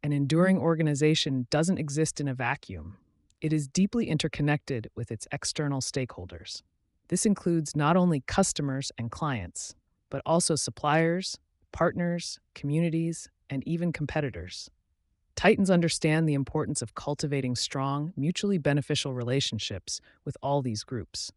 An enduring organization doesn't exist in a vacuum. It is deeply interconnected with its external stakeholders. This includes not only customers and clients, but also suppliers, partners, communities, and even competitors. Titans understand the importance of cultivating strong, mutually beneficial relationships with all these groups.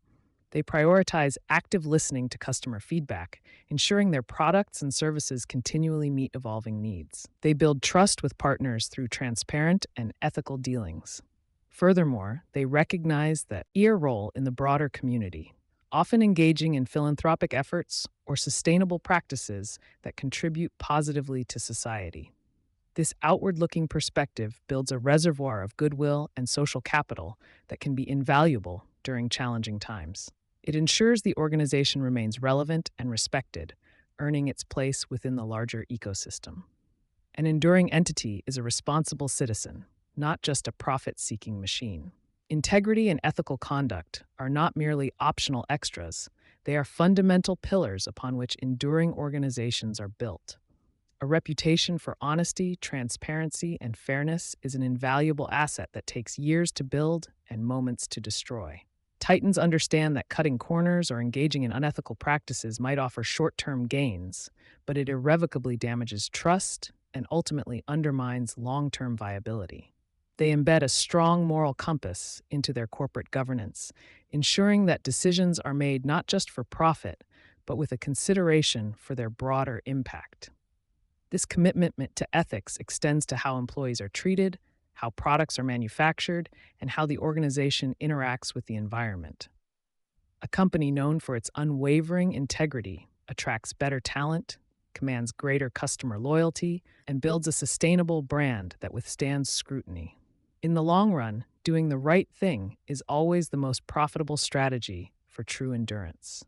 They prioritize active listening to customer feedback, ensuring their products and services continually meet evolving needs. They build trust with partners through transparent and ethical dealings. Furthermore, they recognize their role in the broader community, often engaging in philanthropic efforts or sustainable practices that contribute positively to society. This outward looking perspective builds a reservoir of goodwill and social capital that can be invaluable during challenging times. It ensures the organization remains relevant and respected, earning its place within the larger ecosystem. An enduring entity is a responsible citizen, not just a profit seeking machine. Integrity and ethical conduct are not merely optional extras, they are fundamental pillars upon which enduring organizations are built. A reputation for honesty, transparency, and fairness is an invaluable asset that takes years to build and moments to destroy. Titans understand that cutting corners or engaging in unethical practices might offer short-term gains, but it irrevocably damages trust and ultimately undermines long-term viability. They embed a strong moral compass into their corporate governance, ensuring that decisions are made not just for profit, but with a consideration for their broader impact. This commitment to ethics extends to how employees are treated, how products are manufactured, and how the organization interacts with the environment. A company known for its unwavering integrity attracts better talent, commands greater customer loyalty, and builds a sustainable brand that withstands scrutiny. In the long run, doing the right thing is always the most profitable strategy for true endurance.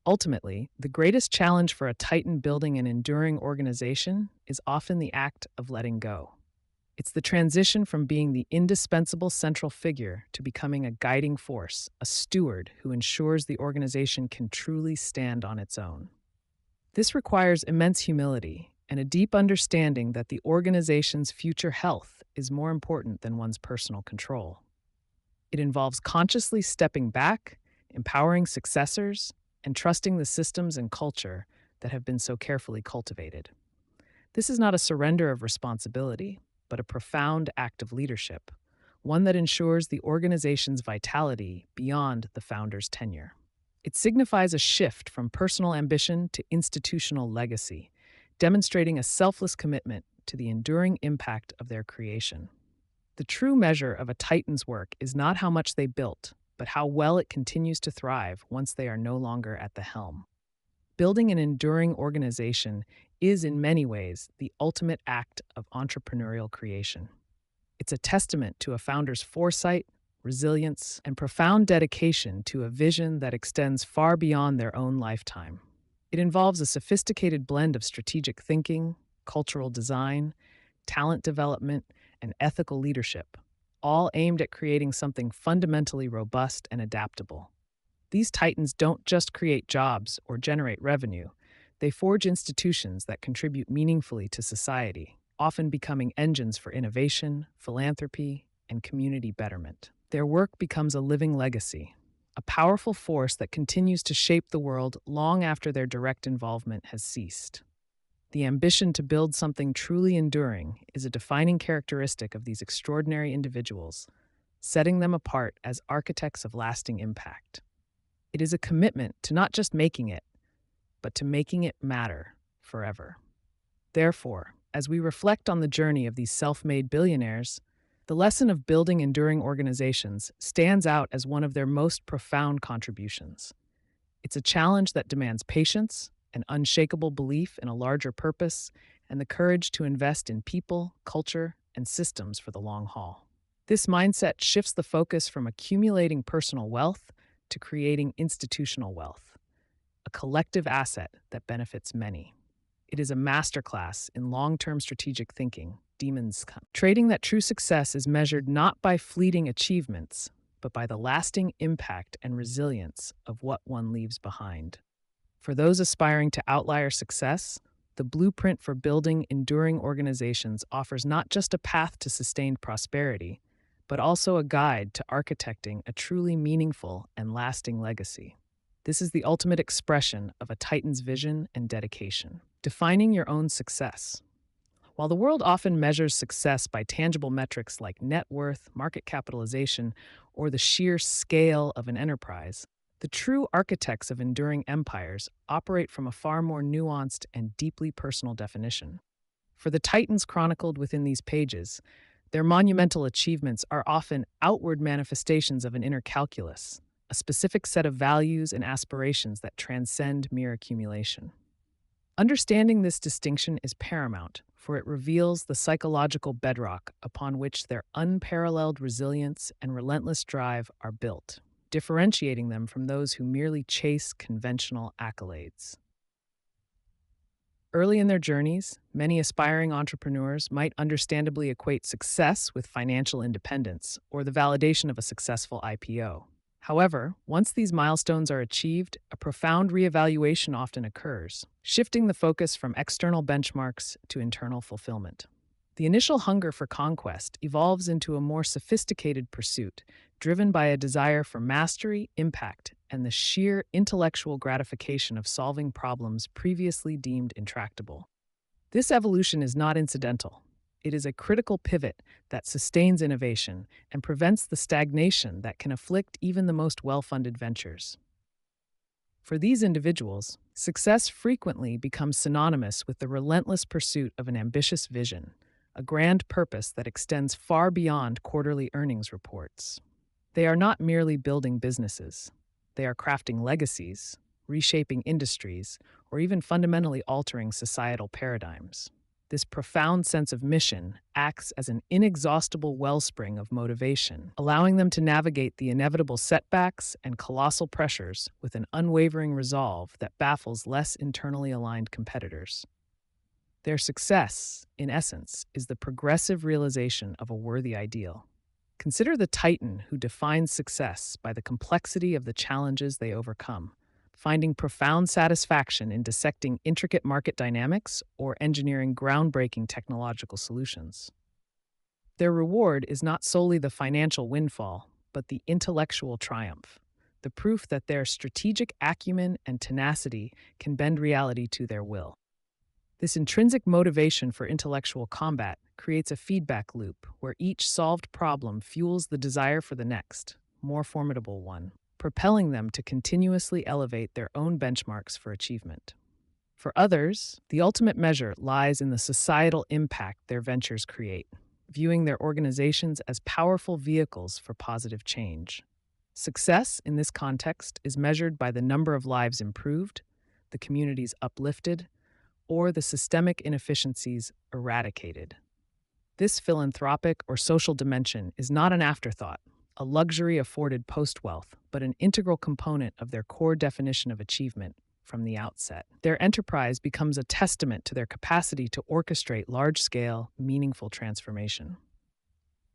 Ultimately, the greatest challenge for a titan building an enduring organization is often the act of letting go. It's the transition from being the indispensable central figure to becoming a guiding force, a steward who ensures the organization can truly stand on its own. This requires immense humility and a deep understanding that the organization's future health is more important than one's personal control. It involves consciously stepping back, empowering successors, and trusting the systems and culture that have been so carefully cultivated. This is not a surrender of responsibility, but a profound act of leadership, one that ensures the organization's vitality beyond the founder's tenure. It signifies a shift from personal ambition to institutional legacy, demonstrating a selfless commitment to the enduring impact of their creation. The true measure of a titan's work is not how much they built, but how well it continues to thrive once they are no longer at the helm. Building an enduring organization is, in many ways, the ultimate act of entrepreneurial creation. It's a testament to a founder's foresight, resilience, and profound dedication to a vision that extends far beyond their own lifetime. It involves a sophisticated blend of strategic thinking, cultural design, talent development, and ethical leadership, all aimed at creating something fundamentally robust and adaptable. These titans don't just create jobs or generate revenue, they forge institutions that contribute meaningfully to society, often becoming engines for innovation, philanthropy, and community betterment. Their work becomes a living legacy, a powerful force that continues to shape the world long after their direct involvement has ceased. The ambition to build something truly enduring is a defining characteristic of these extraordinary individuals, setting them apart as architects of lasting impact. It is a commitment to not just making it, but to making it matter forever. Therefore, as we reflect on the journey of these self-made billionaires, the lesson of building enduring organizations stands out as one of their most profound contributions. It's a challenge that demands patience, an unshakable belief in a larger purpose, and the courage to invest in people, culture, and systems for the long haul. This mindset shifts the focus from accumulating personal wealth to creating institutional wealth, a collective asset that benefits many. It is a masterclass in long-term strategic thinking, trading that true success is measured not by fleeting achievements, but by the lasting impact and resilience of what one leaves behind. For those aspiring to outlier success, the blueprint for building enduring organizations offers not just a path to sustained prosperity, but also a guide to architecting a truly meaningful and lasting legacy. This is the ultimate expression of a titan's vision and dedication. Defining your own success. While the world often measures success by tangible metrics like net worth, market capitalization, or the sheer scale of an enterprise, the true architects of enduring empires operate from a far more nuanced and deeply personal definition. For the titans chronicled within these pages, their monumental achievements are often outward manifestations of an inner calculus, a specific set of values and aspirations that transcend mere accumulation. Understanding this distinction is paramount, for it reveals the psychological bedrock upon which their unparalleled resilience and relentless drive are built, differentiating them from those who merely chase conventional accolades. Early in their journeys, many aspiring entrepreneurs might understandably equate success with financial independence or the validation of a successful IPO. However, once these milestones are achieved, a profound reevaluation often occurs, shifting the focus from external benchmarks to internal fulfillment. The initial hunger for conquest evolves into a more sophisticated pursuit, driven by a desire for mastery, impact, and the sheer intellectual gratification of solving problems previously deemed intractable. This evolution is not incidental. It is a critical pivot that sustains innovation and prevents the stagnation that can afflict even the most well-funded ventures. For these individuals, success frequently becomes synonymous with the relentless pursuit of an ambitious vision, a grand purpose that extends far beyond quarterly earnings reports. They are not merely building businesses. They are crafting legacies, reshaping industries, or even fundamentally altering societal paradigms. This profound sense of mission acts as an inexhaustible wellspring of motivation, allowing them to navigate the inevitable setbacks and colossal pressures with an unwavering resolve that baffles less internally aligned competitors. Their success, in essence, is the progressive realization of a worthy ideal. Consider the titan who defines success by the complexity of the challenges they overcome, finding profound satisfaction in dissecting intricate market dynamics or engineering groundbreaking technological solutions. Their reward is not solely the financial windfall, but the intellectual triumph, the proof that their strategic acumen and tenacity can bend reality to their will. This intrinsic motivation for intellectual combat creates a feedback loop where each solved problem fuels the desire for the next, more formidable one, propelling them to continuously elevate their own benchmarks for achievement. For others, the ultimate measure lies in the societal impact their ventures create, viewing their organizations as powerful vehicles for positive change. Success in this context is measured by the number of lives improved, the communities uplifted, or the systemic inefficiencies eradicated. This philanthropic or social dimension is not an afterthought, a luxury afforded post-wealth, but an integral component of their core definition of achievement from the outset. Their enterprise becomes a testament to their capacity to orchestrate large-scale, meaningful transformation.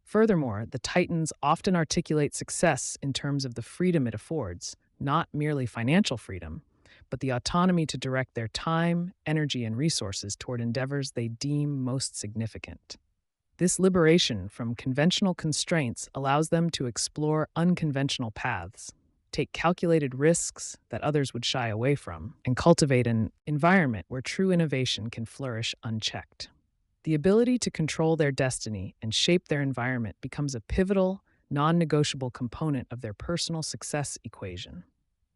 Furthermore, the titans often articulate success in terms of the freedom it affords, not merely financial freedom, but the autonomy to direct their time, energy, and resources toward endeavors they deem most significant. This liberation from conventional constraints allows them to explore unconventional paths, take calculated risks that others would shy away from, and cultivate an environment where true innovation can flourish unchecked. The ability to control their destiny and shape their environment becomes a pivotal, non-negotiable component of their personal success equation.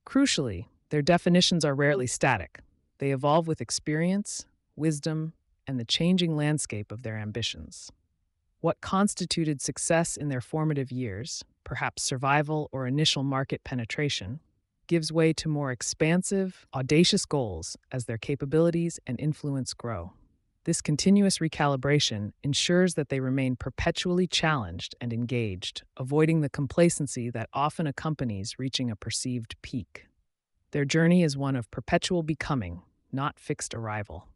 Crucially, their definitions are rarely static. They evolve with experience, wisdom, and the changing landscape of their ambitions. What constituted success in their formative years, perhaps survival or initial market penetration, gives way to more expansive, audacious goals as their capabilities and influence grow. This continuous recalibration ensures that they remain perpetually challenged and engaged, avoiding the complacency that often accompanies reaching a perceived peak. Their journey is one of perpetual becoming, not fixed arrival.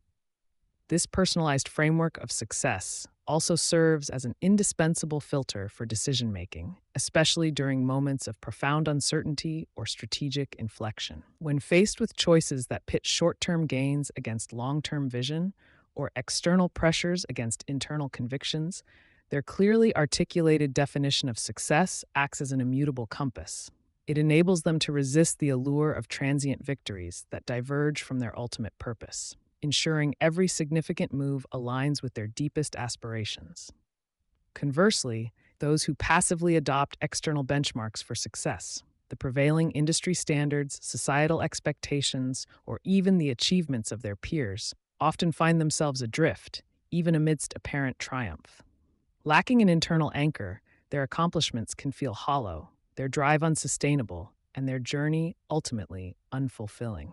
This personalized framework of success also serves as an indispensable filter for decision-making, especially during moments of profound uncertainty or strategic inflection. When faced with choices that pit short-term gains against long-term vision or external pressures against internal convictions, their clearly articulated definition of success acts as an immutable compass. It enables them to resist the allure of transient victories that diverge from their ultimate purpose. ensuring every significant move aligns with their deepest aspirations. Conversely, those who passively adopt external benchmarks for success, the prevailing industry standards, societal expectations, or even the achievements of their peers, often find themselves adrift, even amidst apparent triumph. Lacking an internal anchor, their accomplishments can feel hollow, their drive unsustainable, and their journey ultimately unfulfilling.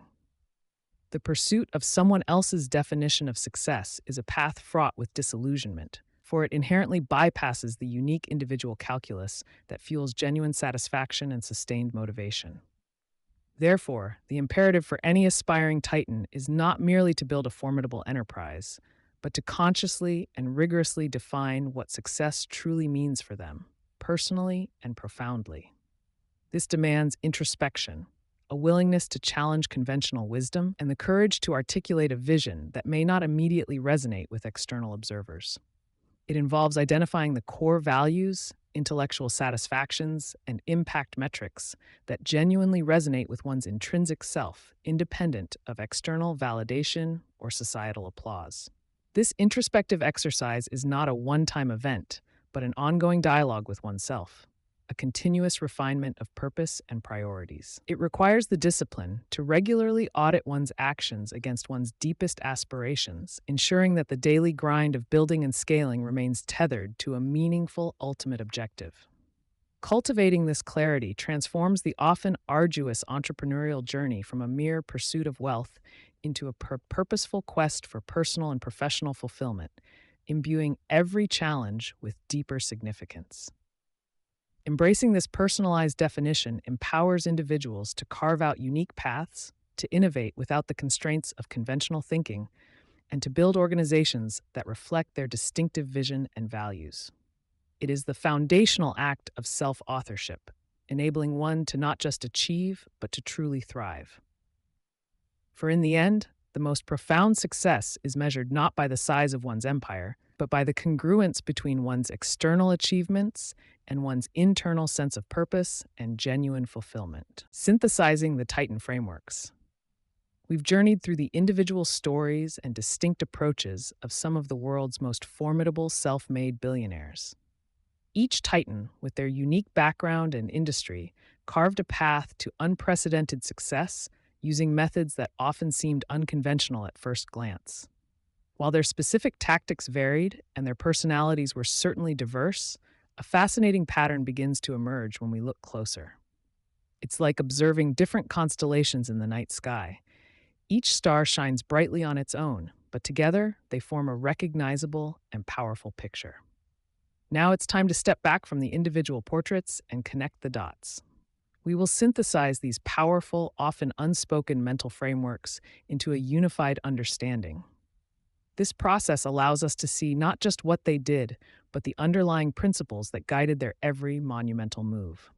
The pursuit of someone else's definition of success is a path fraught with disillusionment, for it inherently bypasses the unique individual calculus that fuels genuine satisfaction and sustained motivation. Therefore, the imperative for any aspiring Titan is not merely to build a formidable enterprise, but to consciously and rigorously define what success truly means for them, personally and profoundly. This demands introspection, a willingness to challenge conventional wisdom, and the courage to articulate a vision that may not immediately resonate with external observers. It involves identifying the core values, intellectual satisfactions, and impact metrics that genuinely resonate with one's intrinsic self, independent of external validation or societal applause. This introspective exercise is not a one-time event, but an ongoing dialogue with oneself, a continuous refinement of purpose and priorities. It requires the discipline to regularly audit one's actions against one's deepest aspirations, ensuring that the daily grind of building and scaling remains tethered to a meaningful ultimate objective. Cultivating this clarity transforms the often arduous entrepreneurial journey from a mere pursuit of wealth into a purposeful quest for personal and professional fulfillment, imbuing every challenge with deeper significance. Embracing this personalized definition empowers individuals to carve out unique paths, to innovate without the constraints of conventional thinking, and to build organizations that reflect their distinctive vision and values. It is the foundational act of self-authorship, enabling one to not just achieve, but to truly thrive. For in the end, the most profound success is measured not by the size of one's empire, but by the congruence between one's external achievements and one's internal sense of purpose and genuine fulfillment. Synthesizing the Titan frameworks. We've journeyed through the individual stories and distinct approaches of some of the world's most formidable self-made billionaires. Each Titan, with their unique background and industry, carved a path to unprecedented success using methods that often seemed unconventional at first glance. While their specific tactics varied and their personalities were certainly diverse, a fascinating pattern begins to emerge when we look closer. It's like observing different constellations in the night sky. Each star shines brightly on its own, but together they form a recognizable and powerful picture. Now it's time to step back from the individual portraits and connect the dots. We will synthesize these powerful, often unspoken mental frameworks into a unified understanding. This process allows us to see not just what they did, but the underlying principles that guided their every monumental move.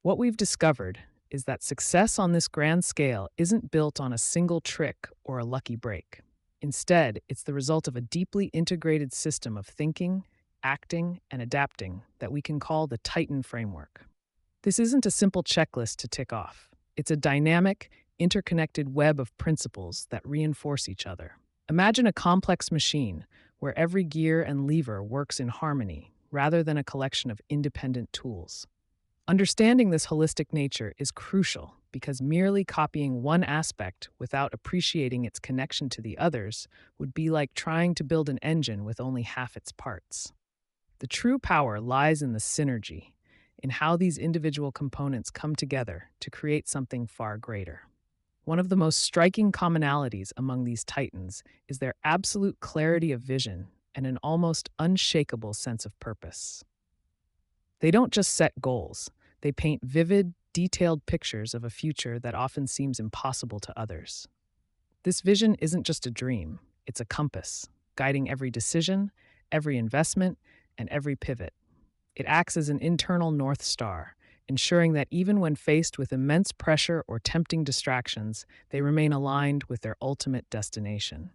What we've discovered is that success on this grand scale isn't built on a single trick or a lucky break. Instead, it's the result of a deeply integrated system of thinking, acting, and adapting that we can call the Titan framework. This isn't a simple checklist to tick off. It's a dynamic, interconnected web of principles that reinforce each other. Imagine a complex machine where every gear and lever works in harmony rather than a collection of independent tools. Understanding this holistic nature is crucial because merely copying one aspect without appreciating its connection to the others would be like trying to build an engine with only half its parts. The true power lies in the synergy, in how these individual components come together to create something far greater. One of the most striking commonalities among these titans is their absolute clarity of vision and an almost unshakable sense of purpose. They don't just set goals, they paint vivid, detailed pictures of a future that often seems impossible to others. This vision isn't just a dream, it's a compass, guiding every decision, every investment, and every pivot. It acts as an internal North Star, ensuring that even when faced with immense pressure or tempting distractions, they remain aligned with their ultimate destination.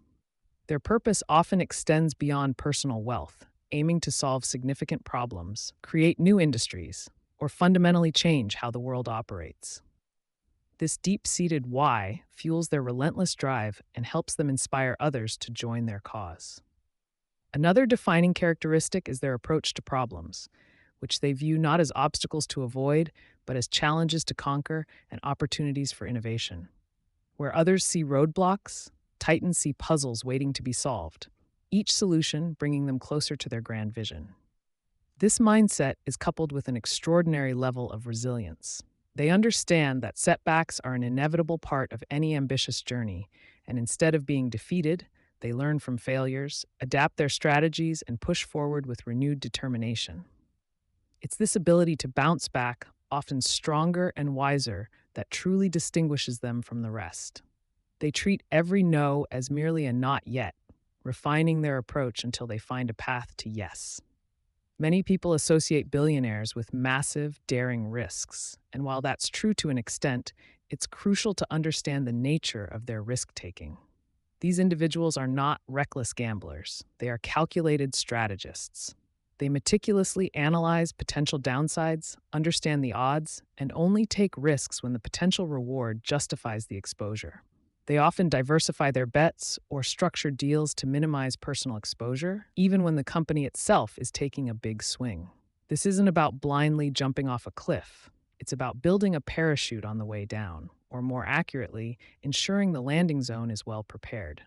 Their purpose often extends beyond personal wealth, aiming to solve significant problems, create new industries, or fundamentally change how the world operates. This deep-seated why fuels their relentless drive and helps them inspire others to join their cause. Another defining characteristic is their approach to problems, which they view not as obstacles to avoid, but as challenges to conquer and opportunities for innovation. Where others see roadblocks, Titans see puzzles waiting to be solved, each solution bringing them closer to their grand vision. This mindset is coupled with an extraordinary level of resilience. They understand that setbacks are an inevitable part of any ambitious journey, and instead of being defeated, they learn from failures, adapt their strategies, and push forward with renewed determination. It's this ability to bounce back, often stronger and wiser, that truly distinguishes them from the rest. They treat every no as merely a not yet, refining their approach until they find a path to yes. Many people associate billionaires with massive, daring risks, and while that's true to an extent, it's crucial to understand the nature of their risk-taking. These individuals are not reckless gamblers. They are calculated strategists. They meticulously analyze potential downsides, understand the odds, and only take risks when the potential reward justifies the exposure. They often diversify their bets or structure deals to minimize personal exposure, even when the company itself is taking a big swing. This isn't about blindly jumping off a cliff. It's about building a parachute on the way down, or more accurately, ensuring the landing zone is well prepared.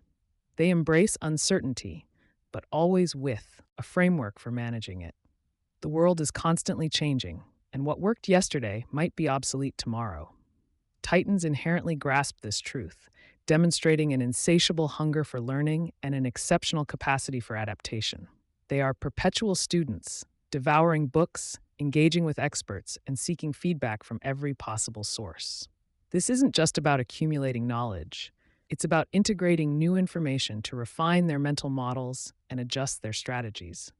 They embrace uncertainty, but always with a framework for managing it. The world is constantly changing, and what worked yesterday might be obsolete tomorrow. Titans inherently grasp this truth, demonstrating an insatiable hunger for learning and an exceptional capacity for adaptation. They are perpetual students, devouring books, engaging with experts, and seeking feedback from every possible source. This isn't just about accumulating knowledge. It's about integrating new information to refine their mental models and adjust their strategies.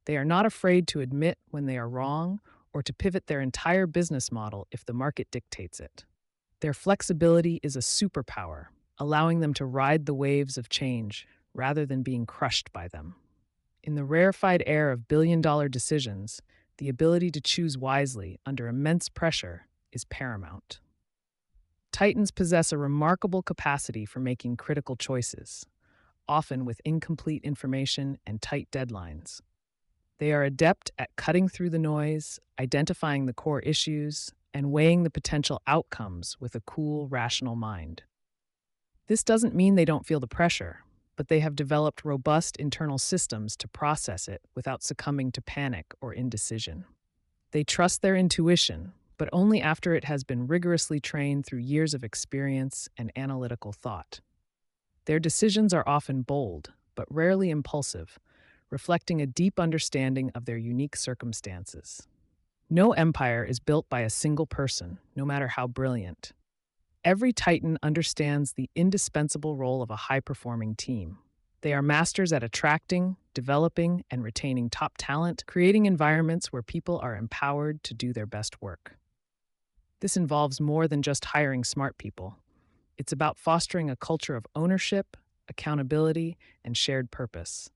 They are not afraid to admit when they are wrong or to pivot their entire business model if the market dictates it. Their flexibility is a superpower, allowing them to ride the waves of change rather than being crushed by them. In the rarefied air of billion-dollar decisions, the ability to choose wisely under immense pressure is paramount. Titans possess a remarkable capacity for making critical choices, often with incomplete information and tight deadlines. They are adept at cutting through the noise, identifying the core issues, and weighing the potential outcomes with a cool, rational mind. This doesn't mean they don't feel the pressure, but they have developed robust internal systems to process it without succumbing to panic or indecision. They trust their intuition, but only after it has been rigorously trained through years of experience and analytical thought. Their decisions are often bold, but rarely impulsive, reflecting a deep understanding of their unique circumstances. No empire is built by a single person, no matter how brilliant. Every Titan understands the indispensable role of a high-performing team. They are masters at attracting, developing, and retaining top talent, creating environments where people are empowered to do their best work. This involves more than just hiring smart people. It's about fostering a culture of ownership, accountability, and shared purpose.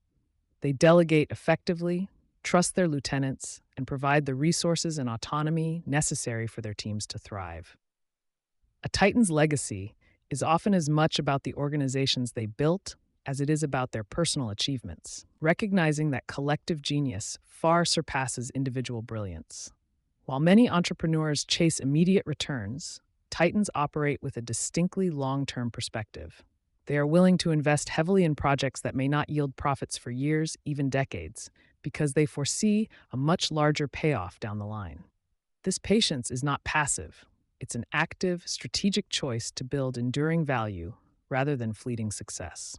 They delegate effectively, trust their lieutenants, and provide the resources and autonomy necessary for their teams to thrive. A Titan's legacy is often as much about the organizations they built as it is about their personal achievements, recognizing that collective genius far surpasses individual brilliance. While many entrepreneurs chase immediate returns, Titans operate with a distinctly long-term perspective. They are willing to invest heavily in projects that may not yield profits for years, even decades, because they foresee a much larger payoff down the line. This patience is not passive. It's an active, strategic choice to build enduring value rather than fleeting success.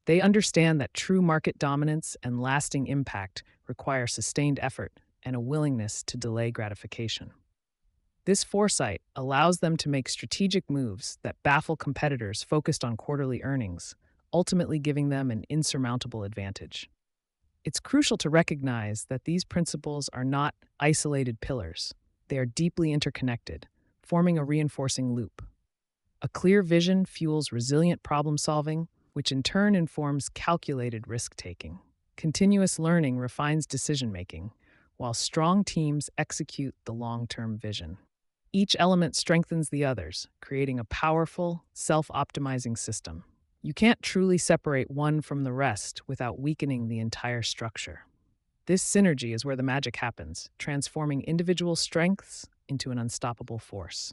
They understand that true market dominance and lasting impact require sustained effort and a willingness to delay gratification. This foresight allows them to make strategic moves that baffle competitors focused on quarterly earnings, ultimately giving them an insurmountable advantage. It's crucial to recognize that these principles are not isolated pillars. They are deeply interconnected, forming a reinforcing loop. A clear vision fuels resilient problem-solving, which in turn informs calculated risk-taking. Continuous learning refines decision-making, while strong teams execute the long-term vision. Each element strengthens the others, creating a powerful, self-optimizing system. You can't truly separate one from the rest without weakening the entire structure. This synergy is where the magic happens, transforming individual strengths into an unstoppable force.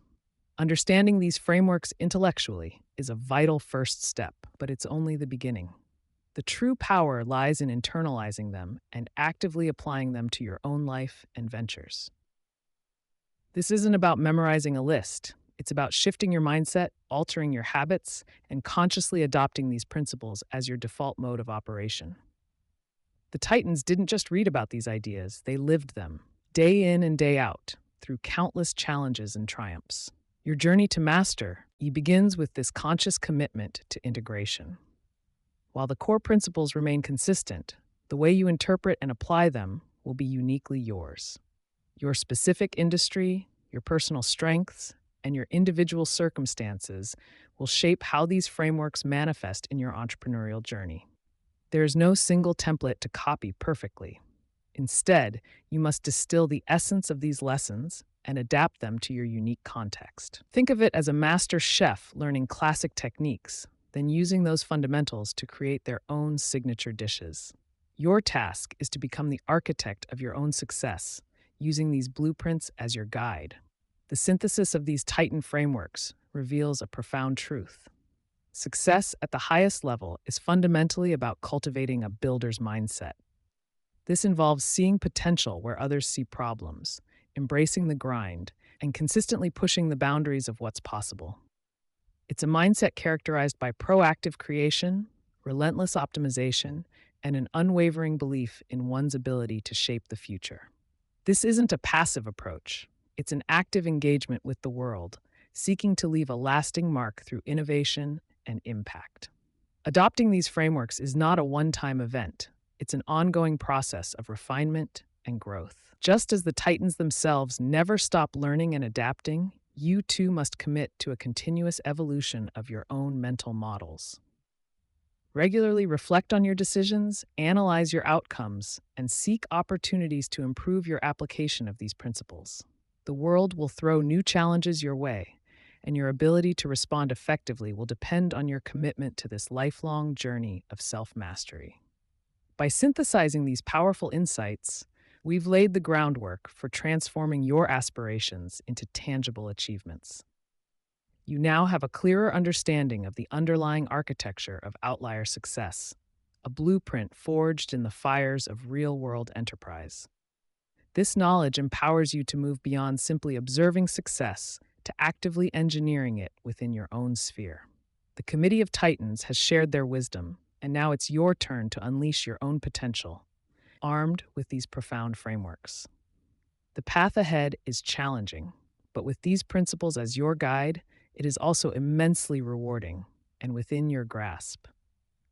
Understanding these frameworks intellectually is a vital first step, but it's only the beginning. The true power lies in internalizing them and actively applying them to your own life and ventures. This isn't about memorizing a list. It's about shifting your mindset, altering your habits, and consciously adopting these principles as your default mode of operation. The Titans didn't just read about these ideas, they lived them, day in and day out, through countless challenges and triumphs. Your journey to begins with this conscious commitment to integration. While the core principles remain consistent, the way you interpret and apply them will be uniquely yours. Your specific industry, your personal strengths, and your individual circumstances will shape how these frameworks manifest in your entrepreneurial journey. There is no single template to copy perfectly. Instead, you must distill the essence of these lessons and adapt them to your unique context. Think of it as a master chef learning classic techniques, then using those fundamentals to create their own signature dishes. Your task is to become the architect of your own success, using these blueprints as your guide. The synthesis of these Titan frameworks reveals a profound truth. Success at the highest level is fundamentally about cultivating a builder's mindset. This involves seeing potential where others see problems, embracing the grind, and consistently pushing the boundaries of what's possible. It's a mindset characterized by proactive creation, relentless optimization, and an unwavering belief in one's ability to shape the future. This isn't a passive approach. It's an active engagement with the world, seeking to leave a lasting mark through innovation and impact. Adopting these frameworks is not a one-time event. It's an ongoing process of refinement and growth. Just as the Titans themselves never stop learning and adapting, you too must commit to a continuous evolution of your own mental models. Regularly reflect on your decisions, analyze your outcomes, and seek opportunities to improve your application of these principles. The world will throw new challenges your way, and your ability to respond effectively will depend on your commitment to this lifelong journey of self-mastery. By synthesizing these powerful insights, we've laid the groundwork for transforming your aspirations into tangible achievements. You now have a clearer understanding of the underlying architecture of outlier success, a blueprint forged in the fires of real-world enterprise. This knowledge empowers you to move beyond simply observing success to actively engineering it within your own sphere. The Committee of Titans has shared their wisdom, and now it's your turn to unleash your own potential, armed with these profound frameworks. The path ahead is challenging, but with these principles as your guide, it is also immensely rewarding and within your grasp.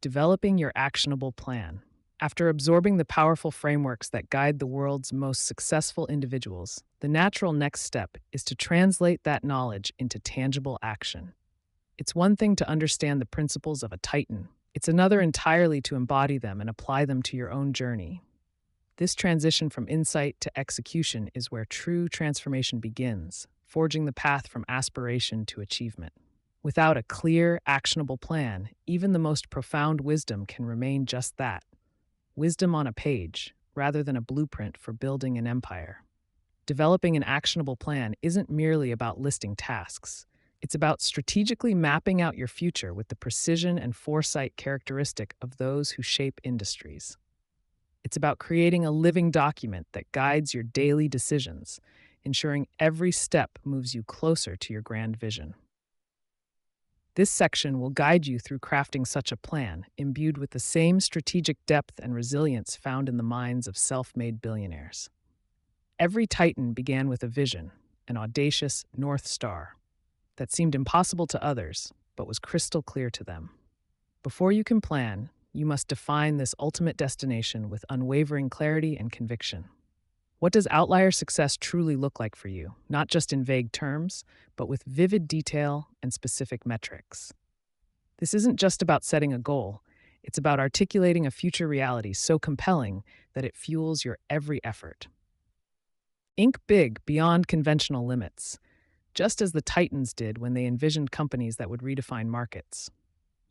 Developing your actionable plan. After absorbing the powerful frameworks that guide the world's most successful individuals, the natural next step is to translate that knowledge into tangible action. It's one thing to understand the principles of a Titan. It's another entirely to embody them and apply them to your own journey. This transition from insight to execution is where true transformation begins, forging the path from aspiration to achievement. Without a clear, actionable plan, even the most profound wisdom can remain just that, wisdom on a page, rather than a blueprint for building an empire. Developing an actionable plan isn't merely about listing tasks. It's about strategically mapping out your future with the precision and foresight characteristic of those who shape industries. It's about creating a living document that guides your daily decisions, ensuring every step moves you closer to your grand vision. This section will guide you through crafting such a plan, imbued with the same strategic depth and resilience found in the minds of self-made billionaires. Every Titan began with a vision, an audacious North Star, that seemed impossible to others, but was crystal clear to them. Before you can plan, you must define this ultimate destination with unwavering clarity and conviction. What does outlier success truly look like for you, not just in vague terms, but with vivid detail and specific metrics? This isn't just about setting a goal, it's about articulating a future reality so compelling that it fuels your every effort. Ink big beyond conventional limits. just as the Titans did when they envisioned companies that would redefine markets.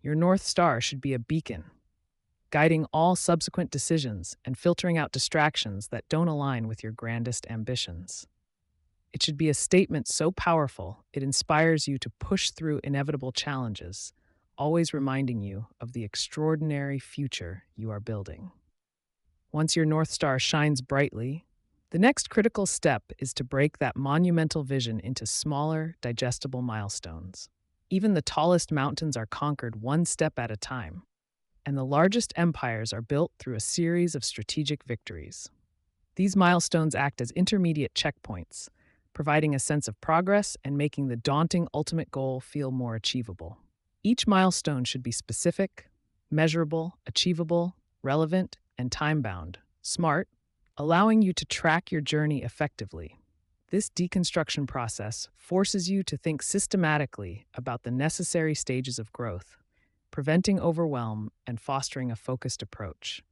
Your North Star should be a beacon, guiding all subsequent decisions and filtering out distractions that don't align with your grandest ambitions. It should be a statement so powerful it inspires you to push through inevitable challenges, always reminding you of the extraordinary future you are building. Once your North Star shines brightly, the next critical step is to break that monumental vision into smaller, digestible milestones. Even the tallest mountains are conquered one step at a time, and the largest empires are built through a series of strategic victories. These milestones act as intermediate checkpoints, providing a sense of progress and making the daunting ultimate goal feel more achievable. Each milestone should be specific, measurable, achievable, relevant, and time-bound. Smart, allowing you to track your journey effectively. This deconstruction process forces you to think systematically about the necessary stages of growth, preventing overwhelm and fostering a focused approach.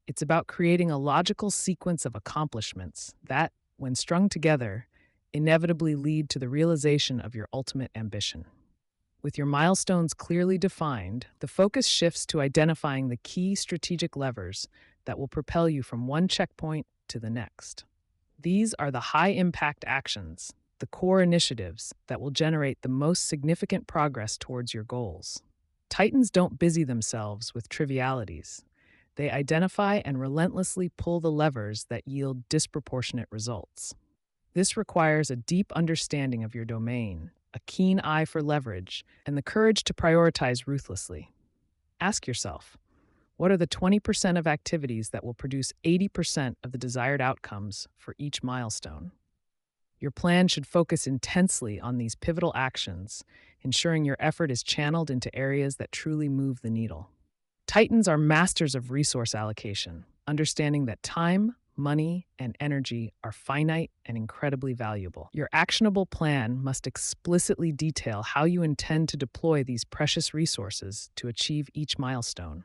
It's about creating a logical sequence of accomplishments that, when strung together, inevitably lead to the realization of your ultimate ambition. With your milestones clearly defined, the focus shifts to identifying the key strategic levers that will propel you from one checkpoint to the next. These are the high-impact actions, the core initiatives that will generate the most significant progress towards your goals. Titans don't busy themselves with trivialities. They identify and relentlessly pull the levers that yield disproportionate results. This requires a deep understanding of your domain, a keen eye for leverage, and the courage to prioritize ruthlessly. Ask yourself, what are the 20% of activities that will produce 80% of the desired outcomes for each milestone? Your plan should focus intensely on these pivotal actions, ensuring your effort is channeled into areas that truly move the needle. Titans are masters of resource allocation, understanding that time, money, and energy are finite and incredibly valuable. Your actionable plan must explicitly detail how you intend to deploy these precious resources to achieve each milestone.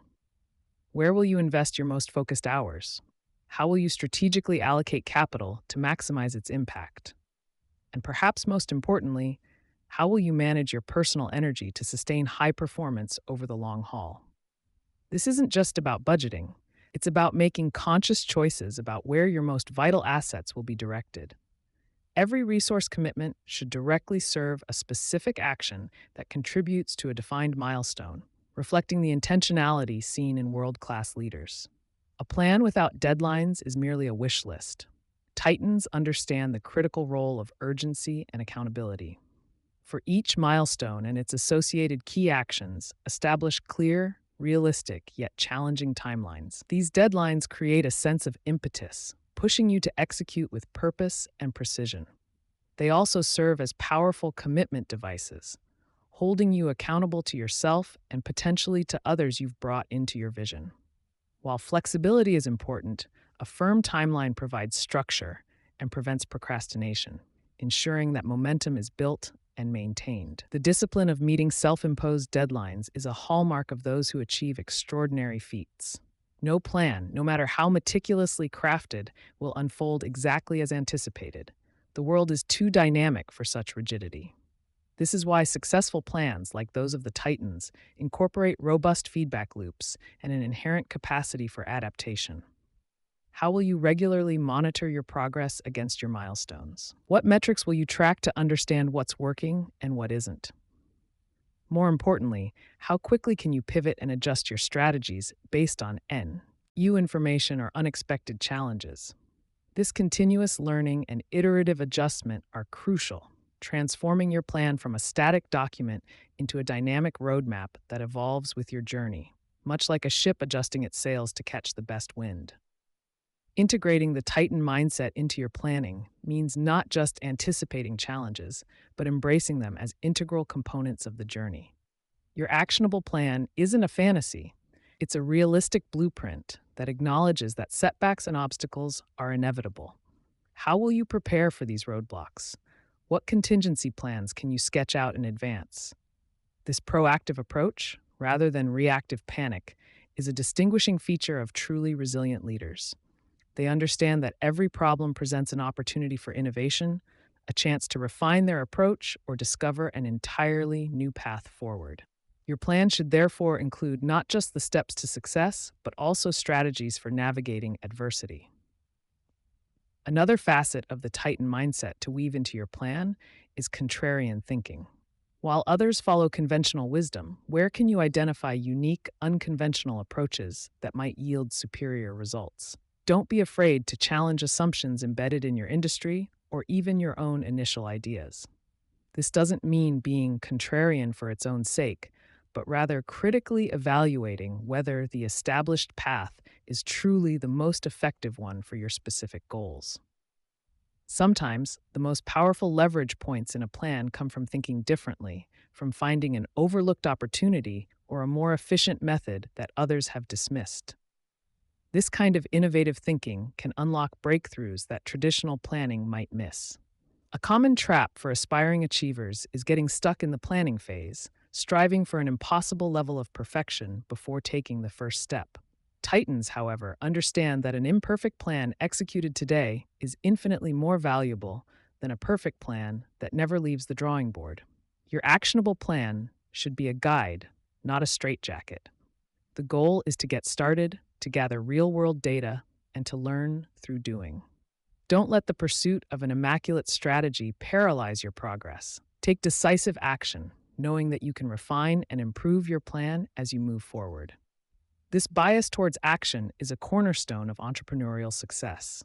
Where will you invest your most focused hours? How will you strategically allocate capital to maximize its impact? And perhaps most importantly, how will you manage your personal energy to sustain high performance over the long haul? This isn't just about budgeting. It's about making conscious choices about where your most vital assets will be directed. Every resource commitment should directly serve a specific action that contributes to a defined milestone, reflecting the intentionality seen in world-class leaders. A plan without deadlines is merely a wish list. Titans understand the critical role of urgency and accountability. For each milestone and its associated key actions, establish clear, realistic, yet challenging timelines. These deadlines create a sense of impetus, pushing you to execute with purpose and precision. They also serve as powerful commitment devices, holding you accountable to yourself and potentially to others you've brought into your vision. While flexibility is important, a firm timeline provides structure and prevents procrastination, ensuring that momentum is built and maintained. The discipline of meeting self-imposed deadlines is a hallmark of those who achieve extraordinary feats. No plan, no matter how meticulously crafted, will unfold exactly as anticipated. The world is too dynamic for such rigidity. This is why successful plans, like those of the Titans, incorporate robust feedback loops and an inherent capacity for adaptation. How will you regularly monitor your progress against your milestones? What metrics will you track to understand what's working and what isn't? More importantly, how quickly can you pivot and adjust your strategies based on new information or unexpected challenges? This continuous learning and iterative adjustment are crucial, transforming your plan from a static document into a dynamic roadmap that evolves with your journey, much like a ship adjusting its sails to catch the best wind. Integrating the Titan mindset into your planning means not just anticipating challenges, but embracing them as integral components of the journey. Your actionable plan isn't a fantasy. It's a realistic blueprint that acknowledges that setbacks and obstacles are inevitable. How will you prepare for these roadblocks? What contingency plans can you sketch out in advance? This proactive approach, rather than reactive panic, is a distinguishing feature of truly resilient leaders. They understand that every problem presents an opportunity for innovation, a chance to refine their approach or discover an entirely new path forward. Your plan should therefore include not just the steps to success, but also strategies for navigating adversity. Another facet of the Titan mindset to weave into your plan is contrarian thinking. While others follow conventional wisdom, where can you identify unique, unconventional approaches that might yield superior results? Don't be afraid to challenge assumptions embedded in your industry or even your own initial ideas. This doesn't mean being contrarian for its own sake, but rather critically evaluating whether the established path is truly the most effective one for your specific goals. Sometimes, the most powerful leverage points in a plan come from thinking differently, from finding an overlooked opportunity or a more efficient method that others have dismissed. This kind of innovative thinking can unlock breakthroughs that traditional planning might miss. A common trap for aspiring achievers is getting stuck in the planning phase, striving for an impossible level of perfection before taking the first step. Titans, however, understand that an imperfect plan executed today is infinitely more valuable than a perfect plan that never leaves the drawing board. Your actionable plan should be a guide, not a straitjacket. The goal is to get started, to gather real-world data, and to learn through doing. Don't let the pursuit of an immaculate strategy paralyze your progress. Take decisive action, knowing that you can refine and improve your plan as you move forward. This bias towards action is a cornerstone of entrepreneurial success.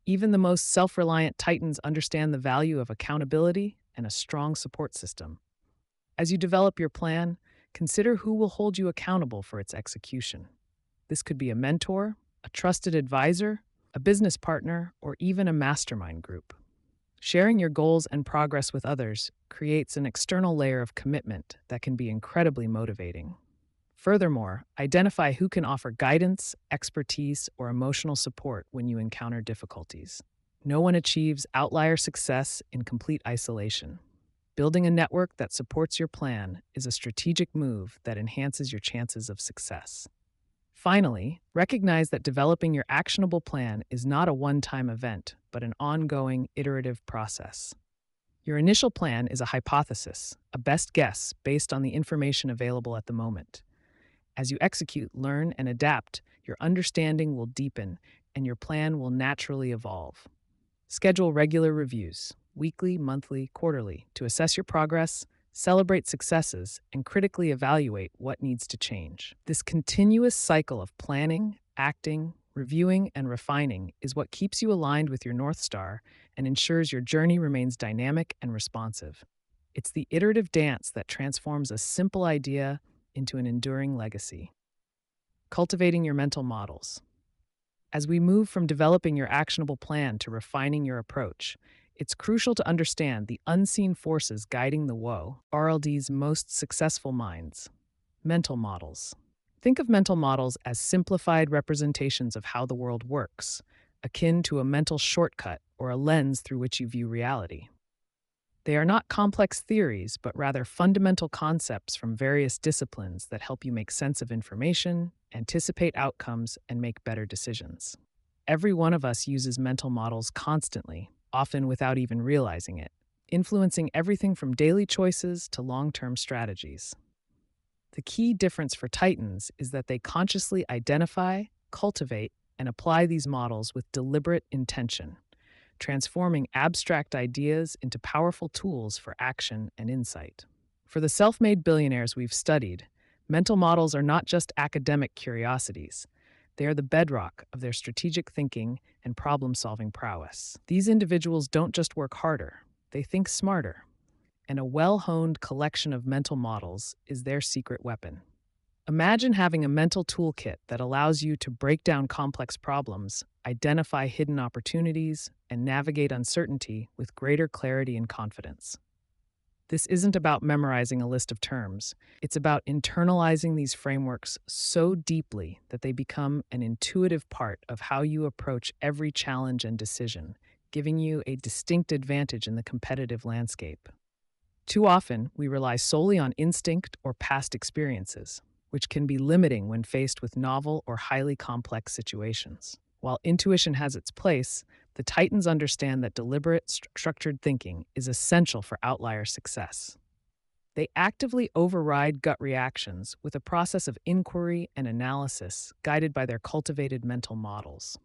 Even the most self-reliant titans understand the value of accountability and a strong support system. As you develop your plan, consider who will hold you accountable for its execution. This could be a mentor, a trusted advisor, a business partner, or even a mastermind group. Sharing your goals and progress with others creates an external layer of commitment that can be incredibly motivating. Furthermore, identify who can offer guidance, expertise, or emotional support when you encounter difficulties. No one achieves outlier success in complete isolation. Building a network that supports your plan is a strategic move that enhances your chances of success. Finally, recognize that developing your actionable plan is not a one-time event, but an ongoing, iterative process. Your initial plan is a hypothesis, a best guess based on the information available at the moment. As you execute, learn, and adapt, your understanding will deepen and your plan will naturally evolve. Schedule regular reviews, weekly, monthly, quarterly, to assess your progress, celebrate successes, and critically evaluate what needs to change. This continuous cycle of planning, acting, reviewing, and refining is what keeps you aligned with your North Star and ensures your journey remains dynamic and responsive. It's the iterative dance that transforms a simple idea into an enduring legacy. Cultivating your mental models. As we move from developing your actionable plan to refining your approach, it's crucial to understand the unseen forces guiding the RLD's most successful minds. Mental models. Think of mental models as simplified representations of how the world works, akin to a mental shortcut or a lens through which you view reality. They are not complex theories, but rather fundamental concepts from various disciplines that help you make sense of information, anticipate outcomes, and make better decisions. Every one of us uses mental models constantly, often without even realizing it, influencing everything from daily choices to long-term strategies. The key difference for Titans is that they consciously identify, cultivate, and apply these models with deliberate intention, transforming abstract ideas into powerful tools for action and insight. For the self-made billionaires we've studied, mental models are not just academic curiosities. They are the bedrock of their strategic thinking and problem-solving prowess. These individuals don't just work harder, they think smarter. And a well-honed collection of mental models is their secret weapon. Imagine having a mental toolkit that allows you to break down complex problems, identify hidden opportunities, and navigate uncertainty with greater clarity and confidence. This isn't about memorizing a list of terms. It's about internalizing these frameworks so deeply that they become an intuitive part of how you approach every challenge and decision, giving you a distinct advantage in the competitive landscape. Too often, we rely solely on instinct or past experiences, which can be limiting when faced with novel or highly complex situations. While intuition has its place, the Titans understand that deliberate, structured thinking is essential for outlier success. They actively override gut reactions with a process of inquiry and analysis guided by their cultivated mental models.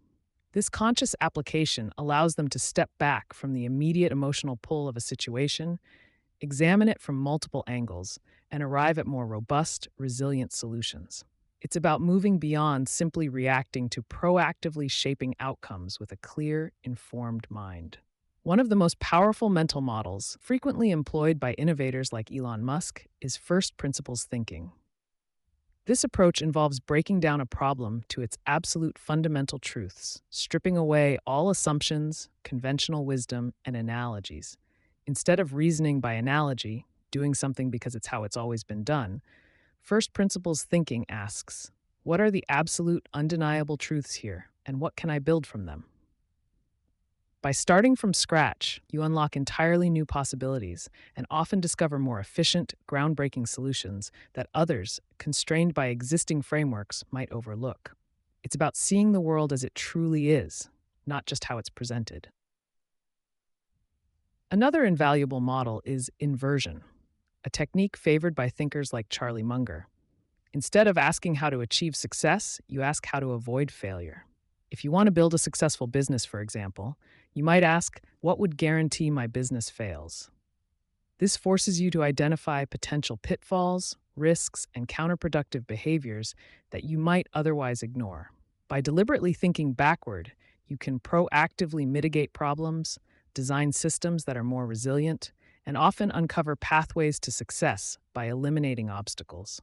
This conscious application allows them to step back from the immediate emotional pull of a situation, examine it from multiple angles, and arrive at more robust, resilient solutions. It's about moving beyond simply reacting to proactively shaping outcomes with a clear, informed mind. One of the most powerful mental models, frequently employed by innovators like Elon Musk, is first principles thinking. This approach involves breaking down a problem to its absolute fundamental truths, stripping away all assumptions, conventional wisdom, and analogies. Instead of reasoning by analogy, doing something because it's how it's always been done, first principles thinking asks, what are the absolute, undeniable truths here, and what can I build from them? By starting from scratch, you unlock entirely new possibilities and often discover more efficient, groundbreaking solutions that others, constrained by existing frameworks, might overlook. It's about seeing the world as it truly is, not just how it's presented. Another invaluable model is inversion, a technique favored by thinkers like Charlie Munger. Instead of asking how to achieve success, you ask how to avoid failure. If you want to build a successful business, for example, you might ask, what would guarantee my business fails? This forces you to identify potential pitfalls, risks, and counterproductive behaviors that you might otherwise ignore. By deliberately thinking backward, you can proactively mitigate problems, design systems that are more resilient, and often uncover pathways to success by eliminating obstacles.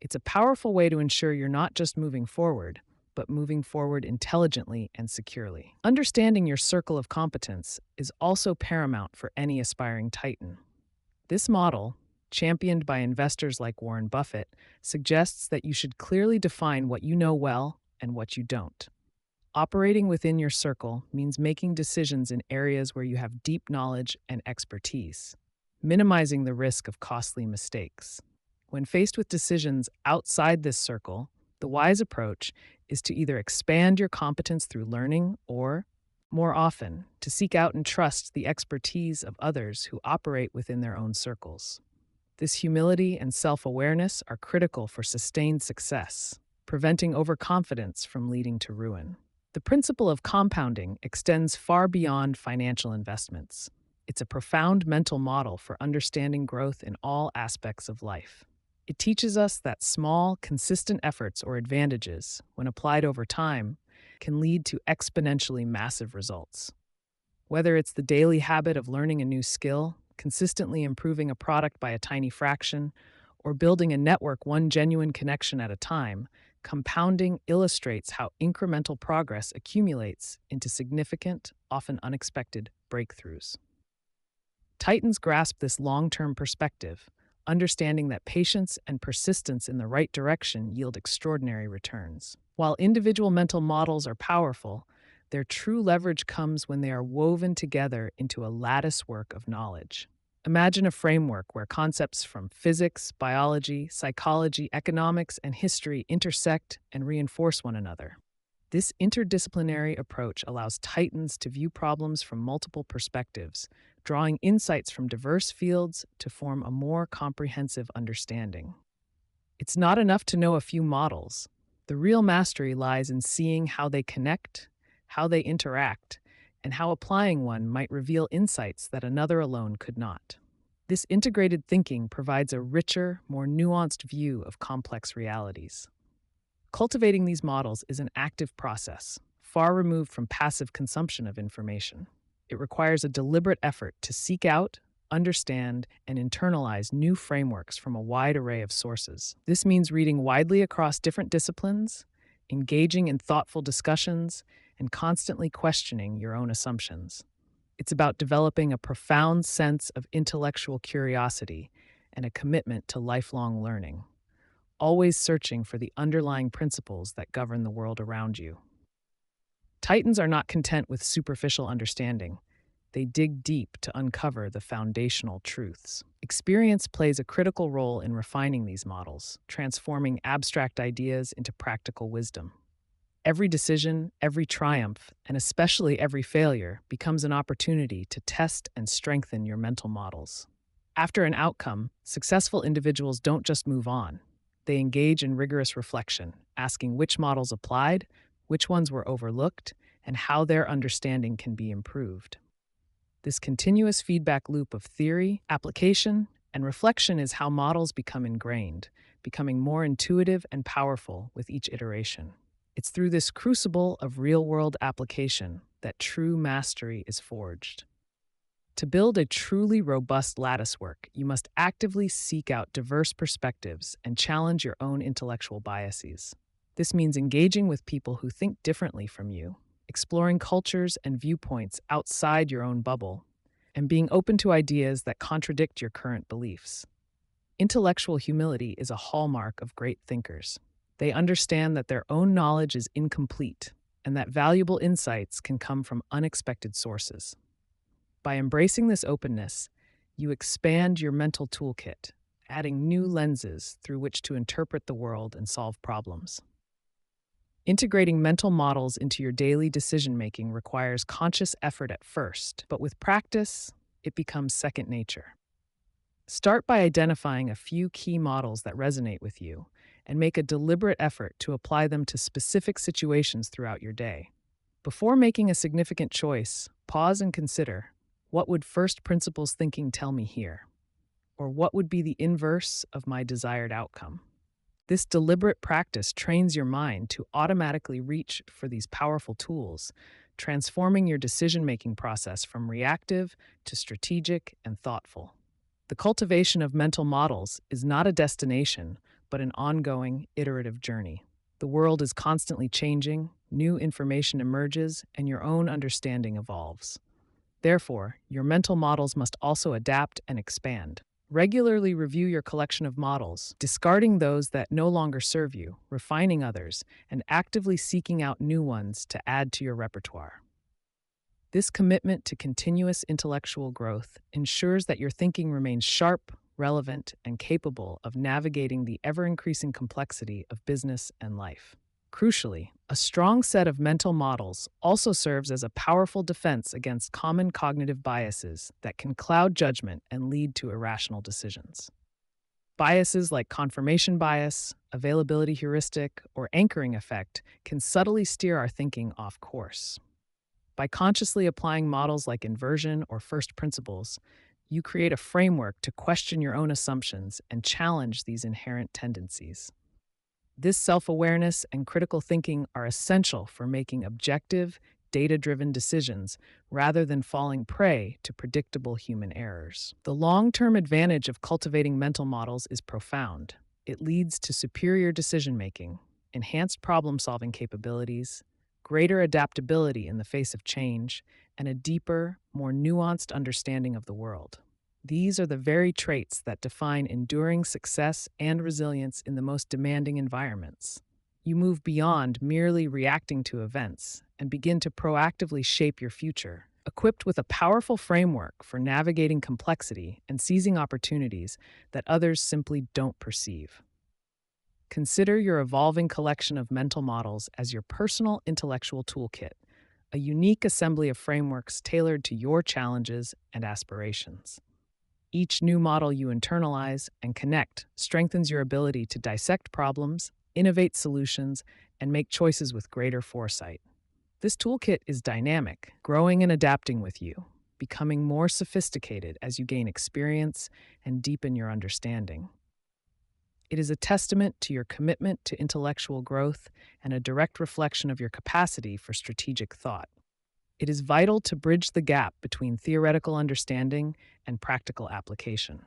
It's a powerful way to ensure you're not just moving forward, but moving forward intelligently and securely. Understanding your circle of competence is also paramount for any aspiring Titan. This model, championed by investors like Warren Buffett, suggests that you should clearly define what you know well and what you don't. Operating within your circle means making decisions in areas where you have deep knowledge and expertise, minimizing the risk of costly mistakes. When faced with decisions outside this circle, the wise approach is to either expand your competence through learning or, more often, to seek out and trust the expertise of others who operate within their own circles. This humility and self-awareness are critical for sustained success, preventing overconfidence from leading to ruin. The principle of compounding extends far beyond financial investments. It's a profound mental model for understanding growth in all aspects of life. It teaches us that small, consistent efforts or advantages, when applied over time, can lead to exponentially massive results. Whether it's the daily habit of learning a new skill, consistently improving a product by a tiny fraction, or building a network one genuine connection at a time, compounding illustrates how incremental progress accumulates into significant, often unexpected breakthroughs. Titans grasp this long-term perspective, understanding that patience and persistence in the right direction yield extraordinary returns. While individual mental models are powerful, their true leverage comes when they are woven together into a latticework of knowledge. Imagine a framework where concepts from physics, biology, psychology, economics, and history intersect and reinforce one another. This interdisciplinary approach allows Titans to view problems from multiple perspectives, drawing insights from diverse fields to form a more comprehensive understanding. It's not enough to know a few models. The real mastery lies in seeing how they connect, how they interact, and how applying one might reveal insights that another alone could not. This integrated thinking provides a richer, more nuanced view of complex realities. Cultivating these models is an active process, far removed from passive consumption of information. It requires a deliberate effort to seek out, understand, and internalize new frameworks from a wide array of sources. This means reading widely across different disciplines, engaging in thoughtful discussions, and constantly questioning your own assumptions. It's about developing a profound sense of intellectual curiosity and a commitment to lifelong learning, always searching for the underlying principles that govern the world around you. Titans are not content with superficial understanding. They dig deep to uncover the foundational truths. Experience plays a critical role in refining these models, transforming abstract ideas into practical wisdom. Every decision, every triumph, and especially every failure becomes an opportunity to test and strengthen your mental models. After an outcome, successful individuals don't just move on. They engage in rigorous reflection, asking which models applied, which ones were overlooked, and how their understanding can be improved. This continuous feedback loop of theory, application, and reflection is how models become ingrained, becoming more intuitive and powerful with each iteration. It's through this crucible of real-world application that true mastery is forged. To build a truly robust latticework, you must actively seek out diverse perspectives and challenge your own intellectual biases. This means engaging with people who think differently from you, exploring cultures and viewpoints outside your own bubble, and being open to ideas that contradict your current beliefs. Intellectual humility is a hallmark of great thinkers. They understand that their own knowledge is incomplete and that valuable insights can come from unexpected sources. By embracing this openness, you expand your mental toolkit, adding new lenses through which to interpret the world and solve problems. Integrating mental models into your daily decision-making requires conscious effort at first, but with practice, it becomes second nature. Start by identifying a few key models that resonate with you and make a deliberate effort to apply them to specific situations throughout your day. Before making a significant choice, pause and consider, what would first principles thinking tell me here? Or what would be the inverse of my desired outcome? This deliberate practice trains your mind to automatically reach for these powerful tools, transforming your decision-making process from reactive to strategic and thoughtful. The cultivation of mental models is not a destination, but an ongoing, iterative journey. The world is constantly changing, new information emerges, and your own understanding evolves. Therefore, your mental models must also adapt and expand. Regularly review your collection of models, discarding those that no longer serve you, refining others, and actively seeking out new ones to add to your repertoire. This commitment to continuous intellectual growth ensures that your thinking remains sharp, relevant, and capable of navigating the ever-increasing complexity of business and life. Crucially, a strong set of mental models also serves as a powerful defense against common cognitive biases that can cloud judgment and lead to irrational decisions. Biases like confirmation bias, availability heuristic, or anchoring effect can subtly steer our thinking off course. By consciously applying models like inversion or first principles, you create a framework to question your own assumptions and challenge these inherent tendencies. This self-awareness and critical thinking are essential for making objective, data-driven decisions rather than falling prey to predictable human errors. The long-term advantage of cultivating mental models is profound. It leads to superior decision-making, enhanced problem-solving capabilities, greater adaptability in the face of change, and a deeper, more nuanced understanding of the world. These are the very traits that define enduring success and resilience in the most demanding environments. You move beyond merely reacting to events and begin to proactively shape your future, equipped with a powerful framework for navigating complexity and seizing opportunities that others simply don't perceive. Consider your evolving collection of mental models as your personal intellectual toolkit, a unique assembly of frameworks tailored to your challenges and aspirations. Each new model you internalize and connect strengthens your ability to dissect problems, innovate solutions, and make choices with greater foresight. This toolkit is dynamic, growing and adapting with you, becoming more sophisticated as you gain experience and deepen your understanding. It is a testament to your commitment to intellectual growth and a direct reflection of your capacity for strategic thought. It is vital to bridge the gap between theoretical understanding and practical application.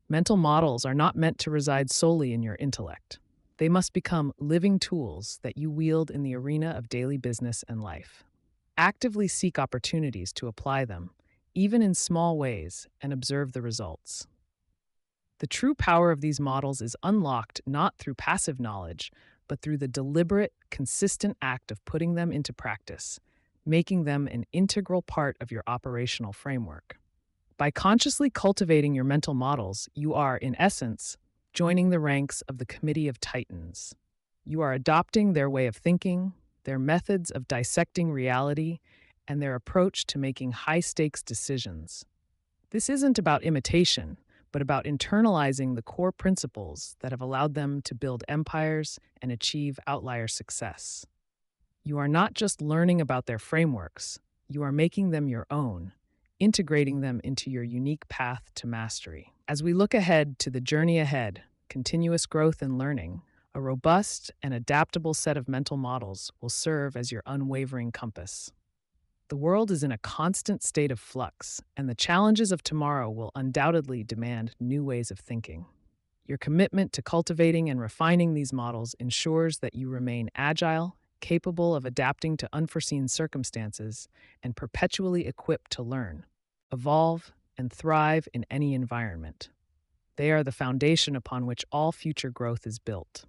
Mental models are not meant to reside solely in your intellect. They must become living tools that you wield in the arena of daily business and life. Actively seek opportunities to apply them, even in small ways, and observe the results. The true power of these models is unlocked not through passive knowledge, but through the deliberate, consistent act of putting them into practice, making them an integral part of your operational framework. By consciously cultivating your mental models, you are, in essence, joining the ranks of the Committee of Titans. You are adopting their way of thinking, their methods of dissecting reality, and their approach to making high stakes decisions. This isn't about imitation, but about internalizing the core principles that have allowed them to build empires and achieve outlier success. You are not just learning about their frameworks, you are making them your own, integrating them into your unique path to mastery. As we look ahead to the journey ahead, continuous growth and learning, a robust and adaptable set of mental models will serve as your unwavering compass. The world is in a constant state of flux, and the challenges of tomorrow will undoubtedly demand new ways of thinking. Your commitment to cultivating and refining these models ensures that you remain agile, capable of adapting to unforeseen circumstances, and perpetually equipped to learn, evolve, and thrive in any environment. They are the foundation upon which all future growth is built.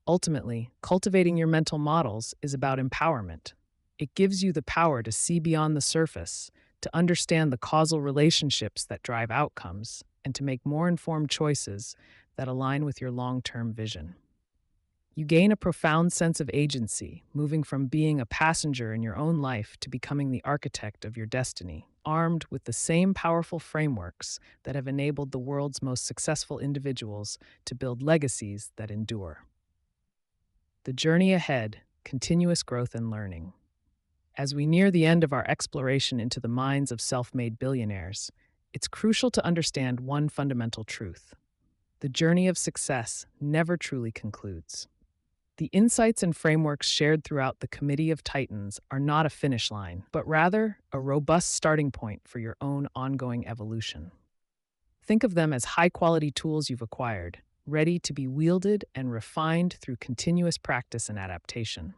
Ultimately, cultivating your mental models is about empowerment. It gives you the power to see beyond the surface, to understand the causal relationships that drive outcomes, and to make more informed choices that align with your long-term vision. You gain a profound sense of agency, moving from being a passenger in your own life to becoming the architect of your destiny, armed with the same powerful frameworks that have enabled the world's most successful individuals to build legacies that endure. The journey ahead, continuous growth and learning. As we near the end of our exploration into the minds of self-made billionaires, it's crucial to understand one fundamental truth. The journey of success never truly concludes. The insights and frameworks shared throughout the Committee of Titans are not a finish line, but rather a robust starting point for your own ongoing evolution. Think of them as high-quality tools you've acquired, ready to be wielded and refined through continuous practice and adaptation.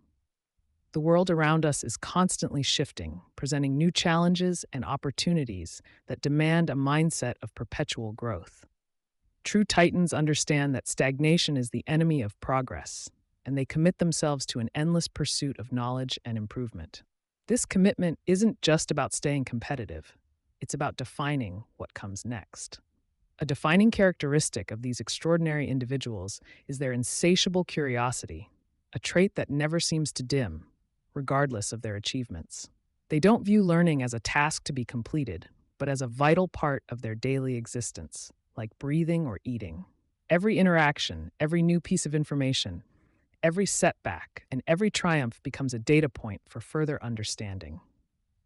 The world around us is constantly shifting, presenting new challenges and opportunities that demand a mindset of perpetual growth. True Titans understand that stagnation is the enemy of progress, and they commit themselves to an endless pursuit of knowledge and improvement. This commitment isn't just about staying competitive, it's about defining what comes next. A defining characteristic of these extraordinary individuals is their insatiable curiosity, a trait that never seems to dim, regardless of their achievements. They don't view learning as a task to be completed, but as a vital part of their daily existence, like breathing or eating. Every interaction, every new piece of information, every setback, and every triumph becomes a data point for further understanding.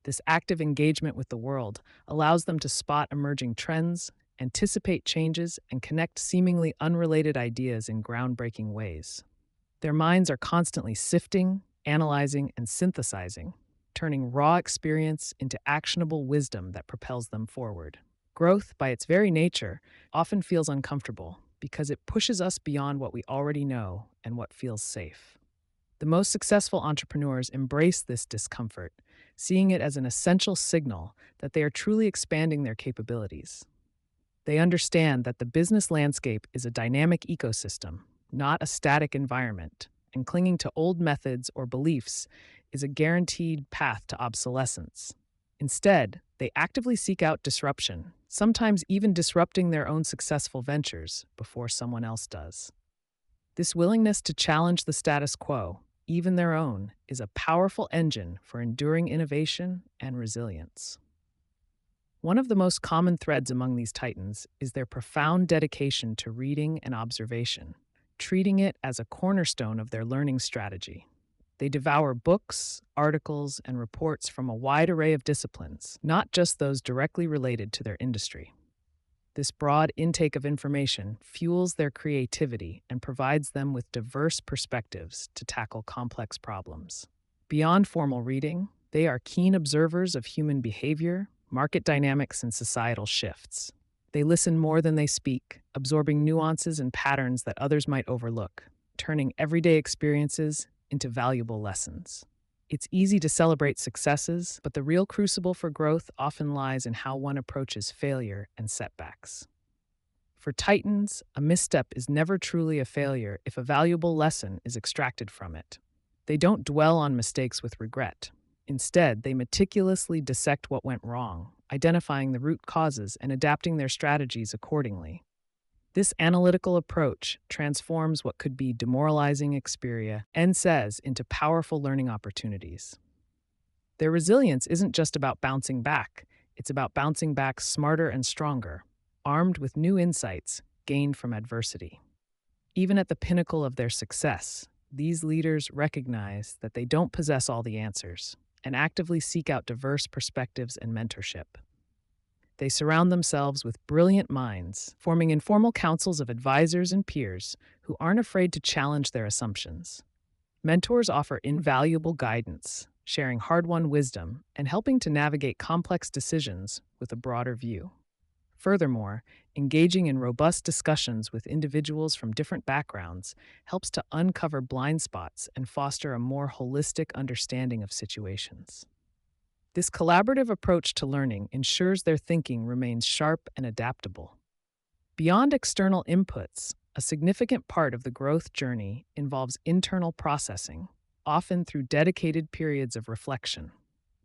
This active engagement with the world allows them to spot emerging trends, anticipate changes, and connect seemingly unrelated ideas in groundbreaking ways. Their minds are constantly sifting, analyzing, and synthesizing, turning raw experience into actionable wisdom that propels them forward. Growth, by its very nature, often feels uncomfortable because it pushes us beyond what we already know and what feels safe. The most successful entrepreneurs embrace this discomfort, seeing it as an essential signal that they are truly expanding their capabilities. They understand that the business landscape is a dynamic ecosystem, not a static environment, and clinging to old methods or beliefs is a guaranteed path to obsolescence. Instead, they actively seek out disruption, sometimes even disrupting their own successful ventures before someone else does. This willingness to challenge the status quo, even their own, is a powerful engine for enduring innovation and resilience. One of the most common threads among these titans is their profound dedication to reading and observation, treating it as a cornerstone of their learning strategy. They devour books, articles, and reports from a wide array of disciplines, not just those directly related to their industry. This broad intake of information fuels their creativity and provides them with diverse perspectives to tackle complex problems. Beyond formal reading, they are keen observers of human behavior, market dynamics, and societal shifts. They listen more than they speak, absorbing nuances and patterns that others might overlook, turning everyday experiences into valuable lessons. It's easy to celebrate successes, but the real crucible for growth often lies in how one approaches failure and setbacks. For Titans, a misstep is never truly a failure if a valuable lesson is extracted from it. They don't dwell on mistakes with regret. Instead, they meticulously dissect what went wrong, identifying the root causes and adapting their strategies accordingly. This analytical approach transforms what could be demoralizing experia and says into powerful learning opportunities. Their resilience isn't just about bouncing back, it's about bouncing back smarter and stronger, armed with new insights gained from adversity. Even at the pinnacle of their success, these leaders recognize that they don't possess all the answers and actively seek out diverse perspectives and mentorship. They surround themselves with brilliant minds, forming informal councils of advisors and peers who aren't afraid to challenge their assumptions. Mentors offer invaluable guidance, sharing hard-won wisdom and helping to navigate complex decisions with a broader view. Furthermore, engaging in robust discussions with individuals from different backgrounds helps to uncover blind spots and foster a more holistic understanding of situations. This collaborative approach to learning ensures their thinking remains sharp and adaptable. Beyond external inputs, a significant part of the growth journey involves internal processing, often through dedicated periods of reflection.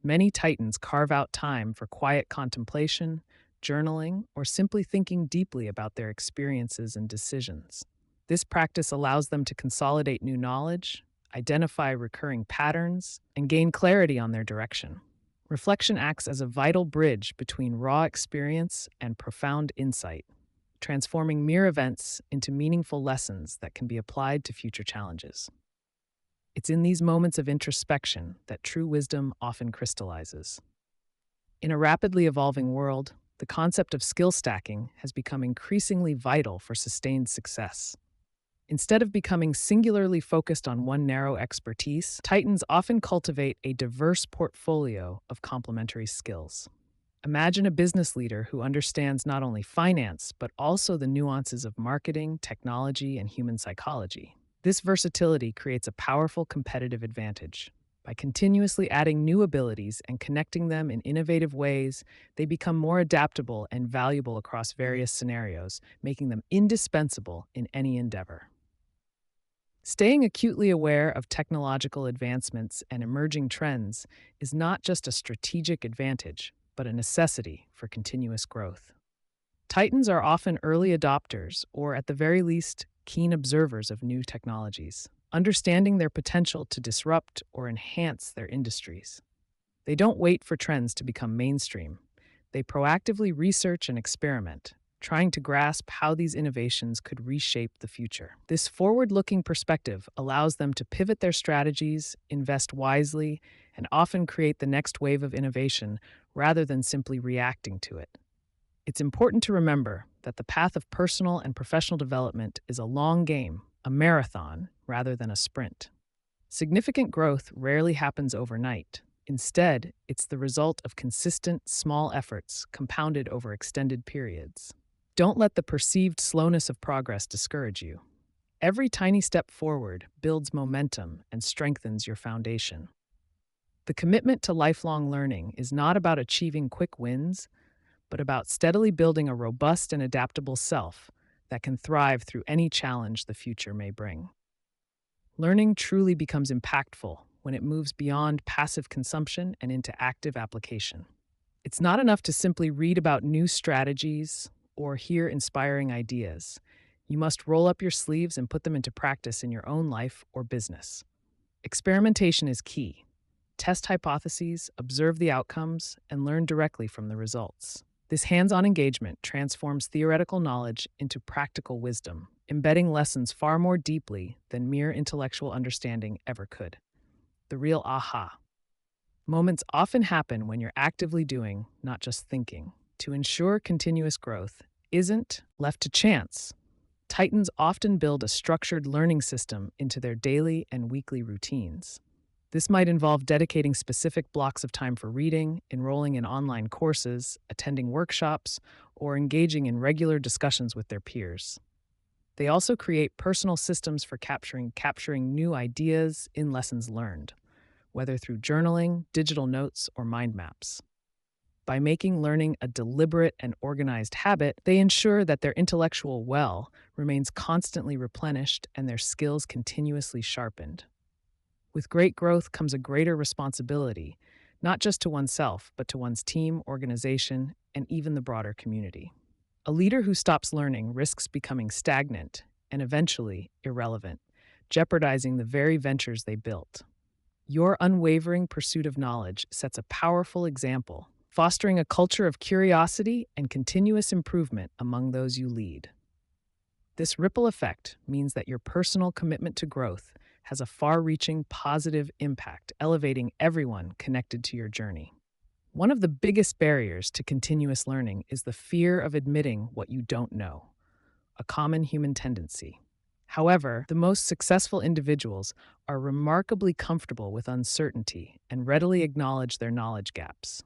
Many Titans carve out time for quiet contemplation, journaling, or simply thinking deeply about their experiences and decisions. This practice allows them to consolidate new knowledge, identify recurring patterns, and gain clarity on their direction. Reflection acts as a vital bridge between raw experience and profound insight, transforming mere events into meaningful lessons that can be applied to future challenges. It's in these moments of introspection that true wisdom often crystallizes. In a rapidly evolving world, the concept of skill stacking has become increasingly vital for sustained success. Instead of becoming singularly focused on one narrow expertise, Titans often cultivate a diverse portfolio of complementary skills. Imagine a business leader who understands not only finance, but also the nuances of marketing, technology, and human psychology. This versatility creates a powerful competitive advantage. By continuously adding new abilities and connecting them in innovative ways, they become more adaptable and valuable across various scenarios, making them indispensable in any endeavor. Staying acutely aware of technological advancements and emerging trends is not just a strategic advantage, but a necessity for continuous growth. Titans are often early adopters, or at the very least, keen observers of new technologies, understanding their potential to disrupt or enhance their industries. They don't wait for trends to become mainstream. They proactively research and experiment, trying to grasp how these innovations could reshape the future. This forward-looking perspective allows them to pivot their strategies, invest wisely, and often create the next wave of innovation rather than simply reacting to it. It's important to remember that the path of personal and professional development is a long game, a marathon, rather than a sprint. Significant growth rarely happens overnight. Instead, it's the result of consistent, small efforts compounded over extended periods. Don't let the perceived slowness of progress discourage you. Every tiny step forward builds momentum and strengthens your foundation. The commitment to lifelong learning is not about achieving quick wins, but about steadily building a robust and adaptable self that can thrive through any challenge the future may bring. Learning truly becomes impactful when it moves beyond passive consumption and into active application. It's not enough to simply read about new strategies or hear inspiring ideas. You must roll up your sleeves and put them into practice in your own life or business. Experimentation is key. Test hypotheses, observe the outcomes, and learn directly from the results. This hands-on engagement transforms theoretical knowledge into practical wisdom, embedding lessons far more deeply than mere intellectual understanding ever could. The real aha moments often happen when you're actively doing, not just thinking. To ensure continuous growth isn't left to chance, Titans often build a structured learning system into their daily and weekly routines. This might involve dedicating specific blocks of time for reading, enrolling in online courses, attending workshops, or engaging in regular discussions with their peers. They also create personal systems for capturing new ideas in lessons learned, whether through journaling, digital notes, or mind maps. By making learning a deliberate and organized habit, they ensure that their intellectual well remains constantly replenished and their skills continuously sharpened. With great growth comes a greater responsibility, not just to oneself, but to one's team, organization, and even the broader community. A leader who stops learning risks becoming stagnant and eventually irrelevant, jeopardizing the very ventures they built. Your unwavering pursuit of knowledge sets a powerful example, fostering a culture of curiosity and continuous improvement among those you lead. This ripple effect means that your personal commitment to growth has a far reaching positive impact, elevating everyone connected to your journey. One of the biggest barriers to continuous learning is the fear of admitting what you don't know, a common human tendency. However, the most successful individuals are remarkably comfortable with uncertainty and readily acknowledge their knowledge gaps.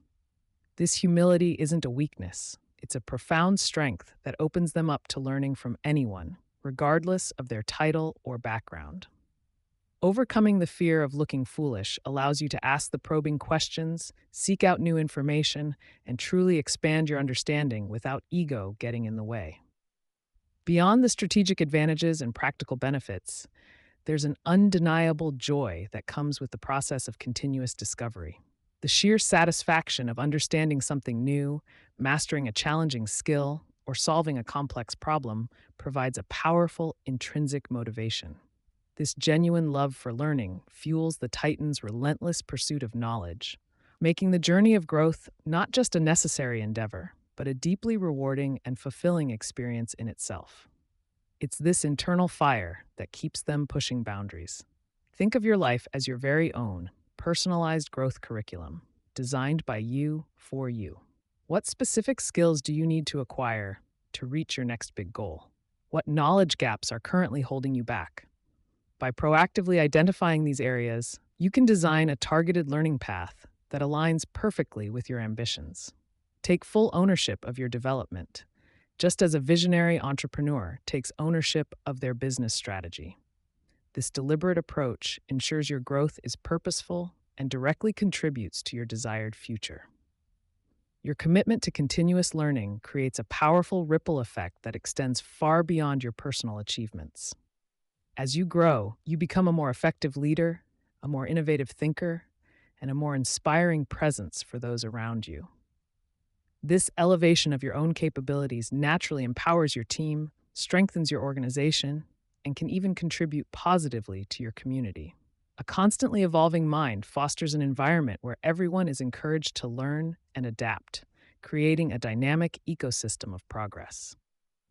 This humility isn't a weakness, it's a profound strength that opens them up to learning from anyone, regardless of their title or background. Overcoming the fear of looking foolish allows you to ask the probing questions, seek out new information, and truly expand your understanding without ego getting in the way. Beyond the strategic advantages and practical benefits, there's an undeniable joy that comes with the process of continuous discovery. The sheer satisfaction of understanding something new, mastering a challenging skill, or solving a complex problem provides a powerful intrinsic motivation. This genuine love for learning fuels the Titan's relentless pursuit of knowledge, making the journey of growth not just a necessary endeavor, but a deeply rewarding and fulfilling experience in itself. It's this internal fire that keeps them pushing boundaries. Think of your life as your very own, personalized growth curriculum, designed by you for you. What specific skills do you need to acquire to reach your next big goal? What knowledge gaps are currently holding you back? By proactively identifying these areas, you can design a targeted learning path that aligns perfectly with your ambitions. Take full ownership of your development, just as a visionary entrepreneur takes ownership of their business strategy. This deliberate approach ensures your growth is purposeful and directly contributes to your desired future. Your commitment to continuous learning creates a powerful ripple effect that extends far beyond your personal achievements. As you grow, you become a more effective leader, a more innovative thinker, and a more inspiring presence for those around you. This elevation of your own capabilities naturally empowers your team, strengthens your organization, and can even contribute positively to your community. A constantly evolving mind fosters an environment where everyone is encouraged to learn and adapt, creating a dynamic ecosystem of progress.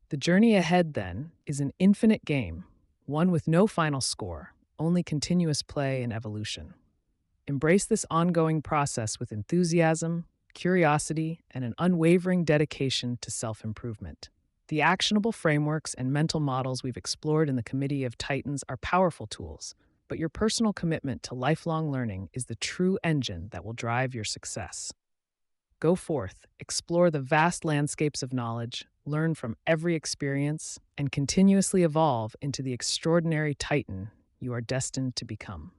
The journey ahead, then, is an infinite game, one with no final score, only continuous play and evolution. Embrace this ongoing process with enthusiasm, curiosity, and an unwavering dedication to self-improvement. The actionable frameworks and mental models we've explored in the Committee of Titans are powerful tools, but your personal commitment to lifelong learning is the true engine that will drive your success. Go forth, explore the vast landscapes of knowledge, learn from every experience, and continuously evolve into the extraordinary Titan you are destined to become.